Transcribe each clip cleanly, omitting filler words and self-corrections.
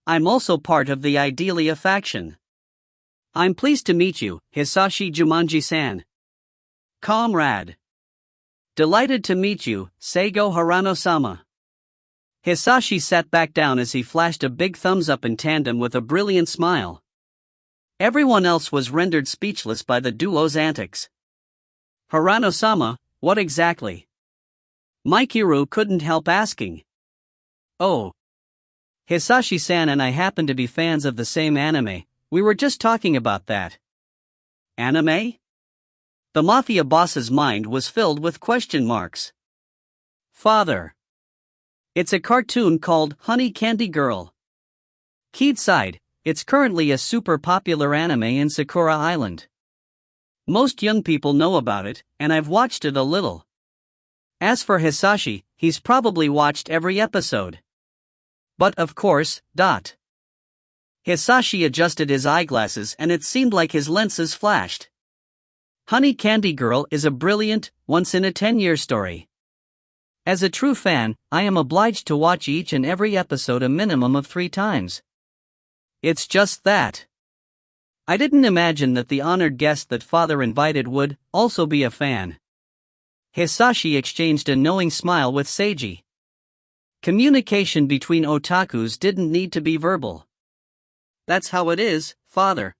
I'm also part of the Idealia faction. I'm pleased to meet you, Hisashi Jumanji-san. Comrade. Delighted to meet you, Seigo Harano-sama. Hisashi sat back down as he flashed a big thumbs up in tandem with a brilliant smile. Everyone else was rendered speechless by the duo's antics. Harano-sama, what exactly? Mikiru couldn't help asking. Oh. Hisashi-san and I happen to be fans of the same anime, we were just talking about that. Anime? The mafia boss's mind was filled with question marks. Father. It's a cartoon called Honey Candy Girl. Keed sighed, it's currently a super popular anime in Sakura Island. Most young people know about it, and I've watched it a little. As for Hisashi, he's probably watched every episode. But of course, Hisashi adjusted his eyeglasses and it seemed like his lenses flashed. Honey Candy Girl is a brilliant, once-in-a-10-year story. As a true fan, I am obliged to watch each and every episode a minimum of 3 times. It's just that. I didn't imagine that the honored guest that Father invited would also be a fan. Hisashi exchanged a knowing smile with Seiji. Communication between otakus didn't need to be verbal. That's how it is, Father.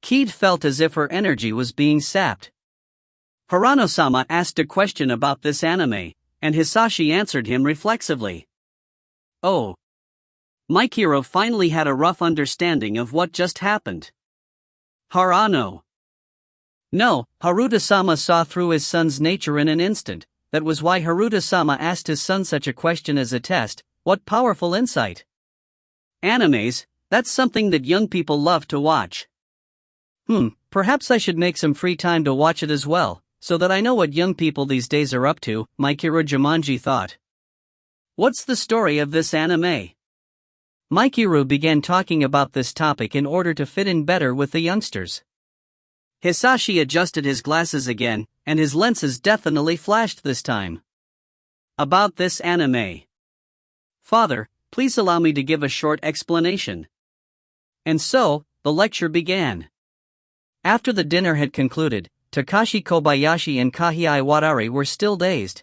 Keed felt as if her energy was being sapped. Harano-sama asked a question about this anime, and Hisashi answered him reflexively. Oh. Mikiru finally had a rough understanding of what just happened. Harano. No, Haruta-sama saw through his son's nature in an instant. That was why Haruta-sama asked his son such a question as a test. What powerful insight. Animes, that's something that young people love to watch. Perhaps I should make some free time to watch it as well, so that I know what young people these days are up to, Mikiru Jumanji thought. What's the story of this anime? Mikiru began talking about this topic in order to fit in better with the youngsters. Hisashi adjusted his glasses again, and his lenses definitely flashed this time. About this anime. Father, please allow me to give a short explanation. And so, the lecture began. After the dinner had concluded, Takashi Kobayashi and Kahei Wadari were still dazed.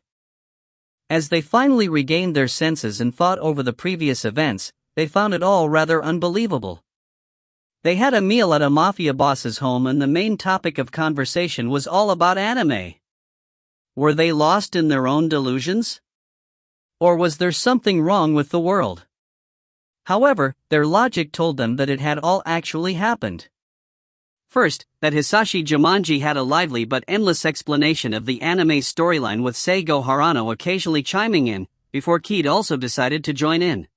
As they finally regained their senses and thought over the previous events, they found it all rather unbelievable. They had a meal at a mafia boss's home and the main topic of conversation was all about anime. Were they lost in their own delusions? Or was there something wrong with the world? However, their logic told them that it had all actually happened. First, that Hisashi Jumanji had a lively but endless explanation of the anime storyline with Seigo Harano occasionally chiming in, before Keed also decided to join in.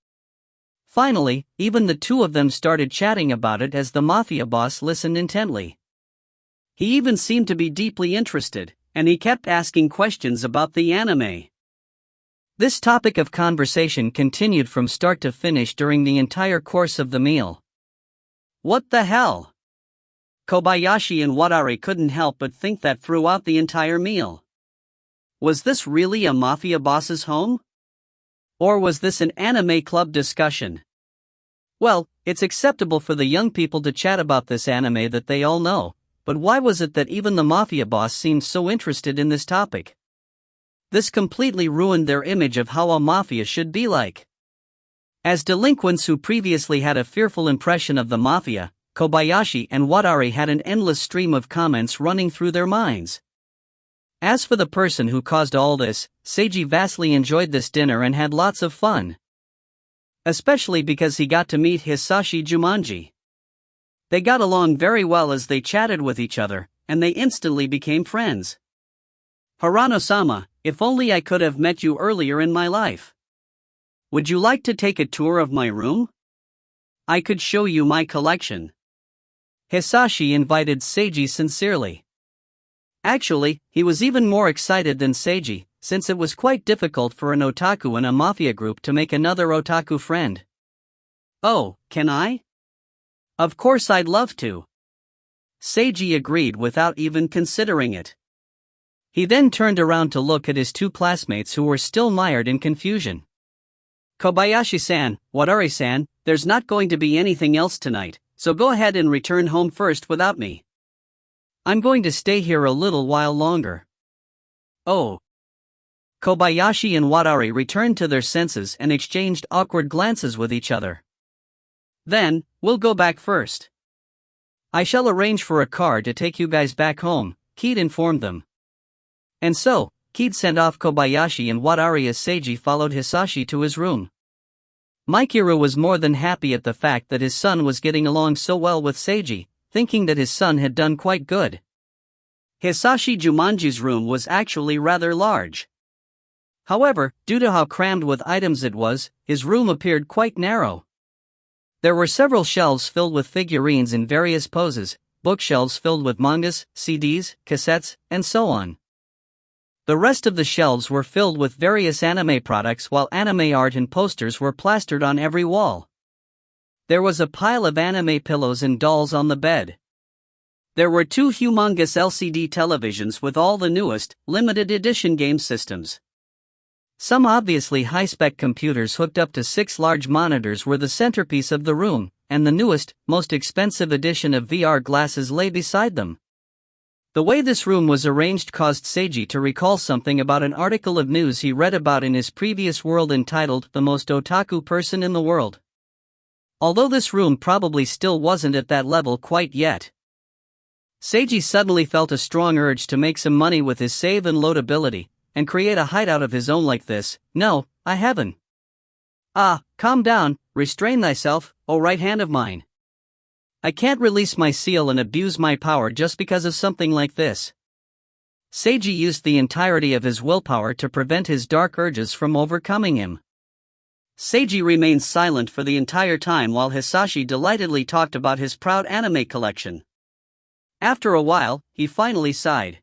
Finally, even the two of them started chatting about it as the mafia boss listened intently. He even seemed to be deeply interested, and he kept asking questions about the anime. This topic of conversation continued from start to finish during the entire course of the meal. What the hell? Kobayashi and Wadari couldn't help but think that throughout the entire meal. Was this really a mafia boss's home? Or was this an anime club discussion? Well, it's acceptable for the young people to chat about this anime that they all know, but why was it that even the mafia boss seemed so interested in this topic? This completely ruined their image of how a mafia should be like. As delinquents who previously had a fearful impression of the mafia, Kobayashi and Wadari had an endless stream of comments running through their minds. As for the person who caused all this, Seiji vastly enjoyed this dinner and had lots of fun. Especially because he got to meet Hisashi Jumanji. They got along very well as they chatted with each other, and they instantly became friends. Harano-sama, if only I could have met you earlier in my life. Would you like to take a tour of my room? I could show you my collection. Hisashi invited Seiji sincerely. Actually, he was even more excited than Seiji, since it was quite difficult for an otaku in a mafia group to make another otaku friend. Oh, can I? Of course I'd love to. Seiji agreed without even considering it. He then turned around to look at his two classmates who were still mired in confusion. Kobayashi-san, Wadari-san, there's not going to be anything else tonight, so go ahead and return home first without me. I'm going to stay here a little while longer. Oh. Kobayashi and Wadari returned to their senses and exchanged awkward glances with each other. Then, we'll go back first. I shall arrange for a car to take you guys back home, Keed informed them. And so, Keed sent off Kobayashi and Wadari as Seiji followed Hisashi to his room. Mikuru was more than happy at the fact that his son was getting along so well with Seiji, thinking that his son had done quite good. Hisashi Jumanji's room was actually rather large. However, due to how crammed with items it was, his room appeared quite narrow. There were several shelves filled with figurines in various poses, bookshelves filled with mangas, CDs, cassettes, and so on. The rest of the shelves were filled with various anime products while anime art and posters were plastered on every wall. There was a pile of anime pillows and dolls on the bed. There were 2 humongous LCD televisions with all the newest, limited edition game systems. Some obviously high-spec computers hooked up to 6 large monitors were the centerpiece of the room, and the newest, most expensive edition of VR glasses lay beside them. The way this room was arranged caused Seiji to recall something about an article of news he read about in his previous world entitled "The Most Otaku Person in the World." Although this room probably still wasn't at that level quite yet. Seiji suddenly felt a strong urge to make some money with his save and load ability, and create a hideout of his own like this. No, I haven't. Ah, calm down, restrain thyself, O right hand of mine. I can't release my seal and abuse my power just because of something like this. Seiji used the entirety of his willpower to prevent his dark urges from overcoming him. Seiji remained silent for the entire time while Hisashi delightedly talked about his proud anime collection. After a while, he finally sighed.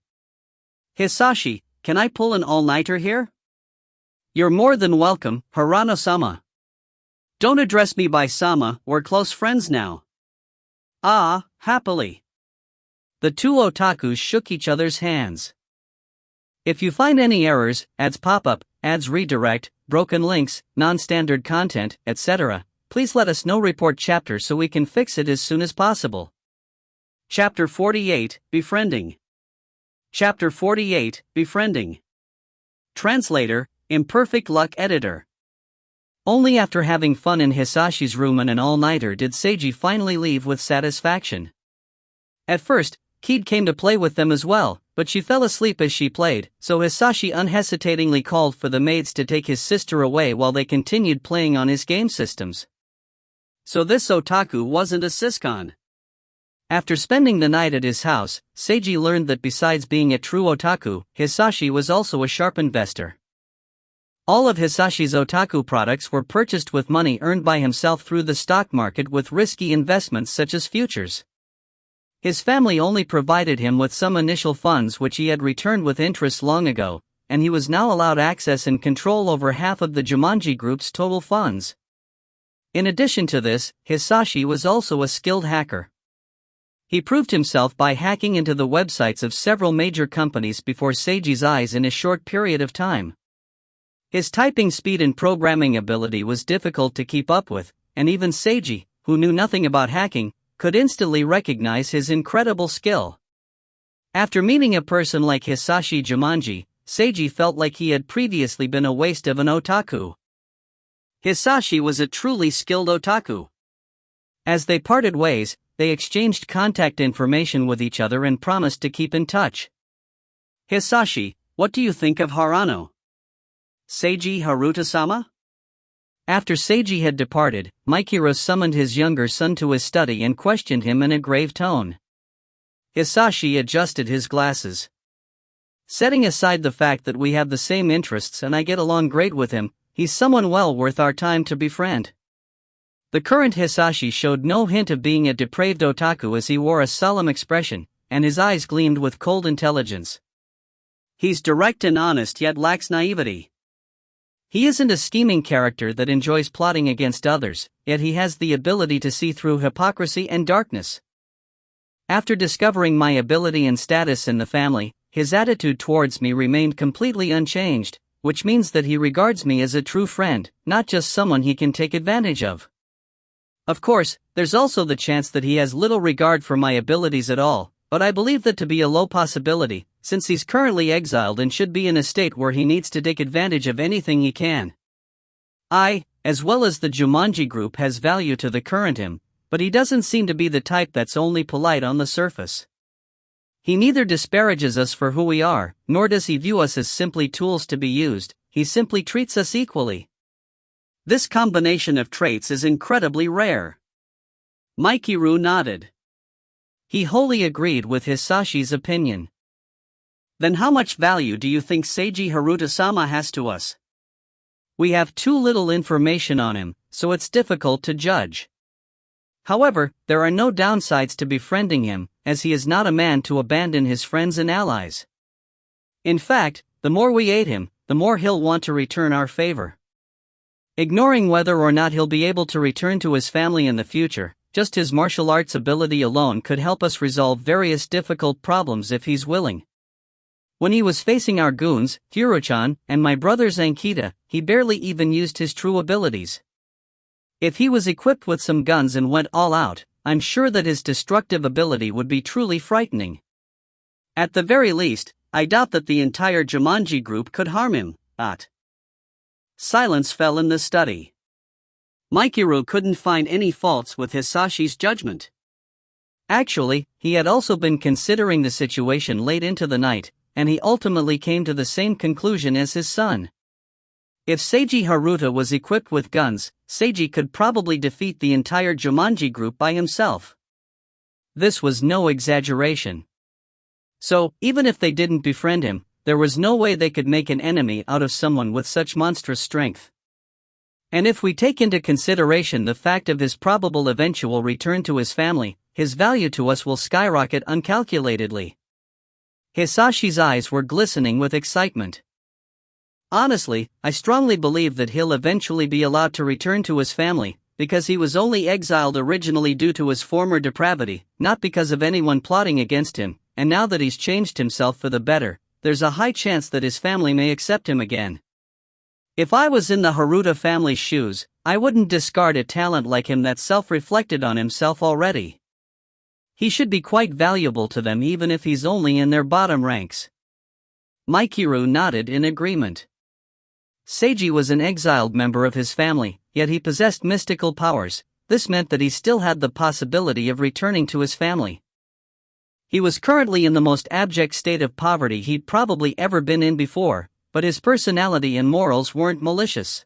Hisashi, can I pull an all-nighter here? You're more than welcome, Hirano-sama. Don't address me by Sama, we're close friends now. Ah, happily. The 2 otakus shook each other's hands. If you find any errors, ads pop up, ads redirect, broken links, non-standard content, etc., please let us know. Report chapter so we can fix it as soon as possible. Chapter 48, Befriending. Chapter 48, Befriending. Translator, Imperfect Luck Editor. Only after having fun in Hisashi's room and an all-nighter did Seiji finally leave with satisfaction. At first, Keed came to play with them as well, but she fell asleep as she played, so Hisashi unhesitatingly called for the maids to take his sister away while they continued playing on his game systems. So this otaku wasn't a siscon. After spending the night at his house, Seiji learned that besides being a true otaku, Hisashi was also a sharp investor. All of Hisashi's otaku products were purchased with money earned by himself through the stock market with risky investments such as futures. His family only provided him with some initial funds which he had returned with interest long ago, and he was now allowed access and control over half of the Jumanji Group's total funds. In addition to this, Hisashi was also a skilled hacker. He proved himself by hacking into the websites of several major companies before Seiji's eyes in a short period of time. His typing speed and programming ability was difficult to keep up with, and even Seiji, who knew nothing about hacking, could instantly recognize his incredible skill. After meeting a person like Hisashi Jumanji, Seiji felt like he had previously been a waste of an otaku. Hisashi was a truly skilled otaku. As they parted ways, they exchanged contact information with each other and promised to keep in touch. Hisashi, what do you think of Harano? Seiji Haruta-sama? After Seiji had departed, Mikuru summoned his younger son to his study and questioned him in a grave tone. Hisashi adjusted his glasses. Setting aside the fact that we have the same interests and I get along great with him, he's someone well worth our time to befriend. The current Hisashi showed no hint of being a depraved otaku as he wore a solemn expression, and his eyes gleamed with cold intelligence. He's direct and honest yet lacks naivety. He isn't a scheming character that enjoys plotting against others, yet he has the ability to see through hypocrisy and darkness. After discovering my ability and status in the family, his attitude towards me remained completely unchanged, which means that he regards me as a true friend, not just someone he can take advantage of. Of course, there's also the chance that he has little regard for my abilities at all, but I believe that to be a low possibility, since he's currently exiled and should be in a state where he needs to take advantage of anything he can. I, as well as the Jumanji group, has value to the current him, but he doesn't seem to be the type that's only polite on the surface. He neither disparages us for who we are, nor does he view us as simply tools to be used, he simply treats us equally. This combination of traits is incredibly rare. Mikiru nodded. He wholly agreed with Hisashi's opinion. Then how much value do you think Seiji Haruta-sama has to us? We have too little information on him, so it's difficult to judge. However, there are no downsides to befriending him, as he is not a man to abandon his friends and allies. In fact, the more we aid him, the more he'll want to return our favor. Ignoring whether or not he'll be able to return to his family in the future, just his martial arts ability alone could help us resolve various difficult problems if he's willing. When he was facing our goons, Furuchan, and my brothers Ankita, he barely even used his true abilities. If he was equipped with some guns and went all out, I'm sure that his destructive ability would be truly frightening. At the very least, I doubt that the entire Jumanji group could harm him, but... Silence fell in the study. Mikiru couldn't find any faults with Hisashi's judgment. Actually, he had also been considering the situation late into the night, and he ultimately came to the same conclusion as his son. If Seiji Haruta was equipped with guns, Seiji could probably defeat the entire Jumanji group by himself. This was no exaggeration. So, even if they didn't befriend him, there was no way they could make an enemy out of someone with such monstrous strength. And if we take into consideration the fact of his probable eventual return to his family, his value to us will skyrocket uncalculatedly. Hisashi's eyes were glistening with excitement. Honestly, I strongly believe that he'll eventually be allowed to return to his family, because he was only exiled originally due to his former depravity, not because of anyone plotting against him, and now that he's changed himself for the better, there's a high chance that his family may accept him again. If I was in the Haruta family's shoes, I wouldn't discard a talent like him that self-reflected on himself already. He should be quite valuable to them even if he's only in their bottom ranks. Mikiru nodded in agreement. Seiji was an exiled member of his family, yet he possessed mystical powers. This meant that he still had the possibility of returning to his family. He was currently in the most abject state of poverty he'd probably ever been in before, but his personality and morals weren't malicious.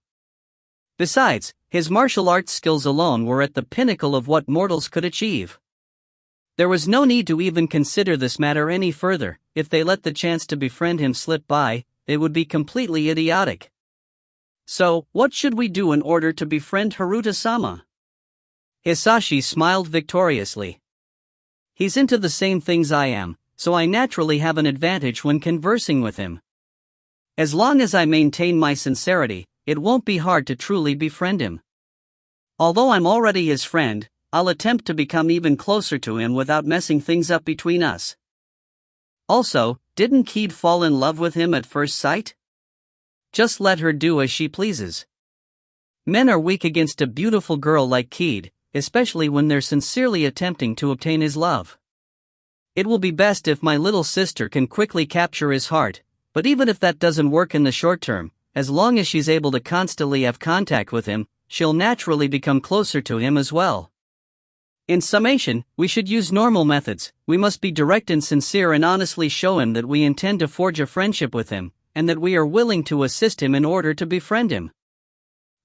Besides, his martial arts skills alone were at the pinnacle of what mortals could achieve. There was no need to even consider this matter any further. If they let the chance to befriend him slip by, it would be completely idiotic. So, what should we do in order to befriend Haruta-sama? Hisashi smiled victoriously. He's into the same things I am, so I naturally have an advantage when conversing with him. As long as I maintain my sincerity, it won't be hard to truly befriend him. Although I'm already his friend, I'll attempt to become even closer to him without messing things up between us. Also, didn't Keed fall in love with him at first sight? Just let her do as she pleases. Men are weak against a beautiful girl like Keed, especially when they're sincerely attempting to obtain his love. It will be best if my little sister can quickly capture his heart, but even if that doesn't work in the short term, as long as she's able to constantly have contact with him, she'll naturally become closer to him as well. In summation, we should use normal methods. We must be direct and sincere and honestly show him that we intend to forge a friendship with him, and that we are willing to assist him in order to befriend him.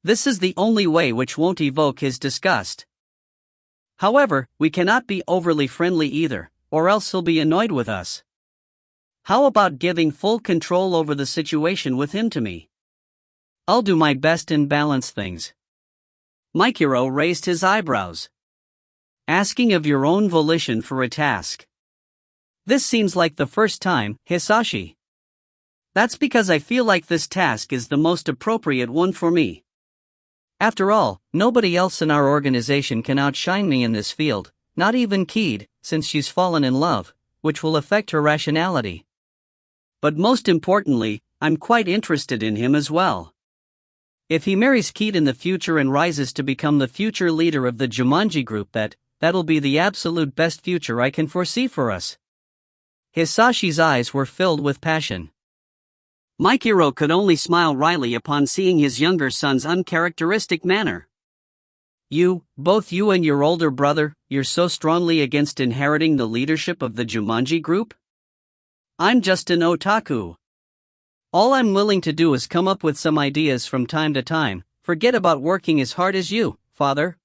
This is the only way which won't evoke his disgust. However, we cannot be overly friendly either, or else he'll be annoyed with us. How about giving full control over the situation with him to me? I'll do my best and balance things. Mikiru raised his eyebrows. Asking of your own volition for a task. This seems like the first time, Hisashi. That's because I feel like this task is the most appropriate one for me. After all, nobody else in our organization can outshine me in this field, not even Keed, since she's fallen in love, which will affect her rationality. But most importantly, I'm quite interested in him as well. If he marries Keed in the future and rises to become the future leader of the Jumanji group, that'll be the absolute best future I can foresee for us. Hisashi's eyes were filled with passion. Mikiro could only smile wryly upon seeing his younger son's uncharacteristic manner. Both you and your older brother, you're so strongly against inheriting the leadership of the Jumanji group? I'm just an otaku. All I'm willing to do is come up with some ideas from time to time. Forget about working as hard as you, father.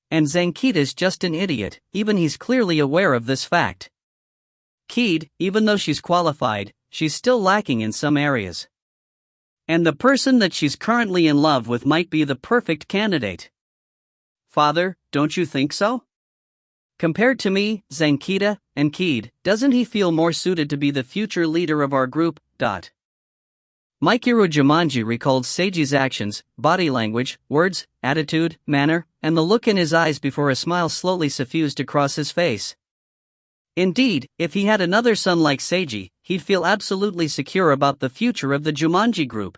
And Zankita's just an idiot, even he's clearly aware of this fact. Keed, even though she's qualified, she's still lacking in some areas. And the person that she's currently in love with might be the perfect candidate. Father, don't you think so? Compared to me, Zankita, and Keed, doesn't he feel more suited to be the future leader of our group? Mikiro Jumanji recalled Seiji's actions, body language, words, attitude, manner, and the look in his eyes before a smile slowly suffused across his face. Indeed, if he had another son like Seiji, he'd feel absolutely secure about the future of the Jumanji group.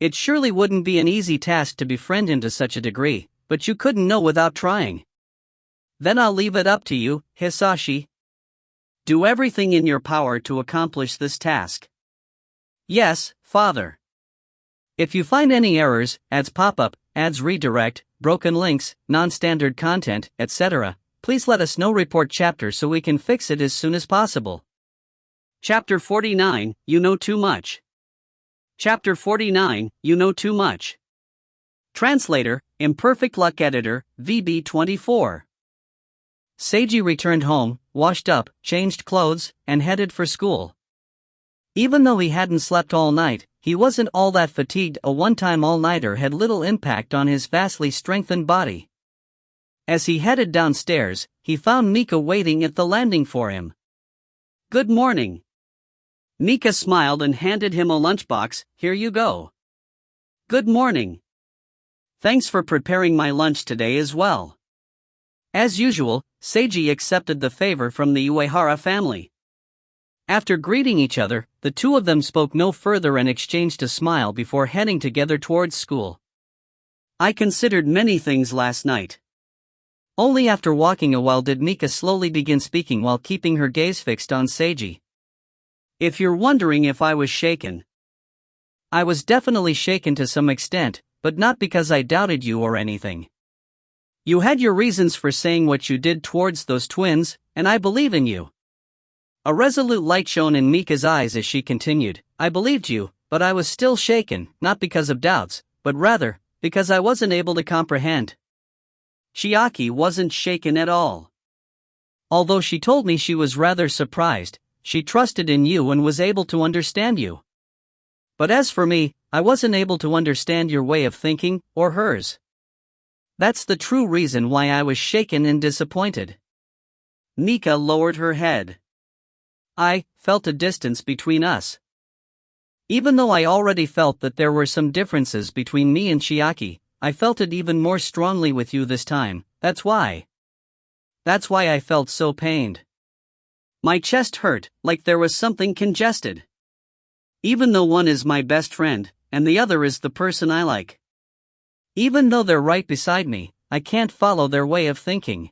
It surely wouldn't be an easy task to befriend him to such a degree, but you couldn't know without trying. Then I'll leave it up to you, Hisashi. Do everything in your power to accomplish this task. Yes, father. If you find any errors, ads pop up, ads redirect, broken links, non-standard content, etc., please let us know. Report chapter so we can fix it as soon as possible. Chapter 49, You Know Too Much. Chapter 49, You Know Too Much. Translator, Imperfect Luck Editor, VB24. Seiji returned home, washed up, changed clothes, and headed for school. Even though he hadn't slept all night, he wasn't all that fatigued. A one-time all-nighter had little impact on his vastly strengthened body. As he headed downstairs, he found Mika waiting at the landing for him. Good morning. Mika smiled and handed him a lunchbox. Here you go. Good morning. Thanks for preparing my lunch today as well. As usual, Seiji accepted the favor from the Uehara family. After greeting each other, the two of them spoke no further and exchanged a smile before heading together towards school. I considered many things last night. Only after walking a while did Mika slowly begin speaking while keeping her gaze fixed on Seiji. If you're wondering if I was shaken, I was definitely shaken to some extent, but not because I doubted you or anything. You had your reasons for saying what you did towards those twins, and I believe in you. A resolute light shone in Mika's eyes as she continued. I believed you, but I was still shaken, not because of doubts, but rather, because I wasn't able to comprehend. Chiaki wasn't shaken at all. Although she told me she was rather surprised, she trusted in you and was able to understand you. But as for me, I wasn't able to understand your way of thinking, or hers. That's the true reason why I was shaken and disappointed. Mika lowered her head. I felt a distance between us. Even though I already felt that there were some differences between me and Chiaki, I felt it even more strongly with you this time. That's why I felt so pained. My chest hurt, like there was something congested. Even though one is my best friend, and the other is the person I like. Even though they're right beside me, I can't follow their way of thinking.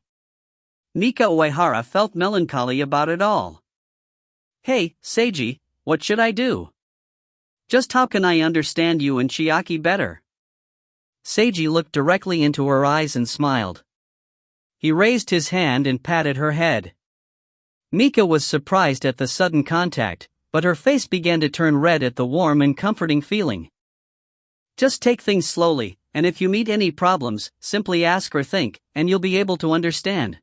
Mika Uehara felt melancholy about it all. Hey, Seiji, what should I do? Just how can I understand you and Chiaki better? Seiji looked directly into her eyes and smiled. He raised his hand and patted her head. Mika was surprised at the sudden contact, but her face began to turn red at the warm and comforting feeling. Just take things slowly, and if you meet any problems, simply ask or think, and you'll be able to understand.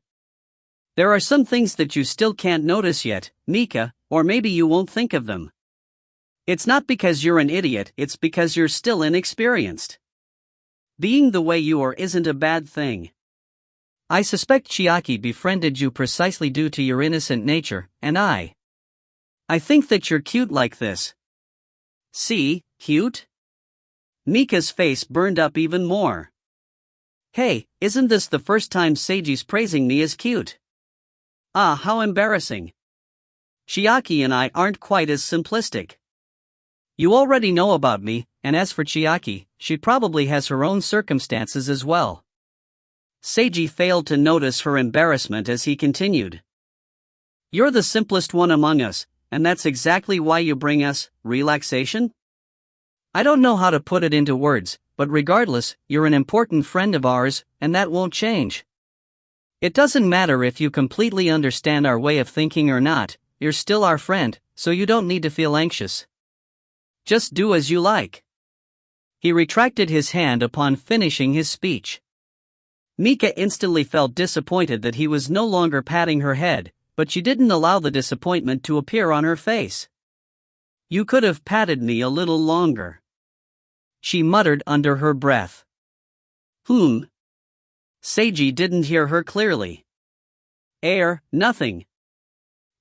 There are some things that you still can't notice yet, Mika, or maybe you won't think of them. It's not because you're an idiot, it's because you're still inexperienced. Being the way you are isn't a bad thing. I suspect Chiaki befriended you precisely due to your innocent nature, and I think that you're cute like this. See, cute? Mika's face burned up even more. Hey, isn't this the first time Seiji's praising me as cute? Ah, how embarrassing. Chiaki and I aren't quite as simplistic. You already know about me, and as for Chiaki, she probably has her own circumstances as well. Seiji failed to notice her embarrassment as he continued. You're the simplest one among us, and that's exactly why you bring us relaxation? I don't know how to put it into words, but regardless, you're an important friend of ours, and that won't change. It doesn't matter if you completely understand our way of thinking or not, you're still our friend, so you don't need to feel anxious. Just do as you like. He retracted his hand upon finishing his speech. Mika instantly felt disappointed that he was no longer patting her head, but she didn't allow the disappointment to appear on her face. You could have patted me a little longer, she muttered under her breath. Seiji didn't hear her clearly. Nothing.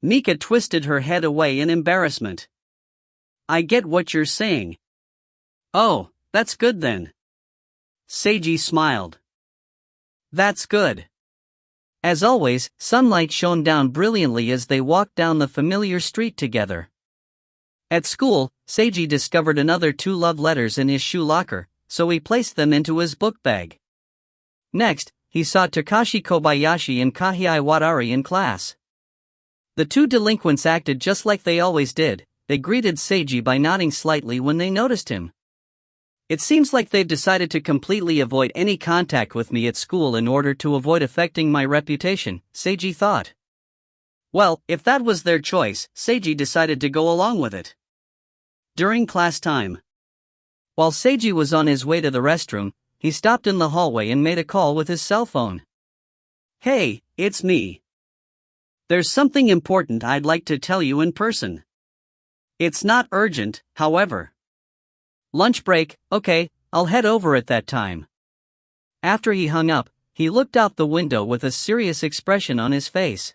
Mika twisted her head away in embarrassment. I get what you're saying. Oh, that's good then. Seiji smiled. That's good. As always, sunlight shone down brilliantly as they walked down the familiar street together. At school, Seiji discovered another 2 love letters in his shoe locker, so he placed them into his book bag. Next, he saw Takashi Kobayashi and Kahei Wadari in class. The 2 delinquents acted just like they always did. They greeted Seiji by nodding slightly when they noticed him. It seems like they've decided to completely avoid any contact with me at school in order to avoid affecting my reputation, Seiji thought. Well, if that was their choice, Seiji decided to go along with it. During class time, while Seiji was on his way to the restroom, he stopped in the hallway and made a call with his cell phone. Hey, it's me. There's something important I'd like to tell you in person. It's not urgent, however. Lunch break, okay, I'll head over at that time. After he hung up, he looked out the window with a serious expression on his face.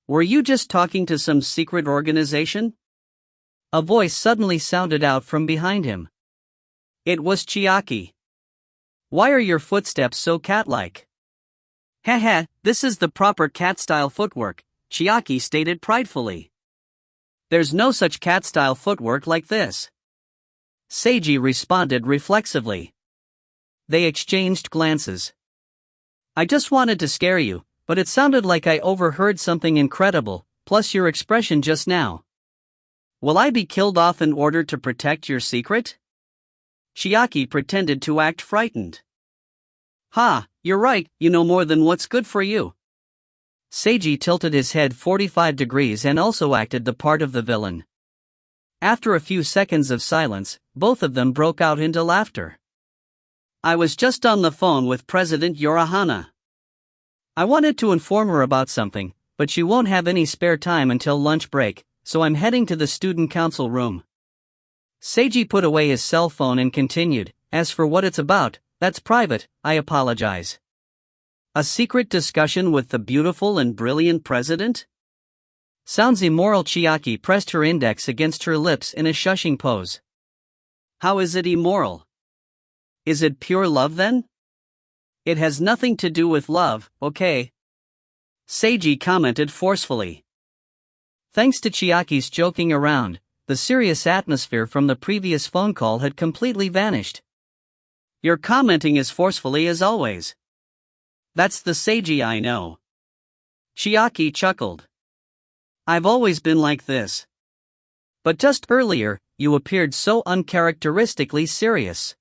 Were you just talking to some secret organization? A voice suddenly sounded out from behind him. It was Chiaki. Why are your footsteps so cat-like? Haha, this is the proper cat-style footwork, Chiaki stated pridefully. There's no such cat-style footwork like this. Seiji responded reflexively. They exchanged glances. I just wanted to scare you, but it sounded like I overheard something incredible, plus your expression just now. Will I be killed off in order to protect your secret? Chiaki pretended to act frightened. Ha, you're right, you know more than what's good for you. Seiji tilted his head 45 degrees and also acted the part of the villain. After a few seconds of silence, both of them broke out into laughter. I was just on the phone with President Yorihana. I wanted to inform her about something, but she won't have any spare time until lunch break, so I'm heading to the student council room. Seiji put away his cell phone and continued, as for what it's about, that's private, I apologize. A secret discussion with the beautiful and brilliant president? Sounds immoral. Chiaki pressed her index against her lips in a shushing pose. How is it immoral? Is it pure love then? It has nothing to do with love, okay? Seiji commented forcefully. Thanks to Chiaki's joking around, the serious atmosphere from the previous phone call had completely vanished. You're commenting as forcefully as always. That's the Seiji I know. Chiaki chuckled. I've always been like this. But just earlier, you appeared so uncharacteristically serious.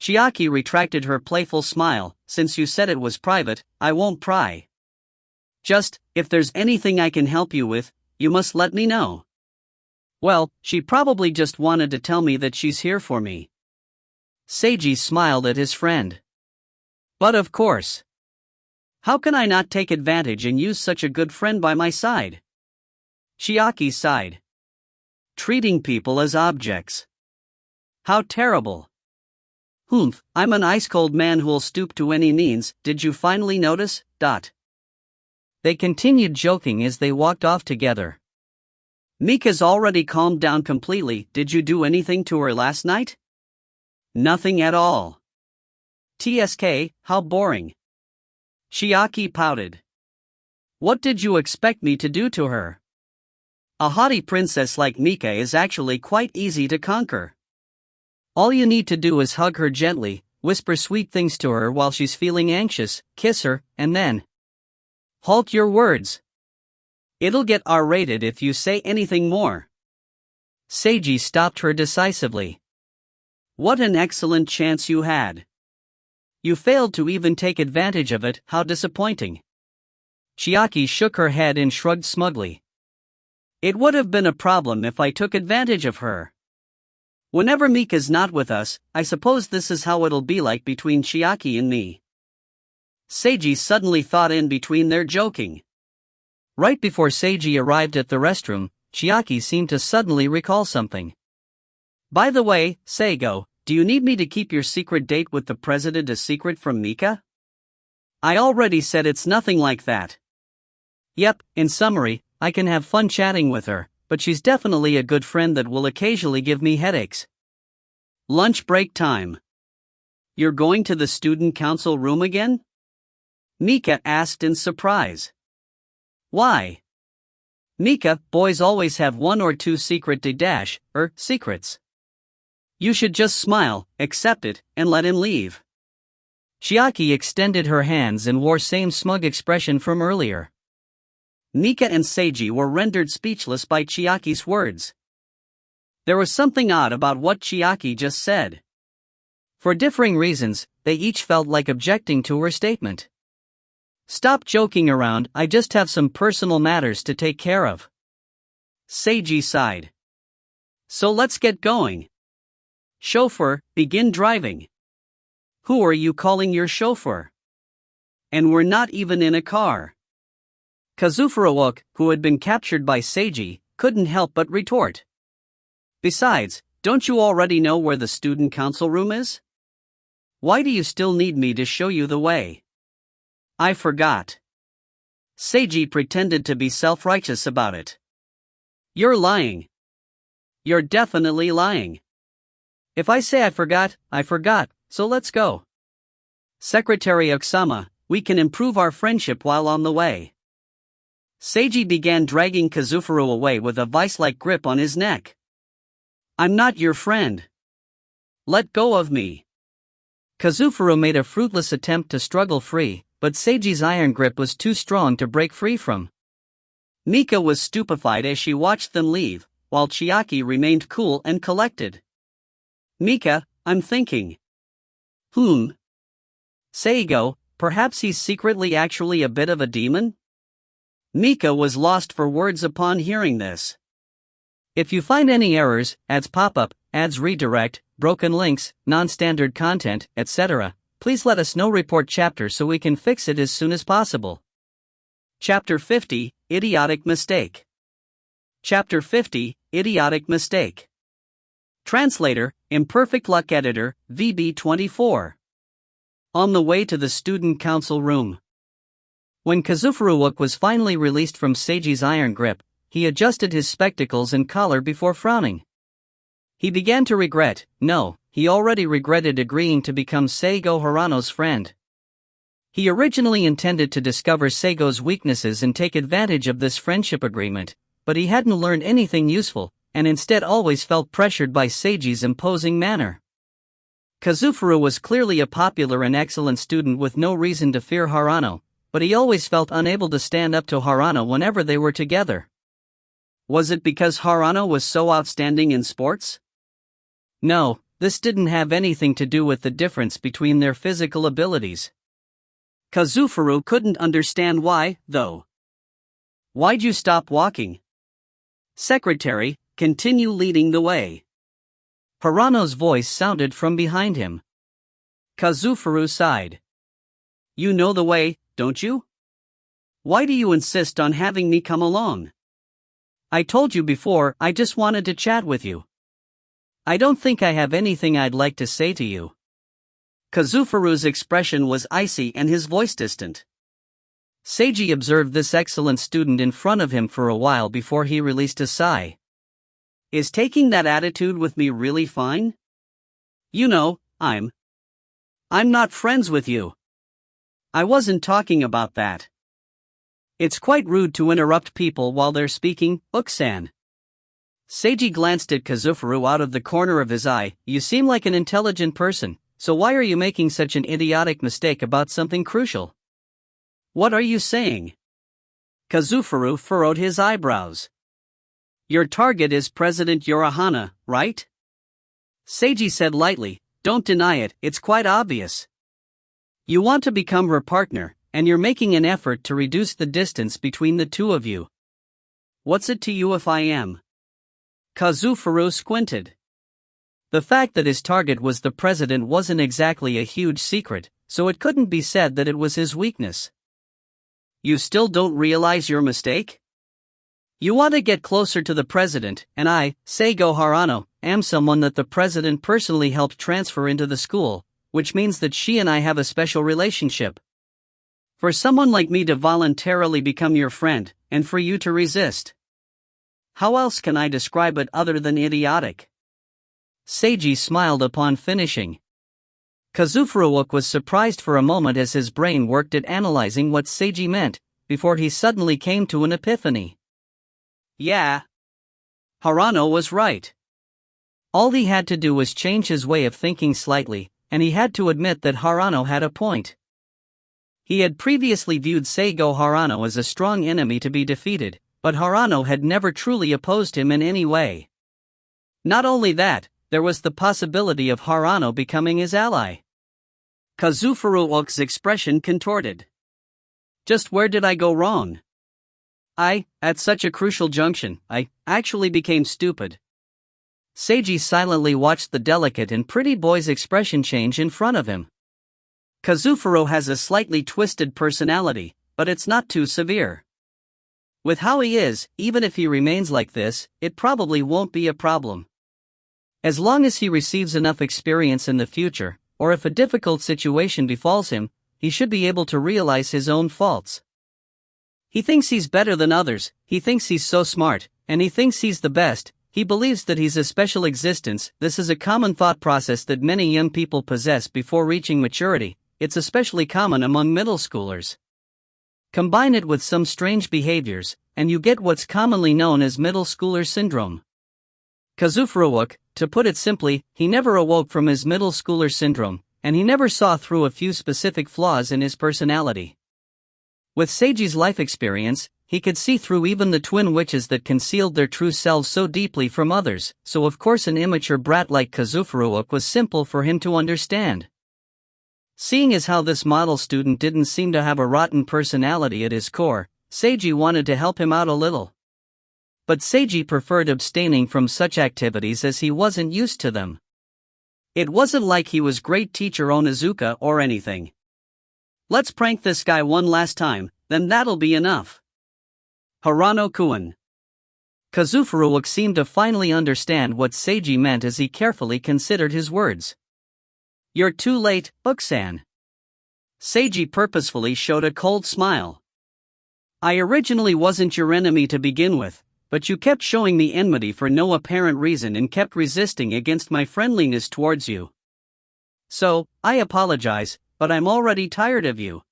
Chiaki retracted her playful smile. Since you said it was private, I won't pry. Just, if there's anything I can help you with, you must let me know. Well, she probably just wanted to tell me that she's here for me. Seiji smiled at his friend. But of course. How can I not take advantage and use such a good friend by my side? Chiaki sighed. Treating people as objects. How terrible. I'm an ice-cold man who'll stoop to any means, did you finally notice? They continued joking as they walked off together. Mika's already calmed down completely. Did you do anything to her last night? Nothing at all. TSK, how boring. Chiaki pouted. What did you expect me to do to her? A haughty princess like Mika is actually quite easy to conquer. All you need to do is hug her gently, whisper sweet things to her while she's feeling anxious, kiss her, and then halt your words. It'll get R-rated if you say anything more. Seiji stopped her decisively. What an excellent chance you had. You failed to even take advantage of it, how disappointing. Chiaki shook her head and shrugged smugly. It would have been a problem if I took advantage of her. Whenever Mika's not with us, I suppose this is how it'll be like between Chiaki and me. Seiji suddenly thought in between their joking. Right before Seiji arrived at the restroom, Chiaki seemed to suddenly recall something. By the way, Seigo, do you need me to keep your secret date with the president a secret from Mika? I already said it's nothing like that. Yep, in summary, I can have fun chatting with her, but she's definitely a good friend that will occasionally give me headaches. Lunch break time. You're going to the student council room again? Mika asked in surprise. Why? Mika, boys always have one or two secrets. You should just smile, accept it, and let him leave. Chiaki extended her hands and wore same smug expression from earlier. Mika and Seiji were rendered speechless by Chiaki's words. There was something odd about what Chiaki just said. For differing reasons, they each felt like objecting to her statement. Stop joking around, I just have some personal matters to take care of. Seiji sighed. So let's get going. Chauffeur, begin driving. Who are you calling your chauffeur? And we're not even in a car. Kazufuruoka, who had been captured by Seiji, couldn't help but retort. Besides, don't you already know where the student council room is? Why do you still need me to show you the way? I forgot. Seiji pretended to be self-righteous about it. You're lying. You're definitely lying. If I say I forgot, so let's go. Secretary Oksama, we can improve our friendship while on the way. Seiji began dragging Kazufuru away with a vice-like grip on his neck. I'm not your friend. Let go of me. Kazufuru made a fruitless attempt to struggle free, but Seiji's iron grip was too strong to break free from. Mika was stupefied as she watched them leave, while Chiaki remained cool and collected. Mika, I'm thinking. Seigo, perhaps he's secretly actually a bit of a demon? Mika was lost for words upon hearing this. If you find any errors, ads pop up, ads redirect, broken links, non-standard content, etc., please let us know. Report chapter so we can fix it as soon as possible. Chapter 50, Idiotic Mistake. Chapter 50, Idiotic Mistake. Translator, Imperfect Luck Editor, VB24. On the way to the student council room. When Kazufuruoka was finally released from Seiji's iron grip, he adjusted his spectacles and collar before frowning. He began to regret, he already regretted agreeing to become Seigo Harano's friend. He originally intended to discover Seigo's weaknesses and take advantage of this friendship agreement, but he hadn't learned anything useful, and instead always felt pressured by Seiji's imposing manner. Kazufuru was clearly a popular and excellent student with no reason to fear Harano, but he always felt unable to stand up to Harano whenever they were together. Was it because Harano was so outstanding in sports? No, this didn't have anything to do with the difference between their physical abilities. Kazufuru couldn't understand why, though. Why'd you stop walking? Secretary, continue leading the way. Harano's voice sounded from behind him. Kazufuru sighed. You know the way, don't you? Why do you insist on having me come along? I told you before, I just wanted to chat with you. I don't think I have anything I'd like to say to you. Kazufuru's expression was icy and his voice distant. Seiji observed this excellent student in front of him for a while before he released a sigh. Is taking that attitude with me really fine? You know, I'm not friends with you. I wasn't talking about that. It's quite rude to interrupt people while they're speaking, Uksan. Seiji glanced at Kazufuru out of the corner of his eye. You seem like an intelligent person, so why are you making such an idiotic mistake about something crucial? What are you saying? Kazufuru furrowed his eyebrows. Your target is President Yorahana, right? Seiji said lightly, don't deny it, it's quite obvious. You want to become her partner, and you're making an effort to reduce the distance between the two of you. What's it to you if I am? Kazufuru squinted. The fact that his target was the president wasn't exactly a huge secret, so it couldn't be said that it was his weakness. You still don't realize your mistake? You want to get closer to the president, and I, Seigo Harano, am someone that the president personally helped transfer into the school, which means that she and I have a special relationship. For someone like me to voluntarily become your friend, and for you to resist. How else can I describe it other than idiotic? Seiji smiled upon finishing. Kazufuru was surprised for a moment as his brain worked at analyzing what Seiji meant, before he suddenly came to an epiphany. Yeah. Harano was right. All he had to do was change his way of thinking slightly, and he had to admit that Harano had a point. He had previously viewed Seigo Harano as a strong enemy to be defeated, but Harano had never truly opposed him in any way. Not only that, there was the possibility of Harano becoming his ally. Kazufuru's expression contorted. Just where did I go wrong? At such a crucial junction, I actually became stupid. Seiji silently watched the delicate and pretty boy's expression change in front of him. Kazufuru has a slightly twisted personality, but it's not too severe. With how he is, even if he remains like this, it probably won't be a problem. As long as he receives enough experience in the future, or if a difficult situation befalls him, he should be able to realize his own faults. He thinks he's better than others, he thinks he's so smart, and he thinks he's the best, he believes that he's a special existence. This is a common thought process that many young people possess before reaching maturity. It's especially common among middle schoolers. Combine it with some strange behaviors, and you get what's commonly known as middle schooler syndrome. Kazufuru, to put it simply, he never awoke from his middle schooler syndrome, and he never saw through a few specific flaws in his personality. With Seiji's life experience, he could see through even the twin witches that concealed their true selves so deeply from others, so of course an immature brat like Kazufuru was simple for him to understand. Seeing as how this model student didn't seem to have a rotten personality at his core, Seiji wanted to help him out a little. But Seiji preferred abstaining from such activities as he wasn't used to them. It wasn't like he was great teacher Onizuka or anything. Let's prank this guy one last time, then that'll be enough. Harano-kun. Kazufuru seemed to finally understand what Seiji meant as he carefully considered his words. You're too late, Book-san. Seiji purposefully showed a cold smile. I originally wasn't your enemy to begin with, but you kept showing me enmity for no apparent reason and kept resisting against my friendliness towards you. So, I apologize, but I'm already tired of you.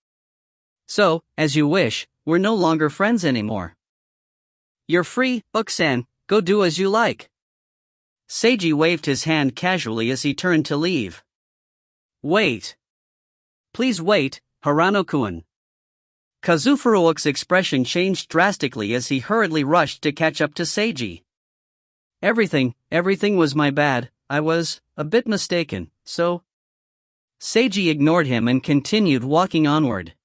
So, as you wish, we're no longer friends anymore. You're free, Book-san, go do as you like. Seiji waved his hand casually as he turned to leave. Wait. Please wait, Harano-kun. Kazufuru's expression changed drastically as he hurriedly rushed to catch up to Seiji. Everything was my bad, I was a bit mistaken, so... Seiji ignored him and continued walking onward.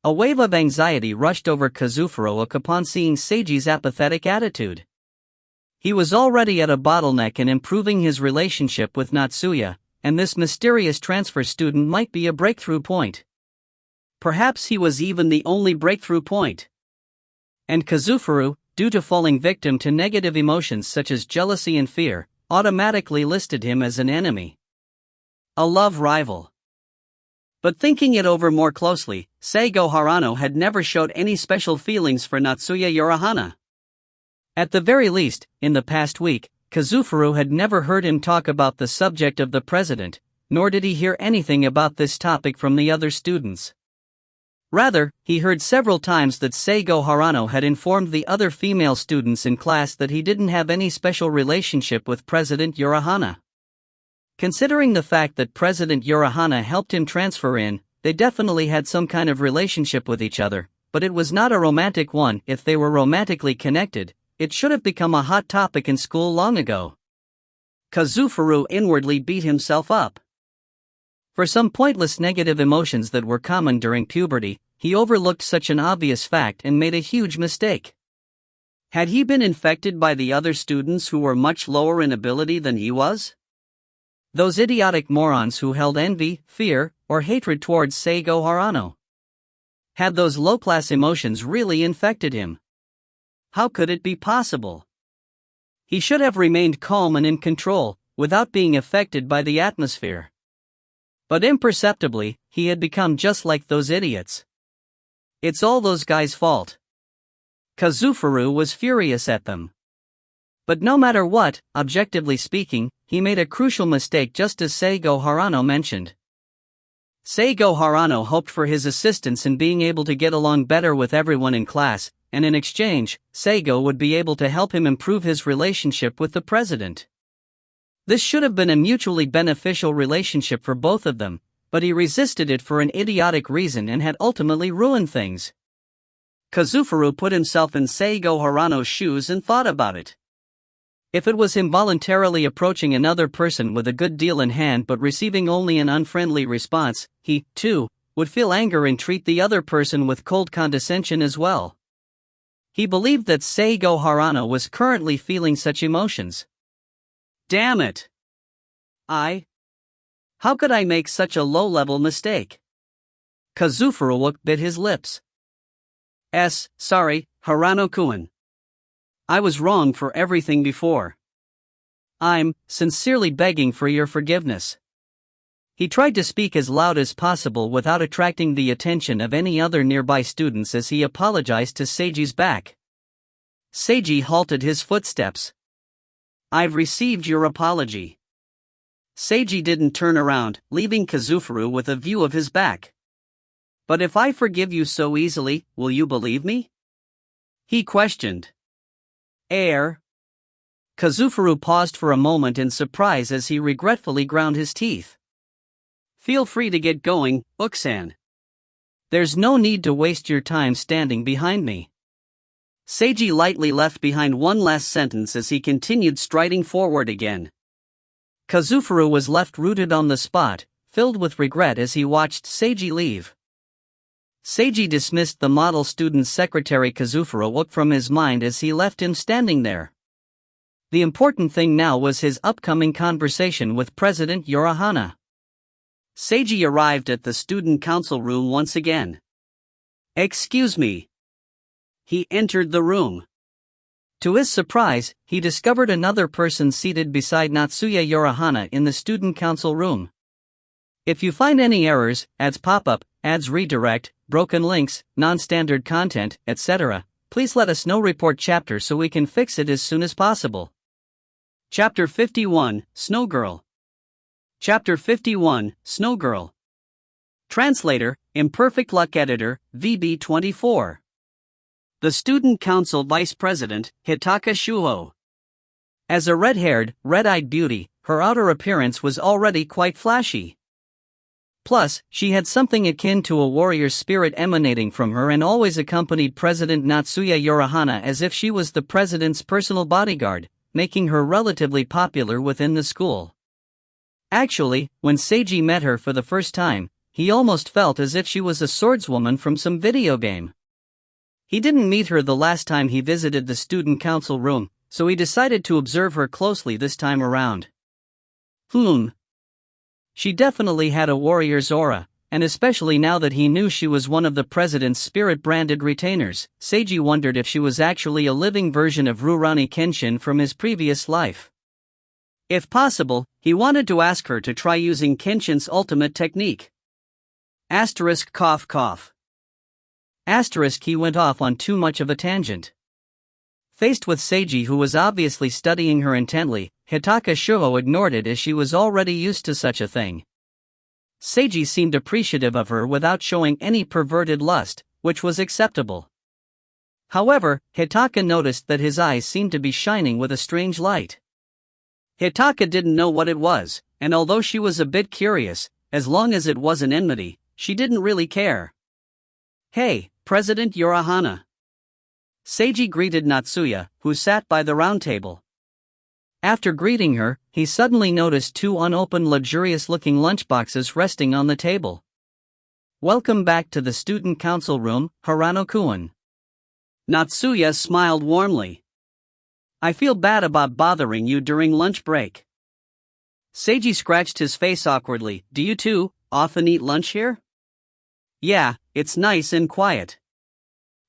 A wave of anxiety rushed over Kazufuru upon seeing Seiji's apathetic attitude. He was already at a bottleneck in improving his relationship with Natsuya, and this mysterious transfer student might be a breakthrough point. Perhaps he was even the only breakthrough point. And Kazufuru, due to falling victim to negative emotions such as jealousy and fear, automatically listed him as an enemy. A love rival. But thinking it over more closely, Seigo Harano had never showed any special feelings for Natsuya Yorahana. At the very least, in the past week, Kazufuru had never heard him talk about the subject of the president, nor did he hear anything about this topic from the other students. Rather, he heard several times that Seigo Harano had informed the other female students in class that he didn't have any special relationship with President Urahana. Considering the fact that President Urahana helped him transfer in, they definitely had some kind of relationship with each other, but it was not a romantic one. If they were romantically connected, it should have become a hot topic in school long ago. Kazufuru inwardly beat himself up. For some pointless negative emotions that were common during puberty, he overlooked such an obvious fact and made a huge mistake. Had he been infected by the other students who were much lower in ability than he was? Those idiotic morons who held envy, fear, or hatred towards Seigo Harano. Had those low-class emotions really infected him? How could it be possible? He should have remained calm and in control, without being affected by the atmosphere. But imperceptibly, he had become just like those idiots. It's all those guys' fault. Kazufuru was furious at them. But no matter what, objectively speaking, he made a crucial mistake, just as Seigo Harano mentioned. Seigo Harano hoped for his assistance in being able to get along better with everyone in class, and in exchange, Seigo would be able to help him improve his relationship with the president. This should have been a mutually beneficial relationship for both of them, but he resisted it for an idiotic reason and had ultimately ruined things. Kazufuru put himself in Seigo Harano's shoes and thought about it. If it was him voluntarily approaching another person with a good deal in hand but receiving only an unfriendly response, he, too, would feel anger and treat the other person with cold condescension as well. He believed that Seigo Harano was currently feeling such emotions. Damn it! How could I make such a low-level mistake? Kazufuru bit his lips. Sorry, Harano-kun. I was wrong for everything before. I'm sincerely begging for your forgiveness. He tried to speak as loud as possible without attracting the attention of any other nearby students as he apologized to Seiji's back. Seiji halted his footsteps. I've received your apology. Seiji didn't turn around, leaving Kazufuru with a view of his back. But if I forgive you so easily, will you believe me? He questioned. Kazufuru paused for a moment in surprise as he regretfully ground his teeth. Feel free to get going, Uksan. There's no need to waste your time standing behind me. Seiji lightly left behind one last sentence as he continued striding forward again. Kazufuru was left rooted on the spot, filled with regret as he watched Seiji leave. Seiji dismissed the model student secretary Kazufuru from his mind as he left him standing there. The important thing now was his upcoming conversation with President Urahana. Seiji arrived at the student council room once again. Excuse me. He entered the room. To his surprise, he discovered another person seated beside Natsuya Urahana in the student council room. If you find any errors, ads pop up, ads redirect, broken links, non-standard content, etc., please let us know. Report chapter so we can fix it as soon as possible. Chapter 51, Snow Girl. Chapter 51, Snow Girl. Translator, Imperfect Luck Editor, VB24. The Student Council Vice President, Hitaka Shuho. As a red-haired, red-eyed beauty, her outer appearance was already quite flashy. Plus, she had something akin to a warrior spirit emanating from her and always accompanied President Natsuya Urahana as if she was the president's personal bodyguard, making her relatively popular within the school. Actually, when Seiji met her for the first time, he almost felt as if she was a swordswoman from some video game. He didn't meet her the last time he visited the student council room, so he decided to observe her closely this time around. She definitely had a warrior's aura, and especially now that he knew she was one of the president's spirit-branded retainers, Seiji wondered if she was actually a living version of Rurouni Kenshin from his previous life. If possible, he wanted to ask her to try using Kenshin's ultimate technique. ****. He went off on too much of a tangent. Faced with Seiji, who was obviously studying her intently, Hitaka Shuho ignored it as she was already used to such a thing. Seiji seemed appreciative of her without showing any perverted lust, which was acceptable. However, Hitaka noticed that his eyes seemed to be shining with a strange light. Hitaka didn't know what it was, and although she was a bit curious, as long as it wasn't enmity, she didn't really care. "Hey, President Yorahana." Seiji greeted Natsuya, who sat by the round table. After greeting her, he suddenly noticed two unopened luxurious-looking lunchboxes resting on the table. "Welcome back to the student council room, Harano-kun." Natsuya smiled warmly. "I feel bad about bothering you during lunch break." Seiji scratched his face awkwardly. "Do you two often eat lunch here?" "Yeah, it's nice and quiet."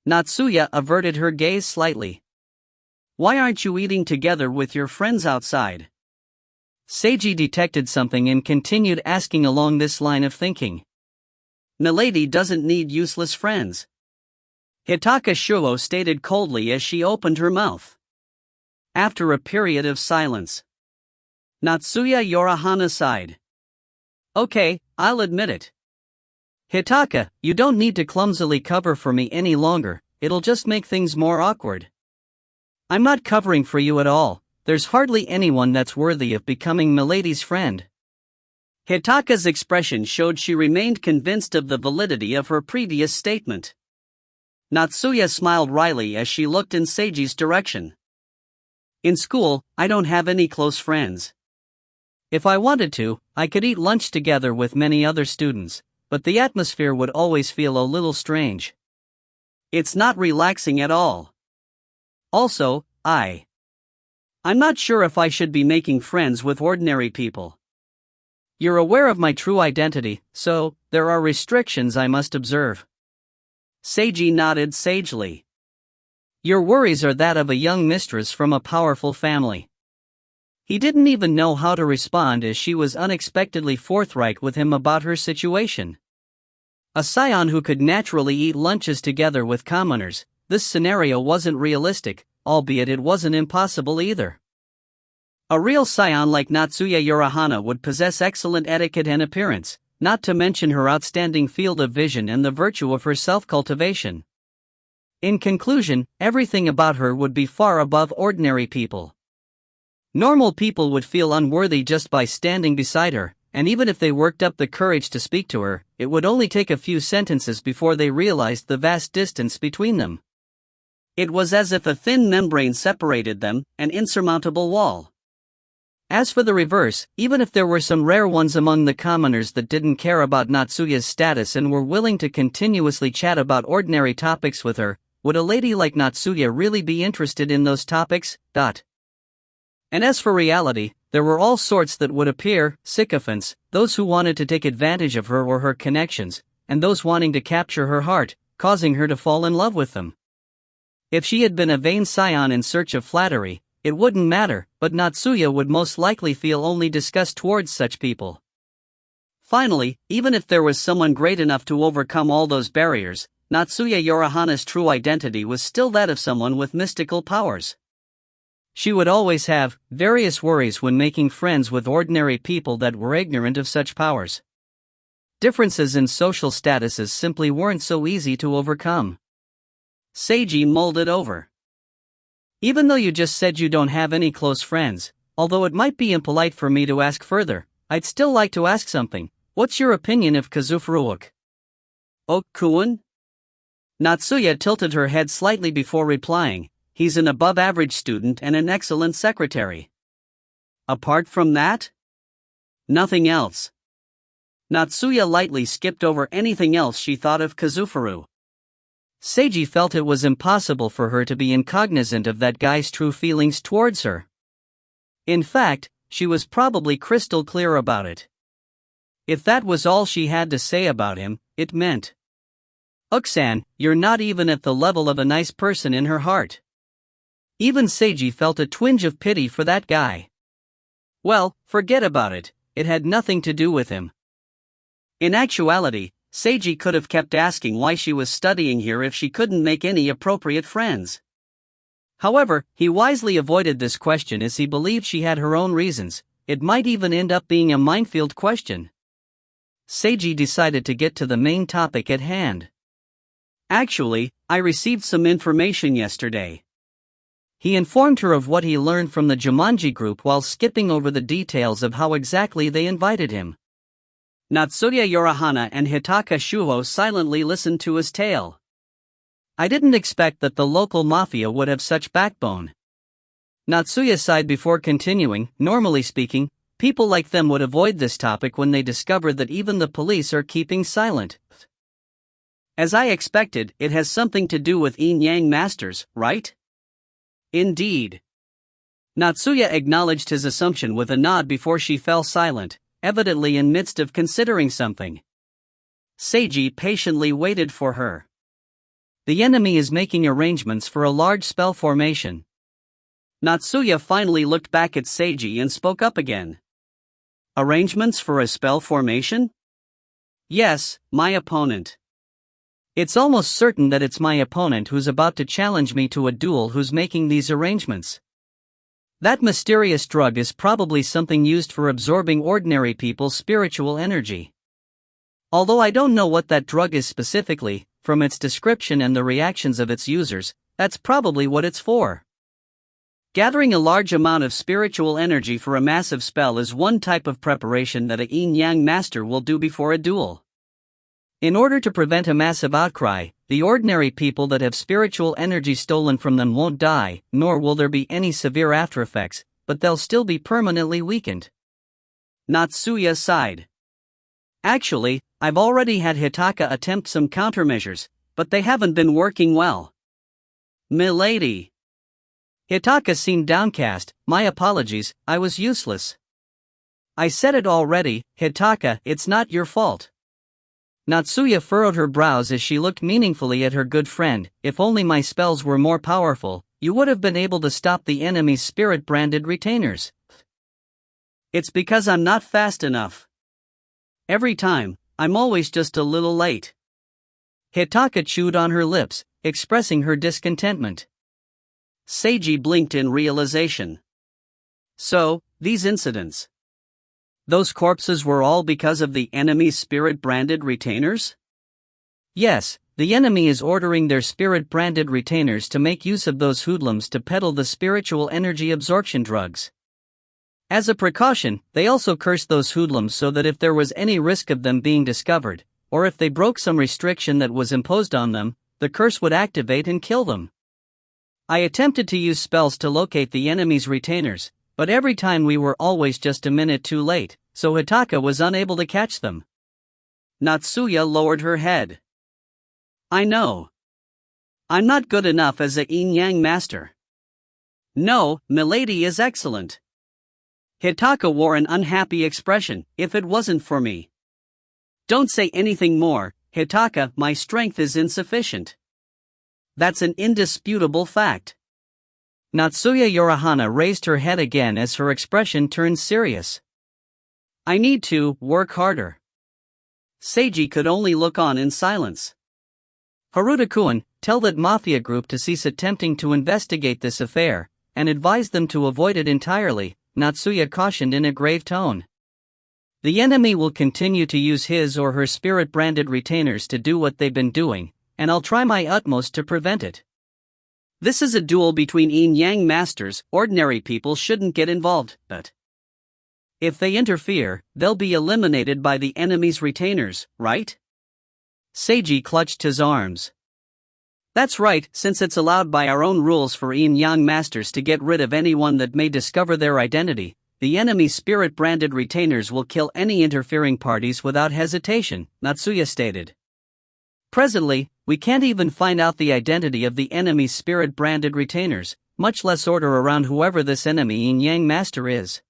Natsuya averted her gaze slightly. "Why aren't you eating together with your friends outside?" Seiji detected something and continued asking along this line of thinking. "Milady doesn't need useless friends," Hitaka Shuo stated coldly as she opened her mouth. After a period of silence, Natsuya Yorahana sighed. "Okay, I'll admit it. Hitaka, you don't need to clumsily cover for me any longer, it'll just make things more awkward." "I'm not covering for you at all, there's hardly anyone that's worthy of becoming Milady's friend." Hitaka's expression showed she remained convinced of the validity of her previous statement. Natsuya smiled wryly as she looked in Seiji's direction. "In school, I don't have any close friends. If I wanted to, I could eat lunch together with many other students, but the atmosphere would always feel a little strange. It's not relaxing at all. Also, I'm not sure if I should be making friends with ordinary people. You're aware of my true identity, so there are restrictions I must observe." Seiji nodded sagely. "Your worries are that of a young mistress from a powerful family." He didn't even know how to respond as she was unexpectedly forthright with him about her situation. A scion who could naturally eat lunches together with commoners, this scenario wasn't realistic, albeit it wasn't impossible either. A real scion like Natsuya Yorahana would possess excellent etiquette and appearance, not to mention her outstanding field of vision and the virtue of her self-cultivation. In conclusion, everything about her would be far above ordinary people. Normal people would feel unworthy just by standing beside her, and even if they worked up the courage to speak to her, it would only take a few sentences before they realized the vast distance between them. It was as if a thin membrane separated them, an insurmountable wall. As for the reverse, even if there were some rare ones among the commoners that didn't care about Natsuya's status and were willing to continuously chat about ordinary topics with her, would a lady like Natsuya really be interested in those topics? And as for reality, there were all sorts that would appear sycophants, those who wanted to take advantage of her or her connections, and those wanting to capture her heart, causing her to fall in love with them. If she had been a vain scion in search of flattery, it wouldn't matter, but Natsuya would most likely feel only disgust towards such people. Finally, even if there was someone great enough to overcome all those barriers, Natsuya Yorahana's true identity was still that of someone with mystical powers. She would always have various worries when making friends with ordinary people that were ignorant of such powers. Differences in social statuses simply weren't so easy to overcome. Seiji mulled it over. "Even though you just said you don't have any close friends, although it might be impolite for me to ask further, I'd still like to ask something. What's your opinion of Kazufuruok?" "Kun?" Natsuya tilted her head slightly before replying. "He's an above-average student and an excellent secretary. Apart from that? Nothing else." Natsuya lightly skipped over anything else she thought of Kazufuru. Seiji felt it was impossible for her to be incognizant of that guy's true feelings towards her. In fact, she was probably crystal clear about it. If that was all she had to say about him, it meant, "Uksan, you're not even at the level of a nice person in her heart." Even Seiji felt a twinge of pity for that guy. Well, forget about it, it had nothing to do with him. In actuality, Seiji could have kept asking why she was studying here if she couldn't make any appropriate friends. However, he wisely avoided this question as he believed she had her own reasons. It might even end up being a minefield question. Seiji decided to get to the main topic at hand. Actually, I received some information yesterday. He informed her of what he learned from the Jumanji group while skipping over the details of how exactly they invited him. Natsuya Yorihana and Hitaka Shuho silently listened to his tale. I didn't expect that the local mafia would have such backbone. Natsuya sighed before continuing. Normally speaking, people like them would avoid this topic when they discover that even the police are keeping silent. As I expected, it has something to do with yin-yang masters, right? Indeed. Natsuya acknowledged his assumption with a nod before she fell silent, evidently in midst of considering something. Seiji patiently waited for her. The enemy is making arrangements for a large spell formation. Natsuya finally looked back at Seiji and spoke up again. Arrangements for a spell formation? Yes, my opponent. It's almost certain that it's my opponent who's about to challenge me to a duel who's making these arrangements. That mysterious drug is probably something used for absorbing ordinary people's spiritual energy. Although I don't know what that drug is specifically, from its description and the reactions of its users, that's probably what it's for. Gathering a large amount of spiritual energy for a massive spell is one type of preparation that a yin-yang master will do before a duel. In order to prevent a massive outcry, the ordinary people that have spiritual energy stolen from them won't die, nor will there be any severe aftereffects, but they'll still be permanently weakened. Natsuya sighed. Actually, I've already had Hitaka attempt some countermeasures, but they haven't been working well. Milady. Hitaka seemed downcast. My apologies, I was useless. I said it already, Hitaka, it's not your fault. Natsuya furrowed her brows as she looked meaningfully at her good friend. If only my spells were more powerful, you would have been able to stop the enemy's spirit-branded retainers. It's because I'm not fast enough. Every time, I'm always just a little late. Hitaka chewed on her lips, expressing her discontentment. Seiji blinked in realization. So, these incidents. Those corpses were all because of the enemy's spirit-branded retainers? Yes, the enemy is ordering their spirit-branded retainers to make use of those hoodlums to peddle the spiritual energy absorption drugs. As a precaution, they also cursed those hoodlums so that if there was any risk of them being discovered, or if they broke some restriction that was imposed on them, the curse would activate and kill them. I attempted to use spells to locate the enemy's retainers, but every time we were always just a minute too late, so Hitaka was unable to catch them. Natsuya lowered her head. I know. I'm not good enough as a yin-yang master. No, Milady is excellent. Hitaka wore an unhappy expression. If it wasn't for me. Don't say anything more, Hitaka, my strength is insufficient. That's an indisputable fact. Natsuya Yorihana raised her head again as her expression turned serious. I need to work harder. Seiji could only look on in silence. Haruta-kun, tell that mafia group to cease attempting to investigate this affair, and advise them to avoid it entirely, Natsuya cautioned in a grave tone. The enemy will continue to use his or her spirit-branded retainers to do what they've been doing, and I'll try my utmost to prevent it. This is a duel between yin-yang masters. Ordinary people shouldn't get involved, but if they interfere, they'll be eliminated by the enemy's retainers, right? Seiji clutched his arms. That's right, since it's allowed by our own rules for yin-yang masters to get rid of anyone that may discover their identity, the enemy's spirit-branded retainers will kill any interfering parties without hesitation, Natsuya stated. Presently, we can't even find out the identity of the enemy's spirit-branded retainers, much less order around whoever this enemy yin-yang master is.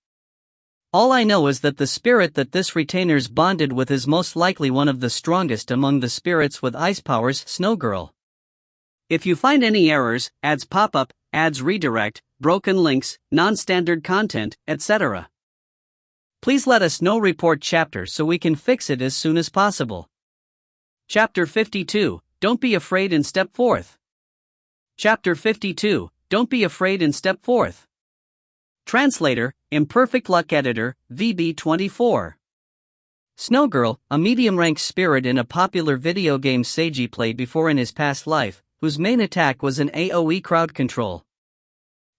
All I know is that the spirit that this retainer's bonded with is most likely one of the strongest among the spirits with ice powers, Snow Girl. If you find any errors, ads pop up, ads redirect, broken links, non-standard content, etc., please let us know. Report chapter so we can fix it as soon as possible. Chapter 52, Don't be afraid and step forth. Chapter 52, Don't be afraid and step forth. Translator, Imperfect Luck Editor, VB24. Snow Girl, a medium-ranked spirit in a popular video game Seiji played before in his past life, whose main attack was an AoE crowd control.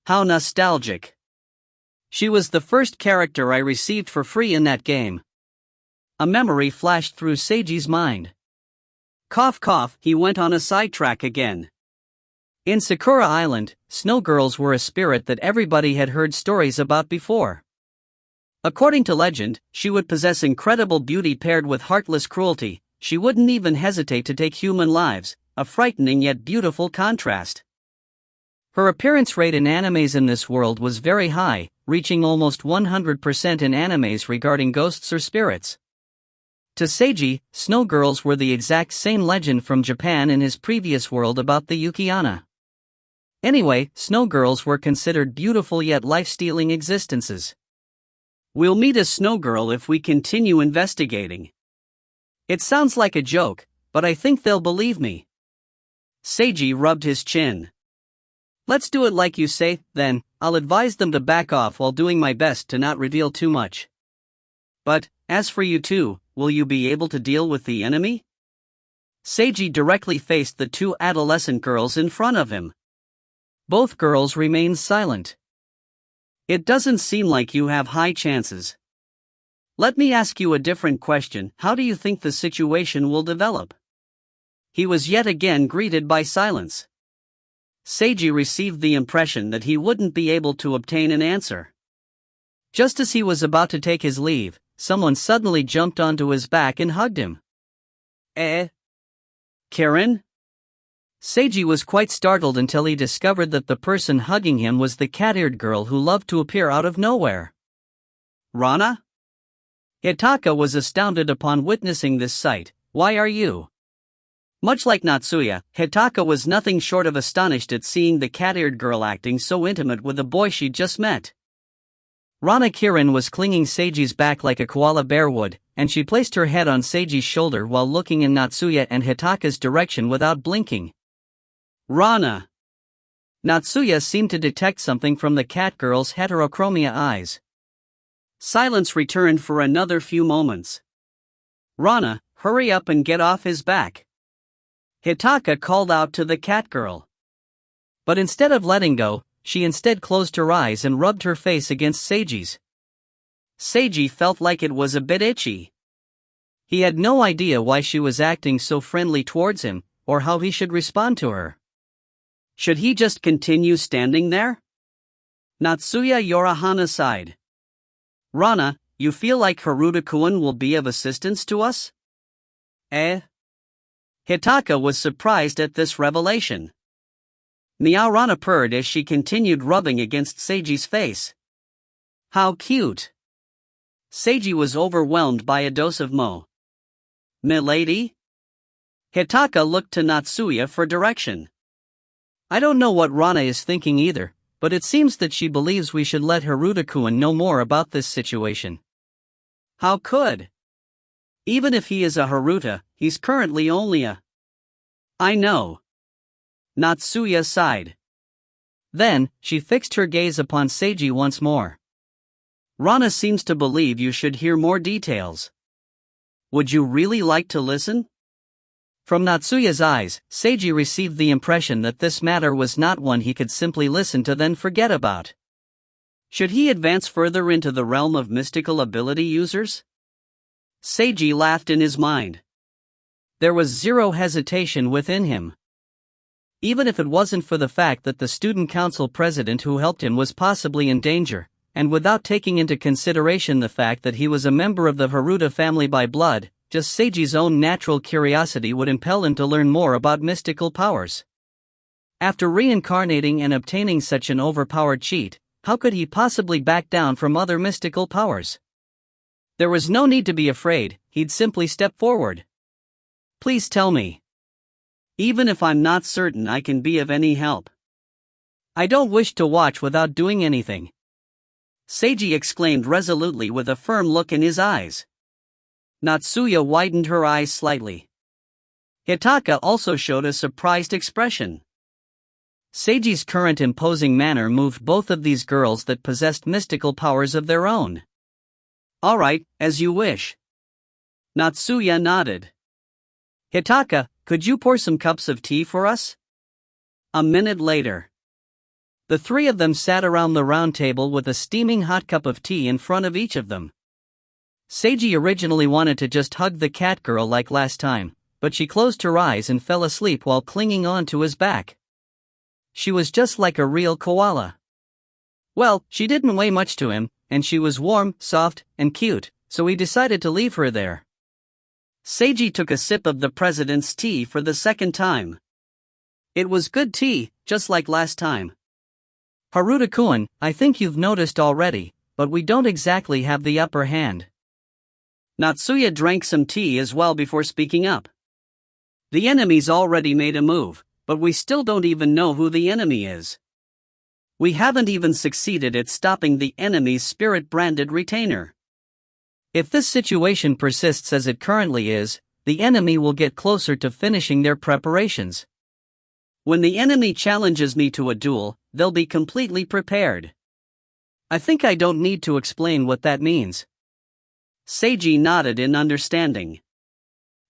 How nostalgic. She was the first character I received for free in that game. A memory flashed through Seiji's mind. Cough cough, he went on a sidetrack again. In Sakura Island, snow girls were a spirit that everybody had heard stories about before. According to legend, she would possess incredible beauty paired with heartless cruelty. She wouldn't even hesitate to take human lives, a frightening yet beautiful contrast. Her appearance rate in animes in this world was very high, reaching almost 100% in animes regarding ghosts or spirits. To Seiji, snow girls were the exact same legend from Japan in his previous world about the Yukiana. Anyway, snow girls were considered beautiful yet life-stealing existences. We'll meet a snow girl if we continue investigating. It sounds like a joke, but I think they'll believe me. Seiji rubbed his chin. Let's do it like you say, then. I'll advise them to back off while doing my best to not reveal too much. But, as for you two, will you be able to deal with the enemy? Seiji directly faced the two adolescent girls in front of him. Both girls remained silent. It doesn't seem like you have high chances. Let me ask you a different question. How do you think the situation will develop? He was yet again greeted by silence. Seiji received the impression that he wouldn't be able to obtain an answer. Just as he was about to take his leave, someone suddenly jumped onto his back and hugged him. Karen? Seiji was quite startled until he discovered that the person hugging him was the cat-eared girl who loved to appear out of nowhere. Rana? Hitaka was astounded upon witnessing this sight. Why are you? Much like Natsuya, Hitaka was nothing short of astonished at seeing the cat-eared girl acting so intimate with the boy she'd just met. Rana Kirin was clinging Seiji's back like a koala bear would, and she placed her head on Seiji's shoulder while looking in Natsuya and Hitaka's direction without blinking. Rana! Natsuya seemed to detect something from the cat girl's heterochromia eyes. Silence returned for another few moments. Rana, hurry up and get off his back. Hitaka called out to the cat girl. But instead of letting go, she instead closed her eyes and rubbed her face against Seiji's. Seiji felt like it was a bit itchy. He had no idea why she was acting so friendly towards him, or how he should respond to her. Should he just continue standing there? Natsuya Yorahana sighed. Rana, you feel like Haruta-kun will be of assistance to us? Hitaka was surprised at this revelation. Meow. Rana purred as she continued rubbing against Seiji's face. How cute! Seiji was overwhelmed by a dose of mo. Milady? Hitaka looked to Natsuya for direction. I don't know what Rana is thinking either, but it seems that she believes we should let Haruta-kun know more about this situation. How could? Even if he is a Haruta, he's currently only a... I know. Natsuya sighed. Then, she fixed her gaze upon Seiji once more. Rana seems to believe you should hear more details. Would you really like to listen? From Natsuya's eyes, Seiji received the impression that this matter was not one he could simply listen to then forget about. Should he advance further into the realm of mystical ability users? Seiji laughed in his mind. There was zero hesitation within him. Even if it wasn't for the fact that the student council president who helped him was possibly in danger, and without taking into consideration the fact that he was a member of the Haruta family by blood, just Seiji's own natural curiosity would impel him to learn more about mystical powers. After reincarnating and obtaining such an overpowered cheat, how could he possibly back down from other mystical powers? There was no need to be afraid, he'd simply step forward. Please tell me. Even if I'm not certain I can be of any help. I don't wish to watch without doing anything. Seiji exclaimed resolutely with a firm look in his eyes. Natsuya widened her eyes slightly. Hitaka also showed a surprised expression. Seiji's current imposing manner moved both of these girls that possessed mystical powers of their own. All right, as you wish. Natsuya nodded. Hitaka, could you pour some cups of tea for us? A minute later. The three of them sat around the round table with a steaming hot cup of tea in front of each of them. Seiji originally wanted to just hug the cat girl like last time, but she closed her eyes and fell asleep while clinging on to his back. She was just like a real koala. Well, she didn't weigh much to him, and she was warm, soft, and cute, so he decided to leave her there. Seiji took a sip of the president's tea for the second time. It was good tea, just like last time. Haruta-kun, I think you've noticed already, but we don't exactly have the upper hand. Natsuya drank some tea as well before speaking up. The enemy's already made a move, but we still don't even know who the enemy is. We haven't even succeeded at stopping the enemy's spirit-branded retainer. If this situation persists as it currently is, the enemy will get closer to finishing their preparations. When the enemy challenges me to a duel, they'll be completely prepared. I think I don't need to explain what that means. Seiji nodded in understanding.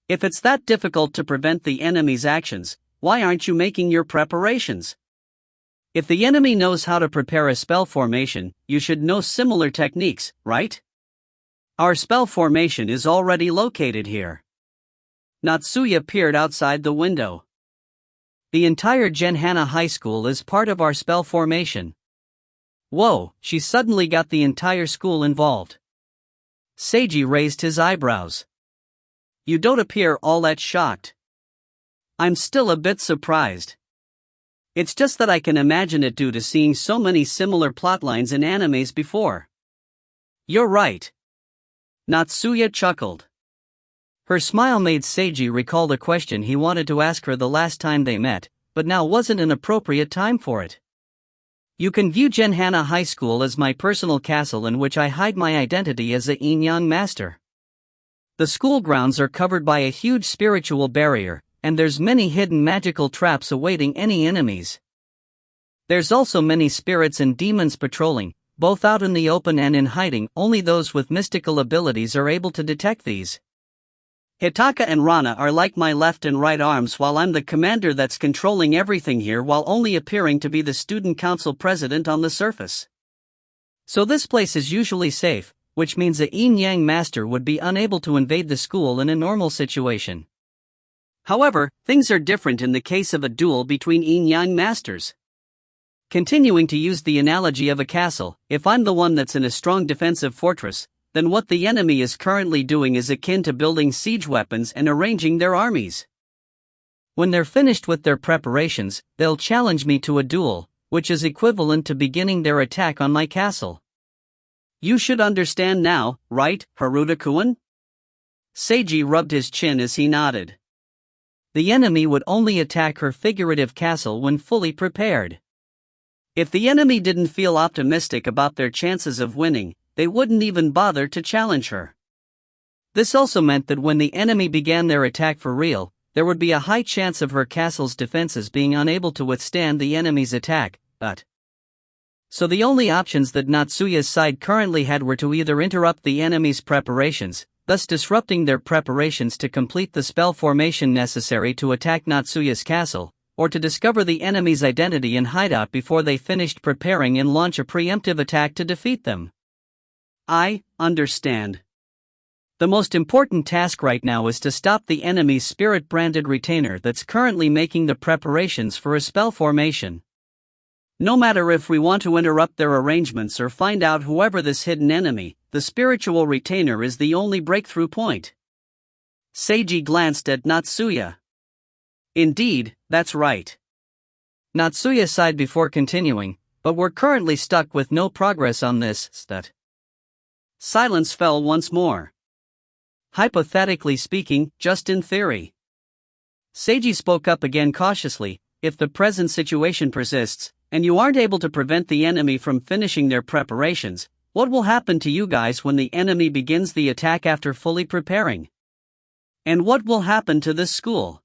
If it's that difficult to prevent the enemy's actions, why aren't you making your preparations? If the enemy knows how to prepare a spell formation, you should know similar techniques, right? Our spell formation is already located here. Natsuya peered outside the window. The entire Genhana High School is part of our spell formation. Whoa, she suddenly got the entire school involved. Seiji raised his eyebrows. You don't appear all that shocked. I'm still a bit surprised. It's just that I can imagine it due to seeing so many similar plotlines in animes before. You're right. Natsuya chuckled. Her smile made Seiji recall the question he wanted to ask her the last time they met, but now wasn't an appropriate time for it. You can view Genhana High School as my personal castle in which I hide my identity as a yin-yang master. The school grounds are covered by a huge spiritual barrier, and there's many hidden magical traps awaiting any enemies. There's also many spirits and demons patrolling, both out in the open and in hiding. Only those with mystical abilities are able to detect these. Hitaka and Rana are like my left and right arms, while I'm the commander that's controlling everything here while only appearing to be the student council president on the surface. So this place is usually safe, which means a yin-yang master would be unable to invade the school in a normal situation. However, things are different in the case of a duel between yin-yang masters. Continuing to use the analogy of a castle, if I'm the one that's in a strong defensive fortress, then what the enemy is currently doing is akin to building siege weapons and arranging their armies. When they're finished with their preparations, they'll challenge me to a duel, which is equivalent to beginning their attack on my castle. You should understand now, right, Haruta-kun? Seiji rubbed his chin as he nodded. The enemy would only attack her figurative castle when fully prepared. If the enemy didn't feel optimistic about their chances of winning, they wouldn't even bother to challenge her. This also meant that when the enemy began their attack for real, there would be a high chance of her castle's defenses being unable to withstand the enemy's attack, So the only options that Natsuya's side currently had were to either interrupt the enemy's preparations, thus disrupting their preparations to complete the spell formation necessary to attack Natsuya's castle, or to discover the enemy's identity and hideout before they finished preparing and launch a preemptive attack to defeat them. I understand. The most important task right now is to stop the enemy's spirit-branded retainer that's currently making the preparations for a spell formation. No matter if we want to interrupt their arrangements or find out whoever this hidden enemy, the spiritual retainer is the only breakthrough point. Seiji glanced at Natsuya. Indeed, that's right. Natsuya sighed before continuing, but we're currently stuck with no progress on this. Silence fell once more. Hypothetically speaking, just in theory. Seiji spoke up again cautiously. If the present situation persists, and you aren't able to prevent the enemy from finishing their preparations, what will happen to you guys when the enemy begins the attack after fully preparing? And what will happen to this school?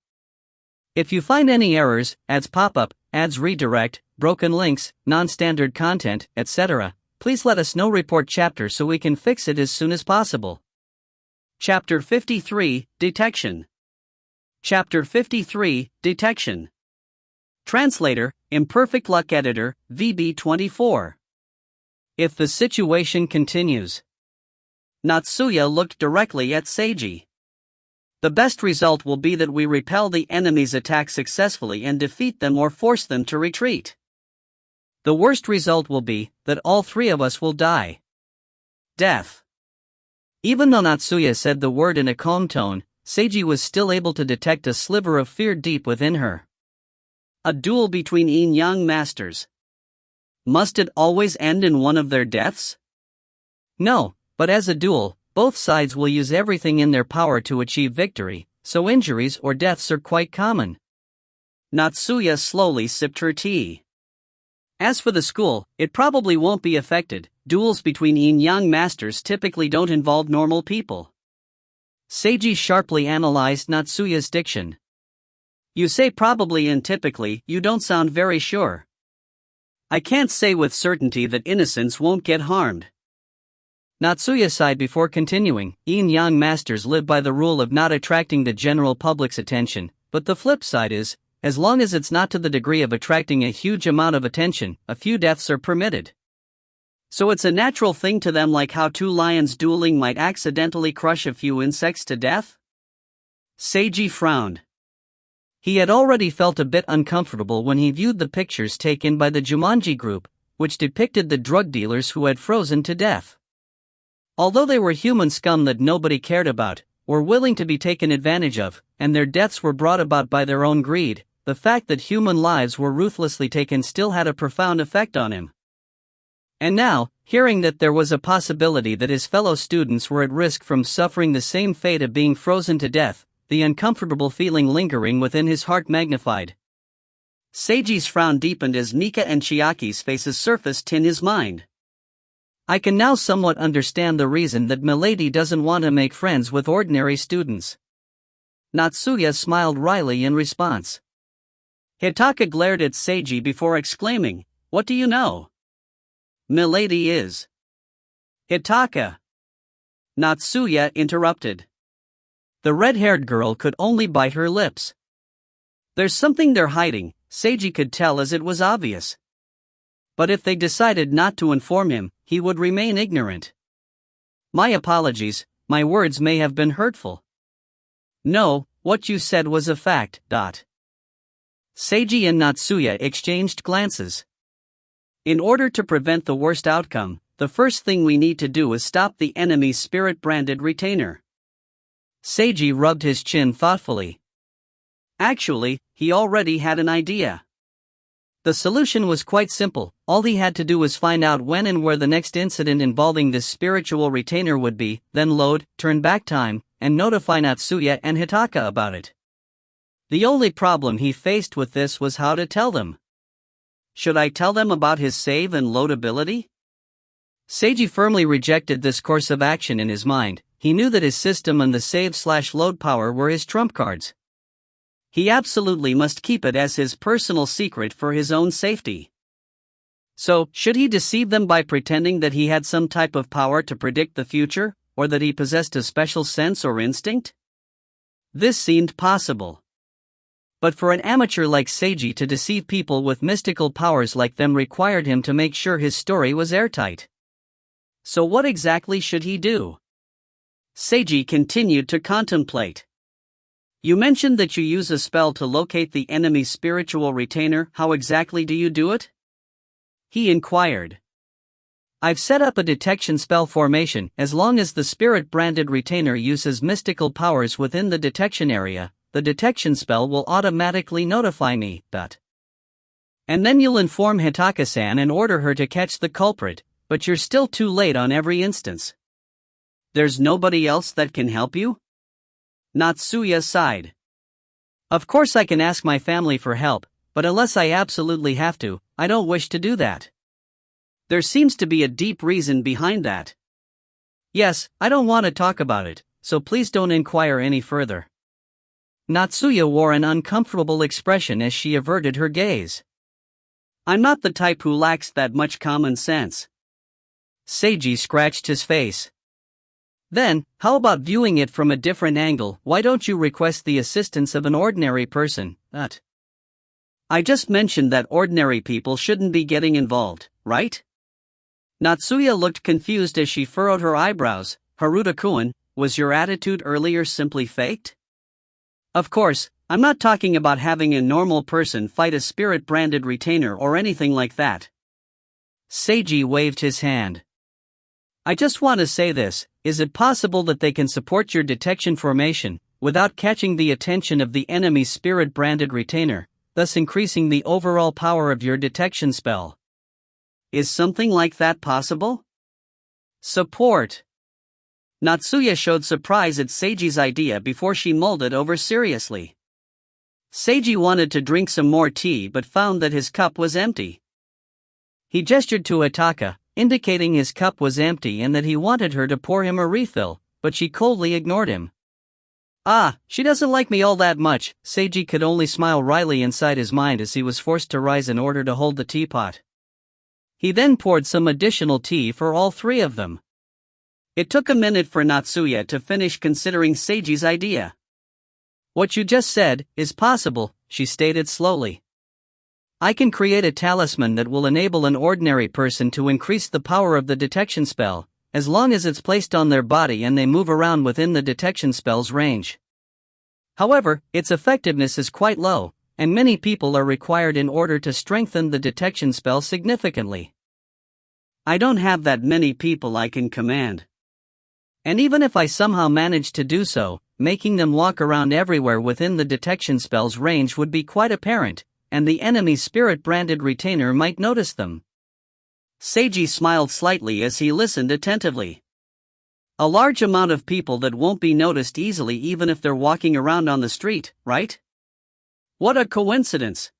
If you find any errors, ads pop up, ads redirect, broken links, non-standard content, etc., please let us know. Report chapter so we can fix it as soon as possible. Chapter 53, Detection. Chapter 53, Detection. Translator, Imperfect Luck Editor, VB24. If the situation continues. Natsuya looked directly at Seiji. The best result will be that we repel the enemy's attack successfully and defeat them or force them to retreat. The worst result will be that all three of us will die. Death. Even though Natsuya said the word in a calm tone, Seiji was still able to detect a sliver of fear deep within her. A duel between yin-yang masters. Must it always end in one of their deaths? No, but as a duel, both sides will use everything in their power to achieve victory, so injuries or deaths are quite common. Natsuya slowly sipped her tea. As for the school, it probably won't be affected. Duels between yin-yang masters typically don't involve normal people. Seiji sharply analyzed Natsuya's diction. You say probably and typically, you don't sound very sure. I can't say with certainty that innocents won't get harmed. Natsuya sighed before continuing. Yin-yang masters live by the rule of not attracting the general public's attention, but the flip side is, as long as it's not to the degree of attracting a huge amount of attention, a few deaths are permitted. So it's a natural thing to them, like how two lions dueling might accidentally crush a few insects to death? Seiji frowned. He had already felt a bit uncomfortable when he viewed the pictures taken by the Jumanji group, which depicted the drug dealers who had frozen to death. Although they were human scum that nobody cared about, were willing to be taken advantage of, and their deaths were brought about by their own greed, the fact that human lives were ruthlessly taken still had a profound effect on him. And now, hearing that there was a possibility that his fellow students were at risk from suffering the same fate of being frozen to death, the uncomfortable feeling lingering within his heart magnified. Seiji's frown deepened as Nika and Chiaki's faces surfaced in his mind. I can now somewhat understand the reason that Milady doesn't want to make friends with ordinary students. Natsuya smiled wryly in response. Hitaka glared at Seiji before exclaiming, "What do you know?" Milady is. Hitaka. Natsuya interrupted. The red-haired girl could only bite her lips. There's something they're hiding, Seiji could tell, as it was obvious. But if they decided not to inform him, he would remain ignorant. My apologies, my words may have been hurtful. No, what you said was a fact. Seiji and Natsuya exchanged glances. In order to prevent the worst outcome, the first thing we need to do is stop the enemy's spirit-branded retainer. Seiji rubbed his chin thoughtfully. Actually, he already had an idea. The solution was quite simple. All he had to do was find out when and where the next incident involving this spiritual retainer would be, then turn back time, and notify Natsuya and Hitaka about it. The only problem he faced with this was how to tell them. Should I tell them about his save and load ability? Seiji firmly rejected this course of action in his mind. He knew that his system and the save/load power were his trump cards. He absolutely must keep it as his personal secret for his own safety. So, should he deceive them by pretending that he had some type of power to predict the future, or that he possessed a special sense or instinct? This seemed possible. But for an amateur like Seiji to deceive people with mystical powers like them required him to make sure his story was airtight. So what exactly should he do? Seiji continued to contemplate. You mentioned that you use a spell to locate the enemy's spiritual retainer. How exactly do you do it? He inquired. I've set up a detection spell formation. As long as the spirit-branded retainer uses mystical powers within the detection area, the detection spell will automatically notify me. And then you'll inform Hitaka-san and order her to catch the culprit, but you're still too late on every instance. There's nobody else that can help you? Natsuya sighed. Of course I can ask my family for help, but unless I absolutely have to, I don't wish to do that. There seems to be a deep reason behind that. Yes, I don't want to talk about it, so please don't inquire any further. Natsuya wore an uncomfortable expression as she averted her gaze. I'm not the type who lacks that much common sense. Seiji scratched his face. Then, how about viewing it from a different angle? Why don't you request the assistance of an ordinary person? I just mentioned that ordinary people shouldn't be getting involved, right? Natsuya looked confused as she furrowed her eyebrows. Haruta-kun, was your attitude earlier simply faked? Of course, I'm not talking about having a normal person fight a spirit-branded retainer or anything like that. Seiji waved his hand. I just want to say this, is it possible that they can support your detection formation, without catching the attention of the enemy's spirit-branded retainer, thus increasing the overall power of your detection spell? Is something like that possible? Support. Natsuya showed surprise at Seiji's idea before she mulled it over seriously. Seiji wanted to drink some more tea but found that his cup was empty. He gestured to Hitaka, indicating his cup was empty and that he wanted her to pour him a refill, but she coldly ignored him. She doesn't like me all that much. Seiji could only smile wryly inside his mind as he was forced to rise in order to hold the teapot. He then poured some additional tea for all three of them. It took a minute for Natsuya to finish considering Seiji's idea. What you just said is possible, she stated slowly. I can create a talisman that will enable an ordinary person to increase the power of the detection spell, as long as it's placed on their body and they move around within the detection spell's range. However, its effectiveness is quite low, and many people are required in order to strengthen the detection spell significantly. I don't have that many people I can command. And even if I somehow manage to do so, making them walk around everywhere within the detection spell's range would be quite apparent, and the enemy's spirit-branded retainer might notice them. Seiji smiled slightly as he listened attentively. A large amount of people that won't be noticed easily even if they're walking around on the street, right? What a coincidence!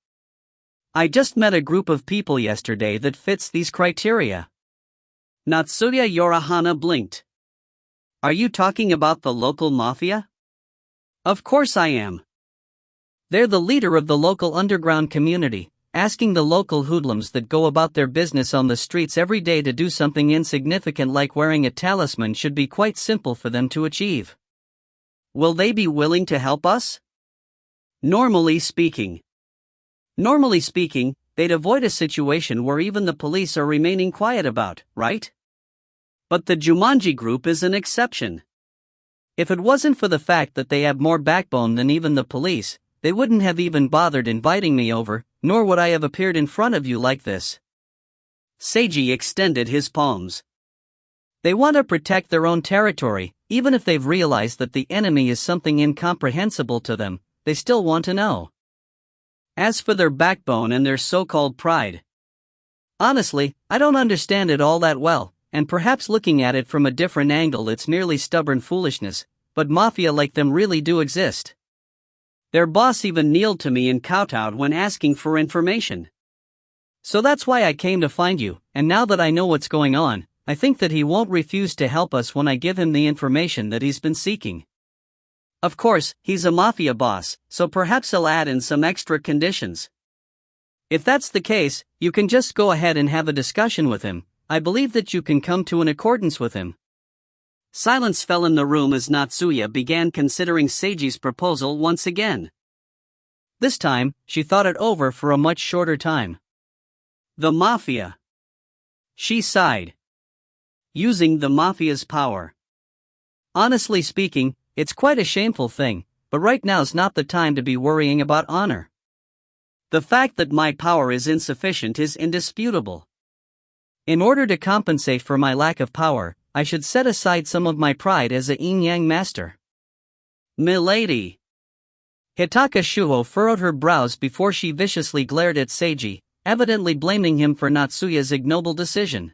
I just met a group of people yesterday that fits these criteria. Natsuya Yorihana blinked. Are you talking about the local mafia? Of course I am. They're the leader of the local underground community, asking the local hoodlums that go about their business on the streets every day to do something insignificant like wearing a talisman should be quite simple for them to achieve. Will they be willing to help us? Normally speaking, they'd avoid a situation where even the police are remaining quiet about, right? But the Jumanji group is an exception. If it wasn't for the fact that they have more backbone than even the police, they wouldn't have even bothered inviting me over, nor would I have appeared in front of you like this. Seiji extended his palms. They want to protect their own territory, even if they've realized that the enemy is something incomprehensible to them, they still want to know. As for their backbone and their so-called pride, honestly, I don't understand it all that well, and perhaps looking at it from a different angle it's merely stubborn foolishness, but mafia like them really do exist. Their boss even kneeled to me and kowtowed when asking for information. So that's why I came to find you, and now that I know what's going on, I think that he won't refuse to help us when I give him the information that he's been seeking. Of course, he's a mafia boss, so perhaps he'll add in some extra conditions. If that's the case, you can just go ahead and have a discussion with him. I believe that you can come to an accordance with him. Silence fell in the room as Natsuya began considering Seiji's proposal once again. This time, she thought it over for a much shorter time. The mafia. She sighed. Using the mafia's power. Honestly speaking, it's quite a shameful thing, but right now's not the time to be worrying about honor. The fact that my power is insufficient is indisputable. In order to compensate for my lack of power, I should set aside some of my pride as a yin-yang master. Milady. Hitaka Shuho furrowed her brows before she viciously glared at Seiji, evidently blaming him for Natsuya's ignoble decision.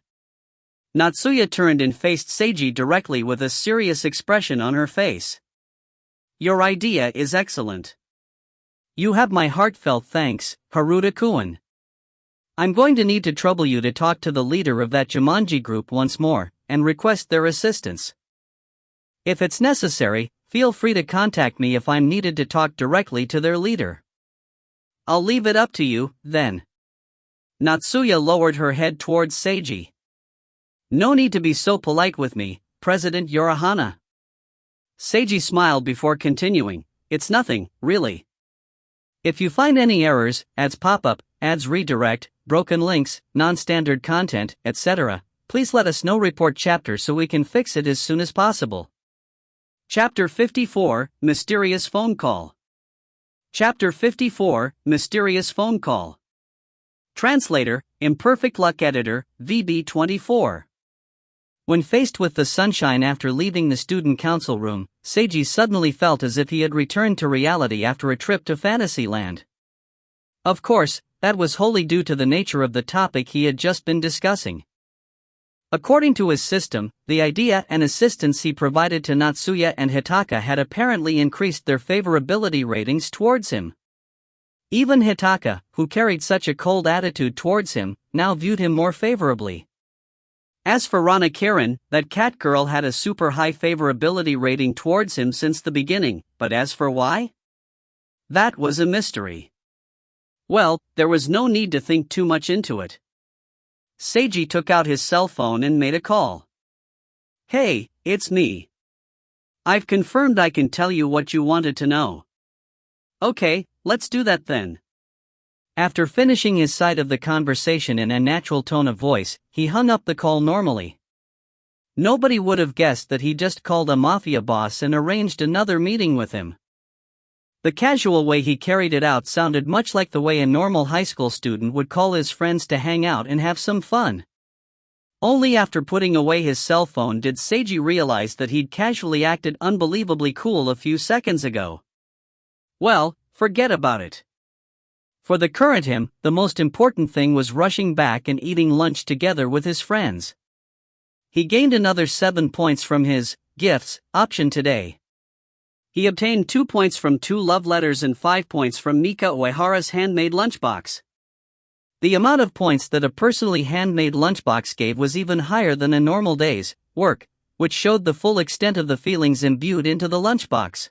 Natsuya turned and faced Seiji directly with a serious expression on her face. Your idea is excellent. You have my heartfelt thanks, Haruta-kun. I'm going to need to trouble you to talk to the leader of that Jumanji group once more, and request their assistance. If it's necessary, feel free to contact me if I'm needed to talk directly to their leader. I'll leave it up to you, then. Natsuya lowered her head towards Seiji. No need to be so polite with me, President Yorihana. Seiji smiled before continuing, "It's nothing, really. If you find any errors, ads pop up, ads redirect, broken links, non-standard content, etc., please let us know. Report chapter so we can fix it as soon as possible." Chapter 54, Mysterious Phone Call. Chapter 54, Mysterious Phone Call. Translator, Imperfect Luck Editor, VB24. When faced with the sunshine after leaving the student council room, Seiji suddenly felt as if he had returned to reality after a trip to Fantasyland. Of course, that was wholly due to the nature of the topic he had just been discussing. According to his system, the idea and assistance he provided to Natsuya and Hitaka had apparently increased their favorability ratings towards him. Even Hitaka, who carried such a cold attitude towards him, now viewed him more favorably. As for Rana Kiran, that cat girl had a super high favorability rating towards him since the beginning, but as for why? That was a mystery. Well, there was no need to think too much into it. Seiji took out his cell phone and made a call. "Hey, it's me. I've confirmed I can tell you what you wanted to know." "Okay, let's do that then." After finishing his side of the conversation in a natural tone of voice, he hung up the call normally. Nobody would have guessed that he just called a mafia boss and arranged another meeting with him. The casual way he carried it out sounded much like the way a normal high school student would call his friends to hang out and have some fun. Only after putting away his cell phone did Seiji realize that he'd casually acted unbelievably cool a few seconds ago. Well, forget about it. For the current him, the most important thing was rushing back and eating lunch together with his friends. He gained another 7 points from his gifts option today. He obtained 2 points from 2 love letters and 5 points from Mika Uehara's handmade lunchbox. The amount of points that a personally handmade lunchbox gave was even higher than a normal day's work, which showed the full extent of the feelings imbued into the lunchbox.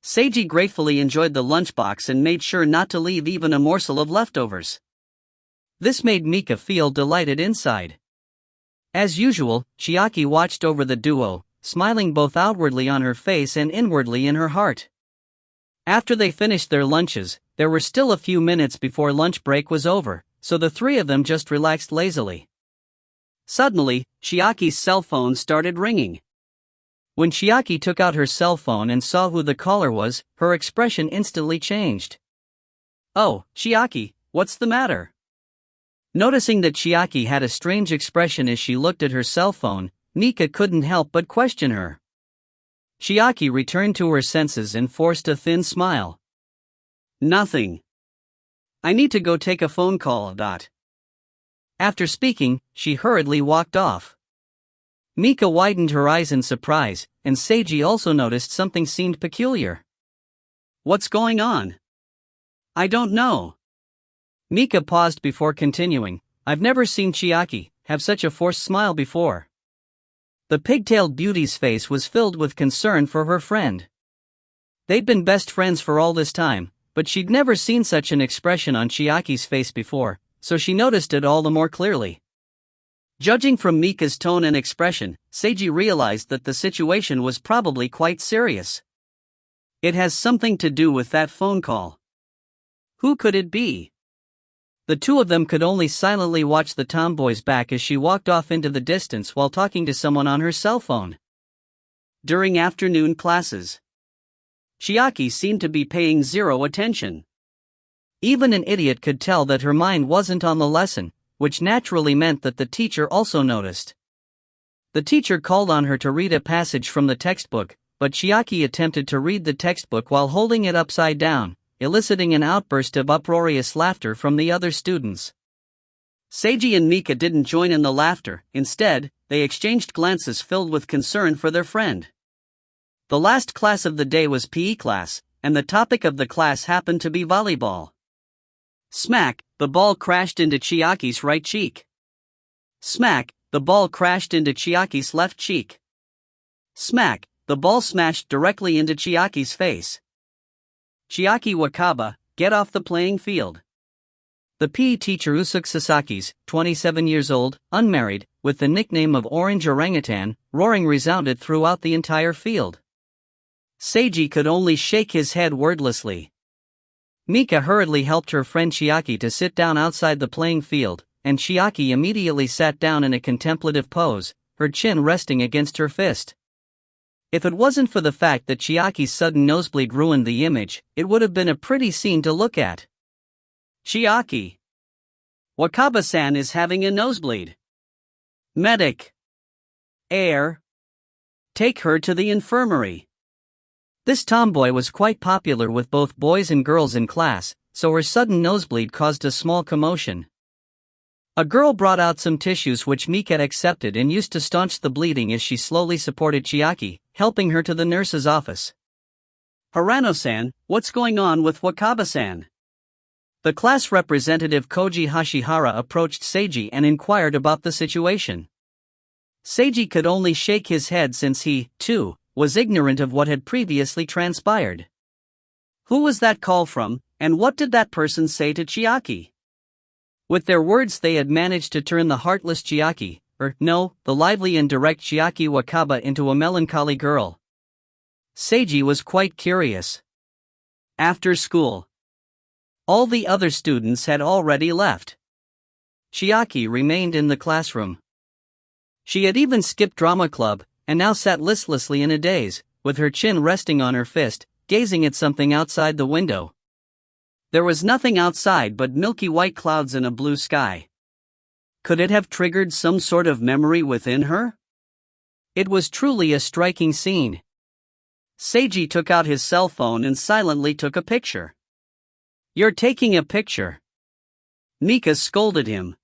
Seiji gratefully enjoyed the lunchbox and made sure not to leave even a morsel of leftovers. This made Mika feel delighted inside. As usual, Chiaki watched over the duo, smiling both outwardly on her face and inwardly in her heart. After they finished their lunches, there were still a few minutes before lunch break was over, so the three of them just relaxed lazily. Suddenly, Chiaki's cell phone started ringing. When Chiaki took out her cell phone and saw who the caller was, her expression instantly changed. "Oh, Chiaki, what's the matter?" Noticing that Chiaki had a strange expression as she looked at her cell phone, Mika couldn't help but question her. Chiaki returned to her senses and forced a thin smile. "Nothing. I need to go take a phone call. After speaking, she hurriedly walked off. Mika widened her eyes in surprise, and Seiji also noticed something seemed peculiar. "What's going on?" "I don't know." Mika paused before continuing. "I've never seen Chiaki have such a forced smile before." The pigtailed beauty's face was filled with concern for her friend. They'd been best friends for all this time, but she'd never seen such an expression on Chiaki's face before, so she noticed it all the more clearly. Judging from Mika's tone and expression, Seiji realized that the situation was probably quite serious. It has something to do with that phone call. Who could it be? The two of them could only silently watch the tomboy's back as she walked off into the distance while talking to someone on her cell phone. During afternoon classes, Chiaki seemed to be paying zero attention. Even an idiot could tell that her mind wasn't on the lesson, which naturally meant that the teacher also noticed. The teacher called on her to read a passage from the textbook, but Chiaki attempted to read the textbook while holding it upside down, eliciting an outburst of uproarious laughter from the other students. Seiji and Mika didn't join in the laughter. Instead, they exchanged glances filled with concern for their friend. The last class of the day was PE class, and the topic of the class happened to be volleyball. Smack, the ball crashed into Chiaki's right cheek. Smack, the ball crashed into Chiaki's left cheek. Smack, the ball smashed directly into Chiaki's face. Chiaki Wakaba, get off the playing field. The PE teacher Usuke Sasaki's, 27 years old, unmarried, with the nickname of Orange Orangutan, roaring resounded throughout the entire field. Seiji could only shake his head wordlessly. Mika hurriedly helped her friend Chiaki to sit down outside the playing field, and Chiaki immediately sat down in a contemplative pose, her chin resting against her fist. If it wasn't for the fact that Chiaki's sudden nosebleed ruined the image, it would have been a pretty scene to look at. Chiaki. Wakaba-san is having a nosebleed. Medic. Air. Take her to the infirmary. This tomboy was quite popular with both boys and girls in class, so her sudden nosebleed caused a small commotion. A girl brought out some tissues which Mika accepted and used to staunch the bleeding as she slowly supported Chiaki, helping her to the nurse's office. Harano-san, what's going on with Wakaba-san? The class representative Koji Hashihara approached Seiji and inquired about the situation. Seiji could only shake his head since he, too, was ignorant of what had previously transpired. Who was that call from, and what did that person say to Chiaki? With their words they had managed to turn the heartless Chiaki, the lively and direct Chiaki Wakaba into a melancholy girl. Seiji was quite curious. After school. All the other students had already left. Chiaki remained in the classroom. She had even skipped drama club, and now sat listlessly in a daze, with her chin resting on her fist, gazing at something outside the window. There was nothing outside but milky white clouds and a blue sky. Could it have triggered some sort of memory within her? It was truly a striking scene. Seiji took out his cell phone and silently took a picture. "You're taking a picture?" Mika scolded him.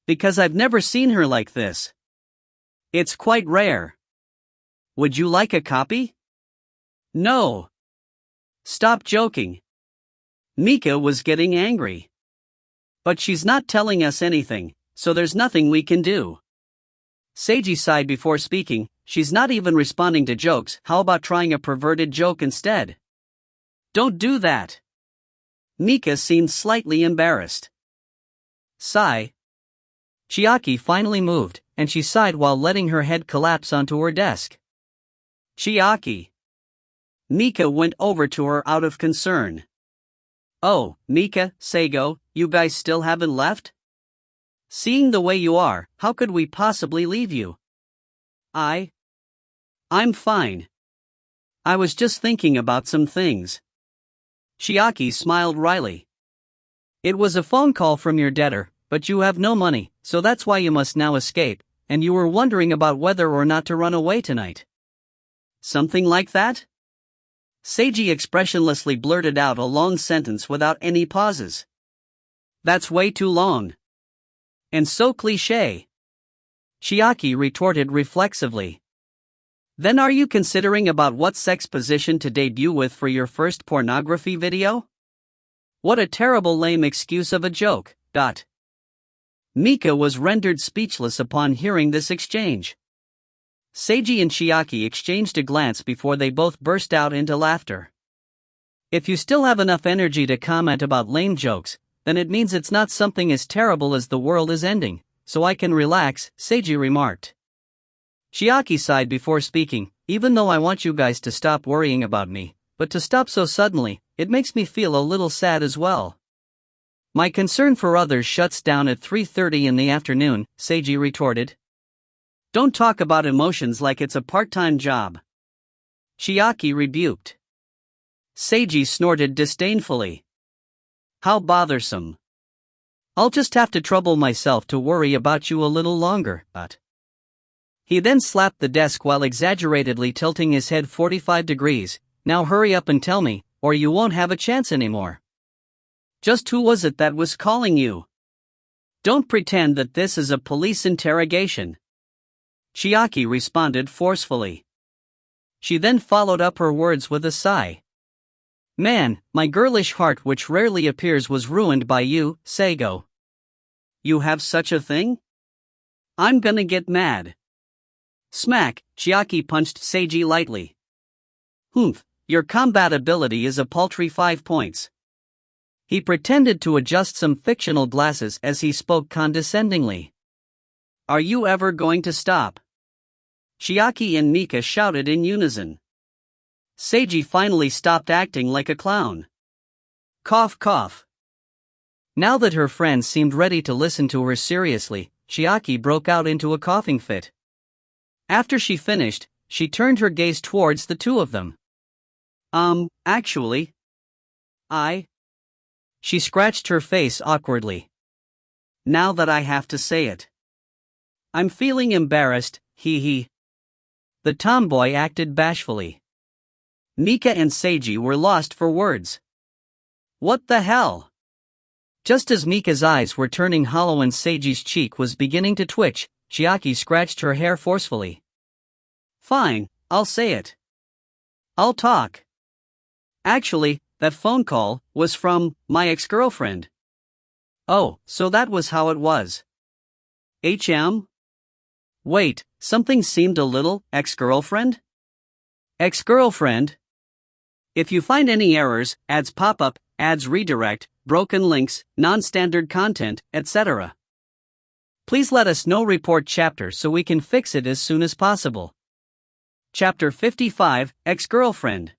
"Because I've never seen her like this. It's quite rare. Would you like a copy?" "No." "Stop joking." Mika was getting angry. "But she's not telling us anything, so there's nothing we can do." Seiji sighed before speaking. "She's not even responding to jokes, how about trying a perverted joke instead?" "Don't do that." Mika seemed slightly embarrassed. Sigh. Chiaki finally moved, and she sighed while letting her head collapse onto her desk. "Chiaki." Mika went over to her out of concern. "Oh, Mika, Seigo, you guys still haven't left? Seeing the way you are, how could we possibly leave you?" I'm fine. I was just thinking about some things." Chiaki smiled wryly. "It was a phone call from your debtor, but you have no money, so that's why you must now escape, and you were wondering about whether or not to run away tonight." "Something like that?" Seiji expressionlessly blurted out a long sentence without any pauses. "That's way too long. And so cliché." Chiaki retorted reflexively. "Then are you considering about what sex position to debut with for your first pornography video? What a terrible lame excuse of a joke, . Mika was rendered speechless upon hearing this exchange. Seiji and Chiaki exchanged a glance before they both burst out into laughter. "If you still have enough energy to comment about lame jokes, then it means it's not something as terrible as the world is ending, so I can relax," Seiji remarked. Chiaki sighed before speaking. "Even though I want you guys to stop worrying about me, but to stop so suddenly, it makes me feel a little sad as well." "My concern for others shuts down at 3:30 in the afternoon," Seiji retorted. "Don't talk about emotions like it's a part-time job," Chiaki rebuked. Seiji snorted disdainfully. "How bothersome. I'll just have to trouble myself to worry about you a little longer, . He then slapped the desk while exaggeratedly tilting his head 45 degrees. "Now hurry up and tell me, or you won't have a chance anymore. Just who was it that was calling you? Don't pretend that this is a police interrogation." Chiaki responded forcefully. She then followed up her words with a sigh. "Man, my girlish heart which rarely appears was ruined by you, Seigo." "You have such a thing? I'm gonna get mad." Smack, Chiaki punched Seiji lightly. "Humph, your combat ability is a paltry 5 points." He pretended to adjust some fictional glasses as he spoke condescendingly. "Are you ever going to stop?" Chiaki and Mika shouted in unison. Seiji finally stopped acting like a clown. Cough cough. Now that her friends seemed ready to listen to her seriously, Chiaki broke out into a coughing fit. After she finished, she turned her gaze towards the two of them. Actually. She scratched her face awkwardly. Now that I have to say it. I'm feeling embarrassed, hee. The tomboy acted bashfully. Mika and Seiji were lost for words. What the hell? Just as Mika's eyes were turning hollow and Seiji's cheek was beginning to twitch, Chiaki scratched her hair forcefully. Fine, I'll say it. I'll talk. Actually, that phone call was from my ex-girlfriend. Oh, so that was how it was. Wait, something seemed a little ex-girlfriend? Ex-girlfriend? If you find any errors, ads pop up, ads redirect, broken links, non-standard content, etc. Please let us know. Report chapter so we can fix it as soon as possible. Chapter 55, Ex-Girlfriend.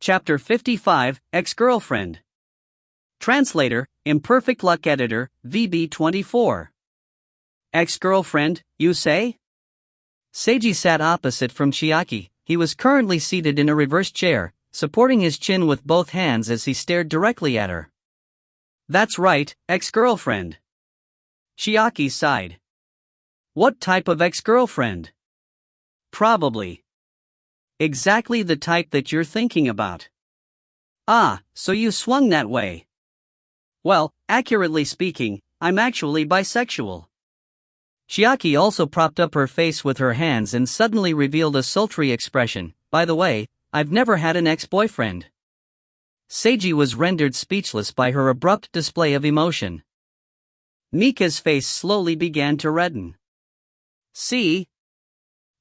Chapter 55, Ex-Girlfriend. Translator, Imperfect Luck Editor, VB24. Ex-girlfriend, you say? Seiji sat opposite from Chiaki. He was currently seated in a reverse chair, supporting his chin with both hands as he stared directly at her. That's right, ex-girlfriend. Chiaki sighed. What type of ex-girlfriend? Probably. Exactly the type that you're thinking about. Ah, so you swung that way. Well, accurately speaking, I'm actually bisexual. Chiaki also propped up her face with her hands and suddenly revealed a sultry expression. By the way, I've never had an ex-boyfriend. Seiji was rendered speechless by her abrupt display of emotion. Mika's face slowly began to redden. See?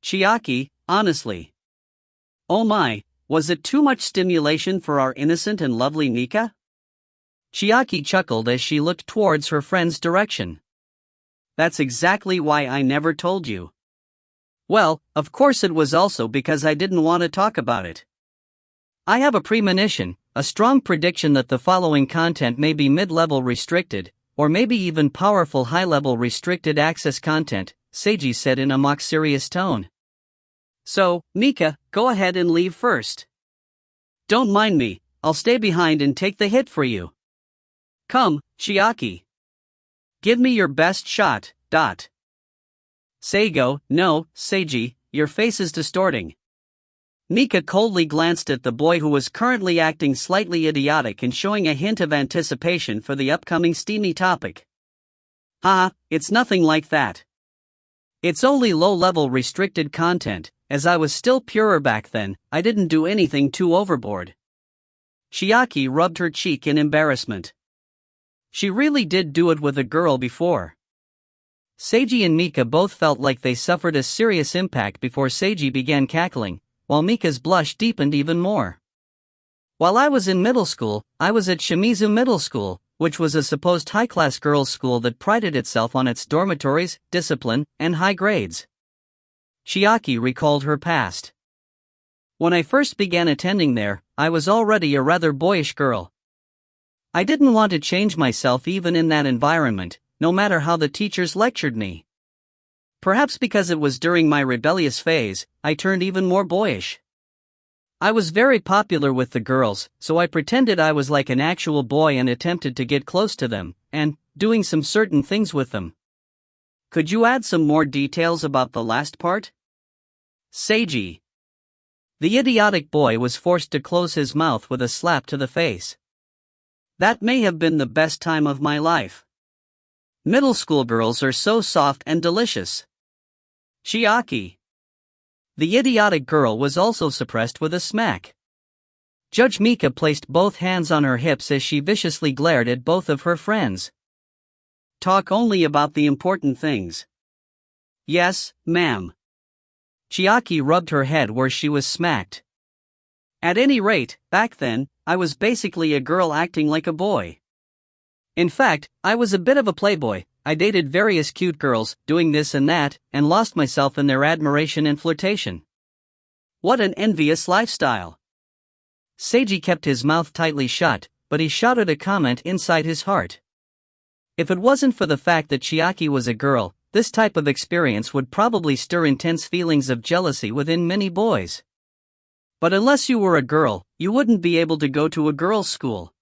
Chiaki, honestly. Oh my, was it too much stimulation for our innocent and lovely Mika? Chiaki chuckled as she looked towards her friend's direction. That's exactly why I never told you. Well, of course it was also because I didn't want to talk about it. I have a premonition, a strong prediction that the following content may be mid-level restricted, or maybe even powerful high-level restricted access content, Seiji said in a mock-serious tone. So, Mika, go ahead and leave first. Don't mind me, I'll stay behind and take the hit for you. Come, Chiaki. Give me your best shot, Seigo, no, Seiji, your face is distorting. Mika coldly glanced at the boy who was currently acting slightly idiotic and showing a hint of anticipation for the upcoming steamy topic. It's nothing like that. It's only low-level restricted content, as I was still purer back then, I didn't do anything too overboard. Chiaki rubbed her cheek in embarrassment. She really did do it with a girl before. Seiji and Mika both felt like they suffered a serious impact before Seiji began cackling, while Mika's blush deepened even more. While I was in middle school, I was at Shimizu Middle School, which was a supposed high-class girls' school that prided itself on its dormitories, discipline, and high grades. Chiaki recalled her past. When I first began attending there, I was already a rather boyish girl. I didn't want to change myself even in that environment, no matter how the teachers lectured me. Perhaps because it was during my rebellious phase, I turned even more boyish. I was very popular with the girls, so I pretended I was like an actual boy and attempted to get close to them, and doing some certain things with them. Could you add some more details about the last part? Seiji. The idiotic boy was forced to close his mouth with a slap to the face. That may have been the best time of my life. Middle school girls are so soft and delicious. Chiaki. The idiotic girl was also suppressed with a smack. Judge Mika placed both hands on her hips as she viciously glared at both of her friends. Talk only about the important things. Yes, ma'am. Chiaki rubbed her head where she was smacked. At any rate, back then, I was basically a girl acting like a boy. In fact, I was a bit of a playboy. I dated various cute girls, doing this and that, and lost myself in their admiration and flirtation. What an envious lifestyle. Seiji kept his mouth tightly shut, but he shouted a comment inside his heart. If it wasn't for the fact that Chiaki was a girl, this type of experience would probably stir intense feelings of jealousy within many boys. But unless you were a girl, you wouldn't be able to go to a girls' school.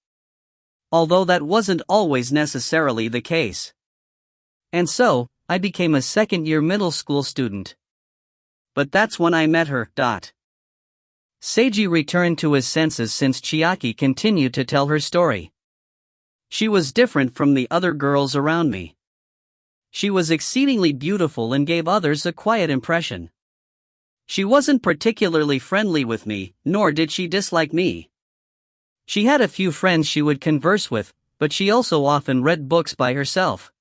Although that wasn't always necessarily the case. And so, I became a second-year middle school student. But that's when I met her. Seiji returned to his senses since Chiaki continued to tell her story. She was different from the other girls around me. She was exceedingly beautiful and gave others a quiet impression. She wasn't particularly friendly with me, nor did she dislike me. She had a few friends she would converse with, but she also often read books by herself.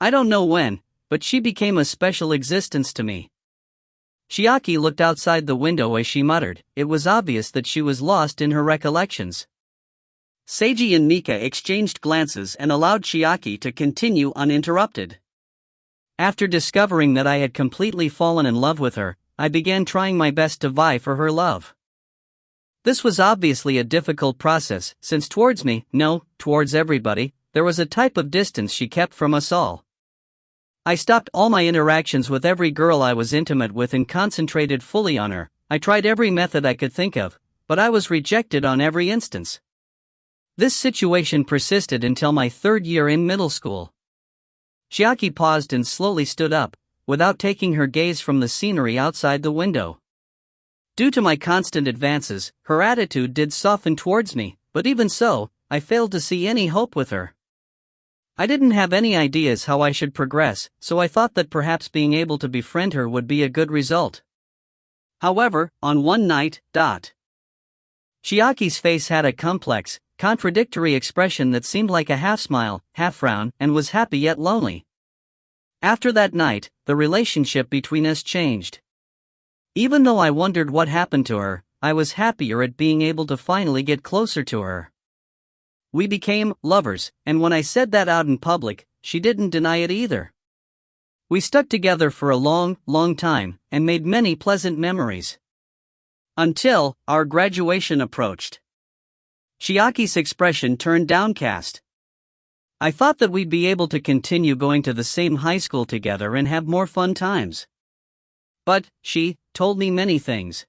I don't know when, but she became a special existence to me. Chiaki looked outside the window as she muttered. It was obvious that she was lost in her recollections. Seiji and Mika exchanged glances and allowed Chiaki to continue uninterrupted. After discovering that I had completely fallen in love with her, I began trying my best to vie for her love. This was obviously a difficult process, since towards everybody, there was a type of distance she kept from us all. I stopped all my interactions with every girl I was intimate with and concentrated fully on her. I tried every method I could think of, but I was rejected on every instance. This situation persisted until my third year in middle school. Chiaki paused and slowly stood up, without taking her gaze from the scenery outside the window. Due to my constant advances, her attitude did soften towards me, but even so, I failed to see any hope with her. I didn't have any ideas how I should progress, so I thought that perhaps being able to befriend her would be a good result. However, on one night, Chiaki's face had a complex, contradictory expression that seemed like a half-smile, half-frown, and was happy yet lonely. After that night, the relationship between us changed. Even though I wondered what happened to her, I was happier at being able to finally get closer to her. We became lovers, and when I said that out in public, she didn't deny it either. We stuck together for a long, long time, and made many pleasant memories. Until our graduation approached. Chiaki's expression turned downcast. I thought that we'd be able to continue going to the same high school together and have more fun times. But she told me many things.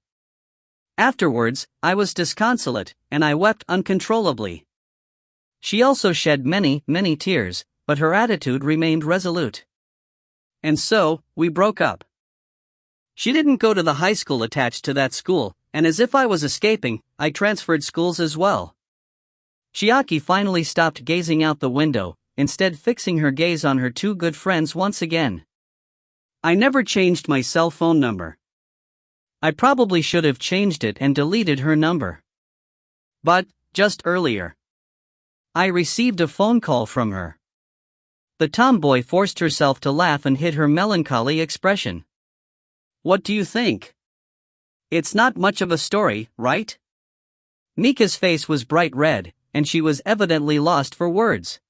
Afterwards, I was disconsolate, and I wept uncontrollably. She also shed many, many tears, but her attitude remained resolute. And so, we broke up. She didn't go to the high school attached to that school, and as if I was escaping, I transferred schools as well. Chiaki finally stopped gazing out the window, instead fixing her gaze on her two good friends once again. I never changed my cell phone number. I probably should have changed it and deleted her number. But, just earlier, I received a phone call from her. The tomboy forced herself to laugh and hid her melancholy expression. What do you think? It's not much of a story, right? Mika's face was bright red, and she was evidently lost for words.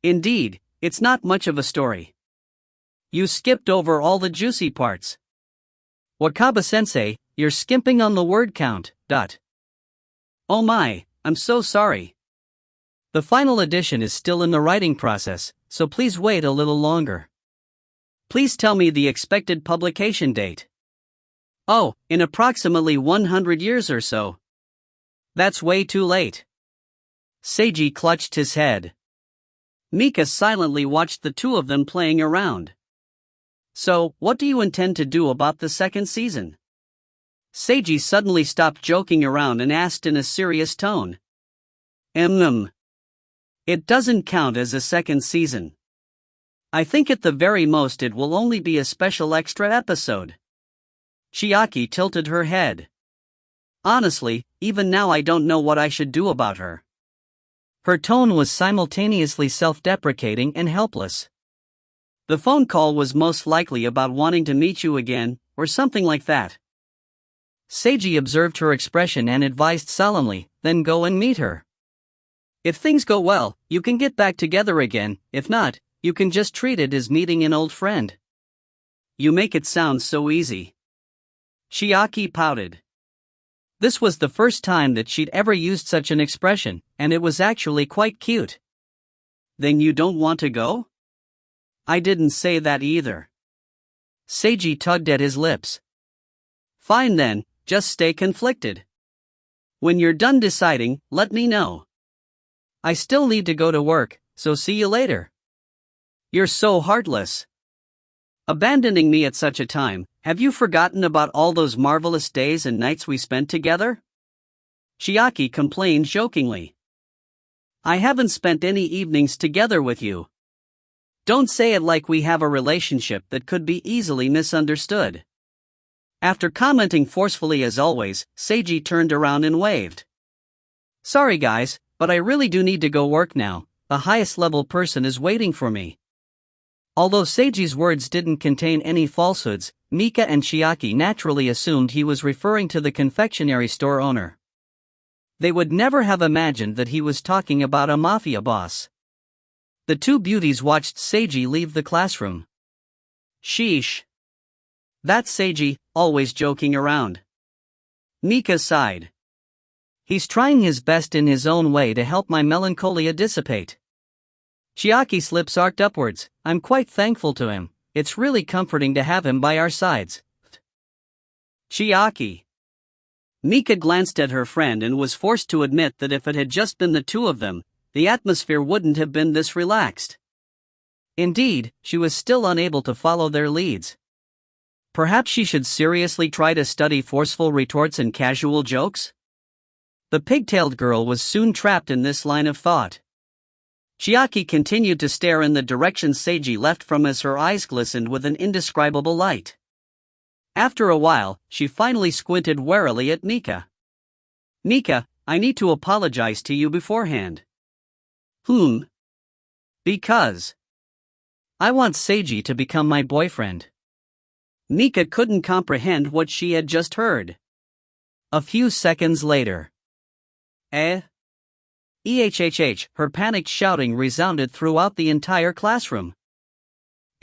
Indeed, it's not much of a story. You skipped over all the juicy parts. Wakaba-sensei, you're skimping on the word count. Oh my, I'm so sorry. The final edition is still in the writing process, so please wait a little longer. Please tell me the expected publication date. Oh, in approximately 100 years or so. That's way too late. Seiji clutched his head. Mika silently watched the two of them playing around. So, what do you intend to do about the second season? Seiji suddenly stopped joking around and asked in a serious tone. It doesn't count as a second season. I think at the very most it will only be a special extra episode. Chiaki tilted her head. Honestly, even now I don't know what I should do about her. Her tone was simultaneously self-deprecating and helpless. The phone call was most likely about wanting to meet you again, or something like that. Seiji observed her expression and advised solemnly, then go and meet her. If things go well, you can get back together again. If not, you can just treat it as meeting an old friend. You make it sound so easy. Chiaki pouted. This was the first time that she'd ever used such an expression, and it was actually quite cute. Then you don't want to go? I didn't say that either. Seiji tugged at his lips. Fine then, just stay conflicted. When you're done deciding, let me know. I still need to go to work, so see you later. You're so heartless. Abandoning me at such a time, have you forgotten about all those marvelous days and nights we spent together? Chiaki complained jokingly. I haven't spent any evenings together with you. Don't say it like we have a relationship that could be easily misunderstood. After commenting forcefully as always, Seiji turned around and waved. Sorry guys, but I really do need to go work now, the highest level person is waiting for me. Although Seiji's words didn't contain any falsehoods, Mika and Chiaki naturally assumed he was referring to the confectionery store owner. They would never have imagined that he was talking about a mafia boss. The two beauties watched Seiji leave the classroom. Sheesh. That's Seiji, always joking around. Mika sighed. He's trying his best in his own way to help my melancholia dissipate. Chiaki's lips arched upwards. I'm quite thankful to him. It's really comforting to have him by our sides. Chiaki. Mika glanced at her friend and was forced to admit that if it had just been the two of them, the atmosphere wouldn't have been this relaxed. Indeed, she was still unable to follow their leads. Perhaps she should seriously try to study forceful retorts and casual jokes? The pigtailed girl was soon trapped in this line of thought. Chiaki continued to stare in the direction Seiji left from as her eyes glistened with an indescribable light. After a while, she finally squinted warily at Mika. Mika, I need to apologize to you beforehand. Because I want Seiji to become my boyfriend. Mika couldn't comprehend what she had just heard. A few seconds later. Her panicked shouting resounded throughout the entire classroom.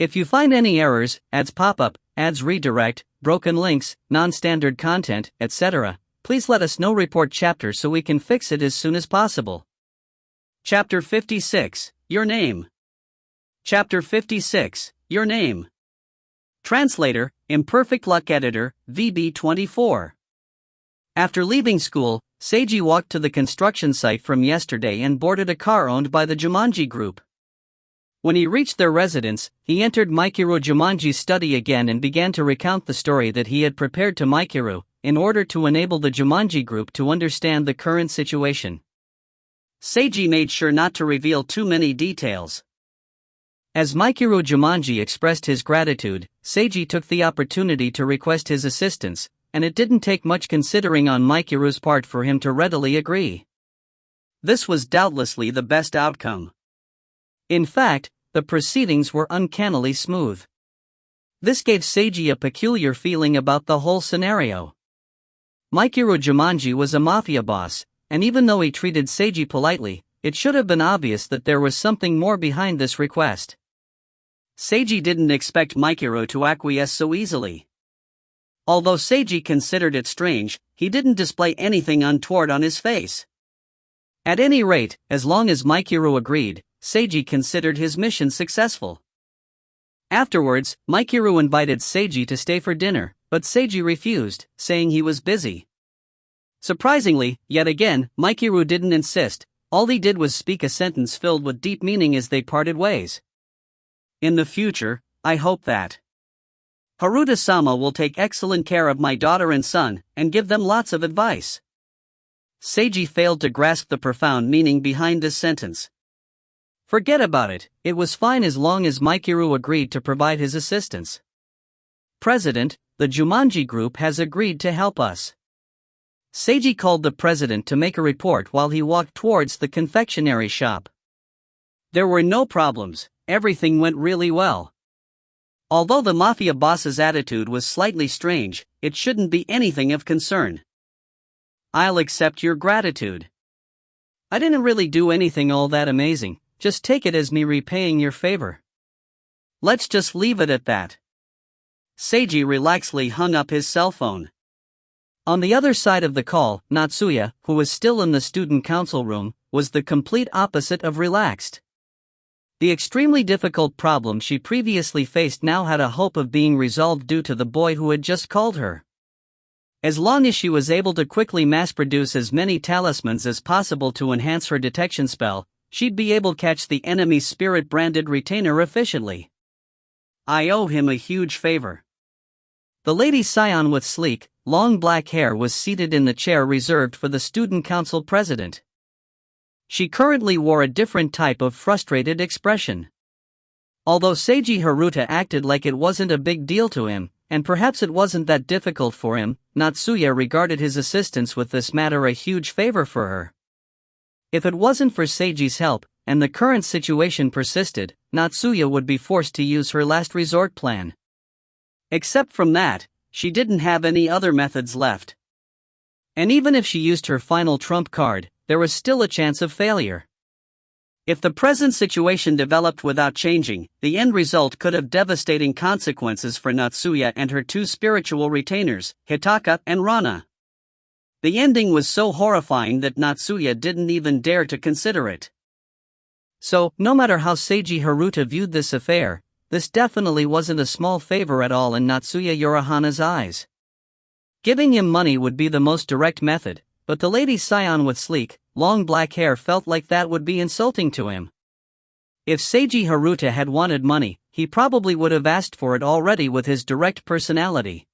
If you find any errors, ads pop up, ads redirect, broken links, non-standard content, etc., please let us know. Report chapter so we can fix it as soon as possible. Chapter 56, Your Name. Chapter 56, Your Name. Translator, Imperfect Luck Editor, VB24. After leaving school, Seiji walked to the construction site from yesterday and boarded a car owned by the Jumanji Group. When he reached their residence, he entered Mikuru Jumanji's study again and began to recount the story that he had prepared to Mikuru, in order to enable the Jumanji Group to understand the current situation. Seiji made sure not to reveal too many details. As Mikuru Jumanji expressed his gratitude, Seiji took the opportunity to request his assistance, and it didn't take much considering on Mikuru's part for him to readily agree. This was doubtlessly the best outcome. In fact, the proceedings were uncannily smooth. This gave Seiji a peculiar feeling about the whole scenario. Mikuru Jumanji was a mafia boss, and even though he treated Seiji politely, it should have been obvious that there was something more behind this request. Seiji didn't expect Mikuru to acquiesce so easily. Although Seiji considered it strange, he didn't display anything untoward on his face. At any rate, as long as Mikuru agreed, Seiji considered his mission successful. Afterwards, Mikuru invited Seiji to stay for dinner, but Seiji refused, saying he was busy. Surprisingly, yet again, Mikuru didn't insist. All he did was speak a sentence filled with deep meaning as they parted ways. In the future, I hope that Haruta-sama will take excellent care of my daughter and son, and give them lots of advice. Seiji failed to grasp the profound meaning behind this sentence. Forget about it, it was fine as long as Mikuru agreed to provide his assistance. President, the Jumanji Group has agreed to help us. Seiji called the president to make a report while he walked towards the confectionery shop. There were no problems, everything went really well. Although the mafia boss's attitude was slightly strange, it shouldn't be anything of concern. I'll accept your gratitude. I didn't really do anything all that amazing, just take it as me repaying your favor. Let's just leave it at that. Seiji relaxedly hung up his cell phone. On the other side of the call, Natsuya, who was still in the student council room, was the complete opposite of relaxed. The extremely difficult problem she previously faced now had a hope of being resolved due to the boy who had just called her. As long as she was able to quickly mass-produce as many talismans as possible to enhance her detection spell, she'd be able to catch the enemy's spirit-branded retainer efficiently. I owe him a huge favor. The lady scion with sleek, long black hair was seated in the chair reserved for the student council president. She currently wore a different type of frustrated expression. Although Seiji Haruta acted like it wasn't a big deal to him, and perhaps it wasn't that difficult for him, Natsuya regarded his assistance with this matter a huge favor for her. If it wasn't for Seiji's help, and the current situation persisted, Natsuya would be forced to use her last resort plan. Except from that, she didn't have any other methods left. And even if she used her final trump card, there was still a chance of failure. If the present situation developed without changing, the end result could have devastating consequences for Natsuya and her two spiritual retainers, Hitaka and Rana. The ending was so horrifying that Natsuya didn't even dare to consider it. So, no matter how Seiji Haruta viewed this affair, this definitely wasn't a small favor at all in Natsuya Yorihana's eyes. Giving him money would be the most direct method, but the lady scion with sleek, long black hair felt like that would be insulting to him. If Seiji Haruta had wanted money, he probably would have asked for it already with his direct personality.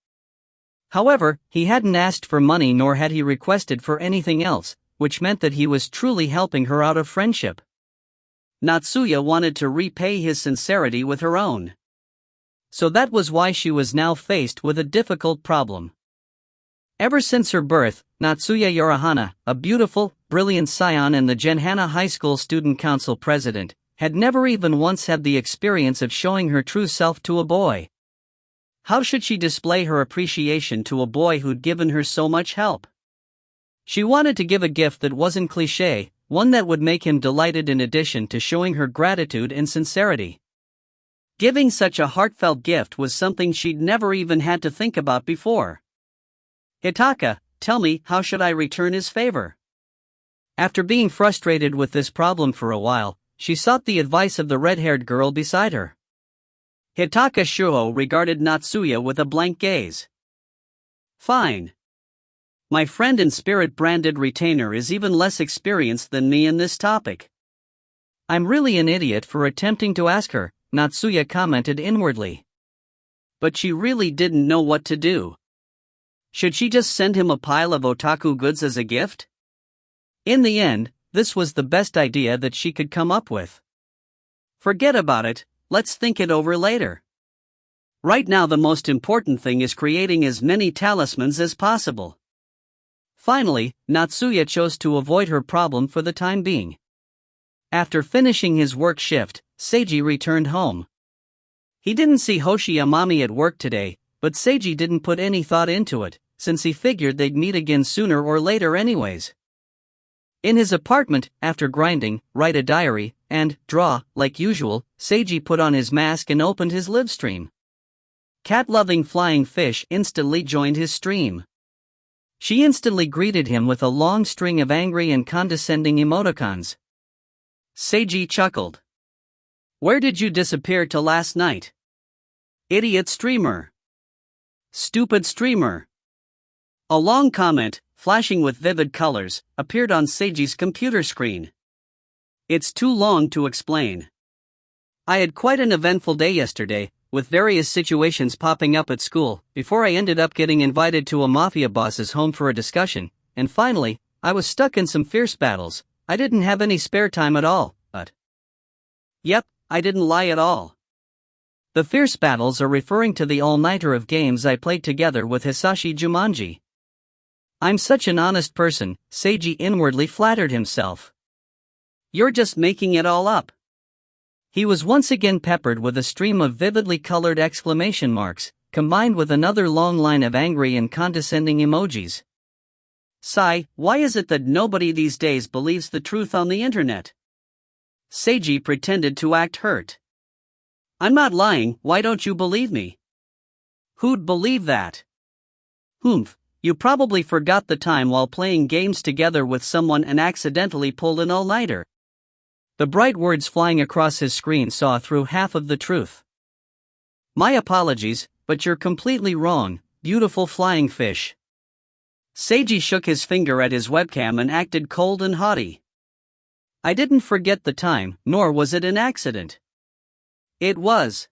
However, he hadn't asked for money nor had he requested for anything else, which meant that he was truly helping her out of friendship. Natsuya wanted to repay his sincerity with her own. So that was why she was now faced with a difficult problem. Ever since her birth, Natsuya Yorihana, a beautiful, brilliant scion and the Genhana High School Student Council president, had never even once had the experience of showing her true self to a boy. How should she display her appreciation to a boy who'd given her so much help? She wanted to give a gift that wasn't cliché, one that would make him delighted in addition to showing her gratitude and sincerity. Giving such a heartfelt gift was something she'd never even had to think about before. Hitaka, tell me, how should I return his favor? After being frustrated with this problem for a while, she sought the advice of the red-haired girl beside her. Hitaka Shuho regarded Natsuya with a blank gaze. Fine. My friend and spirit-branded retainer is even less experienced than me in this topic. I'm really an idiot for attempting to ask her, Natsuya commented inwardly. But she really didn't know what to do. Should she just send him a pile of otaku goods as a gift? In the end, this was the best idea that she could come up with. Forget about it, let's think it over later. Right now the most important thing is creating as many talismans as possible. Finally, Natsuya chose to avoid her problem for the time being. After finishing his work shift, Seiji returned home. He didn't see Hoshi Amami at work today, but Seiji didn't put any thought into it, since he figured they'd meet again sooner or later anyways. In his apartment, after grinding, write a diary, and draw, like usual, Seiji put on his mask and opened his live stream. Cat-loving flying fish instantly joined his stream. She instantly greeted him with a long string of angry and condescending emoticons. Seiji chuckled. Where did you disappear till last night? Idiot streamer. Stupid streamer. A long comment, flashing with vivid colors, appeared on Seiji's computer screen. It's too long to explain. I had quite an eventful day yesterday, with various situations popping up at school, before I ended up getting invited to a mafia boss's home for a discussion, and finally, I was stuck in some fierce battles. I didn't have any spare time at all, but... Yep, I didn't lie at all. The fierce battles are referring to the all-nighter of games I played together with Hisashi Jumanji. I'm such an honest person, Seiji inwardly flattered himself. You're just making it all up. He was once again peppered with a stream of vividly colored exclamation marks, combined with another long line of angry and condescending emojis. Sigh, why is it that nobody these days believes the truth on the internet? Seiji pretended to act hurt. I'm not lying, why don't you believe me? Who'd believe that? Humph, You probably forgot the time while playing games together with someone and accidentally pulled an all-nighter. The bright words flying across his screen saw through half of the truth. My apologies, but you're completely wrong, beautiful flying fish. Seiji shook his finger at his webcam and acted cold and haughty. I didn't forget the time, nor was it an accident. It was.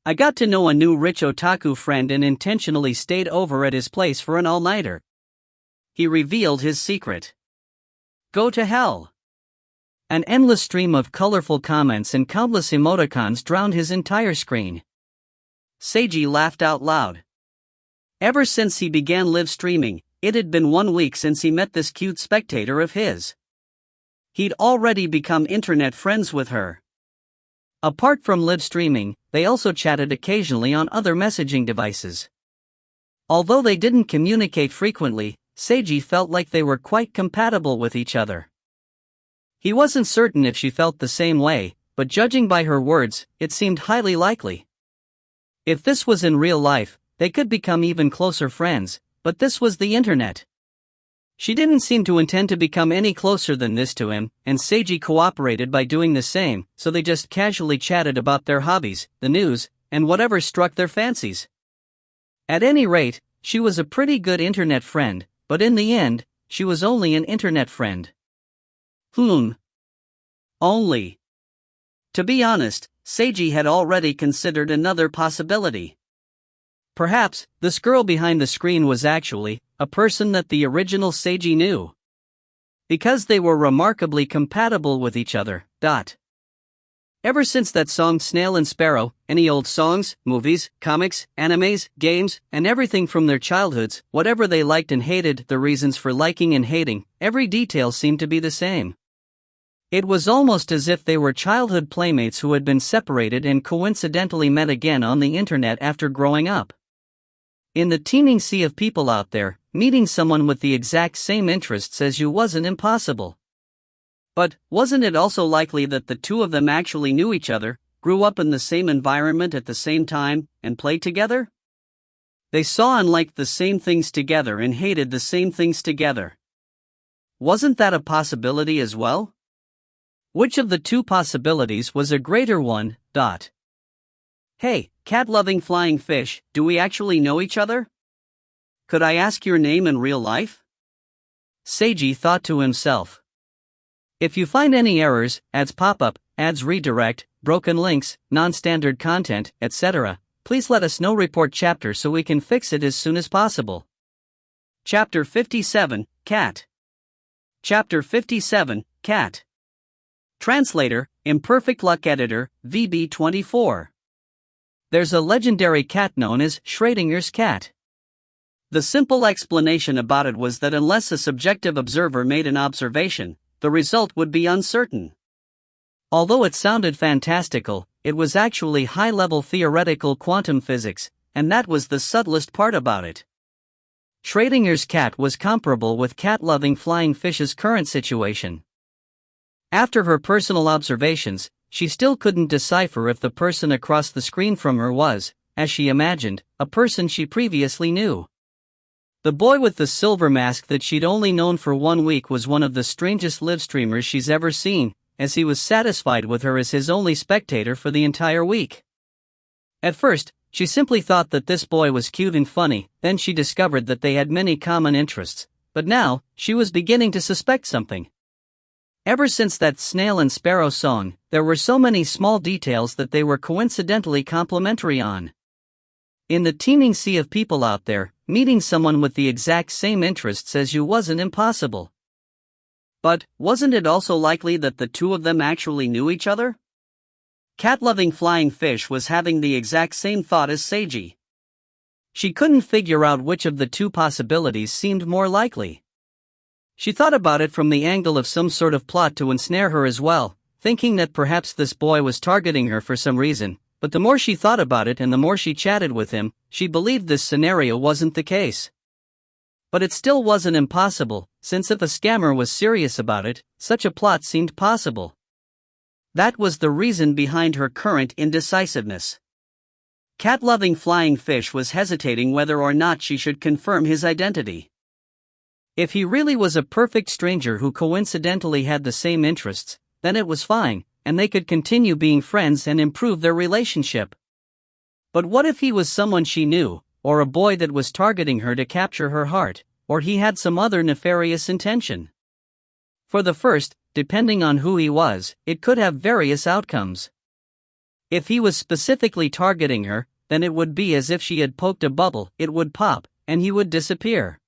I got to know a new rich otaku friend and intentionally stayed over at his place for an all-nighter. He revealed his secret. Go to hell. An endless stream of colorful comments and countless emoticons drowned his entire screen. Seiji laughed out loud. Ever since he began live streaming, it had been 1 week since he met this cute spectator of his. He'd already become internet friends with her. Apart from live streaming, they also chatted occasionally on other messaging devices. Although they didn't communicate frequently, Seiji felt like they were quite compatible with each other. He wasn't certain if she felt the same way, but judging by her words, it seemed highly likely. If this was in real life, they could become even closer friends, but this was the internet. She didn't seem to intend to become any closer than this to him, and Seiji cooperated by doing the same, so they just casually chatted about their hobbies, the news, and whatever struck their fancies. At any rate, she was a pretty good internet friend, but in the end, she was only an internet friend. Only. To be honest, Seiji had already considered another possibility. Perhaps, this girl behind the screen was actually a person that the original Seiji knew. Because they were remarkably compatible with each other. Ever since that song Snail and Sparrow, any old songs, movies, comics, animes, games, and everything from their childhoods, whatever they liked and hated, the reasons for liking and hating, every detail seemed to be the same. It was almost as if they were childhood playmates who had been separated and coincidentally met again on the internet after growing up. In the teeming sea of people out there, meeting someone with the exact same interests as you wasn't impossible. But, wasn't it also likely that the two of them actually knew each other, grew up in the same environment at the same time, and played together? They saw and liked the same things together and hated the same things together. Wasn't that a possibility as well? Which of the two possibilities was a greater one? Hey, cat-loving flying fish, do we actually know each other? Could I ask your name in real life? Seiji thought to himself. If you find any errors, ads pop up, ads redirect, broken links, non-standard content, etc., please let us know. Report chapter so we can fix it as soon as possible. Chapter 57, Cat. Chapter 57, Cat. Translator, Imperfect Luck Editor, VB24. There's a legendary cat known as Schrodinger's cat. The simple explanation about it was that unless a subjective observer made an observation, the result would be uncertain. Although it sounded fantastical, it was actually high-level theoretical quantum physics, and that was the subtlest part about it. Schrodinger's cat was comparable with cat-loving flying fish's current situation. After her personal observations, she still couldn't decipher if the person across the screen from her was, as she imagined, a person she previously knew. The boy with the silver mask that she'd only known for 1 week was one of the strangest live streamers she's ever seen, as he was satisfied with her as his only spectator for the entire week. At first, she simply thought that this boy was cute and funny, then she discovered that they had many common interests, but now, she was beginning to suspect something. Ever since that Snail and Sparrow song, there were so many small details that they were coincidentally complementary on. In the teeming sea of people out there, meeting someone with the exact same interests as you wasn't impossible. But, wasn't it also likely that the two of them actually knew each other? Cat-loving flying fish was having the exact same thought as Seiji. She couldn't figure out which of the two possibilities seemed more likely. She thought about it from the angle of some sort of plot to ensnare her as well, thinking that perhaps this boy was targeting her for some reason, but the more she thought about it and the more she chatted with him, she believed this scenario wasn't the case. But it still wasn't impossible, since if a scammer was serious about it, such a plot seemed possible. That was the reason behind her current indecisiveness. Cat-loving flying fish was hesitating whether or not she should confirm his identity. If he really was a perfect stranger who coincidentally had the same interests, then it was fine, and they could continue being friends and improve their relationship. But what if he was someone she knew, or a boy that was targeting her to capture her heart, or he had some other nefarious intention? For the first, depending on who he was, it could have various outcomes. If he was specifically targeting her, then it would be as if she had poked a bubble, it would pop, and he would disappear.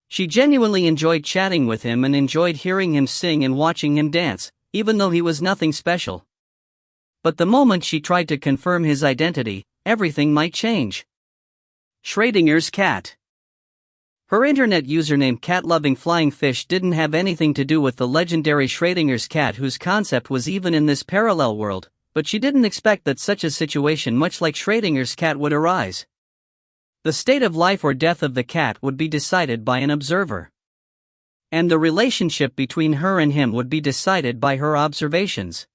She genuinely enjoyed chatting with him and enjoyed hearing him sing and watching him dance, even though he was nothing special. But the moment she tried to confirm his identity, everything might change. Schrodinger's cat. Her internet username cat-loving flying fish didn't have anything to do with the legendary Schrodinger's cat whose concept was even in this parallel world, but she didn't expect that such a situation much like Schrodinger's cat would arise. The state of life or death of the cat would be decided by an observer. And the relationship between her and him would be decided by her observations.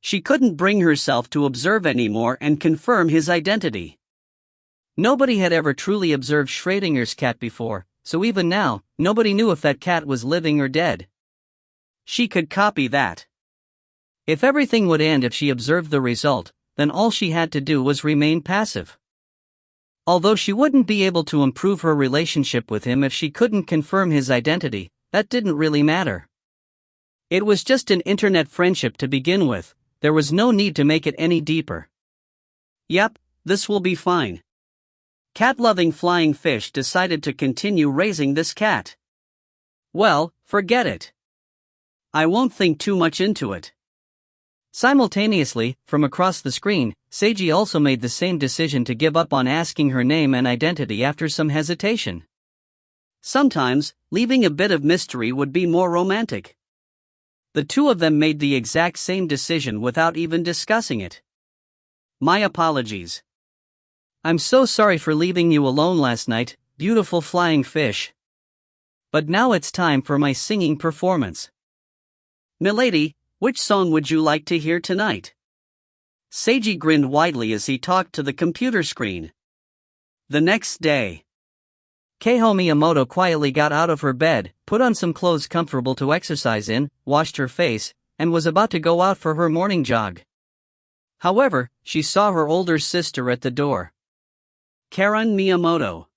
She couldn't bring herself to observe anymore and confirm his identity. Nobody had ever truly observed Schrodinger's cat before, so even now, nobody knew if that cat was living or dead. She could copy that. If everything would end if she observed the result, then all she had to do was remain passive. Although she wouldn't be able to improve her relationship with him if she couldn't confirm his identity, that didn't really matter. It was just an internet friendship to begin with, there was no need to make it any deeper. Yep, this will be fine. Cat-loving flying fish decided to continue raising this cat. Well, forget it. I won't think too much into it. Simultaneously, from across the screen, Seiji also made the same decision to give up on asking her name and identity after some hesitation. Sometimes, leaving a bit of mystery would be more romantic. The two of them made the exact same decision without even discussing it. My apologies. I'm so sorry for leaving you alone last night, beautiful flying fish. But now it's time for my singing performance. Milady, which song would you like to hear tonight? Seiji grinned widely as he talked to the computer screen. The next day, Keiho Miyamoto quietly got out of her bed, put on some clothes comfortable to exercise in, washed her face, and was about to go out for her morning jog. However, she saw her older sister at the door. Karen Miyamoto.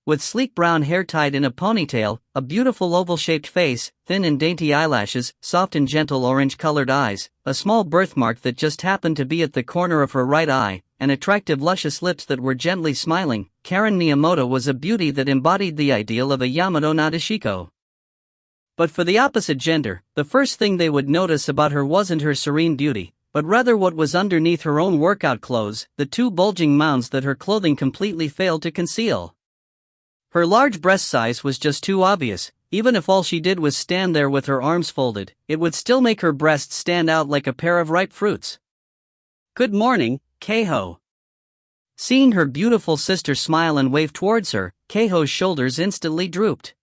With sleek brown hair tied in a ponytail, a beautiful oval-shaped face, thin and dainty eyelashes, soft and gentle orange-colored eyes, a small birthmark that just happened to be at the corner of her right eye, and attractive luscious lips that were gently smiling, Karen Miyamoto was a beauty that embodied the ideal of a Yamato Nadeshiko. But for the opposite gender, the first thing they would notice about her wasn't her serene beauty, but rather what was underneath her own workout clothes, the two bulging mounds that her clothing completely failed to conceal. Her large breast size was just too obvious. Even if all she did was stand there with her arms folded, it would still make her breasts stand out like a pair of ripe fruits. Good morning, Keiho. Seeing her beautiful sister smile and wave towards her, Keiho's shoulders instantly drooped.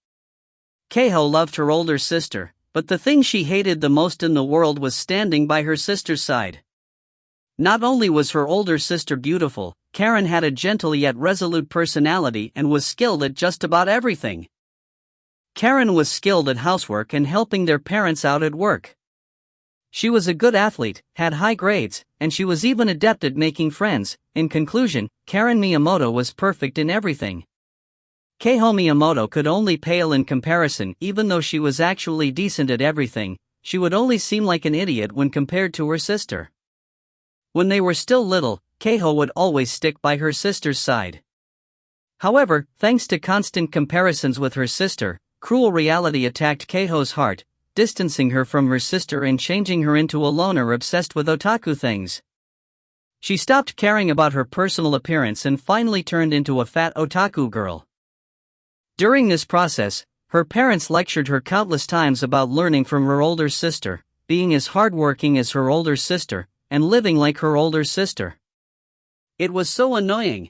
Keiho loved her older sister, but the thing she hated the most in the world was standing by her sister's side. Not only was her older sister beautiful, Karen had a gentle yet resolute personality and was skilled at just about everything. Karen was skilled at housework and helping their parents out at work. She was a good athlete, had high grades, and she was even adept at making friends. In conclusion, Karen Miyamoto was perfect in everything. Keiho Miyamoto could only pale in comparison. Even though she was actually decent at everything, she would only seem like an idiot when compared to her sister. When they were still little, Keiho would always stick by her sister's side. However, thanks to constant comparisons with her sister, cruel reality attacked Keiho's heart, distancing her from her sister and changing her into a loner obsessed with otaku things. She stopped caring about her personal appearance and finally turned into a fat otaku girl. During this process, her parents lectured her countless times about learning from her older sister, being as hardworking as her older sister, and living like her older sister. It was so annoying.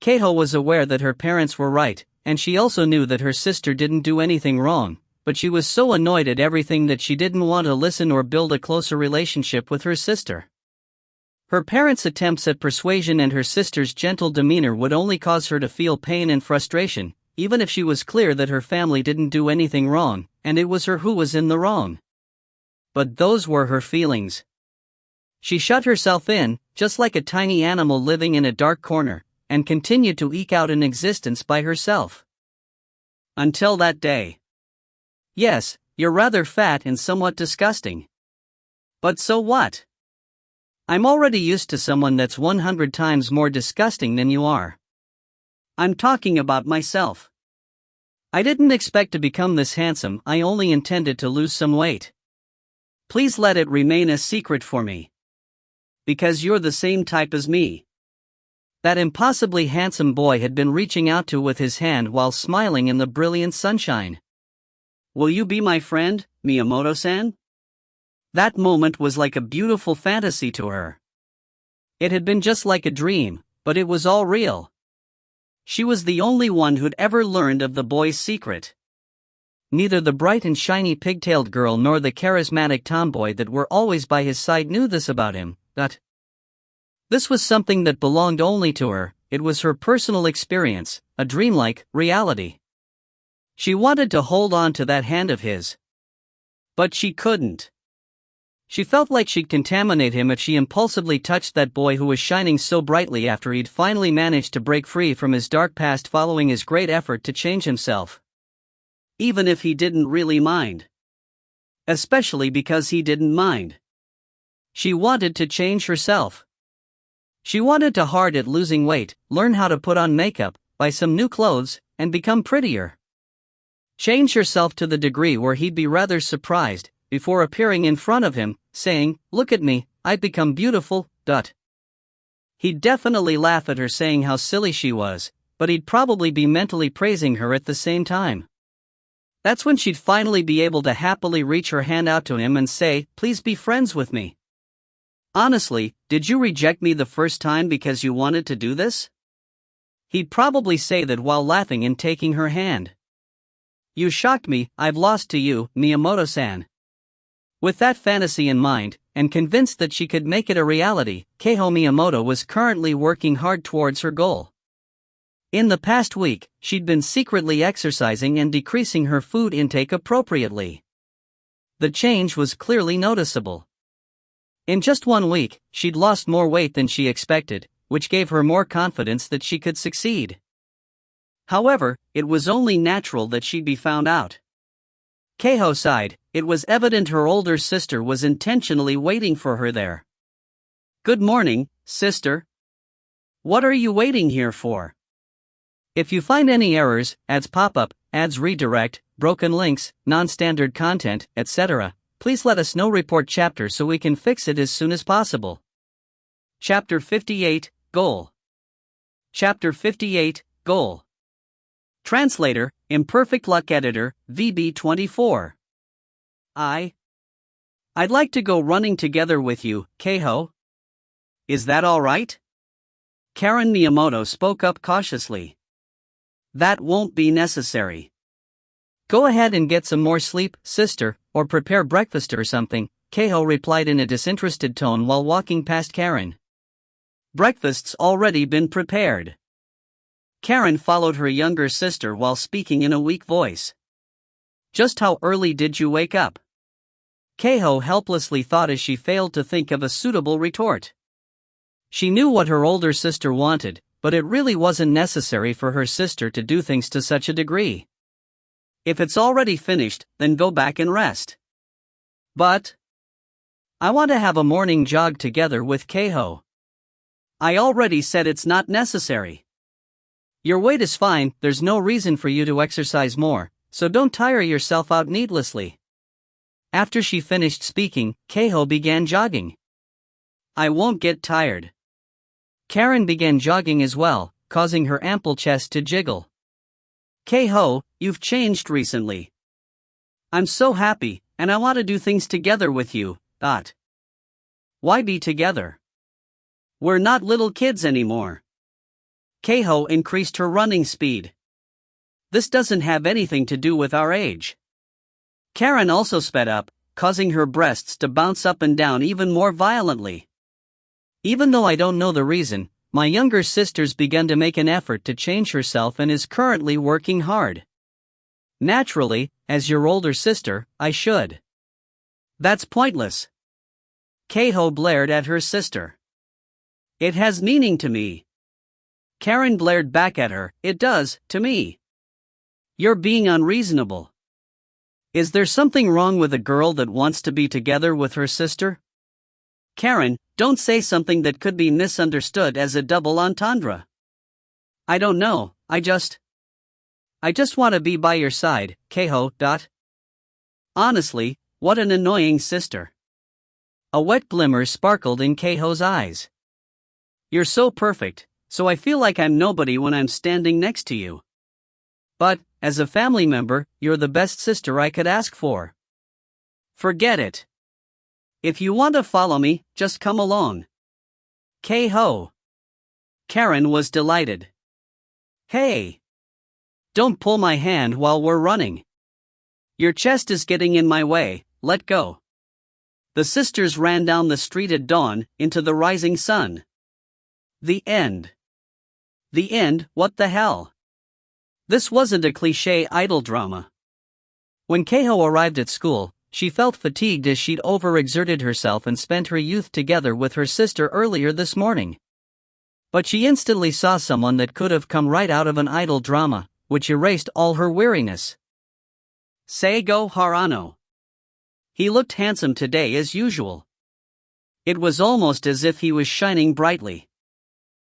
Keiho was aware that her parents were right, and she also knew that her sister didn't do anything wrong, but she was so annoyed at everything that she didn't want to listen or build a closer relationship with her sister. Her parents' attempts at persuasion and her sister's gentle demeanor would only cause her to feel pain and frustration, even if she was clear that her family didn't do anything wrong, and it was her who was in the wrong. But those were her feelings. She shut herself in, just like a tiny animal living in a dark corner, and continued to eke out an existence by herself. Until that day. Yes, you're rather fat and somewhat disgusting. But so what? I'm already used to someone that's 100 times more disgusting than you are. I'm talking about myself. I didn't expect to become this handsome, I only intended to lose some weight. Please let it remain a secret for me. Because you're the same type as me. That impossibly handsome boy had been reaching out to with his hand while smiling in the brilliant sunshine. Will you be my friend, Miyamoto-san? That moment was like a beautiful fantasy to her. It had been just like a dream, but it was all real. She was the only one who'd ever learned of the boy's secret. Neither the bright and shiny pigtailed girl nor the charismatic tomboy that were always by his side knew this about him, but this was something that belonged only to her. It was her personal experience, a dreamlike reality. She wanted to hold on to that hand of his. But she couldn't. She felt like she'd contaminate him if she impulsively touched that boy who was shining so brightly after he'd finally managed to break free from his dark past following his great effort to change himself. Even if he didn't really mind. Especially because he didn't mind. She wanted to change herself. She wanted to hard at losing weight, learn how to put on makeup, buy some new clothes, and become prettier. Change herself to the degree where he'd be rather surprised, before appearing in front of him, saying, "Look at me, I've become beautiful." He'd definitely laugh at her saying how silly she was, but he'd probably be mentally praising her at the same time. That's when she'd finally be able to happily reach her hand out to him and say, "Please be friends with me." Honestly, did you reject me the first time because you wanted to do this? He'd probably say that while laughing and taking her hand. You shocked me, I've lost to you, Miyamoto-san. With that fantasy in mind, and convinced that she could make it a reality, Keiho Miyamoto was currently working hard towards her goal. In the past week, she'd been secretly exercising and decreasing her food intake appropriately. The change was clearly noticeable. In just 1 week, she'd lost more weight than she expected, which gave her more confidence that she could succeed. However, it was only natural that she'd be found out. Keiho sighed. It was evident her older sister was intentionally waiting for her there. "Good morning, sister. What are you waiting here for? If you find any errors, ads pop up, ads redirect, broken links, non-standard content, etc., please let us know. Report chapter so we can fix it as soon as possible." Chapter 58, Goal. Chapter 58, Goal. Translator, Imperfect Luck Editor, VB24. I'd like to go running together with you, Keiho. Is that all right? Karen Miyamoto spoke up cautiously. That won't be necessary. Go ahead and get some more sleep, sister, or prepare breakfast or something, Keiho replied in a disinterested tone while walking past Karen. Breakfast's already been prepared. Karen followed her younger sister while speaking in a weak voice. Just how early did you wake up? Keiho helplessly thought as she failed to think of a suitable retort. She knew what her older sister wanted, but it really wasn't necessary for her sister to do things to such a degree. If it's already finished, then go back and rest. But I want to have a morning jog together with Keiho. I already said it's not necessary. Your weight is fine, there's no reason for you to exercise more, so don't tire yourself out needlessly. After she finished speaking, Keiho began jogging. I won't get tired. Karen began jogging as well, causing her ample chest to jiggle. Keiho, you've changed recently. I'm so happy, and I want to do things together with you. Why be together? We're not little kids anymore. Keiho increased her running speed. This doesn't have anything to do with our age. Karen also sped up, causing her breasts to bounce up and down even more violently. Even though I don't know the reason, my younger sister's begun to make an effort to change herself and is currently working hard. Naturally, as your older sister, I should. That's pointless. Keiho blared at her sister. It has meaning to me. Karen blared back at her, it does, to me. You're being unreasonable. Is there something wrong with a girl that wants to be together with her sister? Karen, don't say something that could be misunderstood as a double entendre. I don't know, I just want to be by your side, Keiho. Honestly, what an annoying sister. A wet glimmer sparkled in Keiho's eyes. You're so perfect, so I feel like I'm nobody when I'm standing next to you. But, as a family member, you're the best sister I could ask for. Forget it. If you want to follow me, just come along. Keiho. Karen was delighted. Hey! Don't pull my hand while we're running. Your chest is getting in my way, let go. The sisters ran down the street at dawn, into the rising sun. The end. The end, what the hell? This wasn't a cliché idol drama. When Keiho arrived at school, she felt fatigued as she'd overexerted herself and spent her youth together with her sister earlier this morning. But she instantly saw someone that could have come right out of an idol drama, which erased all her weariness. Seigo Harano. He looked handsome today as usual. It was almost as if he was shining brightly.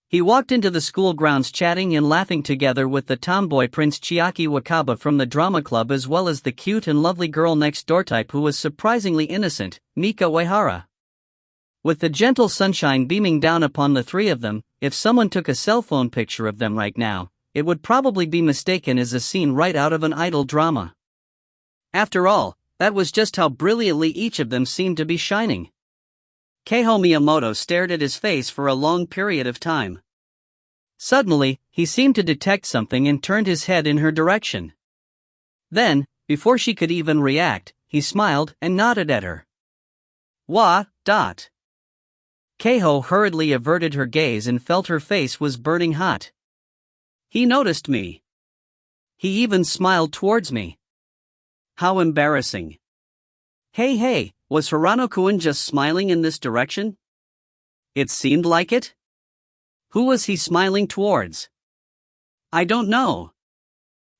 He walked into the school grounds chatting and laughing together with the tomboy Prince Chiaki Wakaba from the drama club as well as the cute and lovely girl next door type who was surprisingly innocent, Mika Uehara. With the gentle sunshine beaming down upon the three of them, if someone took a cell phone picture of them right now, it would probably be mistaken as a scene right out of an idol drama. After all, that was just how brilliantly each of them seemed to be shining. Keiho Miyamoto stared at his face for a long period of time. Suddenly, he seemed to detect something and turned his head in her direction. Then, before she could even react, he smiled and nodded at her. Keiho hurriedly averted her gaze and felt her face was burning hot. He noticed me. He even smiled towards me. How embarrassing. Hey, was Harano-kun just smiling in this direction? It seemed like it. Who was he smiling towards? I don't know.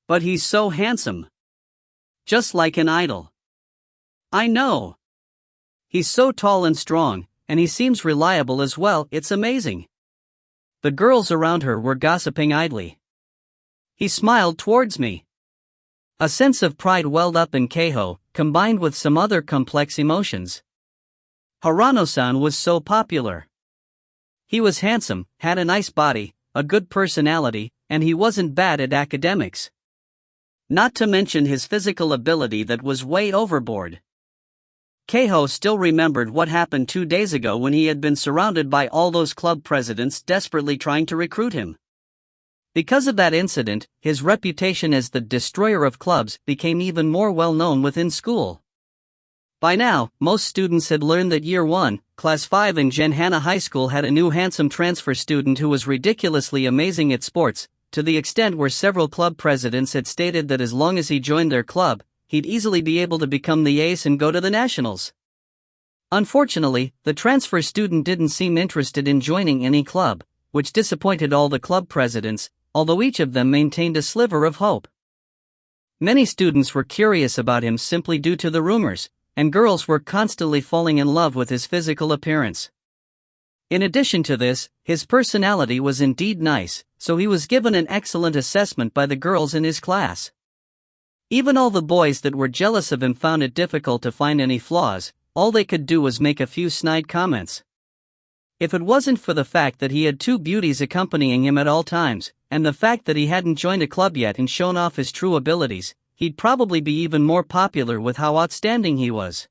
But he's so handsome. Just like an idol. I know. He's so tall and strong, and he seems reliable as well, it's amazing. The girls around her were gossiping idly. He smiled towards me. A sense of pride welled up in Keiho, combined with some other complex emotions. Harano-san was so popular. He was handsome, had a nice body, a good personality, and he wasn't bad at academics. Not to mention his physical ability that was way overboard. Keiho still remembered what happened 2 days ago when he had been surrounded by all those club presidents desperately trying to recruit him. Because of that incident, his reputation as the destroyer of clubs became even more well known within school. By now, most students had learned that Year 1, Class 5 in Genhana High School had a new handsome transfer student who was ridiculously amazing at sports, to the extent where several club presidents had stated that as long as he joined their club, he'd easily be able to become the ace and go to the nationals. Unfortunately, the transfer student didn't seem interested in joining any club, which disappointed all the club presidents, although each of them maintained a sliver of hope. Many students were curious about him simply due to the rumors, and girls were constantly falling in love with his physical appearance. In addition to this, his personality was indeed nice, so he was given an excellent assessment by the girls in his class. Even all the boys that were jealous of him found it difficult to find any flaws, all they could do was make a few snide comments. If it wasn't for the fact that he had 2 beauties accompanying him at all times, and the fact that he hadn't joined a club yet and shown off his true abilities, he'd probably be even more popular with how outstanding he was.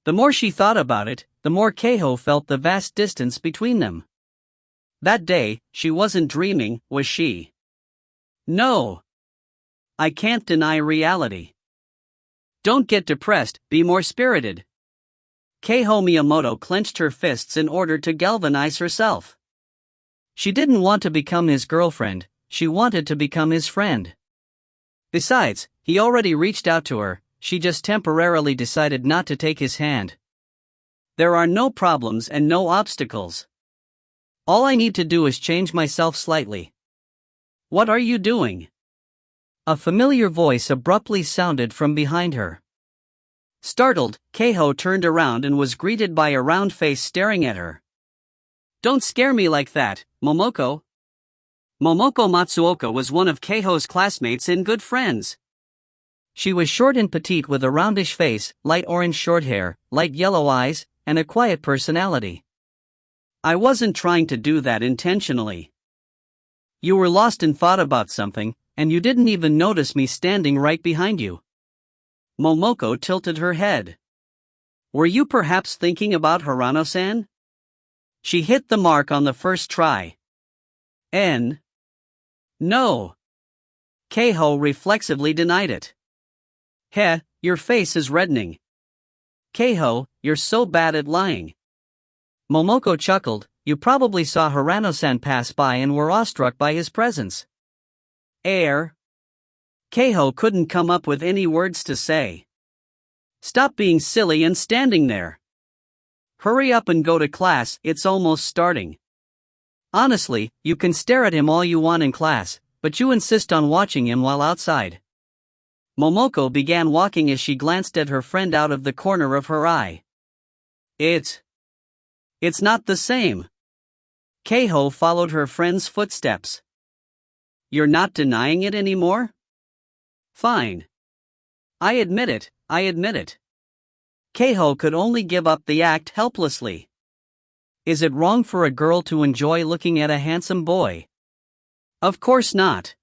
The more she thought about it, the more Keiho felt the vast distance between them. That day, she wasn't dreaming, was she? No. I can't deny reality. Don't get depressed, be more spirited. Keiho Miyamoto clenched her fists in order to galvanize herself. She didn't want to become his girlfriend, she wanted to become his friend. Besides, he already reached out to her, she just temporarily decided not to take his hand. There are no problems and no obstacles. All I need to do is change myself slightly. What are you doing? A familiar voice abruptly sounded from behind her. Startled, Keiho turned around and was greeted by a round face staring at her. Don't scare me like that, Momoko. Momoko Matsuoka was one of Keiho's classmates and good friends. She was short and petite with a roundish face, light orange short hair, light yellow eyes, and a quiet personality. I wasn't trying to do that intentionally. You were lost and thought about something, and you didn't even notice me standing right behind you. Momoko tilted her head. Were you perhaps thinking about Hirano-san? She hit the mark on the first try. No. Keiho reflexively denied it. Heh, your face is reddening. Keiho, you're so bad at lying. Momoko chuckled, you probably saw Hirano-san pass by and were awestruck by his presence. Keiho couldn't come up with any words to say. Stop being silly and standing there. Hurry up and go to class, it's almost starting. Honestly, you can stare at him all you want in class, but you insist on watching him while outside. Momoko began walking as she glanced at her friend out of the corner of her eye. It's not the same. Keiho followed her friend's footsteps. You're not denying it anymore? Fine. I admit it. Keiho could only give up the act helplessly. Is it wrong for a girl to enjoy looking at a handsome boy? Of course not.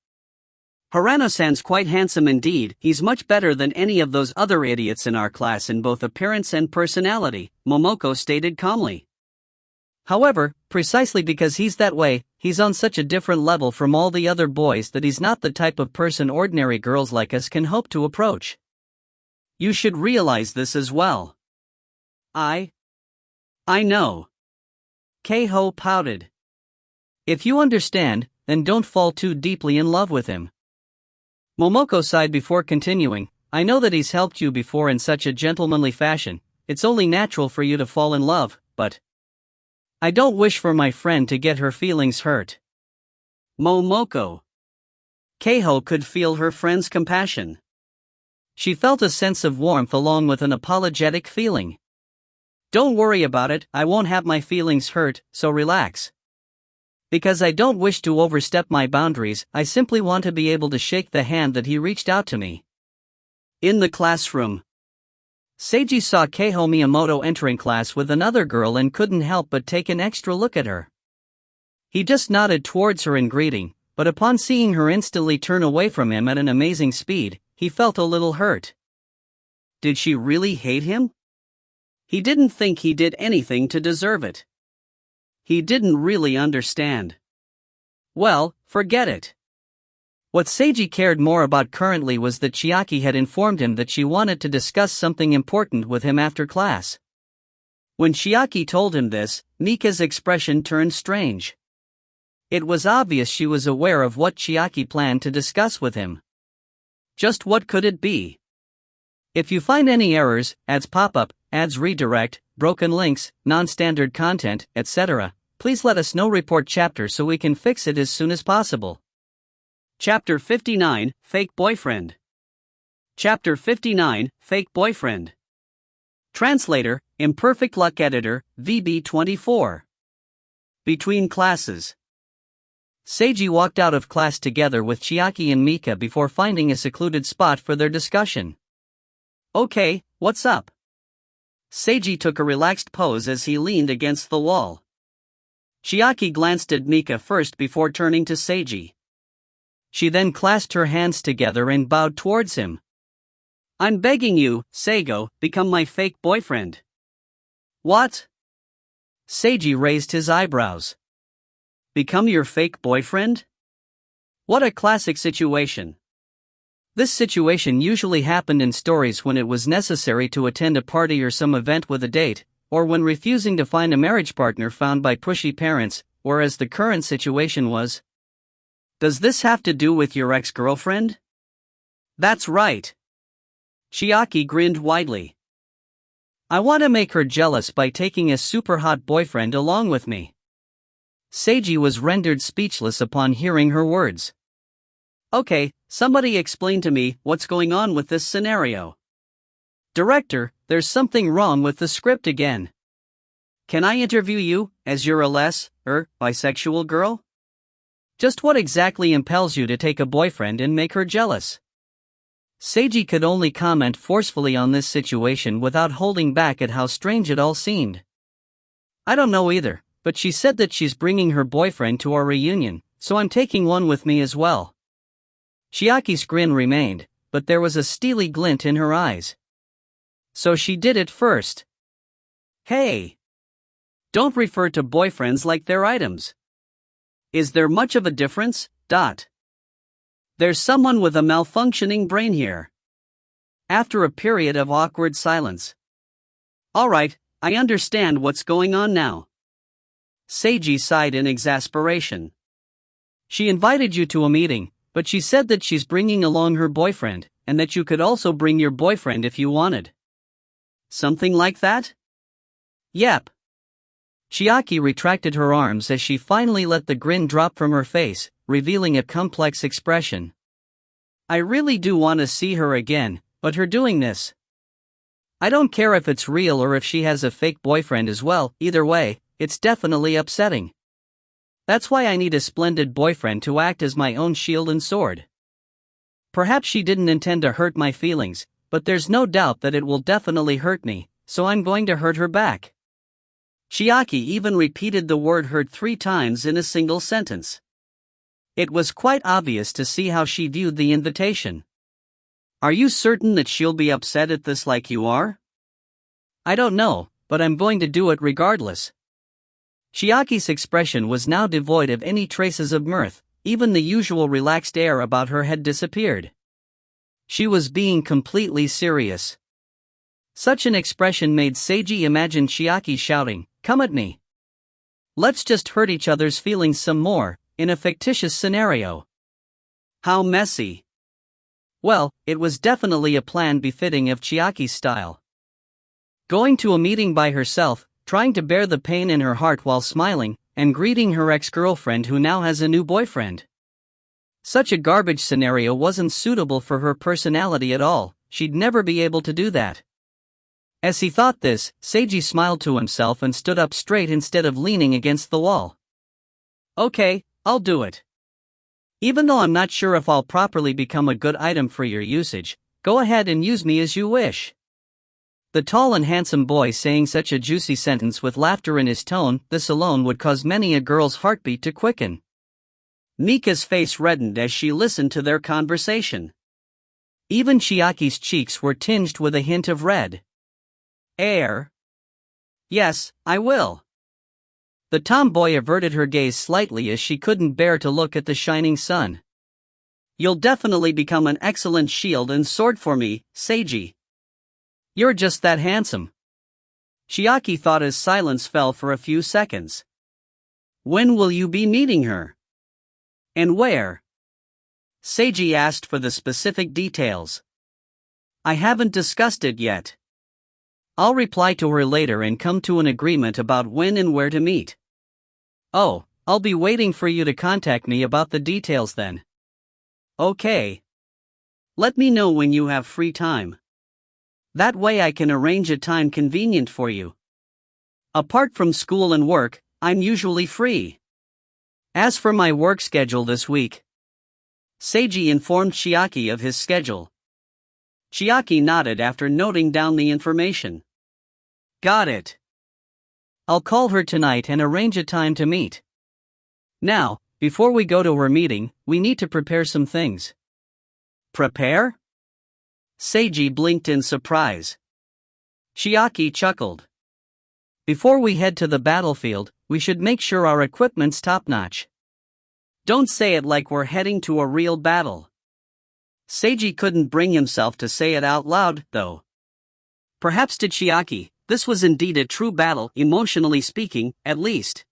Hirano-san's quite handsome indeed, he's much better than any of those other idiots in our class in both appearance and personality, Momoko stated calmly. However, precisely because he's that way, he's on such a different level from all the other boys that he's not the type of person ordinary girls like us can hope to approach. You should realize this as well. I know. Keiho pouted. If you understand, then don't fall too deeply in love with him. Momoko sighed before continuing, I know that he's helped you before in such a gentlemanly fashion, it's only natural for you to fall in love, but I don't wish for my friend to get her feelings hurt. Momoko. Keiho could feel her friend's compassion. She felt a sense of warmth along with an apologetic feeling. Don't worry about it, I won't have my feelings hurt, so relax. Because I don't wish to overstep my boundaries, I simply want to be able to shake the hand that he reached out to me. In the classroom, Seiji saw Keiho Miyamoto entering class with another girl and couldn't help but take an extra look at her. He just nodded towards her in greeting, but upon seeing her instantly turn away from him at an amazing speed, he felt a little hurt. Did she really hate him? He didn't think he did anything to deserve it. He didn't really understand. Well, forget it. What Seiji cared more about currently was that Chiaki had informed him that she wanted to discuss something important with him after class. When Chiaki told him this, Mika's expression turned strange. It was obvious she was aware of what Chiaki planned to discuss with him. Just what could it be? If you find any errors, ads pop up, ads redirect, broken links, non-standard content, etc., please let us know. Report chapter so we can fix it as soon as possible. Chapter 59, Fake Boyfriend. Chapter 59, Fake Boyfriend. Translator, Imperfect Luck Editor, VB24. Between classes. Seiji walked out of class together with Chiaki and Mika before finding a secluded spot for their discussion. Okay, what's up? Seiji took a relaxed pose as he leaned against the wall. Chiaki glanced at Mika first before turning to Seiji. She then clasped her hands together and bowed towards him. I'm begging you, Seigo, become my fake boyfriend. What? Seiji raised his eyebrows. Become your fake boyfriend? What a classic situation. This situation usually happened in stories when it was necessary to attend a party or some event with a date, or when refusing to find a marriage partner found by pushy parents, or as the current situation was. Does this have to do with your ex-girlfriend? That's right. Chiaki grinned widely. I want to make her jealous by taking a super hot boyfriend along with me. Seiji was rendered speechless upon hearing her words. Okay, somebody explain to me what's going on with this scenario. Director, there's something wrong with the script again. Can I interview you, as you're a bisexual girl? Just what exactly impels you to take a boyfriend and make her jealous? Seiji could only comment forcefully on this situation without holding back at how strange it all seemed. I don't know either, but she said that she's bringing her boyfriend to our reunion, so I'm taking one with me as well. Chiaki's grin remained, but there was a steely glint in her eyes. So she did it first. Hey! Don't refer to boyfriends like they're items. Is there much of a difference? There's someone with a malfunctioning brain here. After a period of awkward silence. Alright, I understand what's going on now. Seiji sighed in exasperation. She invited you to a meeting, but she said that she's bringing along her boyfriend, and that you could also bring your boyfriend if you wanted. Something like that? Yep. Chiaki retracted her arms as she finally let the grin drop from her face, revealing a complex expression. I really do want to see her again, but her doing this. I don't care if it's real or if she has a fake boyfriend as well, either way, it's definitely upsetting. That's why I need a splendid boyfriend to act as my own shield and sword. Perhaps she didn't intend to hurt my feelings, but there's no doubt that it will definitely hurt me, so I'm going to hurt her back. Chiaki even repeated the word hurt 3 times in a single sentence. It was quite obvious to see how she viewed the invitation. Are you certain that she'll be upset at this like you are? I don't know, but I'm going to do it regardless. Chiaki's expression was now devoid of any traces of mirth, even the usual relaxed air about her had disappeared. She was being completely serious. Such an expression made Seiji imagine Chiaki shouting, "Come at me! Let's just hurt each other's feelings some more," in a fictitious scenario. How messy. Well, it was definitely a plan befitting of Chiaki's style. Going to a meeting by herself, trying to bear the pain in her heart while smiling, and greeting her ex-girlfriend who now has a new boyfriend. Such a garbage scenario wasn't suitable for her personality at all, she'd never be able to do that. As he thought this, Seiji smiled to himself and stood up straight instead of leaning against the wall. Okay, I'll do it. Even though I'm not sure if I'll properly become a good item for your usage, go ahead and use me as you wish. The tall and handsome boy saying such a juicy sentence with laughter in his tone, this alone would cause many a girl's heartbeat to quicken. Mika's face reddened as she listened to their conversation. Even Chiaki's cheeks were tinged with a hint of red. Yes, I will. The tomboy averted her gaze slightly as she couldn't bear to look at the shining sun. You'll definitely become an excellent shield and sword for me, Seiji. You're just that handsome. Chiaki thought as silence fell for a few seconds. When will you be meeting her? And where? Seiji asked for the specific details. I haven't discussed it yet. I'll reply to her later and come to an agreement about when and where to meet. Oh, I'll be waiting for you to contact me about the details then. Okay. Let me know when you have free time. That way I can arrange a time convenient for you. Apart from school and work, I'm usually free. As for my work schedule this week, Seiji informed Chiaki of his schedule. Chiaki nodded after noting down the information. Got it. I'll call her tonight and arrange a time to meet. Now, before we go to her meeting, we need to prepare some things. Prepare? Seiji blinked in surprise. Chiaki chuckled. Before we head to the battlefield, we should make sure our equipment's top-notch. Don't say it like we're heading to a real battle. Seiji couldn't bring himself to say it out loud, though. Perhaps to Chiaki, This was indeed a true battle, emotionally speaking, at least.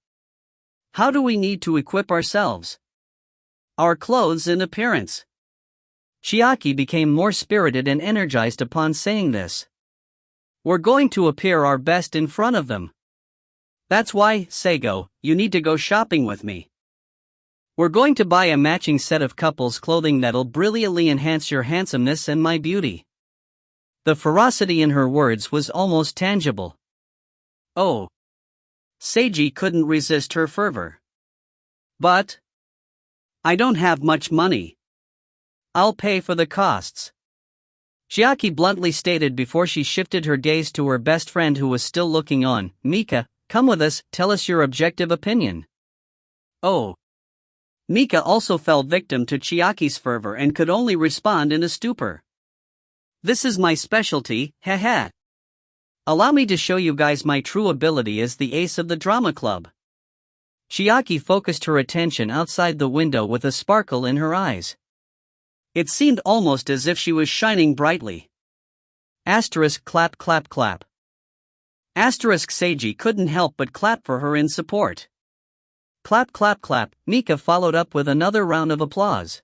How do we need to equip ourselves? Our clothes and appearance. Chiaki became more spirited and energized upon saying this. We're going to appear our best in front of them. That's why, Seigo, you need to go shopping with me. We're going to buy a matching set of couples clothing that'll brilliantly enhance your handsomeness and my beauty. The ferocity in her words was almost tangible. Oh. Seiji couldn't resist her fervor. But I don't have much money. I'll pay for the costs. Chiaki bluntly stated before she shifted her gaze to her best friend who was still looking on. Mika, come with us, tell us your objective opinion. Oh. Mika also fell victim to Chiaki's fervor and could only respond in a stupor. This is my specialty, haha. Allow me to show you guys my true ability as the ace of the drama club. Chiaki focused her attention outside the window with a sparkle in her eyes. It seemed almost as if she was shining brightly. Asterisk clap clap clap. Asterisk Seiji couldn't help but clap for her in support. Clap clap clap, Mika followed up with another round of applause.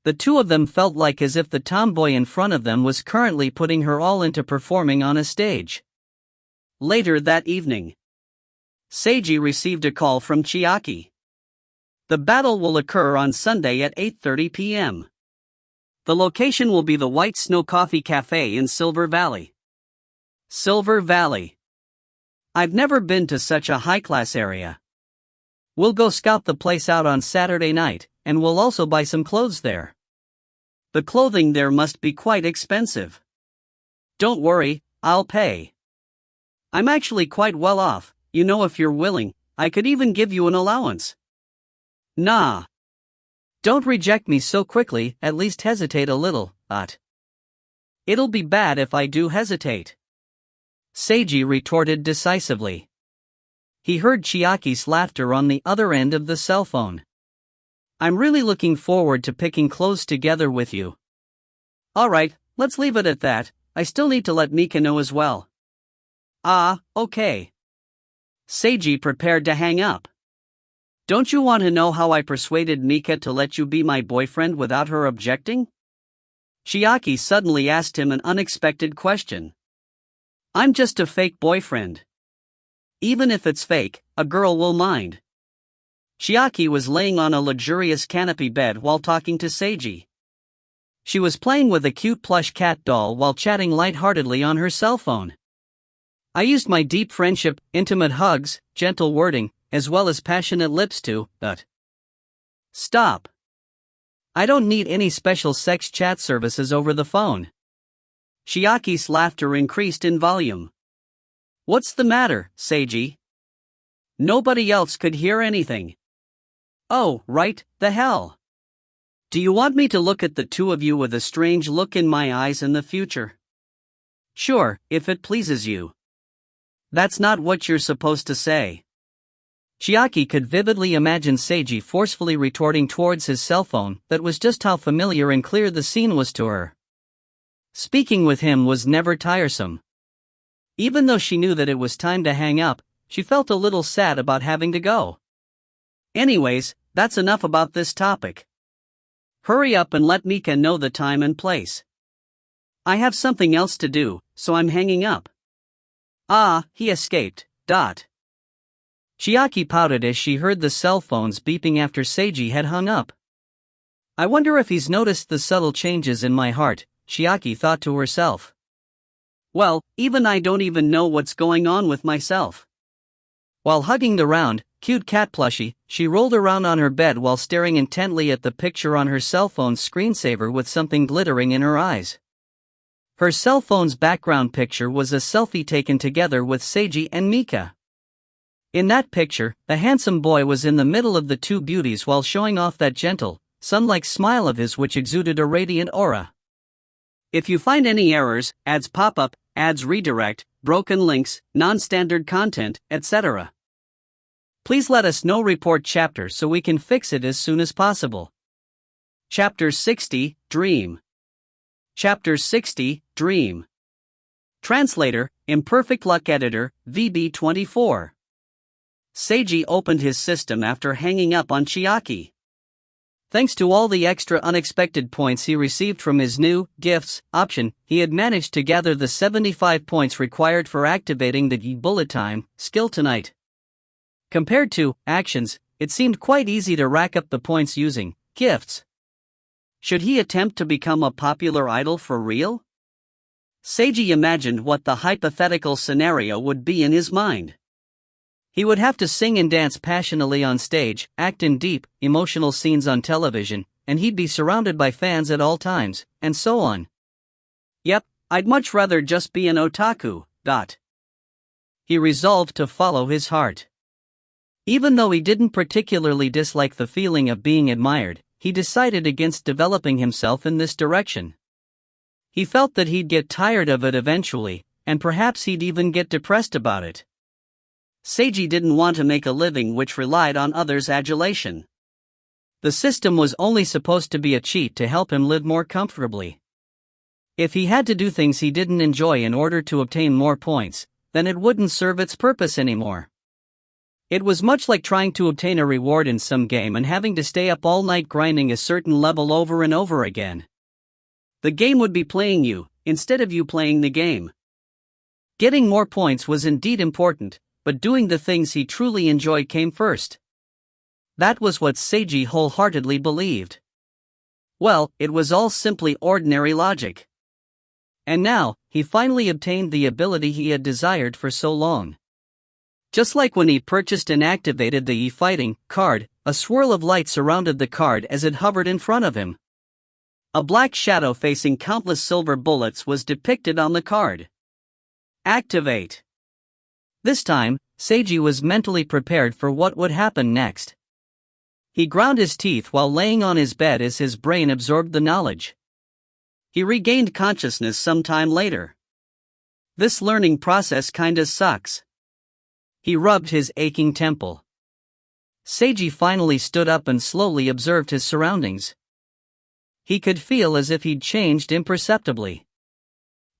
The two of them felt like as if the tomboy in front of them was currently putting her all into performing on a stage. Later that evening, Seiji received a call from Chiaki. The battle will occur on Sunday at 8:30 p.m. The location will be the White Snow Coffee Cafe in Silver Valley. Silver Valley. I've never been to such a high-class area. We'll go scout the place out on Saturday night, and we'll also buy some clothes there. The clothing there must be quite expensive. Don't worry, I'll pay. I'm actually quite well off, you know, if you're willing, I could even give you an allowance. Nah. Don't reject me so quickly, at least hesitate a little, It'll be bad if I do hesitate. Seiji retorted decisively. He heard Chiaki's laughter on the other end of the cell phone. I'm really looking forward to picking clothes together with you. Alright, let's leave it at that, I still need to let Mika know as well. Okay. Seiji prepared to hang up. Don't you want to know how I persuaded Mika to let you be my boyfriend without her objecting? Chiaki suddenly asked him an unexpected question. I'm just a fake boyfriend. Even if it's fake, a girl will mind. Chiaki was laying on a luxurious canopy bed while talking to Seiji. She was playing with a cute plush cat doll while chatting lightheartedly on her cell phone. I used my deep friendship, intimate hugs, gentle wording, as well as passionate lips to, Stop. I don't need any special sex chat services over the phone. Chiaki's laughter increased in volume. What's the matter, Seiji? Nobody else could hear anything. Oh, right, the hell. Do you want me to look at the two of you with a strange look in my eyes in the future? Sure, if it pleases you. That's not what you're supposed to say. Chiaki could vividly imagine Seiji forcefully retorting towards his cell phone. That was just how familiar and clear the scene was to her. Speaking with him was never tiresome. Even though she knew that it was time to hang up, she felt a little sad about having to go. Anyways, that's enough about this topic. Hurry up and let Mika know the time and place. I have something else to do, so I'm hanging up. He escaped. Chiaki pouted as she heard the cell phones beeping after Seiji had hung up. I wonder if he's noticed the subtle changes in my heart, Chiaki thought to herself. Well, even I don't even know what's going on with myself. While hugging the round, cute cat plushie, she rolled around on her bed while staring intently at the picture on her cell phone's screensaver with something glittering in her eyes. Her cell phone's background picture was a selfie taken together with Seiji and Mika. In that picture, the handsome boy was in the middle of the two beauties while showing off that gentle, sun-like smile of his which exuded a radiant aura. If you find any errors, ads pop up, ads redirect, broken links, non-standard content, etc., please let us know. Report chapter so we can fix it as soon as possible. Chapter 60, Dream. Chapter 60, Dream. Translator, Imperfect Luck Editor, VB24. Seiji opened his system after hanging up on Chiaki. Thanks to all the extra unexpected points he received from his new gifts option, he had managed to gather the 75 points required for activating the bullet time skill tonight. Compared to actions, it seemed quite easy to rack up the points using gifts. Should he attempt to become a popular idol for real? Seiji imagined what the hypothetical scenario would be in his mind. He would have to sing and dance passionately on stage, act in deep, emotional scenes on television, and he'd be surrounded by fans at all times, and so on. Yep, I'd much rather just be an otaku. He resolved to follow his heart. Even though he didn't particularly dislike the feeling of being admired, he decided against developing himself in this direction. He felt that he'd get tired of it eventually, and perhaps he'd even get depressed about it. Seiji didn't want to make a living which relied on others' adulation. The system was only supposed to be a cheat to help him live more comfortably. If he had to do things he didn't enjoy in order to obtain more points, then it wouldn't serve its purpose anymore. It was much like trying to obtain a reward in some game and having to stay up all night grinding a certain level over and over again. The game would be playing you, instead of you playing the game. Getting more points was indeed important, but doing the things he truly enjoyed came first. That was what Seiji wholeheartedly believed. Well, it was all simply ordinary logic. And now, he finally obtained the ability he had desired for so long. Just like when he purchased and activated the E-Fighting card, a swirl of light surrounded the card as it hovered in front of him. A black shadow facing countless silver bullets was depicted on the card. Activate. This time, Seiji was mentally prepared for what would happen next. He ground his teeth while laying on his bed as his brain absorbed the knowledge. He regained consciousness some time later. This learning process kinda sucks. He rubbed his aching temple. Seiji finally stood up and slowly observed his surroundings. He could feel as if he'd changed imperceptibly.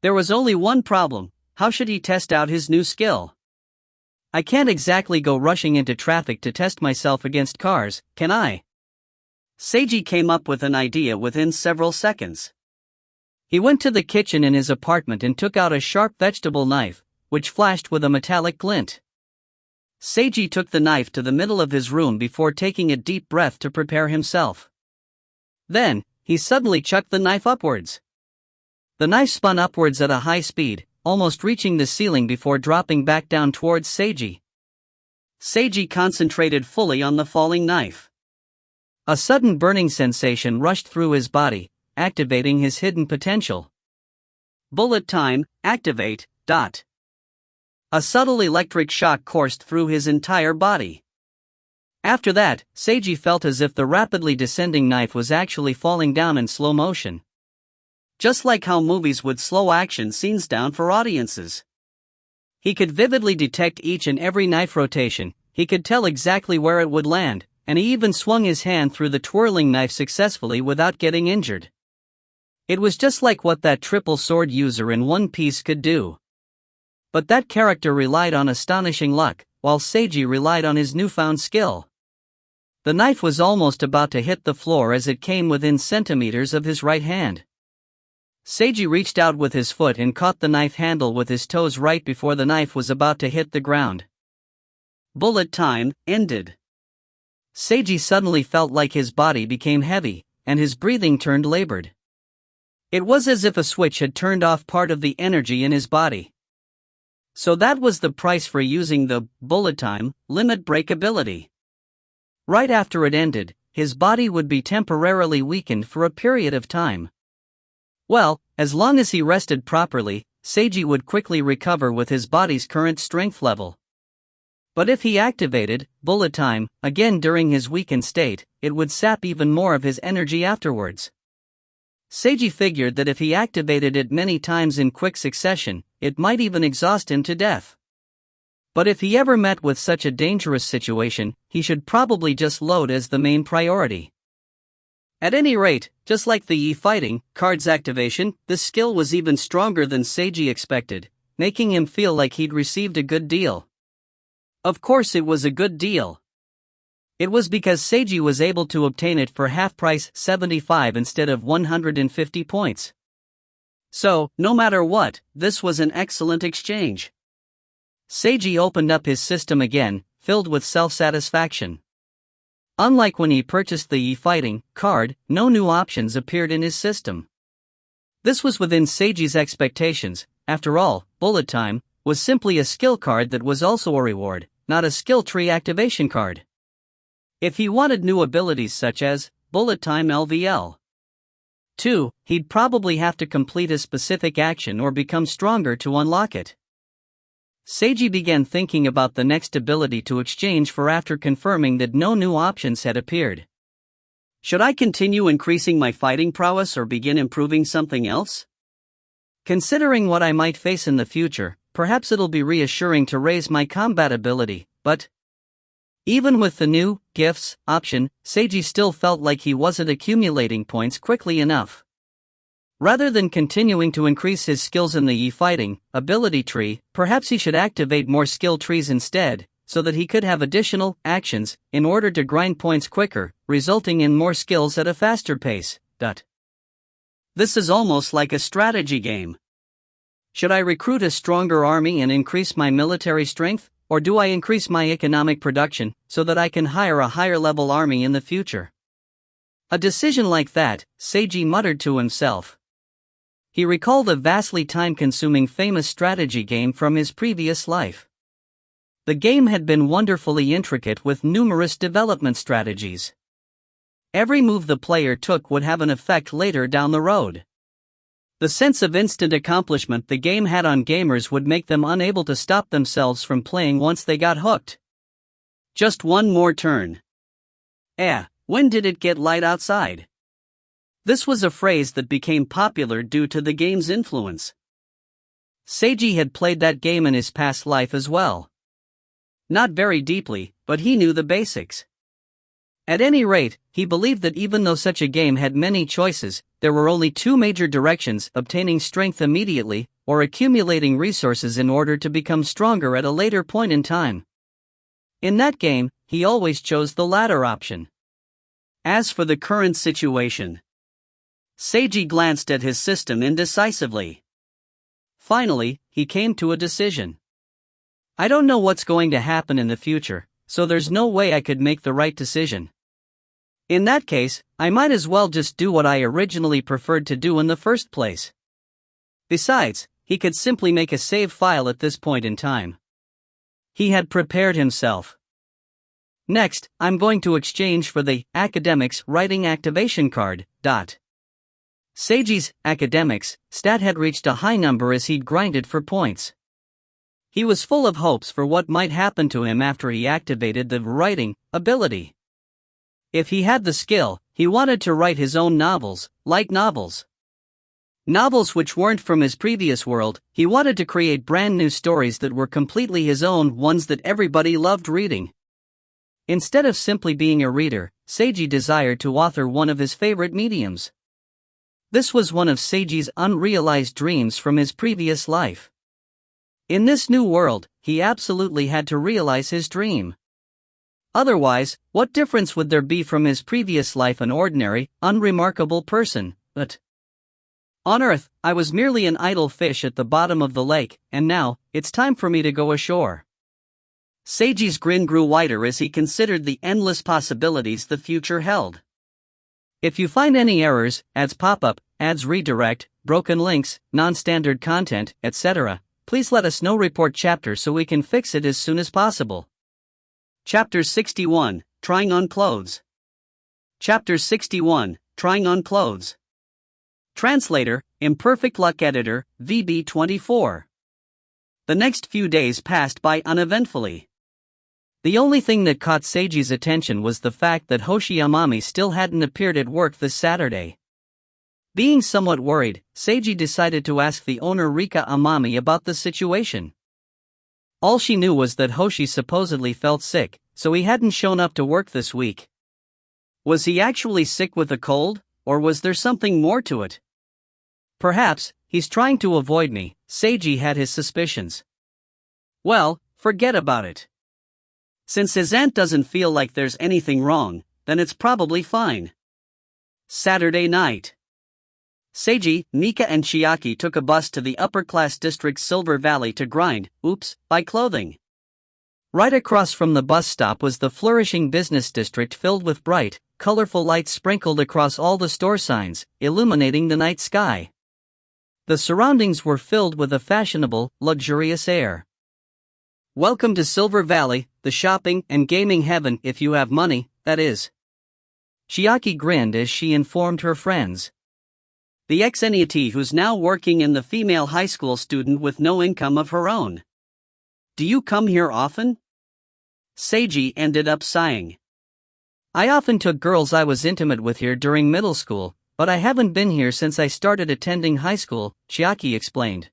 There was only one problem: how should he test out his new skill? I can't exactly go rushing into traffic to test myself against cars, can I? Seiji came up with an idea within several seconds. He went to the kitchen in his apartment and took out a sharp vegetable knife, which flashed with a metallic glint. Seiji took the knife to the middle of his room before taking a deep breath to prepare himself. Then, he suddenly chucked the knife upwards. The knife spun upwards at a high speed, almost reaching the ceiling before dropping back down towards Seiji. Seiji concentrated fully on the falling knife. A sudden burning sensation rushed through his body, activating his hidden potential. Bullet time, activate. A subtle electric shock coursed through his entire body. After that, Seiji felt as if the rapidly descending knife was actually falling down in slow motion. Just like how movies would slow action scenes down for audiences. He could vividly detect each and every knife rotation, he could tell exactly where it would land, and he even swung his hand through the twirling knife successfully without getting injured. It was just like what that triple sword user in One Piece could do. But that character relied on astonishing luck, while Seiji relied on his newfound skill. The knife was almost about to hit the floor as it came within centimeters of his right hand. Seiji reached out with his foot and caught the knife handle with his toes right before the knife was about to hit the ground. Bullet time ended. Seiji suddenly felt like his body became heavy, and his breathing turned labored. It was as if a switch had turned off part of the energy in his body. So that was the price for using the bullet time limit break ability. Right after it ended, his body would be temporarily weakened for a period of time. Well, as long as he rested properly, Seiji would quickly recover with his body's current strength level. But if he activated bullet time again during his weakened state, it would sap even more of his energy afterwards. Seiji figured that if he activated it many times in quick succession, it might even exhaust him to death. But if he ever met with such a dangerous situation, he should probably just load as the main priority. At any rate, just like the E-Fighting card's activation, this skill was even stronger than Seiji expected, making him feel like he'd received a good deal. Of course it was a good deal. It was because Seiji was able to obtain it for half price, 75 instead of 150 points. So, no matter what, this was an excellent exchange. Seiji opened up his system again, filled with self-satisfaction. Unlike when he purchased the e-fighting card, no new options appeared in his system. This was within Seiji's expectations. After all, Bullet Time was simply a skill card that was also a reward, not a skill tree activation card. If he wanted new abilities such as Bullet Time LVL2, he'd probably have to complete a specific action or become stronger to unlock it. Seiji began thinking about the next ability to exchange for after confirming that no new options had appeared. Should I continue increasing my fighting prowess or begin improving something else? Considering what I might face in the future, perhaps it'll be reassuring to raise my combat ability, but even with the new gifts option, Seiji still felt like he wasn't accumulating points quickly enough. Rather than continuing to increase his skills in the e-fighting ability tree, perhaps he should activate more skill trees instead, so that he could have additional actions in order to grind points quicker, resulting in more skills at a faster pace. This is almost like a strategy game. Should I recruit a stronger army and increase my military strength, or do I increase my economic production so that I can hire a higher level army in the future? A decision like that, Seiji muttered to himself. He recalled a vastly time-consuming famous strategy game from his previous life. The game had been wonderfully intricate with numerous development strategies. Every move the player took would have an effect later down the road. The sense of instant accomplishment the game had on gamers would make them unable to stop themselves from playing once they got hooked. Just one more turn. When did it get light outside? This was a phrase that became popular due to the game's influence. Seiji had played that game in his past life as well. Not very deeply, but he knew the basics. At any rate, he believed that even though such a game had many choices, there were only two major directions: obtaining strength immediately, or accumulating resources in order to become stronger at a later point in time. In that game, he always chose the latter option. As for the current situation, Seiji glanced at his system indecisively. Finally, he came to a decision. I don't know what's going to happen in the future, so there's no way I could make the right decision. In that case, I might as well just do what I originally preferred to do in the first place. Besides, he could simply make a save file at this point in time. He had prepared himself. Next, I'm going to exchange for the Academics Writing Activation Card. Seiji's Academics stat had reached a high number as he'd grinded for points. He was full of hopes for what might happen to him after he activated the writing ability. If he had the skill, he wanted to write his own novels, light novels. Novels which weren't from his previous world. He wanted to create brand new stories that were completely his own, ones that everybody loved reading. Instead of simply being a reader, Seiji desired to author one of his favorite mediums. This was one of Seiji's unrealized dreams from his previous life. In this new world, he absolutely had to realize his dream. Otherwise, what difference would there be from his previous life? An ordinary, unremarkable person, but on Earth, I was merely an idle fish at the bottom of the lake, and now, it's time for me to go ashore. Seiji's grin grew wider as he considered the endless possibilities the future held. If you find any errors, ads pop up, ads redirect, broken links, non-standard content, etc., please let us know. Report chapter so we can fix it as soon as possible. Chapter 61, Trying on Clothes. Chapter 61, Trying on Clothes. Translator, Imperfect Luck Editor, VB24. The next few days passed by uneventfully. The only thing that caught Seiji's attention was the fact that Hoshi Amami still hadn't appeared at work this Saturday. Being somewhat worried, Seiji decided to ask the owner Rika Amami about the situation. All she knew was that Hoshi supposedly felt sick, so he hadn't shown up to work this week. Was he actually sick with a cold, or was there something more to it? Perhaps, he's trying to avoid me. Seiji had his suspicions. Well, forget about it. Since his aunt doesn't feel like there's anything wrong, then it's probably fine. Saturday night. Seiji, Mika and Chiaki took a bus to the upper-class district Silver Valley to grind, buy clothing. Right across from the bus stop was the flourishing business district filled with bright, colorful lights sprinkled across all the store signs, illuminating the night sky. The surroundings were filled with a fashionable, luxurious air. Welcome to Silver Valley, the shopping and gaming heaven if you have money, that is. Chiaki grinned as she informed her friends. The ex-NET who's now working in the female high school student with no income of her own. Do you come here often? Seiji ended up sighing. I often took girls I was intimate with here during middle school, but I haven't been here since I started attending high school, Chiaki explained.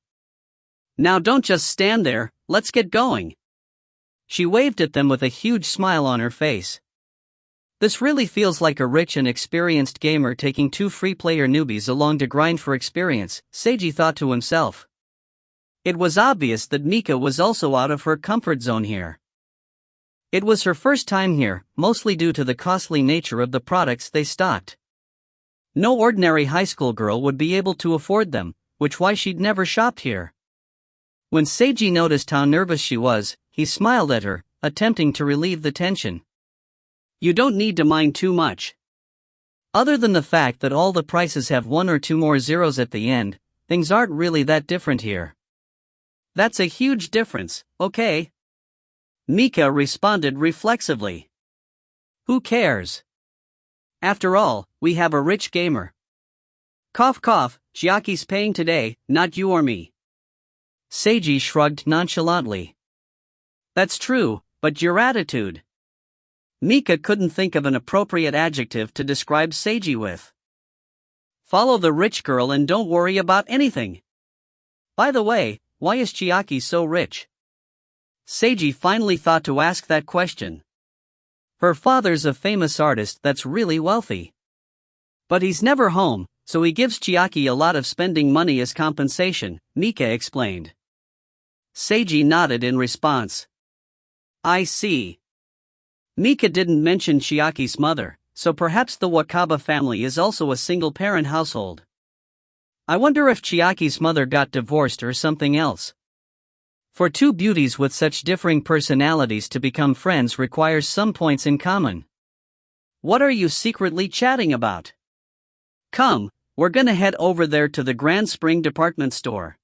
Now don't just stand there, let's get going. She waved at them with a huge smile on her face. This really feels like a rich and experienced gamer taking two free-player newbies along to grind for experience, Seiji thought to himself. It was obvious that Mika was also out of her comfort zone here. It was her first time here, mostly due to the costly nature of the products they stocked. No ordinary high school girl would be able to afford them, which why she'd never shopped here. When Seiji noticed how nervous she was, he smiled at her, attempting to relieve the tension. You don't need to mind too much. Other than the fact that all the prices have one or two more zeros at the end, things aren't really that different here. That's a huge difference, okay? Mika responded reflexively. Who cares? After all, we have a rich gamer. Cough cough, Chiaki's paying today, not you or me. Seiji shrugged nonchalantly. That's true, but your attitude. Mika couldn't think of an appropriate adjective to describe Seiji with. Follow the rich girl and don't worry about anything. By the way, why is Chiaki so rich? Seiji finally thought to ask that question. Her father's a famous artist that's really wealthy. But he's never home, so he gives Chiaki a lot of spending money as compensation, Mika explained. Seiji nodded in response. I see. Mika didn't mention Chiaki's mother, so perhaps the Wakaba family is also a single-parent household. I wonder if Chiaki's mother got divorced or something else. For two beauties with such differing personalities to become friends requires some points in common. What are you secretly chatting about? Come, we're gonna head over there to the Grand Spring department store.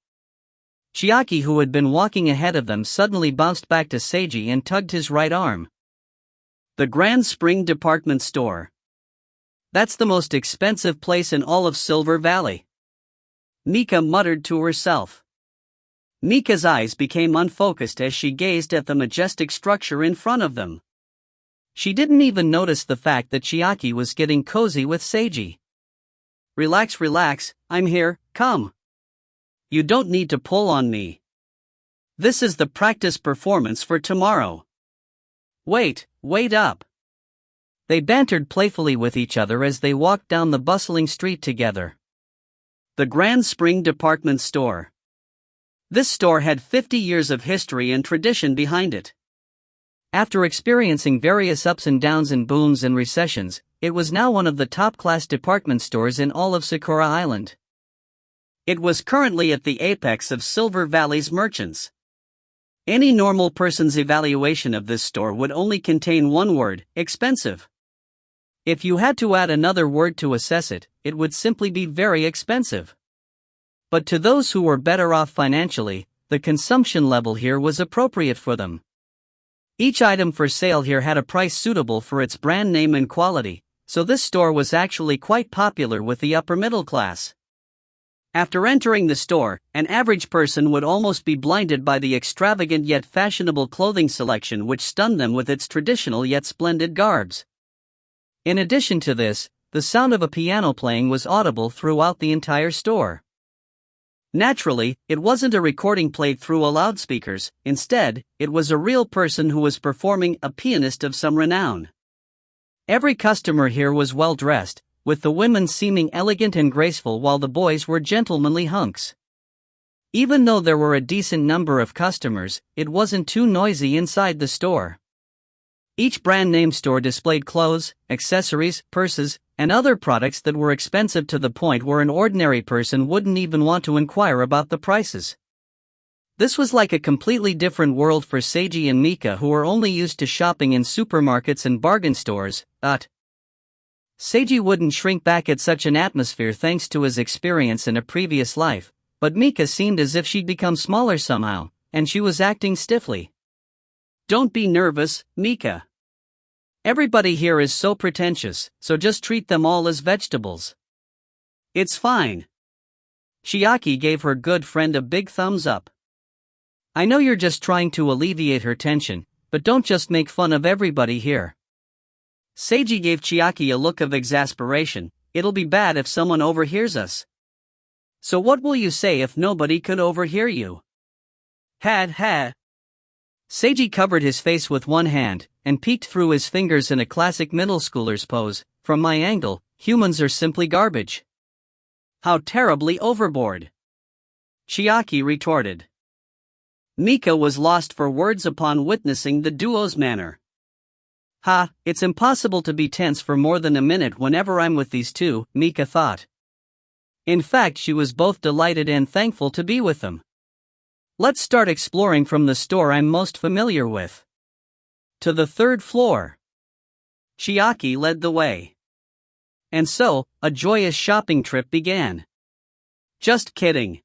Chiaki, who had been walking ahead of them, suddenly bounced back to Seiji and tugged his right arm. The Grand Spring department store. That's the most expensive place in all of Silver Valley. Mika muttered to herself. Mika's eyes became unfocused as she gazed at the majestic structure in front of them. She didn't even notice the fact that Chiaki was getting cozy with Seiji. Relax, relax, I'm here, come. You don't need to pull on me. This is the practice performance for tomorrow. Wait up. They bantered playfully with each other as they walked down the bustling street together. The Grand Spring department store. This store had 50 years of history and tradition behind it. After experiencing various ups and downs and booms and recessions, it was now one of the top-class department stores in all of Sakura Island. It was currently at the apex of Silver Valley's merchants. Any normal person's evaluation of this store would only contain one word, expensive. If you had to add another word to assess it, it would simply be very expensive. But to those who were better off financially, the consumption level here was appropriate for them. Each item for sale here had a price suitable for its brand name and quality, so this store was actually quite popular with the upper middle class. After entering the store, an average person would almost be blinded by the extravagant yet fashionable clothing selection which stunned them with its traditional yet splendid garbs. In addition to this, the sound of a piano playing was audible throughout the entire store. Naturally, it wasn't a recording played through a loudspeakers, instead, it was a real person who was performing, a pianist of some renown. Every customer here was well dressed, with the women seeming elegant and graceful while the boys were gentlemanly hunks. Even though there were a decent number of customers, it wasn't too noisy inside the store. Each brand name store displayed clothes, accessories, purses, and other products that were expensive to the point where an ordinary person wouldn't even want to inquire about the prices. This was like a completely different world for Seiji and Mika, who were only used to shopping in supermarkets and bargain stores. Seiji wouldn't shrink back at such an atmosphere thanks to his experience in a previous life, but Mika seemed as if she'd become smaller somehow, and she was acting stiffly. "Don't be nervous, Mika. Everybody here is so pretentious, so just treat them all as vegetables. It's fine." Chiaki gave her good friend a big thumbs up. "I know you're just trying to alleviate her tension, but don't just make fun of everybody here." Seiji gave Chiaki a look of exasperation. "It'll be bad if someone overhears us." "So what will you say if nobody could overhear you?" Ha. Seiji covered his face with one hand, and peeked through his fingers in a classic middle schooler's pose. "From my angle, humans are simply garbage." "How terribly overboard!" Chiaki retorted. Mika was lost for words upon witnessing the duo's manner. It's impossible to be tense for more than a minute whenever I'm with these two," Mika thought. In fact, she was both delighted and thankful to be with them. "Let's start exploring from the store I'm most familiar with. To the 3rd floor." Chiaki led the way. And so, a joyous shopping trip began. Just kidding.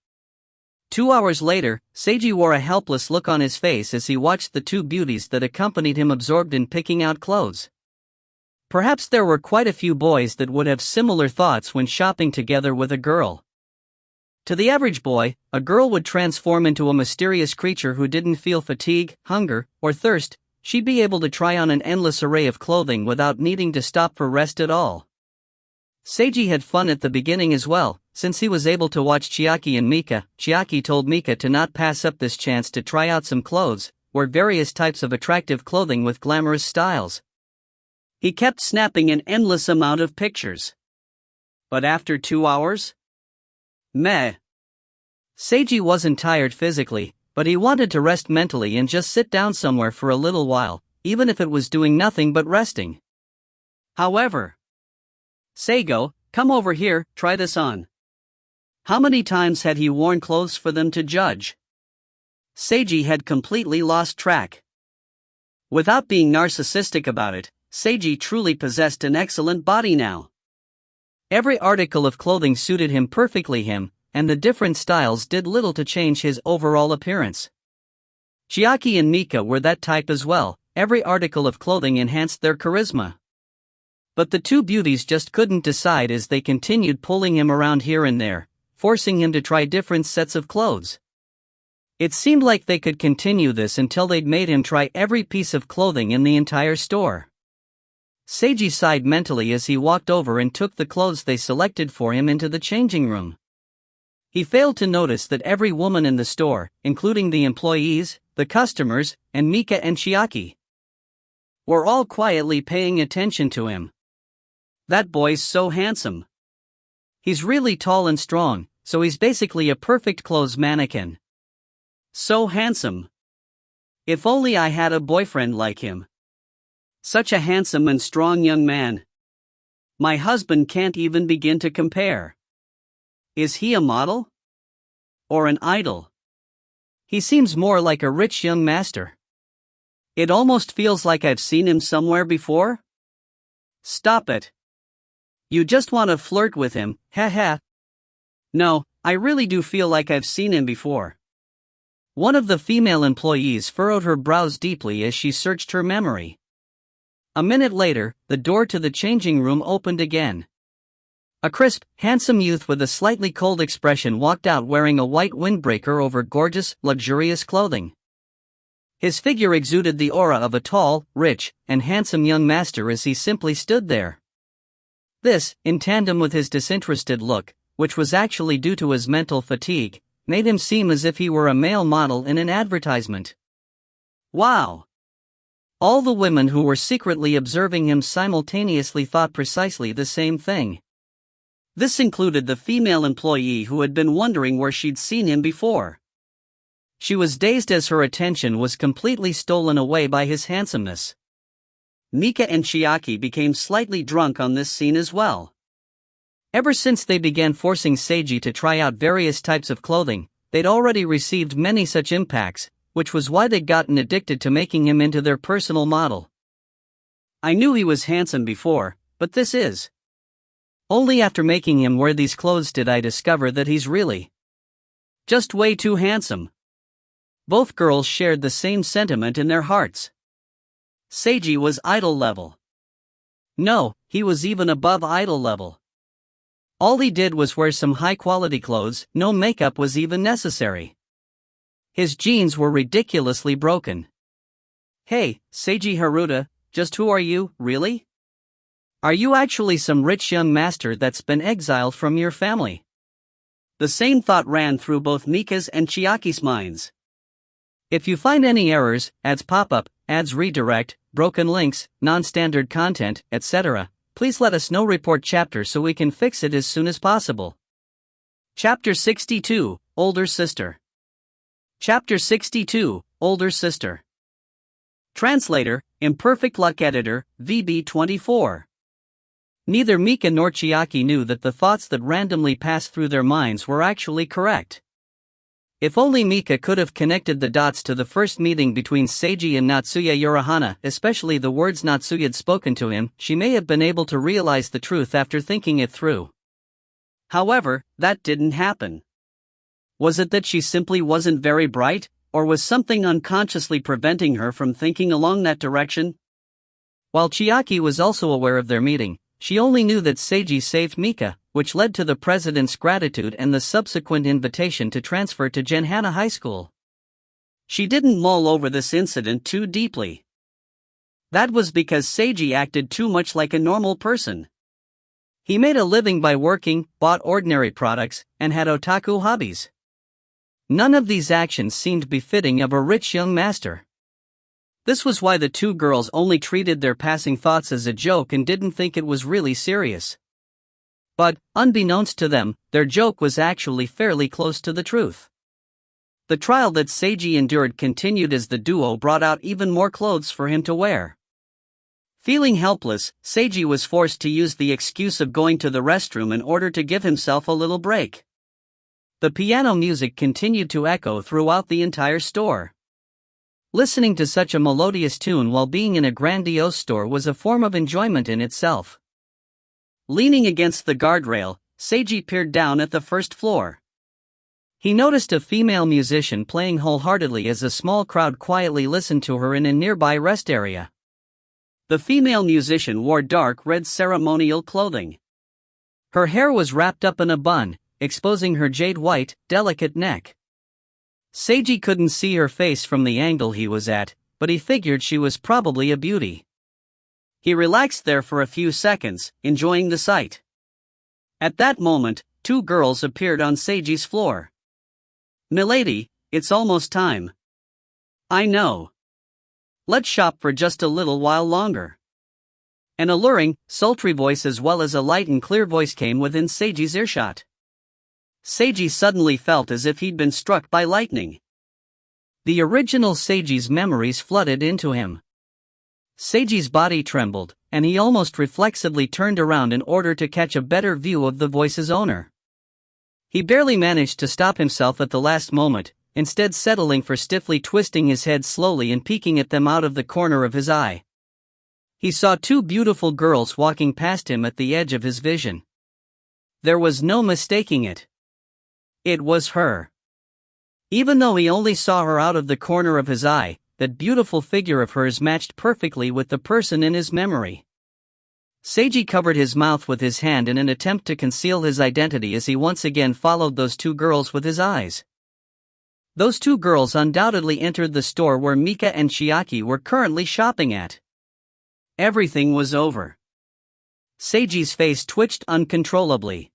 2 hours later, Seiji wore a helpless look on his face as he watched the two beauties that accompanied him absorbed in picking out clothes. Perhaps there were quite a few boys that would have similar thoughts when shopping together with a girl. To the average boy, a girl would transform into a mysterious creature who didn't feel fatigue, hunger, or thirst. She'd be able to try on an endless array of clothing without needing to stop for rest at all. Seiji had fun at the beginning as well, since he was able to watch Chiaki and Mika. Chiaki told Mika to not pass up this chance to try out some clothes, or various types of attractive clothing with glamorous styles. He kept snapping an endless amount of pictures. But after 2 hours? Meh. Seiji wasn't tired physically, but he wanted to rest mentally and just sit down somewhere for a little while, even if it was doing nothing but resting. However, "Seigo, come over here, try this on." How many times had he worn clothes for them to judge? Seiji had completely lost track. Without being narcissistic about it, Seiji truly possessed an excellent body now. Every article of clothing suited him perfectly, and the different styles did little to change his overall appearance. Chiaki and Mika were that type as well. Every article of clothing enhanced their charisma. But the two beauties just couldn't decide as they continued pulling him around here and there, forcing him to try different sets of clothes. It seemed like they could continue this until they'd made him try every piece of clothing in the entire store. Seiji sighed mentally as he walked over and took the clothes they selected for him into the changing room. He failed to notice that every woman in the store, including the employees, the customers, and Mika and Chiaki, were all quietly paying attention to him. "That boy's so handsome. He's really tall and strong, so he's basically a perfect clothes mannequin. So handsome. If only I had a boyfriend like him. Such a handsome and strong young man. My husband can't even begin to compare. Is he a model? Or an idol? He seems more like a rich young master. It almost feels like I've seen him somewhere before." "Stop it. You just want to flirt with him, haha." "No, I really do feel like I've seen him before." One of the female employees furrowed her brows deeply as she searched her memory. A minute later, the door to the changing room opened again. A crisp, handsome youth with a slightly cold expression walked out wearing a white windbreaker over gorgeous, luxurious clothing. His figure exuded the aura of a tall, rich, and handsome young master as he simply stood there. This, in tandem with his disinterested look, which was actually due to his mental fatigue, made him seem as if he were a male model in an advertisement. Wow! All the women who were secretly observing him simultaneously thought precisely the same thing. This included the female employee who had been wondering where she'd seen him before. She was dazed as her attention was completely stolen away by his handsomeness. Mika and Chiaki became slightly drunk on this scene as well. Ever since they began forcing Seiji to try out various types of clothing, they'd already received many such impacts, which was why they'd gotten addicted to making him into their personal model. I knew he was handsome before, but this is. Only after making him wear these clothes did I discover that he's really just way too handsome. Both girls shared the same sentiment in their hearts. Seiji was idol level. No, he was even above idol level. All he did was wear some high-quality clothes, no makeup was even necessary. His jeans were ridiculously broken. Hey, Seiji Haruta, just who are you, really? Are you actually some rich young master that's been exiled from your family? The same thought ran through both Mika's and Chiaki's minds. If you find any errors, ads pop up, ads redirect, broken links, non-standard content, etc., please let us know. Report chapter so we can fix it as soon as possible. Chapter 62, Older Sister. Chapter 62, Older Sister. Translator, Imperfect Luck Editor, VB24. Neither Mika nor Chiaki knew that the thoughts that randomly passed through their minds were actually correct. If only Mika could have connected the dots to the first meeting between Seiji and Natsuya Yorihana, especially the words Natsuya had spoken to him, she may have been able to realize the truth after thinking it through. However, that didn't happen. Was it that she simply wasn't very bright, or was something unconsciously preventing her from thinking along that direction? While Chiaki was also aware of their meeting, she only knew that Seiji saved Mika, which led to the president's gratitude and the subsequent invitation to transfer to Genhana High School. She didn't mull over this incident too deeply. That was because Seiji acted too much like a normal person. He made a living by working, bought ordinary products, and had otaku hobbies. None of these actions seemed befitting of a rich young master. This was why the two girls only treated their passing thoughts as a joke and didn't think it was really serious. But, unbeknownst to them, their joke was actually fairly close to the truth. The trial that Seiji endured continued as the duo brought out even more clothes for him to wear. Feeling helpless, Seiji was forced to use the excuse of going to the restroom in order to give himself a little break. The piano music continued to echo throughout the entire store. Listening to such a melodious tune while being in a grandiose store was a form of enjoyment in itself. Leaning against the guardrail, Seiji peered down at the first floor. He noticed a female musician playing wholeheartedly as a small crowd quietly listened to her in a nearby rest area. The female musician wore dark red ceremonial clothing. Her hair was wrapped up in a bun, exposing her jade-white, delicate neck. Seiji couldn't see her face from the angle he was at, but he figured she was probably a beauty. He relaxed there for a few seconds, enjoying the sight. At that moment, two girls appeared on Seiji's floor. "Milady, it's almost time." "I know. Let's shop for just a little while longer." An alluring, sultry voice as well as a light and clear voice came within Seiji's earshot. Seiji suddenly felt as if he'd been struck by lightning. The original Seiji's memories flooded into him. Seiji's body trembled, and he almost reflexively turned around in order to catch a better view of the voice's owner. He barely managed to stop himself at the last moment, instead settling for stiffly twisting his head slowly and peeking at them out of the corner of his eye. He saw two beautiful girls walking past him at the edge of his vision. There was no mistaking it. It was her. Even though he only saw her out of the corner of his eye, that beautiful figure of hers matched perfectly with the person in his memory. Seiji covered his mouth with his hand in an attempt to conceal his identity as he once again followed those two girls with his eyes. Those two girls undoubtedly entered the store where Mika and Chiaki were currently shopping at. Everything was over. Seiji's face twitched uncontrollably.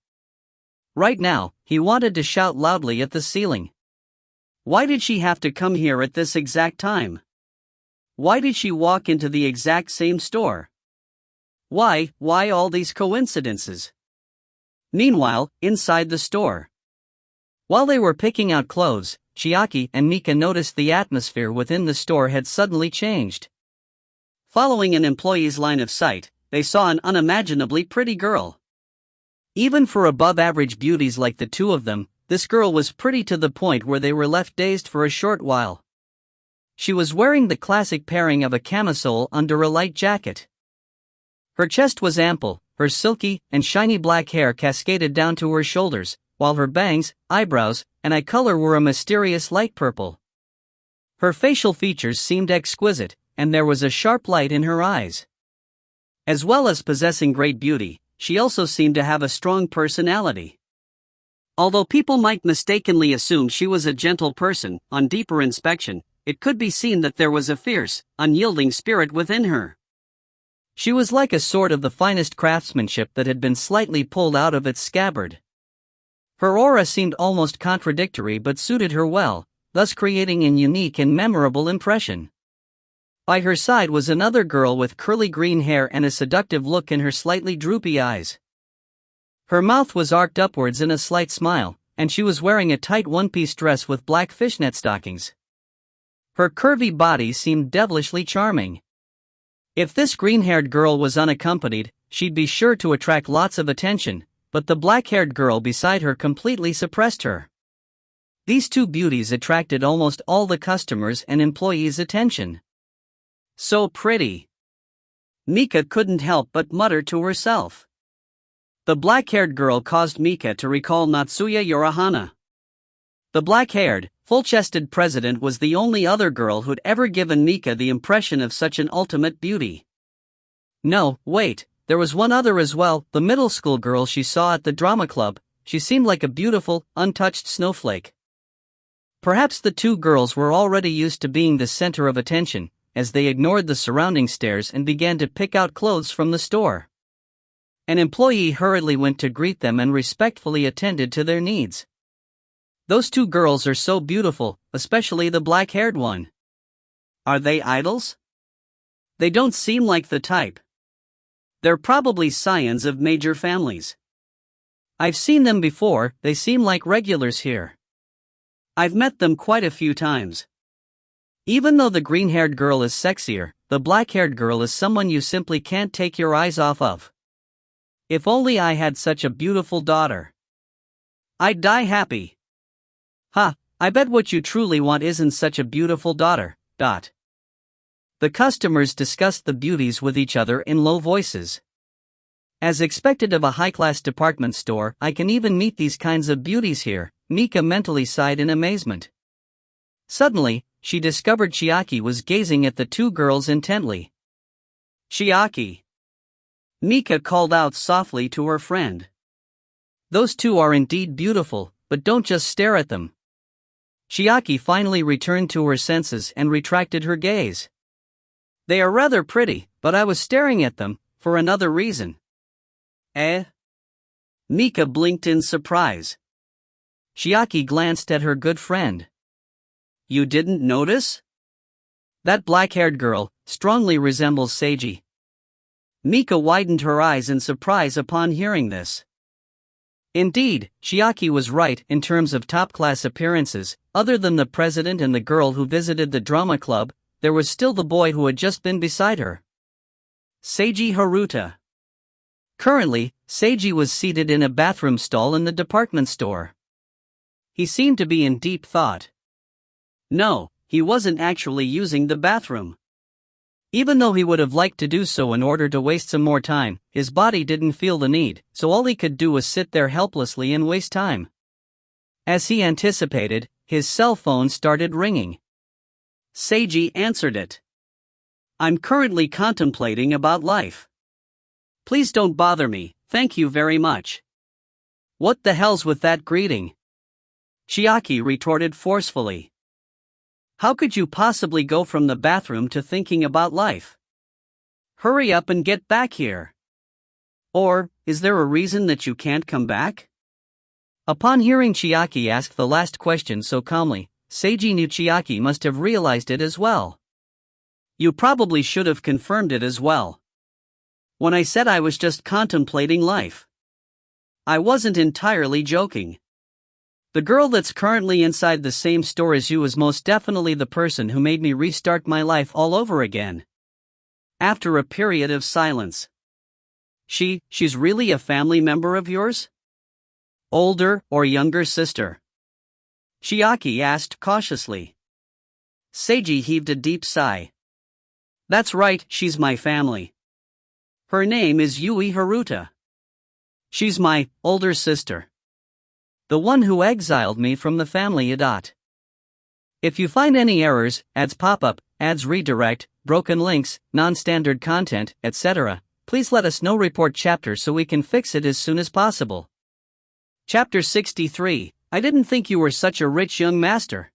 Right now, he wanted to shout loudly at the ceiling. Why did she have to come here at this exact time? Why did she walk into the exact same store? Why all these coincidences? Meanwhile, inside the store. While they were picking out clothes, Chiaki and Mika noticed the atmosphere within the store had suddenly changed. Following an employee's line of sight, they saw an unimaginably pretty girl. Even for above-average beauties like the two of them, this girl was pretty to the point where they were left dazed for a short while. She was wearing the classic pairing of a camisole under a light jacket. Her chest was ample, her silky and shiny black hair cascaded down to her shoulders, while her bangs, eyebrows, and eye color were a mysterious light purple. Her facial features seemed exquisite, and there was a sharp light in her eyes. As well as possessing great beauty, she also seemed to have a strong personality. Although people might mistakenly assume she was a gentle person, on deeper inspection, it could be seen that there was a fierce, unyielding spirit within her. She was like a sword of the finest craftsmanship that had been slightly pulled out of its scabbard. Her aura seemed almost contradictory but suited her well, thus creating an unique and memorable impression. By her side was another girl with curly green hair and a seductive look in her slightly droopy eyes. Her mouth was arched upwards in a slight smile, and she was wearing a tight one-piece dress with black fishnet stockings. Her curvy body seemed devilishly charming. If this green-haired girl was unaccompanied, she'd be sure to attract lots of attention, but the black-haired girl beside her completely suppressed her. These two beauties attracted almost all the customers' and employees' attention. So pretty. Mika couldn't help but mutter to herself. The black-haired girl caused Mika to recall Natsuya Yorihana. The black-haired, full-chested president was the only other girl who'd ever given Mika the impression of such an ultimate beauty. No, wait, there was one other as well, the middle school girl she saw at the drama club. She seemed like a beautiful, untouched snowflake. Perhaps the two girls were already used to being the center of attention, as they ignored the surrounding stares and began to pick out clothes from the store. An employee hurriedly went to greet them and respectfully attended to their needs. Those two girls are so beautiful, especially the black-haired one. Are they idols? They don't seem like the type. They're probably scions of major families. I've seen them before, they seem like regulars here. I've met them quite a few times. Even though the green-haired girl is sexier, the black-haired girl is someone you simply can't take your eyes off of. If only I had such a beautiful daughter. I'd die happy. Ha, I bet what you truly want isn't such a beautiful daughter. The customers discussed the beauties with each other in low voices. As expected of a high-class department store, I can even meet these kinds of beauties here, Mika mentally sighed in amazement. Suddenly, she discovered Chiaki was gazing at the two girls intently. Chiaki. Mika called out softly to her friend. Those two are indeed beautiful, but don't just stare at them. Chiaki finally returned to her senses and retracted her gaze. They are rather pretty, but I was staring at them, for another reason. Eh? Mika blinked in surprise. Chiaki glanced at her good friend. You didn't notice? That black-haired girl strongly resembles Seiji. Mika widened her eyes in surprise upon hearing this. Indeed, Chiaki was right in terms of top-class appearances. Other than the president and the girl who visited the drama club, there was still the boy who had just been beside her. Seiji Haruta. Currently, Seiji was seated in a bathroom stall in the department store. He seemed to be in deep thought. No, he wasn't actually using the bathroom. Even though he would have liked to do so in order to waste some more time, his body didn't feel the need, so all he could do was sit there helplessly and waste time. As he anticipated, his cell phone started ringing. Seiji answered it. I'm currently contemplating about life. Please don't bother me, thank you very much. What the hell's with that greeting? Chiaki retorted forcefully. How could you possibly go from the bathroom to thinking about life? Hurry up and get back here. Or, is there a reason that you can't come back? Upon hearing Chiaki ask the last question so calmly, Seiji knew Chiaki must have realized it as well. You probably should have confirmed it as well. When I said I was just contemplating life. I wasn't entirely joking. The girl that's currently inside the same store as you is most definitely the person who made me restart my life all over again. After a period of silence. She's really a family member of yours? Older or younger sister? Chiaki asked cautiously. Seiji heaved a deep sigh. That's right, she's my family. Her name is Yui Haruta. She's my older sister. The one who exiled me from the family. If you find any errors, ads pop-up, ads redirect, broken links, non-standard content, etc., please let us know. Report chapter so we can fix it as soon as possible. Chapter 63, I didn't think you were such a rich young master.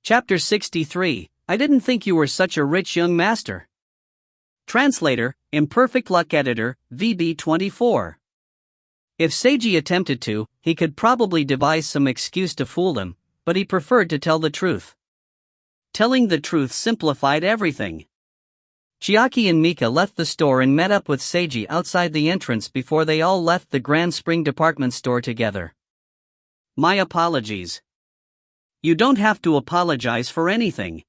Chapter 63, I didn't think you were such a rich young master. Translator, Imperfect Luck Editor, VB24. If Seiji attempted to, he could probably devise some excuse to fool them, but he preferred to tell the truth. Telling the truth simplified everything. Chiaki and Mika left the store and met up with Seiji outside the entrance before they all left the Grand Spring department store together. My apologies. You don't have to apologize for anything.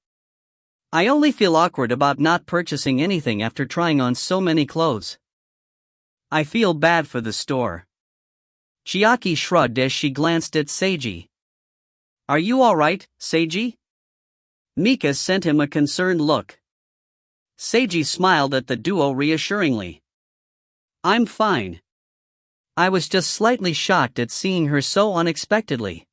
I only feel awkward about not purchasing anything after trying on so many clothes. I feel bad for the store. Chiaki shrugged as she glanced at Seiji. Are you alright, Seiji? Mika sent him a concerned look. Seiji smiled at the duo reassuringly. I'm fine. I was just slightly shocked at seeing her so unexpectedly.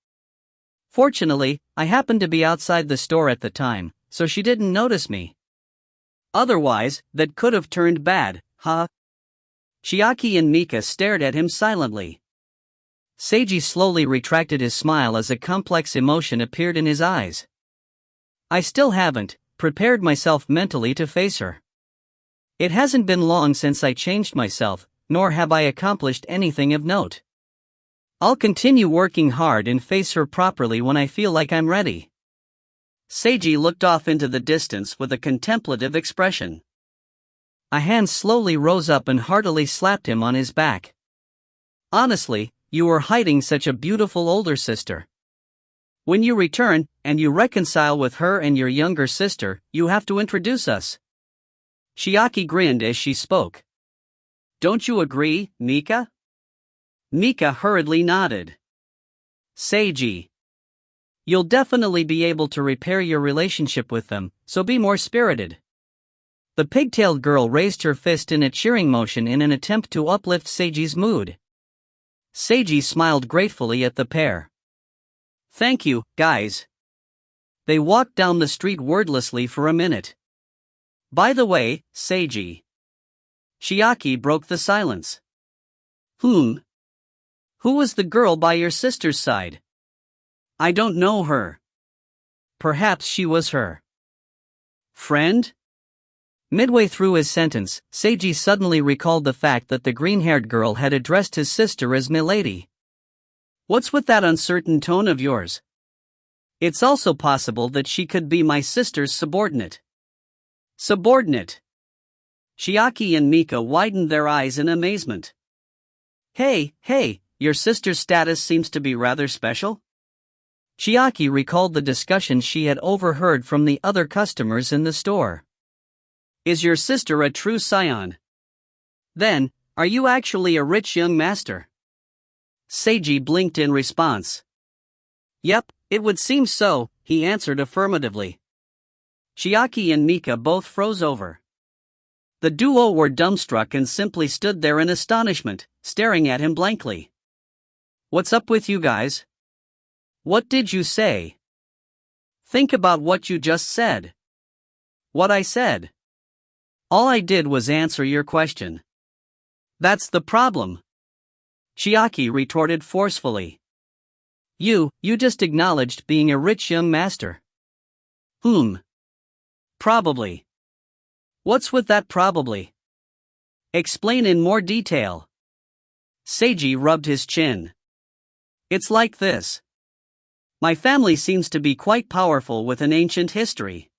Fortunately, I happened to be outside the store at the time, so she didn't notice me. Otherwise, that could have turned bad, huh? Chiaki and Mika stared at him silently. Seiji slowly retracted his smile as a complex emotion appeared in his eyes. I still haven't prepared myself mentally to face her. It hasn't been long since I changed myself, nor have I accomplished anything of note. I'll continue working hard and face her properly when I feel like I'm ready. Seiji looked off into the distance with a contemplative expression. A hand slowly rose up and heartily slapped him on his back. Honestly, you were hiding such a beautiful older sister. When you return, and you reconcile with her and your younger sister, you have to introduce us. Chiaki grinned as she spoke. Don't you agree, Mika? Mika hurriedly nodded. Seiji. You'll definitely be able to repair your relationship with them, so be more spirited. The pigtailed girl raised her fist in a cheering motion in an attempt to uplift Seiji's mood. Seiji smiled gratefully at the pair. Thank you, guys. They walked down the street wordlessly for a minute. By the way, Seiji. Chiaki broke the silence. Who was the girl by your sister's side? I don't know her. Perhaps she was her friend? Midway through his sentence, Seiji suddenly recalled the fact that the green-haired girl had addressed his sister as Milady. What's with that uncertain tone of yours? It's also possible that she could be my sister's subordinate. Subordinate? Chiaki and Mika widened their eyes in amazement. Hey, your sister's status seems to be rather special? Chiaki recalled the discussion she had overheard from the other customers in the store. Is your sister a true scion? Then, are you actually a rich young master? Seiji blinked in response. Yep, it would seem so, he answered affirmatively. Chiaki and Mika both froze over. The duo were dumbstruck and simply stood there in astonishment, staring at him blankly. What's up with you guys? What did you say? Think about what you just said. What I said. All I did was answer your question. That's the problem. Chiaki retorted forcefully. You just acknowledged being a rich young master. Probably. What's with that probably? Explain in more detail. Seiji rubbed his chin. It's like this. My family seems to be quite powerful with an ancient history.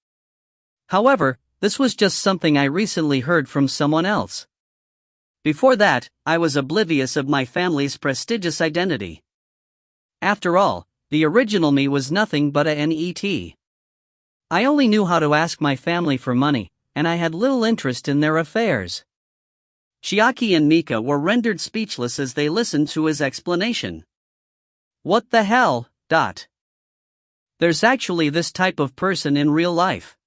However, this was just something I recently heard from someone else. Before that, I was oblivious of my family's prestigious identity. After all, the original me was nothing but a NET. I only knew how to ask my family for money, and I had little interest in their affairs. Chiaki and Mika were rendered speechless as they listened to his explanation. What the hell, There's actually this type of person in real life.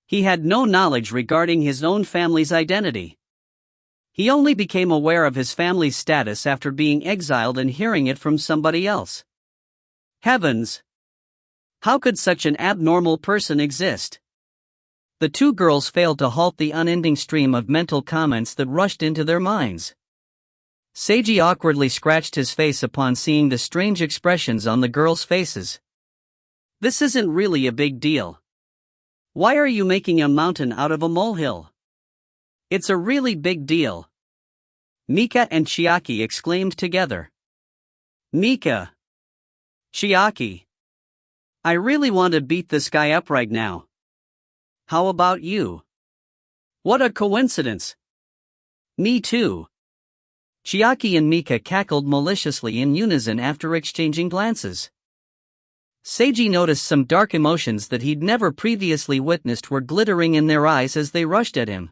He had no knowledge regarding his own family's identity. He only became aware of his family's status after being exiled and hearing it from somebody else. Heavens! How could such an abnormal person exist? The two girls failed to halt the unending stream of mental comments that rushed into their minds. Seiji awkwardly scratched his face upon seeing the strange expressions on the girls' faces. This isn't really a big deal. Why are you making a mountain out of a molehill? It's a really big deal. Mika and Chiaki exclaimed together. Mika! Chiaki! I really want to beat this guy up right now. How about you? What a coincidence! Me too. Chiaki and Mika cackled maliciously in unison after exchanging glances. Seiji noticed some dark emotions that he'd never previously witnessed were glittering in their eyes as they rushed at him.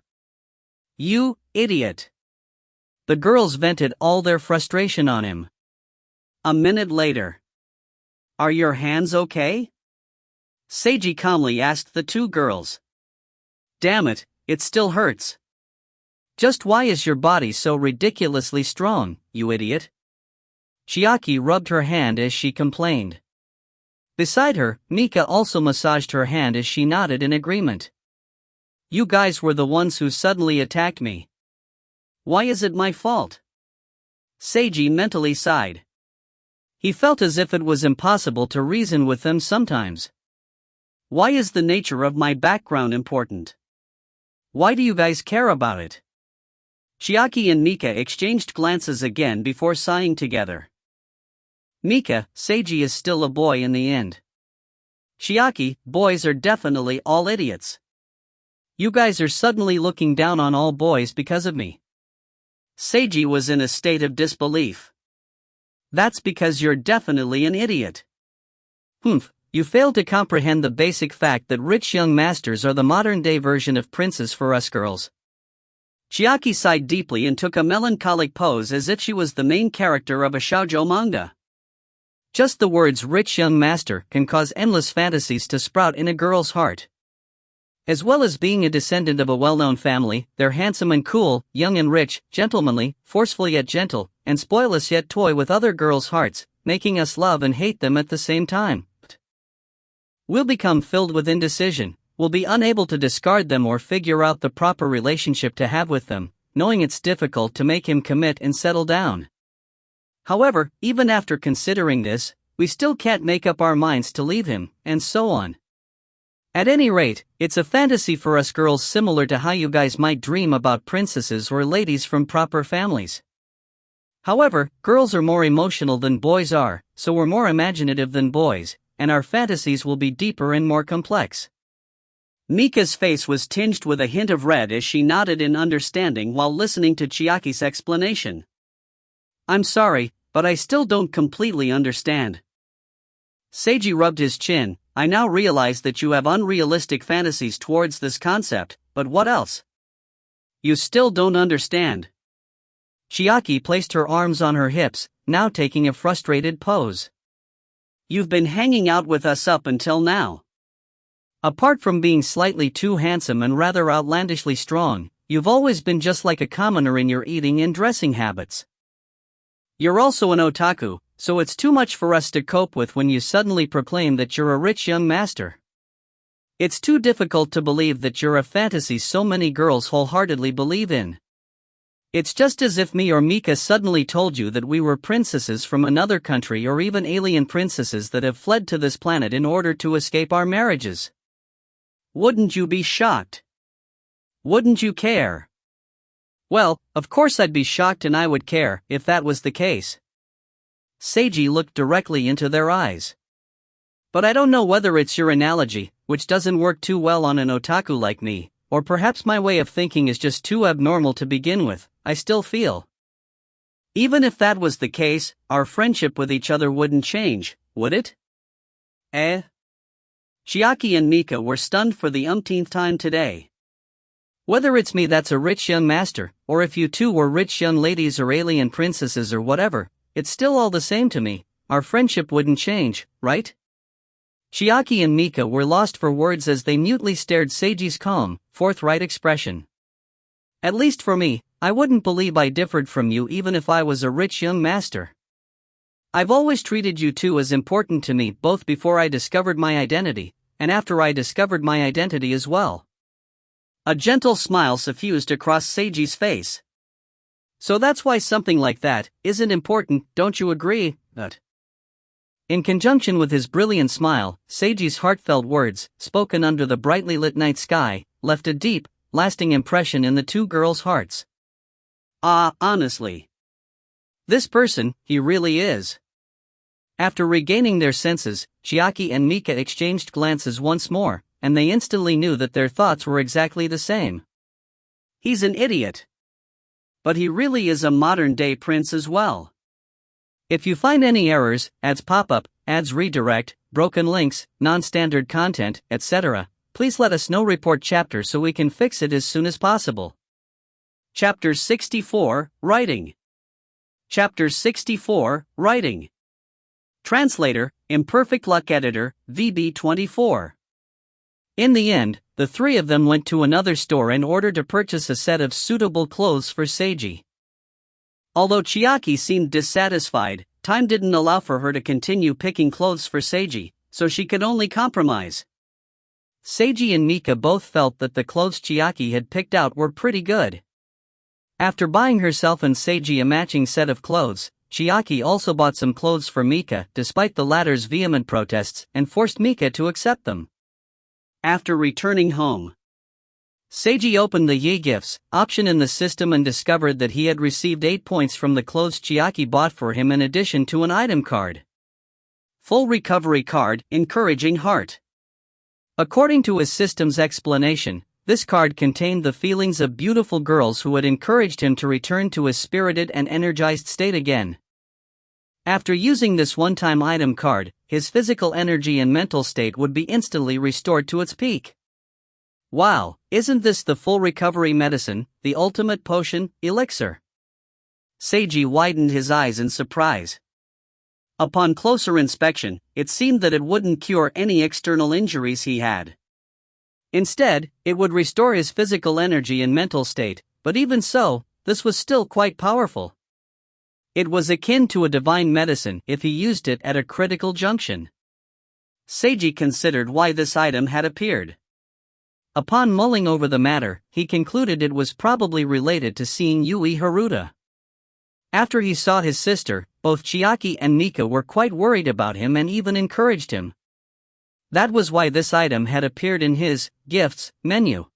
You idiot! The girls vented all their frustration on him. A minute later. Are your hands okay? Seiji calmly asked the two girls. Damn it, it still hurts. Just why is your body so ridiculously strong, you idiot? Chiaki rubbed her hand as she complained. Beside her, Mika also massaged her hand as she nodded in agreement. You guys were the ones who suddenly attacked me. Why is it my fault? Seiji mentally sighed. He felt as if it was impossible to reason with them sometimes. Why is the nature of my background important? Why do you guys care about it? Chiaki and Mika exchanged glances again before sighing together. Mika, Seiji is still a boy in the end. Chiaki, boys are definitely all idiots. You guys are suddenly looking down on all boys because of me. Seiji was in a state of disbelief. That's because you're definitely an idiot. You failed to comprehend the basic fact that rich young masters are the modern-day version of princes for us girls. Chiaki sighed deeply and took a melancholic pose as if she was the main character of a shoujo manga. Just the words rich young master can cause endless fantasies to sprout in a girl's heart. As well as being a descendant of a well-known family, they're handsome and cool, young and rich, gentlemanly, forceful yet gentle, and spoileless yet toy with other girls' hearts, making us love and hate them at the same time. We'll become filled with indecision, we'll be unable to discard them or figure out the proper relationship to have with them, knowing it's difficult to make him commit and settle down. However, even after considering this, we still can't make up our minds to leave him, and so on. At any rate, it's a fantasy for us girls similar to how you guys might dream about princesses or ladies from proper families. However, girls are more emotional than boys are, so we're more imaginative than boys, and our fantasies will be deeper and more complex. Mika's face was tinged with a hint of red as she nodded in understanding while listening to Chiaki's explanation. I'm sorry, but I still don't completely understand. Seiji rubbed his chin. I now realize that you have unrealistic fantasies towards this concept, but what else? You still don't understand. Chiaki placed her arms on her hips, now taking a frustrated pose. You've been hanging out with us up until now. Apart from being slightly too handsome and rather outlandishly strong, you've always been just like a commoner in your eating and dressing habits. You're also an otaku, so it's too much for us to cope with when you suddenly proclaim that you're a rich young master. It's too difficult to believe that you're a fantasy so many girls wholeheartedly believe in. It's just as if me or Mika suddenly told you that we were princesses from another country or even alien princesses that have fled to this planet in order to escape our marriages. Wouldn't you be shocked? Wouldn't you care? Well, of course I'd be shocked and I would care if that was the case. Seiji looked directly into their eyes. But I don't know whether it's your analogy, which doesn't work too well on an otaku like me, or perhaps my way of thinking is just too abnormal to begin with, I still feel. Even if that was the case, our friendship with each other wouldn't change, would it? Eh? Chiaki and Mika were stunned for the umpteenth time today. Whether it's me that's a rich young master, or if you two were rich young ladies or alien princesses or whatever, it's still all the same to me, our friendship wouldn't change, right? Chiaki and Mika were lost for words as they mutely stared Seiji's calm, forthright expression. At least for me, I wouldn't believe I differed from you even if I was a rich young master. I've always treated you two as important to me both before I discovered my identity, and after I discovered my identity as well. A gentle smile suffused across Seiji's face. So that's why something like that isn't important, don't you agree? But in conjunction with his brilliant smile, Seiji's heartfelt words, spoken under the brightly lit night sky, left a deep, lasting impression in the two girls' hearts. Honestly. This person, he really is. After regaining their senses, Chiaki and Mika exchanged glances once more, and they instantly knew that their thoughts were exactly the same. He's an idiot. But he really is a modern-day prince as well. If you find any errors, ads pop up, ads redirect, broken links, non-standard content, etc., please let us know. Report chapter so we can fix it as soon as possible. Chapter 64, Writing. Chapter 64, Writing. Translator, Imperfect Luck Editor, VB24. In the end, the three of them went to another store in order to purchase a set of suitable clothes for Seiji. Although Chiaki seemed dissatisfied, time didn't allow for her to continue picking clothes for Seiji, so she could only compromise. Seiji and Mika both felt that the clothes Chiaki had picked out were pretty good. After buying herself and Seiji a matching set of clothes, Chiaki also bought some clothes for Mika despite the latter's vehement protests and forced Mika to accept them. After returning home, Seiji opened the Yi Gifts option in the system and discovered that he had received 8 points from the clothes Chiaki bought for him in addition to an item card. Full recovery card, Encouraging Heart. According to his system's explanation, this card contained the feelings of beautiful girls who had encouraged him to return to his spirited and energized state again. After using this one-time item card, his physical energy and mental state would be instantly restored to its peak. Wow, isn't this the full recovery medicine, the ultimate potion, elixir? Seiji widened his eyes in surprise. Upon closer inspection, it seemed that it wouldn't cure any external injuries he had. Instead, it would restore his physical energy and mental state, but even so, this was still quite powerful. It was akin to a divine medicine if he used it at a critical junction. Seiji considered why this item had appeared. Upon mulling over the matter, he concluded it was probably related to seeing Yui Haruta. After he saw his sister, both Chiaki and Mika were quite worried about him and even encouraged him. That was why this item had appeared in his gifts menu.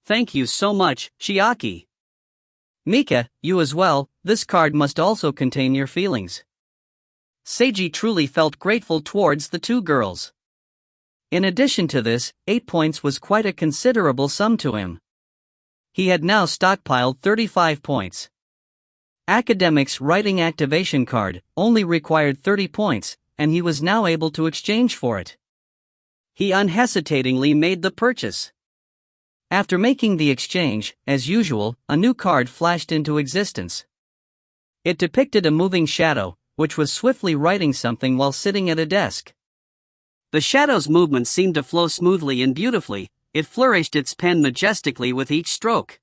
Thank you so much, Chiaki. Mika, you as well, this card must also contain your feelings. Seiji truly felt grateful towards the two girls. In addition to this, 8 points was quite a considerable sum to him. He had now stockpiled 35 points. Academic's Writing Activation card only required 30 points, and he was now able to exchange for it. He unhesitatingly made the purchase. After making the exchange, as usual, a new card flashed into existence. It depicted a moving shadow, which was swiftly writing something while sitting at a desk. The shadow's movement seemed to flow smoothly and beautifully, it flourished its pen majestically with each stroke.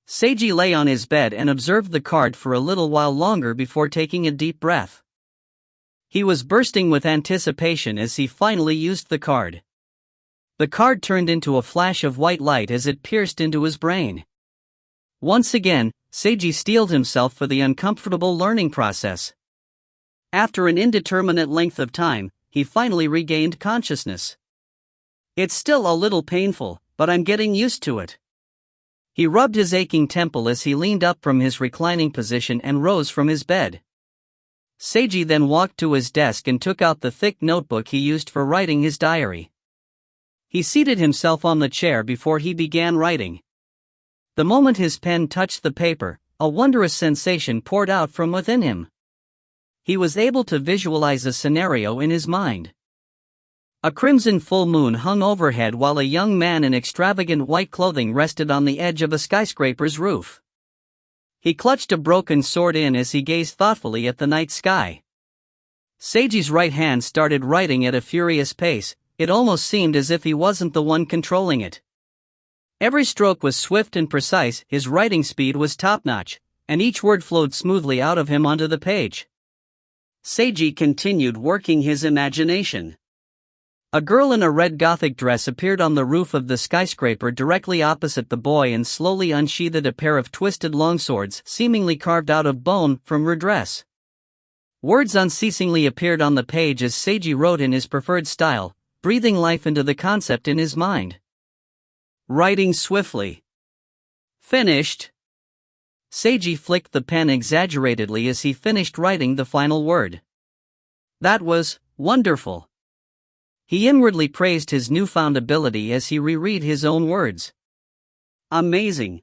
Seiji lay on his bed and observed the card for a little while longer before taking a deep breath. He was bursting with anticipation as he finally used the card. The card turned into a flash of white light as it pierced into his brain. Once again, Seiji steeled himself for the uncomfortable learning process. After an indeterminate length of time, he finally regained consciousness. It's still a little painful, but I'm getting used to it. He rubbed his aching temple as he leaned up from his reclining position and rose from his bed. Seiji then walked to his desk and took out the thick notebook he used for writing his diary. He seated himself on the chair before he began writing. The moment his pen touched the paper, a wondrous sensation poured out from within him. He was able to visualize a scenario in his mind. A crimson full moon hung overhead while a young man in extravagant white clothing rested on the edge of a skyscraper's roof. He clutched a broken sword as he gazed thoughtfully at the night sky. Seiji's right hand started writing at a furious pace. It almost seemed as if he wasn't the one controlling it. Every stroke was swift and precise, his writing speed was top-notch, and each word flowed smoothly out of him onto the page. Seiji continued working his imagination. A girl in a red Gothic dress appeared on the roof of the skyscraper directly opposite the boy and slowly unsheathed a pair of twisted longswords seemingly carved out of bone from her dress. Words unceasingly appeared on the page as Seiji wrote in his preferred style, breathing life into the concept in his mind. Writing swiftly. Finished. Seiji flicked the pen exaggeratedly as he finished writing the final word. That was wonderful. He inwardly praised his newfound ability as he reread his own words. Amazing.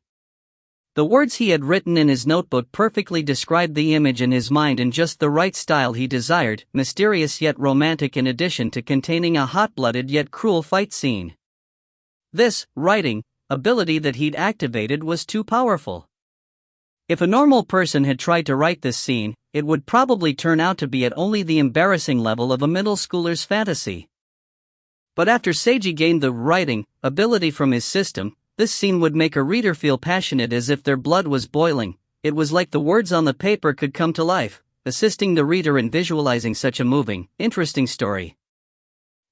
The words he had written in his notebook perfectly described the image in his mind in just the right style he desired, mysterious yet romantic in addition to containing a hot-blooded yet cruel fight scene. This writing ability that he'd activated was too powerful. If a normal person had tried to write this scene, it would probably turn out to be at only the embarrassing level of a middle schooler's fantasy. But after Seiji gained the writing ability from his system, this scene would make a reader feel passionate as if their blood was boiling. It was like the words on the paper could come to life, assisting the reader in visualizing such a moving, interesting story.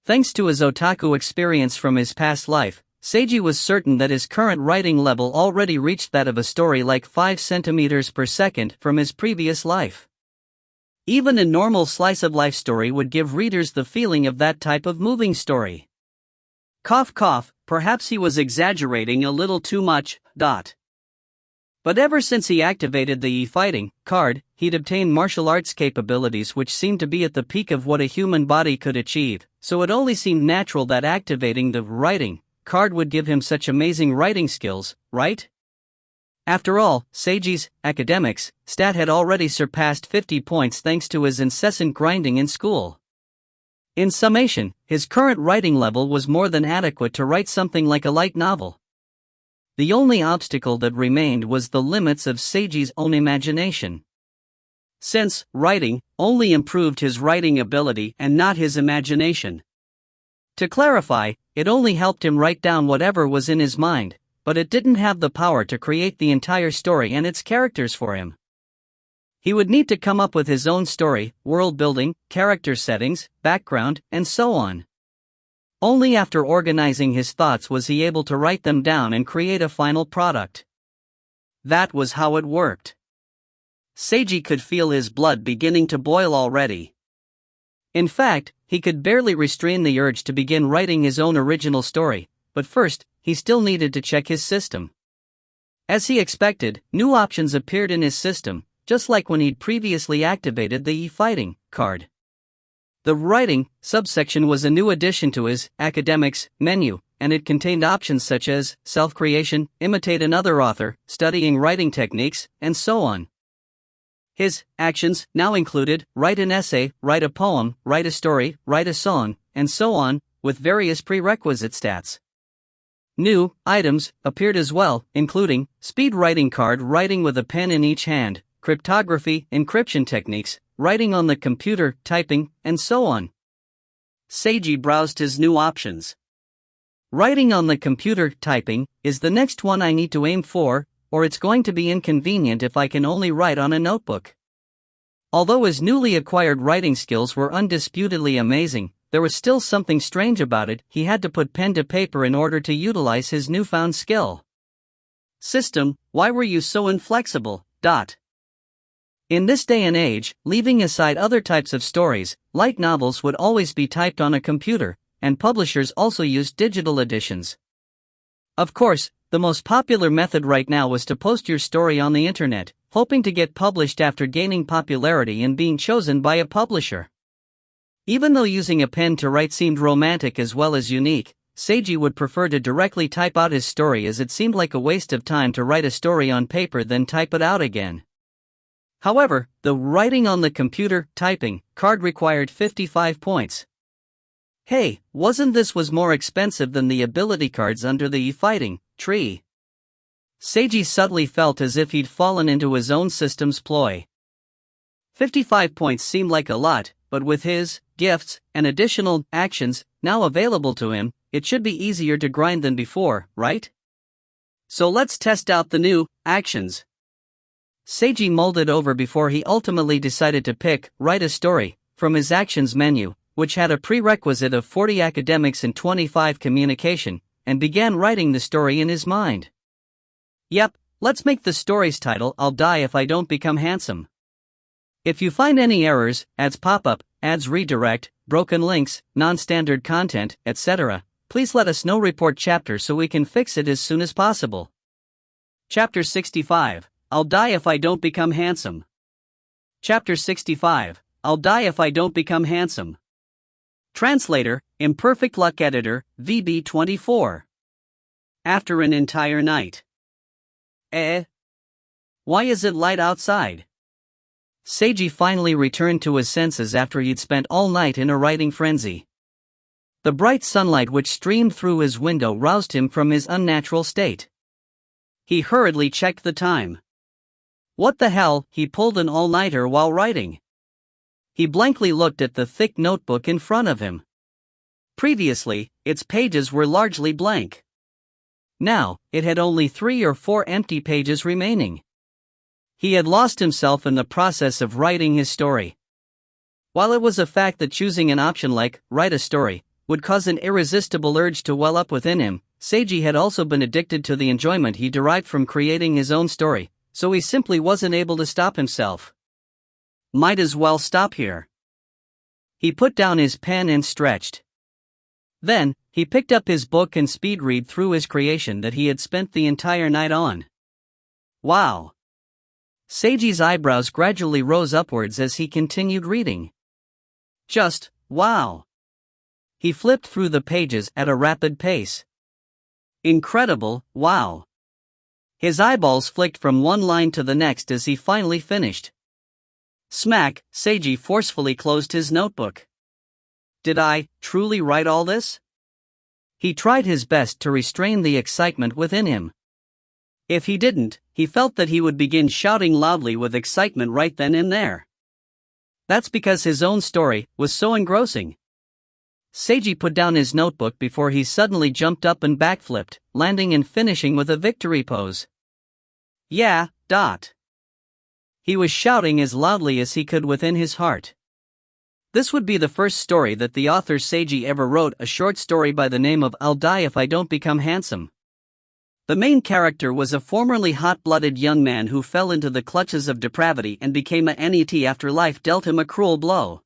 Thanks to his otaku experience from his past life, Seiji was certain that his current writing level already reached that of a story like 5 centimeters per second from his previous life. Even a normal slice-of-life story would give readers the feeling of that type of moving story. Cough cough, perhaps he was exaggerating a little too much, But ever since he activated the e-fighting card, he'd obtained martial arts capabilities which seemed to be at the peak of what a human body could achieve, so it only seemed natural that activating the writing card would give him such amazing writing skills, right? After all, Seiji's academics stat had already surpassed 50 points thanks to his incessant grinding in school. In summation, his current writing level was more than adequate to write something like a light novel. The only obstacle that remained was the limits of Seiji's own imagination. Since writing only improved his writing ability and not his imagination. To clarify, it only helped him write down whatever was in his mind, but it didn't have the power to create the entire story and its characters for him. He would need to come up with his own story, world building, character settings, background, and so on. Only after organizing his thoughts was he able to write them down and create a final product. That was how it worked. Seiji could feel his blood beginning to boil already. In fact, he could barely restrain the urge to begin writing his own original story, but first, he still needed to check his system. As he expected, new options appeared in his system, just like when he'd previously activated the e-fighting card. The writing subsection was a new addition to his academics menu, and it contained options such as self-creation, imitate another author, studying writing techniques, and so on. His actions now included write an essay, write a poem, write a story, write a song, and so on, with various prerequisite stats. New items appeared as well, including speed writing card, writing with a pen in each hand, cryptography, encryption techniques, writing on the computer, typing, and so on. Seiji browsed his new options. Writing on the computer, typing, is the next one I need to aim for, or it's going to be inconvenient if I can only write on a notebook. Although his newly acquired writing skills were undisputedly amazing, there was still something strange about it. He had to put pen to paper in order to utilize his newfound skill. System, why were you so inflexible? In this day and age, leaving aside other types of stories, light novels would always be typed on a computer, and publishers also used digital editions. Of course, the most popular method right now was to post your story on the internet, hoping to get published after gaining popularity and being chosen by a publisher. Even though using a pen to write seemed romantic as well as unique, Seiji would prefer to directly type out his story as it seemed like a waste of time to write a story on paper then type it out again. However, the writing on the computer typing card required 55 points. Hey, wasn't this was more expensive than the ability cards under the fighting tree? Seiji subtly felt as if he'd fallen into his own system's ploy. 55 points seemed like a lot, but with his gifts and additional actions now available to him, it should be easier to grind than before, right? So let's test out the new actions. Seiji mulled it over before he ultimately decided to pick write a story from his actions menu, which had a prerequisite of 40 academics and 25 communication, and began writing the story in his mind. Yep, let's make the story's title I'll Die If I Don't Become Handsome. If you find any errors, ads pop up, ads redirect, broken links, non-standard content, etc., please let us know. Report chapter so we can fix it as soon as possible. Chapter 65, I'll Die If I Don't Become Handsome. Chapter 65, I'll Die If I Don't Become Handsome. Translator, Imperfect Luck Editor, VB24. After an entire night. Why is it light outside? Seiji finally returned to his senses after he'd spent all night in a writing frenzy. The bright sunlight which streamed through his window roused him from his unnatural state. He hurriedly checked the time. What the hell, he pulled an all-nighter while writing. He blankly looked at the thick notebook in front of him. Previously, its pages were largely blank. Now, it had only 3 or 4 empty pages remaining. He had lost himself in the process of writing his story. While it was a fact that choosing an option like write a story would cause an irresistible urge to well up within him, Seiji had also been addicted to the enjoyment he derived from creating his own story, so he simply wasn't able to stop himself. Might as well stop here. He put down his pen and stretched. Then, he picked up his book and speed read through his creation that he had spent the entire night on. Wow! Seiji's eyebrows gradually rose upwards as he continued reading. Just, wow! He flipped through the pages at a rapid pace. Incredible, wow! His eyeballs flicked from one line to the next as he finally finished. Smack, Seiji forcefully closed his notebook. Did I truly write all this? He tried his best to restrain the excitement within him. If he didn't, he felt that he would begin shouting loudly with excitement right then and there. That's because his own story was so engrossing. Seiji put down his notebook before he suddenly jumped up and backflipped, landing and finishing with a victory pose. Yeah, dot. He was shouting as loudly as he could within his heart. This would be the first story that the author Seiji ever wrote, a short story by the name of I'll Die If I Don't Become Handsome. The main character was a formerly hot-blooded young man who fell into the clutches of depravity and became a NET after life dealt him a cruel blow.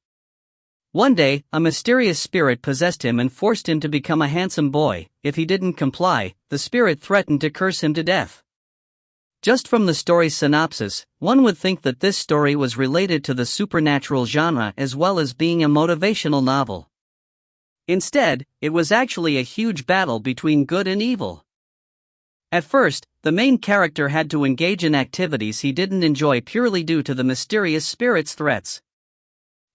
One day, a mysterious spirit possessed him and forced him to become a handsome boy. If he didn't comply, the spirit threatened to curse him to death. Just from the story's synopsis, one would think that this story was related to the supernatural genre as well as being a motivational novel. Instead, it was actually a huge battle between good and evil. At first, the main character had to engage in activities he didn't enjoy purely due to the mysterious spirit's threats.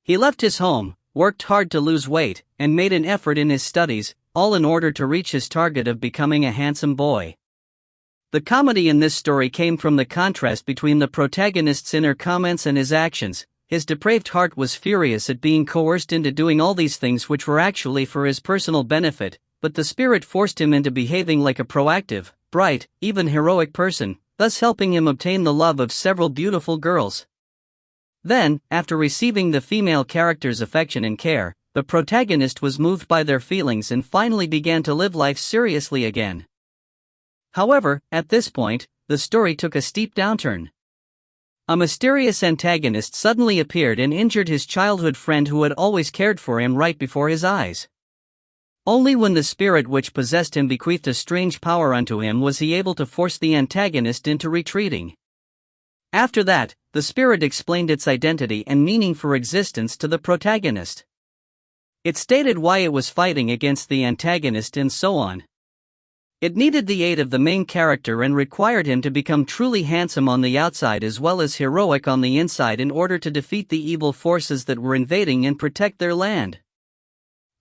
He left his home, worked hard to lose weight, and made an effort in his studies, all in order to reach his target of becoming a handsome boy. The comedy in this story came from the contrast between the protagonist's inner comments and his actions. His depraved heart was furious at being coerced into doing all these things which were actually for his personal benefit, but the spirit forced him into behaving like a proactive, bright, even heroic person, thus helping him obtain the love of several beautiful girls. Then, after receiving the female character's affection and care, the protagonist was moved by their feelings and finally began to live life seriously again. However, at this point, the story took a steep downturn. A mysterious antagonist suddenly appeared and injured his childhood friend who had always cared for him right before his eyes. Only when the spirit which possessed him bequeathed a strange power unto him was he able to force the antagonist into retreating. After that, the spirit explained its identity and meaning for existence to the protagonist. It stated why it was fighting against the antagonist and so on. It needed the aid of the main character and required him to become truly handsome on the outside as well as heroic on the inside in order to defeat the evil forces that were invading and protect their land.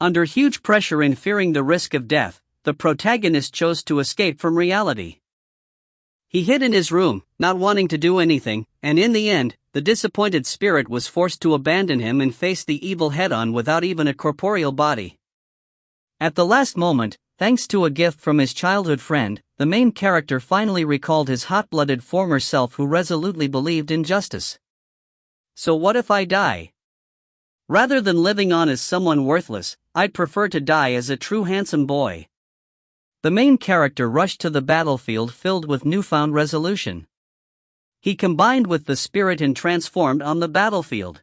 Under huge pressure and fearing the risk of death, the protagonist chose to escape from reality. He hid in his room, not wanting to do anything, and in the end, the disappointed spirit was forced to abandon him and face the evil head-on without even a corporeal body. At the last moment, thanks to a gift from his childhood friend, the main character finally recalled his hot-blooded former self who resolutely believed in justice. So what if I die? Rather than living on as someone worthless, I'd prefer to die as a true handsome boy. The main character rushed to the battlefield filled with newfound resolution. He combined with the spirit and transformed on the battlefield.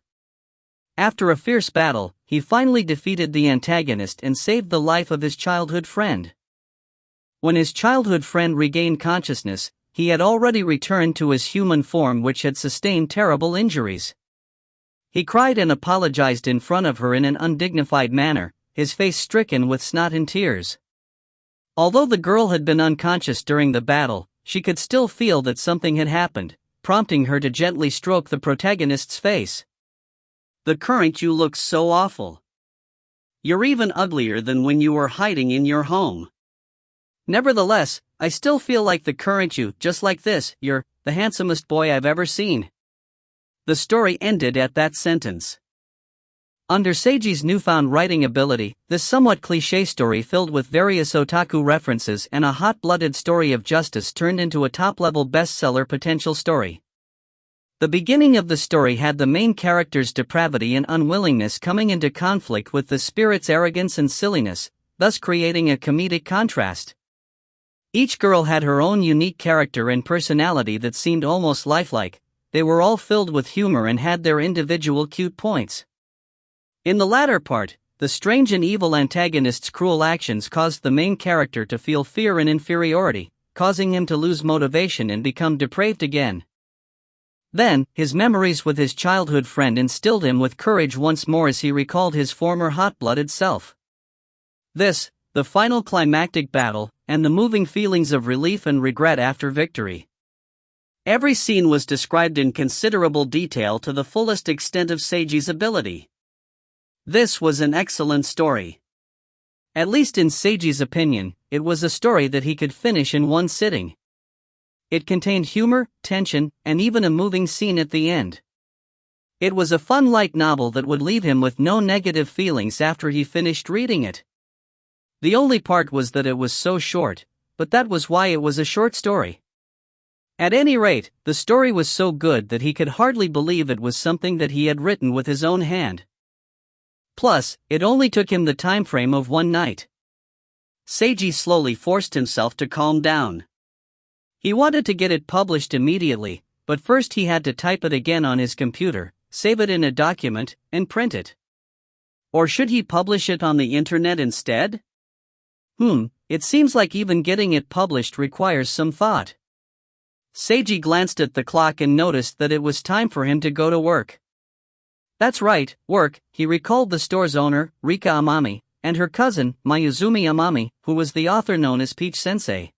After a fierce battle, he finally defeated the antagonist and saved the life of his childhood friend. When his childhood friend regained consciousness, he had already returned to his human form which had sustained terrible injuries. He cried and apologized in front of her in an undignified manner, his face stricken with snot and tears. Although the girl had been unconscious during the battle, she could still feel that something had happened, prompting her to gently stroke the protagonist's face. "The current you look so awful. You're even uglier than when you were hiding in your home. Nevertheless, I still feel like the current you, just like this, you're the handsomest boy I've ever seen." The story ended at that sentence. Under Seiji's newfound writing ability, this somewhat cliché story filled with various otaku references and a hot-blooded story of justice turned into a top-level bestseller potential story. The beginning of the story had the main character's depravity and unwillingness coming into conflict with the spirit's arrogance and silliness, thus creating a comedic contrast. Each girl had her own unique character and personality that seemed almost lifelike. They were all filled with humor and had their individual cute points. In the latter part, the strange and evil antagonist's cruel actions caused the main character to feel fear and inferiority, causing him to lose motivation and become depraved again. Then, his memories with his childhood friend instilled him with courage once more as he recalled his former hot-blooded self. This, the final climactic battle, and the moving feelings of relief and regret after victory. Every scene was described in considerable detail to the fullest extent of Seiji's ability. This was an excellent story. At least in Seiji's opinion, it was a story that he could finish in one sitting. It contained humor, tension, and even a moving scene at the end. It was a fun light novel that would leave him with no negative feelings after he finished reading it. The only part was that it was so short, but that was why it was a short story. At any rate, the story was so good that he could hardly believe it was something that he had written with his own hand. Plus, it only took him the time frame of one night. Seiji slowly forced himself to calm down. He wanted to get it published immediately, but first he had to type it again on his computer, save it in a document, and print it. Or should he publish it on the internet instead? It seems like even getting it published requires some thought. Seiji glanced at the clock and noticed that it was time for him to go to work. That's right, work. He recalled the store's owner, Rika Amami, and her cousin, Mayuzumi Amami, who was the author known as Peach Sensei.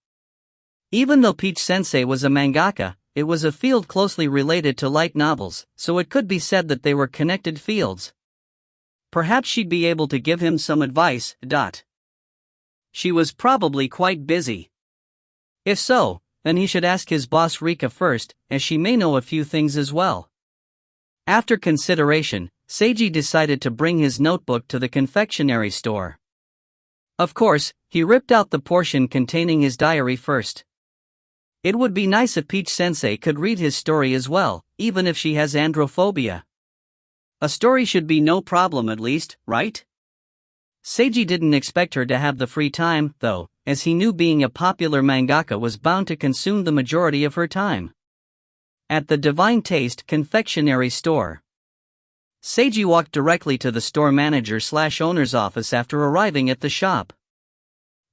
Even though Peach Sensei was a mangaka, it was a field closely related to light novels, so it could be said that they were connected fields. Perhaps she'd be able to give him some advice. She was probably quite busy. If so, then he should ask his boss Rika first, as she may know a few things as well. After consideration, Seiji decided to bring his notebook to the confectionery store. Of course, he ripped out the portion containing his diary first. It would be nice if Peach Sensei could read his story as well, even if she has androphobia. A story should be no problem at least, right? Seiji didn't expect her to have the free time, though, as he knew being a popular mangaka was bound to consume the majority of her time. At the Divine Taste confectionery store. Seiji walked directly to the store manager/owner's office after arriving at the shop.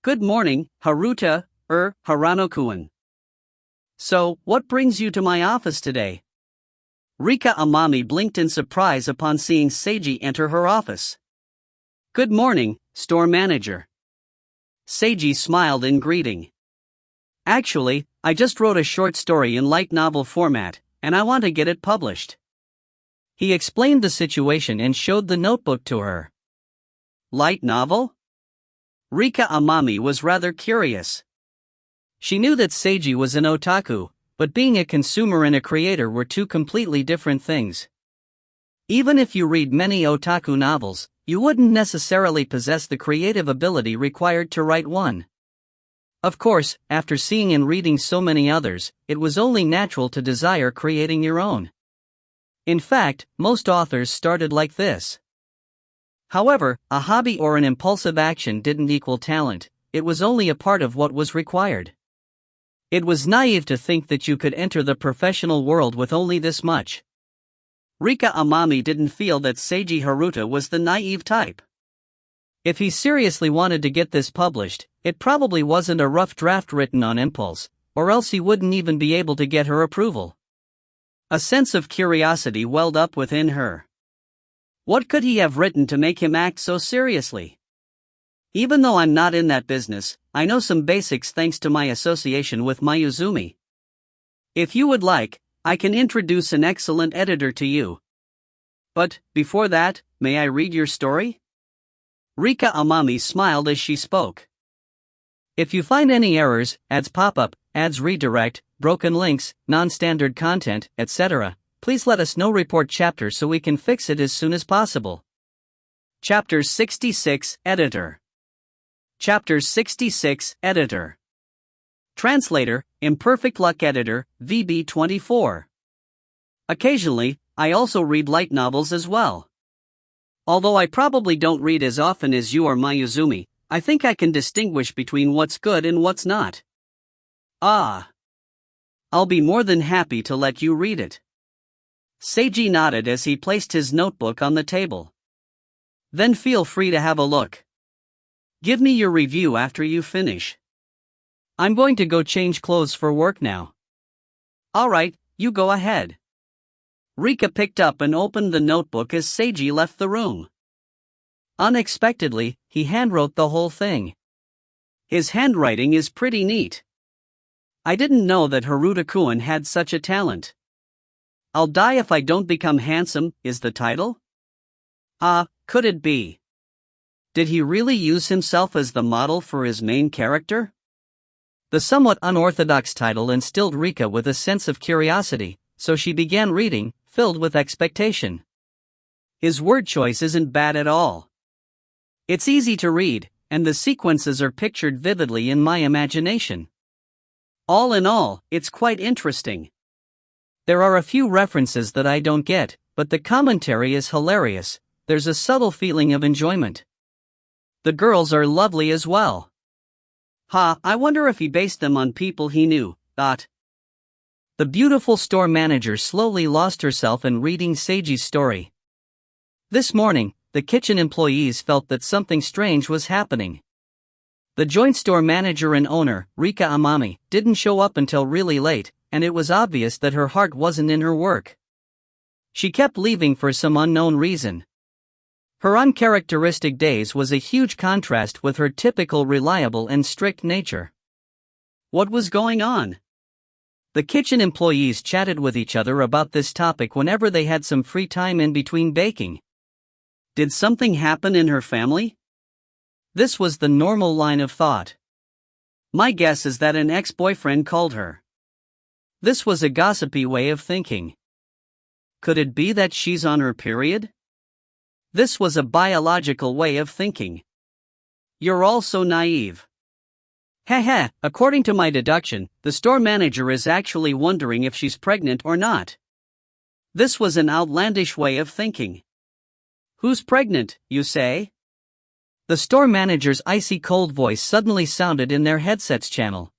"Good morning, Haruta, Harano-kun. So, what brings you to my office today?" Rika Amami blinked in surprise upon seeing Seiji enter her office. Good morning, store manager. Seiji smiled in greeting. Actually, I just wrote a short story in light novel format, and I want to get it published. He explained the situation and showed the notebook to her. Light novel? Rika Amami was rather curious. She knew that Seiji was an otaku, but being a consumer and a creator were two completely different things. Even if you read many otaku novels, you wouldn't necessarily possess the creative ability required to write one. Of course, after seeing and reading so many others, it was only natural to desire creating your own. In fact, most authors started like this. However, a hobby or an impulsive action didn't equal talent, it was only a part of what was required. It was naive to think that you could enter the professional world with only this much. Rika Amami didn't feel that Seiji Haruta was the naive type. If he seriously wanted to get this published, it probably wasn't a rough draft written on impulse, or else he wouldn't even be able to get her approval. A sense of curiosity welled up within her. What could he have written to make him act so seriously? Even though I'm not in that business, I know some basics thanks to my association with Mayuzumi. If you would like, I can introduce an excellent editor to you. But, before that, may I read your story? Rika Amami smiled as she spoke. If you find any errors, ads pop up, ads redirect, broken links, non-standard content, etc., please let us know. Report chapter so we can fix it as soon as possible. Chapter 66, Editor. Chapter 66, Editor. Translator, Imperfect Luck Editor, VB24. Occasionally, I also read light novels as well. Although I probably don't read as often as you or Mayuzumi, I think I can distinguish between what's good and what's not. Ah. I'll be more than happy to let you read it. Seiji nodded as he placed his notebook on the table. Then feel free to have a look. Give me your review after you finish. I'm going to go change clothes for work now. Alright, you go ahead. Rika picked up and opened the notebook as Seiji left the room. Unexpectedly, he handwrote the whole thing. His handwriting is pretty neat. I didn't know that Haruta-kun had such a talent. I'll Die If I Don't Become Handsome, is the title? Could it be? Did he really use himself as the model for his main character? The somewhat unorthodox title instilled Rika with a sense of curiosity, so she began reading, filled with expectation. His word choice isn't bad at all. It's easy to read, and the sequences are pictured vividly in my imagination. All in all, it's quite interesting. There are a few references that I don't get, but the commentary is hilarious. There's a subtle feeling of enjoyment. The girls are lovely as well. I wonder if he based them on people he knew. The beautiful store manager slowly lost herself in reading Seiji's story. This morning, the kitchen employees felt that something strange was happening. The joint store manager and owner, Rika Amami, didn't show up until really late, and it was obvious that her heart wasn't in her work. She kept leaving for some unknown reason. Her uncharacteristic days was a huge contrast with her typical reliable and strict nature. What was going on? The kitchen employees chatted with each other about this topic whenever they had some free time in between baking. Did something happen in her family? This was the normal line of thought. My guess is that an ex-boyfriend called her. This was a gossipy way of thinking. Could it be that she's on her period? This was a biological way of thinking. You're all so naive. According to my deduction, the store manager is actually wondering if she's pregnant or not. This was an outlandish way of thinking. Who's pregnant, you say? The store manager's icy cold voice suddenly sounded in their headset's channel.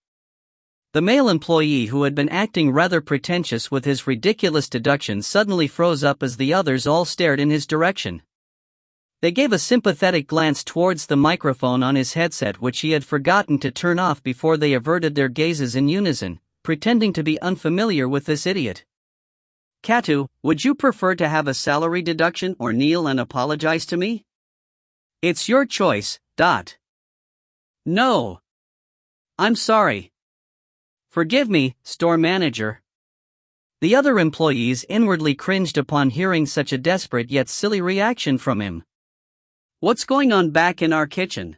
The male employee who had been acting rather pretentious with his ridiculous deductions suddenly froze up as the others all stared in his direction. They gave a sympathetic glance towards the microphone on his headset, which he had forgotten to turn off before they averted their gazes in unison, pretending to be unfamiliar with this idiot. Katu, would you prefer to have a salary deduction or kneel and apologize to me? It's your choice. No. I'm sorry. Forgive me, store manager. The other employees inwardly cringed upon hearing such a desperate yet silly reaction from him. What's going on back in our kitchen?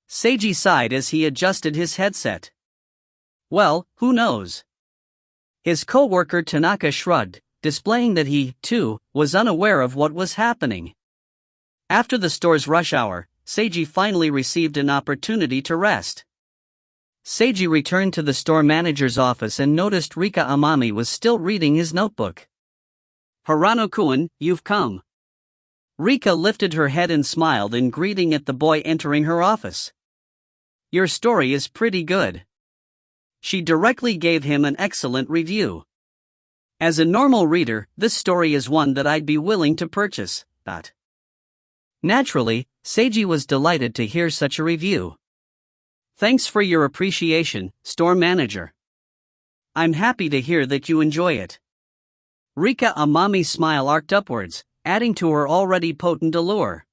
Seiji sighed as he adjusted his headset. Well, who knows? His co-worker Tanaka shrugged, displaying that he, too, was unaware of what was happening. After the store's rush hour, Seiji finally received an opportunity to rest. Seiji returned to the store manager's office and noticed Rika Amami was still reading his notebook. Harano-kun, you've come. Rika lifted her head and smiled in greeting at the boy entering her office. Your story is pretty good. She directly gave him an excellent review. As a normal reader, this story is one that I'd be willing to purchase. Naturally, Seiji was delighted to hear such a review. Thanks for your appreciation, store manager. I'm happy to hear that you enjoy it. Rika Amami's smile arced upwards, adding to her already potent allure.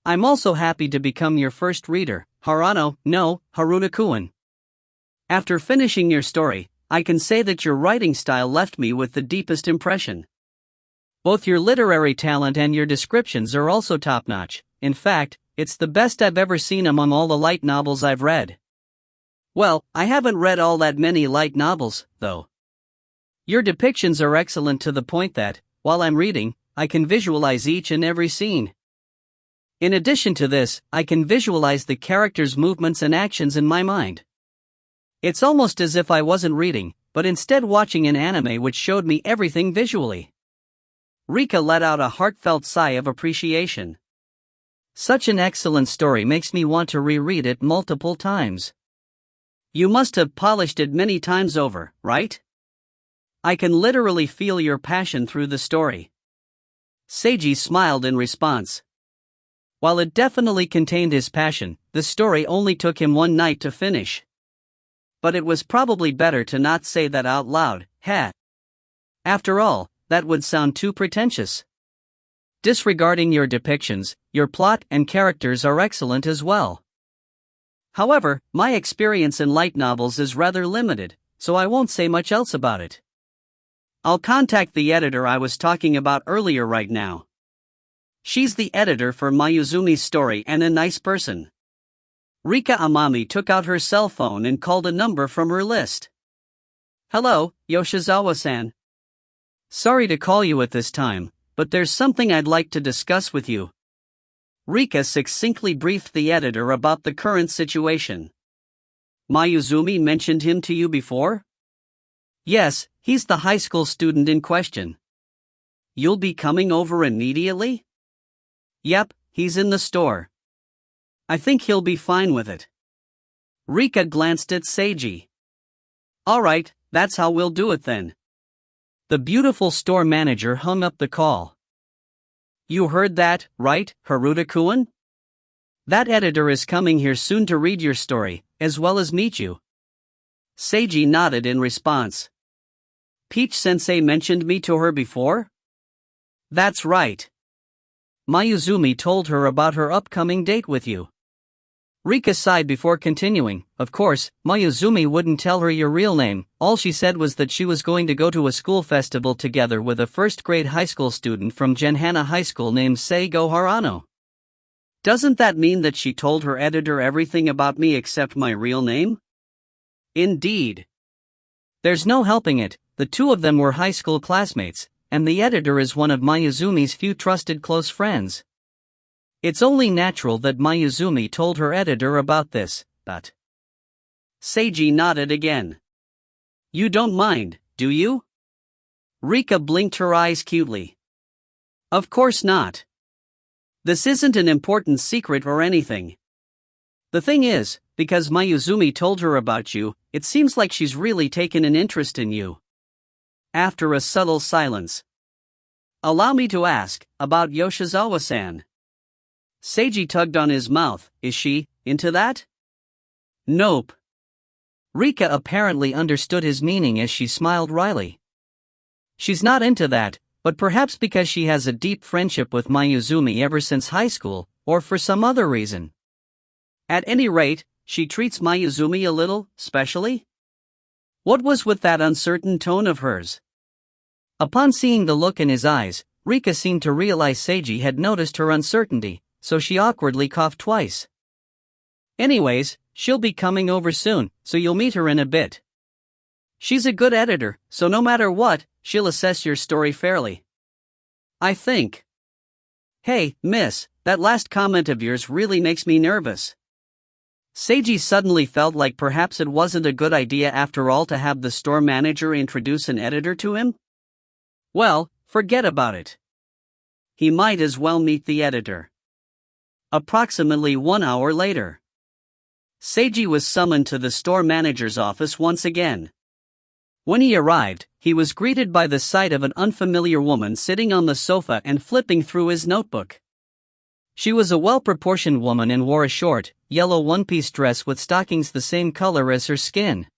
I'm also happy to become your first reader, Haruna-kun. After finishing your story, I can say that your writing style left me with the deepest impression. Both your literary talent and your descriptions are also top-notch. In fact, it's the best I've ever seen among all the light novels I've read. Well, I haven't read all that many light novels, though. Your depictions are excellent to the point that, while I'm reading, I can visualize each and every scene. In addition to this, I can visualize the characters' movements and actions in my mind. It's almost as if I wasn't reading, but instead watching an anime which showed me everything visually. Rika let out a heartfelt sigh of appreciation. Such an excellent story makes me want to reread it multiple times. You must have polished it many times over, right? I can literally feel your passion through the story. Seiji smiled in response. While it definitely contained his passion, the story only took him one night to finish. But it was probably better to not say that out loud, After all, that would sound too pretentious. Disregarding your depictions, your plot and characters are excellent as well. However, my experience in light novels is rather limited, so I won't say much else about it. I'll contact the editor I was talking about earlier right now. She's the editor for Mayuzumi's story and a nice person. Rika Amami took out her cell phone and called a number from her list. Hello, Yoshizawa-san. Sorry to call you at this time, but there's something I'd like to discuss with you. Rika succinctly briefed the editor about the current situation. Mayuzumi mentioned him to you before? Yes, he's the high school student in question. You'll be coming over immediately? Yep, he's in the store. I think he'll be fine with it. Rika glanced at Seiji. Alright, that's how we'll do it then. The beautiful store manager hung up the call. You heard that, right, Haruta-kun? That editor is coming here soon to read your story, as well as meet you. Seiji nodded in response. Peach-sensei mentioned me to her before? That's right. Mayuzumi told her about her upcoming date with you. Rika sighed before continuing. Of course, Mayuzumi wouldn't tell her your real name. All she said was that she was going to go to a school festival together with a first-grade high school student from Genhana High School named Seigo Harano. Doesn't that mean that she told her editor everything about me except my real name? Indeed. There's no helping it, the two of them were high school classmates, and the editor is one of Mayuzumi's few trusted close friends. It's only natural that Mayuzumi told her editor about this, but... Seiji nodded again. You don't mind, do you? Rika blinked her eyes cutely. Of course not. This isn't an important secret or anything. The thing is, because Mayuzumi told her about you, it seems like she's really taken an interest in you. After a subtle silence. Allow me to ask, about Yoshizawa-san. Seiji tugged on his mouth. Is she into that? Nope. Rika apparently understood his meaning as she smiled wryly. She's not into that, but perhaps because she has a deep friendship with Mayuzumi ever since high school, or for some other reason. At any rate, she treats Mayuzumi a little, specially? What was with that uncertain tone of hers? Upon seeing the look in his eyes, Rika seemed to realize Seiji had noticed her uncertainty, so she awkwardly coughed twice. Anyways, she'll be coming over soon, so you'll meet her in a bit. She's a good editor, so no matter what, she'll assess your story fairly. I think. Hey, miss, that last comment of yours really makes me nervous. Seiji suddenly felt like perhaps it wasn't a good idea after all to have the store manager introduce an editor to him. Well, forget about it. He might as well meet the editor. Approximately 1 hour later, Seiji was summoned to the store manager's office once again. When he arrived, he was greeted by the sight of an unfamiliar woman sitting on the sofa and flipping through his notebook. She was a well-proportioned woman and wore a short, yellow one-piece dress with stockings the same color as her skin.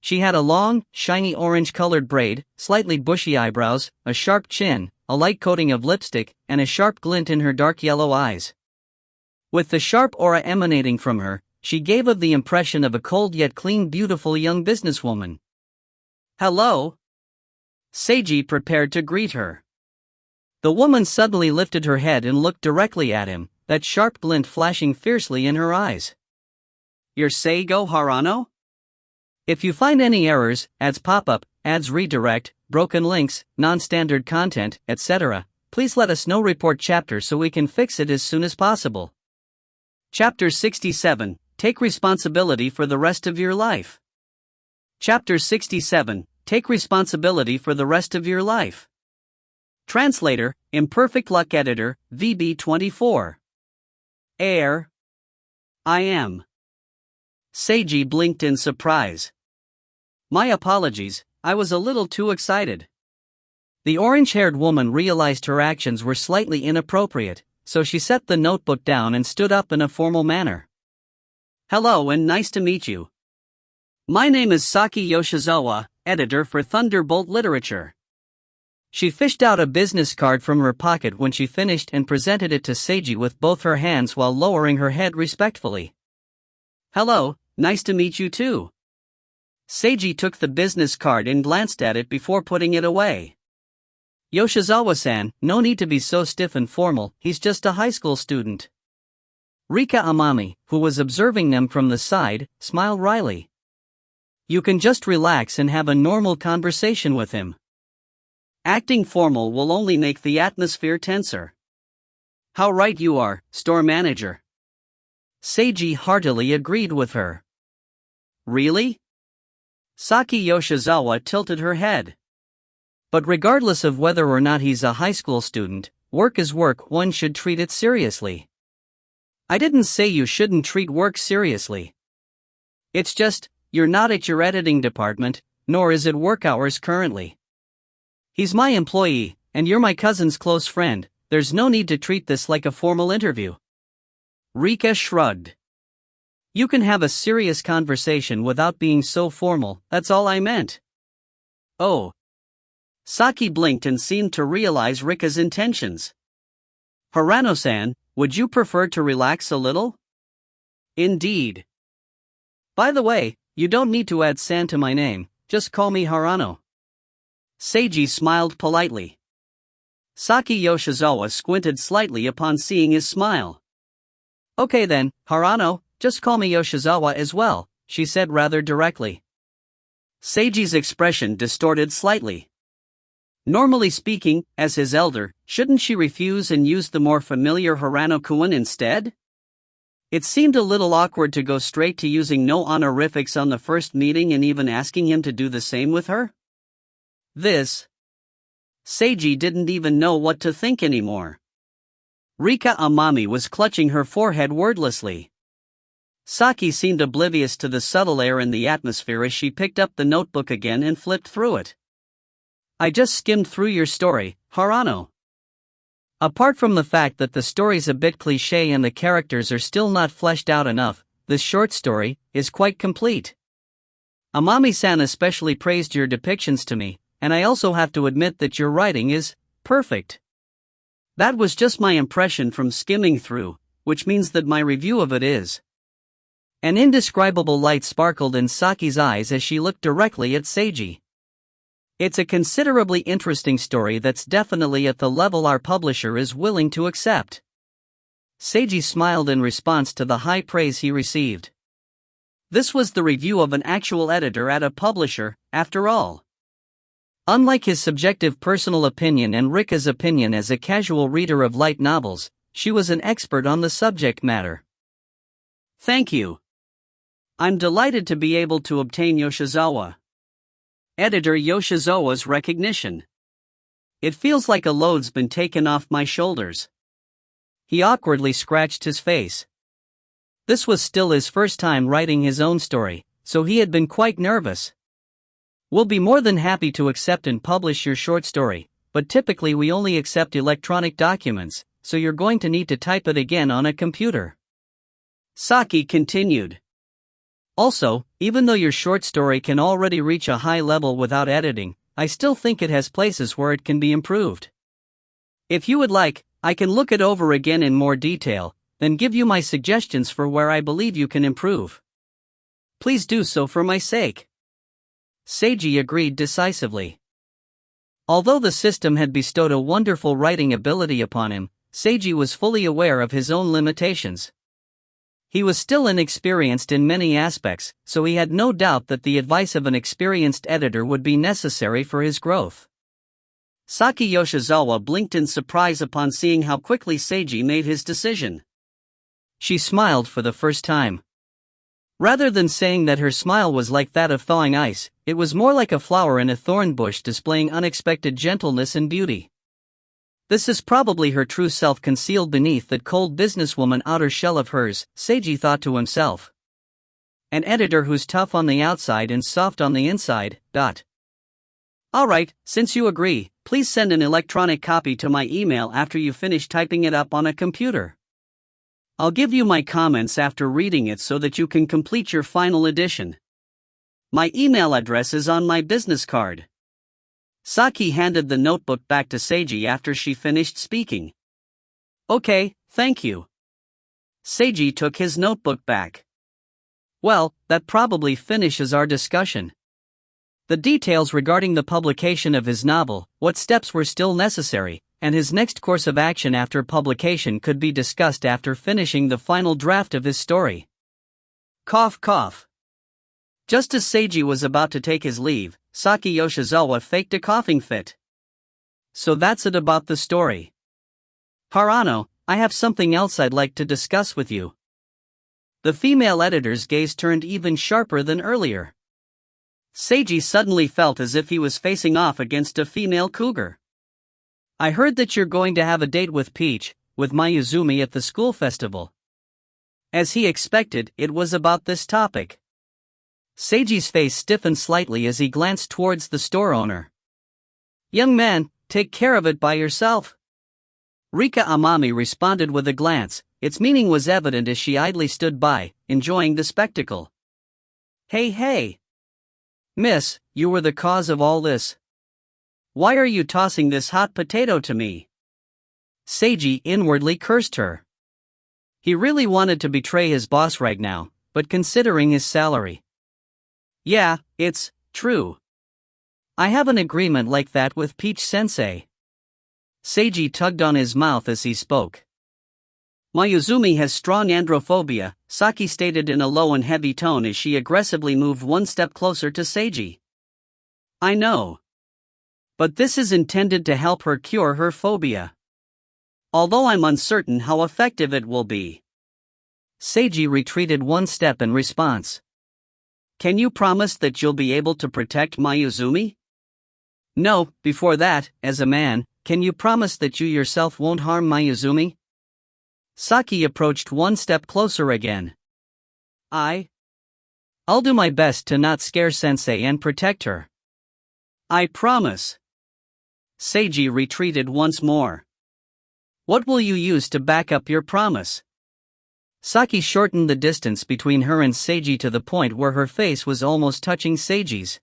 She had a long, shiny orange-colored braid, slightly bushy eyebrows, a sharp chin, a light coating of lipstick, and a sharp glint in her dark yellow eyes. With the sharp aura emanating from her, she gave of the impression of a cold yet clean, beautiful young businesswoman. Hello? Seiji prepared to greet her. The woman suddenly lifted her head and looked directly at him, that sharp glint flashing fiercely in her eyes. You're Seigo Harano? If you find any errors, ads pop up, ads redirect, broken links, non-standard content, etc., please let us know. Report chapter so we can fix it as soon as possible. Chapter 67, Take responsibility for the rest of your life. Chapter 67, Take responsibility for the rest of your life. Translator, Imperfect Luck Editor, VB24. Air. I am. Seiji blinked in surprise. My apologies, I was a little too excited. The orange-haired woman realized her actions were slightly inappropriate, so she set the notebook down and stood up in a formal manner. Hello and nice to meet you. My name is Saki Yoshizawa, editor for Thunderbolt Literature. She fished out a business card from her pocket when she finished and presented it to Seiji with both her hands while lowering her head respectfully. Hello, nice to meet you too. Seiji took the business card and glanced at it before putting it away. Yoshizawa-san, no need to be so stiff and formal, he's just a high school student. Rika Amami, who was observing them from the side, smiled wryly. You can just relax and have a normal conversation with him. Acting formal will only make the atmosphere tenser. How right you are, store manager. Seiji heartily agreed with her. Really? Saki Yoshizawa tilted her head. But regardless of whether or not he's a high school student, work is work, one should treat it seriously. I didn't say you shouldn't treat work seriously. It's just, you're not at your editing department, nor is it work hours currently. He's my employee, and you're my cousin's close friend, there's no need to treat this like a formal interview. Rika shrugged. You can have a serious conversation without being so formal, that's all I meant. Oh. Saki blinked and seemed to realize Rika's intentions. Harano-san, would you prefer to relax a little? Indeed. By the way, you don't need to add san to my name, just call me Harano. Seiji smiled politely. Saki Yoshizawa squinted slightly upon seeing his smile. Okay then, Harano, just call me Yoshizawa as well, she said rather directly. Seiji's expression distorted slightly. Normally speaking, as his elder, shouldn't she refuse and use the more familiar Harano-kun instead? It seemed a little awkward to go straight to using no honorifics on the first meeting and even asking him to do the same with her. Seiji didn't even know what to think anymore. Rika Amami was clutching her forehead wordlessly. Saki seemed oblivious to the subtle air in the atmosphere as she picked up the notebook again and flipped through it. I just skimmed through your story, Harano. Apart from the fact that the story's a bit cliché and the characters are still not fleshed out enough, this short story is quite complete. Amami-san especially praised your depictions to me, and I also have to admit that your writing is perfect. That was just my impression from skimming through, which means that my review of it is. An indescribable light sparkled in Saki's eyes as she looked directly at Seiji. It's a considerably interesting story that's definitely at the level our publisher is willing to accept. Seiji smiled in response to the high praise he received. This was the review of an actual editor at a publisher, after all. Unlike his subjective personal opinion and Rika's opinion as a casual reader of light novels, she was an expert on the subject matter. Thank you. I'm delighted to be able to obtain Yoshizawa. Editor Yoshizawa's recognition. It feels like a load's been taken off my shoulders. He awkwardly scratched his face. This was still his first time writing his own story, so he had been quite nervous. We'll be more than happy to accept and publish your short story, but typically we only accept electronic documents, so you're going to need to type it again on a computer. Saki continued. Also, even though your short story can already reach a high level without editing, I still think it has places where it can be improved. If you would like, I can look it over again in more detail, then give you my suggestions for where I believe you can improve. Please do so for my sake. Seiji agreed decisively. Although the system had bestowed a wonderful writing ability upon him, Seiji was fully aware of his own limitations. He was still inexperienced in many aspects, so he had no doubt that the advice of an experienced editor would be necessary for his growth. Saki Yoshizawa blinked in surprise upon seeing how quickly Seiji made his decision. She smiled for the first time. Rather than saying that her smile was like that of thawing ice, it was more like a flower in a thorn bush displaying unexpected gentleness and beauty. This is probably her true self concealed beneath that cold businesswoman outer shell of hers, Seiji thought to himself. An editor who's tough on the outside and soft on the inside. Alright, since you agree, please send an electronic copy to my email after you finish typing it up on a computer. I'll give you my comments after reading it so that you can complete your final edition. My email address is on my business card. Saki handed the notebook back to Seiji after she finished speaking. Okay, thank you. Seiji took his notebook back. Well, that probably finishes our discussion. The details regarding the publication of his novel, what steps were still necessary, and his next course of action after publication could be discussed after finishing the final draft of his story. Cough cough. Just as Seiji was about to take his leave, Saki Yoshizawa faked a coughing fit. So that's it about the story. Harano, I have something else I'd like to discuss with you. The female editor's gaze turned even sharper than earlier. Seiji suddenly felt as if he was facing off against a female cougar. I heard that you're going to have a date with Peach, with Mayuzumi at the school festival. As he expected, it was about this topic. Seiji's face stiffened slightly as he glanced towards the store owner. Young man, take care of it by yourself. Rika Amami responded with a glance, its meaning was evident as she idly stood by, enjoying the spectacle. Hey. Miss, you were the cause of all this. Why are you tossing this hot potato to me? Seiji inwardly cursed her. He really wanted to betray his boss right now, but considering his salary. Yeah, it's true. I have an agreement like that with Peach-sensei. Seiji tugged on his mouth as he spoke. Mayuzumi has strong androphobia, Saki stated in a low and heavy tone as she aggressively moved one step closer to Seiji. I know. But this is intended to help her cure her phobia. Although I'm uncertain how effective it will be. Seiji retreated one step in response. Can you promise that you'll be able to protect Mayuzumi? No, before that, as a man, can you promise that you yourself won't harm Mayuzumi? Saki approached one step closer again. I'll do my best to not scare Sensei and protect her. I promise. Seiji retreated once more. What will you use to back up your promise? Saki shortened the distance between her and Seiji to the point where her face was almost touching Seiji's.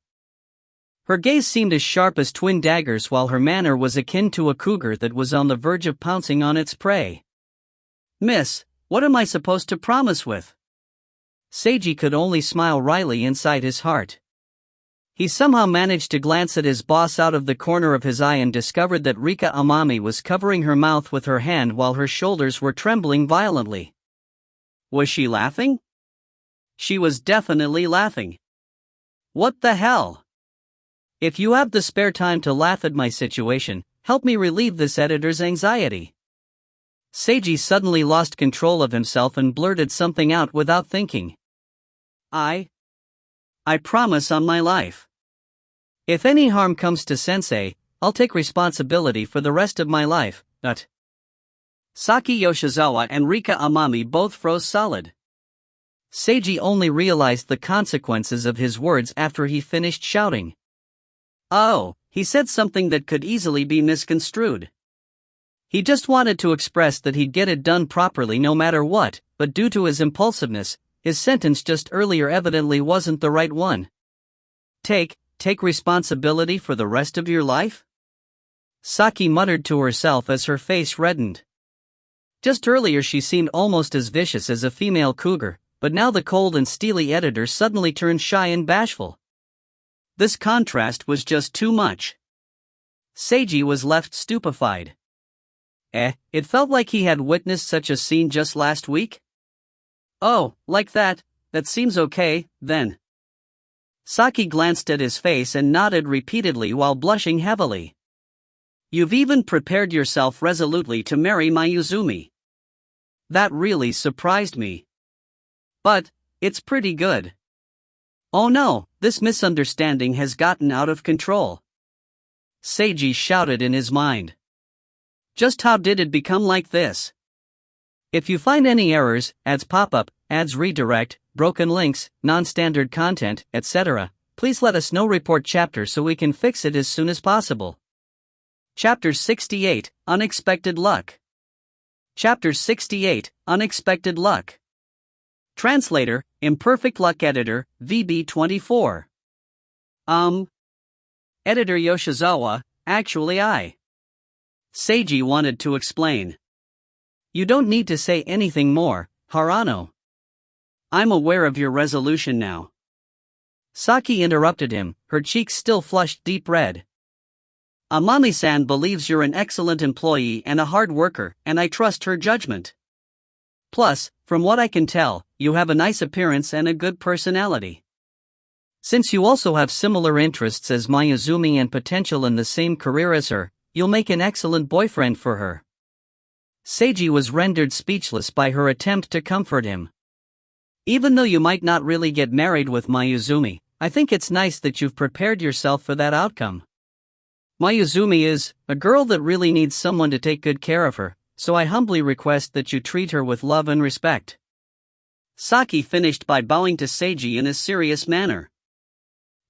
Her gaze seemed as sharp as twin daggers, while her manner was akin to a cougar that was on the verge of pouncing on its prey. "Miss, what am I supposed to promise with?" Seiji could only smile wryly inside his heart. He somehow managed to glance at his boss out of the corner of his eye and discovered that Rika Amami was covering her mouth with her hand while her shoulders were trembling violently. Was she laughing? She was definitely laughing. What the hell? If you have the spare time to laugh at my situation, help me relieve this editor's anxiety. Seiji suddenly lost control of himself and blurted something out without thinking. I promise on my life. If any harm comes to Sensei, I'll take responsibility for the rest of my life, but... Saki Yoshizawa and Rika Amami both froze solid. Seiji only realized the consequences of his words after he finished shouting. Oh, he said something that could easily be misconstrued. He just wanted to express that he'd get it done properly no matter what, but due to his impulsiveness, his sentence just earlier evidently wasn't the right one. Take responsibility for the rest of your life? Saki muttered to herself as her face reddened. Just earlier she seemed almost as vicious as a female cougar, but now the cold and steely editor suddenly turned shy and bashful. This contrast was just too much. Seiji was left stupefied. It felt like he had witnessed such a scene just last week? Oh, like that seems okay, then. Saki glanced at his face and nodded repeatedly while blushing heavily. You've even prepared yourself resolutely to marry Mayuzumi. That really surprised me. But, it's pretty good. Oh no, this misunderstanding has gotten out of control. Seiji shouted in his mind. Just how did it become like this? If you find any errors, ads pop up, ads redirect, broken links, non-standard content, etc., please let us know. Report chapter so we can fix it as soon as possible. Chapter 68, Unexpected Luck. Chapter 68, Unexpected Luck. Translator, Imperfect Luck Editor, VB24. Editor Yoshizawa, actually Seiji wanted to explain. You don't need to say anything more, Harano. I'm aware of your resolution now. Saki interrupted him, her cheeks still flushed deep red. Amami-san believes you're an excellent employee and a hard worker, and I trust her judgment. Plus, from what I can tell, you have a nice appearance and a good personality. Since you also have similar interests as Mayuzumi and potential in the same career as her, you'll make an excellent boyfriend for her. Seiji was rendered speechless by her attempt to comfort him. Even though you might not really get married with Mayuzumi, I think it's nice that you've prepared yourself for that outcome. Mayuzumi is a girl that really needs someone to take good care of her, so I humbly request that you treat her with love and respect. Saki finished by bowing to Seiji in a serious manner.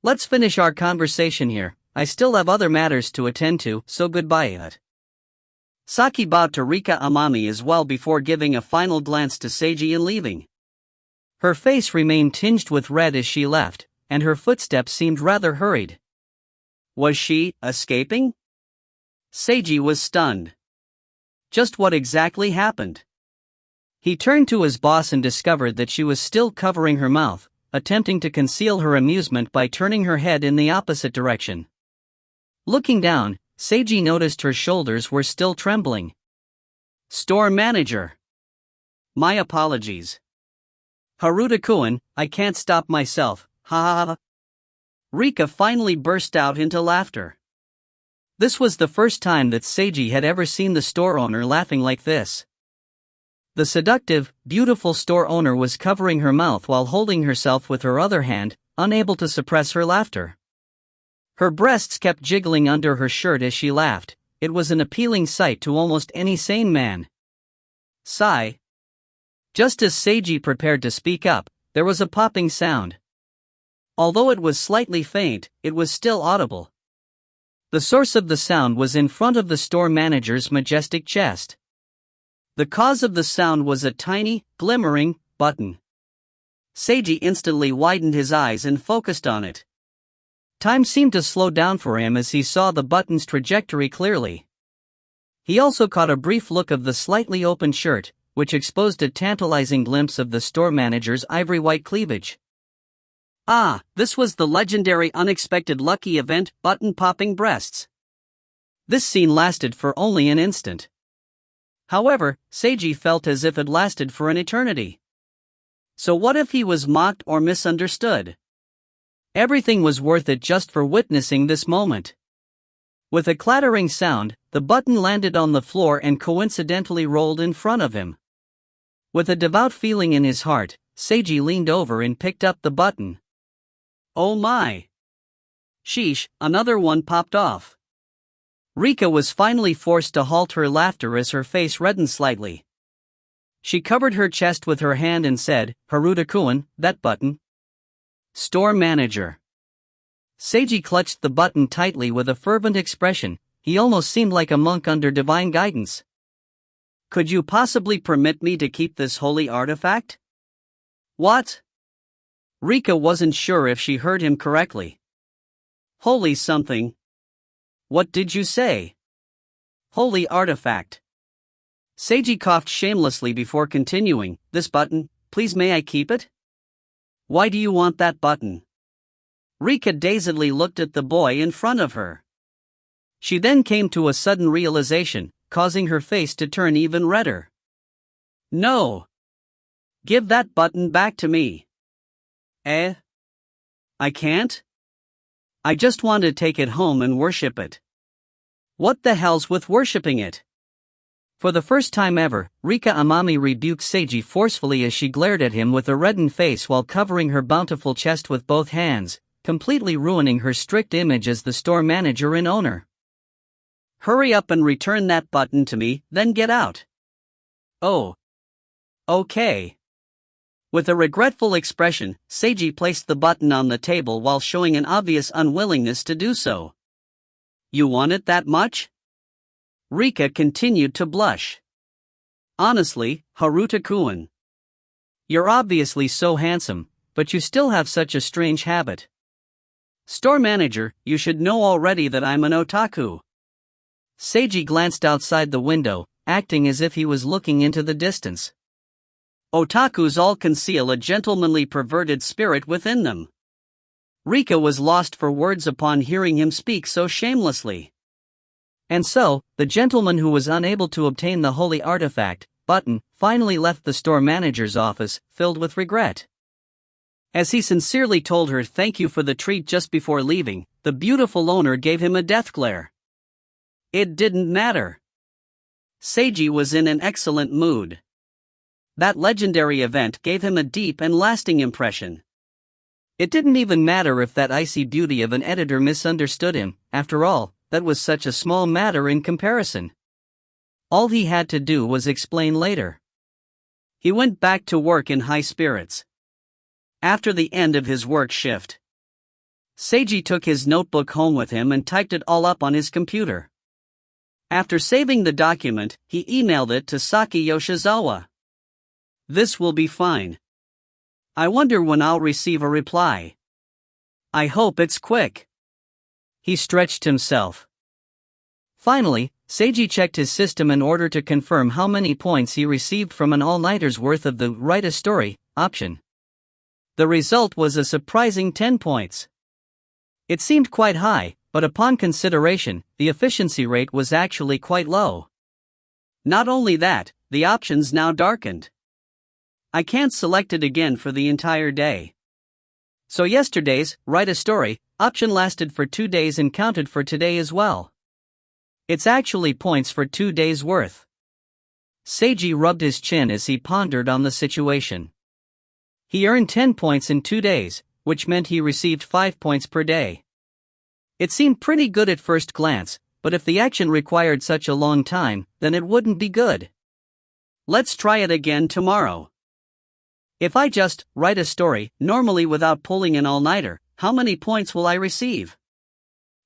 Let's finish our conversation here, I still have other matters to attend to, so goodbye. Saki bowed to Rika Amami as well before giving a final glance to Seiji and leaving. Her face remained tinged with red as she left, and her footsteps seemed rather hurried. Was she escaping? Seiji was stunned. Just what exactly happened? He turned to his boss and discovered that she was still covering her mouth, attempting to conceal her amusement by turning her head in the opposite direction. Looking down, Seiji noticed her shoulders were still trembling. Store manager. My apologies. Haruta-kun, I can't stop myself, ha ha ha. Rika finally burst out into laughter. This was the first time that Seiji had ever seen the store owner laughing like this. The seductive, beautiful store owner was covering her mouth while holding herself with her other hand, unable to suppress her laughter. Her breasts kept jiggling under her shirt as she laughed. It was an appealing sight to almost any sane man. Sigh. Just as Seiji prepared to speak up, there was a popping sound. Although it was slightly faint, it was still audible. The source of the sound was in front of the store manager's majestic chest. The cause of the sound was a tiny, glimmering button. Seiji instantly widened his eyes and focused on it. Time seemed to slow down for him as he saw the button's trajectory clearly. He also caught a brief look of the slightly open shirt, which exposed a tantalizing glimpse of the store manager's ivory white cleavage. Ah, this was the legendary unexpected lucky event, button-popping breasts. This scene lasted for only an instant. However, Seiji felt as if it lasted for an eternity. So what if he was mocked or misunderstood? Everything was worth it just for witnessing this moment. With a clattering sound, the button landed on the floor and coincidentally rolled in front of him. With a devout feeling in his heart, Seiji leaned over and picked up the button. Oh my! Sheesh, another one popped off. Rika was finally forced to halt her laughter as her face reddened slightly. She covered her chest with her hand and said, "Haruta-kun, that button." Store manager. Seiji clutched the button tightly with a fervent expression. He almost seemed like a monk under divine guidance. Could you possibly permit me to keep this holy artifact? What? Rika wasn't sure if she heard him correctly. Holy something. What did you say? Holy artifact. Seiji coughed shamelessly before continuing, "This button, please may I keep it?" Why do you want that button? Rika dazedly looked at the boy in front of her. She then came to a sudden realization, causing her face to turn even redder. No! Give that button back to me. Eh? I can't? I just want to take it home and worship it. What the hell's with worshipping it? For the first time ever, Rika Amami rebuked Seiji forcefully as she glared at him with a reddened face while covering her bountiful chest with both hands, completely ruining her strict image as the store manager and owner. Hurry up and return that button to me, then get out. Oh. Okay. With a regretful expression, Seiji placed the button on the table while showing an obvious unwillingness to do so. You want it that much? Rika continued to blush. Honestly, Haruta-kun. You're obviously so handsome, but you still have such a strange habit. Store manager, you should know already that I'm an otaku. Seiji glanced outside the window, acting as if he was looking into the distance. Otakus all conceal a gentlemanly perverted spirit within them. Rika was lost for words upon hearing him speak so shamelessly. And so, the gentleman who was unable to obtain the holy artifact, button, finally left the store manager's office, filled with regret. As he sincerely told her thank you for the treat just before leaving, the beautiful owner gave him a death glare. It didn't matter. Seiji was in an excellent mood. That legendary event gave him a deep and lasting impression. It didn't even matter if that icy beauty of an editor misunderstood him. After all, that was such a small matter in comparison. All he had to do was explain later. He went back to work in high spirits. After the end of his work shift, Seiji took his notebook home with him and typed it all up on his computer. After saving the document, he emailed it to Saki Yoshizawa. This will be fine. I wonder when I'll receive a reply. I hope it's quick. He stretched himself. Finally, Seiji checked his system in order to confirm how many points he received from an all-nighter's worth of the write a story option. The result was a surprising 10 points. It seemed quite high, but upon consideration, the efficiency rate was actually quite low. Not only that, the options now darkened. I can't select it again for the entire day. So yesterday's write a story option lasted for 2 days and counted for today as well. It's actually points for 2 days worth. Seiji rubbed his chin as he pondered on the situation. He earned 10 points in 2 days, which meant he received 5 points per day. It seemed pretty good at first glance, but if the action required such a long time, then it wouldn't be good. Let's try it again tomorrow. If I just write a story, normally without pulling an all-nighter, how many points will I receive?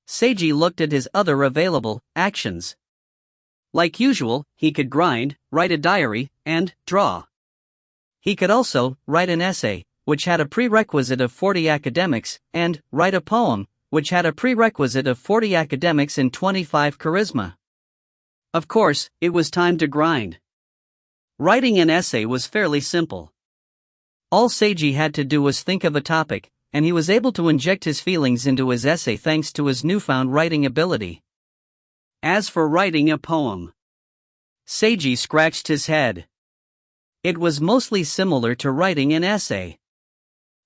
Seiji looked at his other available actions. Like usual, he could grind, write a diary, and draw. He could also write an essay, which had a prerequisite of 40 academics, and write a poem, which had a prerequisite of 40 academics and 25 charisma. Of course, it was time to grind. Writing an essay was fairly simple. All Seiji had to do was think of a topic, and he was able to inject his feelings into his essay thanks to his newfound writing ability. As for writing a poem, Seiji scratched his head. It was mostly similar to writing an essay.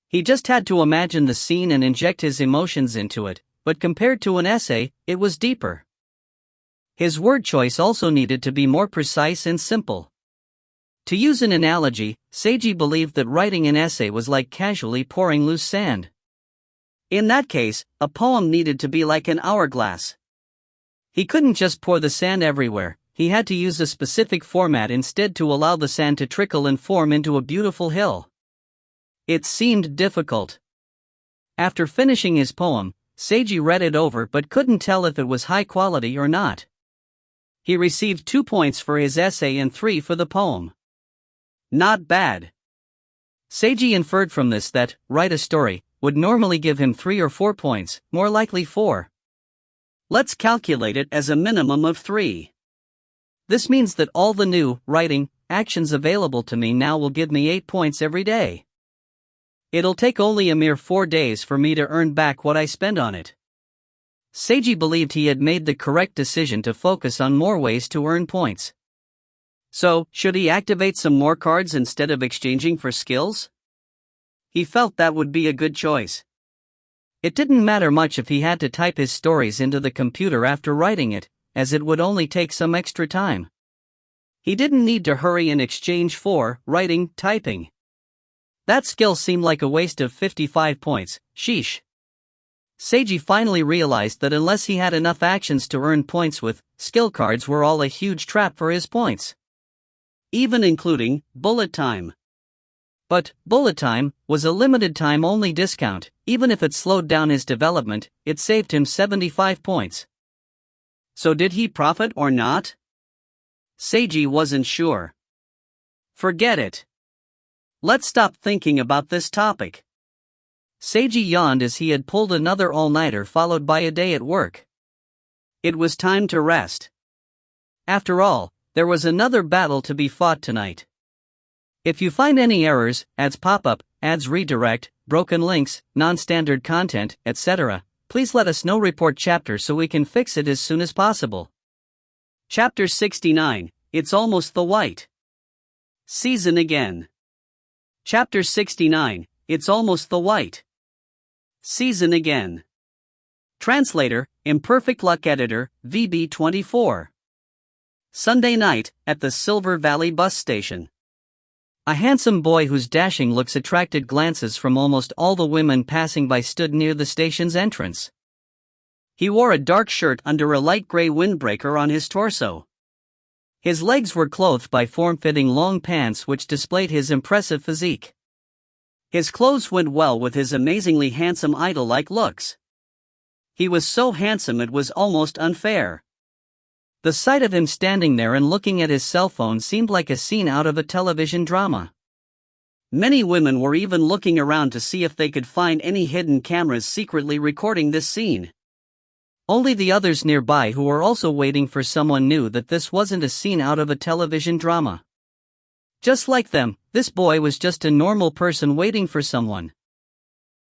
He just had to imagine the scene and inject his emotions into it, but compared to an essay, it was deeper. His word choice also needed to be more precise and simple. To use an analogy, Seiji believed that writing an essay was like casually pouring loose sand. In that case, a poem needed to be like an hourglass. He couldn't just pour the sand everywhere, he had to use a specific format instead to allow the sand to trickle and form into a beautiful hill. It seemed difficult. After finishing his poem, Seiji read it over but couldn't tell if it was high quality or not. He received 2 points for his essay and 3 for the poem. Not bad. Seiji inferred from this that, write a story, would normally give him 3 or 4 points, more likely 4. Let's calculate it as a minimum of 3. This means that all the new, writing, actions available to me now will give me 8 points every day. It'll take only a mere 4 days for me to earn back what I spend on it. Seiji believed he had made the correct decision to focus on more ways to earn points. So, should he activate some more cards instead of exchanging for skills? He felt that would be a good choice. It didn't matter much if he had to type his stories into the computer after writing it, as it would only take some extra time. He didn't need to hurry in exchange for writing, typing. That skill seemed like a waste of 55 points, sheesh. Seiji finally realized that unless he had enough actions to earn points with, skill cards were all a huge trap for his points. Even including bullet time. But bullet time was a limited time only discount. Even if it slowed down his development, it saved him 75 points. So did he profit or not? Seiji wasn't sure. Forget it. Let's stop thinking about this topic. Seiji yawned as he had pulled another all-nighter followed by a day at work. It was time to rest. After all, there was another battle to be fought tonight. If you find any errors, ads pop up, ads redirect, broken links, non-standard content, etc., please let us know. Report chapter so we can fix it as soon as possible. Chapter 69, It's Almost the White. Season again. Chapter 69, It's Almost the White. Season again. Translator, Imperfect Luck Editor, VB24. Sunday night, at the Silver Valley bus station. A handsome boy whose dashing looks attracted glances from almost all the women passing by stood near the station's entrance. He wore a dark shirt under a light gray windbreaker on his torso. His legs were clothed by form-fitting long pants which displayed his impressive physique. His clothes went well with his amazingly handsome idol-like looks. He was so handsome it was almost unfair. The sight of him standing there and looking at his cell phone seemed like a scene out of a television drama. Many women were even looking around to see if they could find any hidden cameras secretly recording this scene. Only the others nearby who were also waiting for someone knew that this wasn't a scene out of a television drama. Just like them, this boy was just a normal person waiting for someone.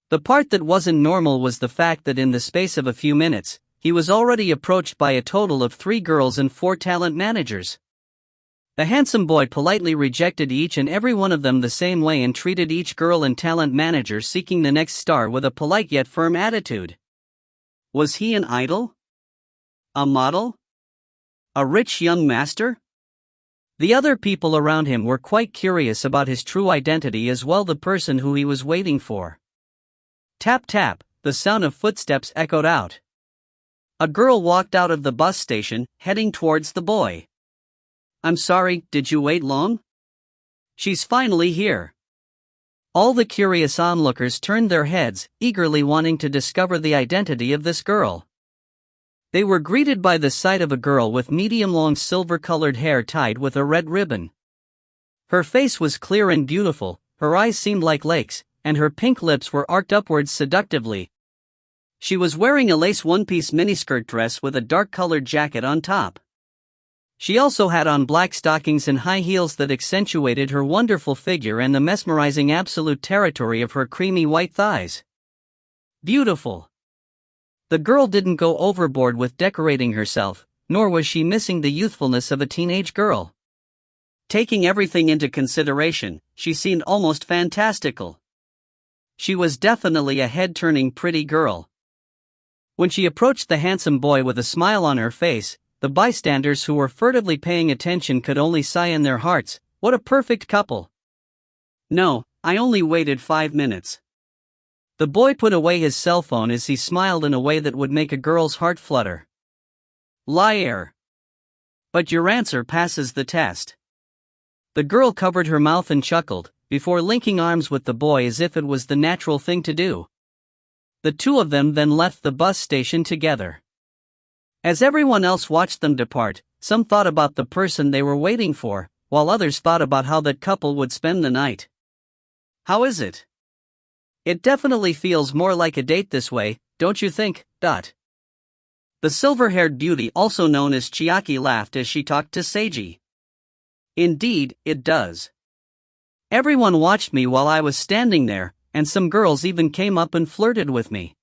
The part that wasn't normal was the fact that in the space of a few minutes, he was already approached by a total of 3 girls and 4 talent managers. The handsome boy politely rejected each and every one of them the same way and treated each girl and talent manager seeking the next star with a polite yet firm attitude. Was he an idol? A model? A rich young master? The other people around him were quite curious about his true identity as well the person who he was waiting for. Tap tap, the sound of footsteps echoed out. A girl walked out of the bus station, heading towards the boy. I'm sorry, did you wait long? She's finally here. All the curious onlookers turned their heads, eagerly wanting to discover the identity of this girl. They were greeted by the sight of a girl with medium-long silver-colored hair tied with a red ribbon. Her face was clear and beautiful, her eyes seemed like lakes, and her pink lips were arched upwards seductively. She was wearing a lace one-piece miniskirt dress with a dark-colored jacket on top. She also had on black stockings and high heels that accentuated her wonderful figure and the mesmerizing absolute territory of her creamy white thighs. Beautiful. The girl didn't go overboard with decorating herself, nor was she missing the youthfulness of a teenage girl. Taking everything into consideration, she seemed almost fantastical. She was definitely a head-turning pretty girl. When she approached the handsome boy with a smile on her face, the bystanders who were furtively paying attention could only sigh in their hearts, "What a perfect couple." "No, I only waited 5 minutes." The boy put away his cell phone as he smiled in a way that would make a girl's heart flutter. "Liar. But your answer passes the test." The girl covered her mouth and chuckled, before linking arms with the boy as if it was the natural thing to do. The two of them then left the bus station together. As everyone else watched them depart, some thought about the person they were waiting for, while others thought about how that couple would spend the night. How is it? It definitely feels more like a date this way, don't you think? The silver-haired beauty, also known as Chiaki, laughed as she talked to Seiji. Indeed, it does. Everyone watched me while I was standing there, and some girls even came up and flirted with me.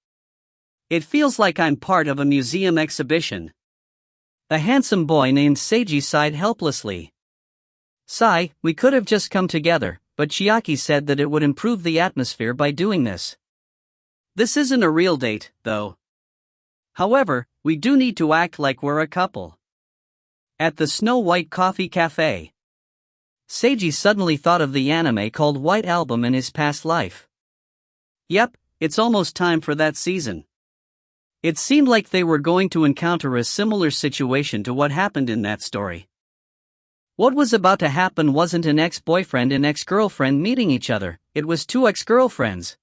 It feels like I'm part of a museum exhibition. A handsome boy named Seiji sighed helplessly. "Sai, we could have just come together, but Chiaki said that it would improve the atmosphere by doing this. This isn't a real date, though. However, we do need to act like we're a couple." At the Snow White Coffee Cafe, Seiji suddenly thought of the anime called White Album in his past life. Yep, it's almost time for that season. It seemed like they were going to encounter a similar situation to what happened in that story. What was about to happen wasn't an ex-boyfriend and ex-girlfriend meeting each other, it was two ex-girlfriends.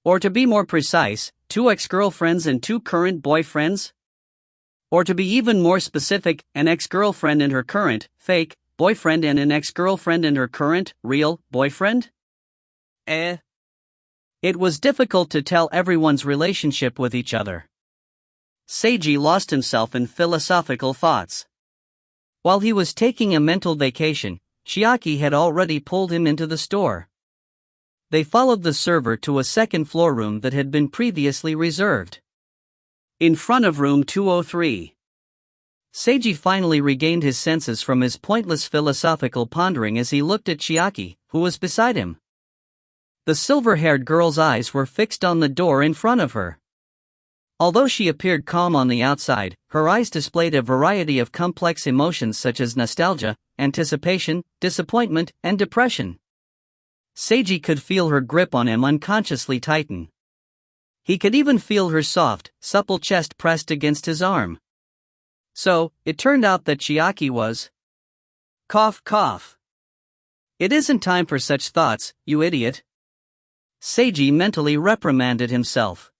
Or to be more precise, two ex-girlfriends and two current boyfriends? Or to be even more specific, an ex-girlfriend and her current, fake, boyfriend and an ex-girlfriend and her current, real, boyfriend? It was difficult to tell everyone's relationship with each other. Seiji lost himself in philosophical thoughts. While he was taking a mental vacation, Chiaki had already pulled him into the store. They followed the server to a second-floor room that had been previously reserved. In front of room 203. Seiji finally regained his senses from his pointless philosophical pondering as he looked at Chiaki, who was beside him. The silver-haired girl's eyes were fixed on the door in front of her. Although she appeared calm on the outside, her eyes displayed a variety of complex emotions such as nostalgia, anticipation, disappointment, and depression. Seiji could feel her grip on him unconsciously tighten. He could even feel her soft, supple chest pressed against his arm. So, it turned out that Chiaki was... Cough, cough. "It isn't time for such thoughts, you idiot." Seiji mentally reprimanded himself.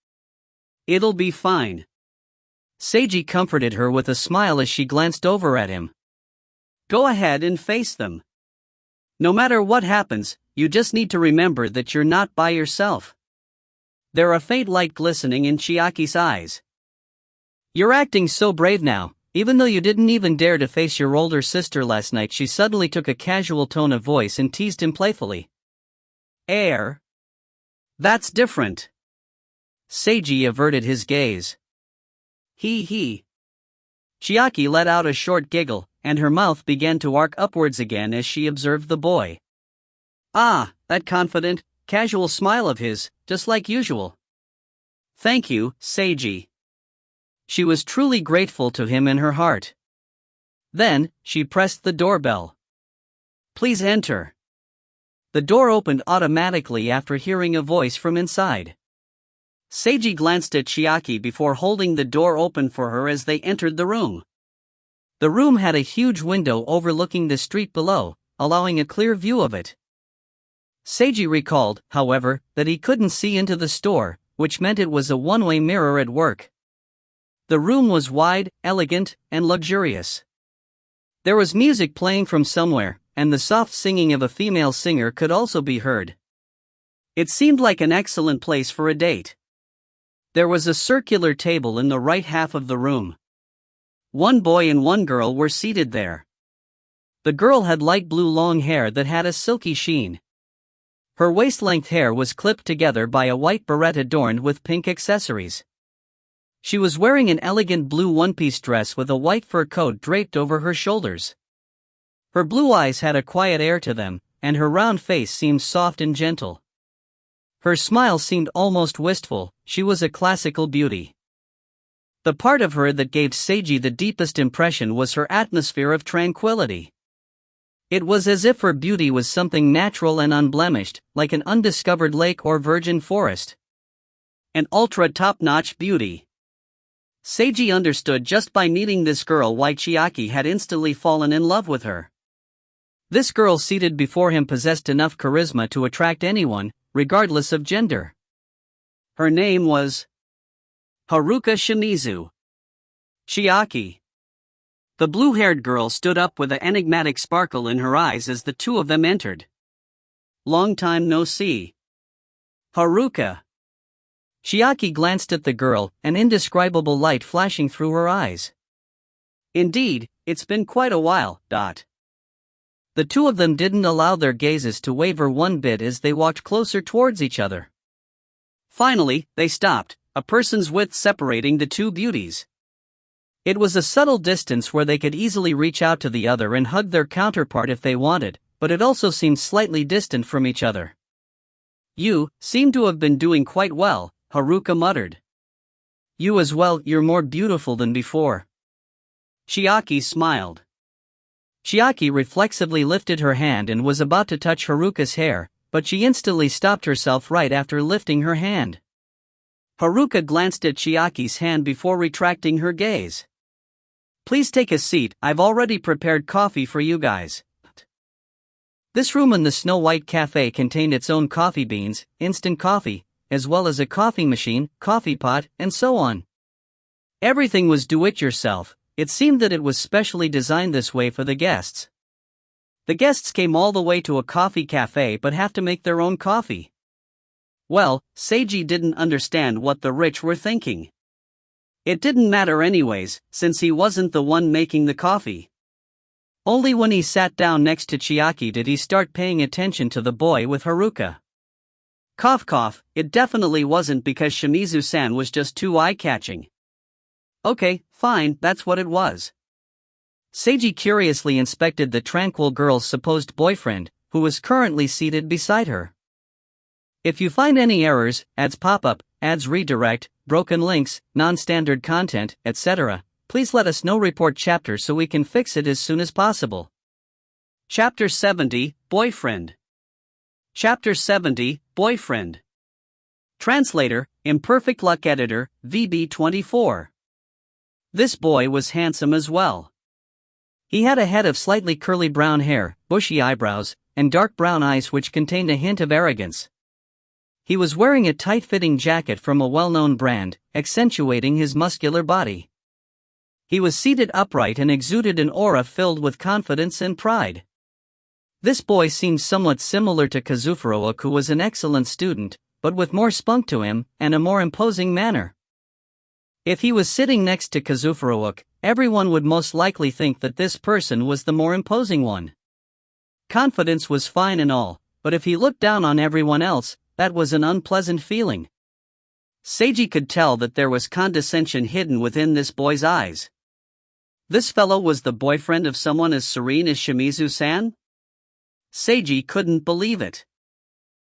"It'll be fine." Seiji comforted her with a smile as she glanced over at him. "Go ahead and face them. No matter what happens, you just need to remember that you're not by yourself." There a faint light glistening in Chiaki's eyes. "You're acting so brave now, even though you didn't even dare to face your older sister last night." She suddenly took a casual tone of voice and teased him playfully. That's different." Seiji averted his gaze. He. Chiaki let out a short giggle, and her mouth began to arc upwards again as she observed the boy. Ah, that confident, casual smile of his, just like usual. "Thank you, Seiji." She was truly grateful to him in her heart. Then, she pressed the doorbell. "Please enter." The door opened automatically after hearing a voice from inside. Seiji glanced at Chiaki before holding the door open for her as they entered the room. The room had a huge window overlooking the street below, allowing a clear view of it. Seiji recalled, however, that he couldn't see into the store, which meant it was a one-way mirror at work. The room was wide, elegant, and luxurious. There was music playing from somewhere, and the soft singing of a female singer could also be heard. It seemed like an excellent place for a date. There was a circular table in the right half of the room. One boy and one girl were seated there. The girl had light blue long hair that had a silky sheen. Her waist-length hair was clipped together by a white beret adorned with pink accessories. She was wearing an elegant blue one-piece dress with a white fur coat draped over her shoulders. Her blue eyes had a quiet air to them, and her round face seemed soft and gentle. Her smile seemed almost wistful. She was a classical beauty. The part of her that gave Seiji the deepest impression was her atmosphere of tranquility. It was as if her beauty was something natural and unblemished, like an undiscovered lake or virgin forest. An ultra-top-notch beauty. Seiji understood just by meeting this girl why Chiaki had instantly fallen in love with her. This girl seated before him possessed enough charisma to attract anyone, regardless of gender. Her name was Haruka Shimizu. Chiaki. The blue-haired girl stood up with an enigmatic sparkle in her eyes as the two of them entered. Long time no see. Haruka. Chiaki glanced at the girl, an indescribable light flashing through her eyes. Indeed, it's been quite a while. The two of them didn't allow their gazes to waver one bit as they walked closer towards each other. Finally, they stopped, a person's width separating the two beauties. It was a subtle distance where they could easily reach out to the other and hug their counterpart if they wanted, but it also seemed slightly distant from each other. You seem to have been doing quite well, Haruka muttered. You as well, you're more beautiful than before. Chiaki smiled. Chiaki reflexively lifted her hand and was about to touch Haruka's hair, but she instantly stopped herself right after lifting her hand. Haruka glanced at Chiaki's hand before retracting her gaze. Please take a seat, I've already prepared coffee for you guys. This room in the Snow White Cafe contained its own coffee beans, instant coffee, as well as a coffee machine, coffee pot, and so on. Everything was do-it-yourself. It seemed that it was specially designed this way for the guests. The guests came all the way to a coffee cafe but have to make their own coffee. Well, Seiji didn't understand what the rich were thinking. It didn't matter anyways, since he wasn't the one making the coffee. Only when he sat down next to Chiaki did he start paying attention to the boy with Haruka. Cough cough, it definitely wasn't because Shimizu-san was just too eye-catching. Okay, fine, that's what it was. Seiji curiously inspected the tranquil girl's supposed boyfriend, who was currently seated beside her. If you find any errors, ads pop up, ads redirect, broken links, non-standard content, etc., please let us know. Report chapter so we can fix it as soon as possible. Chapter 70, Boyfriend. Chapter 70, Boyfriend. Translator, Imperfect Luck Editor, VB24. This boy was handsome as well. He had a head of slightly curly brown hair, bushy eyebrows, and dark brown eyes which contained a hint of arrogance. He was wearing a tight-fitting jacket from a well-known brand, accentuating his muscular body. He was seated upright and exuded an aura filled with confidence and pride. This boy seemed somewhat similar to Kazufuruoka, who was an excellent student, but with more spunk to him, and a more imposing manner. If he was sitting next to Kazufuruoka, everyone would most likely think that this person was the more imposing one. Confidence was fine and all, but if he looked down on everyone else, that was an unpleasant feeling. Seiji could tell that there was condescension hidden within this boy's eyes. This fellow was the boyfriend of someone as serene as Shimizu-san? Seiji couldn't believe it.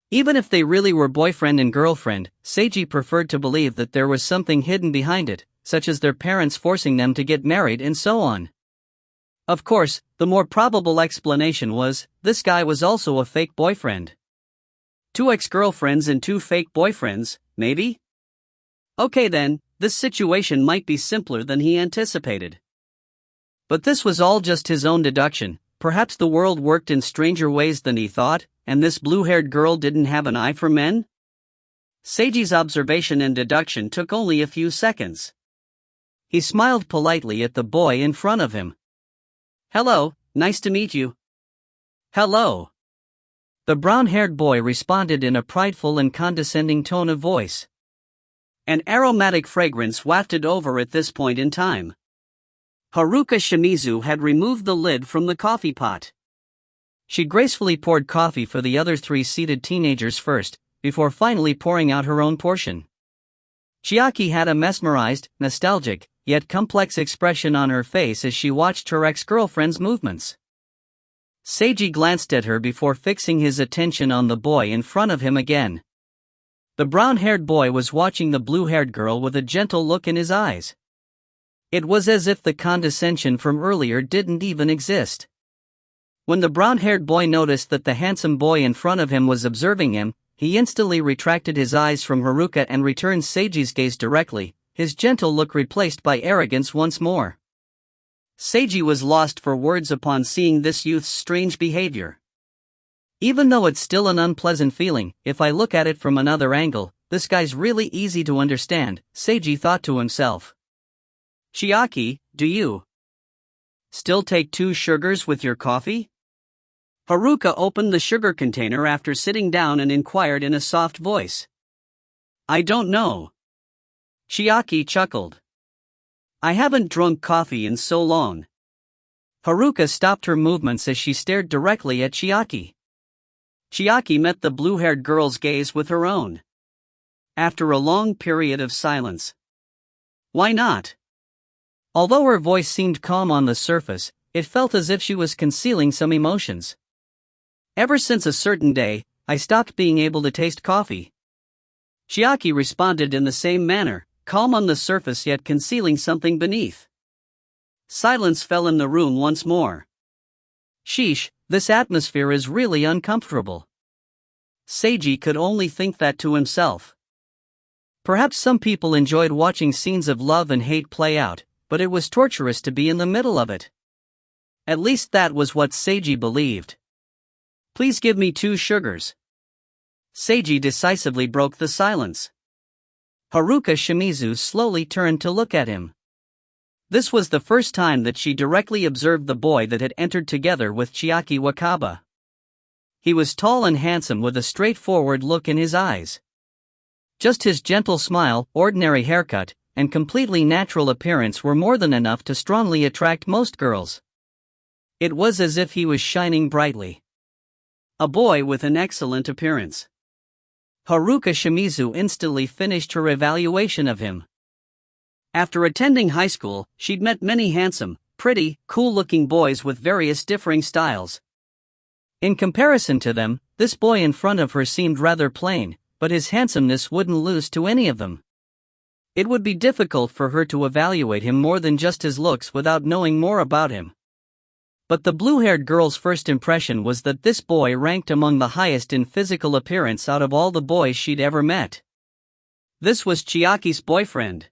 Even if they really were boyfriend and girlfriend, Seiji preferred to believe that there was something hidden behind it, such as their parents forcing them to get married and so on. Of course, the more probable explanation was, this guy was also a fake boyfriend. 2 ex-girlfriends and 2 fake boyfriends, maybe? Okay then, this situation might be simpler than he anticipated. But this was all just his own deduction. Perhaps the world worked in stranger ways than he thought, and this blue-haired girl didn't have an eye for men? Seiji's observation and deduction took only a few seconds. He smiled politely at the boy in front of him. Hello, nice to meet you. Hello. The brown-haired boy responded in a prideful and condescending tone of voice. An aromatic fragrance wafted over at this point in time. Haruka Shimizu had removed the lid from the coffee pot. She gracefully poured coffee for the other 3 seated teenagers first, before finally pouring out her own portion. Chiaki had a mesmerized, nostalgic, yet complex expression on her face as she watched her ex-girlfriend's movements. Seiji glanced at her before fixing his attention on the boy in front of him again. The brown-haired boy was watching the blue-haired girl with a gentle look in his eyes. It was as if the condescension from earlier didn't even exist. When the brown-haired boy noticed that the handsome boy in front of him was observing him, he instantly retracted his eyes from Haruka and returned Seiji's gaze directly, his gentle look replaced by arrogance once more. Seiji was lost for words upon seeing this youth's strange behavior. Even though it's still an unpleasant feeling, if I look at it from another angle, this guy's really easy to understand, Seiji thought to himself. Chiaki, do you still take 2 sugars with your coffee? Haruka opened the sugar container after sitting down and inquired in a soft voice. I don't know. Chiaki chuckled. I haven't drunk coffee in so long. Haruka stopped her movements as she stared directly at Chiaki. Chiaki met the blue-haired girl's gaze with her own. After a long period of silence. Why not? Although her voice seemed calm on the surface, it felt as if she was concealing some emotions. Ever since a certain day, I stopped being able to taste coffee. Chiaki responded in the same manner, calm on the surface yet concealing something beneath. Silence fell in the room once more. Sheesh, this atmosphere is really uncomfortable. Seiji could only think that to himself. Perhaps some people enjoyed watching scenes of love and hate play out, but it was torturous to be in the middle of it. At least that was what Seiji believed. Please give me 2 sugars. Seiji decisively broke the silence. Haruka Shimizu slowly turned to look at him. This was the first time that she directly observed the boy that had entered together with Chiaki Wakaba. He was tall and handsome with a straightforward look in his eyes. Just his gentle smile, ordinary haircut, and completely natural appearance were more than enough to strongly attract most girls. It was as if he was shining brightly. A boy with an excellent appearance. Haruka Shimizu instantly finished her evaluation of him. After attending high school, she'd met many handsome, pretty, cool-looking boys with various differing styles. In comparison to them, this boy in front of her seemed rather plain, but his handsomeness wouldn't lose to any of them. It would be difficult for her to evaluate him more than just his looks without knowing more about him. But the blue-haired girl's first impression was that this boy ranked among the highest in physical appearance out of all the boys she'd ever met. This was Chiaki's boyfriend.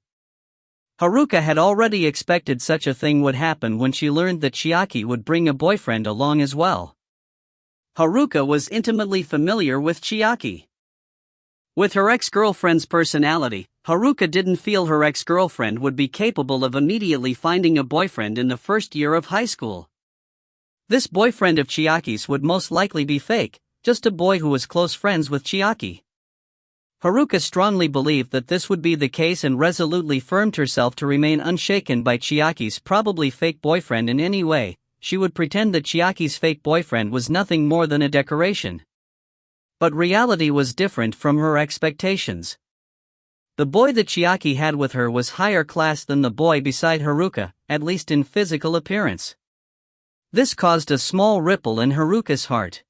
Haruka had already expected such a thing would happen when she learned that Chiaki would bring a boyfriend along as well. Haruka was intimately familiar with Chiaki. With her ex-girlfriend's personality, Haruka didn't feel her ex-girlfriend would be capable of immediately finding a boyfriend in the first year of high school. This boyfriend of Chiaki's would most likely be fake, just a boy who was close friends with Chiaki. Haruka strongly believed that this would be the case and resolutely firmed herself to remain unshaken by Chiaki's probably fake boyfriend in any way. She would pretend that Chiaki's fake boyfriend was nothing more than a decoration. But reality was different from her expectations. The boy that Chiaki had with her was higher class than the boy beside Haruka, at least in physical appearance. This caused a small ripple in Haruka's heart.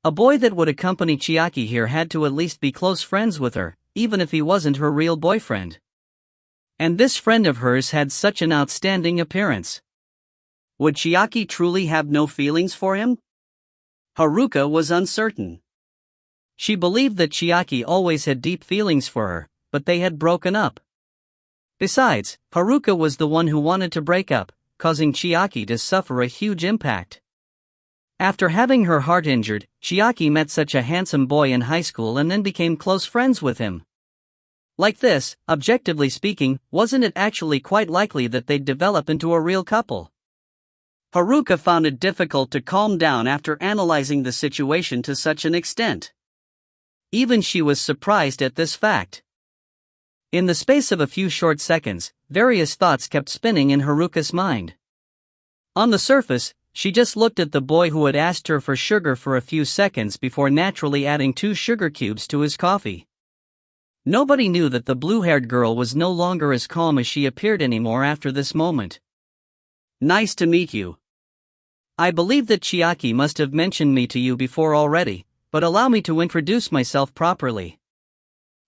A boy that would accompany Chiaki here had to at least be close friends with her, even if he wasn't her real boyfriend. And this friend of hers had such an outstanding appearance. Would Chiaki truly have no feelings for him? Haruka was uncertain. She believed that Chiaki always had deep feelings for her, but they had broken up. Besides, Haruka was the one who wanted to break up, causing Chiaki to suffer a huge impact. After having her heart injured, Chiaki met such a handsome boy in high school and then became close friends with him. Like this, objectively speaking, wasn't it actually quite likely that they'd develop into a real couple? Haruka found it difficult to calm down after analyzing the situation to such an extent. Even she was surprised at this fact. In the space of a few short seconds, various thoughts kept spinning in Haruka's mind. On the surface, she just looked at the boy who had asked her for sugar for a few seconds before naturally adding 2 sugar cubes to his coffee. Nobody knew that the blue-haired girl was no longer as calm as she appeared anymore after this moment. "Nice to meet you. I believe that Chiaki must have mentioned me to you before already, but allow me to introduce myself properly."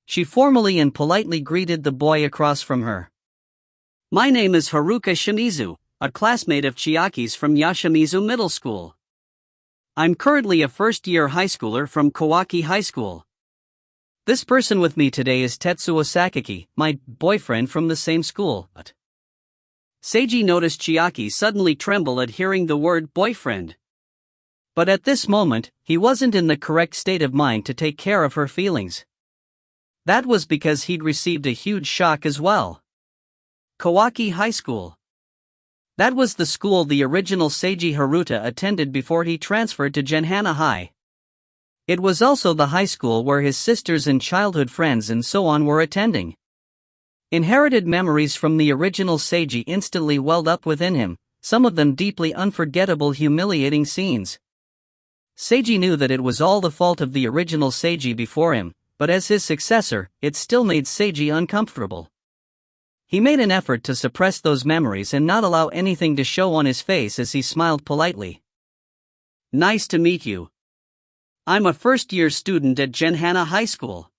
She formally and politely greeted the boy across from her. "My name is Haruka Shimizu, a classmate of Chiaki's from Yashimizu Middle School. I'm currently a first-year high schooler from Kawaki High School. This person with me today is Tetsuo Sakaki, my boyfriend from the same school." Seiji noticed Chiaki suddenly tremble at hearing the word boyfriend. But at this moment, he wasn't in the correct state of mind to take care of her feelings. That was because he'd received a huge shock as well. Kawaki High School. That was the school the original Seiji Haruta attended before he transferred to Genhana High. It was also the high school where his sisters and childhood friends and so on were attending. Inherited memories from the original Seiji instantly welled up within him, some of them deeply unforgettable, humiliating scenes. Seiji knew that it was all the fault of the original Seiji before him, but as his successor, it still made Seiji uncomfortable. He made an effort to suppress those memories and not allow anything to show on his face as he smiled politely. "Nice to meet you. I'm a first-year student at Genhana High School.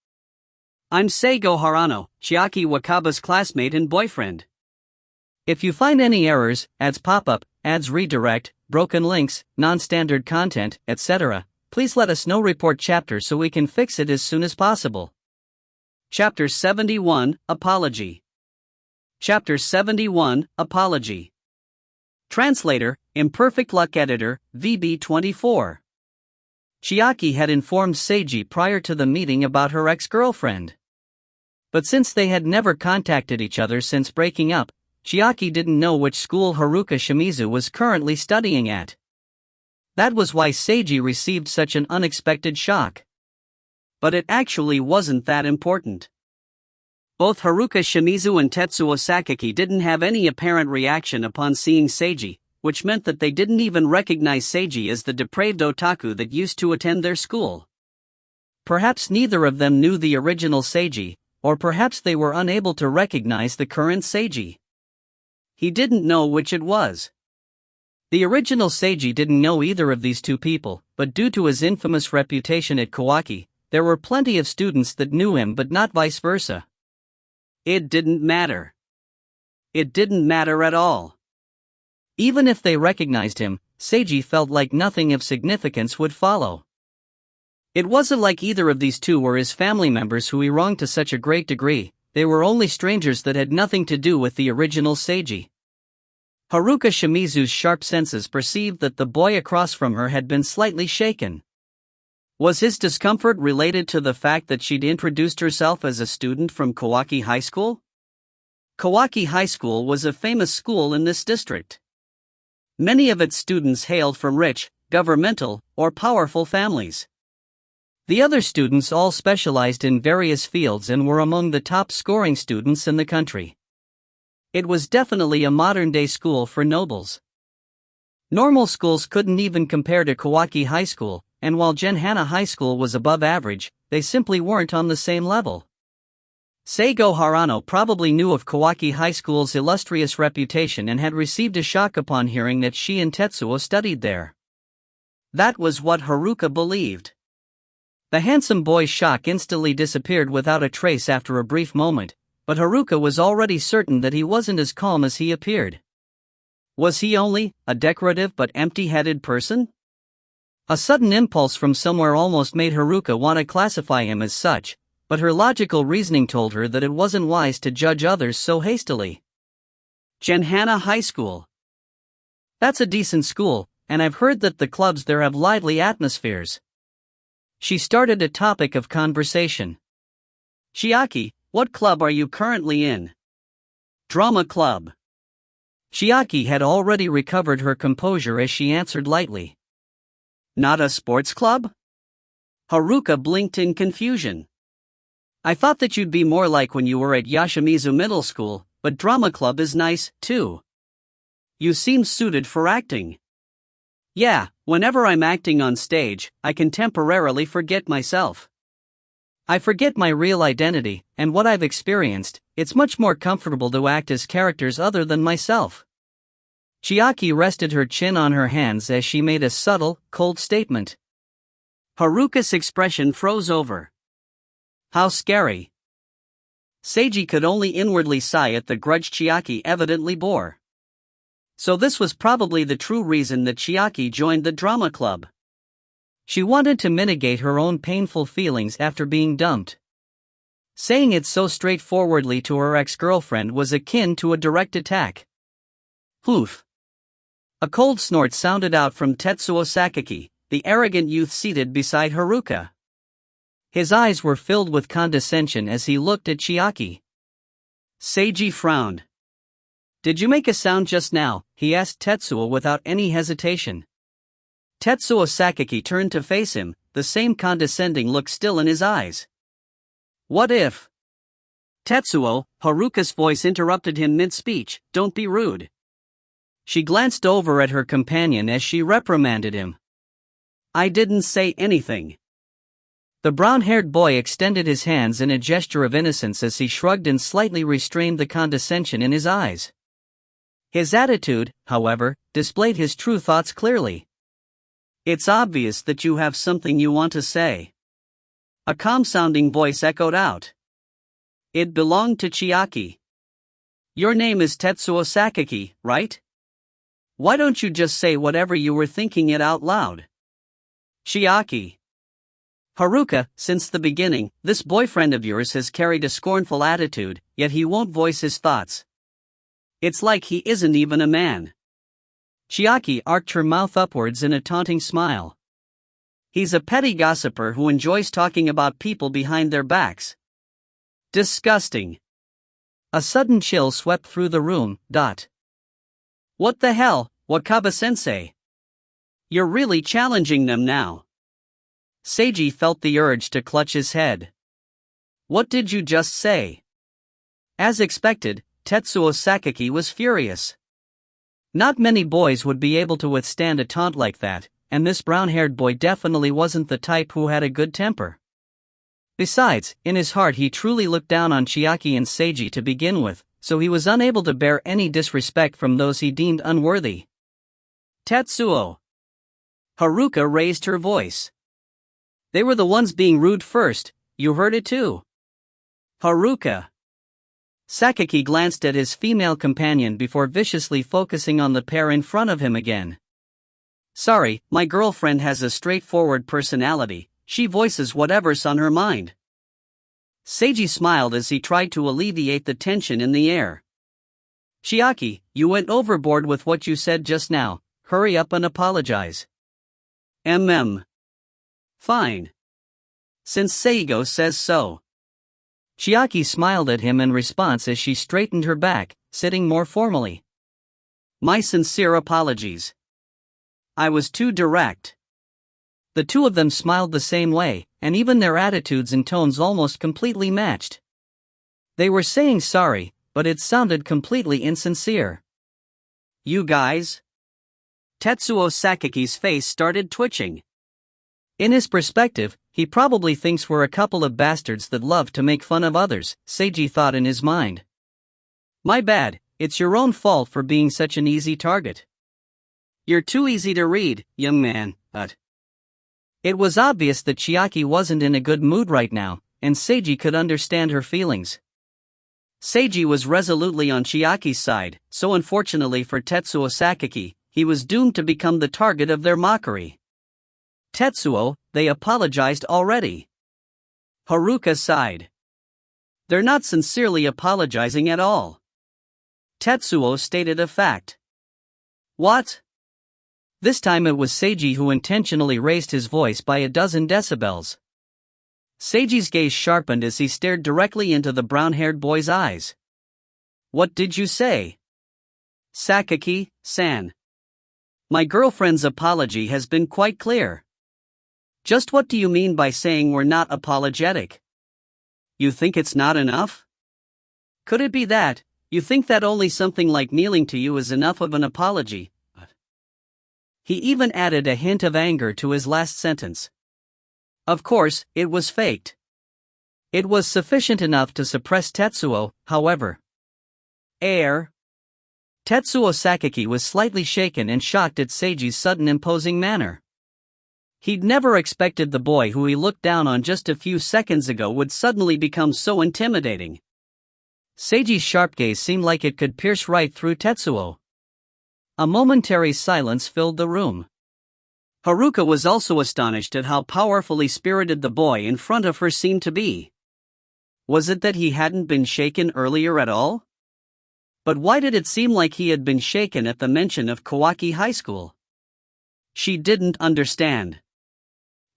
I'm Seigo Harano, Chiaki Wakaba's classmate and boyfriend. If you find any errors, ads pop up, ads redirect, broken links, non-standard content, etc., please let us know. Report chapter so we can fix it as soon as possible." Chapter 71, Apology. Chapter 71, Apology. Translator, Imperfect Luck Editor, VB24. Chiaki had informed Seiji prior to the meeting about her ex-girlfriend. But since they had never contacted each other since breaking up, Chiaki didn't know which school Haruka Shimizu was currently studying at. That was why Seiji received such an unexpected shock. But it actually wasn't that important. Both Haruka Shimizu and Tetsuo Sakaki didn't have any apparent reaction upon seeing Seiji, which meant that they didn't even recognize Seiji as the depraved otaku that used to attend their school. Perhaps neither of them knew the original Seiji, or perhaps they were unable to recognize the current Seiji. He didn't know which it was. The original Seiji didn't know either of these two people, but due to his infamous reputation at Kawaki, there were plenty of students that knew him but not vice versa. It didn't matter. It didn't matter at all. Even if they recognized him, Seiji felt like nothing of significance would follow. It wasn't like either of these two were his family members who he wronged to such a great degree. They were only strangers that had nothing to do with the original Seiji. Haruka Shimizu's sharp senses perceived that the boy across from her had been slightly shaken. Was his discomfort related to the fact that she'd introduced herself as a student from Kawaki High School? Kawaki High School was a famous school in this district. Many of its students hailed from rich, governmental, or powerful families. The other students all specialized in various fields and were among the top-scoring students in the country. It was definitely a modern-day school for nobles. Normal schools couldn't even compare to Kawaki High School, and while Genhana High School was above average, they simply weren't on the same level. Seigo Harano probably knew of Kawaki High School's illustrious reputation and had received a shock upon hearing that she and Tetsuo studied there. That was what Haruka believed. The handsome boy's shock instantly disappeared without a trace after a brief moment, but Haruka was already certain that he wasn't as calm as he appeared. Was he only a decorative but empty-headed person? A sudden impulse from somewhere almost made Haruka want to classify him as such, but her logical reasoning told her that it wasn't wise to judge others so hastily. Genhana High School. That's a decent school, and I've heard that the clubs there have lively atmospheres. She started a topic of conversation. Chiaki, what club are you currently in? Drama club. Chiaki had already recovered her composure as she answered lightly. Not a sports club? Haruka blinked in confusion. I thought that you'd be more like when you were at Yashimizu Middle School, but drama club is nice, too. You seem suited for acting. Yeah, whenever I'm acting on stage, I can temporarily forget myself. I forget my real identity, and what I've experienced. It's much more comfortable to act as characters other than myself. Chiaki rested her chin on her hands as she made a subtle, cold statement. Haruka's expression froze over. How scary. Seiji could only inwardly sigh at the grudge Chiaki evidently bore. So this was probably the true reason that Chiaki joined the drama club. She wanted to mitigate her own painful feelings after being dumped. Saying it so straightforwardly to her ex-girlfriend was akin to a direct attack. Hoof. A cold snort sounded out from Tetsuo Sakaki, the arrogant youth seated beside Haruka. His eyes were filled with condescension as he looked at Chiaki. Seiji frowned. Did you make a sound just now? He asked Tetsuo without any hesitation. Tetsuo Sakaki turned to face him, the same condescending look still in his eyes. What if? Tetsuo, Haruka's voice interrupted him mid-speech, don't be rude. She glanced over at her companion as she reprimanded him. I didn't say anything. The brown-haired boy extended his hands in a gesture of innocence as he shrugged and slightly restrained the condescension in his eyes. His attitude, however, displayed his true thoughts clearly. It's obvious that you have something you want to say. A calm-sounding voice echoed out. It belonged to Chiaki. Your name is Tetsuo Sakaki, right? Why don't you just say whatever you were thinking it out loud? Chiaki. Haruka, since the beginning, this boyfriend of yours has carried a scornful attitude, yet he won't voice his thoughts. It's like he isn't even a man. Chiaki arched her mouth upwards in a taunting smile. He's a petty gossiper who enjoys talking about people behind their backs. Disgusting. A sudden chill swept through the room. What the hell, Wakaba-sensei? You're really challenging them now. Seiji felt the urge to clutch his head. What did you just say? As expected, Tetsuo Sakaki was furious. Not many boys would be able to withstand a taunt like that, and this brown-haired boy definitely wasn't the type who had a good temper. Besides, in his heart he truly looked down on Chiaki and Seiji to begin with, so he was unable to bear any disrespect from those he deemed unworthy. Tetsuo. Haruka raised her voice. They were the ones being rude first, you heard it too. Haruka. Sakaki glanced at his female companion before viciously focusing on the pair in front of him again. Sorry, my girlfriend has a straightforward personality, she voices whatever's on her mind. Seiji smiled as he tried to alleviate the tension in the air. Chiaki, you went overboard with what you said just now, hurry up and apologize. Fine. Since Seigo says so. Chiaki smiled at him in response as she straightened her back, sitting more formally. My sincere apologies. I was too direct. The two of them smiled the same way, and even their attitudes and tones almost completely matched. They were saying sorry, but it sounded completely insincere. You guys? Tetsuo Sakaki's face started twitching. In his perspective, he probably thinks we're a couple of bastards that love to make fun of others, Seiji thought in his mind. My bad, it's your own fault for being such an easy target. You're too easy to read, young man, It was obvious that Chiaki wasn't in a good mood right now, and Seiji could understand her feelings. Seiji was resolutely on Chiaki's side, so unfortunately for Tetsuo Sakaki, he was doomed to become the target of their mockery. Tetsuo, they apologized already. Haruka sighed. They're not sincerely apologizing at all. Tetsuo stated a fact. What? This time it was Seiji who intentionally raised his voice by a dozen decibels. Seiji's gaze sharpened as he stared directly into the brown-haired boy's eyes. What did you say? Sakaki-san. My girlfriend's apology has been quite clear. Just what do you mean by saying we're not apologetic? You think it's not enough? Could it be that you think that only something like kneeling to you is enough of an apology? He even added a hint of anger to his last sentence. Of course, it was faked. It was sufficient enough to suppress Tetsuo, however. Tetsuo Sakaki was slightly shaken and shocked at Seiji's sudden imposing manner. He'd never expected the boy who he looked down on just a few seconds ago would suddenly become so intimidating. Seiji's sharp gaze seemed like it could pierce right through Tetsuo. A momentary silence filled the room. Haruka was also astonished at how powerfully spirited the boy in front of her seemed to be. Was it that he hadn't been shaken earlier at all? But why did it seem like he had been shaken at the mention of Kawaki High School? She didn't understand.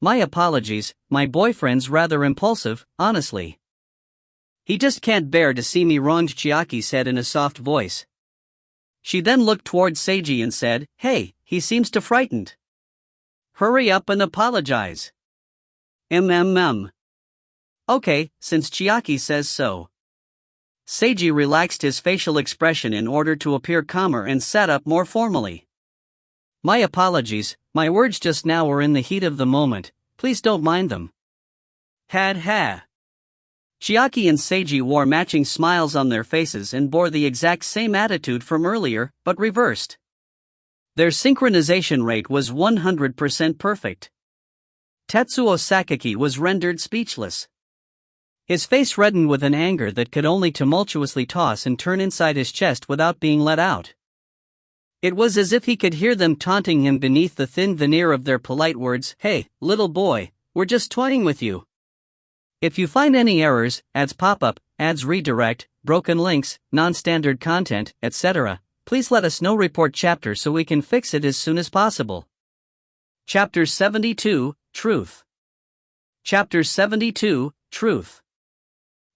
My apologies, my boyfriend's rather impulsive, honestly. He just can't bear to see me wronged, Chiaki said in a soft voice. She then looked toward Seiji and said, Hey, he seems too frightened. Hurry up and apologize. Okay, since Chiaki says so. Seiji relaxed his facial expression in order to appear calmer and sat up more formally. My apologies, my words just now were in the heat of the moment, please don't mind them. Chiaki and Seiji wore matching smiles on their faces and bore the exact same attitude from earlier, but reversed. Their synchronization rate was 100% perfect. Tetsuo Sakaki was rendered speechless. His face reddened with an anger that could only tumultuously toss and turn inside his chest without being let out. It was as if he could hear them taunting him beneath the thin veneer of their polite words. Hey, little boy, we're just toying with you. If you find any errors, ads pop up, ads redirect, broken links, non-standard content, etc., please let us know. Report chapter so we can fix it as soon as possible. Chapter 72, Truth. Chapter 72, Truth.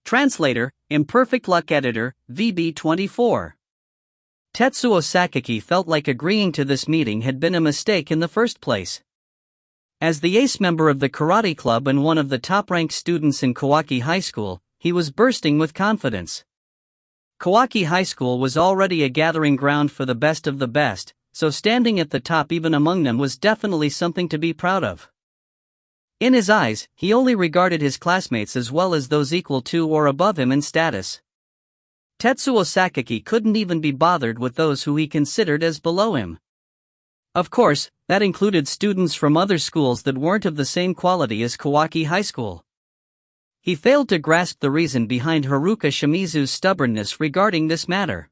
Translator, Imperfect Luck Editor, VB24. Tetsuo Sakaki felt like agreeing to this meeting had been a mistake in the first place. As the ace member of the karate club and one of the top-ranked students in Kawaki High School, he was bursting with confidence. Kawaki High School was already a gathering ground for the best of the best, so standing at the top even among them was definitely something to be proud of. In his eyes, he only regarded his classmates as well as those equal to or above him in status. Tetsuo Sakaki couldn't even be bothered with those who he considered as below him. Of course, that included students from other schools that weren't of the same quality as Kawaki High School. He failed to grasp the reason behind Haruka Shimizu's stubbornness regarding this matter.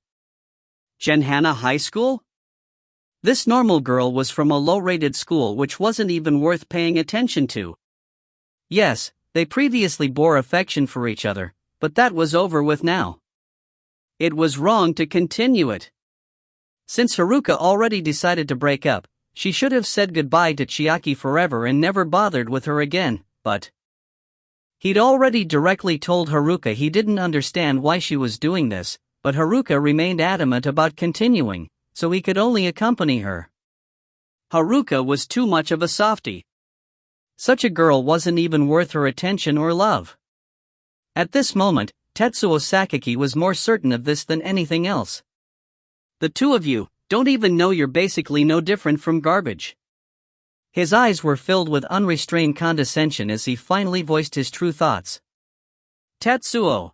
Genhana High School? This normal girl was from a low-rated school which wasn't even worth paying attention to. Yes, they previously bore affection for each other, but that was over with now. It was wrong to continue it. Since Haruka already decided to break up, she should have said goodbye to Chiaki forever and never bothered with her again, but he'd already directly told Haruka he didn't understand why she was doing this, but Haruka remained adamant about continuing, so he could only accompany her. Haruka was too much of a softie. Such a girl wasn't even worth her attention or love. At this moment, Tetsuo Sakaki was more certain of this than anything else. The two of you don't even know you're basically no different from garbage. His eyes were filled with unrestrained condescension as he finally voiced his true thoughts. Tetsuo.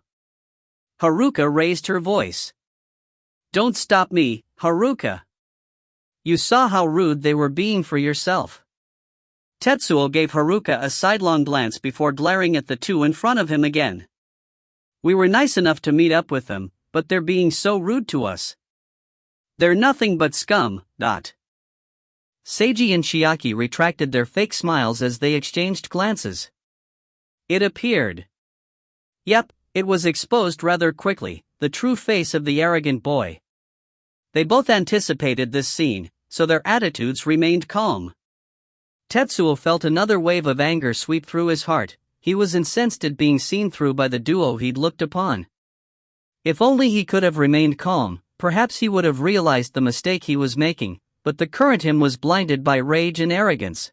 Haruka raised her voice. Don't stop me, Haruka. You saw how rude they were being for yourself. Tetsuo gave Haruka a sidelong glance before glaring at the two in front of him again. We were nice enough to meet up with them, but they're being so rude to us. They're nothing but scum. Seiji and Chiaki retracted their fake smiles as they exchanged glances. It appeared. Yep, it was exposed rather quickly, the true face of the arrogant boy. They both anticipated this scene, so their attitudes remained calm. Tetsuo felt another wave of anger sweep through his heart. He was incensed at being seen through by the duo he'd looked upon. If only he could have remained calm, perhaps he would have realized the mistake he was making, but the current him was blinded by rage and arrogance.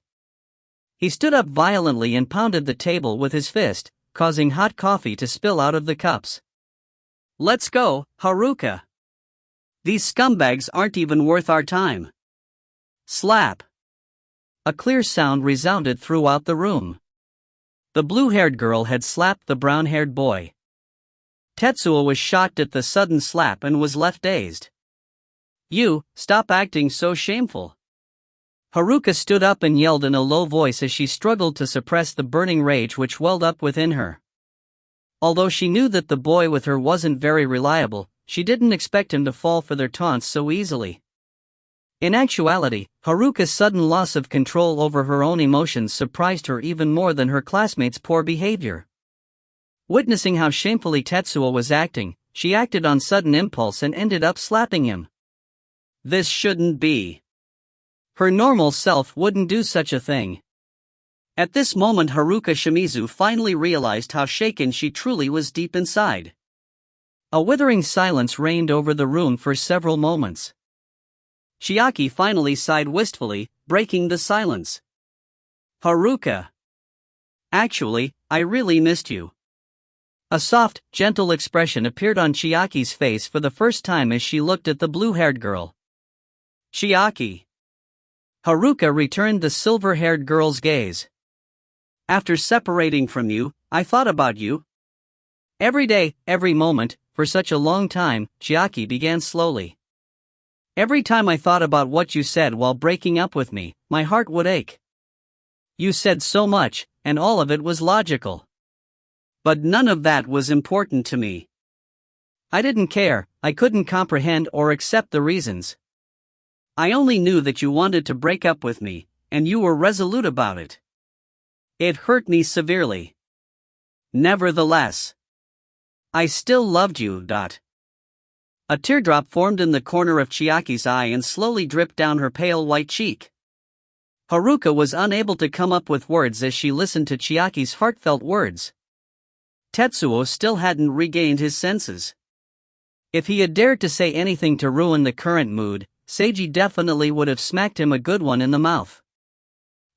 He stood up violently and pounded the table with his fist, causing hot coffee to spill out of the cups. "Let's go, Haruka. These scumbags aren't even worth our time." Slap. A clear sound resounded throughout the room. The blue-haired girl had slapped the brown-haired boy. Tetsuo was shocked at the sudden slap and was left dazed. "You, stop acting so shameful." Haruka stood up and yelled in a low voice as she struggled to suppress the burning rage which welled up within her. Although she knew that the boy with her wasn't very reliable, she didn't expect him to fall for their taunts so easily. In actuality, Haruka's sudden loss of control over her own emotions surprised her even more than her classmates' poor behavior. Witnessing how shamefully Tetsuo was acting, she acted on sudden impulse and ended up slapping him. This shouldn't be. Her normal self wouldn't do such a thing. At this moment Haruka Shimizu finally realized how shaken she truly was deep inside. A withering silence reigned over the room for several moments. Chiaki finally sighed wistfully, breaking the silence. "Haruka. Actually, I really missed you." A soft, gentle expression appeared on Chiaki's face for the first time as she looked at the blue-haired girl. "Chiaki." Haruka returned the silver-haired girl's gaze. "After separating from you, I thought about you. Every day, every moment, for such a long time," Chiaki began slowly. "Every time I thought about what you said while breaking up with me, my heart would ache. You said so much, and all of it was logical. But none of that was important to me. I didn't care, I couldn't comprehend or accept the reasons. I only knew that you wanted to break up with me, and you were resolute about it. It hurt me severely. Nevertheless, I still loved you. A teardrop formed in the corner of Chiaki's eye and slowly dripped down her pale white cheek. Haruka was unable to come up with words as she listened to Chiaki's heartfelt words. Tetsuo still hadn't regained his senses. If he had dared to say anything to ruin the current mood, Seiji definitely would have smacked him a good one in the mouth.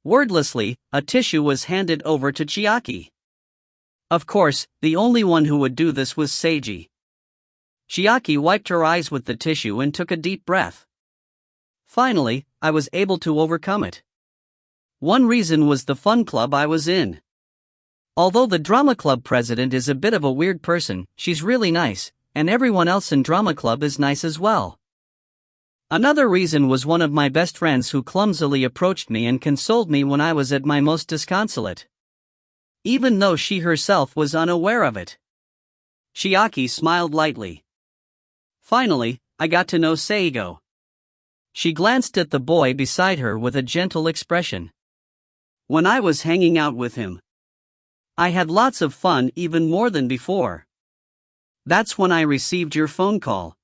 Wordlessly, a tissue was handed over to Chiaki. Of course, the only one who would do this was Seiji. Chiaki wiped her eyes with the tissue and took a deep breath. "Finally, I was able to overcome it. One reason was the fun club I was in. Although the drama club president is a bit of a weird person, she's really nice, and everyone else in drama club is nice as well. Another reason was one of my best friends who clumsily approached me and consoled me when I was at my most disconsolate. Even though she herself was unaware of it." Chiaki smiled lightly. "Finally, I got to know Seigo." She glanced at the boy beside her with a gentle expression. "When I was hanging out with him, I had lots of fun, even more than before. That's when I received your phone call."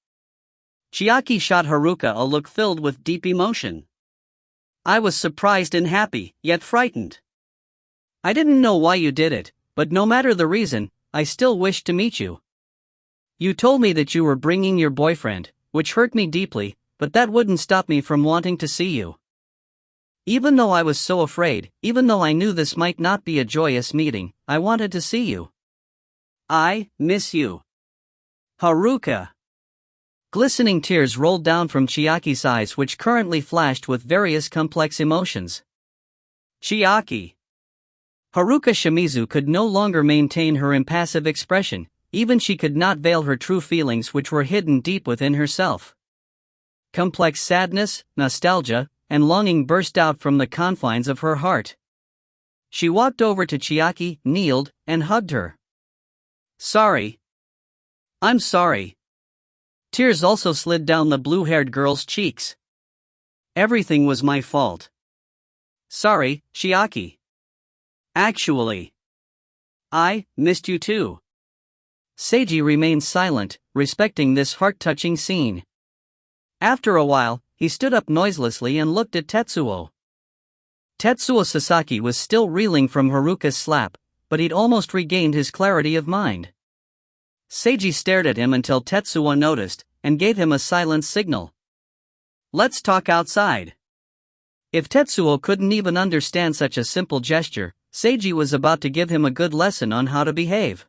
Chiaki shot Haruka a look filled with deep emotion. "I was surprised and happy, yet frightened. I didn't know why you did it, but no matter the reason, I still wished to meet you. You told me that you were bringing your boyfriend, which hurt me deeply, but that wouldn't stop me from wanting to see you. Even though I was so afraid, even though I knew this might not be a joyous meeting, I wanted to see you. I miss you. Haruka." Glistening tears rolled down from Chiaki's eyes, which currently flashed with various complex emotions. "Chiaki." Haruka Shimizu could no longer maintain her impassive expression, even she could not veil her true feelings which were hidden deep within herself. Complex sadness, nostalgia, and longing burst out from the confines of her heart. She walked over to Chiaki, kneeled, and hugged her. "Sorry. I'm sorry." Tears also slid down the blue-haired girl's cheeks. "Everything was my fault. Sorry, Chiaki. Actually, I missed you too." Seiji remained silent, respecting this heart-touching scene. After a while, he stood up noiselessly and looked at Tetsuo. Tetsuo Sasaki was still reeling from Haruka's slap, but he'd almost regained his clarity of mind. Seiji stared at him until Tetsuo noticed, and gave him a silent signal. "Let's talk outside." If Tetsuo couldn't even understand such a simple gesture, Seiji was about to give him a good lesson on how to behave.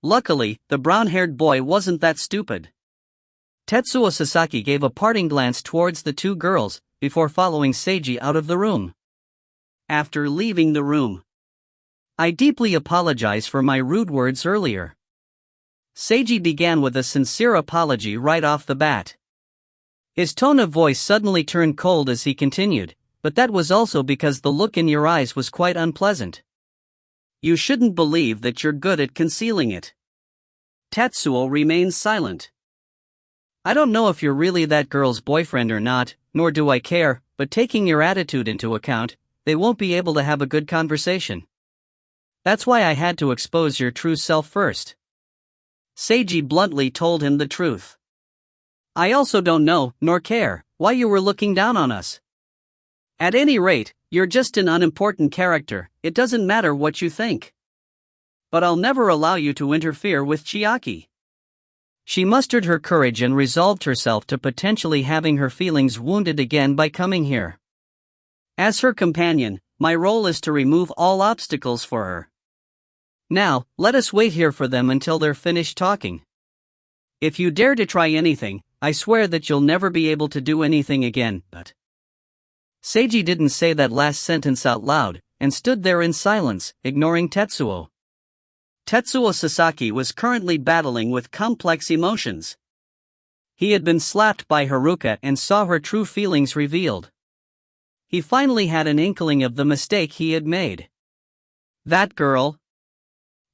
Luckily, the brown-haired boy wasn't that stupid. Tetsuo Sasaki gave a parting glance towards the two girls, before following Seiji out of the room. After leaving the room, "I deeply apologize for my rude words earlier." Seiji began with a sincere apology right off the bat. His tone of voice suddenly turned cold as he continued, but that was also because the look in your eyes was quite unpleasant. "You shouldn't believe that you're good at concealing it." Tetsuo remains silent. "I don't know if you're really that girl's boyfriend or not, nor do I care, but taking your attitude into account, they won't be able to have a good conversation. That's why I had to expose your true self first." Seiji bluntly told him the truth. "I also don't know, nor care, why you were looking down on us. At any rate, you're just an unimportant character, it doesn't matter what you think. But I'll never allow you to interfere with Chiaki." She mustered her courage and resolved herself to potentially having her feelings wounded again by coming here. "As her companion, my role is to remove all obstacles for her. Now, let us wait here for them until they're finished talking. If you dare to try anything, I swear that you'll never be able to do anything again, but..." Seiji didn't say that last sentence out loud, and stood there in silence, ignoring Tetsuo. Tetsuo Sasaki was currently battling with complex emotions. He had been slapped by Haruka and saw her true feelings revealed. He finally had an inkling of the mistake he had made. That girl,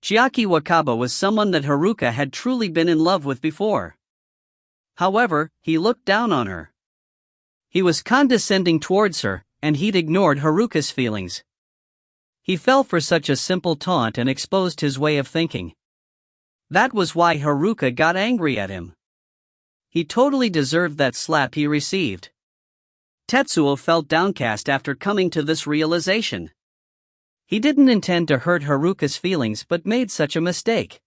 Chiaki Wakaba, was someone that Haruka had truly been in love with before. However, he looked down on her. He was condescending towards her, and he'd ignored Haruka's feelings. He fell for such a simple taunt and exposed his way of thinking. That was why Haruka got angry at him. He totally deserved that slap he received. Tetsuo felt downcast after coming to this realization. He didn't intend to hurt Haruka's feelings but made such a mistake.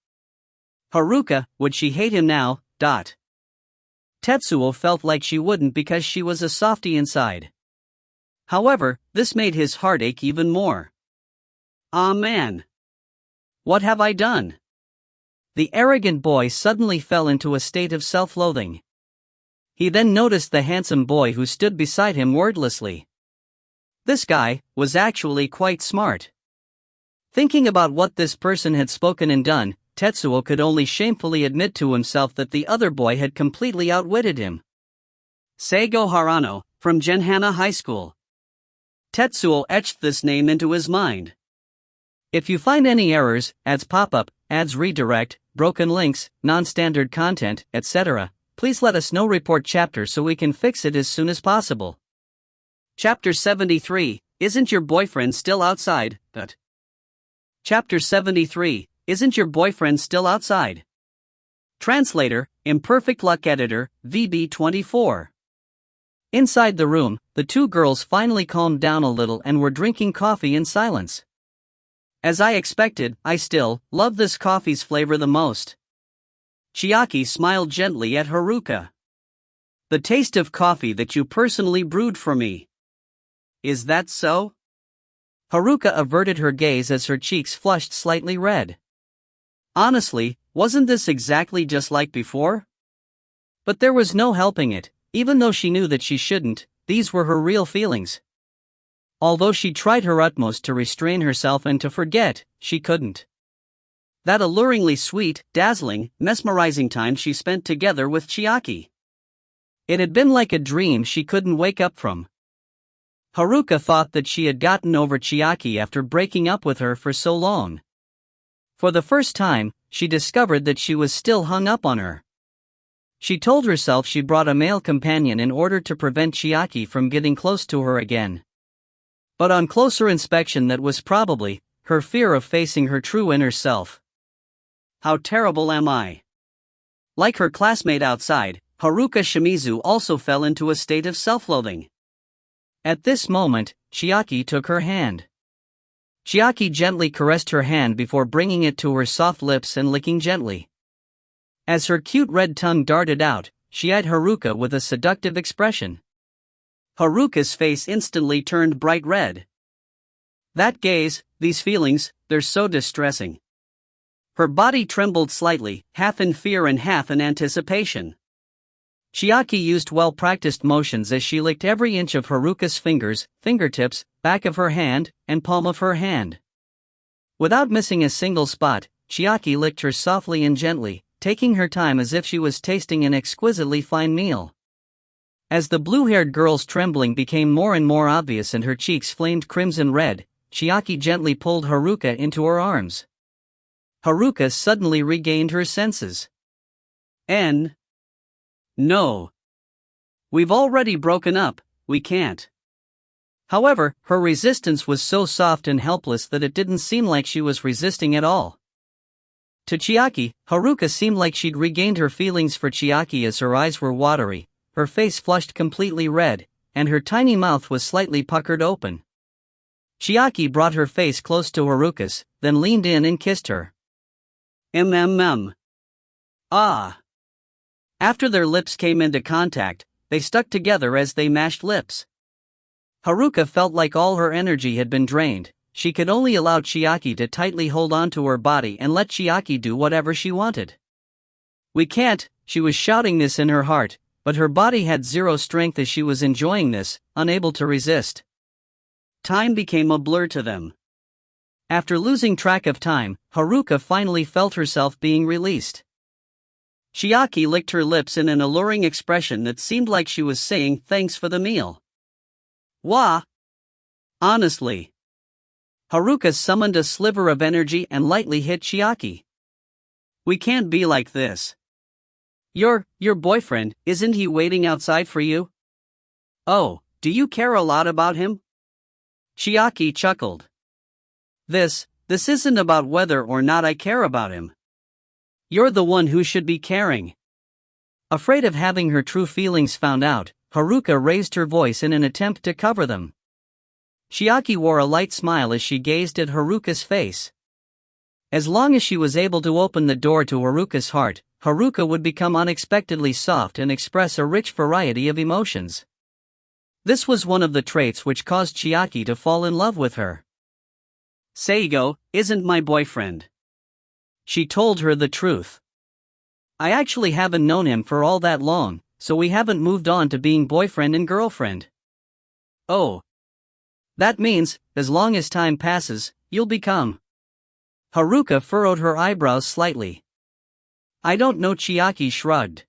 Haruka, would she hate him now? Tetsuo felt like she wouldn't because she was a softie inside. However, this made his heart ache even more. Ah man! What have I done? The arrogant boy suddenly fell into a state of self-loathing. He then noticed the handsome boy who stood beside him wordlessly. This guy was actually quite smart. Thinking about what this person had spoken and done, Tetsuo could only shamefully admit to himself that the other boy had completely outwitted him. Seigo Harano, from Genhana High School. Tetsuo etched this name into his mind. If you find any errors, ads pop-up, ads redirect, broken links, non-standard content, etc., please let us know. Report chapter so we can fix it as soon as possible. Chapter 73, Isn't Your Boyfriend Still Outside? Chapter 73, Isn't Your Boyfriend Still Outside? Translator, Imperfect Luck Editor, VB24. Inside the room, the two girls finally calmed down a little and were drinking coffee in silence. As I expected, I still love this coffee's flavor the most. Chiaki smiled gently at Haruka. The taste of coffee that you personally brewed for me. Is that so? Haruka averted her gaze as her cheeks flushed slightly red. Honestly, wasn't this exactly just like before? But there was no helping it, even though she knew that she shouldn't, these were her real feelings. Although she tried her utmost to restrain herself and to forget, she couldn't. That alluringly sweet, dazzling, mesmerizing time she spent together with Chiaki. It had been like a dream she couldn't wake up from. Haruka thought that she had gotten over Chiaki after breaking up with her for so long. For the first time, she discovered that she was still hung up on her. She told herself she brought a male companion in order to prevent Chiaki from getting close to her again. But on closer inspection, that was probably her fear of facing her true inner self. How terrible am I? Like her classmate outside, Haruka Shimizu also fell into a state of self-loathing. At this moment, Chiaki took her hand. Chiaki gently caressed her hand before bringing it to her soft lips and licking gently. As her cute red tongue darted out, she eyed Haruka with a seductive expression. Haruka's face instantly turned bright red. That gaze, these feelings, they're so distressing. Her body trembled slightly, half in fear and half in anticipation. Chiaki used well-practiced motions as she licked every inch of Haruka's fingers, fingertips, back of her hand, and palm of her hand. Without missing a single spot, Chiaki licked her softly and gently, taking her time as if she was tasting an exquisitely fine meal. As the blue-haired girl's trembling became more and more obvious and her cheeks flamed crimson red, Chiaki gently pulled Haruka into her arms. Haruka suddenly regained her senses. No. We've already broken up, we can't. However, her resistance was so soft and helpless that it didn't seem like she was resisting at all. To Chiaki, Haruka seemed like she'd regained her feelings for Chiaki as her eyes were watery, her face flushed completely red, and her tiny mouth was slightly puckered open. Chiaki brought her face close to Haruka's, then leaned in and kissed her. Ah. After their lips came into contact, they stuck together as they mashed lips. Haruka felt like all her energy had been drained. She could only allow Chiaki to tightly hold onto her body and let Chiaki do whatever she wanted. We can't, she was shouting this in her heart, but her body had zero strength as she was enjoying this, unable to resist. Time became a blur to them. After losing track of time, Haruka finally felt herself being released. Chiaki licked her lips in an alluring expression that seemed like she was saying thanks for the meal. Wah! Honestly. Haruka summoned a sliver of energy and lightly hit Chiaki. We can't be like this. Your boyfriend, isn't he waiting outside for you? Oh, do you care a lot about him? Chiaki chuckled. This isn't about whether or not I care about him. You're the one who should be caring. Afraid of having her true feelings found out, Haruka raised her voice in an attempt to cover them. Chiaki wore a light smile as she gazed at Haruka's face. As long as she was able to open the door to Haruka's heart, Haruka would become unexpectedly soft and express a rich variety of emotions. This was one of the traits which caused Chiaki to fall in love with her. Seigo isn't my boyfriend. She told her the truth. I actually haven't known him for all that long, so we haven't moved on to being boyfriend and girlfriend. Oh. That means, as long as time passes, you'll become. Haruka furrowed her eyebrows slightly. I don't know, Chiaki shrugged.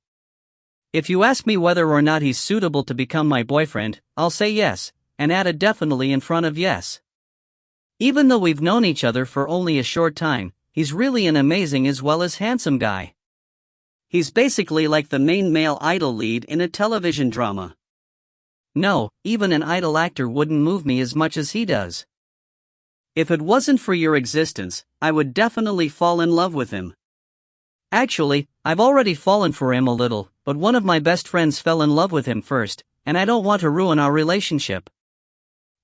If you ask me whether or not he's suitable to become my boyfriend, I'll say yes, and add a definitely in front of yes. Even though we've known each other for only a short time, he's really an amazing as well as handsome guy. He's basically like the main male idol lead in a television drama. No, even an idol actor wouldn't move me as much as he does. If it wasn't for your existence, I would definitely fall in love with him. Actually, I've already fallen for him a little, but one of my best friends fell in love with him first, and I don't want to ruin our relationship.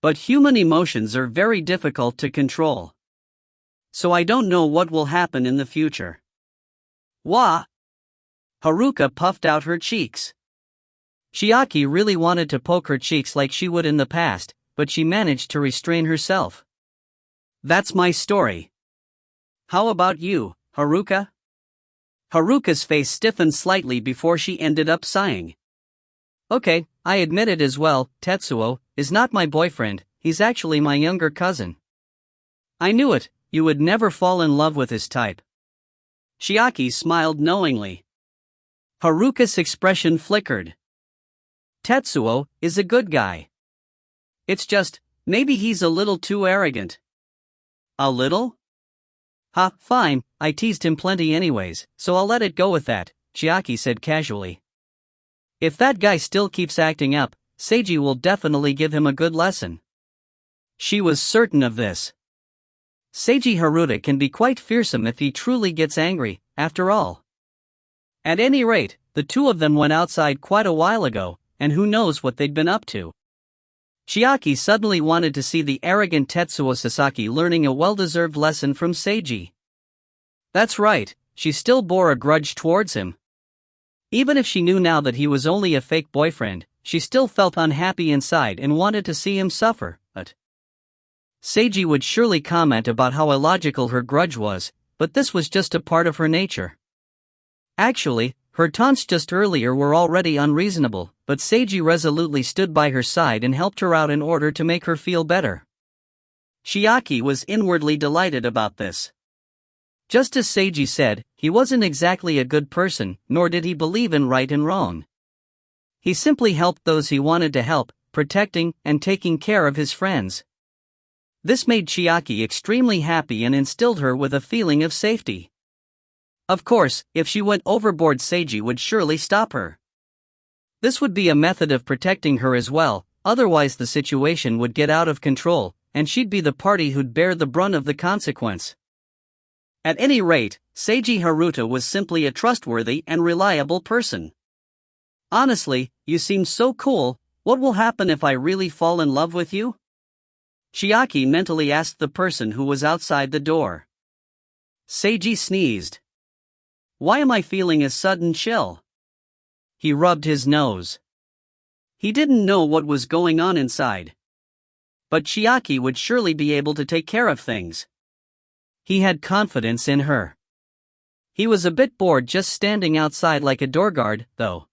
But human emotions are very difficult to control. So I don't know what will happen in the future. Wah! Haruka puffed out her cheeks. Chiaki really wanted to poke her cheeks like she would in the past, but she managed to restrain herself. That's my story. How about you, Haruka? Haruka's face stiffened slightly before she ended up sighing. Okay, I admit it as well, Tetsuo is not my boyfriend, he's actually my younger cousin. I knew it, you would never fall in love with his type. Chiaki smiled knowingly. Haruka's expression flickered. Tetsuo is a good guy. It's just, maybe he's a little too arrogant. A little? Ha, fine, I teased him plenty anyways, so I'll let it go with that, Chiaki said casually. If that guy still keeps acting up, Seiji will definitely give him a good lesson. She was certain of this. Seiji Haruta can be quite fearsome if he truly gets angry, after all. At any rate, the two of them went outside quite a while ago, and who knows what they'd been up to. Chiaki suddenly wanted to see the arrogant Tetsuo Sasaki learning a well-deserved lesson from Seiji. That's right, she still bore a grudge towards him. Even if she knew now that he was only a fake boyfriend, she still felt unhappy inside and wanted to see him suffer, but Seiji would surely comment about how illogical her grudge was, but this was just a part of her nature. Actually, her taunts just earlier were already unreasonable, but Seiji resolutely stood by her side and helped her out in order to make her feel better. Chiaki was inwardly delighted about this. Just as Seiji said, he wasn't exactly a good person, nor did he believe in right and wrong. He simply helped those he wanted to help, protecting and taking care of his friends. This made Chiaki extremely happy and instilled her with a feeling of safety. Of course, if she went overboard, Seiji would surely stop her. This would be a method of protecting her as well, otherwise the situation would get out of control, and she'd be the party who'd bear the brunt of the consequence. At any rate, Seiji Haruta was simply a trustworthy and reliable person. Honestly, you seem so cool. What will happen if I really fall in love with you? Chiaki mentally asked the person who was outside the door. Seiji sneezed. Why am I feeling a sudden chill? He rubbed his nose. He didn't know what was going on inside. But Chiaki would surely be able to take care of things. He had confidence in her. He was a bit bored just standing outside like a doorguard, though.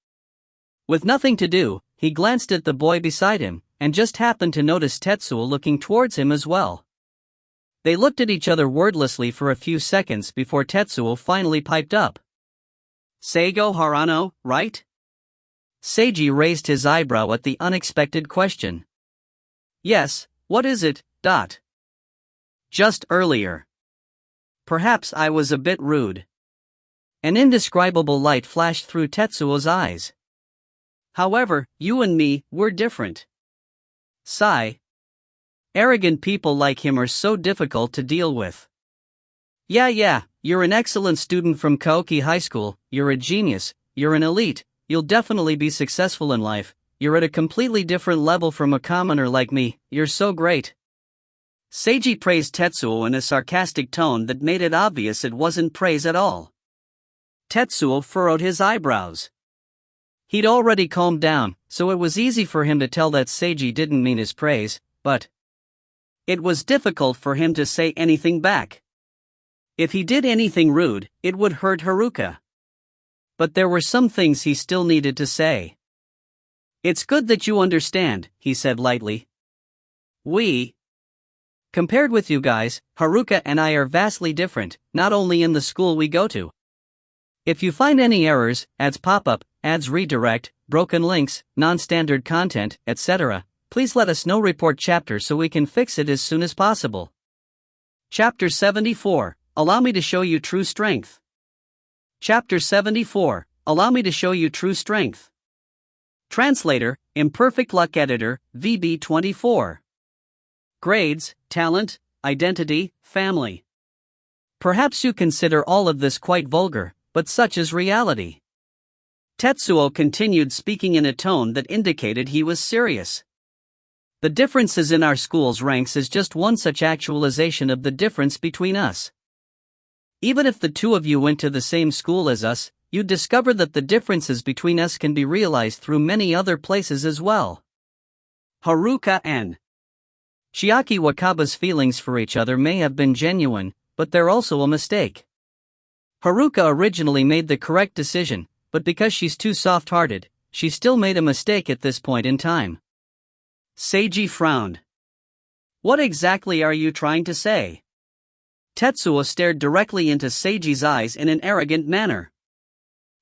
With nothing to do, he glanced at the boy beside him, and just happened to notice Tetsuo looking towards him as well. They looked at each other wordlessly for a few seconds before Tetsuo finally piped up. Seigo Harano, right? Seiji raised his eyebrow at the unexpected question. Yes, what is it, Just earlier. Perhaps I was a bit rude. An indescribable light flashed through Tetsuo's eyes. However, you and me, we're different. Sigh. Arrogant people like him are so difficult to deal with. Yeah, you're an excellent student from Kaoki High School, you're a genius, you're an elite, you'll definitely be successful in life, you're at a completely different level from a commoner like me, you're so great. Seiji praised Tetsuo in a sarcastic tone that made it obvious it wasn't praise at all. Tetsuo furrowed his eyebrows. He'd already calmed down, so it was easy for him to tell that Seiji didn't mean his praise, but it was difficult for him to say anything back. If he did anything rude, it would hurt Haruka. But there were some things he still needed to say. It's good that you understand, he said lightly. Compared with you guys, Haruka and I are vastly different, not only in the school we go to. If you find any errors, ads pop up, ads redirect, broken links, non-standard content, etc., please let us know. Report chapter so we can fix it as soon as possible. Chapter 74, Allow me to show you true strength. Chapter 74, Allow me to show you true strength. Translator, Imperfect Luck Editor, VB24. Grades, talent, identity, family. Perhaps you consider all of this quite vulgar, but such is reality. Tetsuo continued speaking in a tone that indicated he was serious. The differences in our school's ranks is just one such actualization of the difference between us. Even if the two of you went to the same school as us, you'd discover that the differences between us can be realized through many other places as well. Haruka and Chiaki Wakaba's feelings for each other may have been genuine, but they're also a mistake. Haruka originally made the correct decision, but because she's too soft-hearted, she still made a mistake at this point in time. Seiji frowned. What exactly are you trying to say? Tetsuo stared directly into Seiji's eyes in an arrogant manner.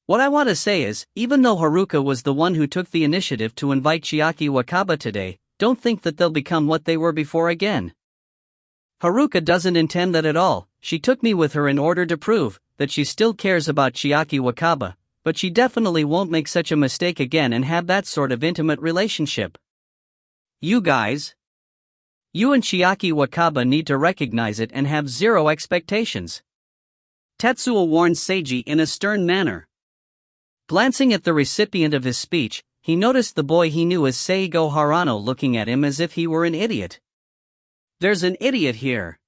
What I want to say is, even though Haruka was the one who took the initiative to invite Chiaki Wakaba today, don't think that they'll become what they were before again. Haruka doesn't intend that at all. She took me with her in order to prove that she still cares about Chiaki Wakaba, but she definitely won't make such a mistake again and have that sort of intimate relationship. You guys. You and Chiaki Wakaba need to recognize it and have zero expectations. Tetsuo warned Seiji in a stern manner. Glancing at the recipient of his speech, he noticed the boy he knew as Seigo Harano looking at him as if he were an idiot. There's an idiot here.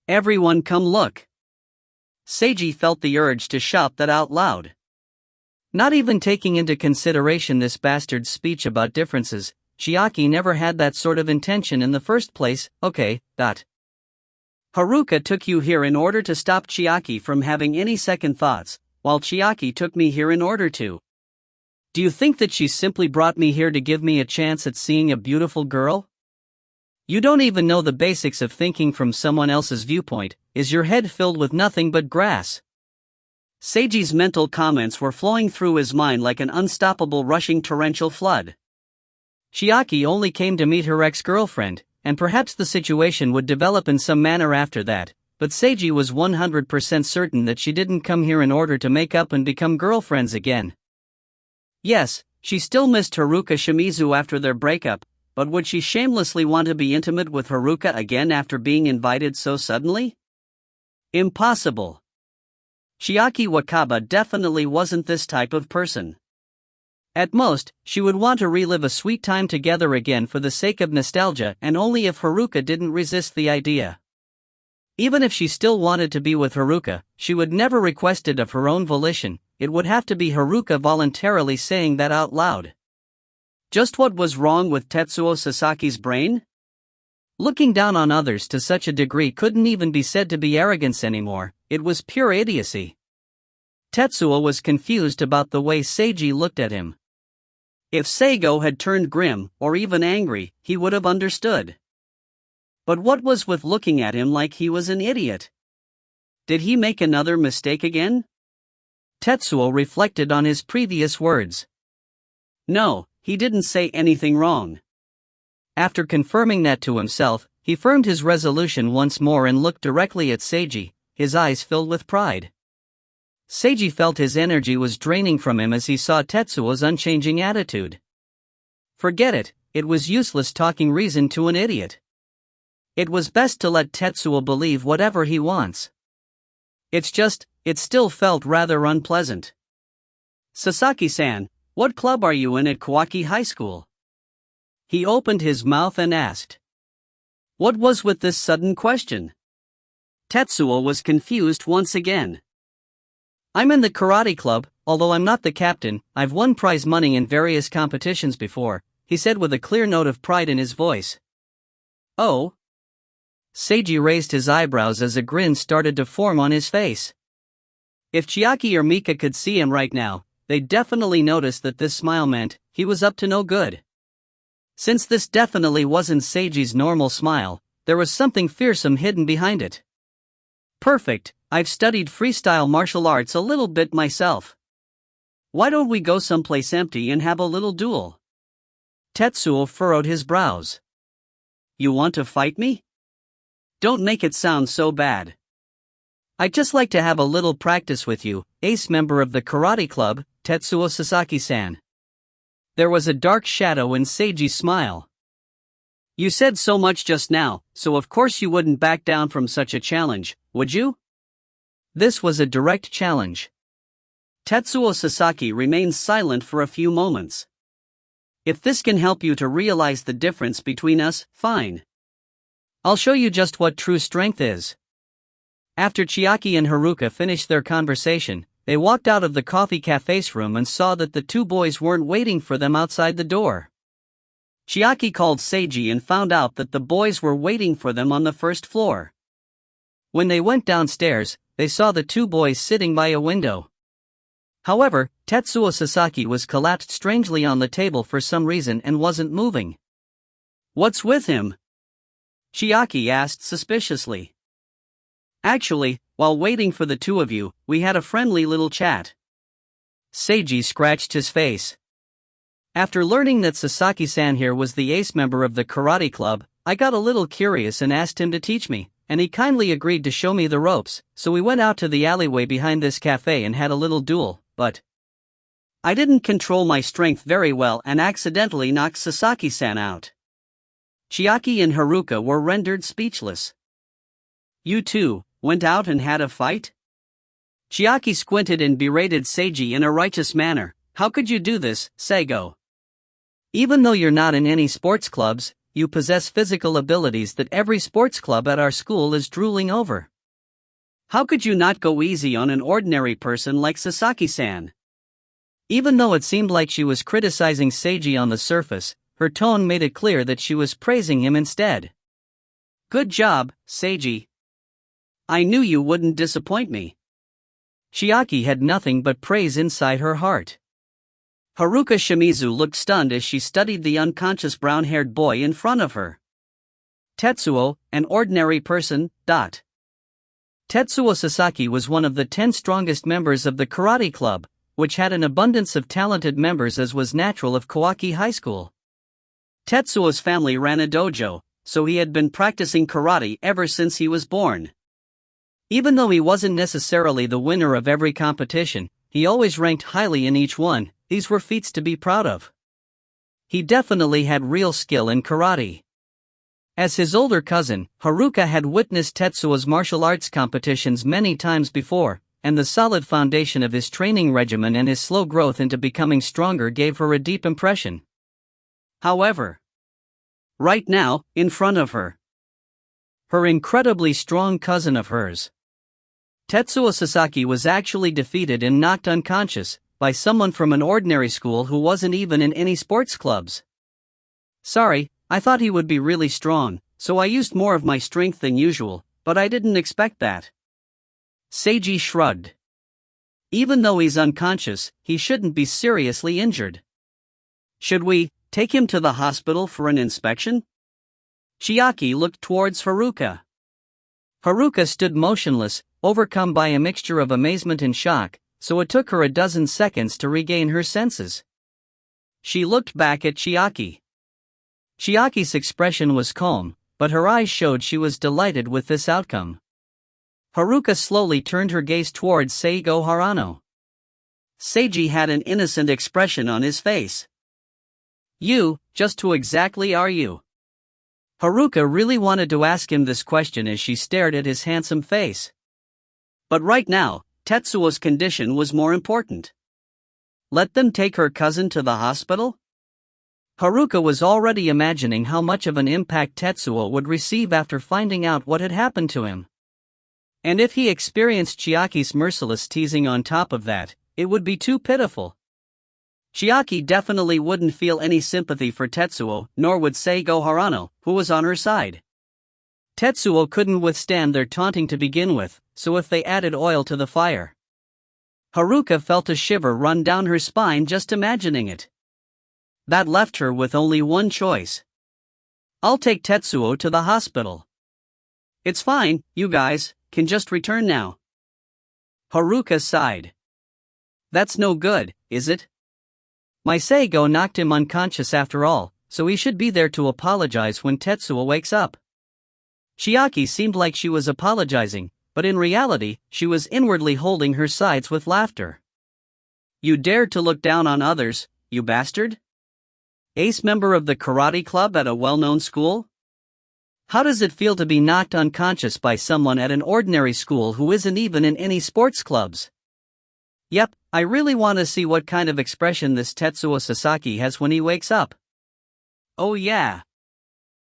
Everyone come look. Seiji felt the urge to shout that out loud. Not even taking into consideration this bastard's speech about differences, Chiaki never had that sort of intention in the first place, okay. Haruka took you here in order to stop Chiaki from having any second thoughts, while Chiaki took me here in order to. Do you think that she simply brought me here to give me a chance at seeing a beautiful girl? You don't even know the basics of thinking from someone else's viewpoint. Is your head filled with nothing but grass? Seiji's mental comments were flowing through his mind like an unstoppable rushing torrential flood. Chiaki only came to meet her ex-girlfriend, and perhaps the situation would develop in some manner after that, but Seiji was 100% certain that she didn't come here in order to make up and become girlfriends again. Yes, she still missed Haruka Shimizu after their breakup, but would she shamelessly want to be intimate with Haruka again after being invited so suddenly? Impossible. Chiaki Wakaba definitely wasn't this type of person. At most, she would want to relive a sweet time together again for the sake of nostalgia, and only if Haruka didn't resist the idea. Even if she still wanted to be with Haruka, she would never request it of her own volition. It would have to be Haruka voluntarily saying that out loud. Just what was wrong with Tetsuo Sasaki's brain? Looking down on others to such a degree couldn't even be said to be arrogance anymore, it was pure idiocy. Tetsuo was confused about the way Seiji looked at him. If Seigo had turned grim, or even angry, he would have understood. But what was with looking at him like he was an idiot? Did he make another mistake again? Tetsuo reflected on his previous words. No, he didn't say anything wrong. After confirming that to himself, he firmed his resolution once more and looked directly at Seiji, his eyes filled with pride. Seiji felt his energy was draining from him as he saw Tetsuo's unchanging attitude. Forget it, it was useless talking reason to an idiot. It was best to let Tetsuo believe whatever he wants. It still felt rather unpleasant. Sasaki-san, what club are you in at Kawaki High School? He opened his mouth and asked. What was with this sudden question? Tetsuo was confused once again. I'm in the karate club, although I'm not the captain. I've won prize money in various competitions before, he said with a clear note of pride in his voice. Oh? Seiji raised his eyebrows as a grin started to form on his face. If Chiaki or Mika could see him right now, they'd definitely notice that this smile meant he was up to no good. Since this definitely wasn't Seiji's normal smile, there was something fearsome hidden behind it. Perfect, I've studied freestyle martial arts a little bit myself. Why don't we go someplace empty and have a little duel? Tetsuo furrowed his brows. You want to fight me? Don't make it sound so bad. I'd just like to have a little practice with you, ace member of the karate club, Tetsuo Sasaki-san. There was a dark shadow in Seiji's smile. You said so much just now, so of course you wouldn't back down from such a challenge, would you? This was a direct challenge. Tetsuo Sasaki remained silent for a few moments. If this can help you to realize the difference between us, fine. I'll show you just what true strength is. After Chiaki and Haruka finished their conversation, they walked out of the coffee cafe's room and saw that the two boys weren't waiting for them outside the door. Chiaki called Seiji and found out that the boys were waiting for them on the first floor. When they went downstairs, they saw the two boys sitting by a window. However, Tetsuo Sasaki was collapsed strangely on the table for some reason and wasn't moving. What's with him? Chiaki asked suspiciously. Actually, while waiting for the two of you, we had a friendly little chat. Seiji scratched his face. After learning that Sasaki-san here was the ace member of the karate club, I got a little curious and asked him to teach me, and he kindly agreed to show me the ropes, so we went out to the alleyway behind this cafe and had a little duel, but I didn't control my strength very well and accidentally knocked Sasaki-san out. Chiaki and Haruka were rendered speechless. You two went out and had a fight? Chiaki squinted and berated Seiji in a righteous manner. How could you do this, Seigo? Even though you're not in any sports clubs, you possess physical abilities that every sports club at our school is drooling over. How could you not go easy on an ordinary person like Sasaki-san? Even though it seemed like she was criticizing Seiji on the surface, her tone made it clear that she was praising him instead. "Good job, Seiji. I knew you wouldn't disappoint me." Chiaki had nothing but praise inside her heart. Haruka Shimizu looked stunned as she studied the unconscious brown-haired boy in front of her. Tetsuo, an ordinary person. Tetsuo Sasaki was one of the 10 strongest members of the karate club, which had an abundance of talented members as was natural of Kawaki High School. Tetsuo's family ran a dojo, so he had been practicing karate ever since he was born. Even though he wasn't necessarily the winner of every competition, he always ranked highly in each one. These were feats to be proud of. He definitely had real skill in karate. As his older cousin, Haruka had witnessed Tetsuo's martial arts competitions many times before, and the solid foundation of his training regimen and his slow growth into becoming stronger gave her a deep impression. However, right now, in front of her, her incredibly strong cousin of hers, Tetsuo Sasaki was actually defeated and knocked unconscious by someone from an ordinary school who wasn't even in any sports clubs. "Sorry, I thought he would be really strong, so I used more of my strength than usual, but I didn't expect that." Seiji shrugged. "Even though he's unconscious, he shouldn't be seriously injured. Should we take him to the hospital for an inspection?" Chiaki looked towards Haruka. Haruka stood motionless, overcome by a mixture of amazement and shock, so it took her a dozen seconds to regain her senses. She looked back at Chiaki. Chiaki's expression was calm, but her eyes showed she was delighted with this outcome. Haruka slowly turned her gaze towards Seigo Harano. Seiji had an innocent expression on his face. "You, just who exactly are you?" Haruka really wanted to ask him this question as she stared at his handsome face. But right now, Tetsuo's condition was more important. Let them take her cousin to the hospital? Haruka was already imagining how much of an impact Tetsuo would receive after finding out what had happened to him. And if he experienced Chiaki's merciless teasing on top of that, it would be too pitiful. Chiaki definitely wouldn't feel any sympathy for Tetsuo, nor would Seigo Harano, who was on her side. Tetsuo couldn't withstand their taunting to begin with, so if they added oil to the fire. Haruka felt a shiver run down her spine just imagining it. That left her with only one choice. "I'll take Tetsuo to the hospital. It's fine, you guys can just return now." Haruka sighed. "That's no good, is it? My Seigo knocked him unconscious after all, so he should be there to apologize when Tetsuo wakes up." Chiaki seemed like she was apologizing, but in reality, she was inwardly holding her sides with laughter. "You dared to look down on others, you bastard? Ace member of the karate club at a well-known school? How does it feel to be knocked unconscious by someone at an ordinary school who isn't even in any sports clubs? Yep, I really want to see what kind of expression this Tetsuo Sasaki has when he wakes up. Oh yeah.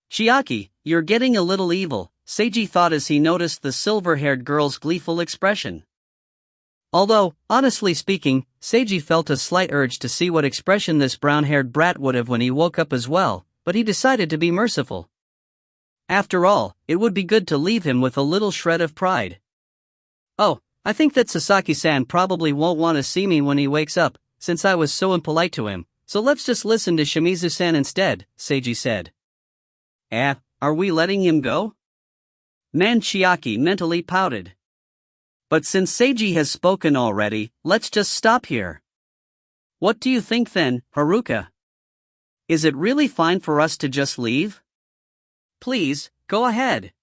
Chiaki, you're getting a little evil," Seiji thought as he noticed the silver-haired girl's gleeful expression. Although, honestly speaking, Seiji felt a slight urge to see what expression this brown-haired brat would have when he woke up as well, but he decided to be merciful. After all, it would be good to leave him with a little shred of pride. "Oh, I think that Sasaki-san probably won't want to see me when he wakes up, since I was so impolite to him, so let's just listen to Shimizu-san instead," Seiji said. Are we letting him go?" Man, Chiaki mentally pouted. "But since Seiji has spoken already, let's just stop here. What do you think then, Haruka? Is it really fine for us to just leave? Please, go ahead."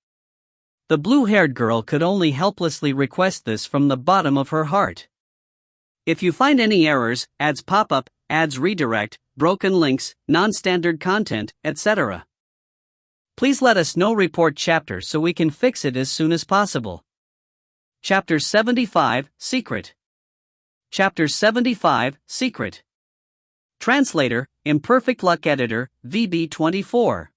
The blue-haired girl could only helplessly request this from the bottom of her heart. If you find any errors, ads pop up, ads redirect, broken links, non-standard content, etc., please let us know. Report chapter so we can fix it as soon as possible. Chapter 75, Secret. Chapter 75, Secret. Translator, Imperfect Luck Editor, VB24.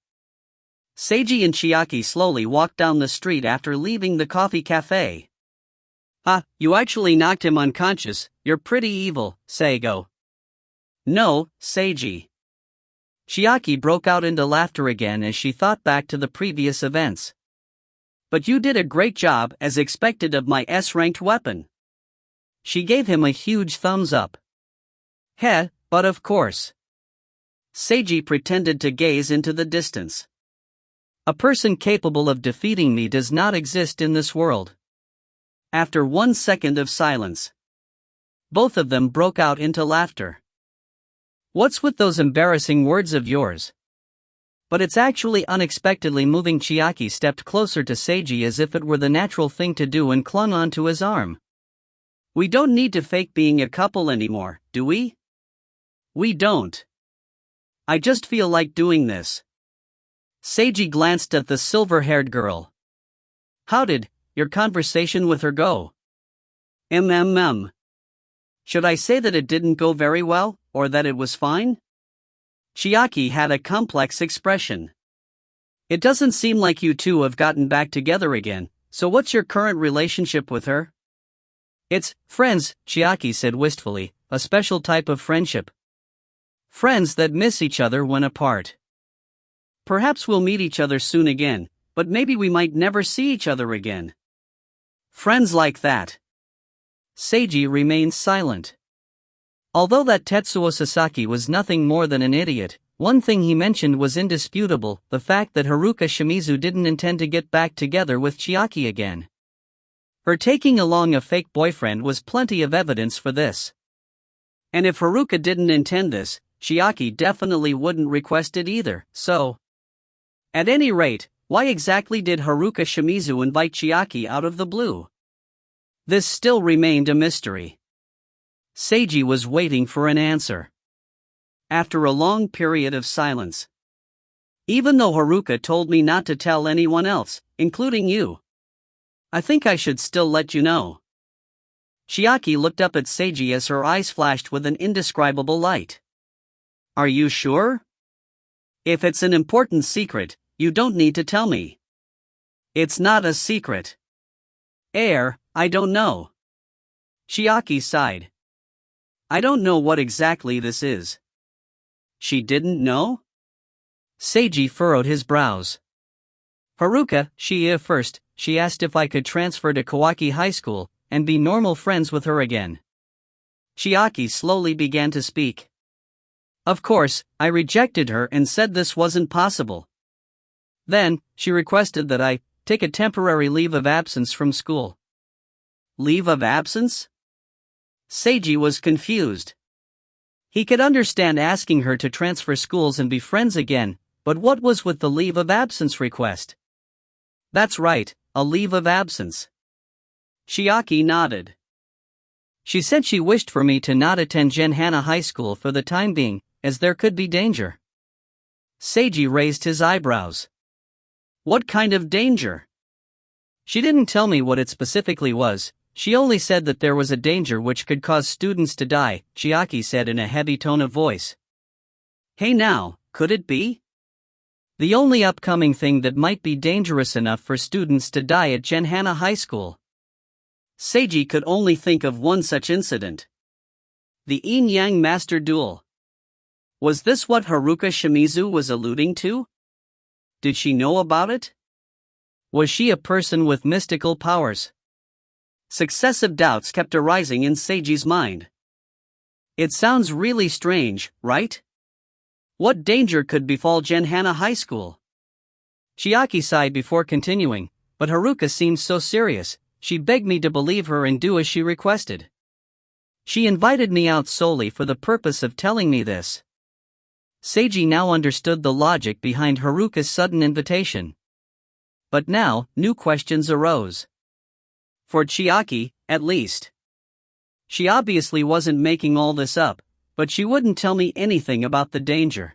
Seiji and Chiaki slowly walked down the street after leaving the coffee cafe. You actually knocked him unconscious, you're pretty evil, Seigo." "No, Seiji." Chiaki broke out into laughter again as she thought back to the previous events. But you did a great job as expected of my S-ranked weapon. She gave him a huge thumbs up. Heh, but of course. Seiji pretended to gaze into the distance. A person capable of defeating me does not exist in this world. After 1 second of silence, both of them broke out into laughter. What's with those embarrassing words of yours? But it's actually unexpectedly moving. Chiaki stepped closer to Seiji as if it were the natural thing to do and clung onto his arm. We don't need to fake being a couple anymore, do we? We don't. I just feel like doing this. Seiji glanced at the silver-haired girl. How did your conversation with her go? Should I say that it didn't go very well, or that it was fine? Chiaki had a complex expression. It doesn't seem like you two have gotten back together again, so what's your current relationship with her? It's friends, Chiaki said wistfully, a special type of friendship. Friends that miss each other when apart. Perhaps we'll meet each other soon again, but maybe we might never see each other again. Friends like that. Seiji remained silent. Although that Tetsuo Sasaki was nothing more than an idiot, one thing he mentioned was indisputable, the fact that Haruka Shimizu didn't intend to get back together with Chiaki again. Her taking along a fake boyfriend was plenty of evidence for this. And if Haruka didn't intend this, Chiaki definitely wouldn't request it either, so. At any rate, why exactly did Haruka Shimizu invite Chiaki out of the blue? This still remained a mystery. Seiji was waiting for an answer. After a long period of silence. Even though Haruka told me not to tell anyone else, including you, I think I should still let you know. Chiaki looked up at Seiji as her eyes flashed with an indescribable light. Are you sure? If it's an important secret, you don't need to tell me. It's not a secret. I don't know. Chiaki sighed. I don't know what exactly this is. She didn't know? Seiji furrowed his brows. Haruka, first, she asked if I could transfer to Kawaki High School and be normal friends with her again. Chiaki slowly began to speak. Of course, I rejected her and said this wasn't possible. Then, she requested that I take a temporary leave of absence from school. Leave of absence? Seiji was confused. He could understand asking her to transfer schools and be friends again, but what was with the leave of absence request? That's right, a leave of absence. Chiaki nodded. She said she wished for me to not attend Genhana High School for the time being, as there could be danger. Seiji raised his eyebrows. What kind of danger? She didn't tell me what it specifically was. She only said that there was a danger which could cause students to die, Chiaki said in a heavy tone of voice. Hey now, could it be? The only upcoming thing that might be dangerous enough for students to die at Genhana High School. Seiji could only think of one such incident. The Yin-Yang Master Duel. Was this what Haruka Shimizu was alluding to? Did she know about it? Was she a person with mystical powers? Successive doubts kept arising in Seiji's mind. It sounds really strange, right? What danger could befall Genhana High School? Chiaki sighed before continuing, but Haruka seemed so serious, she begged me to believe her and do as she requested. She invited me out solely for the purpose of telling me this. Seiji now understood the logic behind Haruka's sudden invitation. But now, new questions arose. For Chiaki, at least. She obviously wasn't making all this up, but she wouldn't tell me anything about the danger.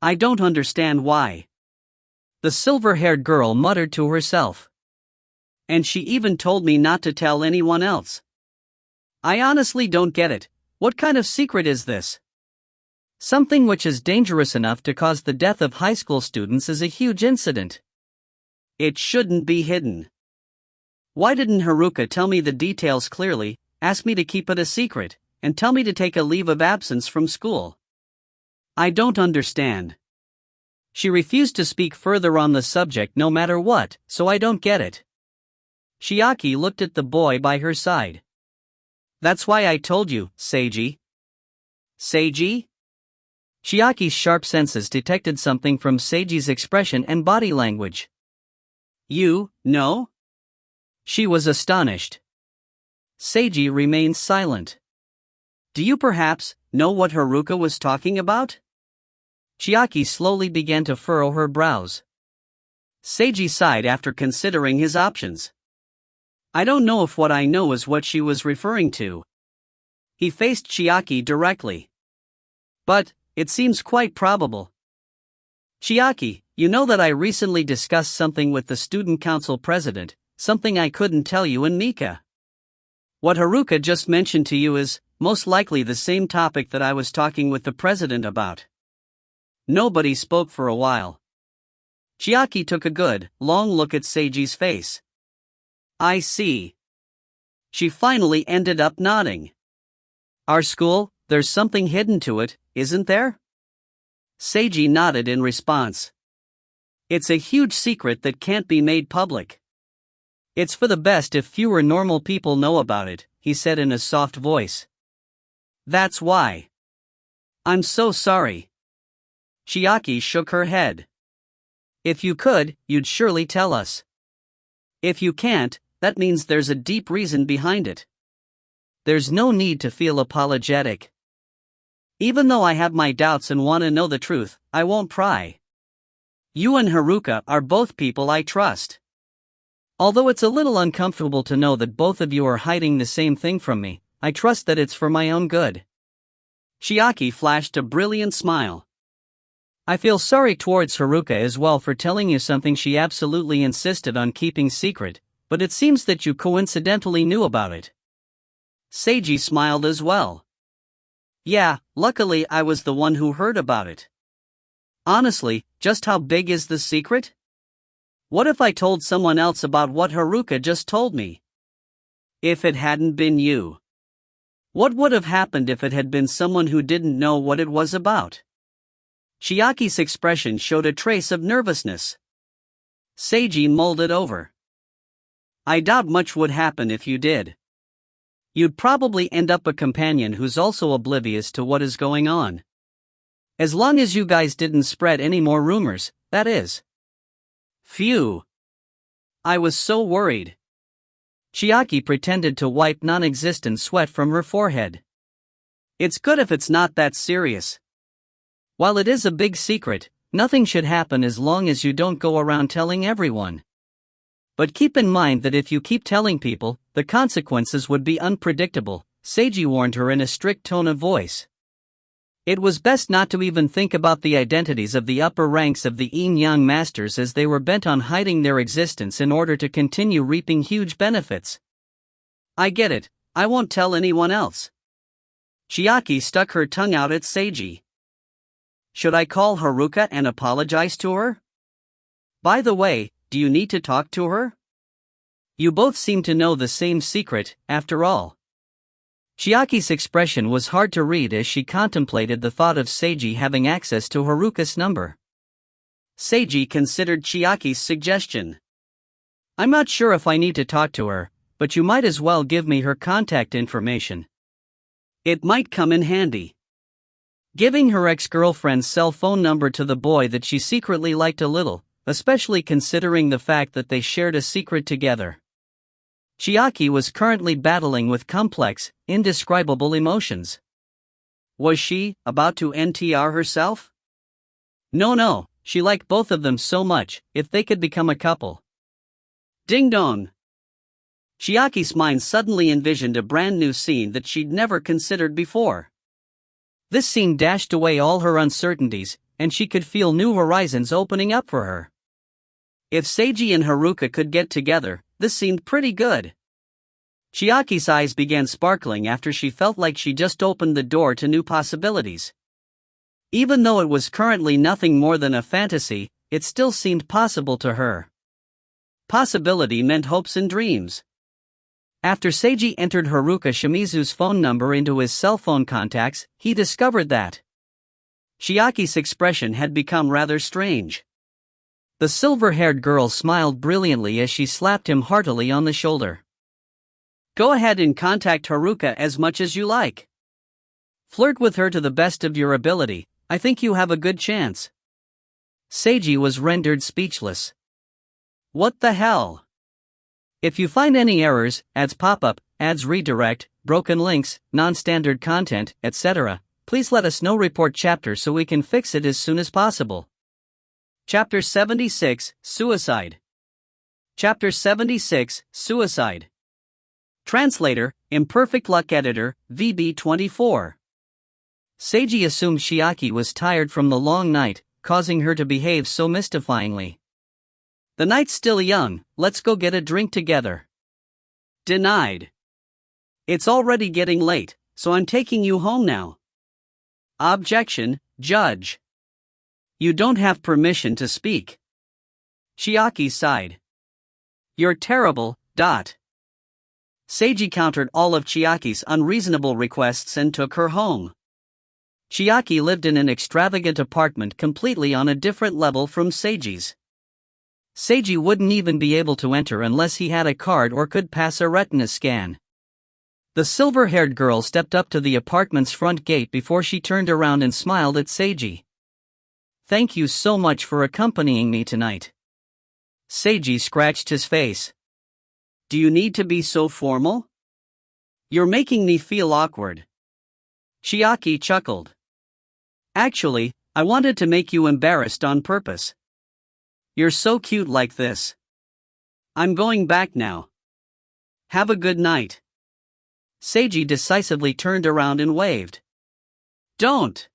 I don't understand why. The silver-haired girl muttered to herself. And she even told me not to tell anyone else. I honestly don't get it. What kind of secret is this? Something which is dangerous enough to cause the death of high school students is a huge incident. It shouldn't be hidden. Why didn't Haruka tell me the details clearly, ask me to keep it a secret, and tell me to take a leave of absence from school? I don't understand. She refused to speak further on the subject no matter what, so I don't get it. Chiaki looked at the boy by her side. That's why I told you, Seiji. Seiji? Chiaki's sharp senses detected something from Seiji's expression and body language. You know? She was astonished. Seiji remained silent. Do you perhaps know what Haruka was talking about? Chiaki slowly began to furrow her brows. Seiji sighed after considering his options. I don't know if what I know is what she was referring to. He faced Chiaki directly. But it seems quite probable. Chiaki, you know that I recently discussed something with the student council president, something I couldn't tell you and Mika. What Haruka just mentioned to you is, most likely the same topic that I was talking with the president about. Nobody spoke for a while. Chiaki took a good, long look at Seiji's face. I see. She finally ended up nodding. Our school, there's something hidden to it, isn't there? Seiji nodded in response. It's a huge secret that can't be made public. It's for the best if fewer normal people know about it, he said in a soft voice. That's why. I'm so sorry. Chiaki shook her head. If you could, you'd surely tell us. If you can't, that means there's a deep reason behind it. There's no need to feel apologetic. Even though I have my doubts and want to know the truth, I won't pry. You and Haruka are both people I trust. Although it's a little uncomfortable to know that both of you are hiding the same thing from me, I trust that it's for my own good. Chiaki flashed a brilliant smile. I feel sorry towards Haruka as well for telling you something she absolutely insisted on keeping secret, but it seems that you coincidentally knew about it. Seiji smiled as well. Yeah, luckily I was the one who heard about it. Honestly, just how big is the secret? What if I told someone else about what Haruka just told me? If it hadn't been you. What would have happened if it had been someone who didn't know what it was about? Chiaki's expression showed a trace of nervousness. Seiji mulled it over. I doubt much would happen if you did. You'd probably end up a companion who's also oblivious to what is going on. As long as you guys didn't spread any more rumors, that is. Phew. I was so worried. Chiaki pretended to wipe non-existent sweat from her forehead. It's good if it's not that serious. While it is a big secret, nothing should happen as long as you don't go around telling everyone. But keep in mind that if you keep telling people, the consequences would be unpredictable, Seiji warned her in a strict tone of voice. It was best not to even think about the identities of the upper ranks of the Yin-Yang masters as they were bent on hiding their existence in order to continue reaping huge benefits. I get it, I won't tell anyone else. Chiaki stuck her tongue out at Seiji. Should I call Haruka and apologize to her? By the way, do you need to talk to her? You both seem to know the same secret, after all. Chiaki's expression was hard to read as she contemplated the thought of Seiji having access to Haruka's number. Seiji considered Chiaki's suggestion. I'm not sure if I need to talk to her, but you might as well give me her contact information. It might come in handy. Giving her ex-girlfriend's cell phone number to the boy that she secretly liked a little, especially considering the fact that they shared a secret together. Chiaki was currently battling with complex, indescribable emotions. Was she about to NTR herself? No, she liked both of them so much, if they could become a couple. Ding dong! Chiaki's mind suddenly envisioned a brand new scene that she'd never considered before. This scene dashed away all her uncertainties, and she could feel new horizons opening up for her. If Seiji and Haruka could get together, this seemed pretty good. Chiaki's eyes began sparkling after she felt like she just opened the door to new possibilities. Even though it was currently nothing more than a fantasy, it still seemed possible to her. Possibility meant hopes and dreams. After Seiji entered Haruka Shimizu's phone number into his cell phone contacts, he discovered that Chiaki's expression had become rather strange. The silver-haired girl smiled brilliantly as she slapped him heartily on the shoulder. Go ahead and contact Haruka as much as you like. Flirt with her to the best of your ability, I think you have a good chance. Seiji was rendered speechless. What the hell? If you find any errors, ads pop up, ads redirect, broken links, non-standard content, etc., please let us know. Report chapter so we can fix it as soon as possible. Chapter 76, Suicide. Chapter 76, Suicide. Translator, Imperfect Luck Editor, VB24. Seiji assumed Chiaki was tired from the long night, causing her to behave so mystifyingly. The night's still young, let's go get a drink together. Denied. It's already getting late, so I'm taking you home now. Objection, Judge. You don't have permission to speak. Chiaki sighed. You're terrible, dot. Seiji countered all of Chiaki's unreasonable requests and took her home. Chiaki lived in an extravagant apartment completely on a different level from Seiji's. Seiji wouldn't even be able to enter unless he had a card or could pass a retina scan. The silver-haired girl stepped up to the apartment's front gate before she turned around and smiled at Seiji. Thank you so much for accompanying me tonight. Seiji scratched his face. Do you need to be so formal? You're making me feel awkward. Chiaki chuckled. Actually, I wanted to make you embarrassed on purpose. You're so cute like this. I'm going back now. Have a good night. Seiji decisively turned around and waved. Don't.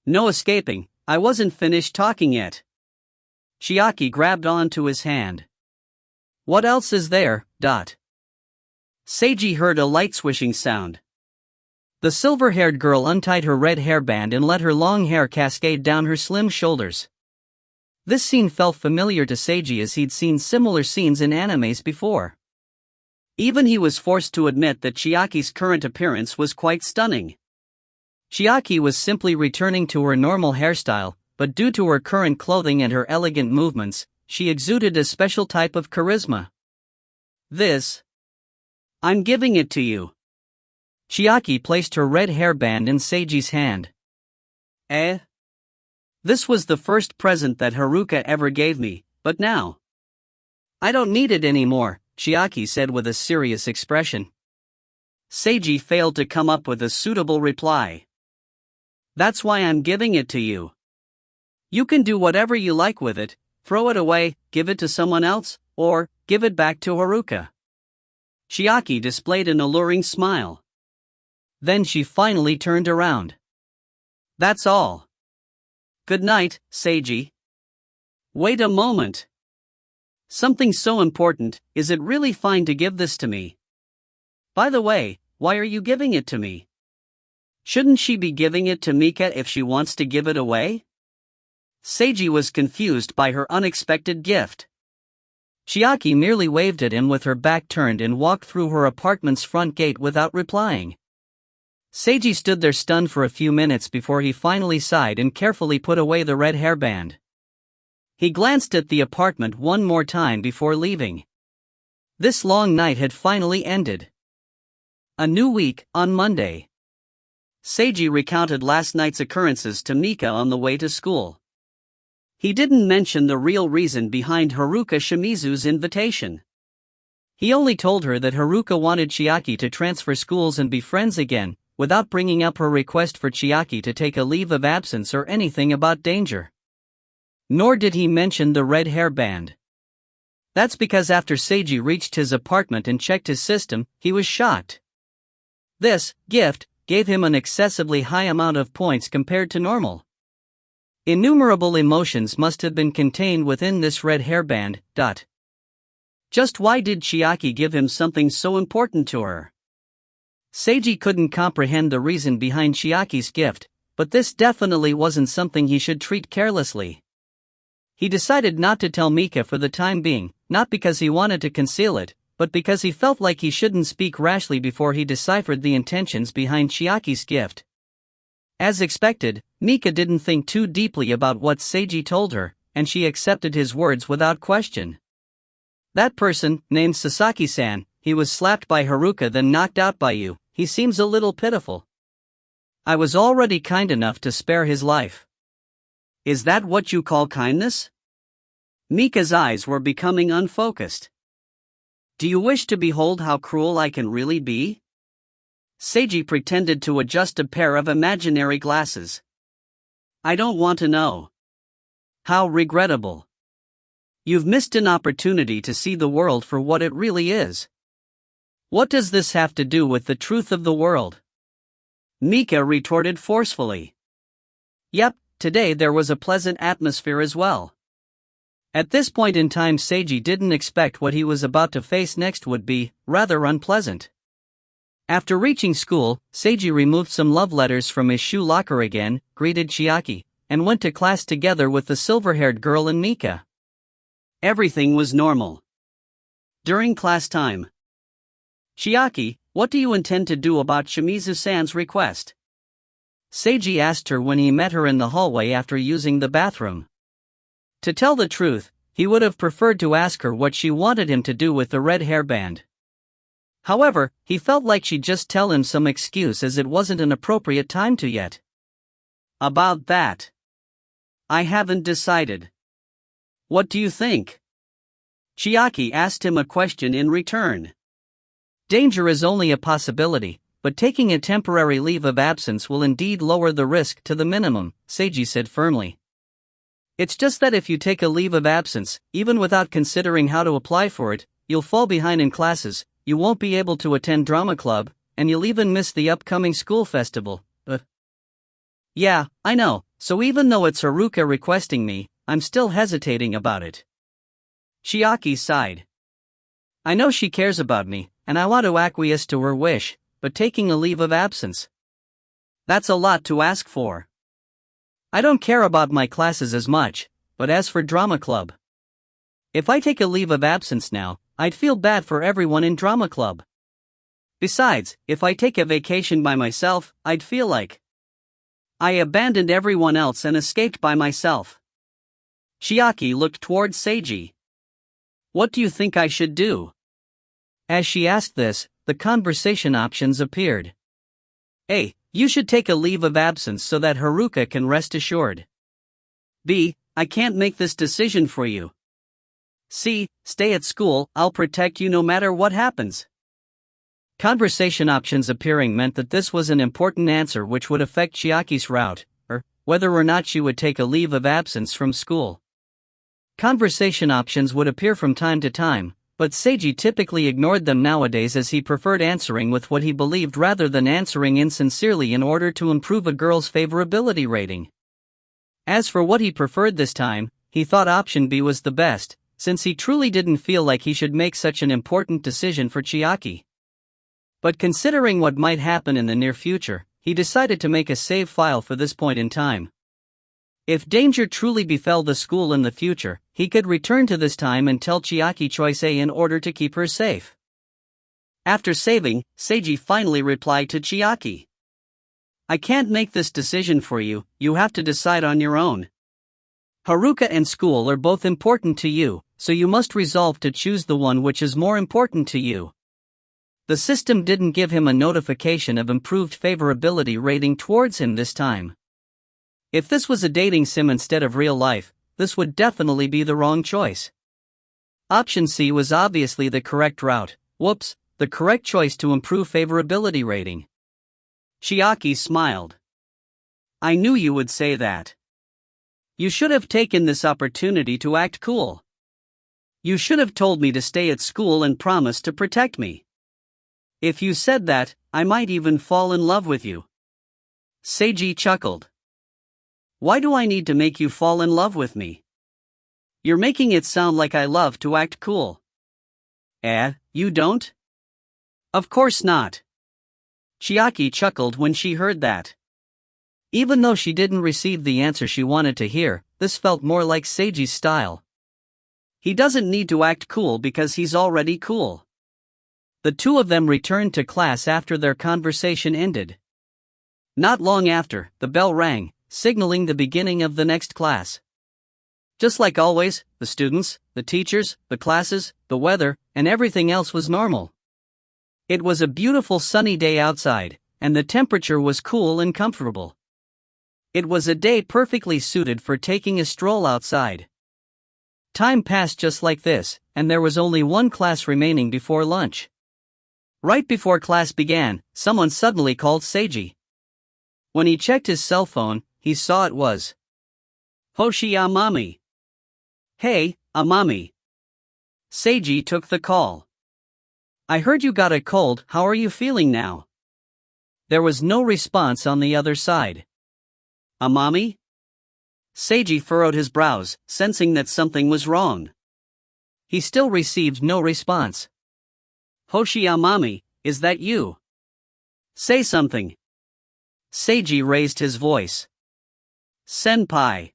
No escaping, I wasn't finished talking yet. Chiaki grabbed onto his hand. What else is there, dot? Seiji heard a light swishing sound. The silver-haired girl untied her red hairband and let her long hair cascade down her slim shoulders. This scene felt familiar to Seiji as he'd seen similar scenes in animes before. Even he was forced to admit that Chiaki's current appearance was quite stunning. Chiaki was simply returning to her normal hairstyle, but due to her current clothing and her elegant movements, she exuded a special type of charisma. I'm giving it to you. Chiaki placed her red hairband in Seiji's hand. This was the first present that Haruka ever gave me, but now. I don't need it anymore, Chiaki said with a serious expression. Seiji failed to come up with a suitable reply. That's why I'm giving it to you. You can do whatever you like with it, throw it away, give it to someone else, or give it back to Haruka. Chiaki displayed an alluring smile. Then she finally turned around. That's all. Good night, Seiji. Wait a moment. Something so important, is it really fine to give this to me? By the way, why are you giving it to me? Shouldn't she be giving it to Mika if she wants to give it away? Seiji was confused by her unexpected gift. Chiaki merely waved at him with her back turned and walked through her apartment's front gate without replying. Seiji stood there stunned for a few minutes before he finally sighed and carefully put away the red hairband. He glanced at the apartment one more time before leaving. This long night had finally ended. A new week, on Monday. Seiji recounted last night's occurrences to Mika on the way to school. He didn't mention the real reason behind Haruka Shimizu's invitation. He only told her that Haruka wanted Chiaki to transfer schools and be friends again, without bringing up her request for Chiaki to take a leave of absence or anything about danger. Nor did he mention the red hairband. That's because after Seiji reached his apartment and checked his system, he was shocked. This gift gave him an excessively high amount of points compared to normal. Innumerable emotions must have been contained within this red hairband. Just why did Chiaki give him something so important to her? Seiji couldn't comprehend the reason behind Chiaki's gift, but this definitely wasn't something he should treat carelessly. He decided not to tell Mika for the time being, not because he wanted to conceal it, but because he felt like he shouldn't speak rashly before he deciphered the intentions behind Chiaki's gift. As expected, Mika didn't think too deeply about what Seiji told her, and she accepted his words without question. That person, named Sasaki-san, he was slapped by Haruka then knocked out by you, he seems a little pitiful. I was already kind enough to spare his life. Is that what you call kindness? Mika's eyes were becoming unfocused. Do you wish to behold how cruel I can really be? Seiji pretended to adjust a pair of imaginary glasses. I don't want to know. How regrettable. You've missed an opportunity to see the world for what it really is. What does this have to do with the truth of the world? Mika retorted forcefully. Yep, today there was a pleasant atmosphere as well. At this point in time, Seiji didn't expect what he was about to face next would be rather unpleasant. After reaching school, Seiji removed some love letters from his shoe locker again, greeted Chiaki, and went to class together with the silver-haired girl and Mika. Everything was normal. During class time. Chiaki, what do you intend to do about Shimizu-san's request? Seiji asked her when he met her in the hallway after using the bathroom. To tell the truth, he would have preferred to ask her what she wanted him to do with the red hairband. However, he felt like she'd just tell him some excuse as it wasn't an appropriate time to yet. About that. I haven't decided. What do you think? Chiaki asked him a question in return. Danger is only a possibility, but taking a temporary leave of absence will indeed lower the risk to the minimum, Seiji said firmly. It's just that if you take a leave of absence, even without considering how to apply for it, you'll fall behind in classes, you won't be able to attend drama club, and you'll even miss the upcoming school festival. Yeah, I know, so even though it's Haruka requesting me, I'm still hesitating about it. Chiaki sighed. I know she cares about me, and I want to acquiesce to her wish, but taking a leave of absence. That's a lot to ask for. I don't care about my classes as much, but as for drama club. If I take a leave of absence now, I'd feel bad for everyone in drama club. Besides, if I take a vacation by myself, I'd feel like I abandoned everyone else and escaped by myself. Chiaki looked towards Seiji. What do you think I should do? As she asked this, the conversation options appeared. A. You should take a leave of absence so that Haruka can rest assured. B. I can't make this decision for you. C. Stay at school, I'll protect you no matter what happens. Conversation options appearing meant that this was an important answer which would affect Chiaki's route, or whether or not she would take a leave of absence from school. Conversation options would appear from time to time, but Seiji typically ignored them nowadays as he preferred answering with what he believed rather than answering insincerely in order to improve a girl's favorability rating. As for what he preferred this time, he thought option B was the best, since he truly didn't feel like he should make such an important decision for Chiaki. But considering what might happen in the near future, he decided to make a save file for this point in time. If danger truly befell the school in the future, he could return to this time and tell Chiaki choice A in order to keep her safe. After saving, Seiji finally replied to Chiaki. I can't make this decision for you, you have to decide on your own. Haruka and school are both important to you, so you must resolve to choose the one which is more important to you. The system didn't give him a notification of improved favorability rating towards him this time. If this was a dating sim instead of real life, this would definitely be the wrong choice. Option C was obviously the correct route, whoops, the correct choice to improve favorability rating. Chiaki smiled. I knew you would say that. You should have taken this opportunity to act cool. You should have told me to stay at school and promise to protect me. If you said that, I might even fall in love with you. Seiji chuckled. Why do I need to make you fall in love with me? You're making it sound like I love to act cool. You don't? Of course not. Chiaki chuckled when she heard that. Even though she didn't receive the answer she wanted to hear, this felt more like Seiji's style. He doesn't need to act cool because he's already cool. The two of them returned to class after their conversation ended. Not long after, the bell rang, signaling the beginning of the next class. Just like always, the students, the teachers, the classes, the weather, and everything else was normal. It was a beautiful sunny day outside, and the temperature was cool and comfortable. It was a day perfectly suited for taking a stroll outside. Time passed just like this, and there was only one class remaining before lunch. Right before class began, someone suddenly called Seiji. When he checked his cell phone, he saw it was Hoshi Amami. Hey, Amami. Seiji took the call. I heard you got a cold, how are you feeling now? There was no response on the other side. Amami? Seiji furrowed his brows, sensing that something was wrong. He still received no response. Hoshi Amami, is that you? Say something. Seiji raised his voice. Senpai.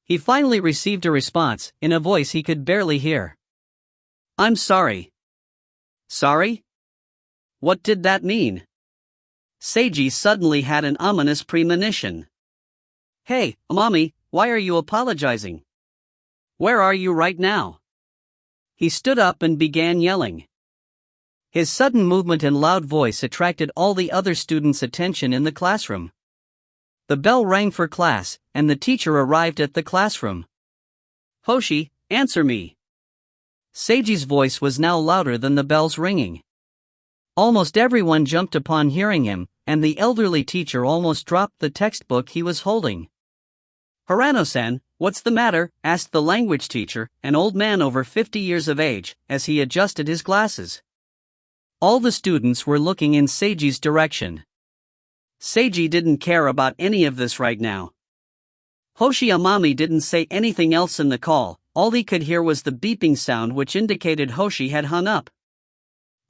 He finally received a response, in a voice he could barely hear. I'm sorry. Sorry? What did that mean? Seiji suddenly had an ominous premonition. Hey, Amami, why are you apologizing? Where are you right now? He stood up and began yelling. His sudden movement and loud voice attracted all the other students' attention in the classroom. The bell rang for class, and the teacher arrived at the classroom. Hoshi, answer me. Seiji's voice was now louder than the bells ringing. Almost everyone jumped upon hearing him, and the elderly teacher almost dropped the textbook he was holding. Hirano-san, what's the matter? Asked the language teacher, an old man over 50 years of age, as he adjusted his glasses. All the students were looking in Seiji's direction. Seiji didn't care about any of this right now. Hoshi Amami didn't say anything else in the call, all he could hear was the beeping sound which indicated Hoshi had hung up.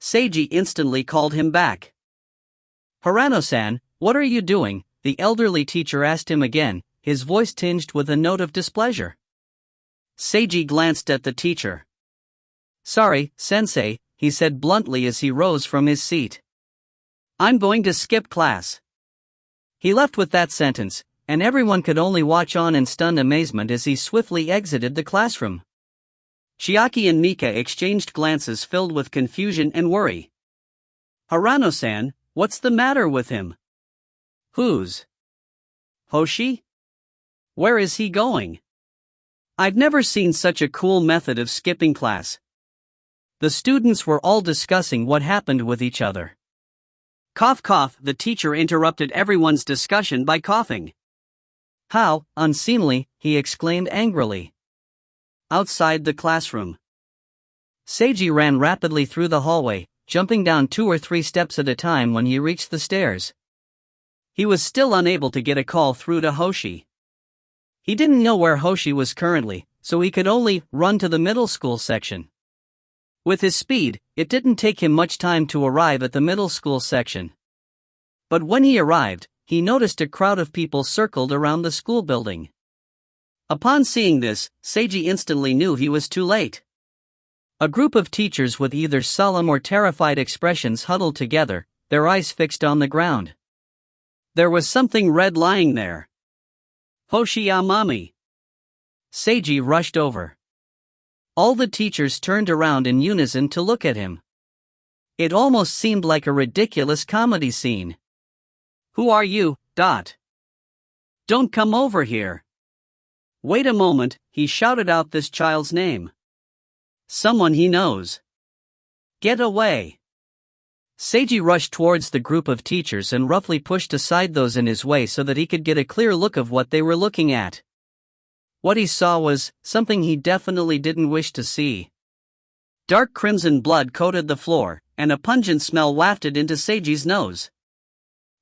Seiji instantly called him back. Hirano-san, what are you doing? The elderly teacher asked him again, his voice tinged with a note of displeasure. Seiji glanced at the teacher. Sorry, sensei, he said bluntly as he rose from his seat. I'm going to skip class. He left with that sentence, and everyone could only watch on in stunned amazement as he swiftly exited the classroom. Chiaki and Mika exchanged glances filled with confusion and worry. Hirano-san, what's the matter with him? Who's? Hoshi? Where is he going? I've never seen such a cool method of skipping class. The students were all discussing what happened with each other. Cough cough, the teacher interrupted everyone's discussion by coughing. How unseemly, he exclaimed angrily. Outside the classroom. Seiji ran rapidly through the hallway, jumping down 2 or 3 steps at a time when he reached the stairs. He was still unable to get a call through to Hoshi. He didn't know where Hoshi was currently, so he could only run to the middle school section. With his speed, it didn't take him much time to arrive at the middle school section. But when he arrived, he noticed a crowd of people circled around the school building. Upon seeing this, Seiji instantly knew he was too late. A group of teachers with either solemn or terrified expressions huddled together, their eyes fixed on the ground. There was something red lying there. Hoshi Amami. Seiji rushed over. All the teachers turned around in unison to look at him. It almost seemed like a ridiculous comedy scene. Who are you? Don't come over here. Wait a moment, he shouted out this child's name. Someone he knows. Get away. Seiji rushed towards the group of teachers and roughly pushed aside those in his way so that he could get a clear look of what they were looking at. What he saw was something he definitely didn't wish to see. Dark crimson blood coated the floor, and a pungent smell wafted into Seiji's nose.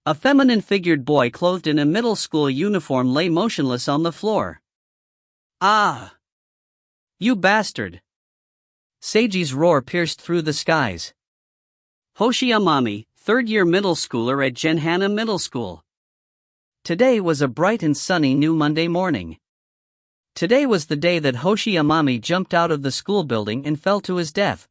A feminine-figured boy clothed in a middle school uniform lay motionless on the floor. Ah! You bastard! Seiji's roar pierced through the skies. Hoshi Amami, third-year middle schooler at Genhana Middle School. Today was a bright and sunny new Monday morning. Today was the day that Hoshi Amami jumped out of the school building and fell to his death.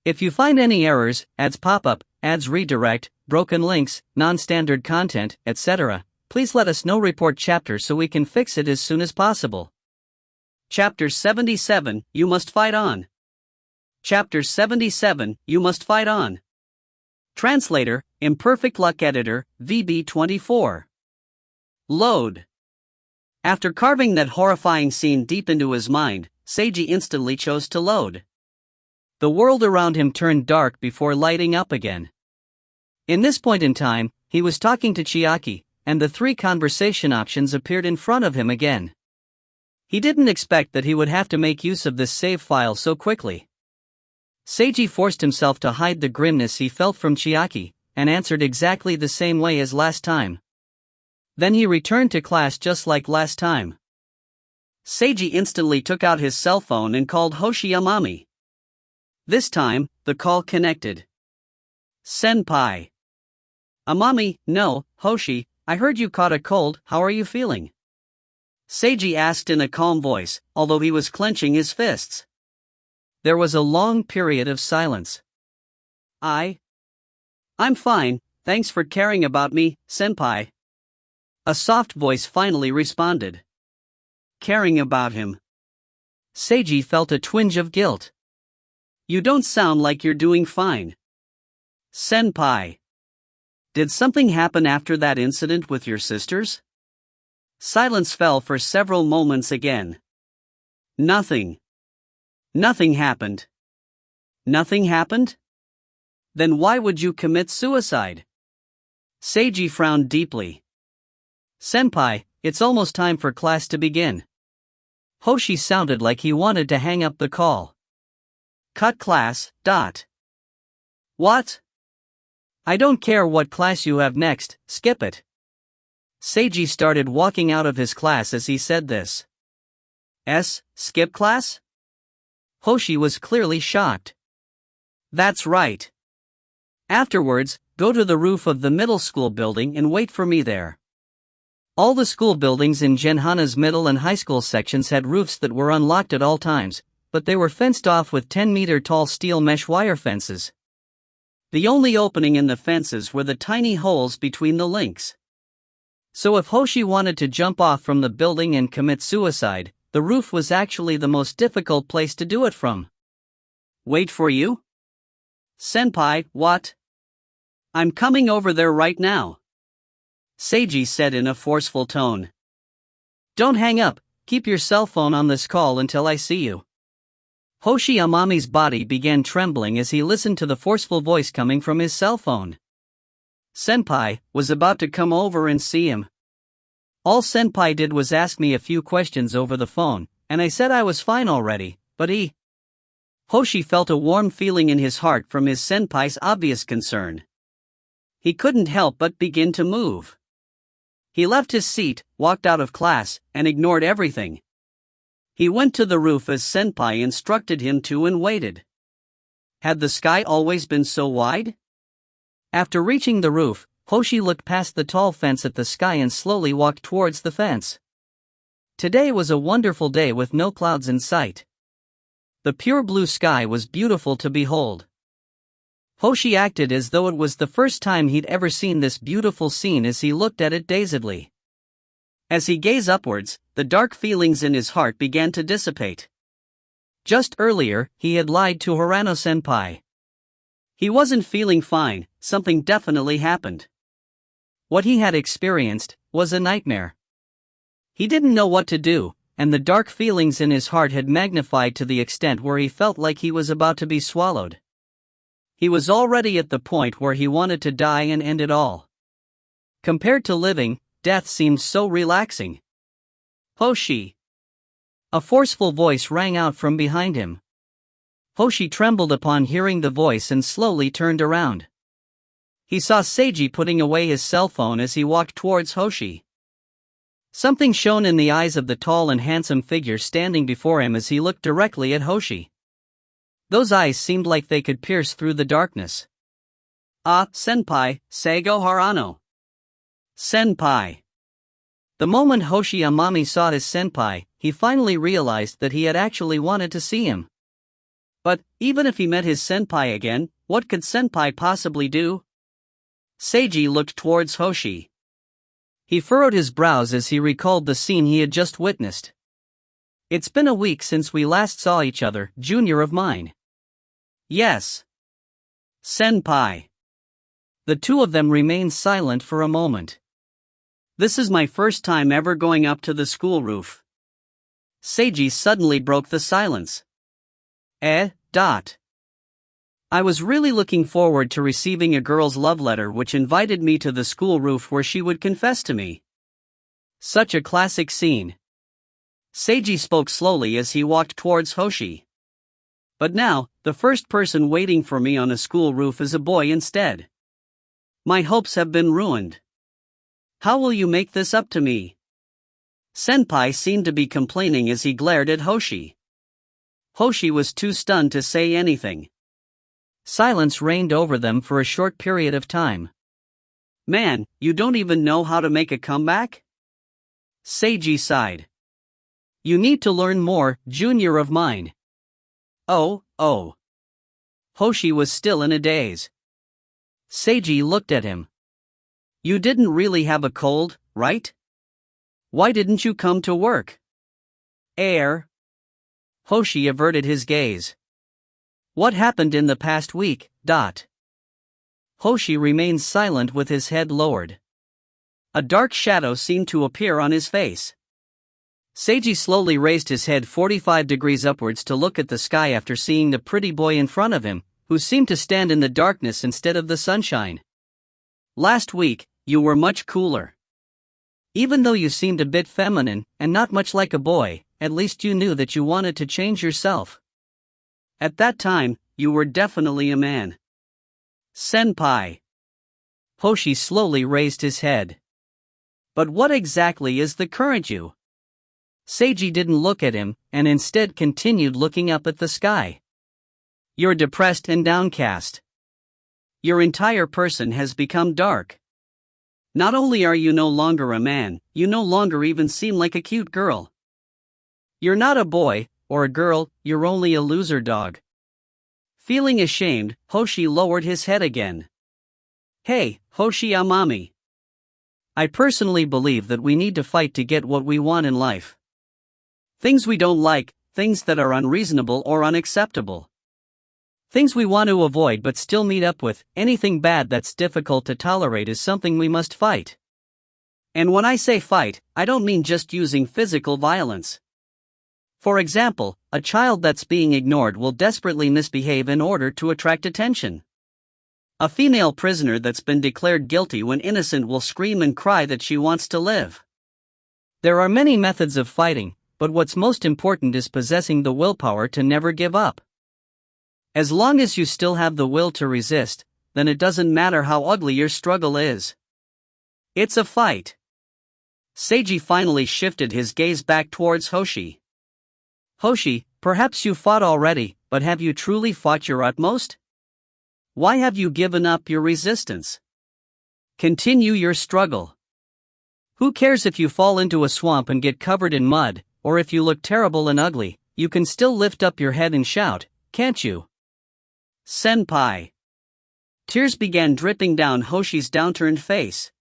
If you find any errors, ads pop up, ads redirect, broken links, non-standard content, etc., please let us know. Report chapter so we can fix it as soon as possible. Chapter 77, You Must Fight On. Chapter 77, You Must Fight On. Translator, Imperfect Luck Editor, VB24. Load. After carving that horrifying scene deep into his mind, Seiji instantly chose to load. The world around him turned dark before lighting up again. In this point in time, he was talking to Chiaki, and the 3 conversation options appeared in front of him again. He didn't expect that he would have to make use of this save file so quickly. Seiji forced himself to hide the grimness he felt from Chiaki, and answered exactly the same way as last time. Then he returned to class just like last time. Seiji instantly took out his cell phone and called Hoshi Amami. This time, the call connected. Senpai. Amami, no, Hoshi, I heard you caught a cold, how are you feeling? Seiji asked in a calm voice, although he was clenching his fists. There was a long period of silence. I'm fine, thanks for caring about me, senpai. A soft voice finally responded. Caring about him. Seiji felt a twinge of guilt. You don't sound like you're doing fine. Senpai. Did something happen after that incident with your sisters? Silence fell for several moments again. Nothing. Nothing happened. Nothing happened? Then why would you commit suicide? Seiji frowned deeply. Senpai, it's almost time for class to begin. Hoshi sounded like he wanted to hang up the call. Cut class, . What? I don't care what class you have next, skip it. Seiji started walking out of his class as he said this. Skip class? Hoshi was clearly shocked. That's right. Afterwards, go to the roof of the middle school building and wait for me there. All the school buildings in Genhana's middle and high school sections had roofs that were unlocked at all times, but they were fenced off with 10-meter-tall steel mesh wire fences. The only opening in the fences were the tiny holes between the links. So if Hoshi wanted to jump off from the building and commit suicide, the roof was actually the most difficult place to do it from. Wait for you? Senpai, what? I'm coming over there right now. Seiji said in a forceful tone. Don't hang up, keep your cell phone on this call until I see you. Hoshi Amami's body began trembling as he listened to the forceful voice coming from his cell phone. Senpai was about to come over and see him. All Senpai did was ask me a few questions over the phone, and I said I was fine already, but Hoshi felt a warm feeling in his heart from his senpai's obvious concern. He couldn't help but begin to move. He left his seat, walked out of class, and ignored everything. He went to the roof as senpai instructed him to and waited. Had the sky always been so wide? After reaching the roof, Hoshi looked past the tall fence at the sky and slowly walked towards the fence. Today was a wonderful day with no clouds in sight. The pure blue sky was beautiful to behold. Hoshi acted as though it was the first time he'd ever seen this beautiful scene as he looked at it dazedly. As he gazed upwards, the dark feelings in his heart began to dissipate. Just earlier, he had lied to Hirano-senpai. He wasn't feeling fine, something definitely happened. What he had experienced was a nightmare. He didn't know what to do, and the dark feelings in his heart had magnified to the extent where he felt like he was about to be swallowed. He was already at the point where he wanted to die and end it all. Compared to living, death seemed so relaxing. Hoshi! A forceful voice rang out from behind him. Hoshi trembled upon hearing the voice and slowly turned around. He saw Seiji putting away his cell phone as he walked towards Hoshi. Something shone in the eyes of the tall and handsome figure standing before him as he looked directly at Hoshi. Those eyes seemed like they could pierce through the darkness. Senpai, Seigo Harano. Senpai. The moment Hoshi Amami saw his senpai, he finally realized that he had actually wanted to see him. But, even if he met his senpai again, what could senpai possibly do? Seiji looked towards Hoshi. He furrowed his brows as he recalled the scene he had just witnessed. It's been a week since we last saw each other, junior of mine. Yes. Senpai. The two of them remained silent for a moment. This is my first time ever going up to the school roof. Seiji suddenly broke the silence. I was really looking forward to receiving a girl's love letter which invited me to the school roof where she would confess to me. Such a classic scene. Seiji spoke slowly as he walked towards Hoshi. But now, the first person waiting for me on a school roof is a boy instead. My hopes have been ruined. How will you make this up to me? Senpai seemed to be complaining as he glared at Hoshi. Hoshi was too stunned to say anything. Silence reigned over them for a short period of time. Man, you don't even know how to make a comeback? Seiji sighed. You need to learn more, junior of mine. Oh. Hoshi was still in a daze. Seiji looked at him. You didn't really have a cold, right? Why didn't you come to work? Hoshi averted his gaze. What happened in the past week? Hoshi remained silent with his head lowered. A dark shadow seemed to appear on his face. Seiji slowly raised his head 45 degrees upwards to look at the sky after seeing the pretty boy in front of him, who seemed to stand in the darkness instead of the sunshine. Last week, you were much cooler. Even though you seemed a bit feminine, and not much like a boy, at least you knew that you wanted to change yourself. At that time, you were definitely a man. Senpai. Hoshi slowly raised his head. But what exactly is the current you? Seiji didn't look at him, and instead continued looking up at the sky. You're depressed and downcast. Your entire person has become dark. Not only are you no longer a man, you no longer even seem like a cute girl. You're not a boy, or a girl, you're only a loser dog. Feeling ashamed, Hoshi lowered his head again. Hey, Hoshi Amami. I personally believe that we need to fight to get what we want in life. Things we don't like, things that are unreasonable or unacceptable. Things we want to avoid but still meet up with, anything bad that's difficult to tolerate is something we must fight. And when I say fight, I don't mean just using physical violence. For example, a child that's being ignored will desperately misbehave in order to attract attention. A female prisoner that's been declared guilty when innocent will scream and cry that she wants to live. There are many methods of fighting, but what's most important is possessing the willpower to never give up. As long as you still have the will to resist, then it doesn't matter how ugly your struggle is. It's a fight. Seiji finally shifted his gaze back towards Hoshi. Hoshi, perhaps you fought already, but have you truly fought your utmost? Why have you given up your resistance? Continue your struggle. Who cares if you fall into a swamp and get covered in mud, or if you look terrible and ugly, you can still lift up your head and shout, can't you? Senpai. Tears began dripping down Hoshi's downturned face.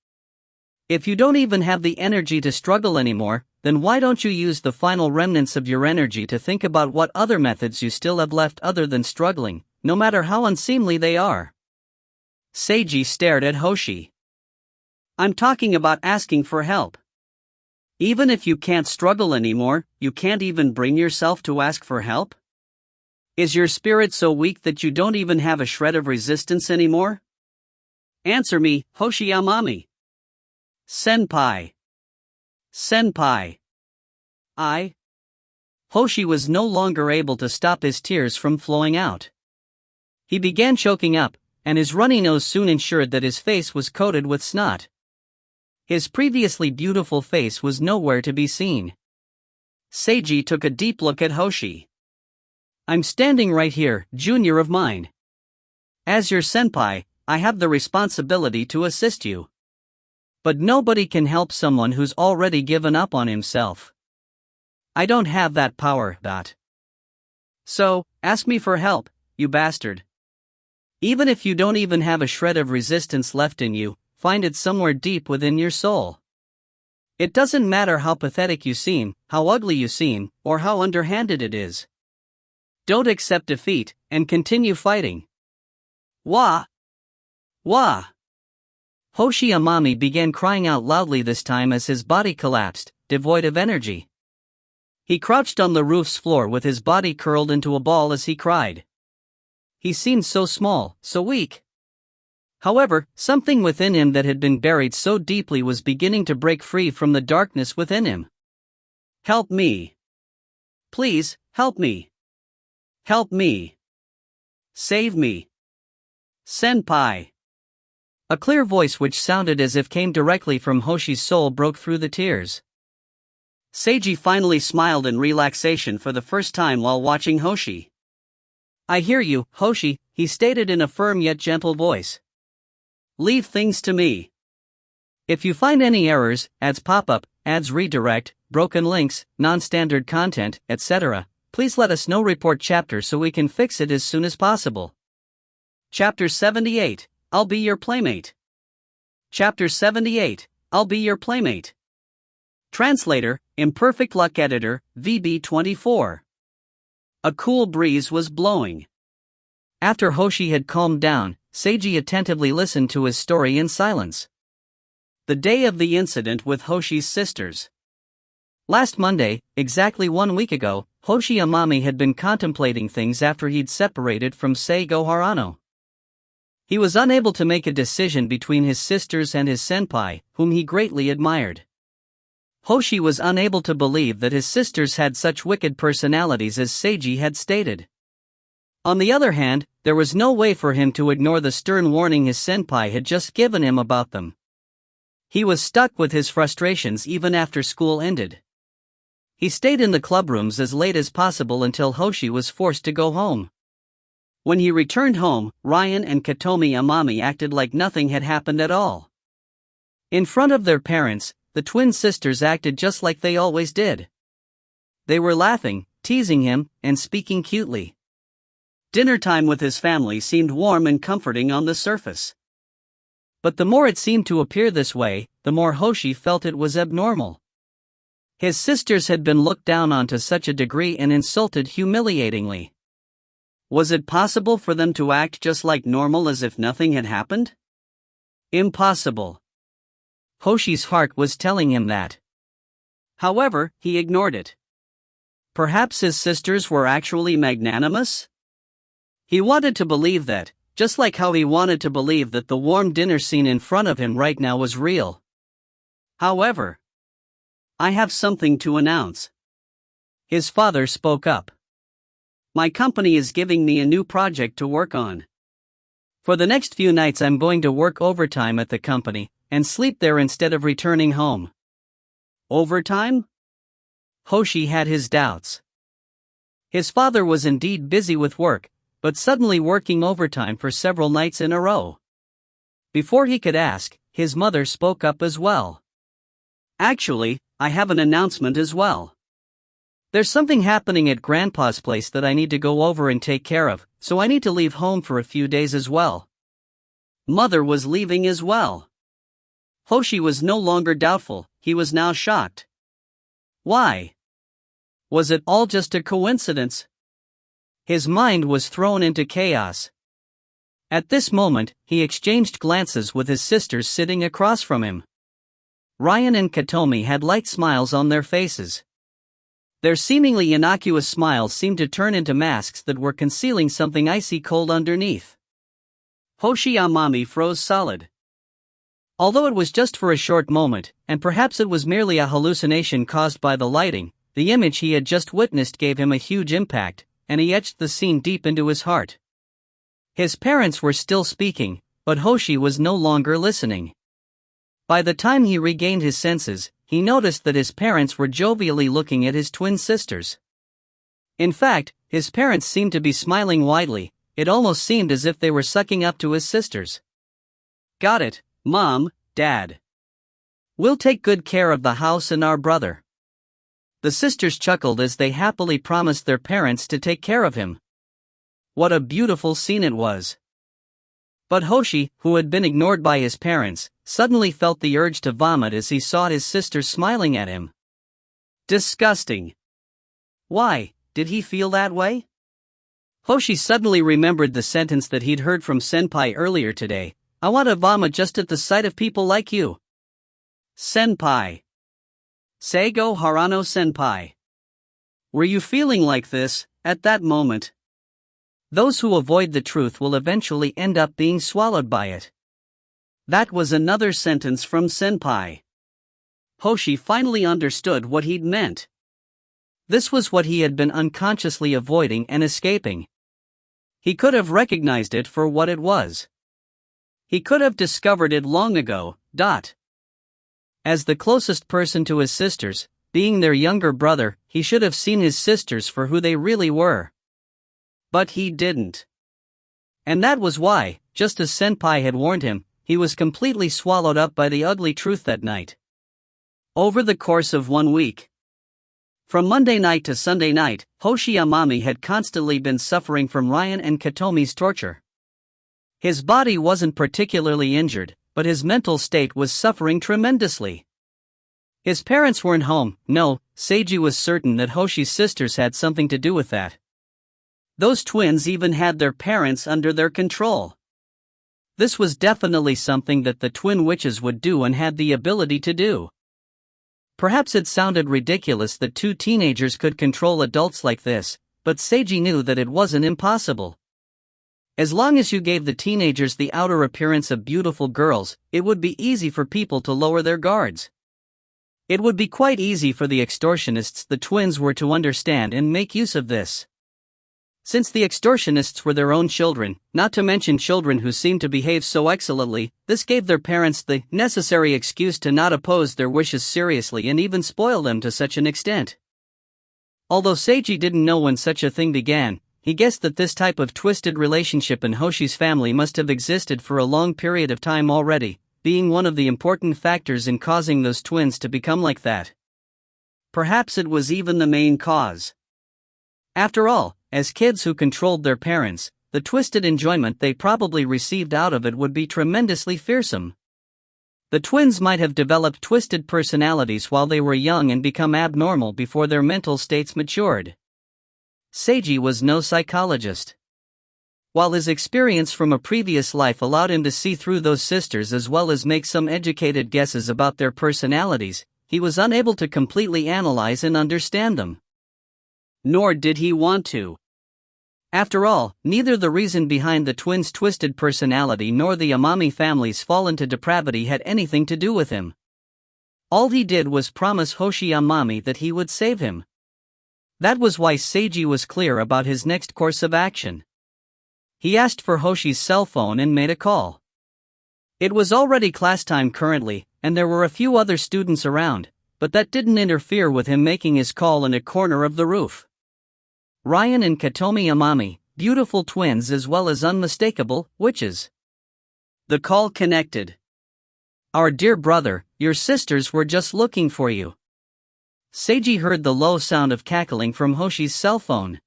If you don't even have the energy to struggle anymore, then why don't you use the final remnants of your energy to think about what other methods you still have left other than struggling, no matter how unseemly they are? Seiji stared at Hoshi. I'm talking about asking for help. Even if you can't struggle anymore, you can't even bring yourself to ask for help? Is your spirit so weak that you don't even have a shred of resistance anymore? Answer me, Hoshi Amami. Senpai. Hoshi was no longer able to stop his tears from flowing out. He began choking up, and his runny nose soon ensured that his face was coated with snot. His previously beautiful face was nowhere to be seen. Seiji took a deep look at Hoshi. I'm standing right here, junior of mine. As your senpai, I have the responsibility to assist you. But nobody can help someone who's already given up on himself. I don't have that power. So, Ask me for help, you bastard. Even if you don't even have a shred of resistance left in you, find it somewhere deep within your soul. It doesn't matter how pathetic you seem, how ugly you seem, or how underhanded it is. Don't accept defeat, and continue fighting. Wah! Wah! Hoshi Amami began crying out loudly this time as his body collapsed, devoid of energy. He crouched on the roof's floor with his body curled into a ball as he cried. He seemed so small, so weak. However, something within him that had been buried so deeply was beginning to break free from the darkness within him. Help me. Please, help me. Help me. Save me. Senpai. A clear voice which sounded as if came directly from Hoshi's soul broke through the tears. Seiji finally smiled in relaxation for the first time while watching Hoshi. I hear you, Hoshi, he stated in a firm yet gentle voice. Leave things to me. If you find any errors, ads pop up, ads redirect, broken links, non-standard content, etc., please let us know. Report chapter so we can fix it as soon as possible. Chapter 78, I'll be your playmate. Chapter 78, I'll be your playmate. Translator, Imperfect Luck Editor, VB24. A cool breeze was blowing. After Hoshi had calmed down, Seiji attentively listened to his story in silence. The day of the incident with Hoshi's sisters. Last Monday, exactly 1 week ago, Hoshi Amami had been contemplating things after he'd separated from Seigo Harano. He was unable to make a decision between his sisters and his senpai, whom he greatly admired. Hoshi was unable to believe that his sisters had such wicked personalities as Seiji had stated. On the other hand, there was no way for him to ignore the stern warning his senpai had just given him about them. He was stuck with his frustrations even after school ended. He stayed in the clubrooms as late as possible until Hoshi was forced to go home. When he returned home, Ryan and Katomi Amami acted like nothing had happened at all. In front of their parents, the twin sisters acted just like they always did. They were laughing, teasing him, and speaking cutely. Dinner time with his family seemed warm and comforting on the surface. But the more it seemed to appear this way, the more Hoshi felt it was abnormal. His sisters had been looked down on to such a degree and insulted humiliatingly. Was it possible for them to act just like normal as if nothing had happened? Impossible. Hoshi's heart was telling him that. However, he ignored it. Perhaps his sisters were actually magnanimous? He wanted to believe that, just like how he wanted to believe that the warm dinner scene in front of him right now was real. However, I have something to announce. His father spoke up. My company is giving me a new project to work on. For the next few nights I'm going to work overtime at the company, and sleep there instead of returning home. Overtime? Hoshi had his doubts. His father was indeed busy with work, but suddenly working overtime for several nights in a row. Before he could ask, his mother spoke up as well. Actually, I have an announcement as well. There's something happening at Grandpa's place that I need to go over and take care of, so I need to leave home for a few days as well. Mother was leaving as well. Hoshi was no longer doubtful, he was now shocked. Why? Was it all just a coincidence? His mind was thrown into chaos. At this moment, he exchanged glances with his sisters sitting across from him. Ryan and Katomi had light smiles on their faces. Their seemingly innocuous smiles seemed to turn into masks that were concealing something icy cold underneath. Hoshi Amami froze solid. Although it was just for a short moment, and perhaps it was merely a hallucination caused by the lighting, the image he had just witnessed gave him a huge impact, and he etched the scene deep into his heart. His parents were still speaking, but Hoshi was no longer listening. By the time he regained his senses, he noticed that his parents were jovially looking at his twin sisters. In fact, his parents seemed to be smiling widely, it almost seemed as if they were sucking up to his sisters. Got it, Mom, Dad. We'll take good care of the house and our brother. The sisters chuckled as they happily promised their parents to take care of him. What a beautiful scene it was. But Hoshi, who had been ignored by his parents, suddenly felt the urge to vomit as he saw his sister smiling at him. Disgusting. Why, did he feel that way? Hoshi suddenly remembered the sentence that he'd heard from Senpai earlier today. I want to vomit just at the sight of people like you. Senpai. Seigo Harano Senpai. Were you feeling like this, at that moment? Those who avoid the truth will eventually end up being swallowed by it. That was another sentence from Senpai. Hoshi finally understood what he'd meant. This was what he had been unconsciously avoiding and escaping. He could have recognized it for what it was. He could have discovered it long ago. As the closest person to his sisters, being their younger brother, he should have seen his sisters for who they really were. But he didn't. And that was why, just as Senpai had warned him, he was completely swallowed up by the ugly truth that night. Over the course of 1 week. From Monday night to Sunday night, Hoshi Amami had constantly been suffering from Ryan and Katomi's torture. His body wasn't particularly injured, but his mental state was suffering tremendously. His parents weren't home. No, Seiji was certain that Hoshi's sisters had something to do with that. Those twins even had their parents under their control. This was definitely something that the twin witches would do and had the ability to do. Perhaps it sounded ridiculous that 2 teenagers could control adults like this, but Seiji knew that it wasn't impossible. As long as you gave the teenagers the outer appearance of beautiful girls, it would be easy for people to lower their guards. It would be quite easy for the extortionists the twins were to understand and make use of this. Since the extortionists were their own children, not to mention children who seemed to behave so excellently, this gave their parents the necessary excuse to not oppose their wishes seriously and even spoil them to such an extent. Although Seiji didn't know when such a thing began, he guessed that this type of twisted relationship in Hoshi's family must have existed for a long period of time already, being one of the important factors in causing those twins to become like that. Perhaps it was even the main cause. After all, as kids who controlled their parents, the twisted enjoyment they probably received out of it would be tremendously fearsome. The twins might have developed twisted personalities while they were young and become abnormal before their mental states matured. Seiji was no psychologist. While his experience from a previous life allowed him to see through those sisters as well as make some educated guesses about their personalities, he was unable to completely analyze and understand them. Nor did he want to. After all, neither the reason behind the twins' twisted personality nor the Amami family's fall into depravity had anything to do with him. All he did was promise Hoshi Amami that he would save him. That was why Seiji was clear about his next course of action. He asked for Hoshi's cell phone and made a call. It was already class time currently, and there were a few other students around, but that didn't interfere with him making his call in a corner of the roof. Ryan and Katomi Amami, beautiful twins as well as unmistakable witches. The call connected. Our dear brother, your sisters were just looking for you. Seiji heard the low sound of cackling from Hoshi's cell phone.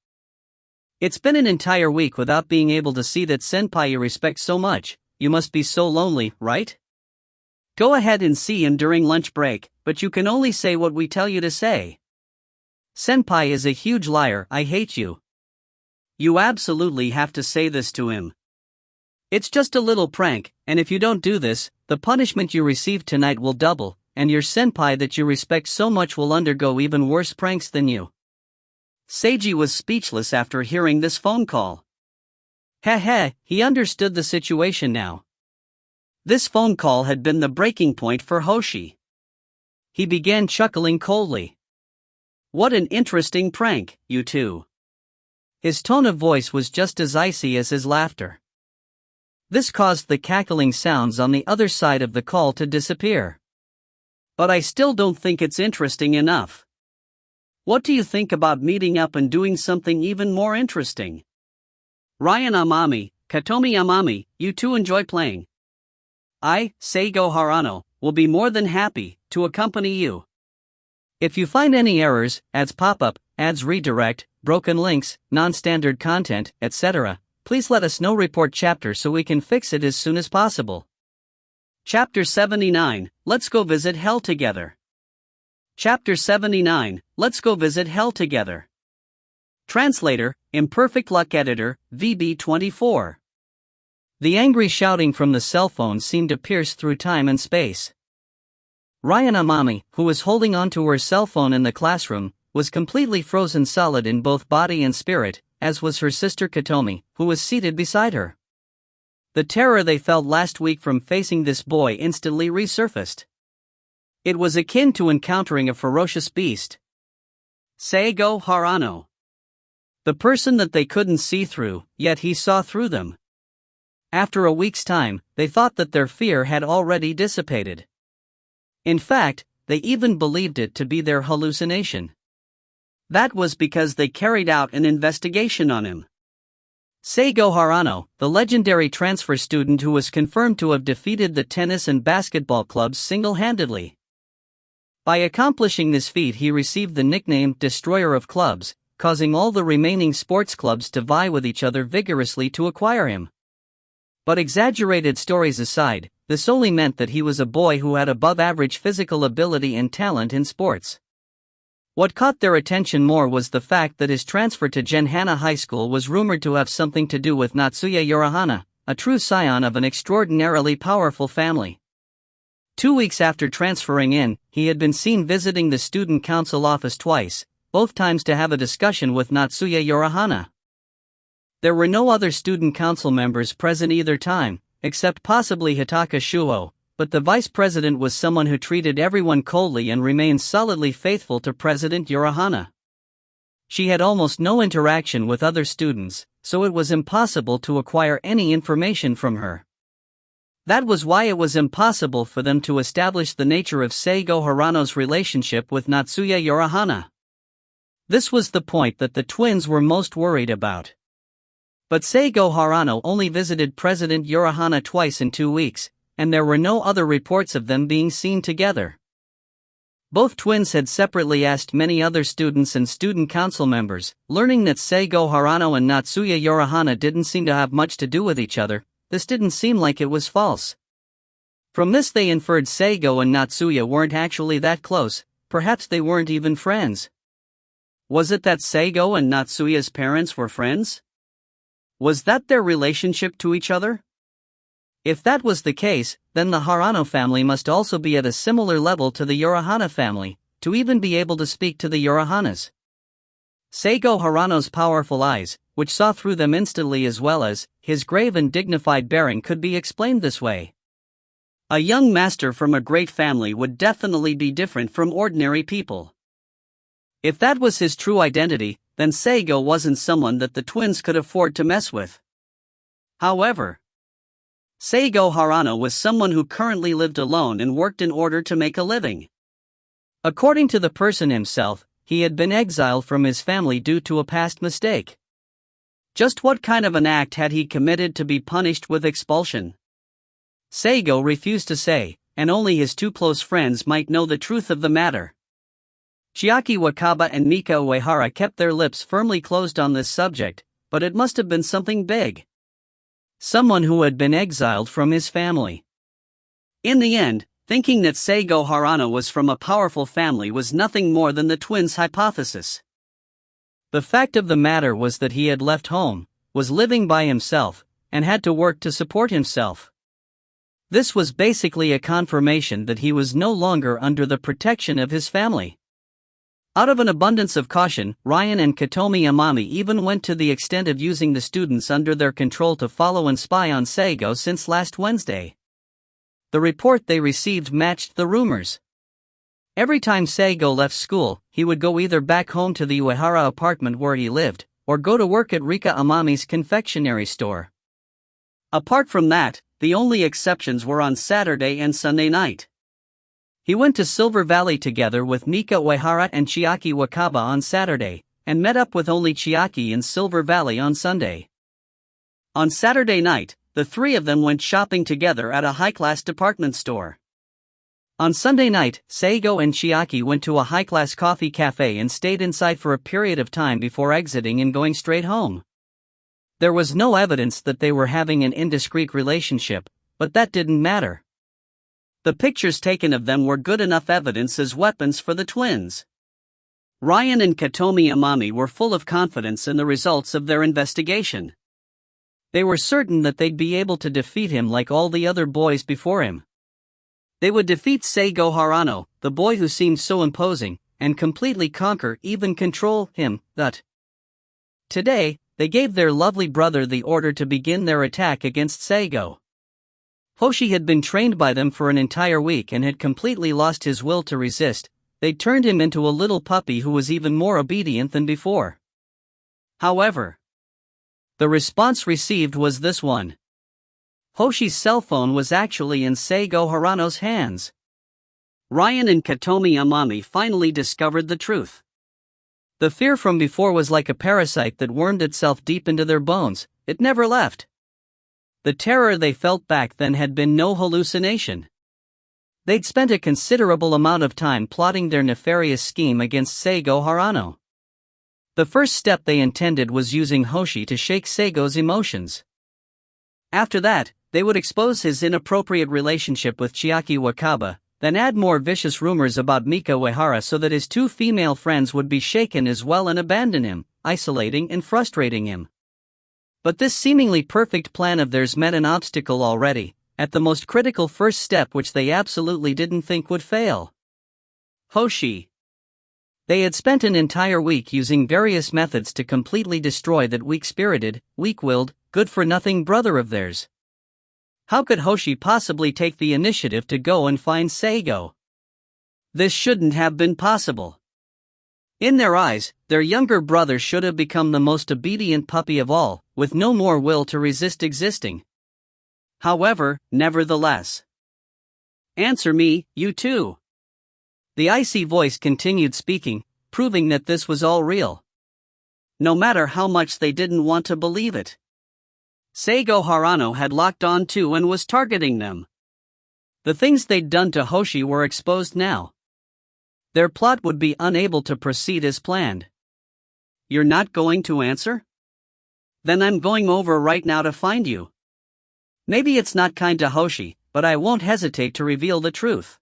It's been an entire week without being able to see that senpai you respect so much. You must be so lonely, right? Go ahead and see him during lunch break, but you can only say what we tell you to say. Senpai is a huge liar, I hate you. You absolutely have to say this to him. It's just a little prank, and if you don't do this, the punishment you receive tonight will double, and your senpai that you respect so much will undergo even worse pranks than you. Seiji was speechless after hearing this phone call. He understood the situation now. This phone call had been the breaking point for Hoshi. He began chuckling coldly. What an interesting prank, you two. His tone of voice was just as icy as his laughter. This caused the cackling sounds on the other side of the call to disappear. But I still don't think it's interesting enough. What do you think about meeting up and doing something even more interesting? Ryan Amami, Katomi Amami, you two enjoy playing. I, Seigo Harano, will be more than happy to accompany you. If you find any errors, ads pop up, ads redirect, broken links, non-standard content, etc. Please let us know. Report chapter so we can fix it as soon as possible. Chapter 79, Let's Go Visit Hell Together. Chapter 79, Let's Go Visit Hell Together. Translator, Imperfect Luck Editor, VB24. The angry shouting from the cell phone seemed to pierce through time and space. Ryan Amami, who was holding onto her cell phone in the classroom, was completely frozen solid in both body and spirit, as was her sister Katomi, who was seated beside her. The terror they felt last week from facing this boy instantly resurfaced. It was akin to encountering a ferocious beast. Seigo Harano. The person that they couldn't see through, yet he saw through them. After a week's time, they thought that their fear had already dissipated. In fact, they even believed it to be their hallucination. That was because they carried out an investigation on him. Seigo Harano, the legendary transfer student who was confirmed to have defeated the tennis and basketball clubs single-handedly. By accomplishing this feat, he received the nickname Destroyer of Clubs, causing all the remaining sports clubs to vie with each other vigorously to acquire him. But exaggerated stories aside, this only meant that he was a boy who had above-average physical ability and talent in sports. What caught their attention more was the fact that his transfer to Genhana High School was rumored to have something to do with Natsuya Yorihana, a true scion of an extraordinarily powerful family. 2 weeks after transferring in, he had been seen visiting the student council office twice, both times to have a discussion with Natsuya Yorihana. There were no other student council members present either time, except possibly Hitaka Shuo, but the vice president was someone who treated everyone coldly and remained solidly faithful to President Yorihana. She had almost no interaction with other students, so it was impossible to acquire any information from her. That was why it was impossible for them to establish the nature of Seigo Harano's relationship with Natsuya Yorihana. This was the point that the twins were most worried about. But Seigo Harano only visited President Yorihana twice in 2 weeks, and there were no other reports of them being seen together. Both twins had separately asked many other students and student council members, learning that Seigo Harano and Natsuya Yorihana didn't seem to have much to do with each other. This didn't seem like it was false. From this they inferred Seigo and Natsuya weren't actually that close, perhaps they weren't even friends. Was it that Seigo and Natsuya's parents were friends? Was that their relationship to each other? If that was the case, then the Harano family must also be at a similar level to the Yorihana family, to even be able to speak to the Yorihanas. Seigo Harano's powerful eyes, which saw through them instantly, as well as his grave and dignified bearing, could be explained this way. A young master from a great family would definitely be different from ordinary people. If that was his true identity, then Seigo wasn't someone that the twins could afford to mess with. However, Seigo Harano was someone who currently lived alone and worked in order to make a living. According to the person himself, he had been exiled from his family due to a past mistake. Just what kind of an act had he committed to be punished with expulsion? Seigo refused to say, and only his two close friends might know the truth of the matter. Chiaki Wakaba and Mika Uehara kept their lips firmly closed on this subject, but it must have been something big. Someone who had been exiled from his family. In the end, thinking that Seigo Harano was from a powerful family was nothing more than the twins' hypothesis. The fact of the matter was that he had left home, was living by himself, and had to work to support himself. This was basically a confirmation that he was no longer under the protection of his family. Out of an abundance of caution, Ryan and Katomi Amami even went to the extent of using the students under their control to follow and spy on Seigo since last Wednesday. The report they received matched the rumors. Every time Seigo left school, he would go either back home to the Uehara apartment where he lived, or go to work at Rika Amami's confectionery store. Apart from that, the only exceptions were on Saturday and Sunday night. He went to Silver Valley together with Mika Uehara and Chiaki Wakaba on Saturday, and met up with only Chiaki in Silver Valley on Sunday. On Saturday night, the three of them went shopping together at a high-class department store. On Sunday night, Seigo and Chiaki went to a high-class coffee cafe and stayed inside for a period of time before exiting and going straight home. There was no evidence that they were having an indiscreet relationship, but that didn't matter. The pictures taken of them were good enough evidence as weapons for the twins. Ryan and Katomi Amami were full of confidence in the results of their investigation. They were certain that they'd be able to defeat him like all the other boys before him. They would defeat Seigo Harano, the boy who seemed so imposing, and completely conquer, even control, him. Today, they gave their lovely brother the order to begin their attack against Seigo. Hoshi had been trained by them for an entire week and had completely lost his will to resist. They turned him into a little puppy who was even more obedient than before. However, the response received was this one. Hoshi's cell phone was actually in Seigo Harano's hands. Ryan and Katomi Amami finally discovered the truth. The fear from before was like a parasite that wormed itself deep into their bones. It never left. The terror they felt back then had been no hallucination. They'd spent a considerable amount of time plotting their nefarious scheme against Seigo Harano. The first step they intended was using Hoshi to shake Seigo's emotions. After that, they would expose his inappropriate relationship with Chiaki Wakaba, then add more vicious rumors about Mika Uehara so that his two female friends would be shaken as well and abandon him, isolating and frustrating him. But this seemingly perfect plan of theirs met an obstacle already, at the most critical first step which they absolutely didn't think would fail. Hoshi. They had spent an entire week using various methods to completely destroy that weak-spirited, weak-willed, good-for-nothing brother of theirs. How could Hoshi possibly take the initiative to go and find Seigo? This shouldn't have been possible. In their eyes, their younger brother should have become the most obedient puppy of all, with no more will to resist existing. However, nevertheless. Answer me, you two. The icy voice continued speaking, proving that this was all real. No matter how much they didn't want to believe it. Seigo Harano had locked on to and was targeting them. The things they'd done to Hoshi were exposed now. Their plot would be unable to proceed as planned. You're not going to answer? Then I'm going over right now to find you. Maybe it's not kind to Hoshi, but I won't hesitate to reveal the truth.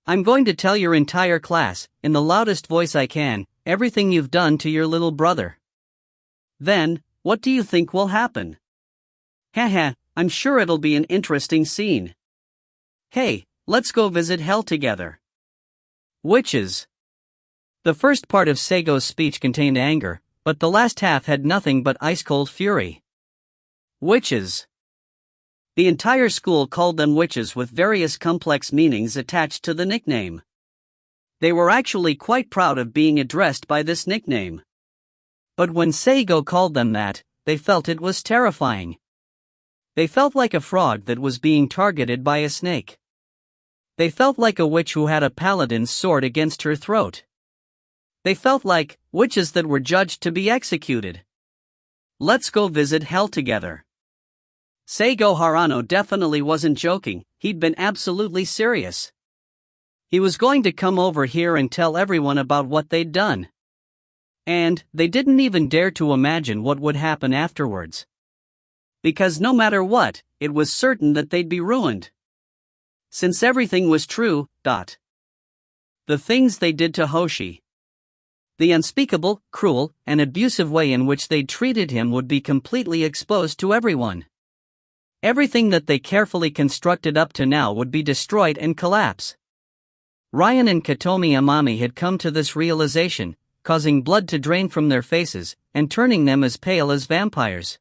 I'm going to tell your entire class, in the loudest voice I can, everything you've done to your little brother. Then, what do you think will happen? Haha, I'm sure it'll be an interesting scene. Hey, let's go visit hell together. Witches. The first part of Seigo's speech contained anger, but the last half had nothing but ice-cold fury. Witches. The entire school called them witches with various complex meanings attached to the nickname. They were actually quite proud of being addressed by this nickname. But when Seigo called them that, they felt it was terrifying. They felt like a frog that was being targeted by a snake. They felt like a witch who had a paladin's sword against her throat. They felt like witches that were judged to be executed. Let's go visit hell together. Seigo Harano definitely wasn't joking, he'd been absolutely serious. He was going to come over here and tell everyone about what they'd done. And they didn't even dare to imagine what would happen afterwards. Because no matter what, it was certain that they'd be ruined. Since everything was true. The things they did to Hoshi. The unspeakable, cruel, and abusive way in which they'd treated him would be completely exposed to everyone. Everything that they carefully constructed up to now would be destroyed and collapse. Ryan and Katomi Amami had come to this realization, causing blood to drain from their faces, and turning them as pale as vampires.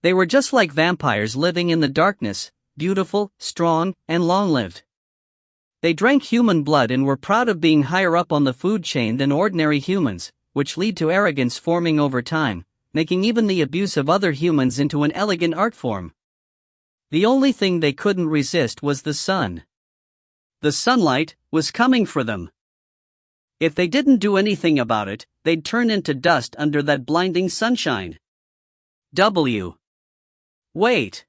They were just like vampires living in the darkness, beautiful, strong, and long-lived. They drank human blood and were proud of being higher up on the food chain than ordinary humans, which lead to arrogance forming over time, making even the abuse of other humans into an elegant art form. The only thing they couldn't resist was the sun. The sunlight was coming for them. If they didn't do anything about it, they'd turn into dust under that blinding sunshine. Wait!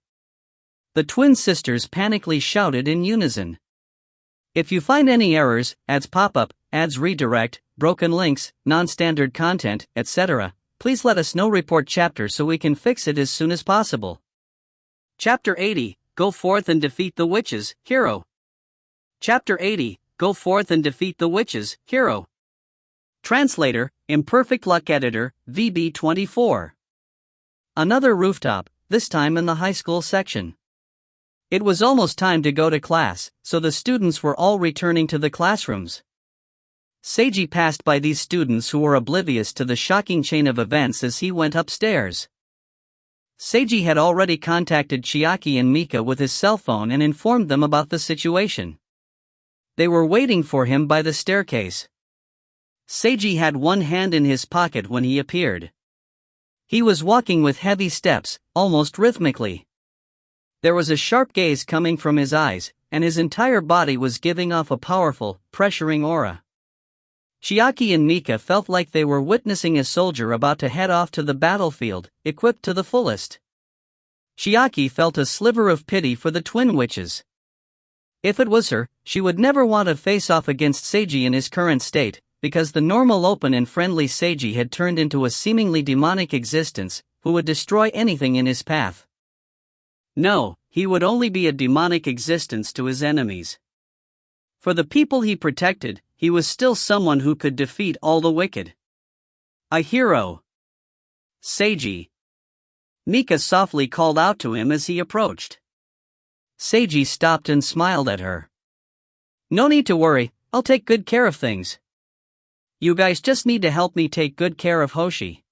The twin sisters panically shouted in unison. If you find any errors, ads pop up, ads redirect, broken links, non-standard content, etc., please let us know. Report chapter so we can fix it as soon as possible. Chapter 80, Go Forth and Defeat the Witches, Hero. Chapter 80, Go Forth and Defeat the Witches, Hero. Translator, Imperfect Luck Editor, VB24. Another rooftop, this time in the high school section. It was almost time to go to class, so the students were all returning to the classrooms. Seiji passed by these students who were oblivious to the shocking chain of events as he went upstairs. Seiji had already contacted Chiaki and Mika with his cell phone and informed them about the situation. They were waiting for him by the staircase. Seiji had one hand in his pocket when he appeared. He was walking with heavy steps, almost rhythmically. There was a sharp gaze coming from his eyes, and his entire body was giving off a powerful, pressuring aura. Chiaki and Mika felt like they were witnessing a soldier about to head off to the battlefield, equipped to the fullest. Chiaki felt a sliver of pity for the twin witches. If it was her, she would never want to face off against Seiji in his current state, because the normal open and friendly Seiji had turned into a seemingly demonic existence, who would destroy anything in his path. No, he would only be a demonic existence to his enemies. For the people he protected, he was still someone who could defeat all the wicked. A hero. Seiji. Mika softly called out to him as he approached. Seiji stopped and smiled at her. No need to worry, I'll take good care of things. You guys just need to help me take good care of Hoshi.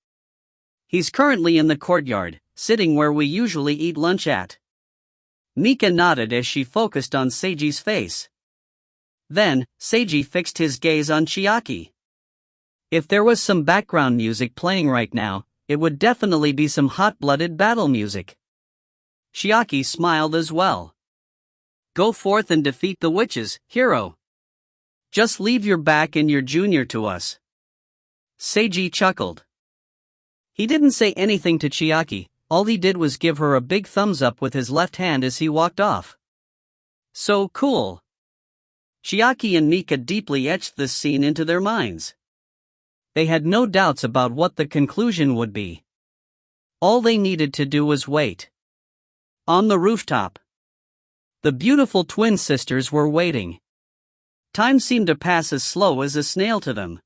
He's currently in the courtyard, sitting where we usually eat lunch at. Mika nodded as she focused on Seiji's face. Then, Seiji fixed his gaze on Chiaki. If there was some background music playing right now, it would definitely be some hot-blooded battle music. Chiaki smiled as well. Go forth and defeat the witches, hero. Just leave your back and your junior to us. Seiji chuckled. He didn't say anything to Chiaki, all he did was give her a big thumbs up with his left hand as he walked off. So cool. Chiaki and Mika deeply etched this scene into their minds. They had no doubts about what the conclusion would be. All they needed to do was wait. On the rooftop, the beautiful twin sisters were waiting. Time seemed to pass as slow as a snail to them.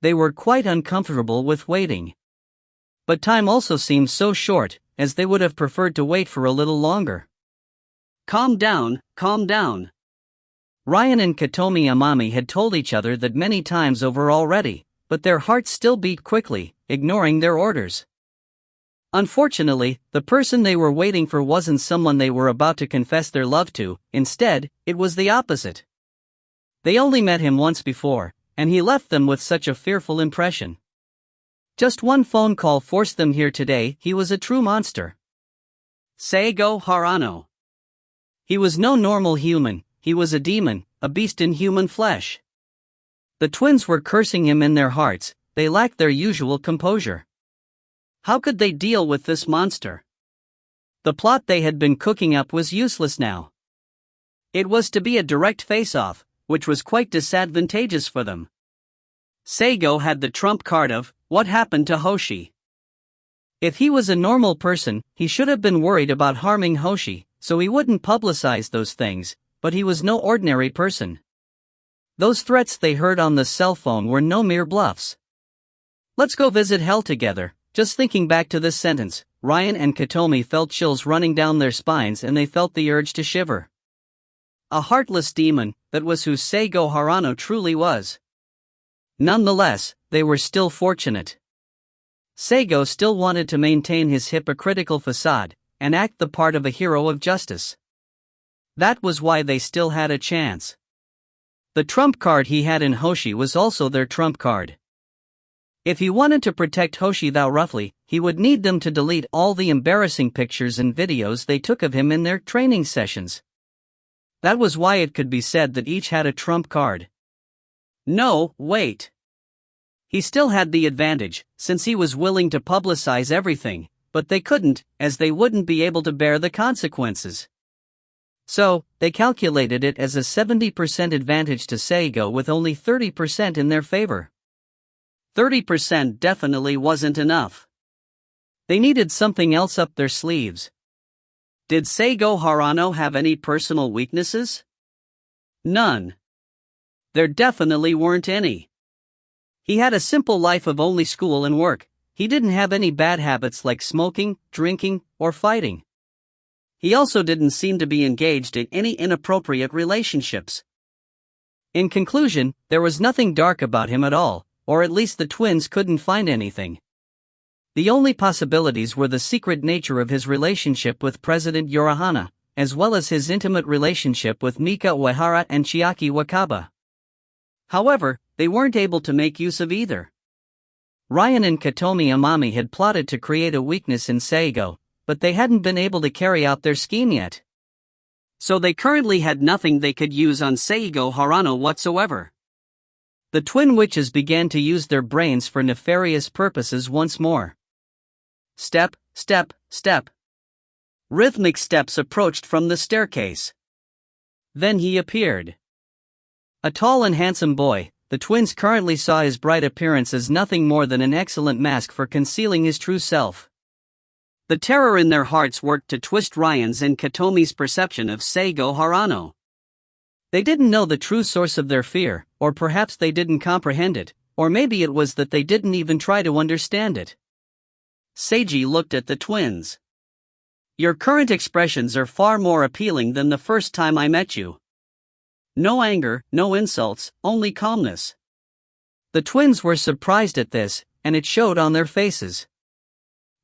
They were quite uncomfortable with waiting. But time also seemed so short, as they would have preferred to wait for a little longer. Calm down, calm down. Ryan and Katomi Amami had told each other that many times over already, but their hearts still beat quickly, ignoring their orders. Unfortunately, the person they were waiting for wasn't someone they were about to confess their love to, instead, it was the opposite. They only met him once before, and he left them with such a fearful impression. Just one phone call forced them here today. He was a true monster. Seigo Harano. He was no normal human, he was a demon, a beast in human flesh. The twins were cursing him in their hearts, they lacked their usual composure. How could they deal with this monster? The plot they had been cooking up was useless now. It was to be a direct face-off, which was quite disadvantageous for them. Seigo had the trump card of, what happened to Hoshi? If he was a normal person, he should have been worried about harming Hoshi, so he wouldn't publicize those things, but he was no ordinary person. Those threats they heard on the cell phone were no mere bluffs. Let's go visit hell together. Just thinking back to this sentence, Ryan and Katomi felt chills running down their spines and they felt the urge to shiver. A heartless demon, that was who Seigo Harano truly was. Nonetheless, they were still fortunate. Seigo still wanted to maintain his hypocritical facade, and act the part of a hero of justice. That was why they still had a chance. The trump card he had in Hoshi was also their trump card. If he wanted to protect Hoshi that roughly, he would need them to delete all the embarrassing pictures and videos they took of him in their training sessions. That was why it could be said that each had a trump card. No, wait. He still had the advantage, since he was willing to publicize everything, but they couldn't, as they wouldn't be able to bear the consequences. So, they calculated it as a 70% advantage to Seigo with only 30% in their favor. 30% definitely wasn't enough. They needed something else up their sleeves. Did Seigo Harano have any personal weaknesses? None. There definitely weren't any. He had a simple life of only school and work. He didn't have any bad habits like smoking, drinking, or fighting. He also didn't seem to be engaged in any inappropriate relationships. In conclusion, there was nothing dark about him at all, or at least the twins couldn't find anything. The only possibilities were the secret nature of his relationship with President Yorihana, as well as his intimate relationship with Mika Uehara and Chiaki Wakaba. However, they weren't able to make use of either. Ryan and Katomi Amami had plotted to create a weakness in Seigo, but they hadn't been able to carry out their scheme yet. So they currently had nothing they could use on Seigo Harano whatsoever. The twin witches began to use their brains for nefarious purposes once more. Step, step, step. Rhythmic steps approached from the staircase. Then he appeared. A tall and handsome boy, the twins currently saw his bright appearance as nothing more than an excellent mask for concealing his true self. The terror in their hearts worked to twist Ryan's and Katomi's perception of Seigo Harano. They didn't know the true source of their fear, or perhaps they didn't comprehend it, or maybe it was that they didn't even try to understand it. Seiji looked at the twins. Your current expressions are far more appealing than the first time I met you. No anger, no insults, only calmness. The twins were surprised at this, and it showed on their faces.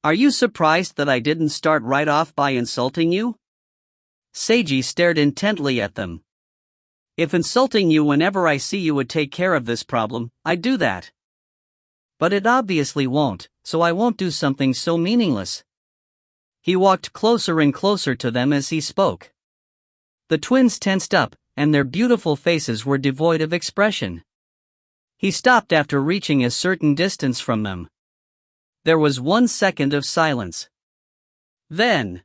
Are you surprised that I didn't start right off by insulting you? Seiji stared intently at them. If insulting you whenever I see you would take care of this problem, I'd do that. But it obviously won't, so I won't do something so meaningless. He walked closer and closer to them as he spoke. The twins tensed up, and their beautiful faces were devoid of expression. He stopped after reaching a certain distance from them. There was 1 second of silence. Then,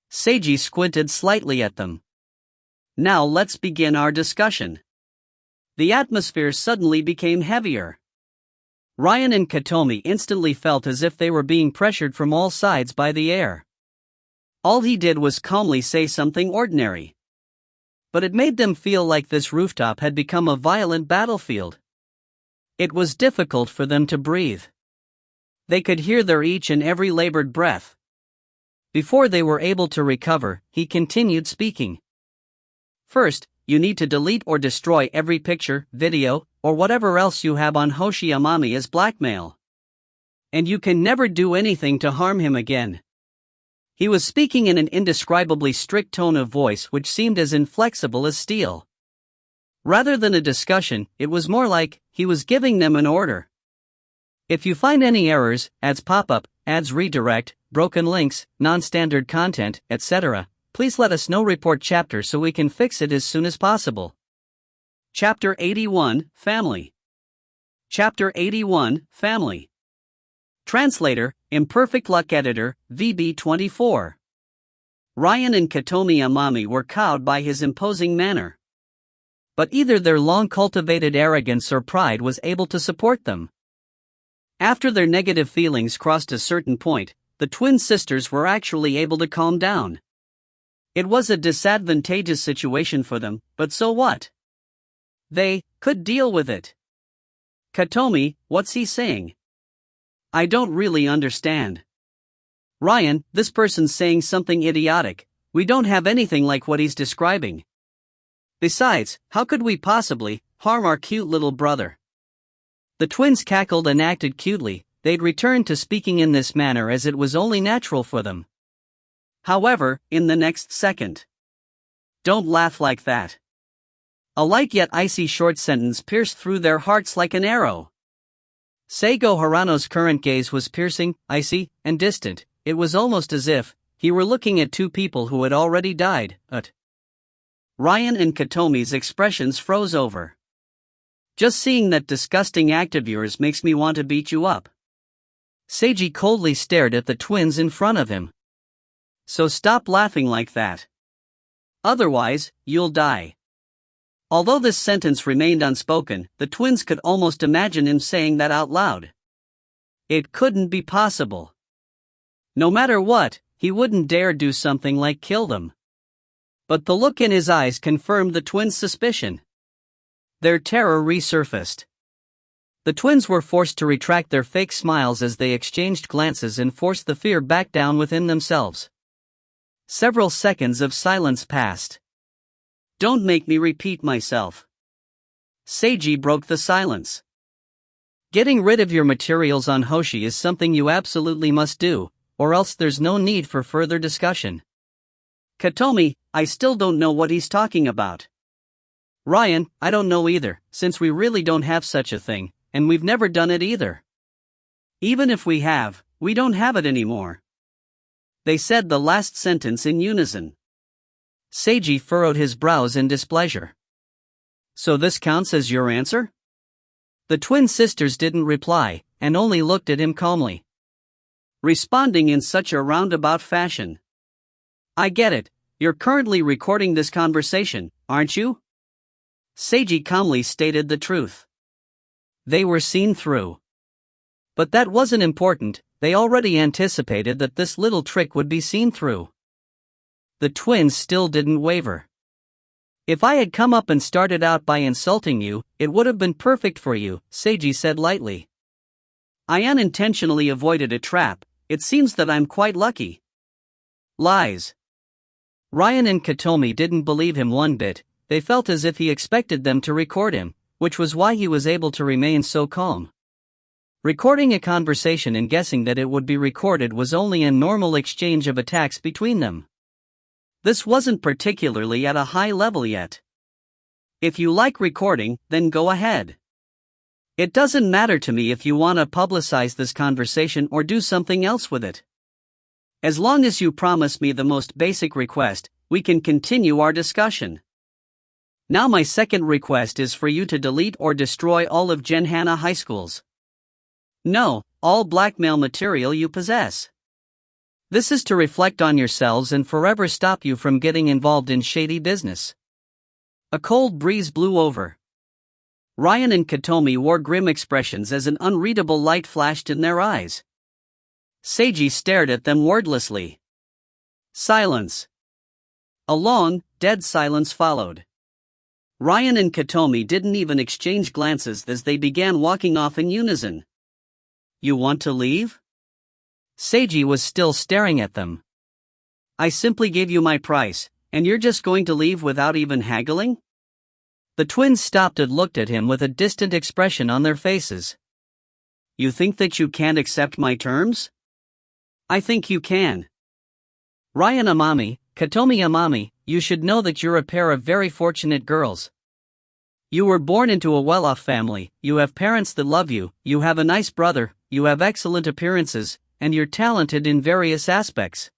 Seiji squinted slightly at them. Now let's begin our discussion. The atmosphere suddenly became heavier. Ryan and Katomi instantly felt as if they were being pressured from all sides by the air. All he did was calmly say something ordinary. But it made them feel like this rooftop had become a violent battlefield. It was difficult for them to breathe. They could hear their each and every labored breath. Before they were able to recover, he continued speaking. First, you need to delete or destroy every picture, video, or whatever else you have on Hoshi Amami as blackmail. And you can never do anything to harm him again. He was speaking in an indescribably strict tone of voice which seemed as inflexible as steel. Rather than a discussion, it was more like he was giving them an order. If you find any errors, ads pop up, ads redirect, broken links, non-standard content, etc., please let us know. Report chapter so we can fix it as soon as possible. Chapter 81, Family. Chapter 81, Family. Translator, Imperfect Luck Editor, VB24. Ryan and Katomi Amami were cowed by his imposing manner. But either their long-cultivated arrogance or pride was able to support them. After their negative feelings crossed a certain point, the twin sisters were actually able to calm down. It was a disadvantageous situation for them, but so what? They could deal with it. Katomi, what's he saying? I don't really understand. Ryan, this person's saying something idiotic. We don't have anything like what he's describing. Besides, how could we possibly harm our cute little brother? The twins cackled and acted cutely. They'd returned to speaking in this manner as it was only natural for them. However, in the next second, don't laugh like that. A light yet icy short sentence pierced through their hearts like an arrow. Seigo Harano's current gaze was piercing, icy, and distant. It was almost as if he were looking at two people who had already died. Ryan and Katomi's expressions froze over. Just seeing that disgusting act of yours makes me want to beat you up. Seiji coldly stared at the twins in front of him. So stop laughing like that. Otherwise, you'll die. Although this sentence remained unspoken, the twins could almost imagine him saying that out loud. It couldn't be possible. No matter what, he wouldn't dare do something like kill them. But the look in his eyes confirmed the twins' suspicion. Their terror resurfaced. The twins were forced to retract their fake smiles as they exchanged glances and forced the fear back down within themselves. Several seconds of silence passed. Don't make me repeat myself. Seiji broke the silence. Getting rid of your materials on Hoshi is something you absolutely must do, or else there's no need for further discussion. Katomi, I still don't know what he's talking about. Ryan, I don't know either, since we really don't have such a thing, and we've never done it either. Even if we have, we don't have it anymore. They said the last sentence in unison. Seiji furrowed his brows in displeasure. So this counts as your answer? The twin sisters didn't reply, and only looked at him calmly. Responding in such a roundabout fashion. I get it, you're currently recording this conversation, aren't you? Seiji calmly stated the truth. They were seen through. But that wasn't important, they already anticipated that this little trick would be seen through. The twins still didn't waver. If I had come up and started out by insulting you, it would have been perfect for you, Seiji said lightly. I unintentionally avoided a trap, it seems that I'm quite lucky. Lies. Ryan and Katomi didn't believe him one bit, they felt as if he expected them to record him, which was why he was able to remain so calm. Recording a conversation and guessing that it would be recorded was only a normal exchange of attacks between them. This wasn't particularly at a high level yet. If you like recording, then go ahead. It doesn't matter to me if you want to publicize this conversation or do something else with it. As long as you promise me the most basic request, we can continue our discussion. Now my second request is for you to delete or destroy all of Genhana high schools. No, all blackmail material you possess. This is to reflect on yourselves and forever stop you from getting involved in shady business. A cold breeze blew over. Ryan and Katomi wore grim expressions as an unreadable light flashed in their eyes. Seiji stared at them wordlessly. Silence. A long, dead silence followed. Ryan and Katomi didn't even exchange glances as they began walking off in unison. You want to leave? Seiji was still staring at them. I simply gave you my price, and you're just going to leave without even haggling? The twins stopped and looked at him with a distant expression on their faces. You think that you can't accept my terms? I think you can. Ryan Amami, Katomi Amami, you should know that you're a pair of very fortunate girls. You were born into a well-off family, you have parents that love you, you have a nice brother, you have excellent appearances, and you're talented in various aspects.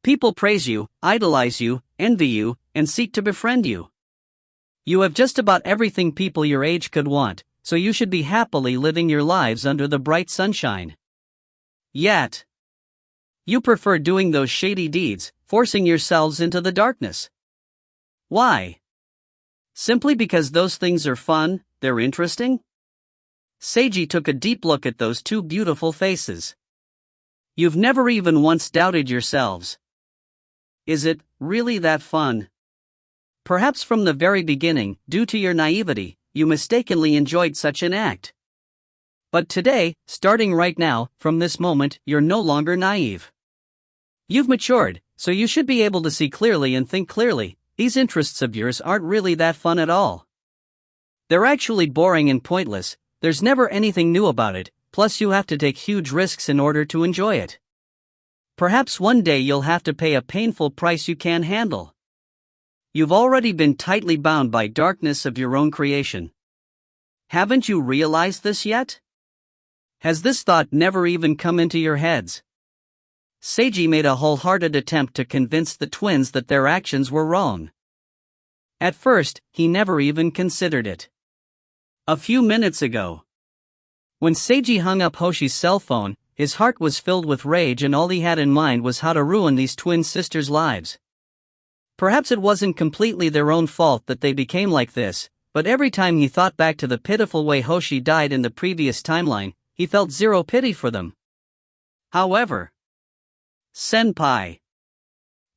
People praise you, idolize you, envy you, and seek to befriend you. You have just about everything people your age could want, so you should be happily living your lives under the bright sunshine. Yet, you prefer doing those shady deeds, forcing yourselves into the darkness. Why? Simply because those things are fun, they're interesting? Seiji took a deep look at those two beautiful faces. You've never even once doubted yourselves. Is it really that fun? Perhaps from the very beginning, due to your naivety, you mistakenly enjoyed such an act. But today, starting right now, from this moment, you're no longer naive. You've matured, so you should be able to see clearly and think clearly. These interests of yours aren't really that fun at all. They're actually boring and pointless, there's never anything new about it, plus you have to take huge risks in order to enjoy it. Perhaps one day you'll have to pay a painful price you can't handle. You've already been tightly bound by darkness of your own creation. Haven't you realized this yet? Has this thought never even come into your heads? Seiji made a wholehearted attempt to convince the twins that their actions were wrong. At first, he never even considered it. A few minutes ago, when Seiji hung up Hoshi's cell phone, his heart was filled with rage and all he had in mind was how to ruin these twin sisters' lives. Perhaps it wasn't completely their own fault that they became like this, but every time he thought back to the pitiful way Hoshi died in the previous timeline, he felt zero pity for them. However, Senpai,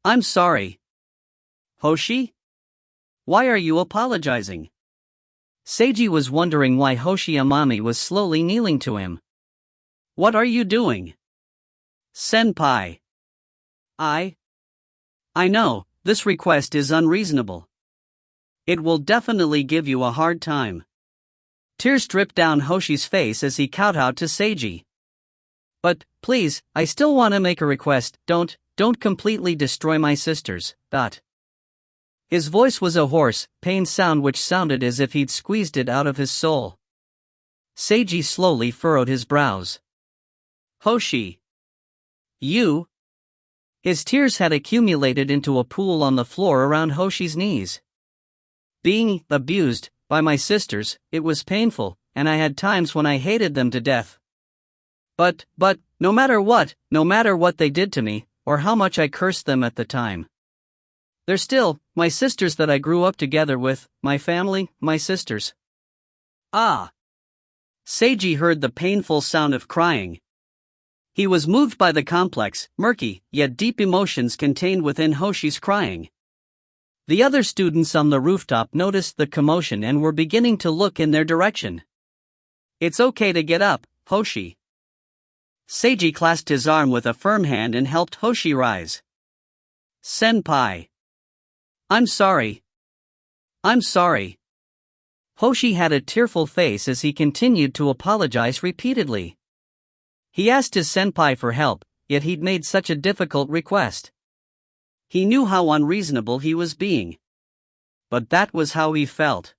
I'm sorry. Hoshi? Why are you apologizing? Seiji was wondering why Hoshi Amami was slowly kneeling to him. What are you doing? Senpai. I know, this request is unreasonable. It will definitely give you a hard time. Tears dripped down Hoshi's face as he kowtowed to Seiji. But, please, I still want to make a request, don't completely destroy my sisters, . His voice was a hoarse, pained sound which sounded as if he'd squeezed it out of his soul. Seiji slowly furrowed his brows. Hoshi. You? His tears had accumulated into a pool on the floor around Hoshi's knees. Being abused by my sisters, it was painful, and I had times when I hated them to death. But, no matter what they did to me, or how much I cursed them at the time, they're still my sisters that I grew up together with, my family, my sisters. Ah! Seiji heard the painful sound of crying. He was moved by the complex, murky, yet deep emotions contained within Hoshi's crying. The other students on the rooftop noticed the commotion and were beginning to look in their direction. It's okay to get up, Hoshi. Seiji clasped his arm with a firm hand and helped Hoshi rise. Senpai. I'm sorry. Hoshi had a tearful face as he continued to apologize repeatedly. He asked his senpai for help, yet he'd made such a difficult request. He knew how unreasonable he was being. But that was how he felt.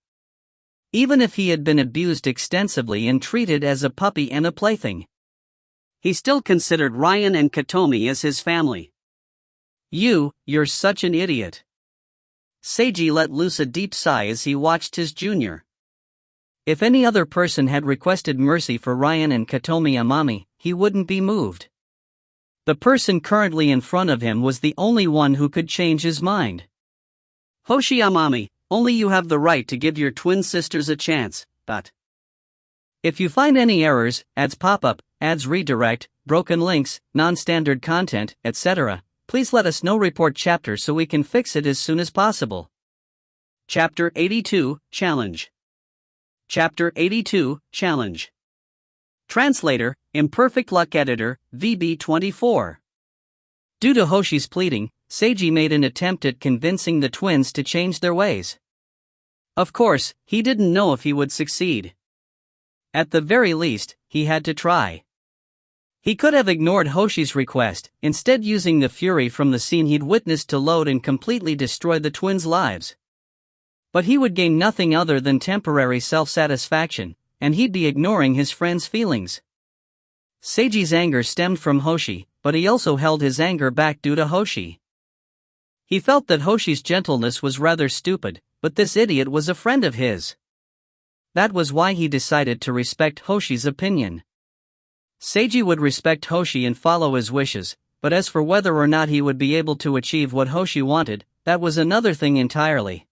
Even if he had been abused extensively and treated as a puppy and a plaything, he still considered Ryan and Katomi as his family. You're such an idiot. Seiji let loose a deep sigh as he watched his junior. If any other person had requested mercy for Ryan and Katomi Amami, he wouldn't be moved. The person currently in front of him was the only one who could change his mind. Hoshi Amami, only you have the right to give your twin sisters a chance, . If you find any errors, ads pop up, ads redirect, broken links, non-standard content, etc., please let us know. Report chapter so we can fix it as soon as possible. Chapter 82, Challenge. Chapter 82, Challenge. Translator, Imperfect Luck Editor, VB24. Due to Hoshi's pleading, Seiji made an attempt at convincing the twins to change their ways. Of course, he didn't know if he would succeed. At the very least, he had to try. He could have ignored Hoshi's request, instead using the fury from the scene he'd witnessed to load and completely destroy the twins' lives. But he would gain nothing other than temporary self-satisfaction, and he'd be ignoring his friend's feelings. Seiji's anger stemmed from Hoshi, but he also held his anger back due to Hoshi. He felt that Hoshi's gentleness was rather stupid, but this idiot was a friend of his. That was why he decided to respect Hoshi's opinion. Seiji would respect Hoshi and follow his wishes, but as for whether or not he would be able to achieve what Hoshi wanted, that was another thing entirely.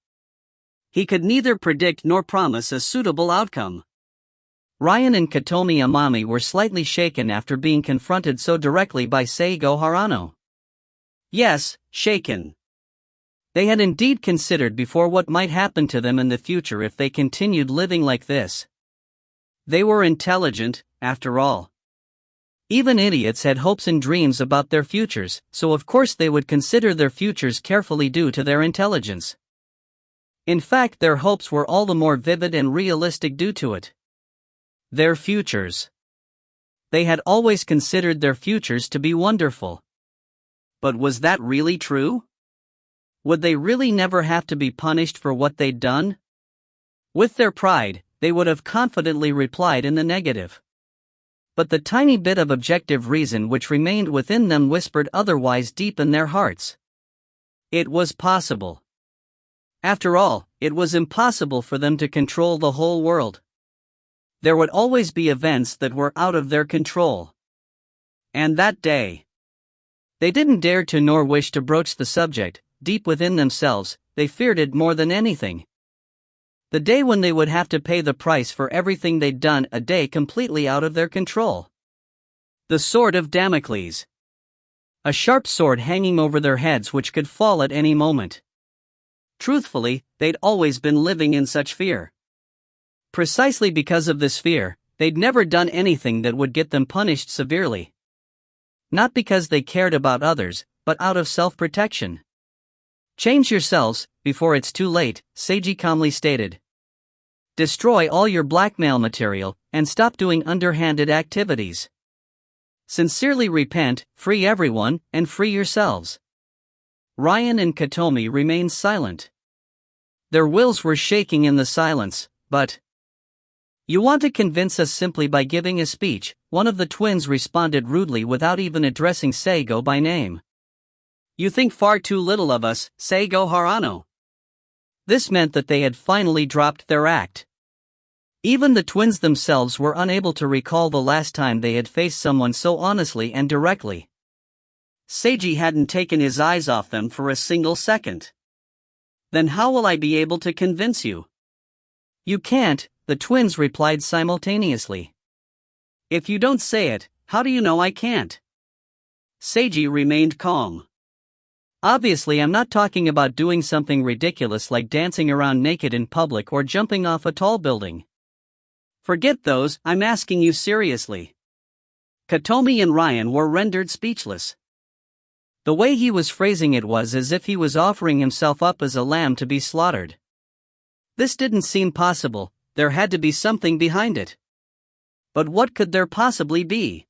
He could neither predict nor promise a suitable outcome. Ryan and Katomi Amami were slightly shaken after being confronted so directly by Seigo Harano. Yes, shaken. They had indeed considered before what might happen to them in the future if they continued living like this. They were intelligent, after all. Even idiots had hopes and dreams about their futures, so of course they would consider their futures carefully due to their intelligence. In fact, their hopes were all the more vivid and realistic due to it. Their futures. They had always considered their futures to be wonderful. But was that really true? Would they really never have to be punished for what they'd done? With their pride, they would have confidently replied in the negative. But the tiny bit of objective reason which remained within them whispered otherwise deep in their hearts. It was possible. After all, it was impossible for them to control the whole world. There would always be events that were out of their control. And that day, they didn't dare to nor wish to broach the subject, deep within themselves, they feared it more than anything. The day when they would have to pay the price for everything they'd done, a day completely out of their control. The Sword of Damocles. A sharp sword hanging over their heads which could fall at any moment. Truthfully, they'd always been living in such fear. Precisely because of this fear, they'd never done anything that would get them punished severely. Not because they cared about others, but out of self-protection. Change yourselves, before it's too late, Seiji calmly stated. Destroy all your blackmail material, and stop doing underhanded activities. Sincerely repent, free everyone, and free yourselves. Ryan and Katomi remained silent. Their wills were shaking in the silence, but... You want to convince us simply by giving a speech, one of the twins responded rudely without even addressing Seigo by name. You think far too little of us, Seigo Harano. This meant that they had finally dropped their act. Even the twins themselves were unable to recall the last time they had faced someone so honestly and directly. Seiji hadn't taken his eyes off them for a single second. Then how will I be able to convince you? You can't, the twins replied simultaneously. If you don't say it, how do you know I can't? Seiji remained calm. Obviously, I'm not talking about doing something ridiculous like dancing around naked in public or jumping off a tall building. Forget those, I'm asking you seriously. Katomi and Ryan were rendered speechless. The way he was phrasing it was as if he was offering himself up as a lamb to be slaughtered. This didn't seem possible, there had to be something behind it. But what could there possibly be?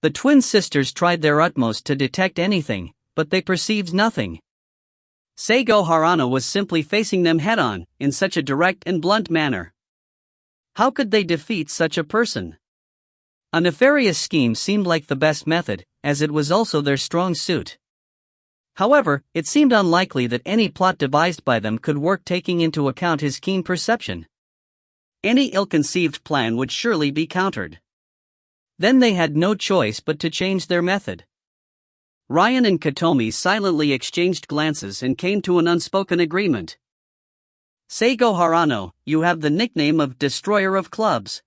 The twin sisters tried their utmost to detect anything, but they perceived nothing. Seigo Harano was simply facing them head-on, in such a direct and blunt manner. How could they defeat such a person? A nefarious scheme seemed like the best method, as it was also their strong suit. However, it seemed unlikely that any plot devised by them could work taking into account his keen perception. Any ill-conceived plan would surely be countered. Then they had no choice but to change their method. Ryan and Katomi silently exchanged glances and came to an unspoken agreement. Seigo Harano, you have the nickname of Destroyer of Clubs.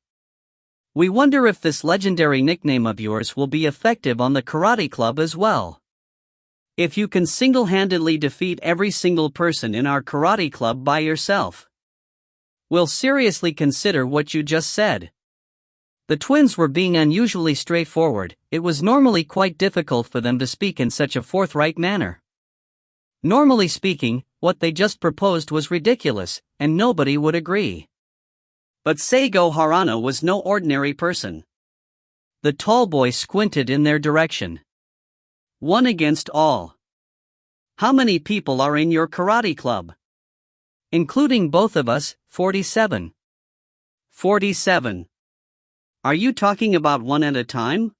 We wonder if this legendary nickname of yours will be effective on the karate club as well. If you can single-handedly defeat every single person in our karate club by yourself, we'll seriously consider what you just said. The twins were being unusually straightforward. It was normally quite difficult for them to speak in such a forthright manner. Normally speaking, what they just proposed was ridiculous, and nobody would agree. But Seigo Harano was no ordinary person. The tall boy squinted in their direction. One against all. How many people are in your karate club? Including both of us, 47. 47. Are you talking about one at a time?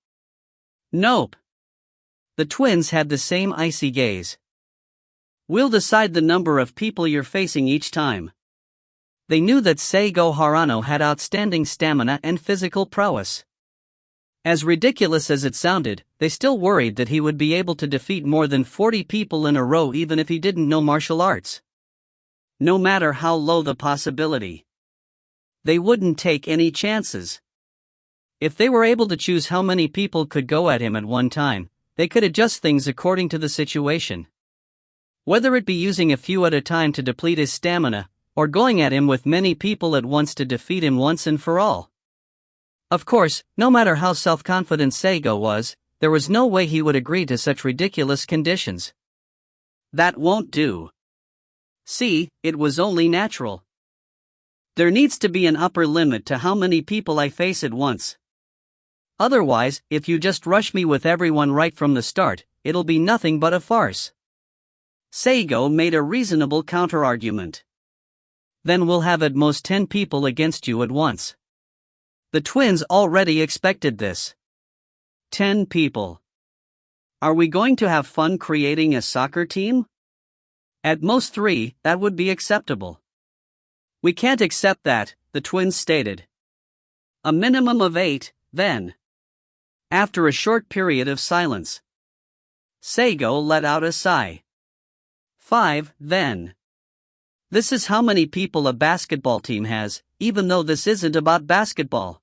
Nope. The twins had the same icy gaze. We'll decide the number of people you're facing each time. They knew that Seigo Harano had outstanding stamina and physical prowess. As ridiculous as it sounded, they still worried that he would be able to defeat more than 40 people in a row even if he didn't know martial arts. No matter how low the possibility, they wouldn't take any chances. If they were able to choose how many people could go at him at one time, they could adjust things according to the situation. Whether it be using a few at a time to deplete his stamina, or going at him with many people at once to defeat him once and for all. Of course, no matter how self-confident Seigo was, there was no way he would agree to such ridiculous conditions. That won't do. See, it was only natural. There needs to be an upper limit to how many people I face at once. Otherwise, if you just rush me with everyone right from the start, it'll be nothing but a farce. Seigo made a reasonable counter-argument. Then we'll have at most 10 people against you at once. The twins already expected this. 10 people. Are we going to have fun creating a soccer team? At most 3, that would be acceptable. We can't accept that, the twins stated. A minimum of 8, then. After a short period of silence, Seigo let out a sigh. 5, then. This is how many people a basketball team has, even though this isn't about basketball.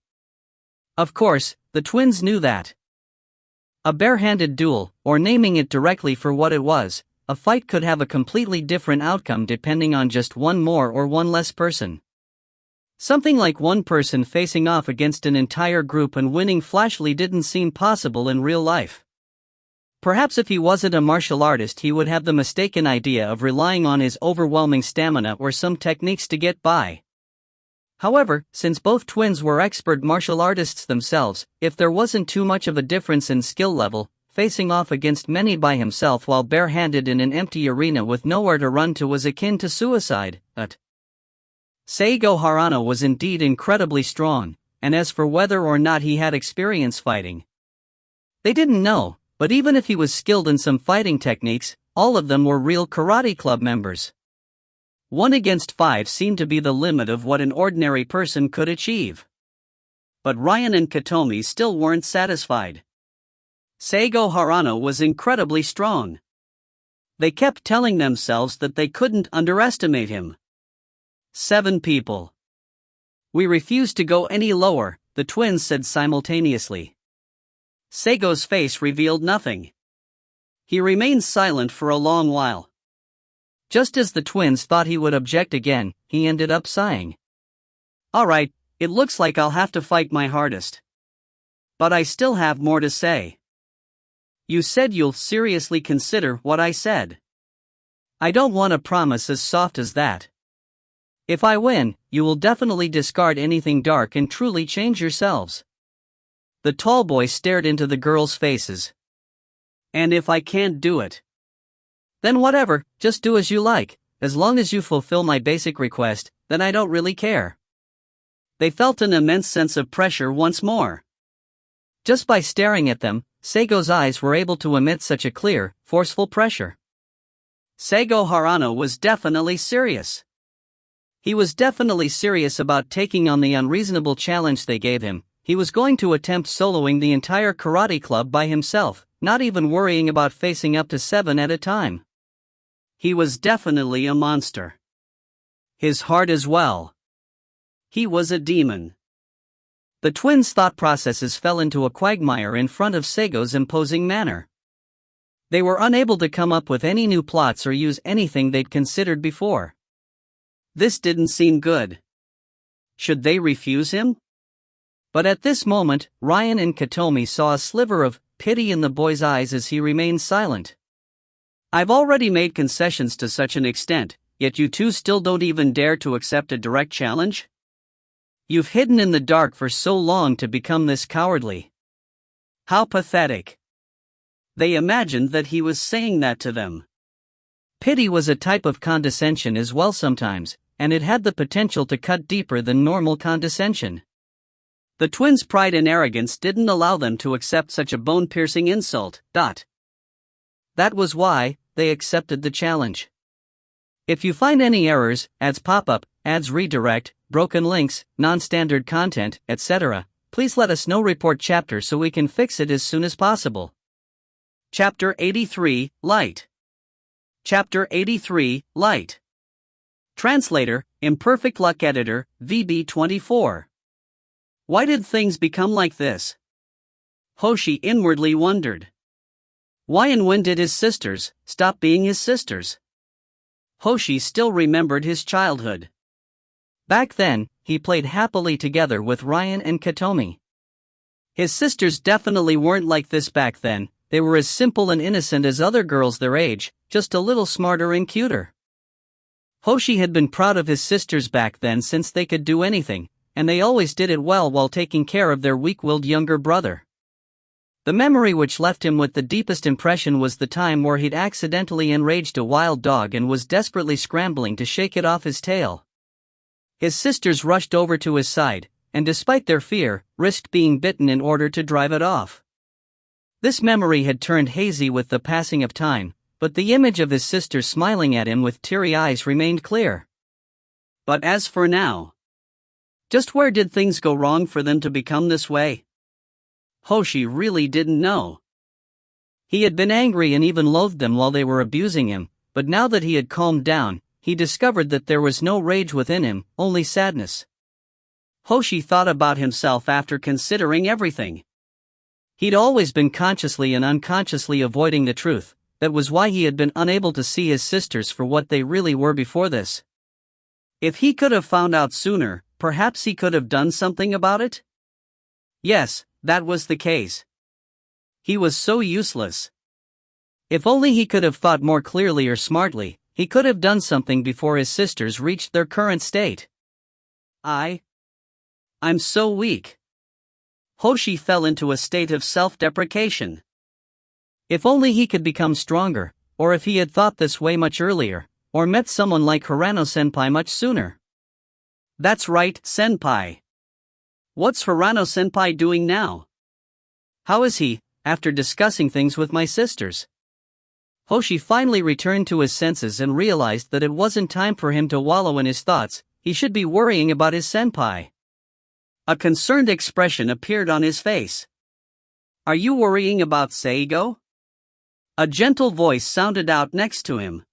Of course, the twins knew that. A barehanded duel, or naming it directly for what it was, a fight could have a completely different outcome depending on just one more or one less person. Something like one person facing off against an entire group and winning flashily didn't seem possible in real life. Perhaps if he wasn't a martial artist, he would have the mistaken idea of relying on his overwhelming stamina or some techniques to get by. However, since both twins were expert martial artists themselves, if there wasn't too much of a difference in skill level, facing off against many by himself while barehanded in an empty arena with nowhere to run to was akin to suicide. But Seigo Harano was indeed incredibly strong, and as for whether or not he had experience fighting, they didn't know, but even if he was skilled in some fighting techniques, all of them were real karate club members. 1 against 5 seemed to be the limit of what an ordinary person could achieve. But Ryan and Katomi still weren't satisfied. Seigo Harano was incredibly strong. They kept telling themselves that they couldn't underestimate him. 7 people. We refuse to go any lower, the twins said simultaneously. Seigo's face revealed nothing. He remained silent for a long while. Just as the twins thought he would object again, he ended up sighing. All right, it looks like I'll have to fight my hardest. But I still have more to say. You said you'll seriously consider what I said. I don't want a promise as soft as that. If I win, you will definitely discard anything dark and truly change yourselves. The tall boy stared into the girls' faces. And if I can't do it? Then whatever, just do as you like, as long as you fulfill my basic request, then I don't really care. They felt an immense sense of pressure once more. Just by staring at them, Seigo's eyes were able to emit such a clear, forceful pressure. Seigo Harano was definitely serious. He was definitely serious about taking on the unreasonable challenge they gave him. He was going to attempt soloing the entire karate club by himself, not even worrying about facing up to 7 at a time. He was definitely a monster. His heart as well. He was a demon. The twins' thought processes fell into a quagmire in front of Seigo's imposing manner. They were unable to come up with any new plots or use anything they'd considered before. This didn't seem good. Should they refuse him? But at this moment, Ryan and Katomi saw a sliver of pity in the boy's eyes as he remained silent. I've already made concessions to such an extent, yet you two still don't even dare to accept a direct challenge? You've hidden in the dark for so long to become this cowardly. How pathetic. They imagined that he was saying that to them. Pity was a type of condescension as well sometimes, and it had the potential to cut deeper than normal condescension. The twins' pride and arrogance didn't allow them to accept such a bone-piercing insult. That was why they accepted the challenge. If you find any errors, ads pop up, ads redirect, broken links, non-standard content, etc., please let us know. Report chapter so we can fix it as soon as possible. Chapter 83, Light. Chapter 83, Light. Translator, Imperfect Luck Editor, VB24. Why did things become like this? Hoshi inwardly wondered. Why and when did his sisters stop being his sisters? Hoshi still remembered his childhood. Back then, he played happily together with Ryan and Katomi. His sisters definitely weren't like this back then. They were as simple and innocent as other girls their age, just a little smarter and cuter. Hoshi had been proud of his sisters back then since they could do anything, and they always did it well while taking care of their weak-willed younger brother. The memory which left him with the deepest impression was the time where he'd accidentally enraged a wild dog and was desperately scrambling to shake it off his tail. His sisters rushed over to his side, and despite their fear, risked being bitten in order to drive it off. This memory had turned hazy with the passing of time, but the image of his sisters smiling at him with teary eyes remained clear. But as for now, just where did things go wrong for them to become this way? Hoshi really didn't know. He had been angry and even loathed them while they were abusing him, but now that he had calmed down, he discovered that there was no rage within him, only sadness. Hoshi thought about himself after considering everything. He'd always been consciously and unconsciously avoiding the truth. That was why he had been unable to see his sisters for what they really were before this. If he could have found out sooner, perhaps he could have done something about it? Yes, that was the case. He was so useless. If only he could have thought more clearly or smartly, he could have done something before his sisters reached their current state. I'm so weak. Hoshi fell into a state of self-deprecation. If only he could become stronger, or if he had thought this way much earlier, or met someone like Hirano-senpai much sooner. That's right, senpai. What's Hirano-senpai doing now? How is he, after discussing things with my sisters? Hoshi finally returned to his senses and realized that it wasn't time for him to wallow in his thoughts. He should be worrying about his senpai. A concerned expression appeared on his face. Are you worrying about Seigo? A gentle voice sounded out next to him.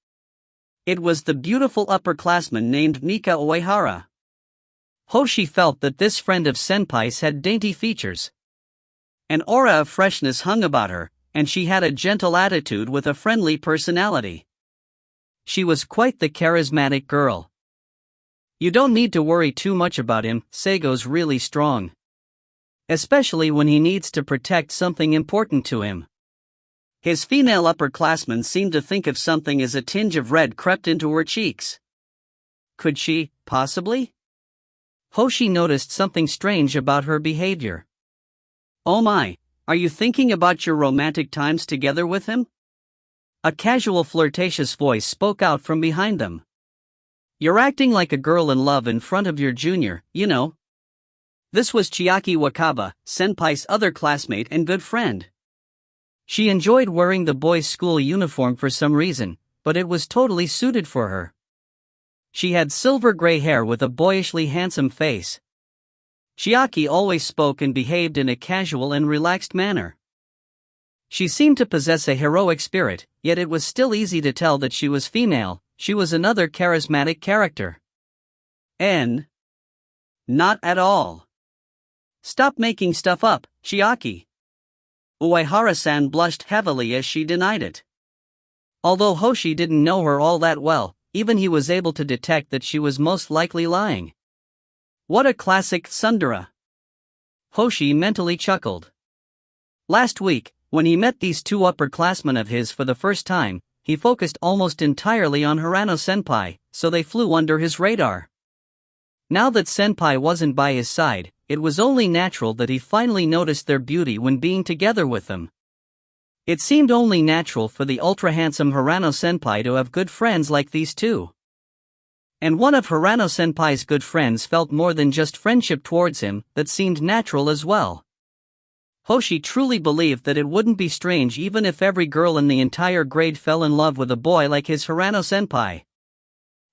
It was the beautiful upperclassman named Mika Uehara. Hoshi felt that this friend of senpai's had dainty features. An aura of freshness hung about her, and she had a gentle attitude with a friendly personality. She was quite the charismatic girl. You don't need to worry too much about him, Seigo's really strong. Especially when he needs to protect something important to him. His female upperclassman seemed to think of something as a tinge of red crept into her cheeks. Could she, possibly? Hoshi noticed something strange about her behavior. Oh my, are you thinking about your romantic times together with him? A casual flirtatious voice spoke out from behind them. You're acting like a girl in love in front of your junior, you know. This was Chiaki Wakaba, senpai's other classmate and good friend. She enjoyed wearing the boys' school uniform for some reason, but it was totally suited for her. She had silver gray hair with a boyishly handsome face. Chiaki always spoke and behaved in a casual and relaxed manner. She seemed to possess a heroic spirit, yet it was still easy to tell that she was female. She was another charismatic character. Not at all. Stop making stuff up, Chiaki. Uehara-san blushed heavily as she denied it. Although Hoshi didn't know her all that well, even he was able to detect that she was most likely lying. What a classic tsundere! Hoshi mentally chuckled. Last week, when he met these two upperclassmen of his for the first time, he focused almost entirely on Hirano-senpai, so they flew under his radar. Now that senpai wasn't by his side, it was only natural that he finally noticed their beauty when being together with them. It seemed only natural for the ultra-handsome Hirano-senpai to have good friends like these two. And one of Hirano-senpai's good friends felt more than just friendship towards him, that seemed natural as well. Hoshi truly believed that it wouldn't be strange even if every girl in the entire grade fell in love with a boy like his Hirano-senpai.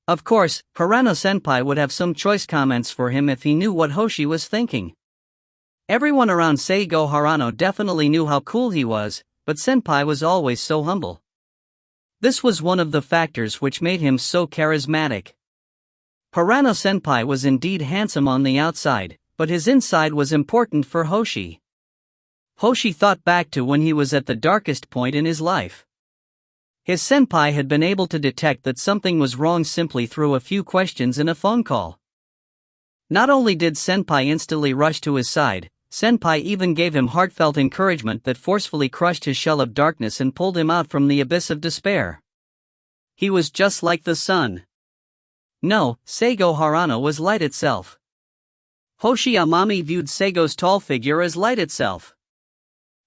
Of course, Hirano-senpai would have some choice comments for him if he knew what Hoshi was thinking. Everyone around Seigo Hirano definitely knew how cool he was, but senpai was always so humble. This was one of the factors which made him so charismatic. Hirano-senpai was indeed handsome on the outside, but his inside was important for Hoshi. Hoshi thought back to when he was at the darkest point in his life. His senpai had been able to detect that something was wrong simply through a few questions in a phone call. Not only did senpai instantly rush to his side, senpai even gave him heartfelt encouragement that forcefully crushed his shell of darkness and pulled him out from the abyss of despair. He was just like the sun. No, Seigo Hirano was light itself. Hoshi Amami viewed Seigo's tall figure as light itself.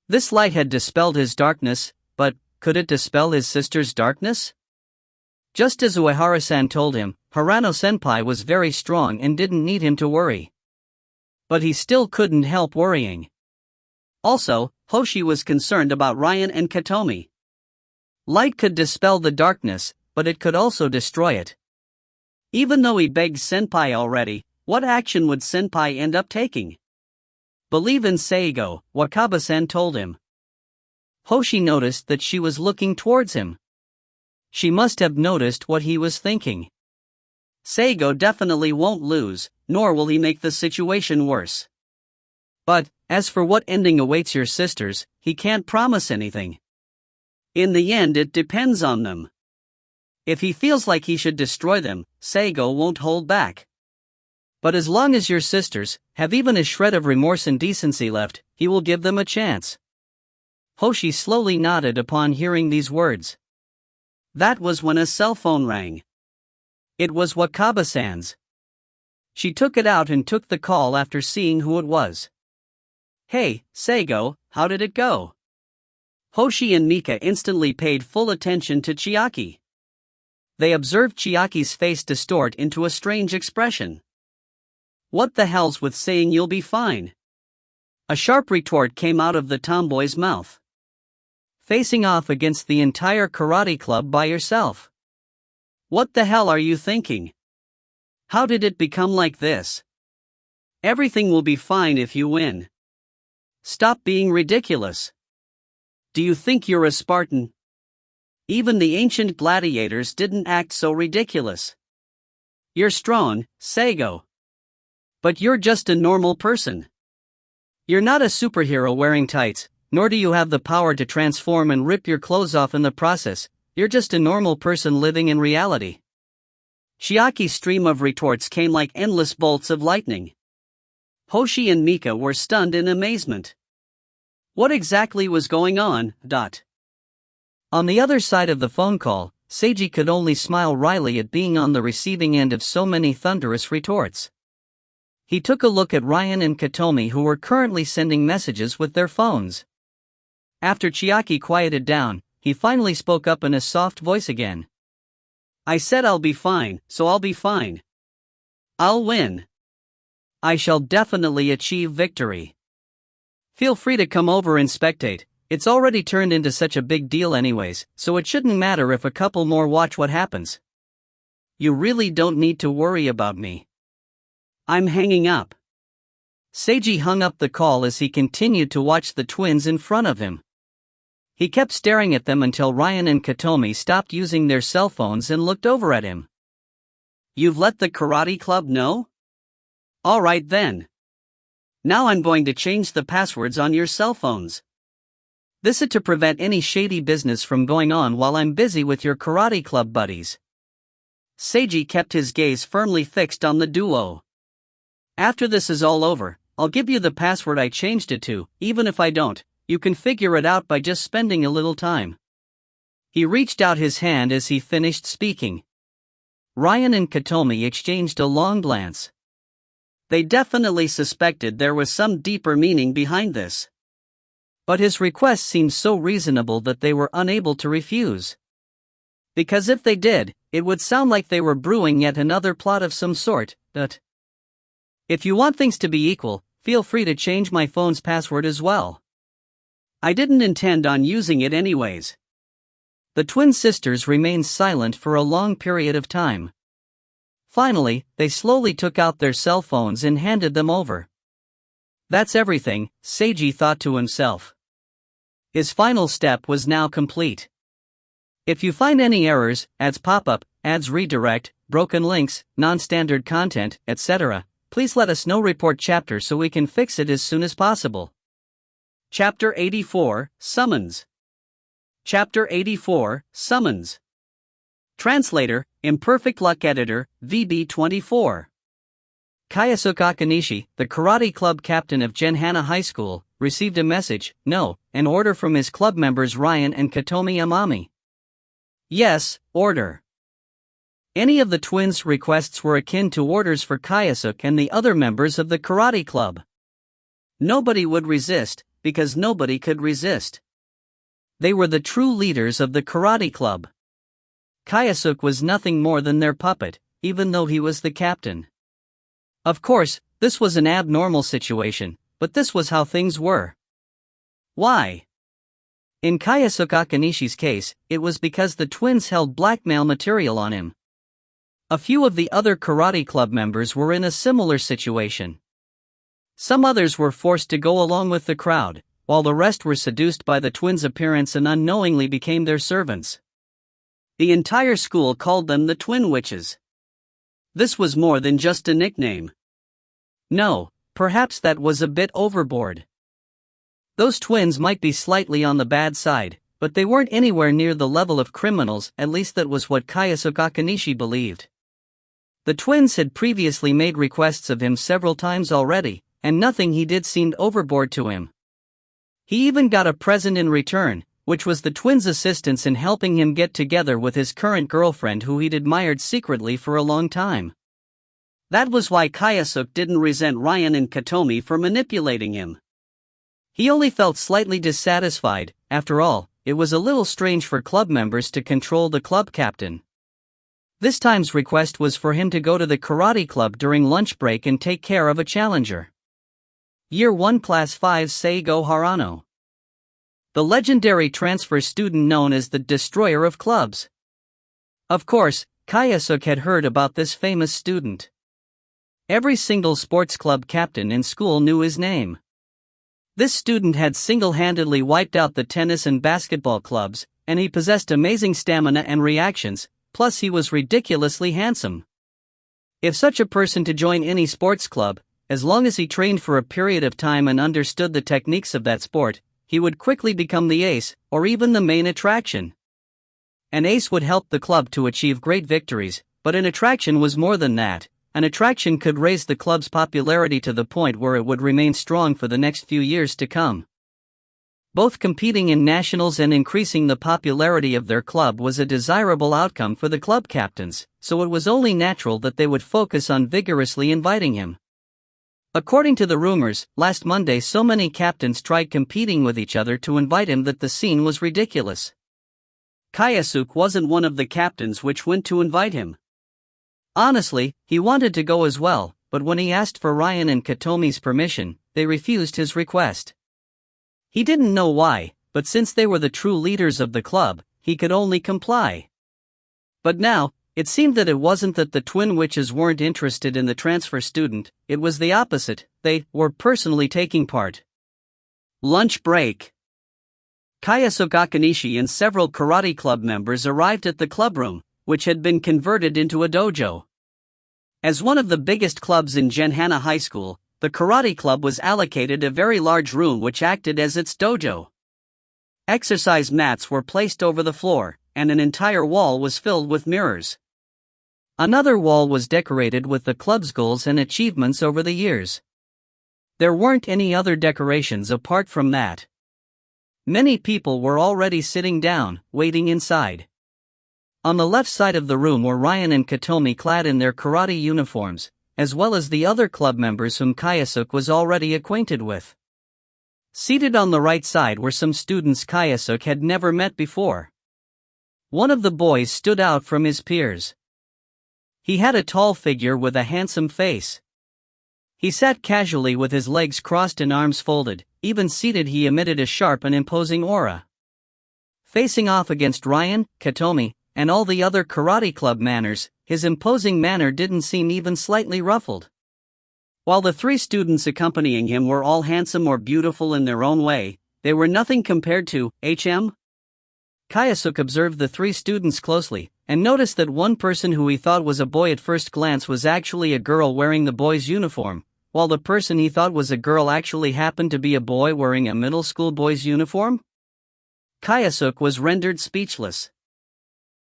This light had dispelled his darkness, but could it dispel his sister's darkness? Just as Uehara-san told him, Hirano-senpai was very strong and didn't need him to worry. But he still couldn't help worrying. Also, Hoshi was concerned about Ryan and Katomi. Light could dispel the darkness, but it could also destroy it. Even though he begged senpai already, what action would senpai end up taking? Believe in Seigo, Wakaba-san told him. Hoshi noticed that she was looking towards him. She must have noticed what he was thinking. Seigo definitely won't lose, nor will he make the situation worse. But, as for what ending awaits your sisters, he can't promise anything. In the end, it depends on them. If he feels like he should destroy them, Seigo won't hold back. But as long as your sisters have even a shred of remorse and decency left, he will give them a chance. Hoshi slowly nodded upon hearing these words. That was when a cell phone rang. It was Wakaba-san's. She took it out and took the call after seeing who it was. Hey, Seigo, how did it go? Hoshi and Mika instantly paid full attention to Chiaki. They observed Chiaki's face distort into a strange expression. What the hell's with saying you'll be fine? A sharp retort came out of the tomboy's mouth. Facing off against the entire karate club by yourself. What the hell are you thinking? How did it become like this? Everything will be fine if you win. Stop being ridiculous. Do you think you're a Spartan? Even the ancient gladiators didn't act so ridiculous. You're strong, Seigo. But you're just a normal person. You're not a superhero wearing tights, nor do you have the power to transform and rip your clothes off in the process. You're just a normal person living in reality. Chiaki's stream of retorts came like endless bolts of lightning. Hoshi and Mika were stunned in amazement. What exactly was going on? On the other side of the phone call, Seiji could only smile wryly at being on the receiving end of so many thunderous retorts. He took a look at Ryan and Katomi, who were currently sending messages with their phones. After Chiaki quieted down, he finally spoke up in a soft voice again. I said I'll be fine, so I'll be fine. I'll win. I shall definitely achieve victory. Feel free to come over and spectate. It's already turned into such a big deal anyways, so it shouldn't matter if a couple more watch what happens. You really don't need to worry about me. I'm hanging up. Seiji hung up the call as he continued to watch the twins in front of him. He kept staring at them until Ryan and Katomi stopped using their cell phones and looked over at him. You've let the karate club know? Alright then. Now I'm going to change the passwords on your cell phones. This is to prevent any shady business from going on while I'm busy with your karate club buddies. Seiji kept his gaze firmly fixed on the duo. After this is all over, I'll give you the password I changed it to. Even if I don't, you can figure it out by just spending a little time. He reached out his hand as he finished speaking. Ryan and Katomi exchanged a long glance. They definitely suspected there was some deeper meaning behind this. But his request seemed so reasonable that they were unable to refuse. Because if they did, it would sound like they were brewing yet another plot of some sort. If you want things to be equal, feel free to change my phone's password as well. I didn't intend on using it anyways. The twin sisters remained silent for a long period of time. Finally, they slowly took out their cell phones and handed them over. That's everything, Seiji thought to himself. His final step was now complete. If you find any errors, ads pop up, ads redirect, broken links, non-standard content, etc., please let us know. Report chapter so we can fix it as soon as possible. Chapter 84, Summons. Chapter 84, Summons. Translator, Imperfect Luck Editor, VB24. Kyosuke Akanishi, the karate club captain of Genhana High School, received a message, no, an order from his club members Ryan and Katomi Amami. Yes, order. Any of the twins' requests were akin to orders for Kyosuke and the other members of the karate club. Nobody would resist, because nobody could resist. They were the true leaders of the karate club. Kyosuke was nothing more than their puppet, even though he was the captain. Of course, this was an abnormal situation, but this was how things were. Why? In Kyosuke Akanishi's case, it was because the twins held blackmail material on him. A few of the other karate club members were in a similar situation. Some others were forced to go along with the crowd, while the rest were seduced by the twins' appearance and unknowingly became their servants. The entire school called them the Twin Witches. This was more than just a nickname. No, perhaps that was a bit overboard. Those twins might be slightly on the bad side, but they weren't anywhere near the level of criminals, at least that was what Kayasuke Akanishi believed. The twins had previously made requests of him several times already, and nothing he did seemed overboard to him. He even got a present in return, which was the twins' assistance in helping him get together with his current girlfriend who he'd admired secretly for a long time. That was why Kayasuke didn't resent Ryan and Katomi for manipulating him. He only felt slightly dissatisfied. After all, it was a little strange for club members to control the club captain. This time's request was for him to go to the karate club during lunch break and take care of a challenger. Year 1 Class 5 Seigo Harano. The legendary transfer student known as the Destroyer of Clubs. Of course, Kayasuke had heard about this famous student. Every single sports club captain in school knew his name. This student had single-handedly wiped out the tennis and basketball clubs, and he possessed amazing stamina and reactions, plus he was ridiculously handsome. If such a person to join any sports club, as long as he trained for a period of time and understood the techniques of that sport, he would quickly become the ace, or even the main attraction. An ace would help the club to achieve great victories, but an attraction was more than that. An attraction could raise the club's popularity to the point where it would remain strong for the next few years to come. Both competing in nationals and increasing the popularity of their club was a desirable outcome for the club captains, so it was only natural that they would focus on vigorously inviting him. According to the rumors, last Monday so many captains tried competing with each other to invite him that the scene was ridiculous. Kayasuke wasn't one of the captains which went to invite him. Honestly, he wanted to go as well, but when he asked for Ryan and Katomi's permission, they refused his request. He didn't know why, but since they were the true leaders of the club, he could only comply. But now, it seemed that it wasn't that the Twin Witches weren't interested in the transfer student, it was the opposite, they were personally taking part. Lunch break. Kayasuke Akanishi and several karate club members arrived at the clubroom, which had been converted into a dojo. As one of the biggest clubs in Genhana High School, the karate club was allocated a very large room which acted as its dojo. Exercise mats were placed over the floor, and an entire wall was filled with mirrors. Another wall was decorated with the club's goals and achievements over the years. There weren't any other decorations apart from that. Many people were already sitting down, waiting inside. On the left side of the room were Ryan and Katomi clad in their karate uniforms, as well as the other club members whom Kayasuke was already acquainted with. Seated on the right side were some students Kayasuke had never met before. One of the boys stood out from his peers. He had a tall figure with a handsome face. He sat casually with his legs crossed and arms folded, even seated he emitted a sharp and imposing aura. Facing off against Ryan, Katomi, and all the other karate club manners, his imposing manner didn't seem even slightly ruffled. While the three students accompanying him were all handsome or beautiful in their own way, they were nothing compared to H.M. Kayasuke observed the three students closely, and noticed that one person who he thought was a boy at first glance was actually a girl wearing the boy's uniform, while the person he thought was a girl actually happened to be a boy wearing a middle school boy's uniform? Kayasuke was rendered speechless.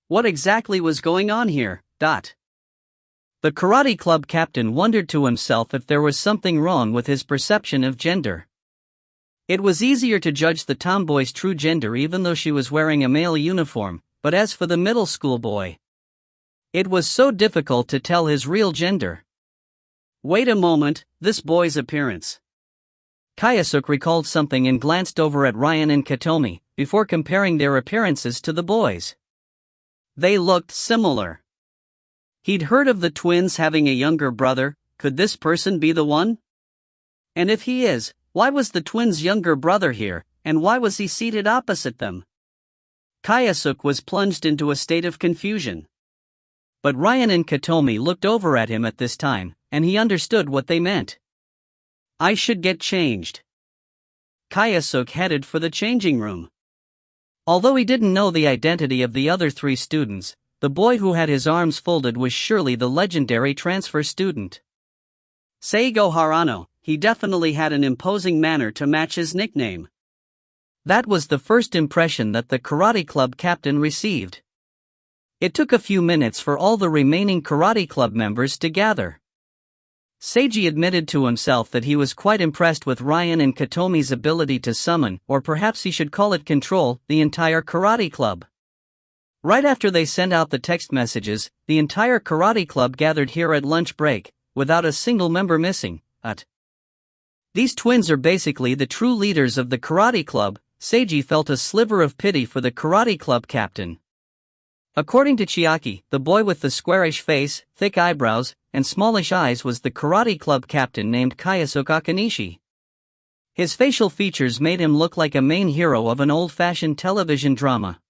What exactly was going on here? The karate club captain wondered to himself if there was something wrong with his perception of gender. It was easier to judge the tomboy's true gender even though she was wearing a male uniform, but as for the middle school boy, it was so difficult to tell his real gender. Wait a moment, this boy's appearance. Kayasuke recalled something and glanced over at Ryan and Katomi, before comparing their appearances to the boys. They looked similar. He'd heard of the twins having a younger brother. Could this person be the one? And if he is, why was the twins' younger brother here, and why was he seated opposite them? Kayasuke was plunged into a state of confusion. But Ryan and Katomi looked over at him at this time, and he understood what they meant. I should get changed. Kayasuke headed for the changing room. Although he didn't know the identity of the other 3 students, the boy who had his arms folded was surely the legendary transfer student. Seigo Harano. He definitely had an imposing manner to match his nickname. That was the first impression that the karate club captain received. It took a few minutes for all the remaining karate club members to gather. Seiji admitted to himself that he was quite impressed with Ryan and Katomi's ability to summon, or perhaps he should call it control, the entire karate club. Right after they sent out the text messages, the entire karate club gathered here at lunch break, without a single member missing. These twins are basically the true leaders of the karate club. Seiji felt a sliver of pity for the karate club captain. According to Chiaki, the boy with the squarish face, thick eyebrows, and smallish eyes was the karate club captain named Kayasuke Akanishi. His facial features made him look like a main hero of an old-fashioned television drama.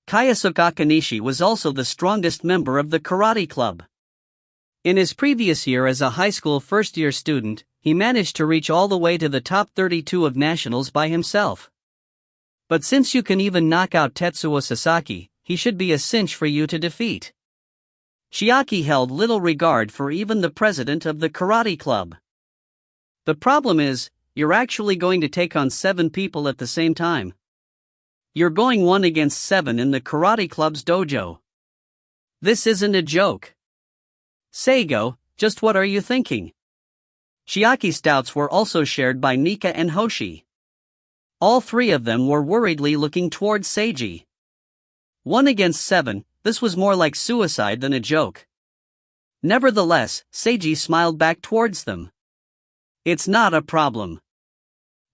Kayasuke Akanishi was also the strongest member of the karate club. In his previous year as a high school first-year student, he managed to reach all the way to the top 32 of nationals by himself. But since you can even knock out Tetsuo Sasaki, he should be a cinch for you to defeat. Chiaki held little regard for even the president of the karate club. The problem is, you're actually going to take on 7 people at the same time. You're going 1 against 7 in the karate club's dojo. This isn't a joke. Seigo, just what are you thinking? Chiaki's doubts were also shared by Nika and Hoshi. All 3 of them were worriedly looking towards Seiji. 1 against 7, this was more like suicide than a joke. Nevertheless, Seiji smiled back towards them. It's not a problem.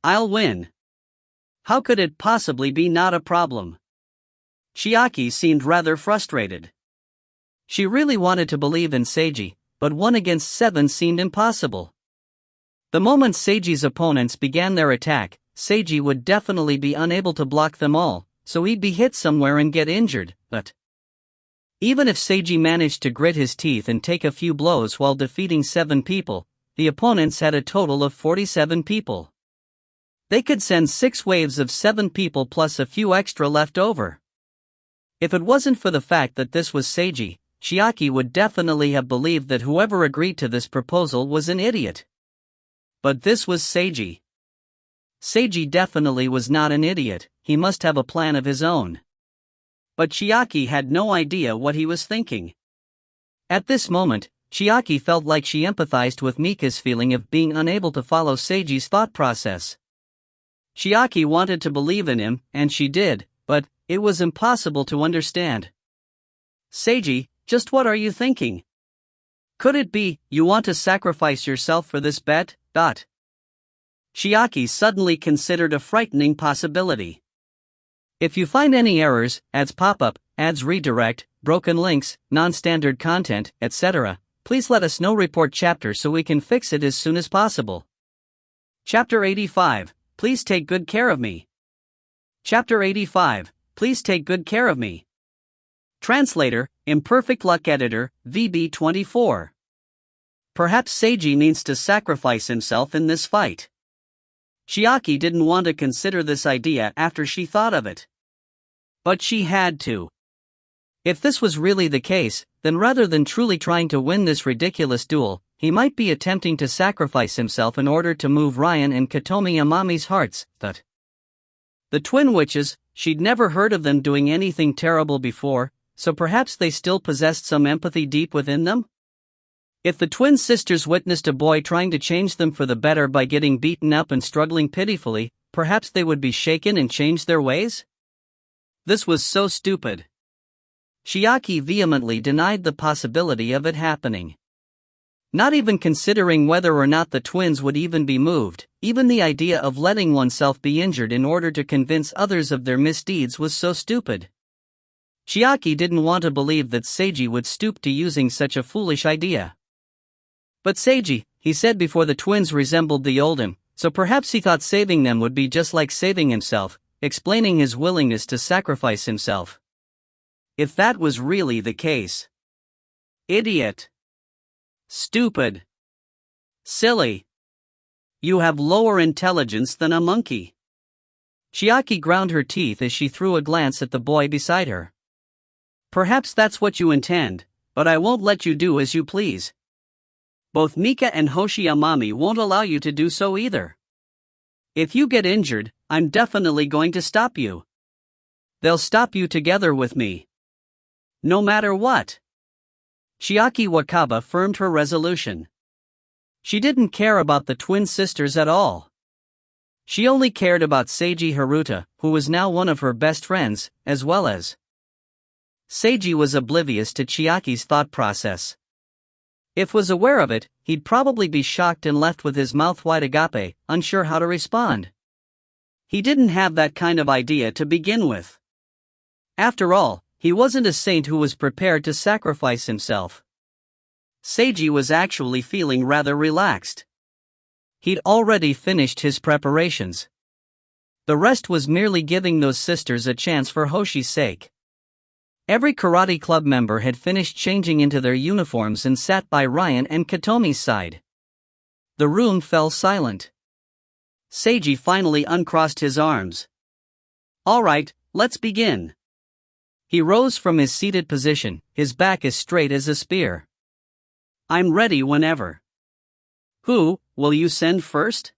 I'll win. How could it possibly be not a problem? Chiaki seemed rather frustrated. She really wanted to believe in Seiji, but 1 against 7 seemed impossible. The moment Seiji's opponents began their attack, Seiji would definitely be unable to block them all, so he'd be hit somewhere and get injured, but even if Seiji managed to grit his teeth and take a few blows while defeating 7 people, the opponents had a total of 47 people. They could send 6 waves of 7 people plus a few extra left over. If it wasn't for the fact that this was Seiji, Chiaki would definitely have believed that whoever agreed to this proposal was an idiot. But this was Seiji. Seiji definitely was not an idiot, he must have a plan of his own. But Chiaki had no idea what he was thinking. At this moment, Chiaki felt like she empathized with Mika's feeling of being unable to follow Seiji's thought process. Chiaki wanted to believe in him, and she did, but it was impossible to understand. Seiji, just what are you thinking? Could it be, you want to sacrifice yourself for this bet? Chiaki suddenly considered a frightening possibility. If you find any errors, ads pop up, ads redirect, broken links, non-standard content, etc., please let us know. Report chapter so we can fix it as soon as possible. Chapter 85, Please take good care of me. Chapter 85, Please take good care of me. Translator, Imperfect Luck Editor, VB24. Perhaps Seiji needs to sacrifice himself in this fight. Chiaki didn't want to consider this idea after she thought of it. But she had to. If this was really the case, then rather than truly trying to win this ridiculous duel, he might be attempting to sacrifice himself in order to move Ryan and Katomi Amami's hearts. But the twin witches, she'd never heard of them doing anything terrible before, so perhaps they still possessed some empathy deep within them? If the twin sisters witnessed a boy trying to change them for the better by getting beaten up and struggling pitifully, perhaps they would be shaken and change their ways? This was so stupid. Chiaki vehemently denied the possibility of it happening. Not even considering whether or not the twins would even be moved, even the idea of letting oneself be injured in order to convince others of their misdeeds was so stupid. Chiaki didn't want to believe that Seiji would stoop to using such a foolish idea. But Seiji, he said before the twins resembled the old him, so perhaps he thought saving them would be just like saving himself, explaining his willingness to sacrifice himself. If that was really the case. Idiot. Stupid. Silly. You have lower intelligence than a monkey. Chiaki ground her teeth as she threw a glance at the boy beside her. Perhaps that's what you intend, but I won't let you do as you please. Both Mika and Hoshi Amami won't allow you to do so either. If you get injured, I'm definitely going to stop you. They'll stop you together with me. No matter what. Chiaki Wakaba firmed her resolution. She didn't care about the twin sisters at all. She only cared about Seiji Haruta, who was now one of her best friends, as well as. Seiji was oblivious to Chiaki's thought process. If was aware of it, he'd probably be shocked and left with his mouth wide agape, unsure how to respond. He didn't have that kind of idea to begin with. After all, he wasn't a saint who was prepared to sacrifice himself. Seiji was actually feeling rather relaxed. He'd already finished his preparations. The rest was merely giving those sisters a chance for Hoshi's sake. Every karate club member had finished changing into their uniforms and sat by Ryan and Katomi's side. The room fell silent. Seiji finally uncrossed his arms. All right, let's begin. He rose from his seated position, his back as straight as a spear. I'm ready whenever. Who will you send first?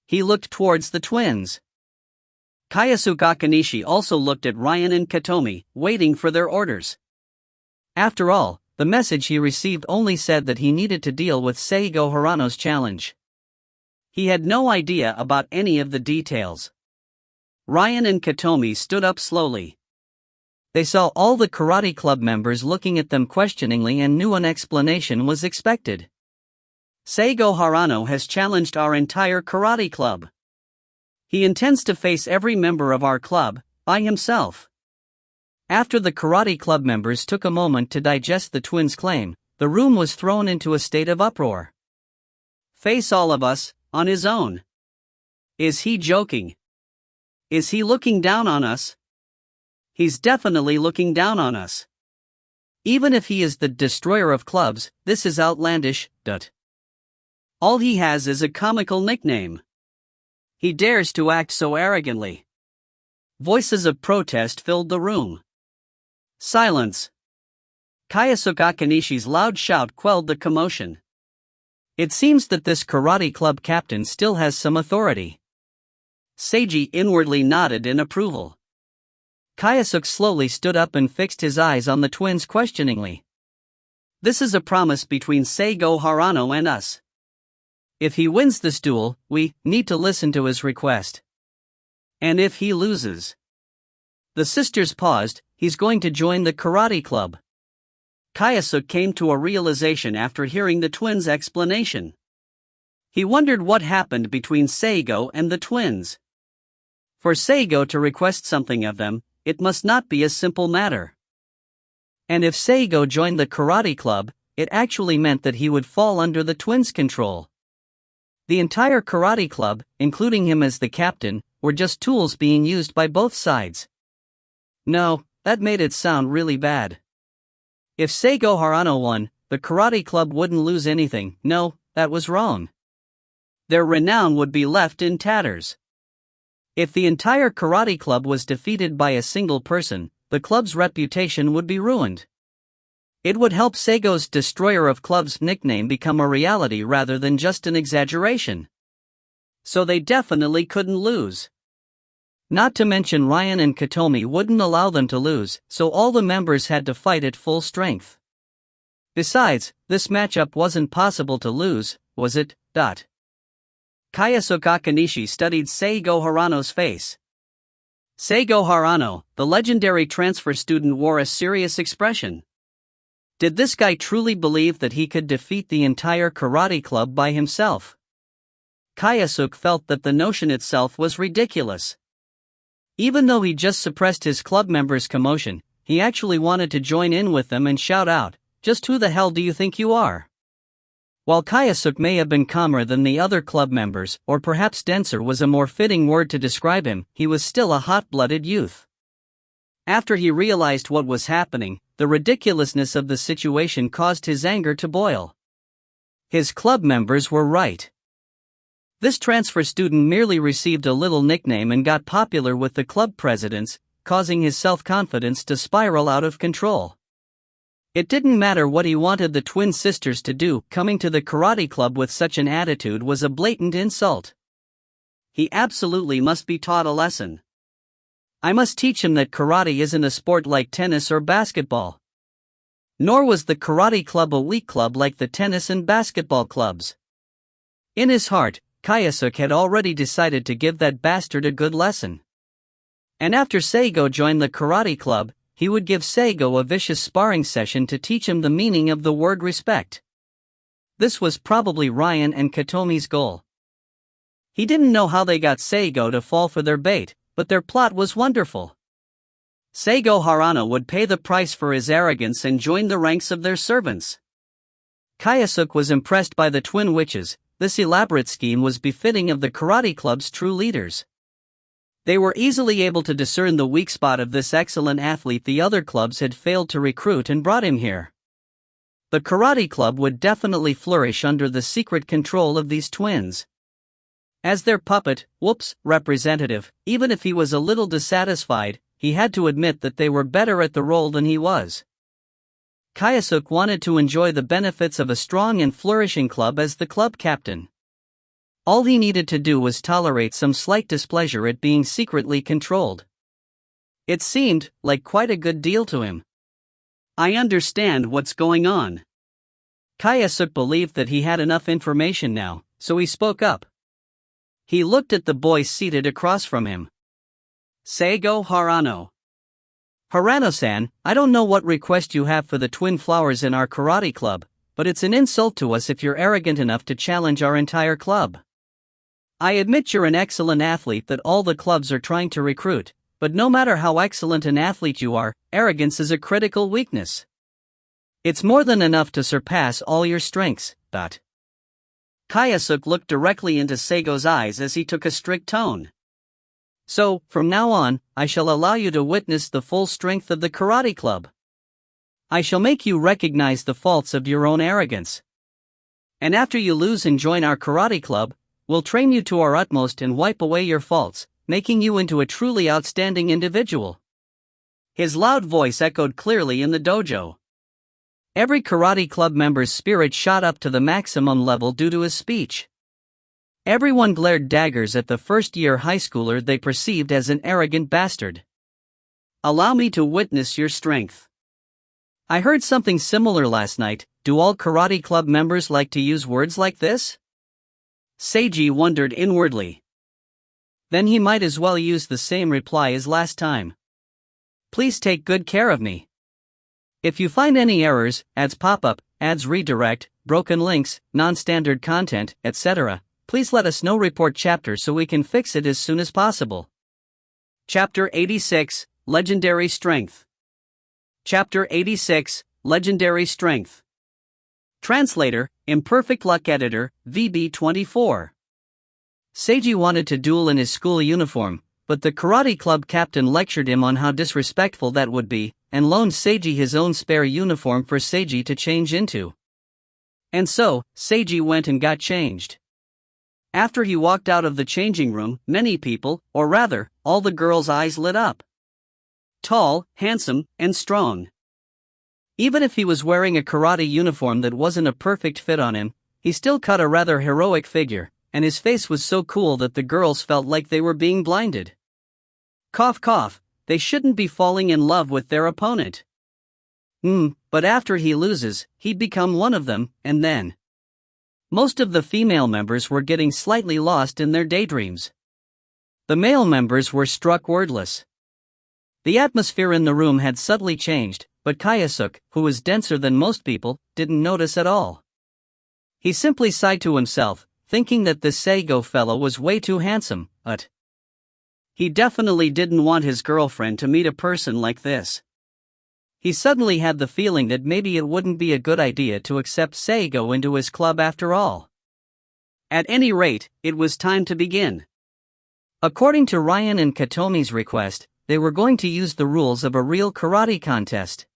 He looked towards the twins. Kayasuke Akanishi also looked at Ryan and Katomi, waiting for their orders. After all, the message he received only said that he needed to deal with Seigo Harano's challenge. He had no idea about any of the details. Ryan and Katomi stood up slowly. They saw all the karate club members looking at them questioningly and knew an explanation was expected. Seigo Harano has challenged our entire karate club. He intends to face every member of our club, by himself. After the karate club members took a moment to digest the twins' claim, the room was thrown into a state of uproar. Face all of us, on his own. Is he joking? Is he looking down on us? He's definitely looking down on us. Even if he is the destroyer of clubs, this is outlandish. All he has is a comical nickname. He dares to act so arrogantly. Voices of protest filled the room. Silence. Kayasuke Akanishi's loud shout quelled the commotion. It seems that this karate club captain still has some authority. Seiji inwardly nodded in approval. Kayasuke slowly stood up and fixed his eyes on the twins questioningly. This is a promise between Seigo Harano and us. If he wins this duel, we need to listen to his request. And if he loses. The sisters paused. He's going to join the karate club. Kayasuke came to a realization after hearing the twins' explanation. He wondered what happened between Seigo and the twins. For Seigo to request something of them, it must not be a simple matter. And if Seigo joined the karate club, it actually meant that he would fall under the twins' control. The entire karate club, including him as the captain, were just tools being used by both sides. No, that made it sound really bad. If Seigo Harano won, the karate club wouldn't lose anything. No, that was wrong. Their renown would be left in tatters. If the entire karate club was defeated by a single person, the club's reputation would be ruined. It would help Seigo's Destroyer of Clubs nickname become a reality rather than just an exaggeration. So they definitely couldn't lose. Not to mention Ryan and Katomi wouldn't allow them to lose, so all the members had to fight at full strength. Besides, this matchup wasn't possible to lose, was it? Kayasuke Akanishi studied Seigo Harano's face. Seigo Harano, the legendary transfer student, wore a serious expression. Did this guy truly believe that he could defeat the entire karate club by himself? Kayasuke felt that the notion itself was ridiculous. Even though he just suppressed his club members' commotion, he actually wanted to join in with them and shout out, "Just who the hell do you think you are?" While Kayasuke may have been calmer than the other club members, or perhaps denser was a more fitting word to describe him, he was still a hot-blooded youth. After he realized what was happening, the ridiculousness of the situation caused his anger to boil. His club members were right. This transfer student merely received a little nickname and got popular with the club presidents, causing his self-confidence to spiral out of control. It didn't matter what he wanted the twin sisters to do, coming to the karate club with such an attitude was a blatant insult. He absolutely must be taught a lesson. I must teach him that karate isn't a sport like tennis or basketball. Nor was the karate club a weak club like the tennis and basketball clubs. In his heart, Kayasuk had already decided to give that bastard a good lesson. And after Seigo joined the karate club, he would give Seigo a vicious sparring session to teach him the meaning of the word respect. This was probably Ryan and Katomi's goal. He didn't know how they got Seigo to fall for their bait, but their plot was wonderful. Seigo Harano would pay the price for his arrogance and join the ranks of their servants. Kayasuk was impressed by the twin witches. This elaborate scheme was befitting of the karate club's true leaders. They were easily able to discern the weak spot of this excellent athlete the other clubs had failed to recruit and brought him here. The karate club would definitely flourish under the secret control of these twins. As their puppet, representative, even if he was a little dissatisfied, he had to admit that they were better at the role than he was. Kayasuk wanted to enjoy the benefits of a strong and flourishing club as the club captain. All he needed to do was tolerate some slight displeasure at being secretly controlled. It seemed like quite a good deal to him. I understand what's going on. Kayasuk believed that he had enough information now, so he spoke up. He looked at the boy seated across from him. Seigo Harano. Harano-san, I don't know what request you have for the twin flowers in our karate club, but it's an insult to us if you're arrogant enough to challenge our entire club. I admit you're an excellent athlete that all the clubs are trying to recruit, but no matter how excellent an athlete you are, arrogance is a critical weakness. It's more than enough to surpass all your strengths, but... Kayasuk looked directly into Seigo's eyes as he took a strict tone. So, from now on, I shall allow you to witness the full strength of the karate club. I shall make you recognize the faults of your own arrogance. And after you lose and join our karate club, we'll train you to our utmost and wipe away your faults, making you into a truly outstanding individual. His loud voice echoed clearly in the dojo. Every karate club member's spirit shot up to the maximum level due to his speech. Everyone glared daggers at the first-year high schooler they perceived as an arrogant bastard. Allow me to witness your strength. I heard something similar last night. Do all karate club members like to use words like this? Seiji wondered inwardly. Then he might as well use the same reply as last time. Please take good care of me. If you find any errors, ads pop up, ads redirect, broken links, non-standard content, etc., please let us know. Report chapter so we can fix it as soon as possible. Chapter 86, Legendary Strength. Chapter 86, Legendary Strength. Translator, Imperfect Luck Editor, VB24. Seiji wanted to duel in his school uniform, but the karate club captain lectured him on how disrespectful that would be, and loaned Seiji his own spare uniform for Seiji to change into. And so, Seiji went and got changed. After he walked out of the changing room, many people, or rather, all the girls' eyes lit up. Tall, handsome, and strong. Even if he was wearing a karate uniform that wasn't a perfect fit on him, he still cut a rather heroic figure, and his face was so cool that the girls felt like they were being blinded. Cough cough, they shouldn't be falling in love with their opponent. But after he loses, he'd become one of them, and then... Most of the female members were getting slightly lost in their daydreams. The male members were struck wordless. The atmosphere in the room had subtly changed, but Kayasuk, who was denser than most people, didn't notice at all. He simply sighed to himself, thinking that this Seigo fellow was way too handsome, but... He definitely didn't want his girlfriend to meet a person like this. He suddenly had the feeling that maybe it wouldn't be a good idea to accept Seigo into his club after all. At any rate, it was time to begin. According to Ryan and Katomi's request, they were going to use the rules of a real karate contest.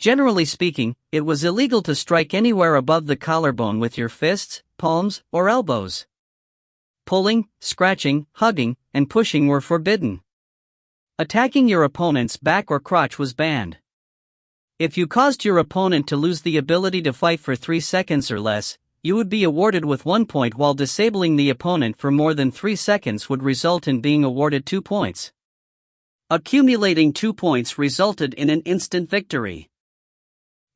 Generally speaking, it was illegal to strike anywhere above the collarbone with your fists, palms, or elbows. pulling, scratching, hugging, and pushing were forbidden. Attacking your opponent's back or crotch was banned. If you caused your opponent to lose the ability to fight for 3 seconds or less, you would be awarded with 1 point, while disabling the opponent for more than 3 seconds would result in being awarded 2 points. Accumulating 2 points resulted in an instant victory.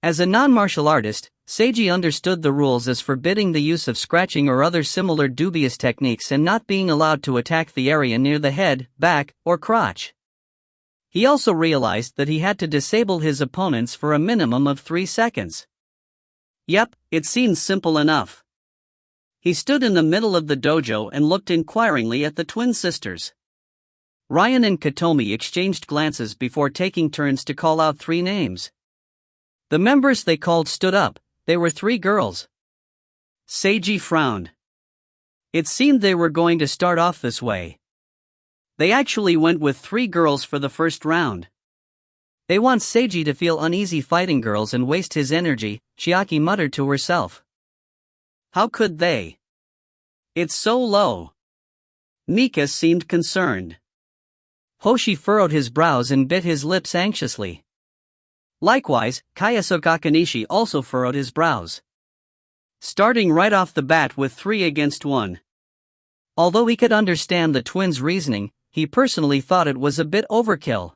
As a non-martial artist, Seiji understood the rules as forbidding the use of scratching or other similar dubious techniques and not being allowed to attack the area near the head, back, or crotch. He also realized that he had to disable his opponents for a minimum of 3 seconds. Yep, it seems simple enough. He stood in the middle of the dojo and looked inquiringly at the twin sisters. Ryan and Katomi exchanged glances before taking turns to call out 3 names. The members they called stood up. They were 3 girls. Seiji frowned. It seemed they were going to start off this way. They actually went with 3 girls for the first round. They want Seiji to feel uneasy fighting girls and waste his energy, Chiaki muttered to herself. How could they? It's so low. Nika seemed concerned. Hoshi furrowed his brows and bit his lips anxiously. Likewise, Kyasu Kakanishi also furrowed his brows. Starting right off the bat with 3 against 1. Although he could understand the twins' reasoning, he personally thought it was a bit overkill.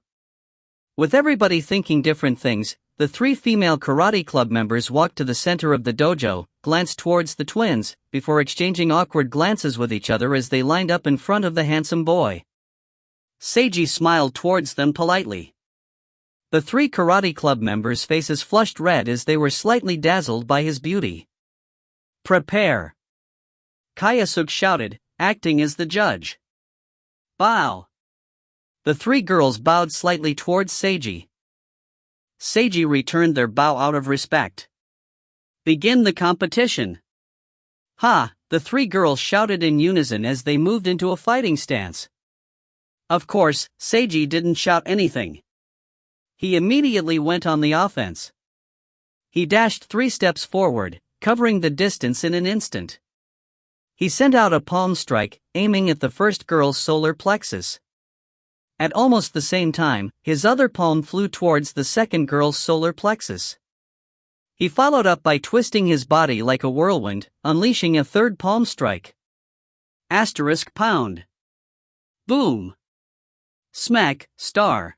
With everybody thinking different things, the 3 female karate club members walked to the center of the dojo, glanced towards the twins, before exchanging awkward glances with each other as they lined up in front of the handsome boy. Seiji smiled towards them politely. The 3 karate club members' faces flushed red as they were slightly dazzled by his beauty. Prepare! Kyasu shouted, acting as the judge. Bow! The 3 girls bowed slightly towards Seiji. Seiji returned their bow out of respect. Begin the competition! Ha! The 3 girls shouted in unison as they moved into a fighting stance. Of course, Seiji didn't shout anything. He immediately went on the offense. He dashed 3 steps forward, covering the distance in an instant. He sent out a palm strike, aiming at the first girl's solar plexus. At almost the same time, his other palm flew towards the second girl's solar plexus. He followed up by twisting his body like a whirlwind, unleashing a third palm strike. Asterisk pound. Boom. Smack, star.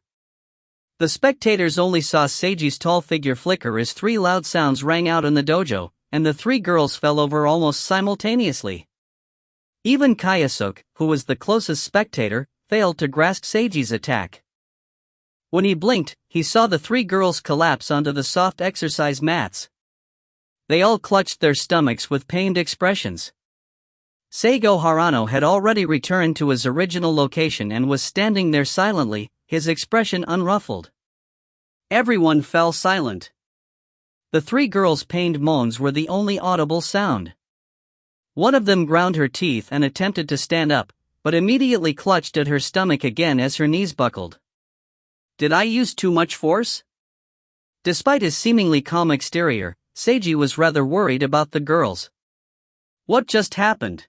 The spectators only saw Seiji's tall figure flicker as 3 loud sounds rang out in the dojo, and the 3 girls fell over almost simultaneously. Even Kyasu, who was the closest spectator, failed to grasp Seiji's attack. When he blinked, he saw the 3 girls collapse onto the soft exercise mats. They all clutched their stomachs with pained expressions. Seigo Harano had already returned to his original location and was standing there silently, his expression unruffled. Everyone fell silent. The 3 girls' pained moans were the only audible sound. One of them ground her teeth and attempted to stand up, but immediately clutched at her stomach again as her knees buckled. Did I use too much force? Despite his seemingly calm exterior, Seiji was rather worried about the girls. What just happened?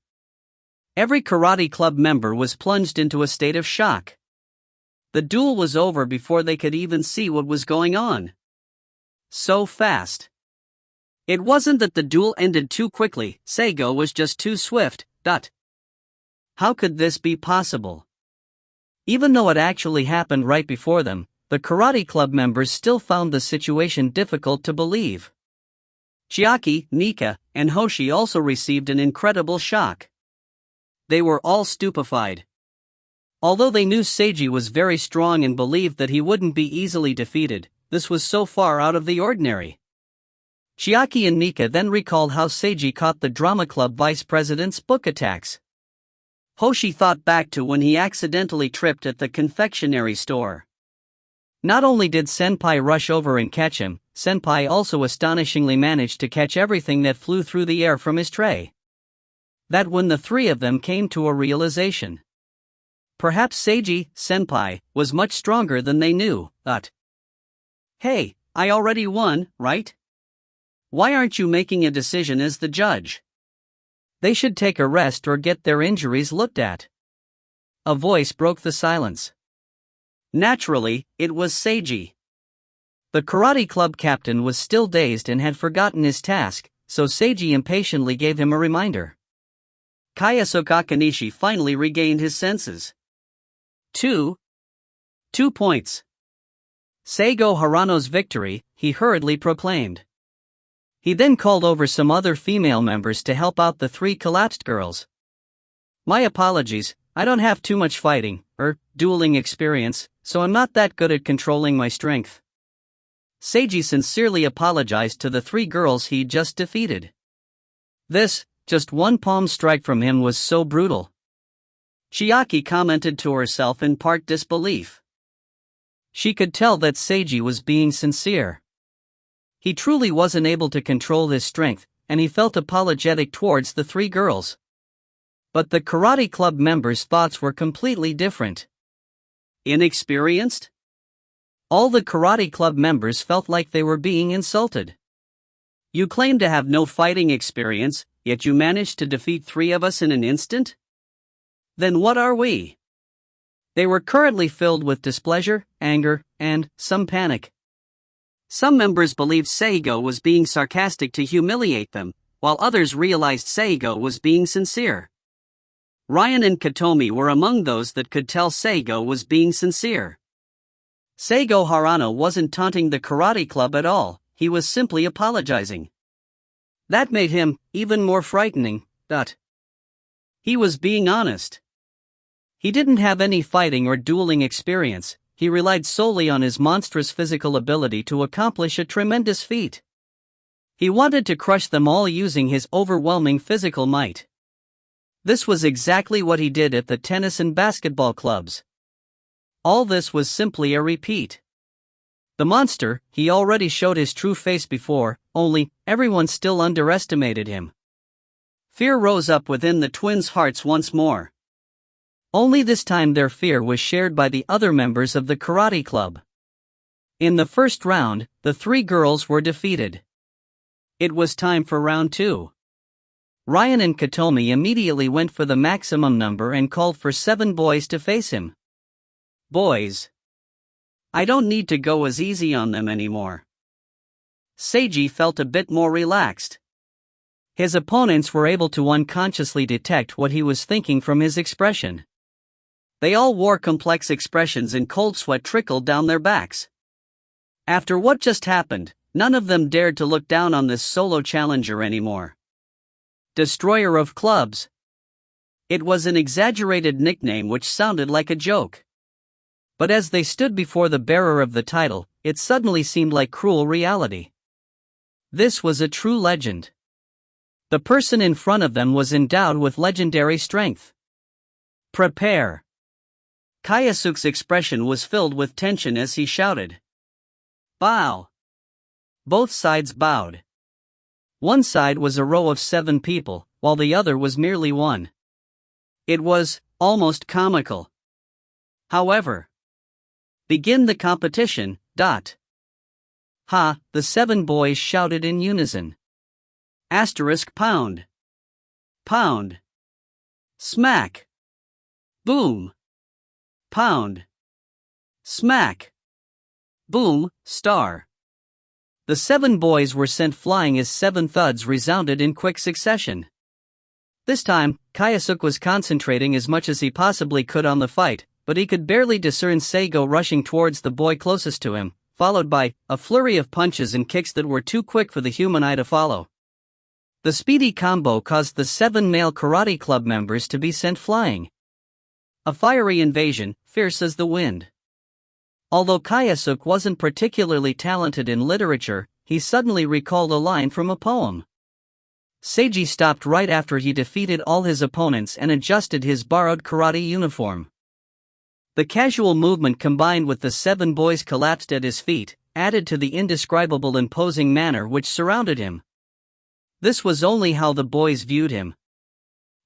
Every karate club member was plunged into a state of shock. The duel was over before they could even see what was going on. So fast. It wasn't that the duel ended too quickly, Seigo was just too swift. How could this be possible? Even though it actually happened right before them, the karate club members still found the situation difficult to believe. Chiaki, Nika, and Hoshi also received an incredible shock. They were all stupefied. Although they knew Seiji was very strong and believed that he wouldn't be easily defeated, this was so far out of the ordinary. Chiaki and Nika then recalled how Seiji caught the drama club vice president's book attacks. Hoshi thought back to when he accidentally tripped at the confectionery store. Not only did Senpai rush over and catch him, Senpai also astonishingly managed to catch everything that flew through the air from his tray. That when the 3 of them came to a realization. Perhaps Seiji, Senpai, was much stronger than they knew, Hey, I already won, right? Why aren't you making a decision as the judge? They should take a rest or get their injuries looked at. A voice broke the silence. Naturally, it was Seiji. The karate club captain was still dazed and had forgotten his task, so Seiji impatiently gave him a reminder. Kyosuke Akanishi finally regained his senses. 2 points. Seigo Harano's victory, he hurriedly proclaimed. He then called over some other female members to help out the 3 collapsed girls. My apologies, I don't have too much fighting, dueling experience, so I'm not that good at controlling my strength. Seiji sincerely apologized to the 3 girls he'd just defeated. This, just one palm strike from him was so brutal. Chiaki commented to herself in part disbelief. She could tell that Seiji was being sincere. He truly wasn't able to control his strength, and he felt apologetic towards the 3 girls. But the karate club members' thoughts were completely different. Inexperienced? All the karate club members felt like they were being insulted. You claim to have no fighting experience, yet you managed to defeat 3 of us in an instant? Then what are we? They were currently filled with displeasure, anger, and some panic. Some members believed Seigo was being sarcastic to humiliate them, while others realized Seigo was being sincere. Ryan and Katomi were among those that could tell Seigo was being sincere. Seigo Harano wasn't taunting the karate club at all, he was simply apologizing. That made him even more frightening. He was being honest. He didn't have any fighting or dueling experience, he relied solely on his monstrous physical ability to accomplish a tremendous feat. He wanted to crush them all using his overwhelming physical might. This was exactly what he did at the tennis and basketball clubs. All this was simply a repeat. The monster, he already showed his true face before, only, everyone still underestimated him. Fear rose up within the twins' hearts once more. Only this time their fear was shared by the other members of the karate club. In the first round, the 3 girls were defeated. It was time for round 2. Ryan and Katomi immediately went for the maximum number and called for 7 boys to face him. Boys. I don't need to go as easy on them anymore. Seiji felt a bit more relaxed. His opponents were able to unconsciously detect what he was thinking from his expression. They all wore complex expressions and cold sweat trickled down their backs. After what just happened, none of them dared to look down on this solo challenger anymore. Destroyer of Clubs. It was an exaggerated nickname which sounded like a joke. But as they stood before the bearer of the title, it suddenly seemed like cruel reality. This was a true legend. The person in front of them was endowed with legendary strength. Prepare. Kyosuke's expression was filled with tension as he shouted. Bow. Both sides bowed. One side was a row of 7 people, while the other was merely 1. It was almost comical. However, begin the competition. Ha, the 7 boys shouted in unison. Pound. Pound. Smack. Boom. Pound. Smack. Boom, star. The 7 boys were sent flying as 7 thuds resounded in quick succession. This time, Kyosuke was concentrating as much as he possibly could on the fight, but he could barely discern Seigo rushing towards the boy closest to him, followed by a flurry of punches and kicks that were too quick for the human eye to follow. The speedy combo caused the 7 male karate club members to be sent flying. A fiery invasion, fierce as the wind. Although Kyosuke wasn't particularly talented in literature, he suddenly recalled a line from a poem. Seiji stopped right after he defeated all his opponents and adjusted his borrowed karate uniform. The casual movement combined with the 7 boys collapsed at his feet, added to the indescribable imposing manner which surrounded him. This was only how the boys viewed him.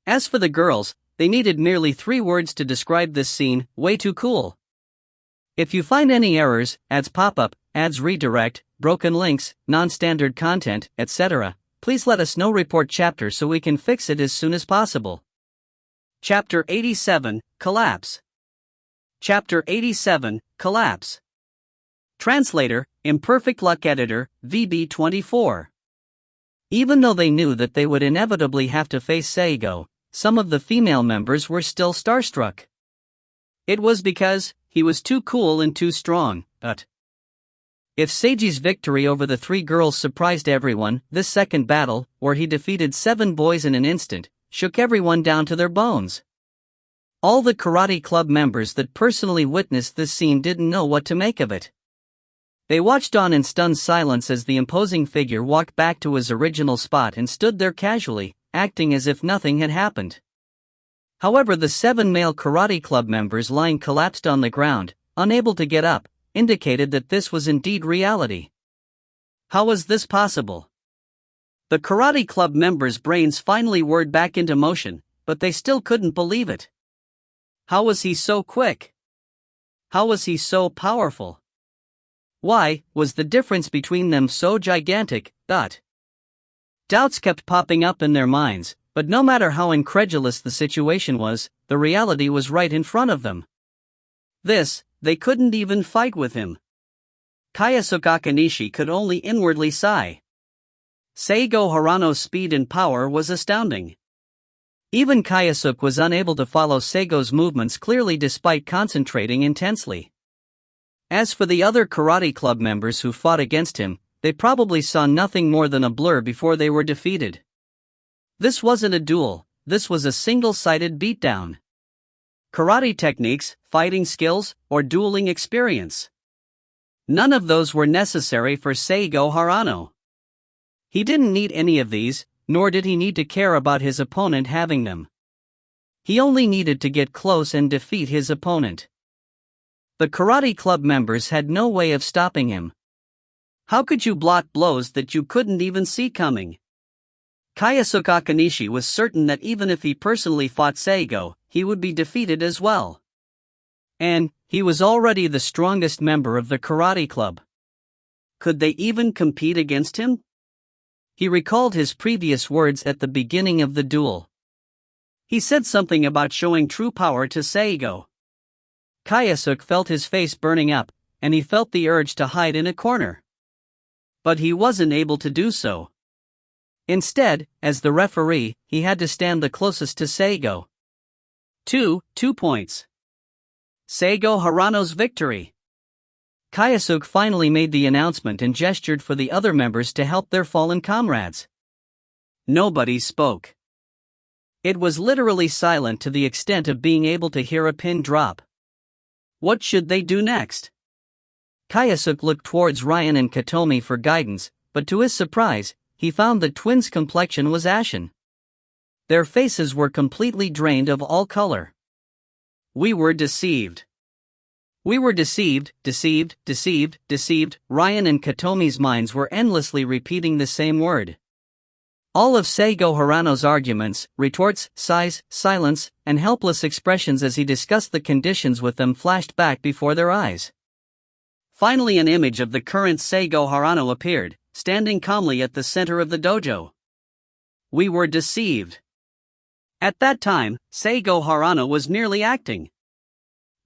As for the girls, they needed merely 3 words to describe this scene: way too cool. If you find any errors, ads pop up, ads redirect, broken links, non-standard content, etc., please let us know report chapter so we can fix it as soon as possible. Chapter 87, Collapse. Chapter 87, Collapse. Translator, Imperfect Luck Editor, VB24. Even though they knew that they would inevitably have to face Seigo, some of the female members were still starstruck. It was because he was too cool and too strong, but if Seiji's victory over the 3 girls surprised everyone, this second battle, where he defeated 7 boys in an instant, shook everyone down to their bones. All the karate club members that personally witnessed this scene didn't know what to make of it. They watched on in stunned silence as the imposing figure walked back to his original spot and stood there casually, acting as if nothing had happened. However, the 7 male karate club members lying collapsed on the ground, unable to get up, indicated that this was indeed reality. How was this possible? The karate club members' brains finally whirred back into motion, but they still couldn't believe it. How was he so quick? How was he so powerful? Why was the difference between them so gigantic? Doubts kept popping up in their minds, but no matter how incredulous the situation was, the reality was right in front of them. They couldn't even fight with him. Kyosuke Akanishi could only inwardly sigh. Seigo Harano's speed and power was astounding. Even Kyosuke was unable to follow Seigo's movements clearly despite concentrating intensely. As for the other karate club members who fought against him, they probably saw nothing more than a blur before they were defeated. This wasn't a duel, this was a single-sided beatdown. Karate techniques, fighting skills, or dueling experience. None of those were necessary for Seigo Harano. He didn't need any of these, nor did he need to care about his opponent having them. He only needed to get close and defeat his opponent. The karate club members had no way of stopping him. How could you block blows that you couldn't even see coming? Kyosuke Akanishi was certain that even if he personally fought Seigo, he would be defeated as well. And he was already the strongest member of the karate club. Could they even compete against him? He recalled his previous words at the beginning of the duel. He said something about showing true power to Seigo. Kyosuke felt his face burning up, and he felt the urge to hide in a corner. But he wasn't able to do so. Instead, as the referee, he had to stand the closest to Seigo. 2 points. Seigo Harano's victory. Kyosuke finally made the announcement and gestured for the other members to help their fallen comrades. Nobody spoke. It was literally silent to the extent of being able to hear a pin drop. What should they do next? Kyosuke looked towards Ryan and Katomi for guidance, but to his surprise, he found the twins' complexion was ashen. Their faces were completely drained of all color. We were deceived. We were deceived. Ryan and Katomi's minds were endlessly repeating the same word. All of Seigo Harano's arguments, retorts, sighs, silence, and helpless expressions as he discussed the conditions with them flashed back before their eyes. Finally, an image of the current Seigo Harano appeared, standing calmly at the center of the dojo. We were deceived. At that time, Seigo Harano was merely acting.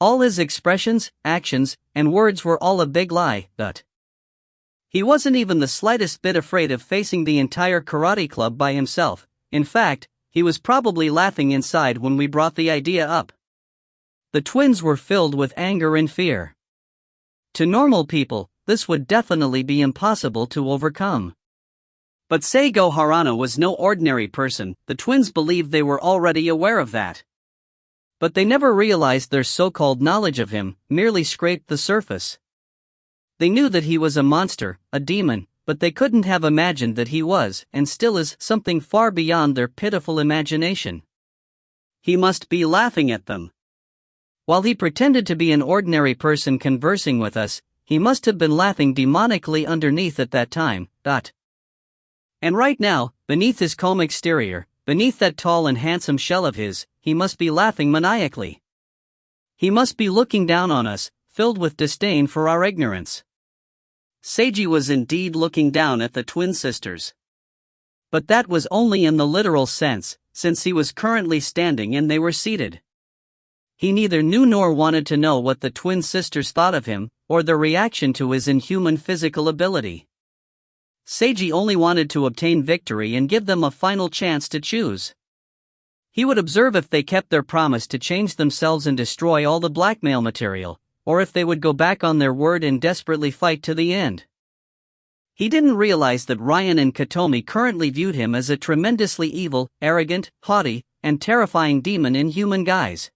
All his expressions, actions, and words were all a big lie, but he wasn't even the slightest bit afraid of facing the entire karate club by himself. In fact, he was probably laughing inside when we brought the idea up. The twins were filled with anger and fear. To normal people, this would definitely be impossible to overcome. But Seigo Harano was no ordinary person. The twins believed they were already aware of that. But they never realized their so-called knowledge of him merely scraped the surface. They knew that he was a monster, a demon, but they couldn't have imagined that he was, and still is, something far beyond their pitiful imagination. He must be laughing at them. While he pretended to be an ordinary person conversing with us, he must have been laughing demonically underneath at that time. And right now, beneath his calm exterior, beneath that tall and handsome shell of his, he must be laughing maniacally. He must be looking down on us, filled with disdain for our ignorance. Seiji was indeed looking down at the twin sisters. But that was only in the literal sense, since he was currently standing and they were seated. He neither knew nor wanted to know what the twin sisters thought of him, or their reaction to his inhuman physical ability. Seiji only wanted to obtain victory and give them a final chance to choose. He would observe if they kept their promise to change themselves and destroy all the blackmail material, or if they would go back on their word and desperately fight to the end. He didn't realize that Ryan and Katomi currently viewed him as a tremendously evil, arrogant, haughty, and terrifying demon in human guise.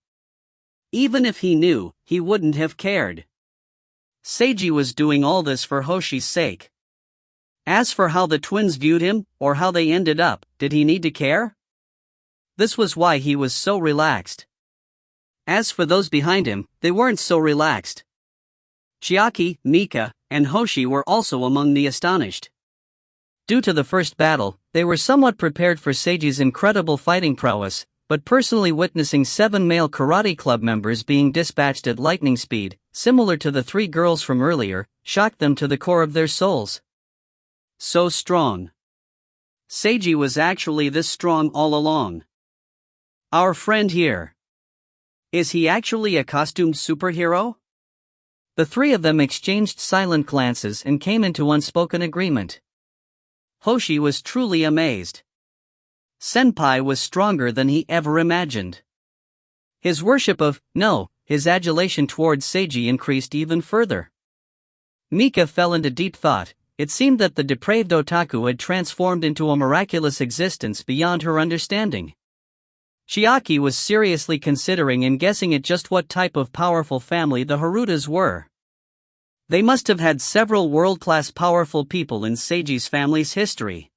Even if he knew, he wouldn't have cared. Seiji was doing all this for Hoshi's sake. As for how the twins viewed him, or how they ended up, did he need to care? This was why he was so relaxed. As for those behind him, they weren't so relaxed. Chiaki, Mika, and Hoshi were also among the astonished. Due to the first battle, they were somewhat prepared for Seiji's incredible fighting prowess, but personally witnessing 7 male karate club members being dispatched at lightning speed, similar to the 3 girls from earlier, shocked them to the core of their souls. So strong. Seiji was actually this strong all along. Our friend here. Is he actually a costumed superhero? The 3 of them exchanged silent glances and came into unspoken agreement. Hoshi was truly amazed. Senpai was stronger than he ever imagined. His worship of, his adulation towards Seiji increased even further. Mika fell into deep thought. It seemed that the depraved otaku had transformed into a miraculous existence beyond her understanding. Chiaki was seriously considering and guessing at just what type of powerful family the Harutas were. They must have had several world-class powerful people in Seiji's family's history.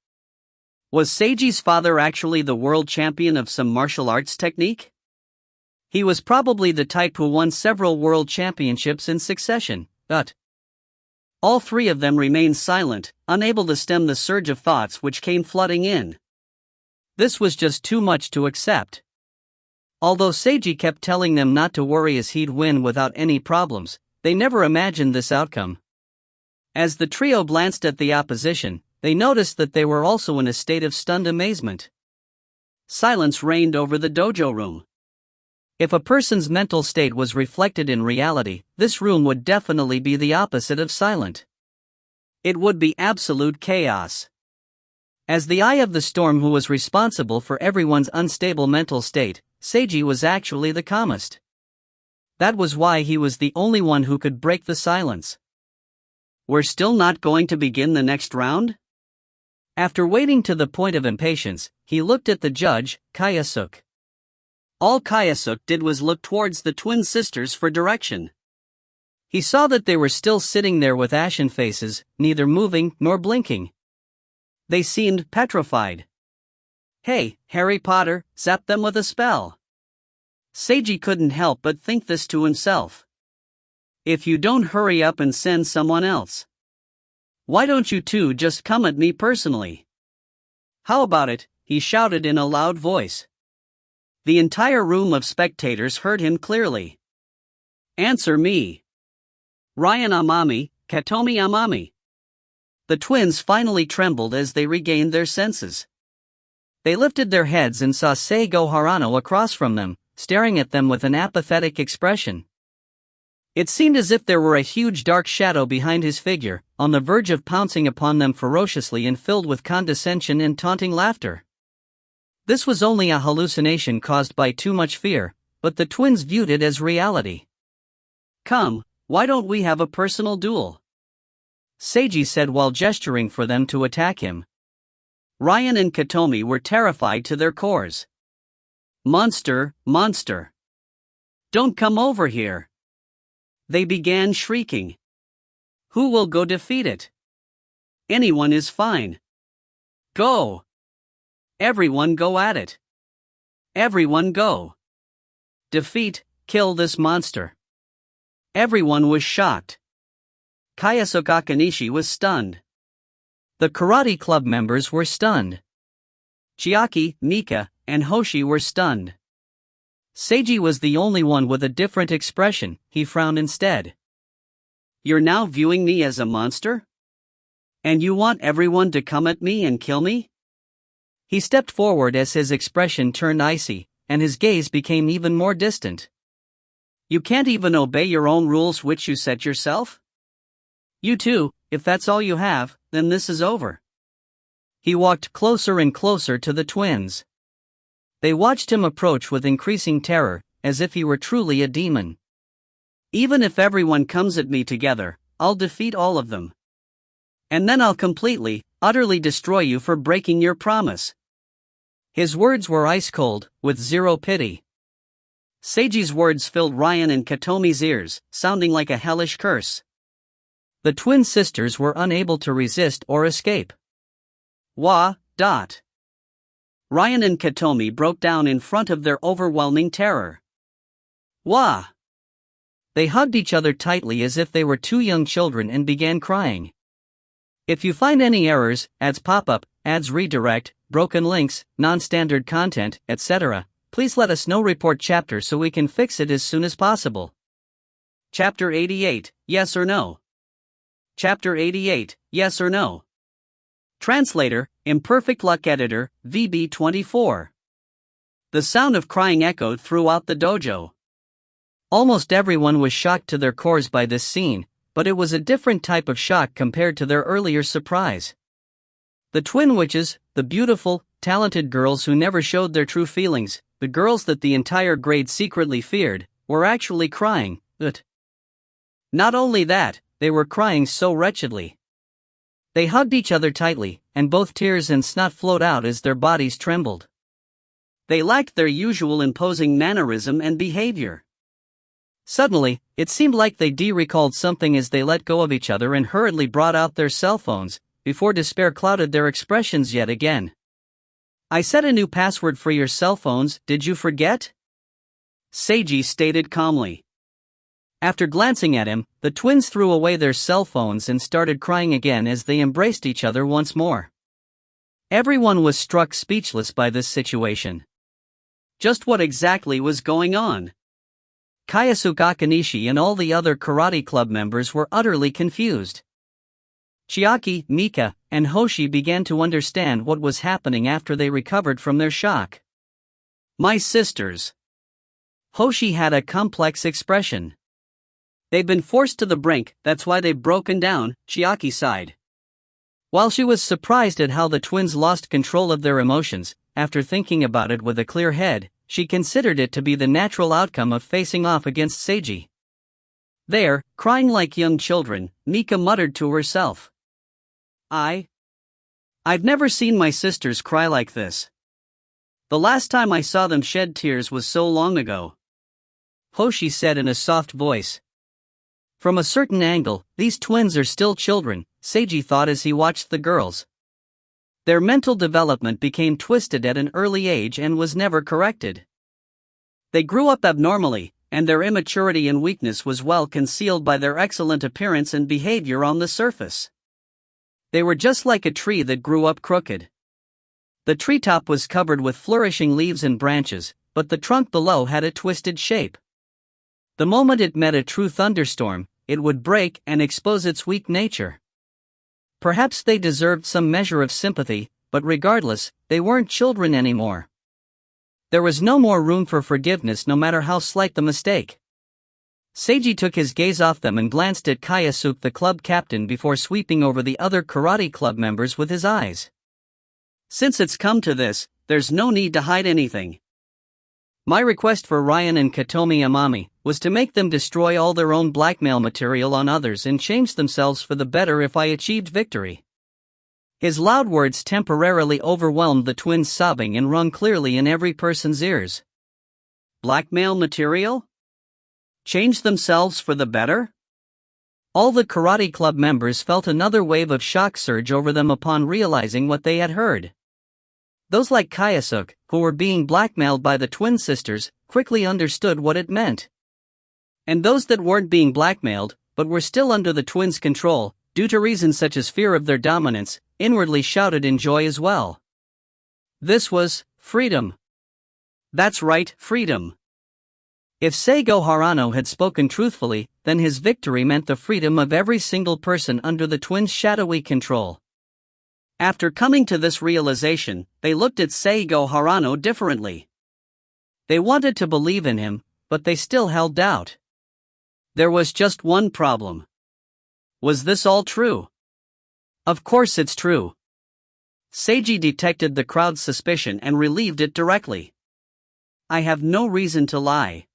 Was Seiji's father actually the world champion of some martial arts technique? He was probably the type who won several world championships in succession, but all 3 of them remained silent, unable to stem the surge of thoughts which came flooding in. This was just too much to accept. Although Seiji kept telling them not to worry as he'd win without any problems, they never imagined this outcome. As the trio glanced at the opposition, they noticed that they were also in a state of stunned amazement. Silence reigned over the dojo room. If a person's mental state was reflected in reality, this room would definitely be the opposite of silent. It would be absolute chaos. As the eye of the storm who was responsible for everyone's unstable mental state, Seiji was actually the calmest. That was why he was the only one who could break the silence. We're still not going to begin the next round? After waiting to the point of impatience, he looked at the judge, Kayasuke. All Kayasuke did was look towards the twin sisters for direction. He saw that they were still sitting there with ashen faces, neither moving nor blinking. They seemed petrified. Hey, Harry Potter, zap them with a spell. Seiji couldn't help but think this to himself. If you don't hurry up and send someone else. Why don't you 2 just come at me personally? How about it? He shouted in a loud voice. The entire room of spectators heard him clearly. Answer me. Ryan Amami, Katomi Amami. The twins finally trembled as they regained their senses. They lifted their heads and saw Seigo Harano across from them, staring at them with an apathetic expression. It seemed as if there were a huge dark shadow behind his figure, on the verge of pouncing upon them ferociously and filled with condescension and taunting laughter. This was only a hallucination caused by too much fear, but the twins viewed it as reality. Come, why don't we have a personal duel? Seiji said while gesturing for them to attack him. Ryan and Katomi were terrified to their cores. Monster, monster. Don't come over here. They began shrieking. Who will go defeat it? Anyone is fine. Go. Everyone go at it. Everyone go. Defeat, kill this monster. Everyone was shocked. Kayasuke Akanishi was stunned. The karate club members were stunned. Chiaki, Mika, and Hoshi were stunned. Seiji was the only one with a different expression. He frowned instead. You're now viewing me as a monster? And you want everyone to come at me and kill me? He stepped forward as his expression turned icy, and his gaze became even more distant. You can't even obey your own rules which you set yourself? You too, if that's all you have, then this is over. He walked closer and closer to the twins. They watched him approach with increasing terror, as if he were truly a demon. Even if everyone comes at me together, I'll defeat all of them. And then I'll completely, utterly destroy you for breaking your promise. His words were ice-cold, with zero pity. Seiji's words filled Ryan and Katomi's ears, sounding like a hellish curse. The twin sisters were unable to resist or escape. Ryan and Katomi broke down in front of their overwhelming terror. They hugged each other tightly as if they were two young children and began crying. If you find any errors, ads pop up, ads redirect, broken links, non-standard content, etc., please let us know. Report chapter so we can fix it as soon as possible. Chapter 88, Yes or No? Chapter 88, Yes or No? Translator, Imperfect Luck Editor, VB24. The sound of crying echoed throughout the dojo. Almost everyone was shocked to their cores by this scene, but it was a different type of shock compared to their earlier surprise. The twin witches, the beautiful, talented girls who never showed their true feelings, the girls that the entire grade secretly feared, were actually crying. Not only that, they were crying so wretchedly. They hugged each other tightly, and both tears and snot flowed out as their bodies trembled. They lacked their usual imposing mannerism and behavior. Suddenly, it seemed like they recalled something as they let go of each other and hurriedly brought out their cell phones, before despair clouded their expressions yet again. I set a new password for your cell phones, did you forget? Seiji stated calmly. After glancing at him, the twins threw away their cell phones and started crying again as they embraced each other once more. Everyone was struck speechless by this situation. Just what exactly was going on? Kyosuke Akanishi and all the other karate club members were utterly confused. Chiaki, Mika, and Hoshi began to understand what was happening after they recovered from their shock. My sisters. Hoshi had a complex expression. They've been forced to the brink, that's why they've broken down, Chiaki sighed. While she was surprised at how the twins lost control of their emotions, after thinking about it with a clear head, she considered it to be the natural outcome of facing off against Seiji. There, crying like young children, Mika muttered to herself. I've never seen my sisters cry like this. The last time I saw them shed tears was so long ago. Hoshi said in a soft voice. From a certain angle, these twins are still children, Seiji thought as he watched the girls. Their mental development became twisted at an early age and was never corrected. They grew up abnormally, and their immaturity and weakness was well concealed by their excellent appearance and behavior on the surface. They were just like a tree that grew up crooked. The treetop was covered with flourishing leaves and branches, but the trunk below had a twisted shape. The moment it met a true thunderstorm, it would break and expose its weak nature. Perhaps they deserved some measure of sympathy, but regardless, they weren't children anymore. There was no more room for forgiveness no matter how slight the mistake. Seiji took his gaze off them and glanced at Kyosuke the club captain before sweeping over the other karate club members with his eyes. Since it's come to this, there's no need to hide anything. My request for Ryan and Katomi Amami was to make them destroy all their own blackmail material on others and change themselves for the better if I achieved victory. His loud words temporarily overwhelmed the twins' sobbing and rung clearly in every person's ears. Blackmail material? Change themselves for the better? All the karate club members felt another wave of shock surge over them upon realizing what they had heard. Those like Kyosuke, who were being blackmailed by the twin sisters, quickly understood what it meant. And those that weren't being blackmailed, but were still under the twins' control, due to reasons such as fear of their dominance, inwardly shouted in joy as well. This was freedom. That's right, freedom. If Seigo Harano had spoken truthfully, then his victory meant the freedom of every single person under the twins' shadowy control. After coming to this realization, they looked at Seigo Harano differently. They wanted to believe in him, but they still held doubt. There was just one problem. Was this all true? Of course it's true. Seiji detected the crowd's suspicion and relieved it directly. I have no reason to lie.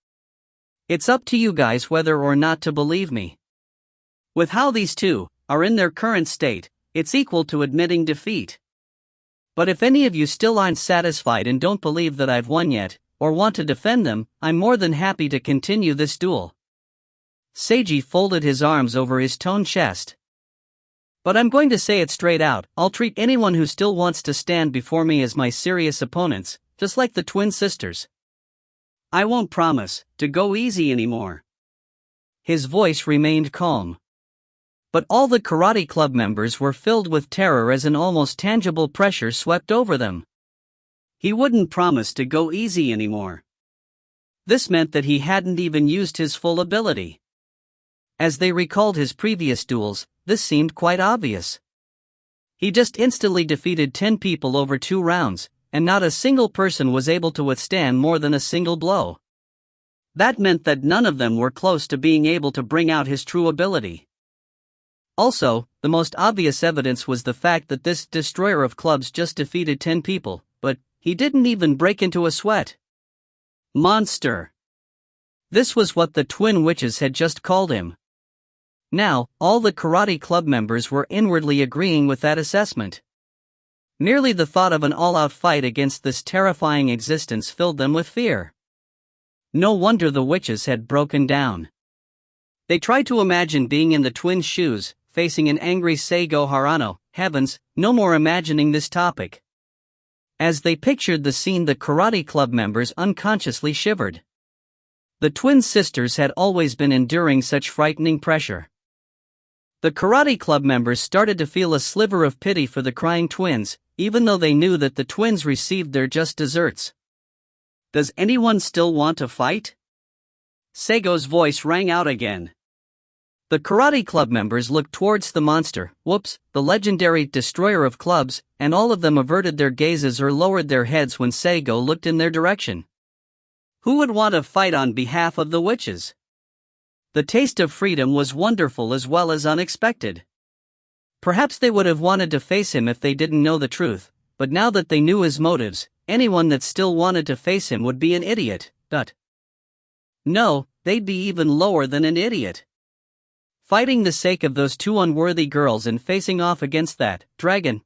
It's up to you guys whether or not to believe me. With how these two are in their current state, it's equal to admitting defeat. But if any of you still aren't satisfied and don't believe that I've won yet, or want to defend them, I'm more than happy to continue this duel. Seiji folded his arms over his toned chest. But I'm going to say it straight out, I'll treat anyone who still wants to stand before me as my serious opponents, just like the twin sisters. I won't promise to go easy anymore. His voice remained calm. But all the karate club members were filled with terror as an almost tangible pressure swept over them. He wouldn't promise to go easy anymore. This meant that he hadn't even used his full ability. As they recalled his previous duels, this seemed quite obvious. He just instantly defeated 10 people over 2 rounds, and not a single person was able to withstand more than a single blow. That meant that none of them were close to being able to bring out his true ability. Also, the most obvious evidence was the fact that this destroyer of clubs just defeated 10 people, but he didn't even break into a sweat. Monster. This was what the twin witches had just called him. Now, all the karate club members were inwardly agreeing with that assessment. Merely the thought of an all-out fight against this terrifying existence filled them with fear. No wonder the witches had broken down. They tried to imagine being in the twins' shoes, facing an angry Seigo Harano. Heavens, no more imagining this topic. As they pictured the scene, the karate club members unconsciously shivered. The twin sisters had always been enduring such frightening pressure. The karate club members started to feel a sliver of pity for the crying twins, even though they knew that the twins received their just desserts. Does anyone still want to fight? Seigo's voice rang out again. The karate club members looked towards the monster, the legendary destroyer of clubs, and all of them averted their gazes or lowered their heads when Seigo looked in their direction. Who would want to fight on behalf of the witches? The taste of freedom was wonderful as well as unexpected. Perhaps they would have wanted to face him if they didn't know the truth, but now that they knew his motives, anyone that still wanted to face him would be an idiot. No, they'd be even lower than an idiot. Fighting the sake of those 2 unworthy girls and facing off against that dragon.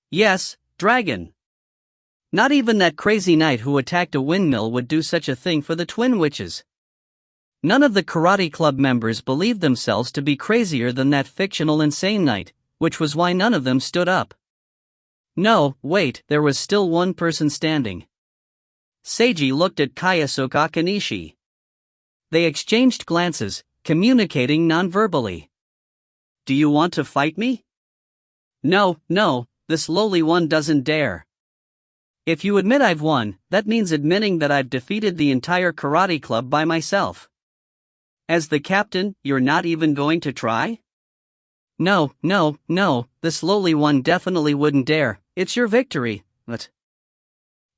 Yes, dragon. Not even that crazy knight who attacked a windmill would do such a thing for the twin witches. None of the karate club members believed themselves to be crazier than that fictional insane knight, which was why none of them stood up. No, wait, there was still one person standing. Seiji looked at Kayasuke Akanishi. They exchanged glances, communicating non-verbally. Do you want to fight me? No, this lowly one doesn't dare. If you admit I've won, that means admitting that I've defeated the entire karate club by myself. As the captain, you're not even going to try? No, this lowly one definitely wouldn't dare. It's your victory, but...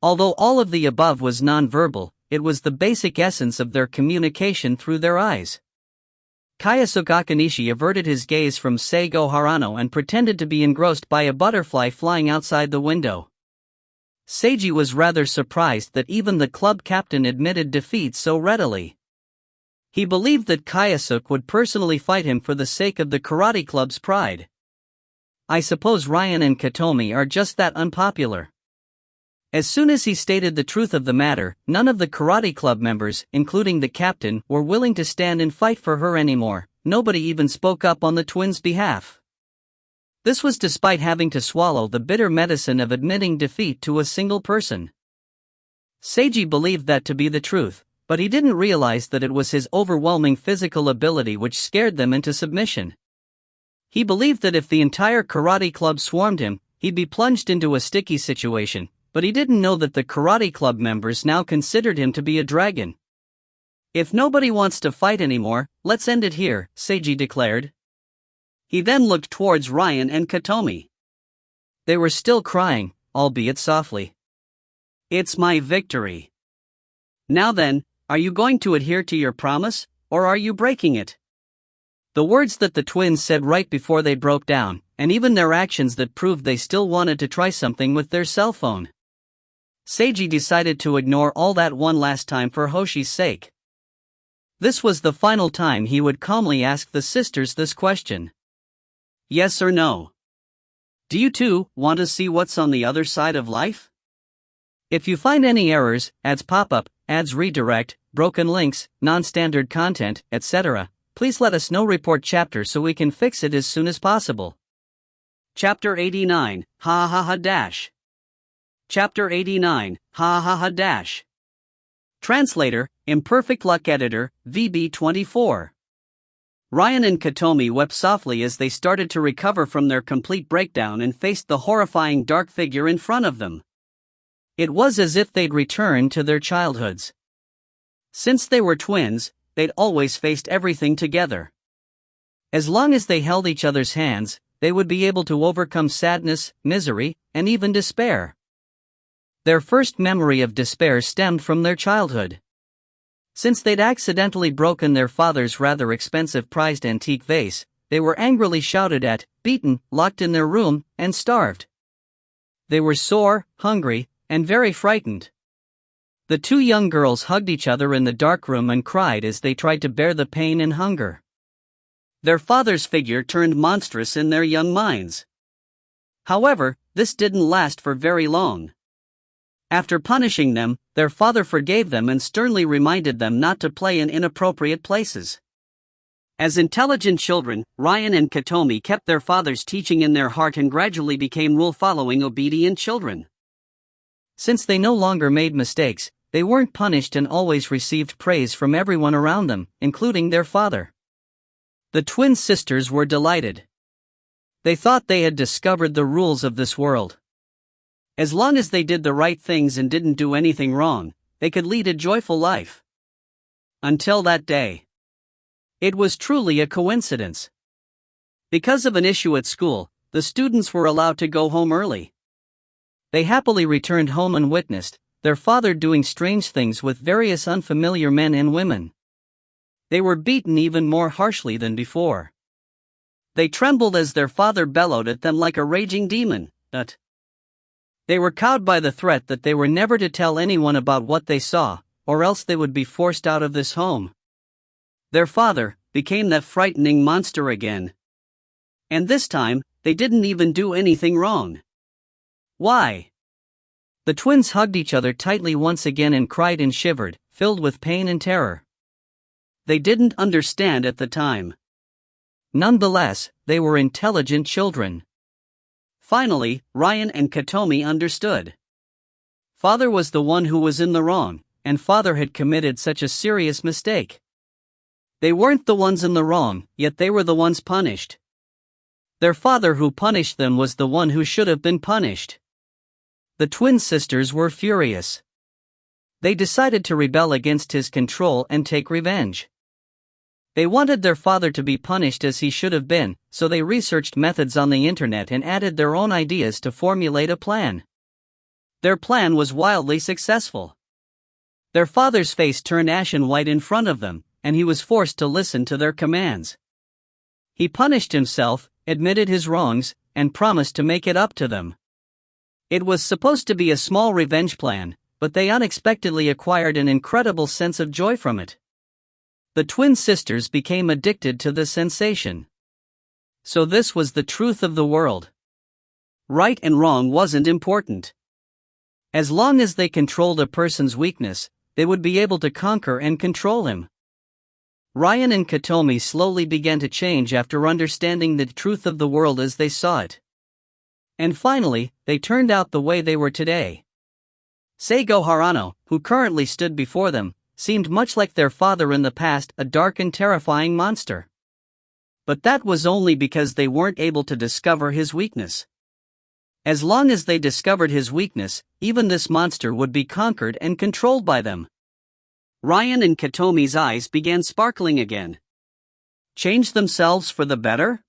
Although all of the above was non-verbal, it was the basic essence of their communication through their eyes. Kayasuke Akanishi averted his gaze from Seigo Harano and pretended to be engrossed by a butterfly flying outside the window. Seiji was rather surprised that even the club captain admitted defeat so readily. He believed that Kayasuke would personally fight him for the sake of the karate club's pride. I suppose Ryan and Katomi are just that unpopular. As soon as he stated the truth of the matter, none of the karate club members, including the captain, were willing to stand and fight for her anymore. Nobody even spoke up on the twins' behalf. This was despite having to swallow the bitter medicine of admitting defeat to a single person. Seiji believed that to be the truth, but he didn't realize that it was his overwhelming physical ability which scared them into submission. He believed that if the entire karate club swarmed him, he'd be plunged into a sticky situation, but he didn't know that the karate club members now considered him to be a dragon. If nobody wants to fight anymore, let's end it here, Seiji declared. He then looked towards Ryan and Katomi. They were still crying, albeit softly. "It's my victory. Now then, are you going to adhere to your promise, or are you breaking it?" The words that the twins said right before they broke down, and even their actions that proved they still wanted to try something with their cell phone. Seiji decided to ignore all that one last time for Hoshi's sake. This was the final time he would calmly ask the sisters this question. Yes or no? Do you too want to see what's on the other side of life? If you find any errors, ads pop up, ads redirect, broken links, non-standard content, etc., please let us know. Report chapter so we can fix it as soon as possible. Chapter 89, Ha Ha Ha Dash. Chapter 89, Ha Ha Ha Dash. Translator, Imperfect Luck Editor, VB24. Ryan and Katomi wept softly as they started to recover from their complete breakdown and faced the horrifying dark figure in front of them. It was as if they'd returned to their childhoods. Since they were twins, they'd always faced everything together. As long as they held each other's hands, they would be able to overcome sadness, misery, and even despair. Their first memory of despair stemmed from their childhood. Since they'd accidentally broken their father's rather expensive prized antique vase, they were angrily shouted at, beaten, locked in their room, and starved. They were sore, hungry, and very frightened. The two young girls hugged each other in the dark room and cried as they tried to bear the pain and hunger. Their father's figure turned monstrous in their young minds. However, this didn't last for very long. After punishing them, their father forgave them and sternly reminded them not to play in inappropriate places. As intelligent children, Ryan and Katomi kept their father's teaching in their heart and gradually became rule-following, obedient children. Since they no longer made mistakes, they weren't punished and always received praise from everyone around them, including their father. The twin sisters were delighted. They thought they had discovered the rules of this world. As long as they did the right things and didn't do anything wrong, they could lead a joyful life. Until that day. It was truly a coincidence. Because of an issue at school, the students were allowed to go home early. They happily returned home and witnessed their father doing strange things with various unfamiliar men and women. They were beaten even more harshly than before. They trembled as their father bellowed at them like a raging demon, but they were cowed by the threat that they were never to tell anyone about what they saw, or else they would be forced out of this home. Their father became that frightening monster again. And this time, they didn't even do anything wrong. Why? The twins hugged each other tightly once again and cried and shivered, filled with pain and terror. They didn't understand at the time. Nonetheless, they were intelligent children. Finally, Ryan and Katomi understood. Father was the one who was in the wrong, and father had committed such a serious mistake. They weren't the ones in the wrong, yet they were the ones punished. Their father who punished them was the one who should have been punished. The twin sisters were furious. They decided to rebel against his control and take revenge. They wanted their father to be punished as he should have been, so they researched methods on the internet and added their own ideas to formulate a plan. Their plan was wildly successful. Their father's face turned ashen white in front of them, and he was forced to listen to their commands. He punished himself, admitted his wrongs, and promised to make it up to them. It was supposed to be a small revenge plan, but they unexpectedly acquired an incredible sense of joy from it. The twin sisters became addicted to the sensation. So this was the truth of the world. Right and wrong wasn't important. As long as they controlled a person's weakness, they would be able to conquer and control him. Ryan and Katomi slowly began to change after understanding the truth of the world as they saw it. And finally, they turned out the way they were today. Seigo Harano, who currently stood before them, seemed much like their father in the past, a dark and terrifying monster. But that was only because they weren't able to discover his weakness. As long as they discovered his weakness, even this monster would be conquered and controlled by them. Ryan and Katomi's eyes began sparkling again. Change themselves for the better?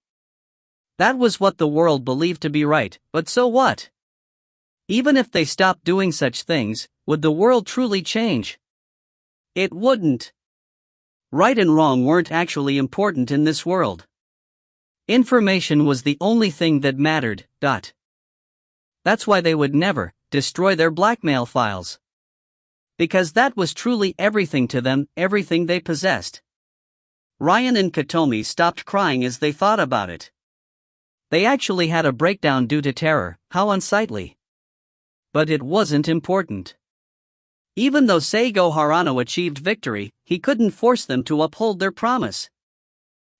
That was what the world believed to be right, but so what? Even if they stopped doing such things, would the world truly change? It wouldn't. Right and wrong weren't actually important in this world. Information was the only thing that mattered. That's why they would never destroy their blackmail files. Because that was truly everything to them, everything they possessed. Ryan and Katomi stopped crying as they thought about it. They actually had a breakdown due to terror. How unsightly. But it wasn't important. Even though Seigo Harano achieved victory, he couldn't force them to uphold their promise.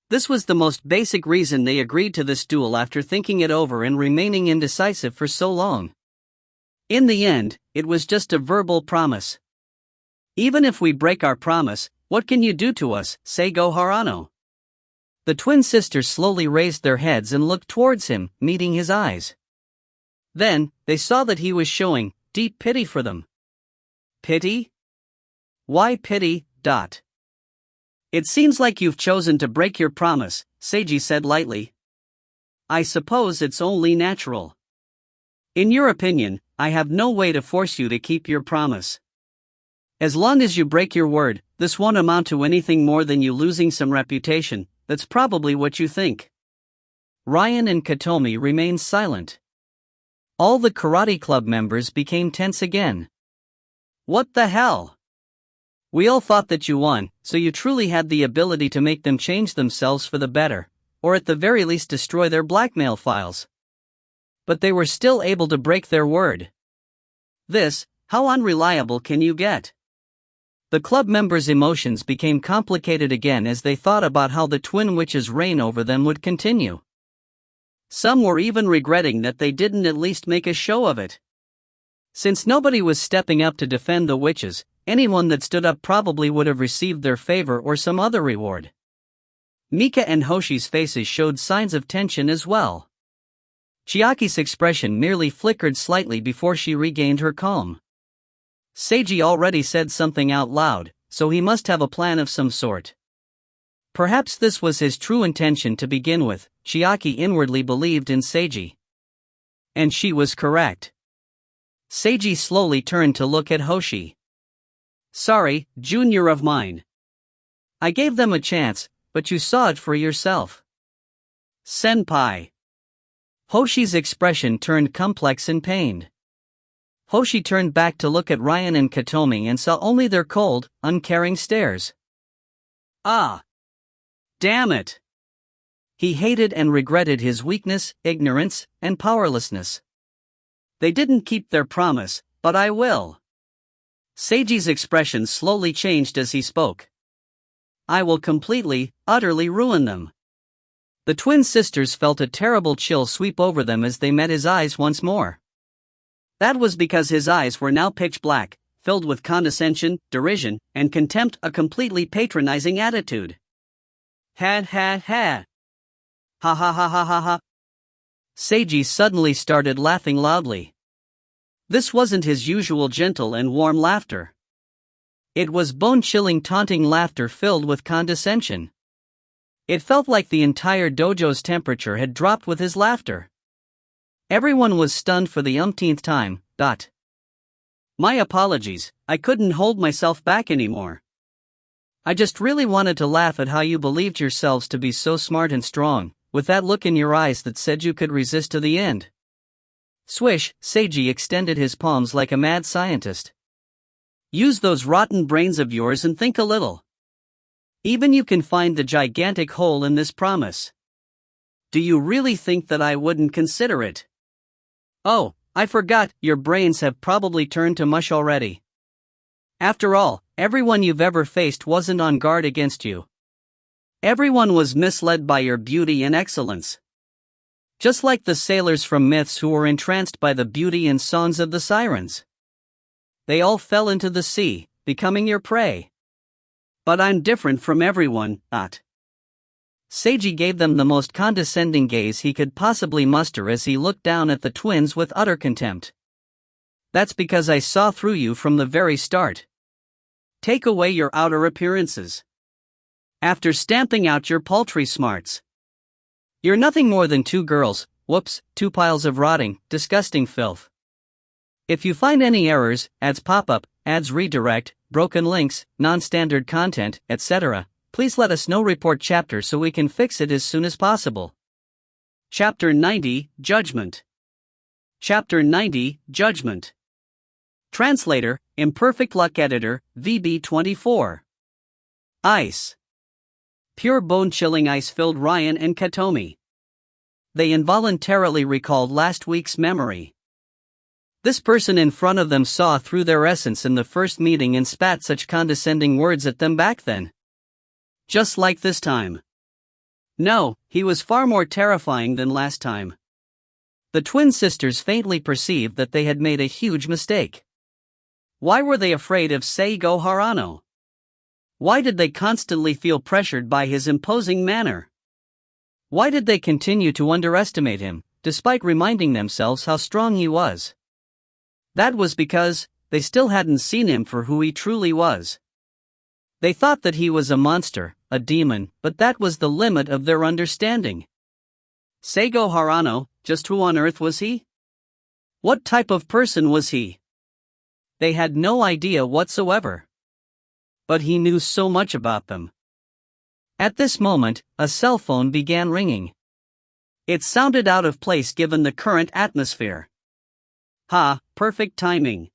This was the most basic reason they agreed to this duel after thinking it over and remaining indecisive for so long. In the end, it was just a verbal promise. Even if we break our promise, what can you do to us, Seigo Harano? The twin sisters slowly raised their heads and looked towards him, meeting his eyes. Then, they saw that he was showing deep pity for them. Pity? Why pity? It seems like you've chosen to break your promise, Seiji said lightly. I suppose it's only natural. In your opinion, I have no way to force you to keep your promise. As long as you break your word, this won't amount to anything more than you losing some reputation. That's probably what you think. Ryan and Katomi remained silent. All the karate club members became tense again. What the hell? We all thought that you won, so you truly had the ability to make them change themselves for the better, or at the very least destroy their blackmail files. But they were still able to break their word. How unreliable can you get? The club members' emotions became complicated again as they thought about how the twin witches' reign over them would continue. Some were even regretting that they didn't at least make a show of it. Since nobody was stepping up to defend the witches, anyone that stood up probably would have received their favor or some other reward. Mika and Hoshi's faces showed signs of tension as well. Chiaki's expression merely flickered slightly before she regained her calm. Seiji already said something out loud, so he must have a plan of some sort. Perhaps this was his true intention to begin with. Chiaki inwardly believed in Seiji. And she was correct. Seiji slowly turned to look at Hoshi. Sorry, junior of mine. I gave them a chance, but you saw it for yourself. Senpai. Hoshi's expression turned complex and pained. Hoshi turned back to look at Ryan and Katomi and saw only their cold, uncaring stares. Ah! Damn it! He hated and regretted his weakness, ignorance, and powerlessness. They didn't keep their promise, but I will. Seiji's expression slowly changed as he spoke. I will completely, utterly ruin them. The twin sisters felt a terrible chill sweep over them as they met his eyes once more. That was because his eyes were now pitch black, filled with condescension, derision, and contempt, a completely patronizing attitude. Ha ha ha. Ha ha ha ha ha ha. Seiji suddenly started laughing loudly. This wasn't his usual gentle and warm laughter. It was bone-chilling taunting laughter filled with condescension. It felt like the entire dojo's temperature had dropped with his laughter. Everyone was stunned for the umpteenth time. My apologies, I couldn't hold myself back anymore. I just really wanted to laugh at how you believed yourselves to be so smart and strong, with that look in your eyes that said you could resist to the end. Swish, Seiji extended his palms like a mad scientist. Use those rotten brains of yours and think a little. Even you can find the gigantic hole in this promise. Do you really think that I wouldn't consider it? Oh, I forgot, your brains have probably turned to mush already. After all, everyone you've ever faced wasn't on guard against you. Everyone was misled by your beauty and excellence. Just like the sailors from myths who were entranced by the beauty and songs of the sirens. They all fell into the sea, becoming your prey. But I'm different from everyone, Seiji gave them the most condescending gaze he could possibly muster as he looked down at the twins with utter contempt. That's because I saw through you from the very start. Take away your outer appearances. After stamping out your paltry smarts. You're nothing more than two girls, whoops, two piles of rotting, disgusting filth. If you find any errors, ads pop up, ads redirect, broken links, non-standard content, etc., please let us know. Report chapter so we can fix it as soon as possible. Chapter 90, Judgment. Chapter 90, Judgment. Translator, Imperfect Luck Editor, VB24. Ice. Pure bone-chilling ice filled Ryan and Katomi. They involuntarily recalled last week's memory. This person in front of them saw through their essence in the first meeting and spat such condescending words at them back then. Just like this time. No, he was far more terrifying than last time. The twin sisters faintly perceived that they had made a huge mistake. Why were they afraid of Seiji Harano? Why did they constantly feel pressured by his imposing manner? Why did they continue to underestimate him, despite reminding themselves how strong he was? That was because they still hadn't seen him for who he truly was. They thought that he was a monster, a demon, but that was the limit of their understanding. Seiji Harano, just who on earth was he? What type of person was he? They had no idea whatsoever. But he knew so much about them. At this moment, a cell phone began ringing. It sounded out of place given the current atmosphere. Ha, perfect timing.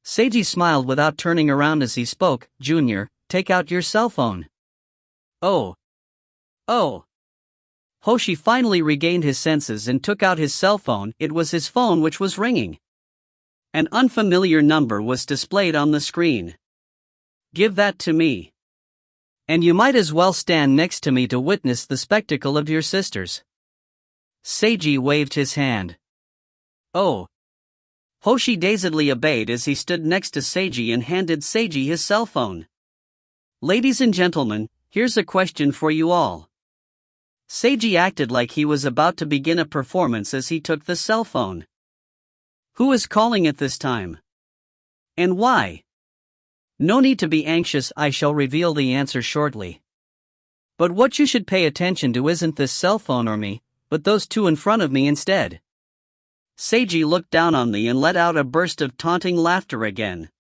Seiji smiled without turning around as he spoke. Junior, take out your cell phone. Oh. Hoshi finally regained his senses and took out his cell phone. It was his phone which was ringing. An unfamiliar number was displayed on the screen. Give that to me. And you might as well stand next to me to witness the spectacle of your sisters. Seiji waved his hand. Oh. Hoshi dazedly obeyed as he stood next to Seiji and handed Seiji his cell phone. Ladies and gentlemen, here's a question for you all. Seiji acted like he was about to begin a performance as he took the cell phone. Who is calling at this time? And why? No need to be anxious, I shall reveal the answer shortly. But what you should pay attention to isn't this cell phone or me, but those two in front of me instead. Seiji looked down on me and let out a burst of taunting laughter again.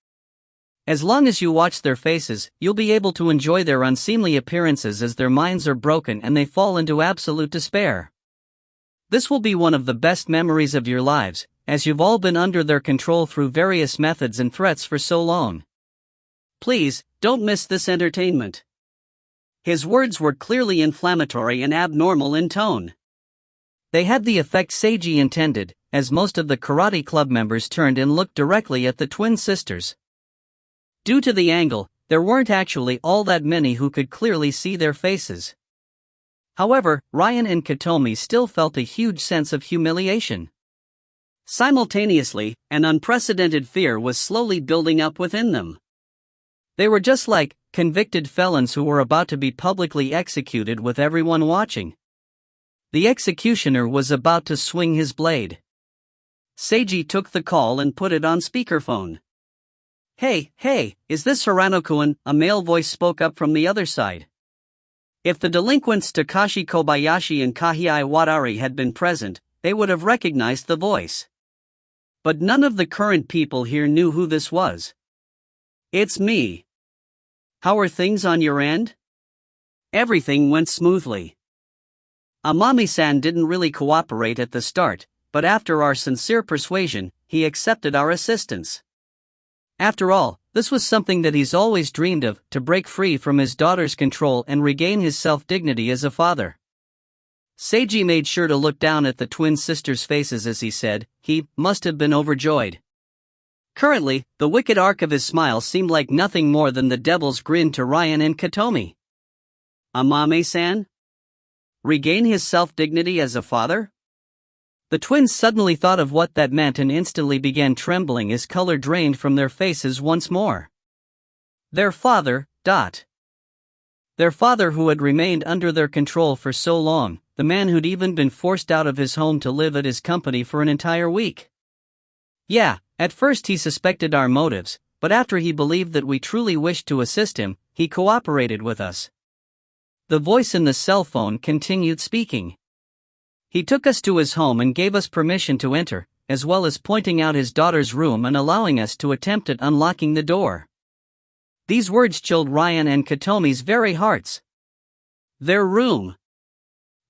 As long as you watch their faces, you'll be able to enjoy their unseemly appearances as their minds are broken and they fall into absolute despair. This will be one of the best memories of your lives, as you've all been under their control through various methods and threats for so long. Please, don't miss this entertainment. His words were clearly inflammatory and abnormal in tone. They had the effect Seiji intended, as most of the karate club members turned and looked directly at the twin sisters. Due to the angle, there weren't actually all that many who could clearly see their faces. However, Ryan and Katomi still felt a huge sense of humiliation. Simultaneously, an unprecedented fear was slowly building up within them. They were just like convicted felons who were about to be publicly executed with everyone watching. The executioner was about to swing his blade. Seiji took the call and put it on speakerphone. Hey, is this Hirano-kun? A male voice spoke up from the other side. If the delinquents Takashi Kobayashi and Kahei Wadari had been present, they would have recognized the voice. But none of the current people here knew who this was. It's me. How are things on your end? Everything went smoothly. Amami-san didn't really cooperate at the start, but after our sincere persuasion, he accepted our assistance. After all, this was something that he's always dreamed of, to break free from his daughter's control and regain his self-dignity as a father. Seiji made sure to look down at the twin sisters' faces as he said, he must have been overjoyed. Currently, the wicked arc of his smile seemed like nothing more than the devil's grin to Ryan and Katomi. Amame-san? Regain his self-dignity as a father? The twins suddenly thought of what that meant and instantly began trembling as color drained from their faces once more. Their father, Their father who had remained under their control for so long, the man who'd even been forced out of his home to live at his company for an entire week. Yeah, at first he suspected our motives, but after he believed that we truly wished to assist him, he cooperated with us. The voice in the cell phone continued speaking. He took us to his home and gave us permission to enter, as well as pointing out his daughter's room and allowing us to attempt at unlocking the door. These words chilled Ryan and Katomi's very hearts. Their room.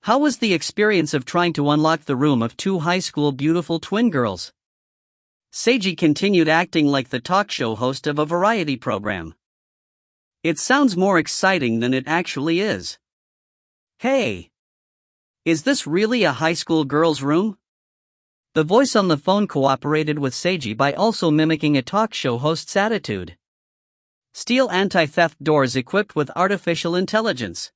How was the experience of trying to unlock the room of two high school beautiful twin girls? Seiji continued acting like the talk show host of a variety program. It sounds more exciting than it actually is. Hey! Is this really a high school girl's room? The voice on the phone cooperated with Seiji by also mimicking a talk show host's attitude. Steel anti-theft doors equipped with artificial intelligence.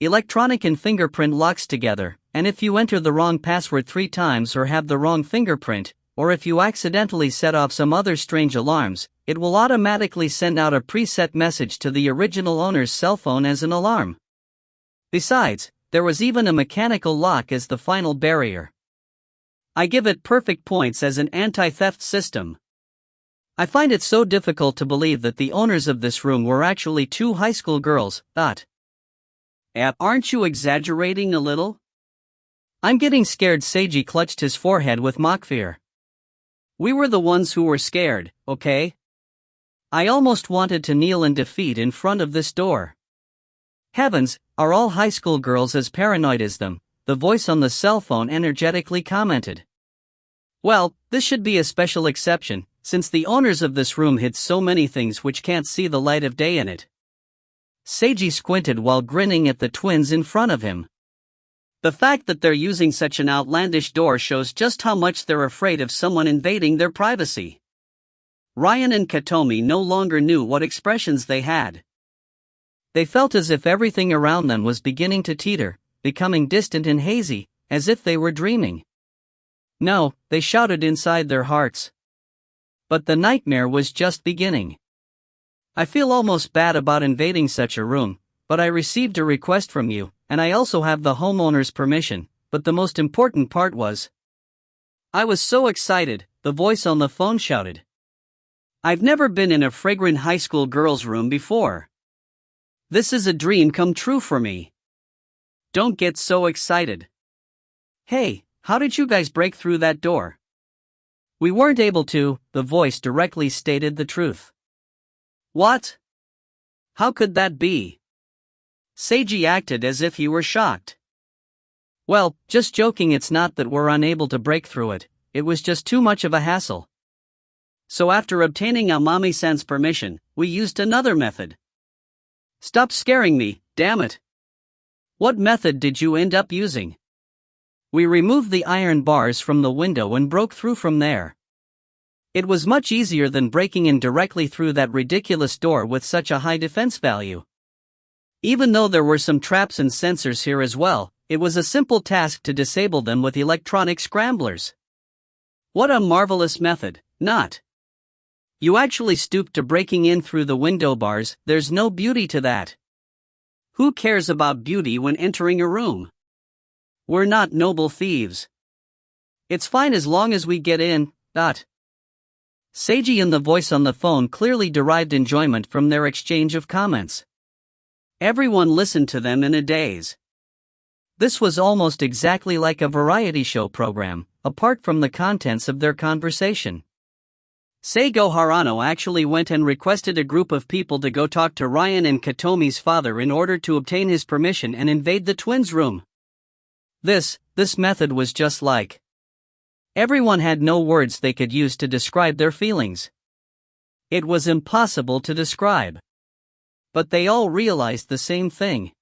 Electronic and fingerprint locks together, and if you enter the wrong password 3 times or have the wrong fingerprint, or if you accidentally set off some other strange alarms, it will automatically send out a preset message to the original owner's cell phone as an alarm. Besides, there was even a mechanical lock as the final barrier. I give it perfect points as an anti-theft system. I find it so difficult to believe that the owners of this room were actually 2 high school girls. Aren't you exaggerating a little? I'm getting scared. Seiji clutched his forehead with mock fear. We were the ones who were scared, okay? I almost wanted to kneel in defeat in front of this door. Heavens, are all high school girls as paranoid as them? The voice on the cell phone energetically commented. Well, this should be a special exception, since the owners of this room hid so many things which can't see the light of day in it. Seiji squinted while grinning at the twins in front of him. The fact that they're using such an outlandish door shows just how much they're afraid of someone invading their privacy. Ryan and Katomi no longer knew what expressions they had. They felt as if everything around them was beginning to teeter, becoming distant and hazy, as if they were dreaming. No, they shouted inside their hearts. But the nightmare was just beginning. I feel almost bad about invading such a room, but I received a request from you, and I also have the homeowner's permission, but the most important part was... I was so excited, the voice on the phone shouted. I've never been in a fragrant high school girl's room before. This is a dream come true for me. Don't get so excited. Hey, how did you guys break through that door? We weren't able to, the voice directly stated the truth. What? How could that be? Seiji acted as if he were shocked. Well, just joking, it's not that we're unable to break through it, it was just too much of a hassle. So after obtaining Amami-san's permission, we used another method. Stop scaring me, damn it. What method did you end up using? We removed the iron bars from the window and broke through from there. It was much easier than breaking in directly through that ridiculous door with such a high defense value. Even though there were some traps and sensors here as well, it was a simple task to disable them with electronic scramblers. What a marvelous method, not? You actually stooped to breaking in through the window bars. There's no beauty to that. Who cares about beauty when entering a room? We're not noble thieves. It's fine as long as we get in. Seiji and the voice on the phone clearly derived enjoyment from their exchange of comments. Everyone listened to them in a daze. This was almost exactly like a variety show program, apart from the contents of their conversation. Seigo Harano actually went and requested a group of people to go talk to Ryan and Katomi's father in order to obtain his permission and invade the twins' room. This method was just like... Everyone had no words they could use to describe their feelings. It was impossible to describe. But they all realized the same thing.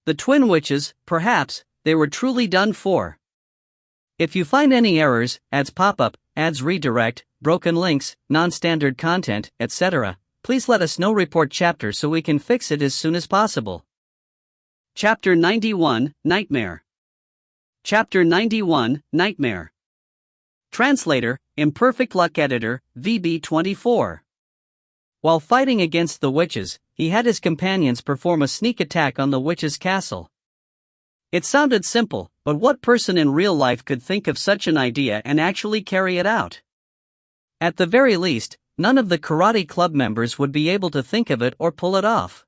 The twin witches, perhaps, they were truly done for. If you find any errors, ads pop up, ads redirect, broken links, non-standard content, etc., please let us know. Report chapter so we can fix it as soon as possible. Chapter 91, Nightmare. Chapter 91, Nightmare. Translator, Imperfect Luck Editor, VB24. While fighting against the witches, he had his companions perform a sneak attack on the witches' castle. It sounded simple, but what person in real life could think of such an idea and actually carry it out? At the very least, none of the karate club members would be able to think of it or pull it off.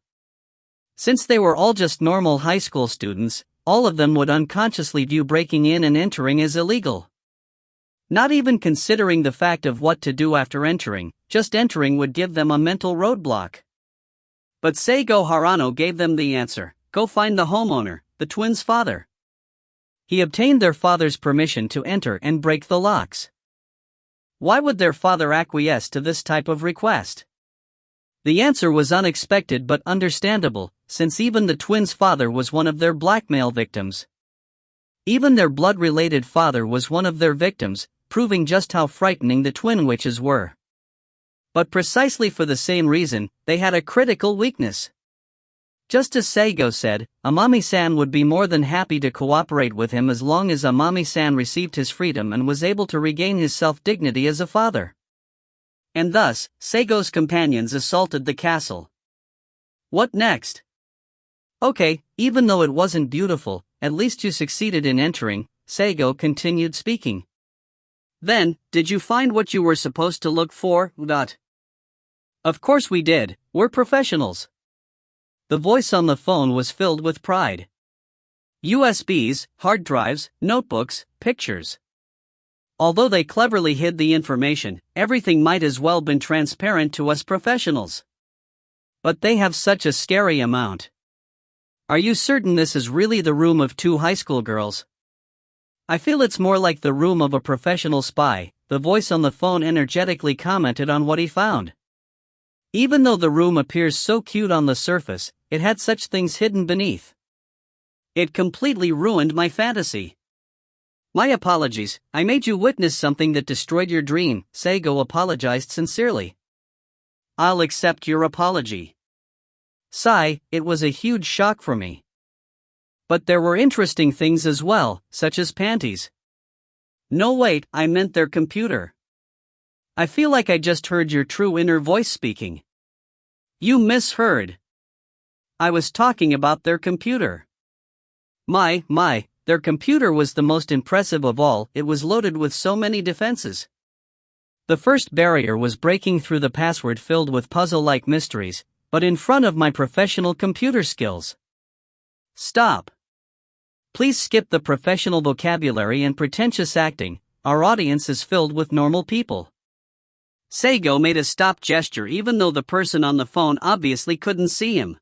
Since they were all just normal high school students, all of them would unconsciously view breaking in and entering as illegal. Not even considering the fact of what to do after entering, just entering would give them a mental roadblock. But Seigo Harano gave them the answer: go find the homeowner, the twins' father. He obtained their father's permission to enter and break the locks. Why would their father acquiesce to this type of request? The answer was unexpected but understandable, since even the twins' father was one of their blackmail victims. Even their blood-related father was one of their victims, proving just how frightening the twin witches were. But precisely for the same reason, they had a critical weakness. Just as Seigo said, Amami-san would be more than happy to cooperate with him as long as Amami-san received his freedom and was able to regain his self-dignity as a father. And thus, Seigo's companions assaulted the castle. What next? Okay, even though it wasn't beautiful, at least you succeeded in entering, Seigo continued speaking. Then, did you find what you were supposed to look for? Of course we did, we're professionals. The voice on the phone was filled with pride. USBs, hard drives, notebooks, pictures. Although they cleverly hid the information, everything might as well been transparent to us professionals. But they have such a scary amount. Are you certain this is really the room of 2 high school girls? I feel it's more like the room of a professional spy, the voice on the phone energetically commented on what he found. Even though the room appears so cute on the surface, it had such things hidden beneath. It completely ruined my fantasy. My apologies, I made you witness something that destroyed your dream, Seigo apologized sincerely. I'll accept your apology. Sigh, it was a huge shock for me. But there were interesting things as well, such as panties. No wait, I meant their computer. I feel like I just heard your true inner voice speaking. You misheard. I was talking about their computer. My, their computer was the most impressive of all. It was loaded with so many defenses. The first barrier was breaking through the password filled with puzzle-like mysteries, but in front of my professional computer skills. Stop. Please skip the professional vocabulary and pretentious acting. Our audience is filled with normal people. Seigo made a stop gesture even though the person on the phone obviously couldn't see him.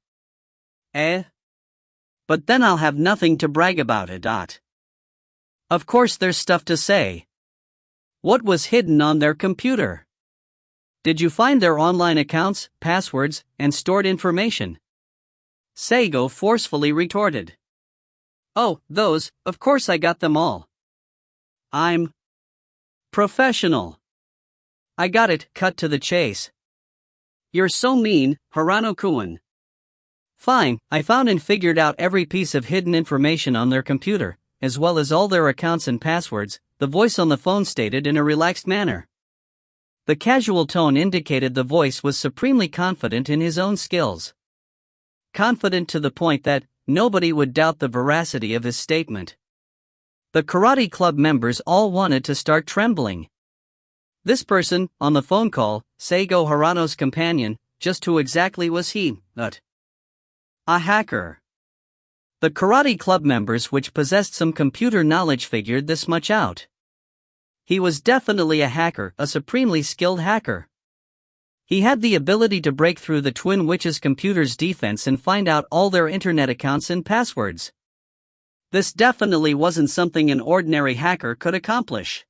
But then I'll have nothing to brag about it. Of course there's stuff to say. What was hidden on their computer? Did you find their online accounts, passwords, and stored information? Seigo forcefully retorted. Oh, those, of course I got them all. I'm professional. I got it, cut to the chase. You're so mean, Harano-kun. Fine, I found and figured out every piece of hidden information on their computer, as well as all their accounts and passwords, the voice on the phone stated in a relaxed manner. The casual tone indicated the voice was supremely confident in his own skills. Confident to the point that nobody would doubt the veracity of his statement. The karate club members all wanted to start trembling. This person, on the phone call, Seigo Harano's companion, just who exactly was he? A hacker. The karate club members which possessed some computer knowledge figured this much out. He was definitely a hacker, a supremely skilled hacker. He had the ability to break through the twin witches' computer's defense and find out all their internet accounts and passwords. This definitely wasn't something an ordinary hacker could accomplish.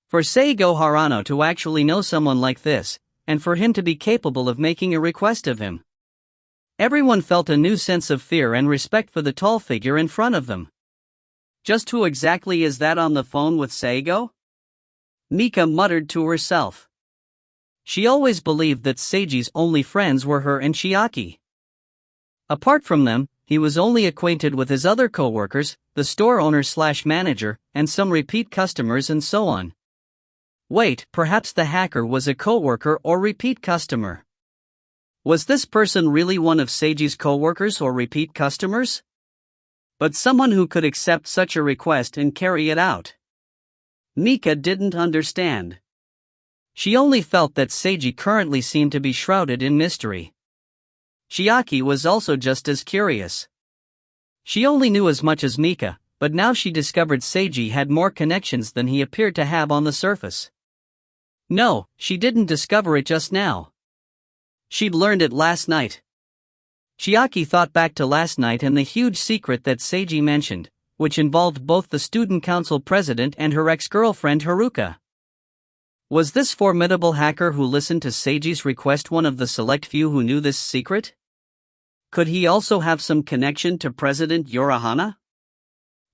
For Seigo Harano to actually know someone like this, and for him to be capable of making a request of him. Everyone felt a new sense of fear and respect for the tall figure in front of them. Just who exactly is that on the phone with Seigo? Mika muttered to herself. She always believed that Seiji's only friends were her and Chiaki. Apart from them, he was only acquainted with his other co-workers, the store owner/manager, and some repeat customers and so on. Wait, perhaps the hacker was a co-worker or repeat customer. Was this person really one of Seiji's co-workers or repeat customers? But someone who could accept such a request and carry it out. Mika didn't understand. She only felt that Seiji currently seemed to be shrouded in mystery. Chiaki was also just as curious. She only knew as much as Mika, but now she discovered Seiji had more connections than he appeared to have on the surface. No, she didn't discover it just now. She'd learned it last night. Chiaki thought back to last night and the huge secret that Seiji mentioned, which involved both the student council president and her ex-girlfriend Haruka. Was this formidable hacker who listened to Seiji's request one of the select few who knew this secret? Could he also have some connection to President Yorihana?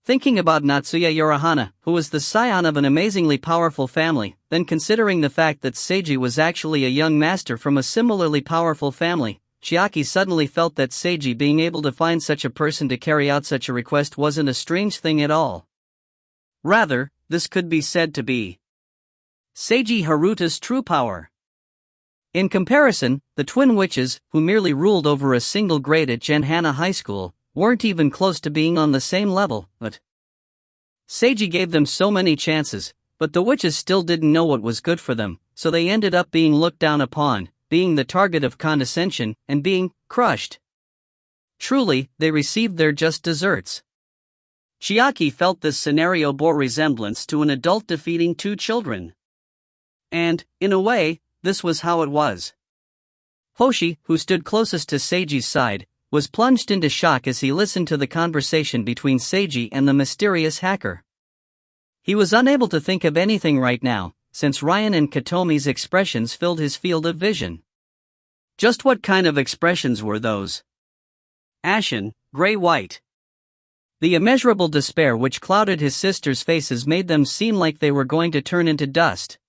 Thinking about Natsuya Yorihana, who was the scion of an amazingly powerful family, then considering the fact that Seiji was actually a young master from a similarly powerful family, Chiaki suddenly felt that Seiji being able to find such a person to carry out such a request wasn't a strange thing at all. Rather, this could be said to be Seiji Haruta's true power. In comparison, the twin witches, who merely ruled over a single grade at Genhana High School, weren't even close to being on the same level, but Seiji gave them so many chances, but the witches still didn't know what was good for them, so they ended up being looked down upon, being the target of condescension, and being crushed. Truly, they received their just desserts. Chiaki felt this scenario bore resemblance to an adult defeating two children. And, in a way, this was how it was. Hoshi, who stood closest to Seiji's side, was plunged into shock as he listened to the conversation between Seiji and the mysterious hacker. He was unable to think of anything right now, since Ryan and Katomi's expressions filled his field of vision. Just what kind of expressions were those? Ashen, gray-white. The immeasurable despair which clouded his sisters' faces made them seem like they were going to turn into dust.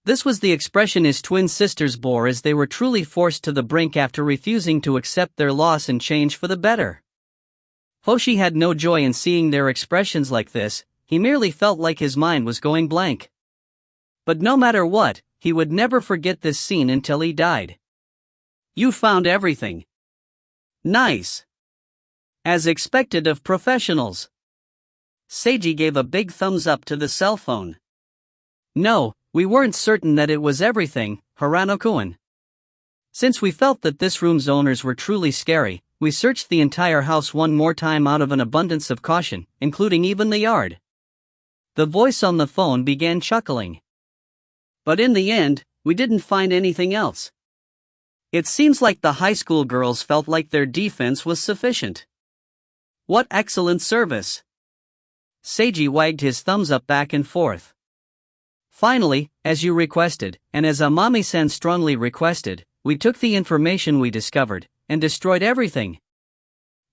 This was the expression his twin sisters bore as they were truly forced to the brink after refusing to accept their loss and change for the better. Hoshi had no joy in seeing their expressions like this, he merely felt like his mind was going blank. But no matter what, he would never forget this scene until he died. You found everything. Nice. As expected of professionals. Seiji gave a big thumbs up to the cell phone. No, we weren't certain that it was everything, Harano-kun. Since we felt that this room's owners were truly scary, we searched the entire house one more time out of an abundance of caution, including even the yard. The voice on the phone began chuckling. But in the end, we didn't find anything else. It seems like the high school girls felt like their defense was sufficient. What excellent service! Seiji wagged his thumbs up back and forth. Finally, as you requested, and as Amami-san strongly requested, we took the information we discovered, and destroyed everything.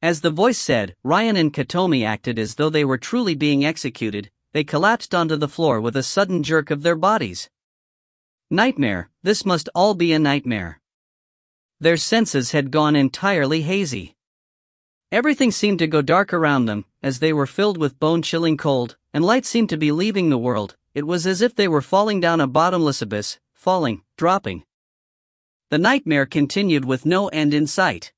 As the voice said, Ryan and Katomi acted as though they were truly being executed. They collapsed onto the floor with a sudden jerk of their bodies. Nightmare, this must all be a nightmare. Their senses had gone entirely hazy. Everything seemed to go dark around them, as they were filled with bone-chilling cold, and light seemed to be leaving the world. It was as if they were falling down a bottomless abyss, falling, dropping. The nightmare continued with no end in sight.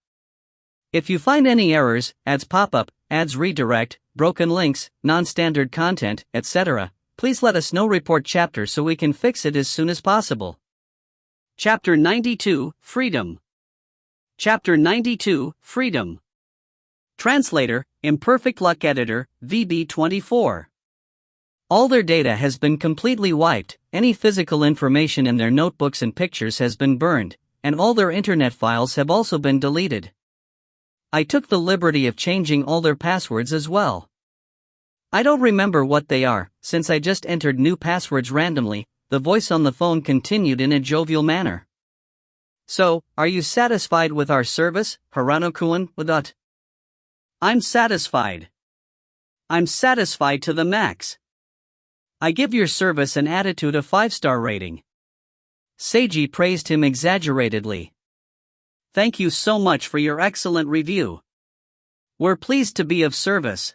If you find any errors, ads pop up, ads redirect, broken links, non-standard content, etc., please let us know. Report chapter so we can fix it as soon as possible. Chapter 92, Freedom. Chapter 92, Freedom. Translator, Imperfect Luck Editor, VB24. All their data has been completely wiped, any physical information in their notebooks and pictures has been burned, and all their internet files have also been deleted. I took the liberty of changing all their passwords as well. I don't remember what they are, since I just entered new passwords randomly. The voice on the phone continued in a jovial manner. So, are you satisfied with our service, Harano-kun? I'm satisfied. I'm satisfied to the max. I give your service and attitude a 5-star rating. Seiji praised him exaggeratedly. Thank you so much for your excellent review. We're pleased to be of service.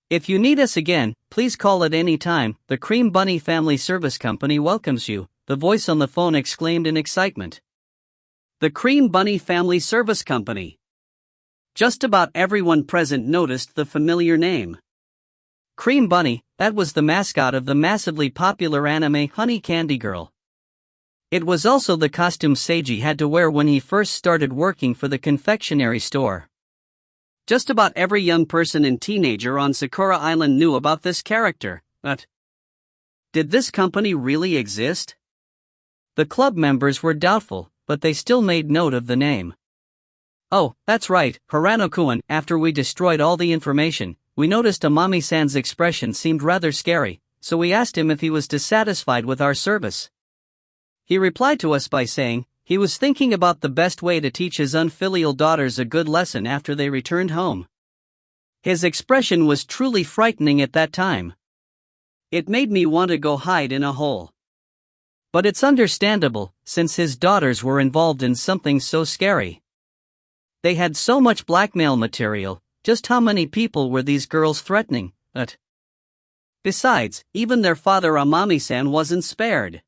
If you need us again, please call at any time. The Cream Bunny Family Service Company welcomes you, the voice on the phone exclaimed in excitement. The Cream Bunny Family Service Company. Just about everyone present noticed the familiar name. Cream Bunny, that was the mascot of the massively popular anime Honey Candy Girl. It was also the costume Seiji had to wear when he first started working for the confectionery store. Just about every young person and teenager on Sakura Island knew about this character, but did this company really exist? The club members were doubtful, but they still made note of the name. Oh, that's right, Hirano-kun. After we destroyed all the information, we noticed Amami-san's expression seemed rather scary, so we asked him if he was dissatisfied with our service. He replied to us by saying he was thinking about the best way to teach his unfilial daughters a good lesson after they returned home. His expression was truly frightening at that time. It made me want to go hide in a hole. But it's understandable, since his daughters were involved in something so scary. They had so much blackmail material. Just how many people were these girls threatening? Besides, even their father Amami-san wasn't spared.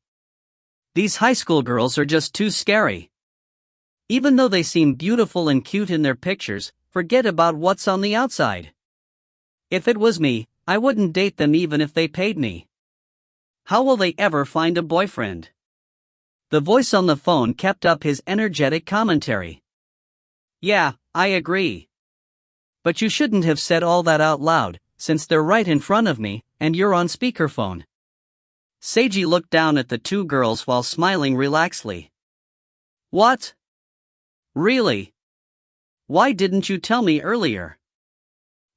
These high school girls are just too scary. Even though they seem beautiful and cute in their pictures, forget about what's on the outside. If it was me, I wouldn't date them even if they paid me. How will they ever find a boyfriend? The voice on the phone kept up his energetic commentary. Yeah, I agree. But you shouldn't have said all that out loud, since they're right in front of me, and you're on speakerphone. Seiji looked down at the two girls while smiling relaxedly. What? Really? Why didn't you tell me earlier?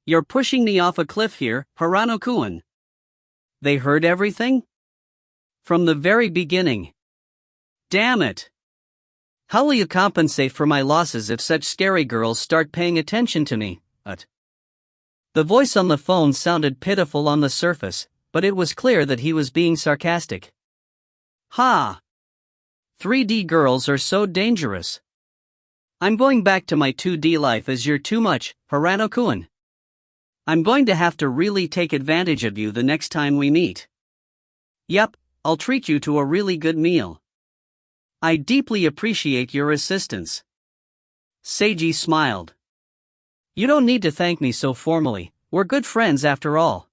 You're pushing me off a cliff here, Hirano-kun. They heard everything? From the very beginning. Damn it. How will you compensate for my losses if such scary girls start paying attention to me? The voice on the phone sounded pitiful on the surface, but it was clear that he was being sarcastic. Ha! 3D girls are so dangerous. I'm going back to my 2D life as you're too much, Hirano-kun. I'm going to have to really take advantage of you the next time we meet. Yep, I'll treat you to a really good meal. I deeply appreciate your assistance. Seiji smiled. You don't need to thank me so formally, we're good friends after all.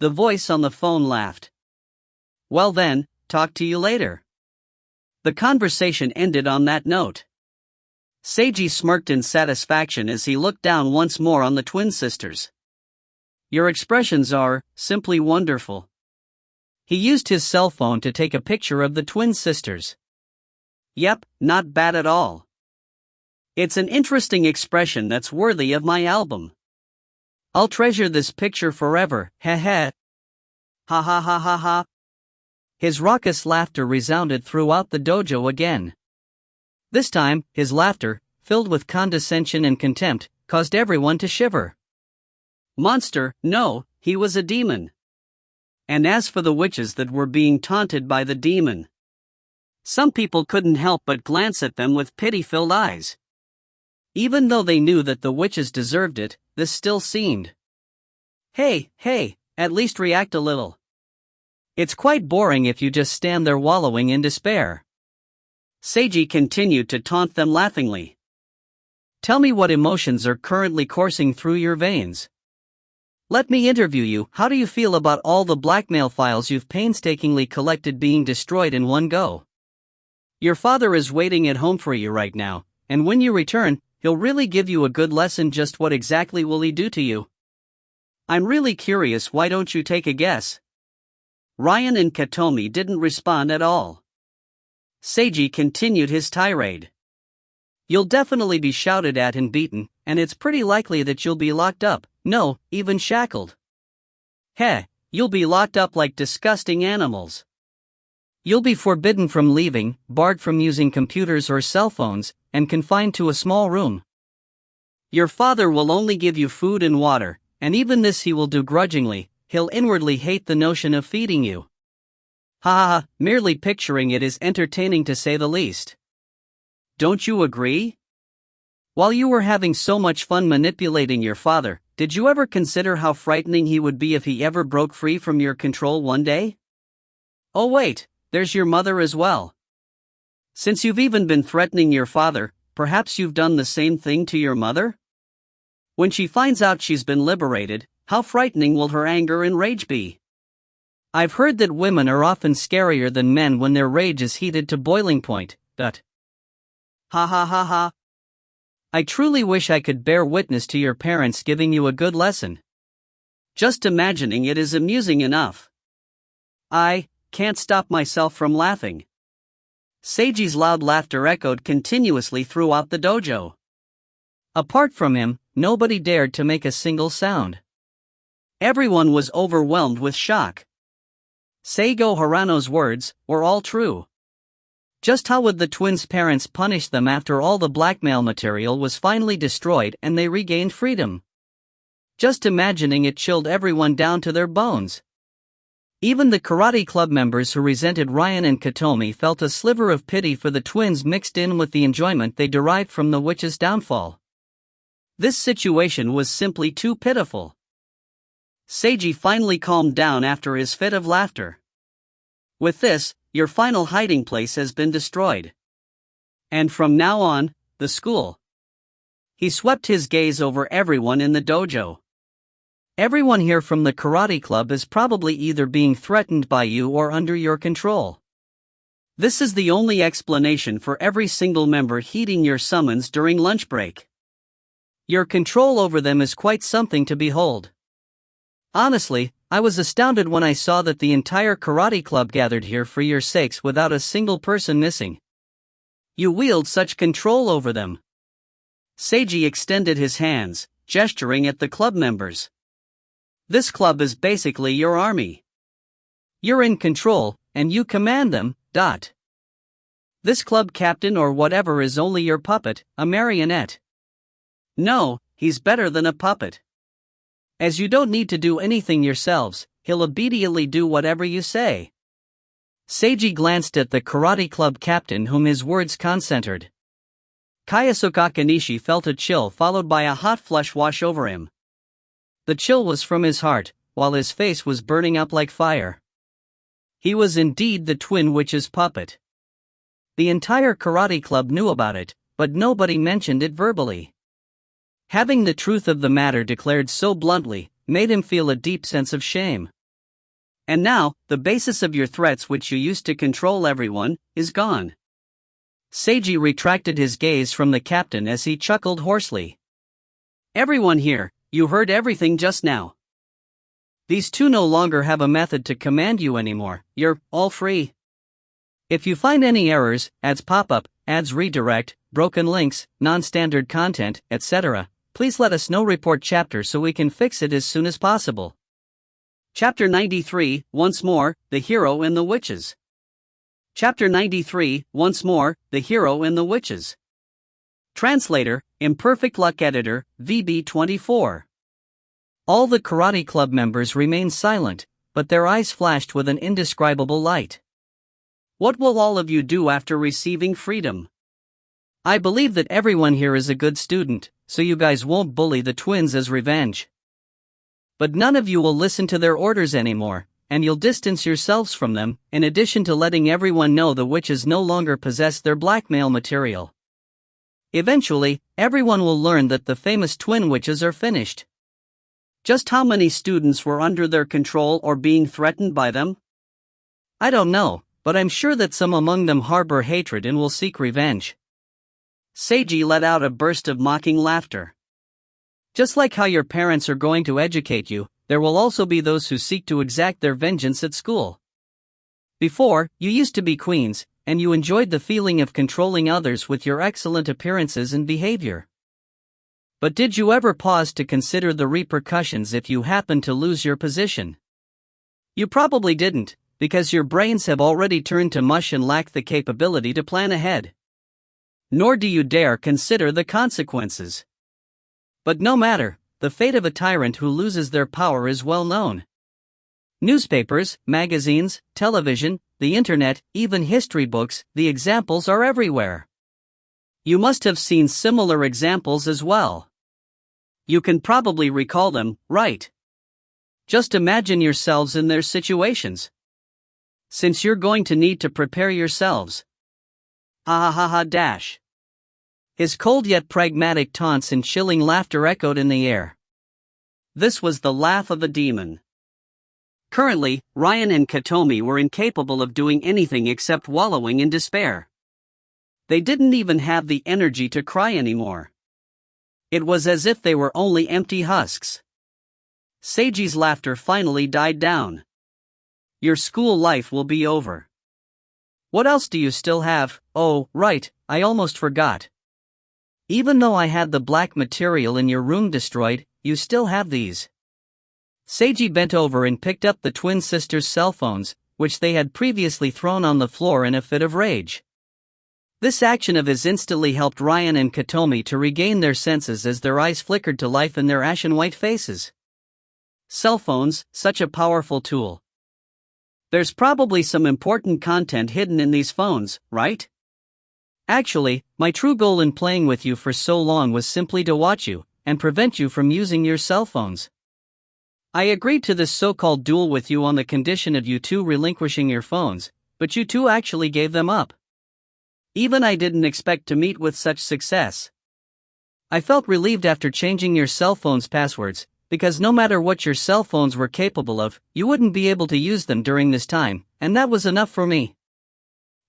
The voice on the phone laughed. Well then, talk to you later. The conversation ended on that note. Seiji smirked in satisfaction as he looked down once more on the twin sisters. Your expressions are simply wonderful. He used his cell phone to take a picture of the twin sisters. Yep, not bad at all. It's an interesting expression that's worthy of my album. I'll treasure this picture forever, heh heh. Ha ha ha ha ha. His raucous laughter resounded throughout the dojo again. This time, his laughter, filled with condescension and contempt, caused everyone to shiver. Monster, no, he was a demon. And as for the witches that were being taunted by the demon, some people couldn't help but glance at them with pity-filled eyes. Even though they knew that the witches deserved it, this still seemed. Hey, at least react a little. It's quite boring if you just stand there wallowing in despair. Seiji continued to taunt them laughingly. Tell me what emotions are currently coursing through your veins. Let me interview you. How do you feel about all the blackmail files you've painstakingly collected being destroyed in one go? Your father is waiting at home for you right now, and when you return, he'll really give you a good lesson. Just what exactly will he do to you? I'm really curious. Why don't you take a guess? Ryan and Katomi didn't respond at all. Seiji continued his tirade. You'll definitely be shouted at and beaten, and it's pretty likely that you'll be locked up, no, even shackled. Heh, you'll be locked up like disgusting animals. You'll be forbidden from leaving, barred from using computers or cell phones, and confined to a small room. Your father will only give you food and water, and even this he will do grudgingly. He'll inwardly hate the notion of feeding you. Ha, merely picturing it is entertaining to say the least. Don't you agree? While you were having so much fun manipulating your father, did you ever consider how frightening he would be if he ever broke free from your control one day? Oh wait, there's your mother as well. Since you've even been threatening your father, perhaps you've done the same thing to your mother? When she finds out she's been liberated, how frightening will her anger and rage be? I've heard that women are often scarier than men when their rage is heated to boiling point. Ha ha ha ha. I truly wish I could bear witness to your parents giving you a good lesson. Just imagining it is amusing enough. I can't stop myself from laughing. Seiji's loud laughter echoed continuously throughout the dojo. Apart from him, nobody dared to make a single sound. Everyone was overwhelmed with shock. Seigo Harano's words were all true. Just how would the twins' parents punish them after all the blackmail material was finally destroyed and they regained freedom? Just imagining it chilled everyone down to their bones. Even the karate club members who resented Ryan and Katomi felt a sliver of pity for the twins mixed in with the enjoyment they derived from the witch's downfall. This situation was simply too pitiful. Seiji finally calmed down after his fit of laughter. With this, your final hiding place has been destroyed. And from now on, the school. He swept his gaze over everyone in the dojo. Everyone here from the karate club is probably either being threatened by you or under your control. This is the only explanation for every single member heeding your summons during lunch break. Your control over them is quite something to behold. Honestly, I was astounded when I saw that the entire karate club gathered here for your sakes without a single person missing. You wield such control over them. Seiji extended his hands, gesturing at the club members. This club is basically your army. You're in control, and you command them. This club captain or whatever is only your puppet, a marionette. No, he's better than a puppet. As you don't need to do anything yourselves, he'll obediently do whatever you say. Seiji glanced at the karate club captain whom his words concentred. Kyosuke Kanishi felt a chill followed by a hot flush wash over him. The chill was from his heart, while his face was burning up like fire. He was indeed the twin witch's puppet. The entire karate club knew about it, but nobody mentioned it verbally. Having the truth of the matter declared so bluntly, made him feel a deep sense of shame. And now, the basis of your threats which you used to control everyone, is gone. Seiji retracted his gaze from the captain as he chuckled hoarsely. Everyone here, you heard everything just now. These two no longer have a method to command you anymore, you're all free. If you find any errors, ads pop up, ads redirect, broken links, non-standard content, etc., please let us know. Report chapter so we can fix it as soon as possible. Chapter 93, Once More, The Hero and the Witches. Chapter 93, Once More, The Hero and the Witches. Translator, Imperfect Luck Editor, VB24. All the karate club members remained silent, but their eyes flashed with an indescribable light. What will all of you do after receiving freedom? I believe that everyone here is a good student, so you guys won't bully the twins as revenge. But none of you will listen to their orders anymore, and you'll distance yourselves from them, in addition to letting everyone know the witches no longer possess their blackmail material. Eventually, everyone will learn that the famous twin witches are finished. Just how many students were under their control or being threatened by them? I don't know, but I'm sure that some among them harbor hatred and will seek revenge. Seiji let out a burst of mocking laughter. Just like how your parents are going to educate you, there will also be those who seek to exact their vengeance at school. Before, you used to be queens, and you enjoyed the feeling of controlling others with your excellent appearances and behavior. But did you ever pause to consider the repercussions if you happened to lose your position? You probably didn't, because your brains have already turned to mush and lack the capability to plan ahead. Nor do you dare consider the consequences. But no matter, the fate of a tyrant who loses their power is well known. Newspapers, magazines, television, the internet, even history books, the examples are everywhere. You must have seen similar examples as well. You can probably recall them, right? Just imagine yourselves in their situations. Since you're going to need to prepare yourselves. Ha ha ha ha dash. His cold yet pragmatic taunts and chilling laughter echoed in the air. This was the laugh of a demon. Currently, Ryan and Katomi were incapable of doing anything except wallowing in despair. They didn't even have the energy to cry anymore. It was as if they were only empty husks. Seiji's laughter finally died down. Your school life will be over. What else do you still have? Oh, right, I almost forgot. Even though I had the black material in your room destroyed, you still have these. Seiji bent over and picked up the twin sisters' cell phones, which they had previously thrown on the floor in a fit of rage. This action of his instantly helped Ryan and Katomi to regain their senses as their eyes flickered to life in their ashen white faces. Cell phones, such a powerful tool. There's probably some important content hidden in these phones, right? Actually, my true goal in playing with you for so long was simply to watch you, and prevent you from using your cell phones. I agreed to this so-called duel with you on the condition of you two relinquishing your phones, but you two actually gave them up. Even I didn't expect to meet with such success. I felt relieved after changing your cell phone's passwords, because no matter what your cell phones were capable of, you wouldn't be able to use them during this time, and that was enough for me.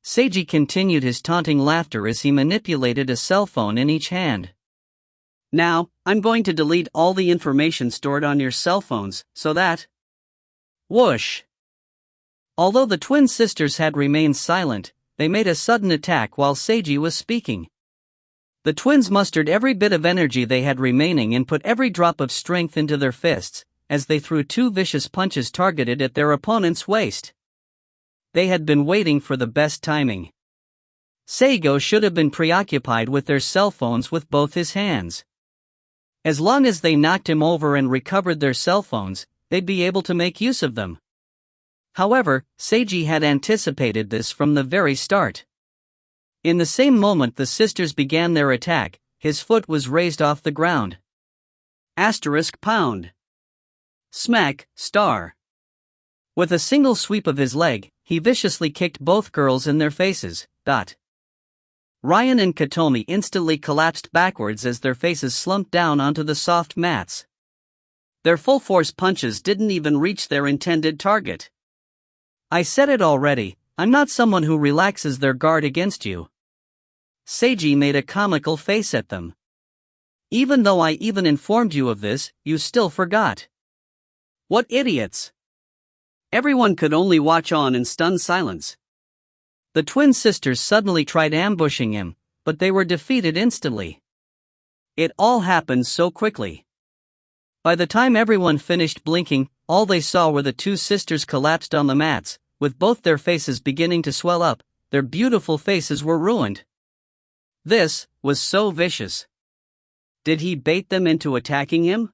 Seiji continued his taunting laughter as he manipulated a cell phone in each hand. Now, I'm going to delete all the information stored on your cell phones, so that... Whoosh! Although the twin sisters had remained silent, they made a sudden attack while Seiji was speaking. The twins mustered every bit of energy they had remaining and put every drop of strength into their fists, as they threw two vicious punches targeted at their opponent's waist. They had been waiting for the best timing. Seigo should have been preoccupied with their cell phones with both his hands. As long as they knocked him over and recovered their cell phones, they'd be able to make use of them. However, Seiji had anticipated this from the very start. In the same moment the sisters began their attack, his foot was raised off the ground. *#pound. Smack, star. With a single sweep of his leg, he viciously kicked both girls in their faces. Ryan and Katomi instantly collapsed backwards as their faces slumped down onto the soft mats. Their full-force punches didn't even reach their intended target. I said it already, I'm not someone who relaxes their guard against you. Seiji made a comical face at them. Even though I even informed you of this, you still forgot. What idiots! Everyone could only watch on in stunned silence. The twin sisters suddenly tried ambushing him, but they were defeated instantly. It all happened so quickly. By the time everyone finished blinking, all they saw were the two sisters collapsed on the mats, with both their faces beginning to swell up. Their beautiful faces were ruined. This was so vicious. Did he bait them into attacking him?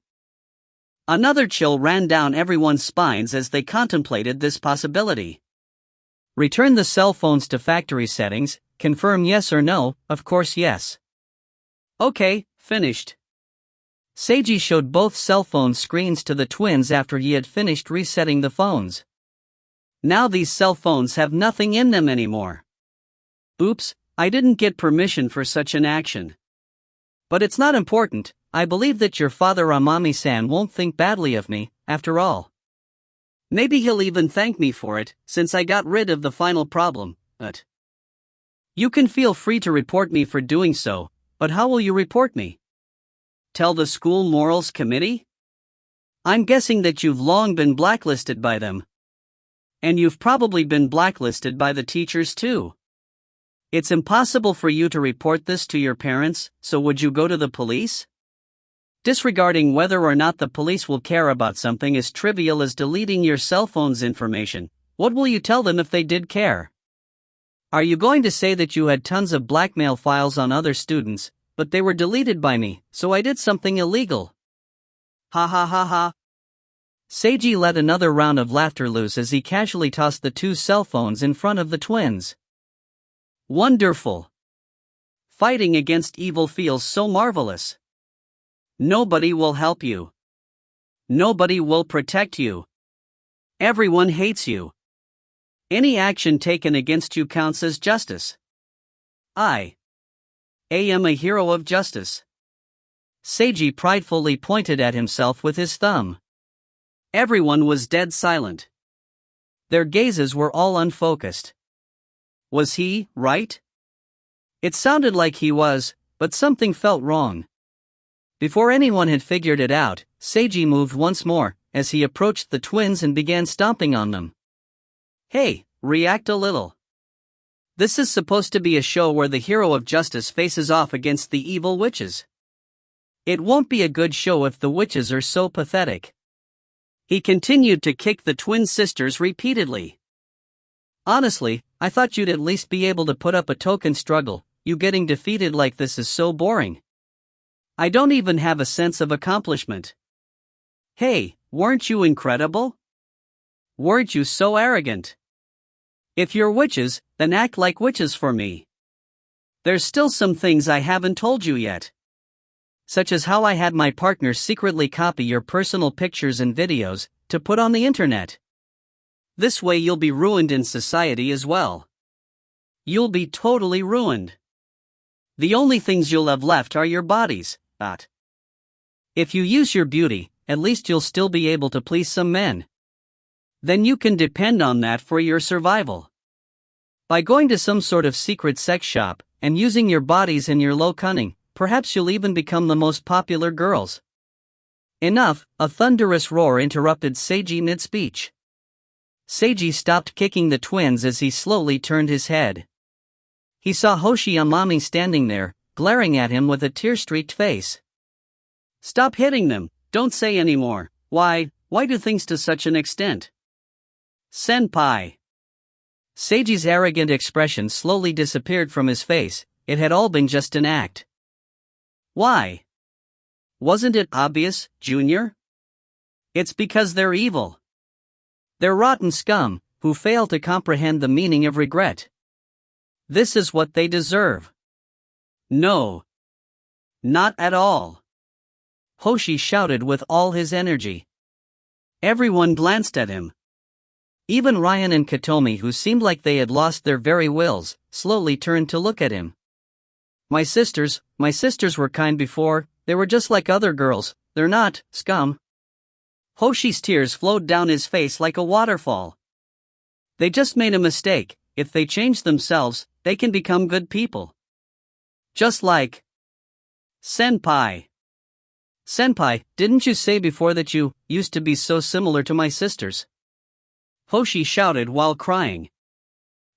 Another chill ran down everyone's spines as they contemplated this possibility. Return the cell phones to factory settings, confirm yes or no, of course yes. Okay, finished. Seiji showed both cell phone screens to the twins after he had finished resetting the phones. Now these cell phones have nothing in them anymore. Oops, I didn't get permission for such an action. But it's not important, I believe that your father Amami-san won't think badly of me, after all. Maybe he'll even thank me for it, since I got rid of the final problem, but... You can feel free to report me for doing so, but how will you report me? Tell the school morals committee? I'm guessing that you've long been blacklisted by them. And you've probably been blacklisted by the teachers too. It's impossible for you to report this to your parents, so would you go to the police? Disregarding whether or not the police will care about something as trivial as deleting your cell phone's information, what will you tell them if they did care? Are you going to say that you had tons of blackmail files on other students, but they were deleted by me, so I did something illegal? Ha ha ha ha. Seiji let another round of laughter loose as he casually tossed the two cell phones in front of the twins. Wonderful. Fighting against evil feels so marvelous. Nobody will help you. Nobody will protect you. Everyone hates you. Any action taken against you counts as justice. I am a hero of justice. Seiji pridefully pointed at himself with his thumb. Everyone was dead silent. Their gazes were all unfocused. Was he right? It sounded like he was, but something felt wrong. Before anyone had figured it out, Seiji moved once more, as he approached the twins and began stomping on them. Hey, react a little. This is supposed to be a show where the hero of justice faces off against the evil witches. It won't be a good show if the witches are so pathetic. He continued to kick the twin sisters repeatedly. Honestly, I thought you'd at least be able to put up a token struggle. You getting defeated like this is so boring. I don't even have a sense of accomplishment. Hey, weren't you incredible? Weren't you so arrogant? If you're witches, then act like witches for me. There's still some things I haven't told you yet. Such as how I had my partner secretly copy your personal pictures and videos to put on the internet. This way you'll be ruined in society as well. You'll be totally ruined. The only things you'll have left are your bodies, but if you use your beauty, at least you'll still be able to please some men. Then you can depend on that for your survival. By going to some sort of secret sex shop, and using your bodies and your low cunning, perhaps you'll even become the most popular girls. Enough, a thunderous roar interrupted Seiji mid-speech. Seiji stopped kicking the twins as he slowly turned his head. He saw Hoshi Amami standing there, glaring at him with a tear-streaked face. Stop hitting them, don't say any more. Why do things to such an extent? Senpai. Seiji's arrogant expression slowly disappeared from his face. It had all been just an act. Why? Wasn't it obvious, Junior? It's because they're evil. They're rotten scum, who fail to comprehend the meaning of regret. This is what they deserve. No. Not at all. Hoshi shouted with all his energy. Everyone glanced at him. Even Ryan and Katomi, who seemed like they had lost their very wills, slowly turned to look at him. My sisters were kind before, they were just like other girls, they're not, scum. Hoshi's tears flowed down his face like a waterfall. They just made a mistake. If they change themselves, they can become good people. Just like Senpai. Senpai, didn't you say before that you used to be so similar to my sisters? Hoshi shouted while crying.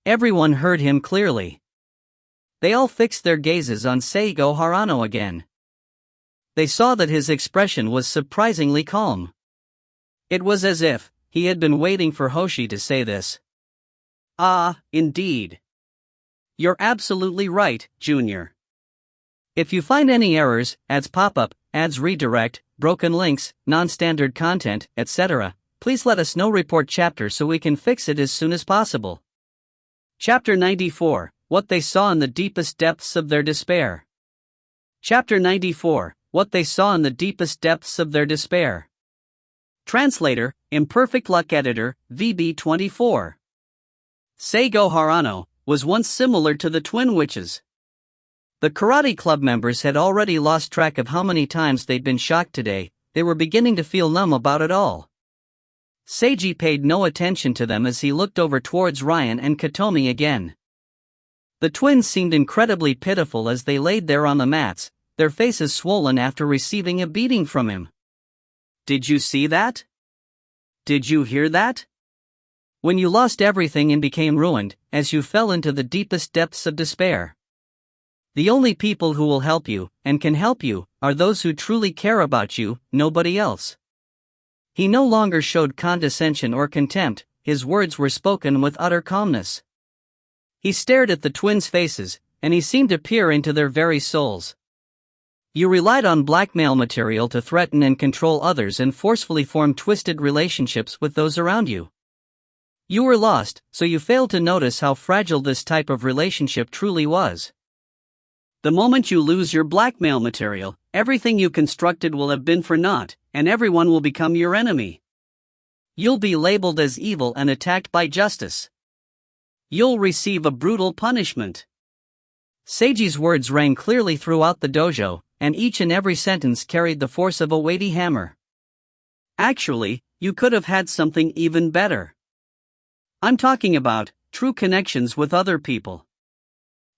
Everyone heard him clearly. They all fixed their gazes on Seigo Harano again. They saw that his expression was surprisingly calm. It was as if he had been waiting for Hoshi to say this. Ah, indeed. You're absolutely right, Junior. If you find any errors, ads pop up, ads redirect, broken links, non-standard content, etc., please let us know. Report chapter so we can fix it as soon as possible. Chapter 94, What They Saw in the Deepest Depths of Their Despair. Chapter 94, What They Saw in the Deepest Depths of Their Despair. Translator, Imperfect Luck Editor, VB24. Seigo Harano was once similar to the twin witches. The karate club members had already lost track of how many times they'd been shocked today. They were beginning to feel numb about it all. Seiji paid no attention to them as he looked over towards Ryan and Katomi again. The twins seemed incredibly pitiful as they laid there on the mats, their faces swollen after receiving a beating from him. Did you see that? Did you hear that? When you lost everything and became ruined, as you fell into the deepest depths of despair. The only people who will help you, and can help you, are those who truly care about you, nobody else. He no longer showed condescension or contempt, his words were spoken with utter calmness. He stared at the twins' faces, and he seemed to peer into their very souls. You relied on blackmail material to threaten and control others and forcefully form twisted relationships with those around you. You were lost, so you failed to notice how fragile this type of relationship truly was. The moment you lose your blackmail material, everything you constructed will have been for naught, and everyone will become your enemy. You'll be labeled as evil and attacked by justice. You'll receive a brutal punishment. Seiji's words rang clearly throughout the dojo, and each and every sentence carried the force of a weighty hammer. Actually, you could have had something even better. I'm talking about true connections with other people.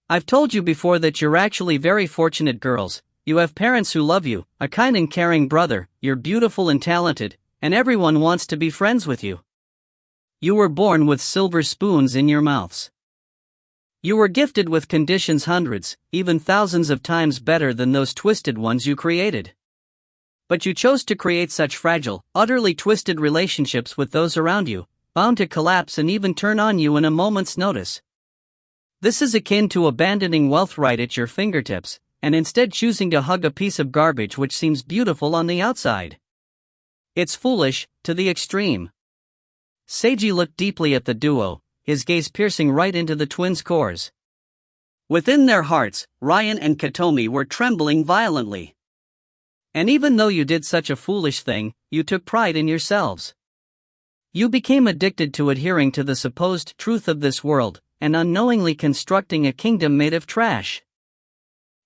I've told you before that you're actually very fortunate girls, You have parents who love you, a kind and caring brother, you're beautiful and talented, and everyone wants to be friends with you. You were born with silver spoons in your mouths. You were gifted with conditions hundreds, even thousands of times better than those twisted ones you created. But you chose to create such fragile, utterly twisted relationships with those around you, bound to collapse and even turn on you in a moment's notice. This is akin to abandoning wealth right at your fingertips, and instead choosing to hug a piece of garbage which seems beautiful on the outside. It's foolish, to the extreme. Seiji looked deeply at the duo, his gaze piercing right into the twins' cores. Within their hearts, Ryan and Katomi were trembling violently. And even though you did such a foolish thing, you took pride in yourselves. You became addicted to adhering to the supposed truth of this world, and unknowingly constructing a kingdom made of trash.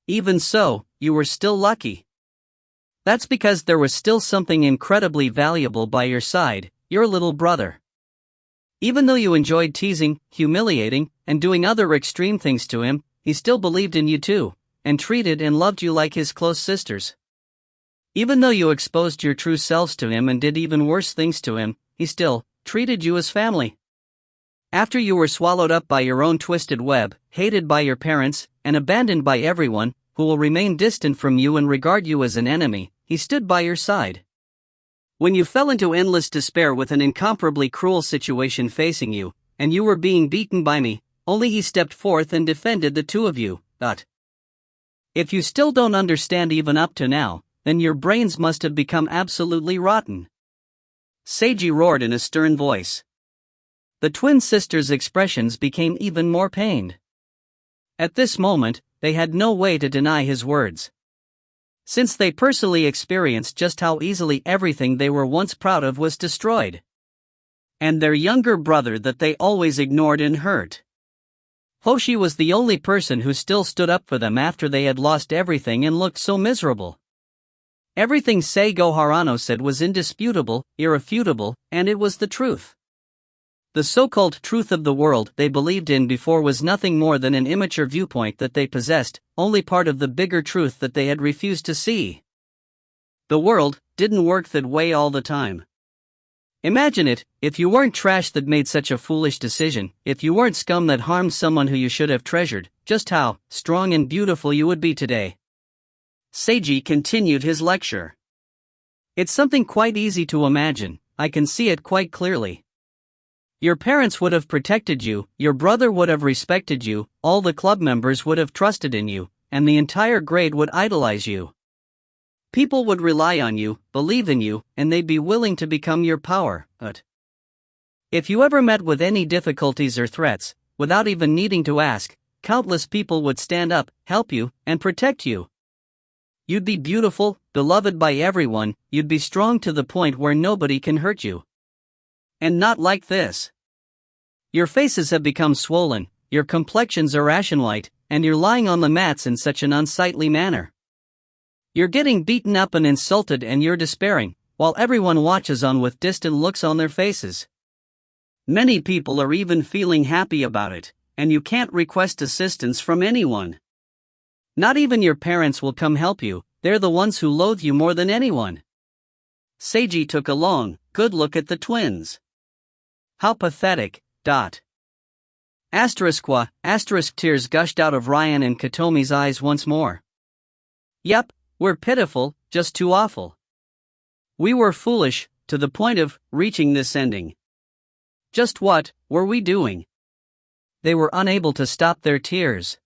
Even so, you were still lucky. That's because there was still something incredibly valuable by your side, your little brother. Even though you enjoyed teasing, humiliating, and doing other extreme things to him, he still believed in you too, and treated and loved you like his close sisters. Even though you exposed your true selves to him and did even worse things to him, he still treated you as family. After you were swallowed up by your own twisted web, hated by your parents, and abandoned by everyone, who will remain distant from you and regard you as an enemy, he stood by your side. When you fell into endless despair with an incomparably cruel situation facing you, and you were being beaten by me, only he stepped forth and defended the two of you. If you still don't understand even up to now, then your brains must have become absolutely rotten. Seiji roared in a stern voice. The twin sisters' expressions became even more pained. At this moment, they had no way to deny his words. Since they personally experienced just how easily everything they were once proud of was destroyed. And their younger brother that they always ignored and hurt. Hoshi was the only person who still stood up for them after they had lost everything and looked so miserable. Everything Seigo Harano said was indisputable, irrefutable, and it was the truth. The so-called truth of the world they believed in before was nothing more than an immature viewpoint that they possessed, only part of the bigger truth that they had refused to see. The world didn't work that way all the time. Imagine it, if you weren't trash that made such a foolish decision, if you weren't scum that harmed someone who you should have treasured, just how strong and beautiful you would be today. Seiji continued his lecture. It's something quite easy to imagine, I can see it quite clearly. Your parents would have protected you, your brother would have respected you, all the club members would have trusted in you, and the entire grade would idolize you. People would rely on you, believe in you, and they'd be willing to become your power. But if you ever met with any difficulties or threats, without even needing to ask, countless people would stand up, help you, and protect you. You'd be beautiful, beloved by everyone, you'd be strong to the point where nobody can hurt you. And not like this. Your faces have become swollen, your complexions are ashen white, and you're lying on the mats in such an unsightly manner. You're getting beaten up and insulted and you're despairing, while everyone watches on with distant looks on their faces. Many people are even feeling happy about it, and you can't request assistance from anyone. Not even your parents will come help you, they're the ones who loathe you more than anyone. Seiji took a long, good look at the twins. How pathetic, ... Tears gushed out of Ryan and Katomi's eyes once more. Yep, we're pitiful, just too awful. We were foolish, to the point of reaching this ending. Just what were we doing? They were unable to stop their tears.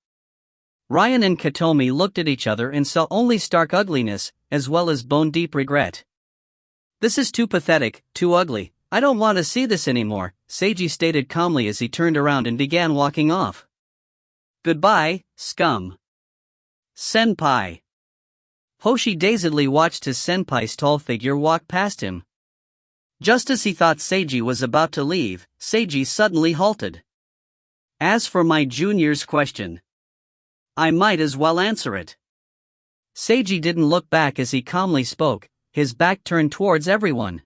Ryan and Katomi looked at each other and saw only stark ugliness, as well as bone-deep regret. This is too pathetic, too ugly. I don't want to see this anymore, Seiji stated calmly as he turned around and began walking off. Goodbye, scum. Senpai. Hoshi dazedly watched his senpai's tall figure walk past him. Just as he thought Seiji was about to leave, Seiji suddenly halted. As for my junior's question, I might as well answer it. Seiji didn't look back as he calmly spoke, his back turned towards everyone.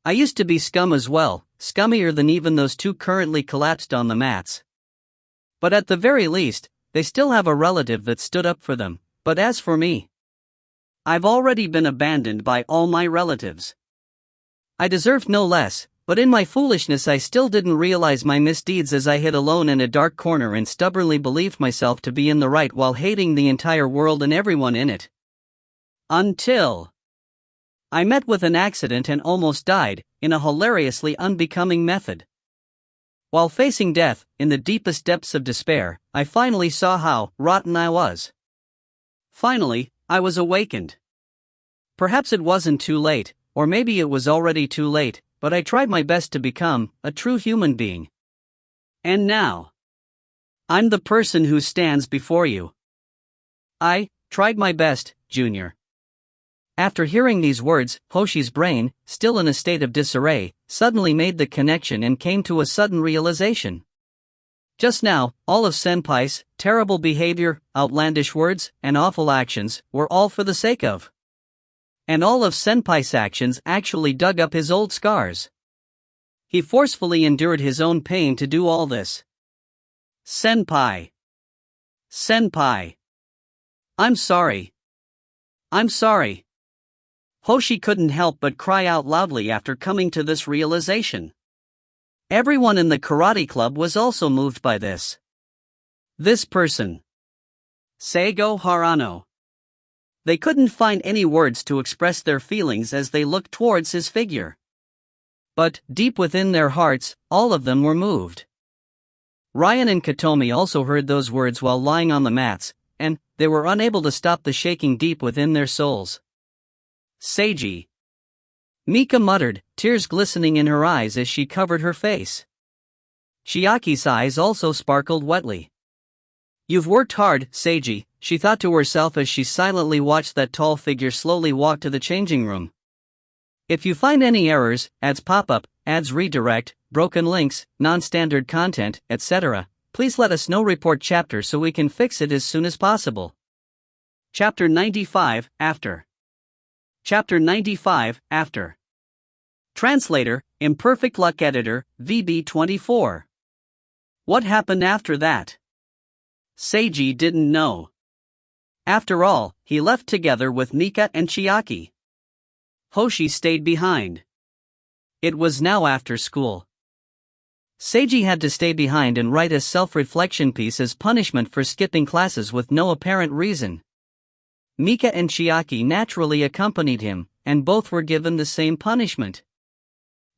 I used to be scum as well, scummier than even those two currently collapsed on the mats. But at the very least, they still have a relative that stood up for them, But as for me, I've already been abandoned by all my relatives. I deserved no less, but in my foolishness I still didn't realize my misdeeds as I hid alone in a dark corner and stubbornly believed myself to be in the right while hating the entire world and everyone in it. Until I met with an accident and almost died, in a hilariously unbecoming method. While facing death, in the deepest depths of despair, I finally saw how rotten I was. Finally, I was awakened. Perhaps it wasn't too late, or maybe it was already too late, but I tried my best to become a true human being. And now, I'm the person who stands before you. I tried my best, Junior. After hearing these words, Hoshi's brain, still in a state of disarray, suddenly made the connection and came to a sudden realization. Just now, all of Senpai's terrible behavior, outlandish words, and awful actions were all for the sake of. And all of Senpai's actions actually dug up his old scars. He forcefully endured his own pain to do all this. Senpai. Senpai. I'm sorry. I'm sorry. Hoshi couldn't help but cry out loudly after coming to this realization. Everyone in the karate club was also moved by this. This person. Seigo Harano. They couldn't find any words to express their feelings as they looked towards his figure. But, deep within their hearts, all of them were moved. Ryan and Katomi also heard those words while lying on the mats, and they were unable to stop the shaking deep within their souls. Seiji. Mika muttered, tears glistening in her eyes as she covered her face. Chiaki's eyes also sparkled wetly. You've worked hard, Seiji, she thought to herself as she silently watched that tall figure slowly walk to the changing room. If you find any errors, ads pop up, ads redirect, broken links, non-standard content, etc., please let us know. Report chapter so we can fix it as soon as possible. Chapter 95, After. Chapter 95, After. Translator, Imperfect Luck Editor, VB24. What happened after that? Seiji didn't know. After all, he left together with Mika and Chiaki. Hoshi stayed behind. It was now after school. Seiji had to stay behind and write a self-reflection piece as punishment for skipping classes with no apparent reason. Mika and Chiaki naturally accompanied him, and both were given the same punishment.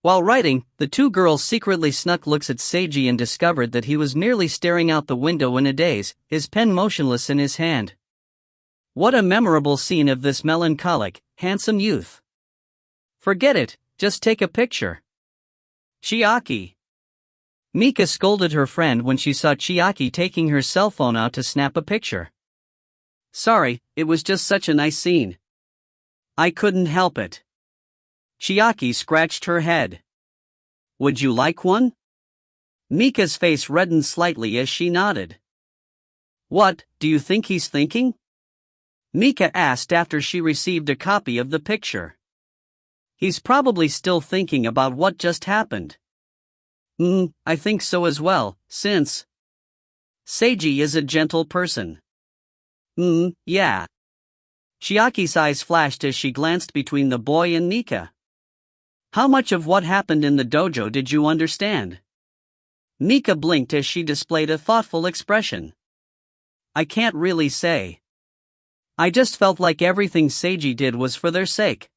While writing, the two girls secretly snuck looks at Seiji and discovered that he was merely staring out the window in a daze, his pen motionless in his hand. What a memorable scene of this melancholic, handsome youth. Forget it, just take a picture. Chiaki. Mika scolded her friend when she saw Chiaki taking her cell phone out to snap a picture. Sorry, it was just such a nice scene. I couldn't help it. Chiaki scratched her head. Would you like one? Mika's face reddened slightly as she nodded. What do you think he's thinking? Mika asked after she received a copy of the picture. He's probably still thinking about what just happened. I think so as well, since Seiji is a gentle person. Yeah. Chiaki's eyes flashed as she glanced between the boy and Mika. How much of what happened in the dojo did you understand? Mika blinked as she displayed a thoughtful expression. I can't really say. I just felt like everything Seiji did was for their sake.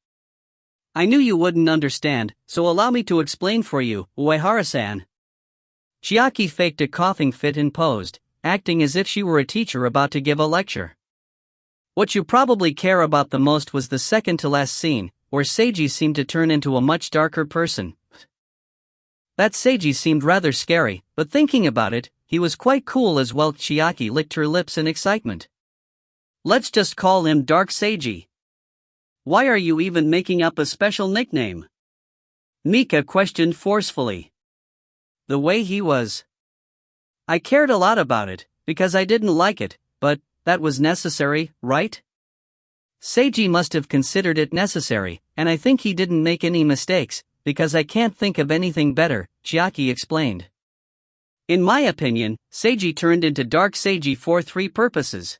I knew you wouldn't understand, so allow me to explain for you, Uehara-san. Chiaki faked a coughing fit and posed, acting as if she were a teacher about to give a lecture. What you probably care about the most was the second-to-last scene, where Seiji seemed to turn into a much darker person. That Seiji seemed rather scary, but thinking about it, he was quite cool as well. Chiaki licked her lips in excitement. Let's just call him Dark Seiji. Why are you even making up a special nickname? Mika questioned forcefully. The way he was. I cared a lot about it, because I didn't like it, but that was necessary, right? Seiji must have considered it necessary, and I think he didn't make any mistakes, because I can't think of anything better, Chiaki explained. In my opinion, Seiji turned into Dark Seiji for three purposes.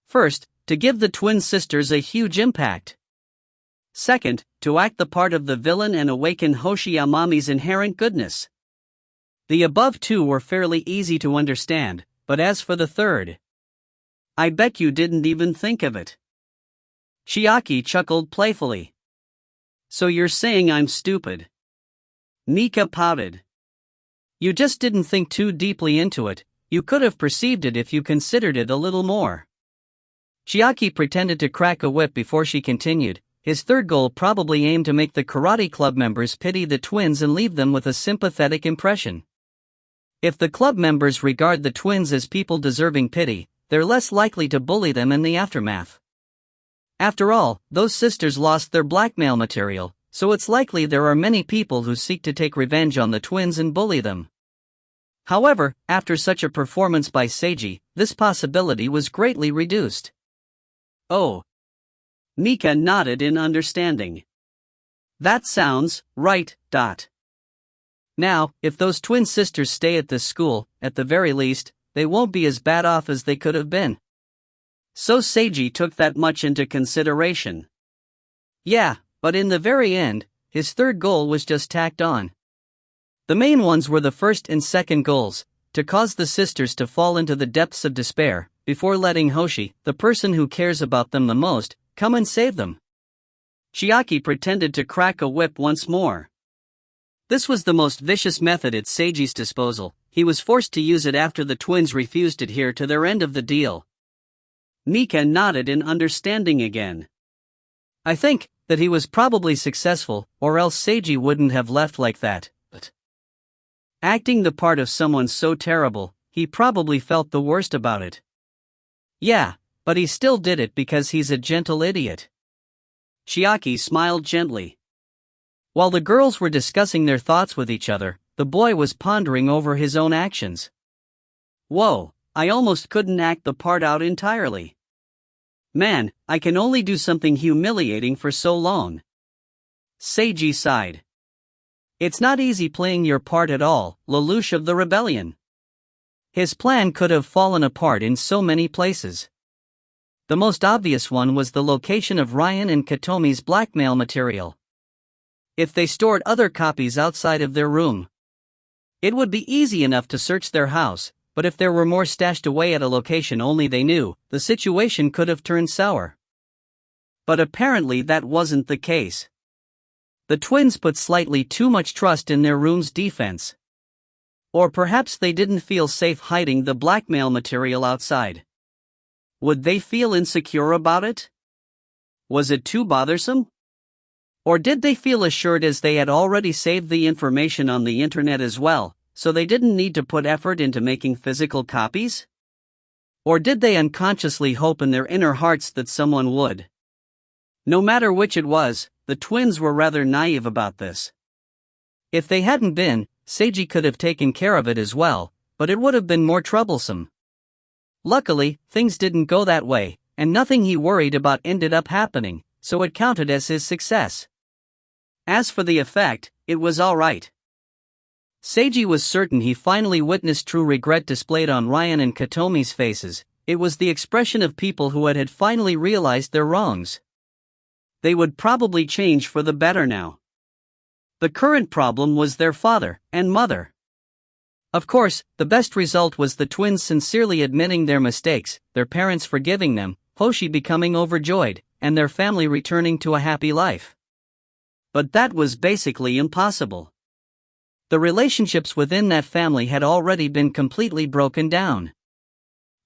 First, to give the twin sisters a huge impact. Second, to act the part of the villain and awaken Hoshi Amami's inherent goodness. The above two were fairly easy to understand, but as for the third, I bet you didn't even think of it. Chiaki chuckled playfully. So you're saying I'm stupid? Nika pouted. You just didn't think too deeply into it. You could have perceived it if you considered it a little more. Chiaki pretended to crack a whip before she continued. His third goal probably aimed to make the karate club members pity the twins and leave them with a sympathetic impression. If the club members regard the twins as people deserving pity, they're less likely to bully them in the aftermath. After all, those sisters lost their blackmail material, so it's likely there are many people who seek to take revenge on the twins and bully them. However, after such a performance by Seiji, this possibility was greatly reduced. Oh. Nika nodded in understanding. That sounds right. Now, if those twin sisters stay at this school, at the very least, they won't be as bad off as they could have been. So Seiji took that much into consideration. Yeah, but in the very end, his third goal was just tacked on. The main ones were the first and second goals, to cause the sisters to fall into the depths of despair, before letting Hoshi, the person who cares about them the most, come and save them. Chiaki pretended to crack a whip once more. This was the most vicious method at Seiji's disposal. He was forced to use it after the twins refused to adhere to their end of the deal. Nika nodded in understanding again. I think that he was probably successful, or else Seiji wouldn't have left like that. But acting the part of someone so terrible, he probably felt the worst about it. Yeah, but he still did it because he's a gentle idiot. Chiaki smiled gently. While the girls were discussing their thoughts with each other, the boy was pondering over his own actions. Whoa, I almost couldn't act the part out entirely. Man, I can only do something humiliating for so long. Seiji sighed. It's not easy playing your part at all, Lelouch of the rebellion. His plan could have fallen apart in so many places. The most obvious one was the location of Ryan and Katomi's blackmail material. If they stored other copies outside of their room, it would be easy enough to search their house, but if there were more stashed away at a location only they knew, the situation could have turned sour. But apparently that wasn't the case. The twins put slightly too much trust in their room's defense. Or perhaps they didn't feel safe hiding the blackmail material outside. Would they feel insecure about it? Was it too bothersome? Or did they feel assured as they had already saved the information on the internet as well, so they didn't need to put effort into making physical copies? Or did they unconsciously hope in their inner hearts that someone would? No matter which it was, the twins were rather naive about this. If they hadn't been, Seiji could have taken care of it as well, but it would have been more troublesome. Luckily, things didn't go that way, and nothing he worried about ended up happening, so it counted as his success. As for the effect, it was alright. Seiji was certain he finally witnessed true regret displayed on Ryan and Katomi's faces. It was the expression of people who had finally realized their wrongs. They would probably change for the better now. The current problem was their father and mother. Of course, the best result was the twins sincerely admitting their mistakes, their parents forgiving them, Hoshi becoming overjoyed, and their family returning to a happy life. But that was basically impossible. The relationships within that family had already been completely broken down.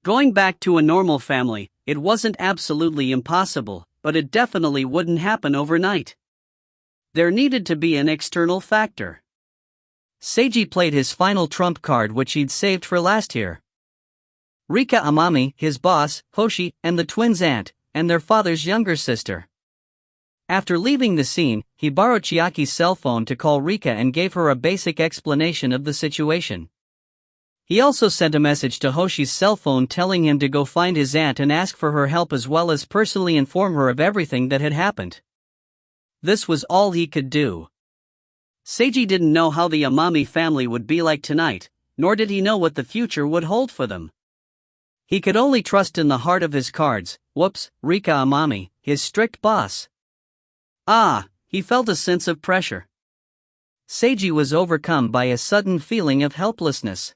Going back to a normal family, it wasn't absolutely impossible, but it definitely wouldn't happen overnight. There needed to be an external factor. Seiji played his final trump card, which he'd saved for last year. Rika Amami, his boss, Hoshi, and the twins' aunt, and their father's younger sister. After leaving the scene, he borrowed Chiaki's cell phone to call Rika and gave her a basic explanation of the situation. He also sent a message to Hoshi's cell phone telling him to go find his aunt and ask for her help, as well as personally inform her of everything that had happened. This was all he could do. Seiji didn't know how the Amami family would be like tonight, nor did he know what the future would hold for them. He could only trust in the heart of his cards. Whoops, Rika Amami, his strict boss. Ah, he felt a sense of pressure. Seiji was overcome by a sudden feeling of helplessness.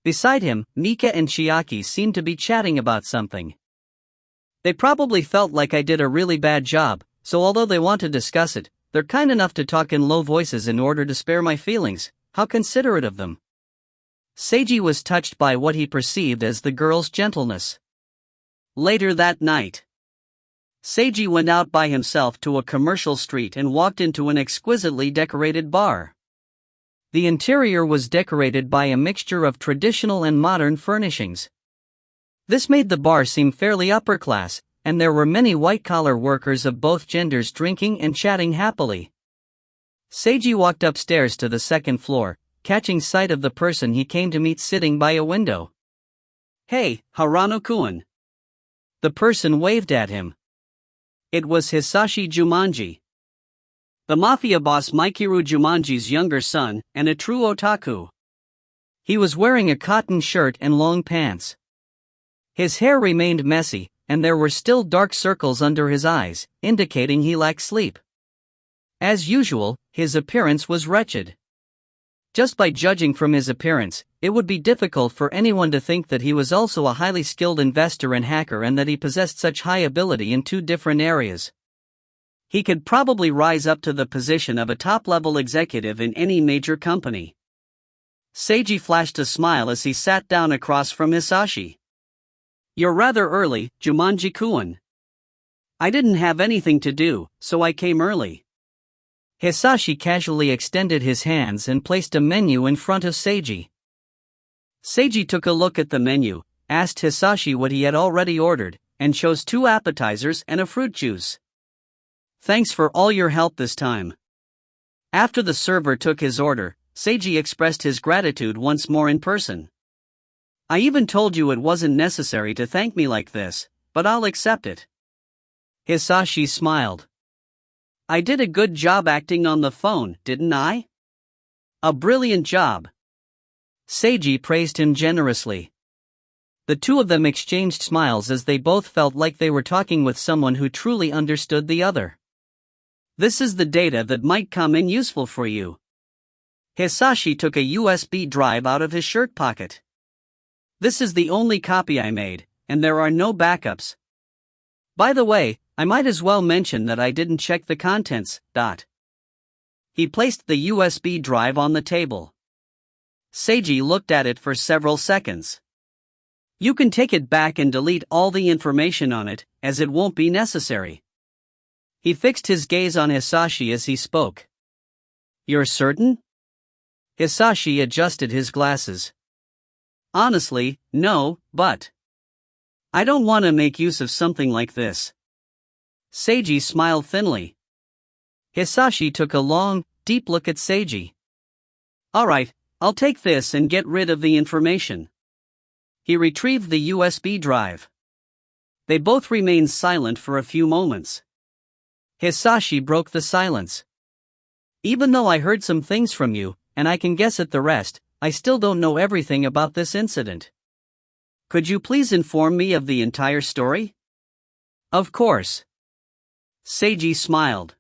Beside him, Mika and Chiaki seemed to be chatting about something. They probably felt like I did a really bad job, so although they want to discuss it, they're kind enough to talk in low voices in order to spare my feelings. How considerate of them. Seiji was touched by what he perceived as the girl's gentleness. Later that night, Seiji went out by himself to a commercial street and walked into an exquisitely decorated bar. The interior was decorated by a mixture of traditional and modern furnishings. This made the bar seem fairly upper class, and there were many white-collar workers of both genders drinking and chatting happily. Seiji walked upstairs to the second floor, catching sight of the person he came to meet sitting by a window. "Hey, Harano-kun." The person waved at him. It was Hisashi Jumanji, the mafia boss Mikiru Jumanji's younger son, and a true otaku. He was wearing a cotton shirt and long pants. His hair remained messy, and there were still dark circles under his eyes, indicating he lacked sleep. As usual, his appearance was wretched. Just by judging from his appearance, it would be difficult for anyone to think that he was also a highly skilled investor and hacker and that he possessed such high ability in two different areas. He could probably rise up to the position of a top-level executive in any major company. Seiji flashed a smile as he sat down across from Hisashi. "You're rather early, Jumanji-kun." "I didn't have anything to do, so I came early." Hisashi casually extended his hands and placed a menu in front of Seiji. Seiji took a look at the menu, asked Hisashi what he had already ordered, and chose 2 appetizers and a fruit juice. "Thanks for all your help this time." After the server took his order, Seiji expressed his gratitude once more in person. "I even told you it wasn't necessary to thank me like this, but I'll accept it." Hisashi smiled. "I did a good job acting on the phone, didn't I?" "A brilliant job." Seiji praised him generously. The two of them exchanged smiles as they both felt like they were talking with someone who truly understood the other. "This is the data that might come in useful for you." Hisashi took a USB drive out of his shirt pocket. "This is the only copy I made, and there are no backups. By the way, I might as well mention that I didn't check the contents. He placed the USB drive on the table. Seiji looked at it for several seconds. "You can take it back and delete all the information on it, as it won't be necessary." He fixed his gaze on Hisashi as he spoke. "You're certain?" Hisashi adjusted his glasses. "Honestly, no, but I don't want to make use of something like this." Seiji smiled thinly. Hisashi took a long, deep look at Seiji. "Alright, I'll take this and get rid of the information." He retrieved the USB drive. They both remained silent for a few moments. Hisashi broke the silence. "Even though I heard some things from you, and I can guess at the rest, I still don't know everything about this incident. Could you please inform me of the entire story?" "Of course." Seiji smiled.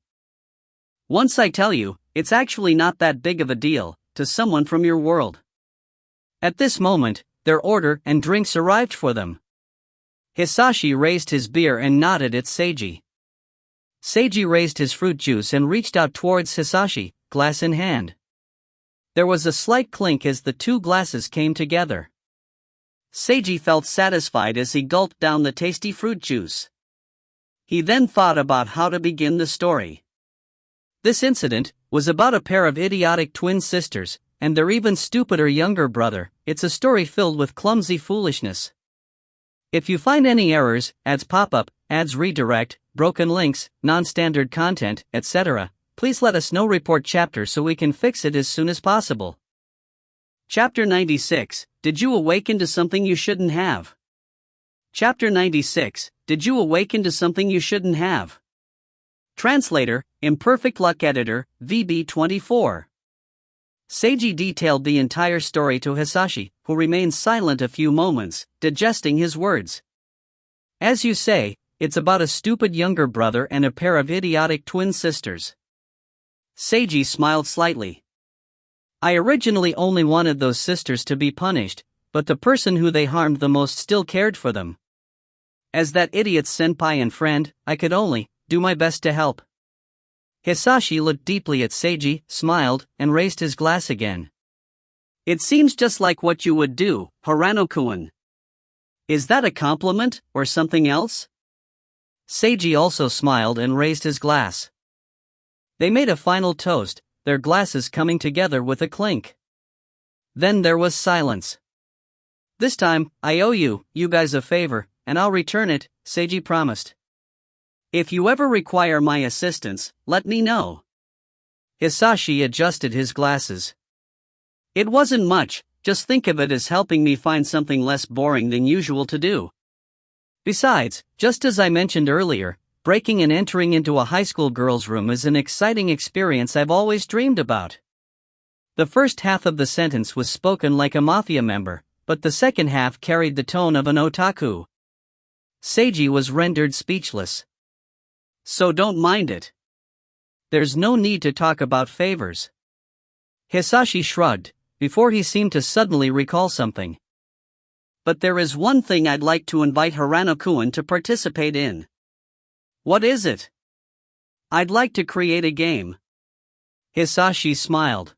"Once I tell you, it's actually not that big of a deal, to someone from your world." At this moment, their order and drinks arrived for them. Hisashi raised his beer and nodded at Seiji. Seiji raised his fruit juice and reached out towards Hisashi, glass in hand. There was a slight clink as the 2 glasses came together. Seiji felt satisfied as he gulped down the tasty fruit juice. He then thought about how to begin the story. This incident was about a pair of idiotic twin sisters, and their even stupider younger brother. It's a story filled with clumsy foolishness. If you find any errors, ads pop up, ads redirect, broken links, non-standard content, etc., please let us know. Report chapter so we can fix it as soon as possible. Chapter 96, Did you awaken to something you shouldn't have? Chapter 96, Did you awaken to something you shouldn't have? Translator, Imperfect Luck Editor, VB24. Seiji detailed the entire story to Hisashi, who remained silent a few moments, digesting his words. As you say, it's about a stupid younger brother and a pair of idiotic twin sisters. Seiji smiled slightly. I originally only wanted those sisters to be punished, but the person who they harmed the most still cared for them. As that idiot's senpai and friend, I could only do my best to help. Hisashi looked deeply at Seiji, smiled, and raised his glass again. It seems just like what you would do, Hirano-kun. Is that a compliment, or something else? Seiji also smiled and raised his glass. They made a final toast, their glasses coming together with a clink. Then there was silence. This time, I owe you guys a favor, and I'll return it, Seiji promised. If you ever require my assistance, let me know. Hisashi adjusted his glasses. It wasn't much, just think of it as helping me find something less boring than usual to do. Besides, just as I mentioned earlier, breaking and entering into a high school girl's room is an exciting experience I've always dreamed about. The first half of the sentence was spoken like a mafia member, but the second half carried the tone of an otaku. Seiji was rendered speechless. So don't mind it. There's no need to talk about favors. Hisashi shrugged, before he seemed to suddenly recall something. But there is one thing I'd like to invite Hirano-kun to participate in. What is it? I'd like to create a game. Hisashi smiled.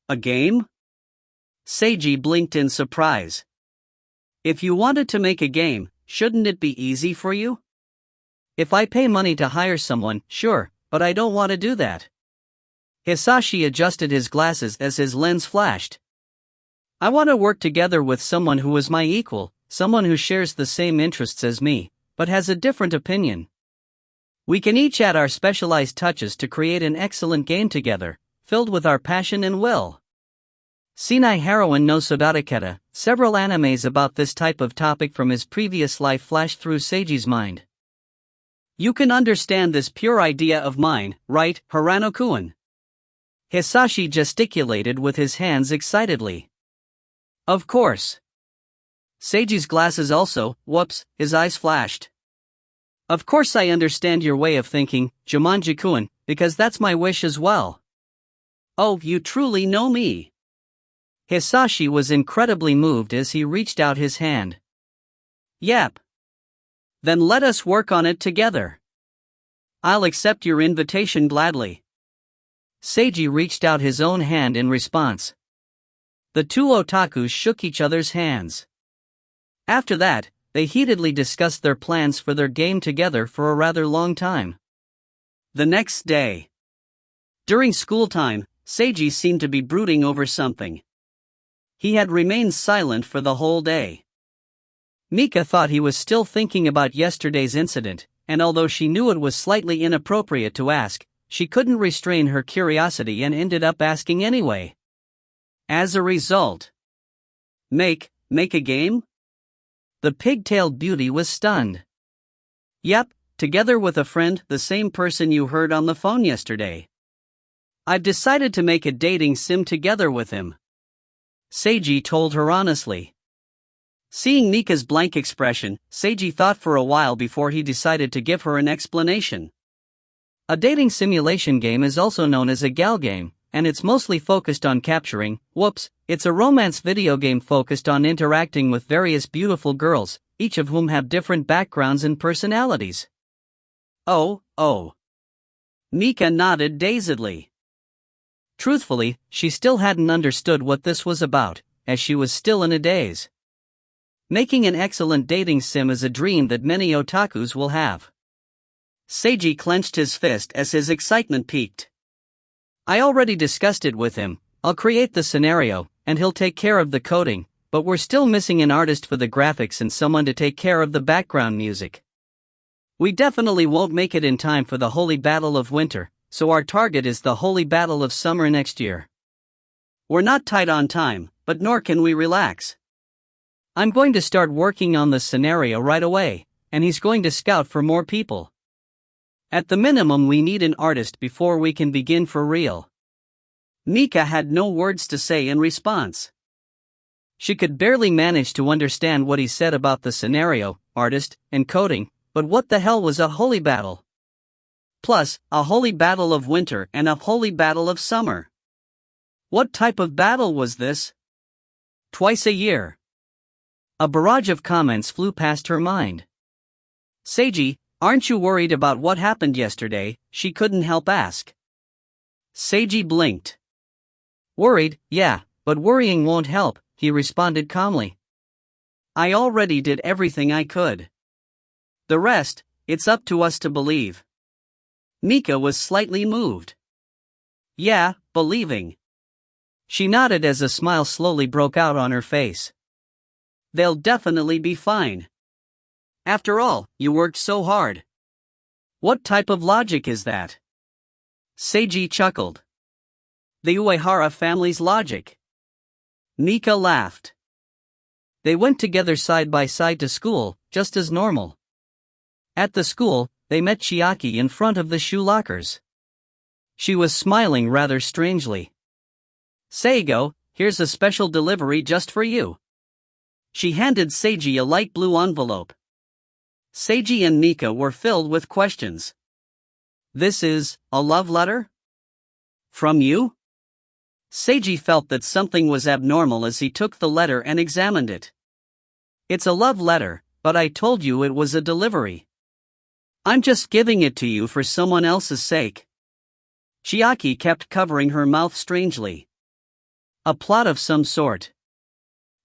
A game? Seiji blinked in surprise. If you wanted to make a game, shouldn't it be easy for you? If I pay money to hire someone, sure, but I don't want to do that. Hisashi adjusted his glasses as his lens flashed. I want to work together with someone who is my equal, someone who shares the same interests as me, but has a different opinion. We can each add our specialized touches to create an excellent game together, filled with our passion and will. Shinai Heroine no Sodateketa, several animes about this type of topic from his previous life flashed through Seiji's mind. You can understand this pure idea of mine, right, Hirano-kun? Hisashi gesticulated with his hands excitedly. Of course. Seiji's glasses also, whoops, his eyes flashed. Of course I understand your way of thinking, Jumanji-kun, because that's my wish as well. Oh, you truly know me. Hisashi was incredibly moved as he reached out his hand. Yep. Then let us work on it together. I'll accept your invitation gladly. Seiji reached out his own hand in response. The two otakus shook each other's hands. After that, they heatedly discussed their plans for their game together for a rather long time. The next day. During school time, Seiji seemed to be brooding over something. He had remained silent for the whole day. Mika thought he was still thinking about yesterday's incident, and although she knew it was slightly inappropriate to ask, she couldn't restrain her curiosity and ended up asking anyway. As a result, Make a game? The pig-tailed beauty was stunned. Yep, together with a friend, the same person you heard on the phone yesterday. I've decided to make a dating sim together with him. Seiji told her honestly. Seeing Mika's blank expression, Seiji thought for a while before he decided to give her an explanation. A dating simulation game is also known as a gal game, and it's mostly focused on capturing, it's a romance video game focused on interacting with various beautiful girls, each of whom have different backgrounds and personalities. Oh. Mika nodded dazedly. Truthfully, she still hadn't understood what this was about, as she was still in a daze. Making an excellent dating sim is a dream that many otakus will have. Seiji clenched his fist as his excitement peaked. I already discussed it with him. I'll create the scenario, and he'll take care of the coding, but we're still missing an artist for the graphics and someone to take care of the background music. We definitely won't make it in time for the Holy Battle of Winter, so our target is the Holy Battle of Summer next year. We're not tight on time, but nor can we relax. I'm going to start working on the scenario right away, and he's going to scout for more people. At the minimum we need an artist before we can begin for real. Mika had no words to say in response. She could barely manage to understand what he said about the scenario, artist, and coding, but what the hell was a holy battle? Plus, a holy battle of winter and a holy battle of summer. What type of battle was this? Twice a year. A barrage of comments flew past her mind. Seiji, aren't you worried about what happened yesterday? She couldn't help ask. Seiji blinked. Worried, yeah, but worrying won't help, he responded calmly. I already did everything I could. The rest, it's up to us to believe. Mika was slightly moved. Yeah, believing. She nodded as a smile slowly broke out on her face. They'll definitely be fine. After all, you worked so hard. What type of logic is that? Seiji chuckled. The Uehara family's logic. Mika laughed. They went together side by side to school, just as normal. At the school, they met Chiaki in front of the shoe lockers. She was smiling rather strangely. Seigo, here's a special delivery just for you. She handed Seiji a light blue envelope. Seiji and Mika were filled with questions. This is a love letter? From you? Seiji felt that something was abnormal as he took the letter and examined it. It's a love letter, but I told you it was a delivery. I'm just giving it to you for someone else's sake. Chiaki kept covering her mouth strangely. A plot of some sort.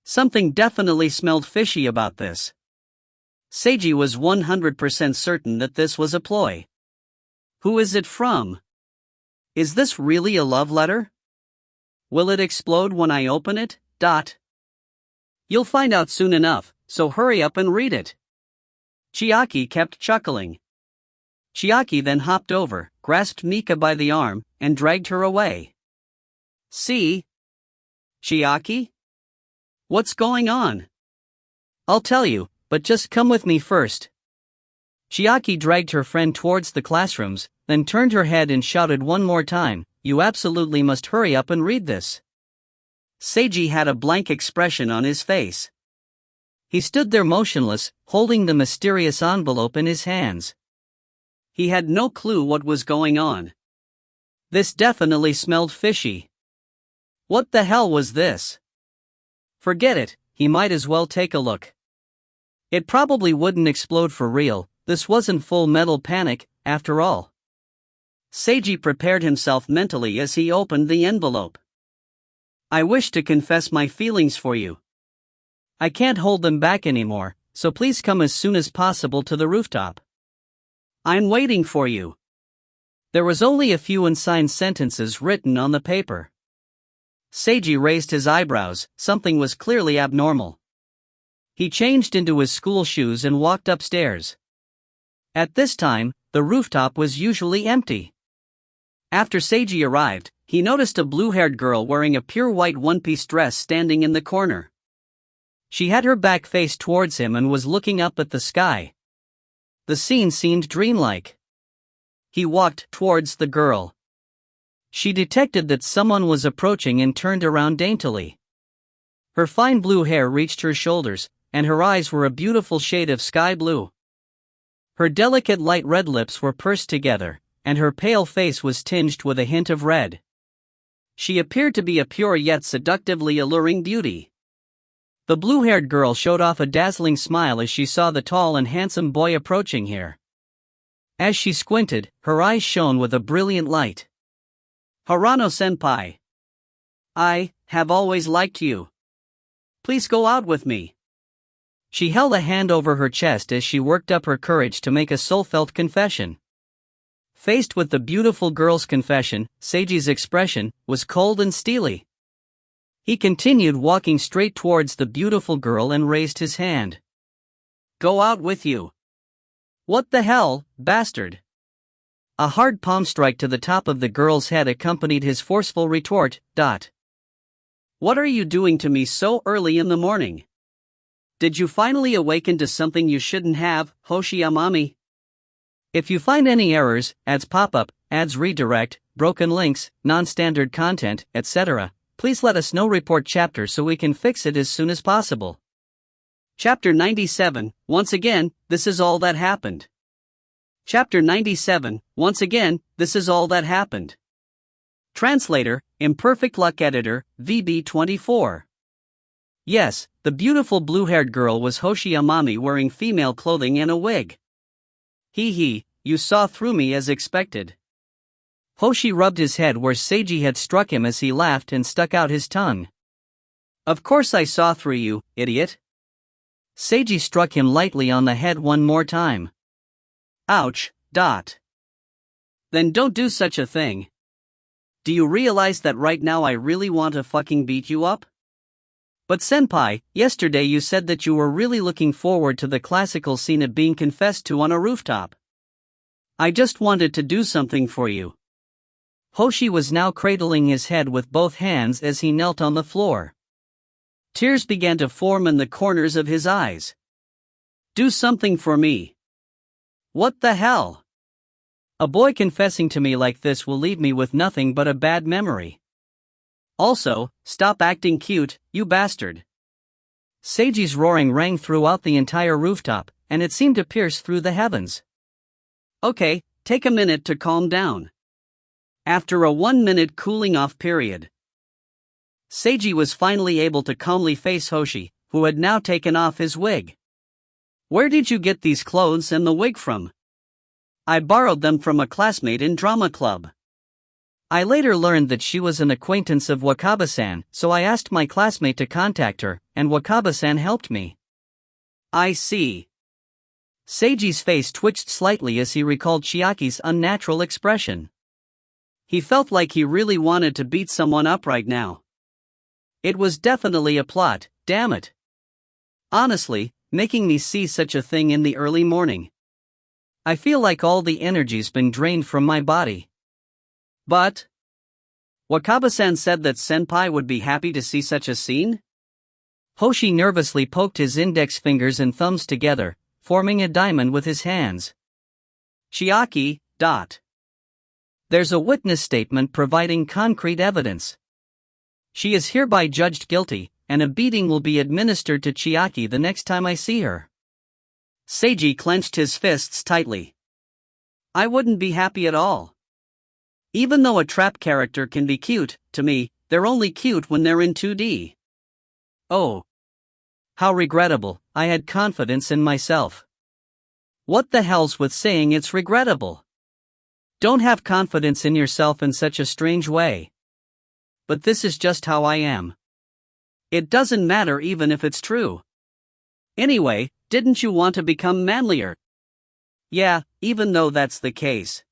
Something definitely smelled fishy about this. Seiji was 100% certain that this was a ploy. Who is it from? Is this really a love letter? Will it explode when I open it? You'll find out soon enough, so hurry up and read it. Chiaki kept chuckling. Chiaki then hopped over, grasped Mika by the arm, and dragged her away. See? Chiaki? What's going on? I'll tell you, but just come with me first. Chiaki dragged her friend towards the classrooms, then turned her head and shouted one more time, You absolutely must hurry up and read this. Seiji had a blank expression on his face. He stood there motionless, holding the mysterious envelope in his hands. He had no clue what was going on. This definitely smelled fishy. What the hell was this? Forget it, he might as well take a look. It probably wouldn't explode for real, this wasn't Full Metal Panic, after all. Seiji prepared himself mentally as he opened the envelope. I wish to confess my feelings for you. I can't hold them back anymore, so please come as soon as possible to the rooftop. I'm waiting for you. There was only a few unsigned sentences written on the paper. Seiji raised his eyebrows, something was clearly abnormal. He changed into his school shoes and walked upstairs. At this time, the rooftop was usually empty. After Seiji arrived, he noticed a blue-haired girl wearing a pure white one-piece dress standing in the corner. She had her back faced towards him and was looking up at the sky. The scene seemed dreamlike. He walked towards the girl. She detected that someone was approaching and turned around daintily. Her fine blue hair reached her shoulders, and her eyes were a beautiful shade of sky blue. Her delicate light red lips were pursed together, and her pale face was tinged with a hint of red. She appeared to be a pure yet seductively alluring beauty. The blue-haired girl showed off a dazzling smile as she saw the tall and handsome boy approaching here. As she squinted, her eyes shone with a brilliant light. Harano-senpai. I have always liked you. Please go out with me. She held a hand over her chest as she worked up her courage to make a soul-felt confession. Faced with the beautiful girl's confession, Seiji's expression was cold and steely. He continued walking straight towards the beautiful girl and raised his hand. Go out with you. What the hell, bastard? A hard palm strike to the top of the girl's head accompanied his forceful retort. What are you doing to me so early in the morning? Did you finally awaken to something you shouldn't have, Hoshi Amami? If you find any errors, ads pop up, ads redirect, broken links, non-standard content, etc. Please let us know. Report chapter so we can fix it as soon as possible. Chapter 97, once again, this is all that happened. Chapter 97, once again, this is all that happened. Translator, Imperfect Luck Editor, VB24. Yes, the beautiful blue-haired girl was Hoshi Amami wearing female clothing and a wig. Hee, you saw through me as expected. Hoshi rubbed his head where Seiji had struck him as he laughed and stuck out his tongue. Of course I saw through you, idiot. Seiji struck him lightly on the head one more time. Ouch. Then don't do such a thing. Do you realize that right now I really want to fucking beat you up? But senpai, yesterday you said that you were really looking forward to the classical scene of being confessed to on a rooftop. I just wanted to do something for you. Hoshi was now cradling his head with both hands as he knelt on the floor. Tears began to form in the corners of his eyes. Do something for me. What the hell? A boy confessing to me like this will leave me with nothing but a bad memory. Also, stop acting cute, you bastard. Seiji's roaring rang throughout the entire rooftop, and it seemed to pierce through the heavens. Okay, take a minute to calm down. After a 1-minute cooling off period, Seiji was finally able to calmly face Hoshi, who had now taken off his wig. Where did you get these clothes and the wig from? I borrowed them from a classmate in drama club. I later learned that she was an acquaintance of Wakaba-san, so I asked my classmate to contact her, and Wakaba-san helped me. I see. Seiji's face twitched slightly as he recalled Chiaki's unnatural expression. He felt like he really wanted to beat someone up right now. It was definitely a plot, damn it. Honestly, making me see such a thing in the early morning. I feel like all the energy's been drained from my body. But Wakaba-san said that senpai would be happy to see such a scene? Hoshi nervously poked his index fingers and thumbs together, forming a diamond with his hands. Chiaki. There's a witness statement providing concrete evidence. She is hereby judged guilty, and a beating will be administered to Chiaki the next time I see her. Seiji clenched his fists tightly. I wouldn't be happy at all. Even though a trap character can be cute, to me, they're only cute when they're in 2D. Oh. How regrettable, I had confidence in myself. What the hell's with saying it's regrettable? Don't have confidence in yourself in such a strange way. But this is just how I am. It doesn't matter even if it's true. Anyway, didn't you want to become manlier? Yeah, even though that's the case.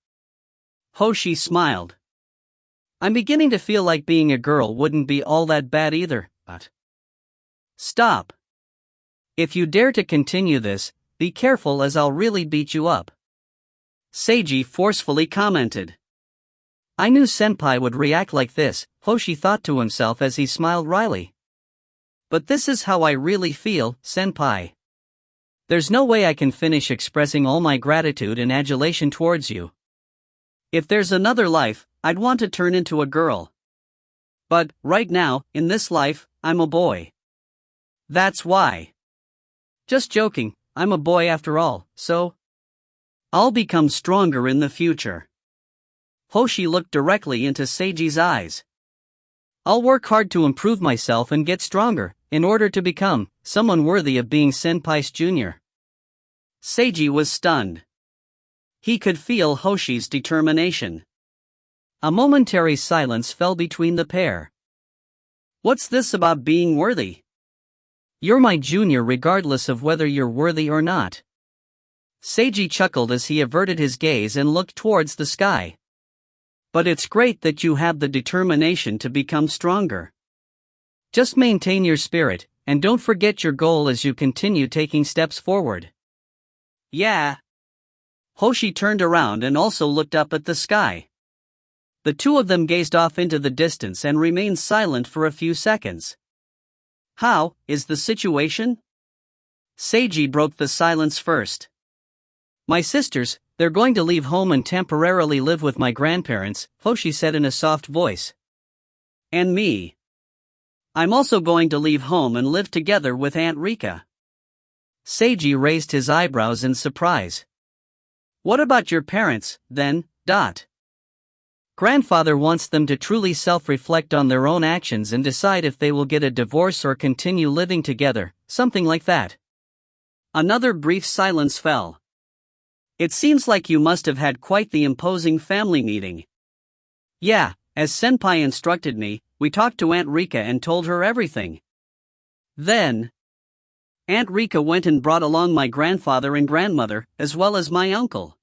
Hoshi smiled. I'm beginning to feel like being a girl wouldn't be all that bad either, but... Stop. If you dare to continue this, be careful as I'll really beat you up. Seiji forcefully commented. I knew senpai would react like this, Hoshi thought to himself as he smiled wryly. But this is how I really feel, senpai. There's no way I can finish expressing all my gratitude and adulation towards you. If there's another life, I'd want to turn into a girl. But, right now, in this life, I'm a boy. That's why. Just joking, I'm a boy after all, so... I'll become stronger in the future. Hoshi looked directly into Seiji's eyes. I'll work hard to improve myself and get stronger, in order to become someone worthy of being senpai's junior. Seiji was stunned. He could feel Hoshi's determination. A momentary silence fell between the pair. What's this about being worthy? You're my junior regardless of whether you're worthy or not. Seiji chuckled as he averted his gaze and looked towards the sky. But it's great that you have the determination to become stronger. Just maintain your spirit, and don't forget your goal as you continue taking steps forward. Yeah. Hoshi turned around and also looked up at the sky. The two of them gazed off into the distance and remained silent for a few seconds. How is the situation? Seiji broke the silence first. My sisters, They're going to leave home and temporarily live with my grandparents, Hoshi said in a soft voice. And me. I'm also going to leave home and live together with Aunt Rika. Seiji raised his eyebrows in surprise. What about your parents, then? Grandfather wants them to truly self-reflect on their own actions and decide if they will get a divorce or continue living together, something like that. Another brief silence fell. It seems like you must have had quite the imposing family meeting. Yeah, as Senpai instructed me, we talked to Aunt Rika and told her everything. Then, Aunt Rika went and brought along my grandfather and grandmother, as well as my uncle.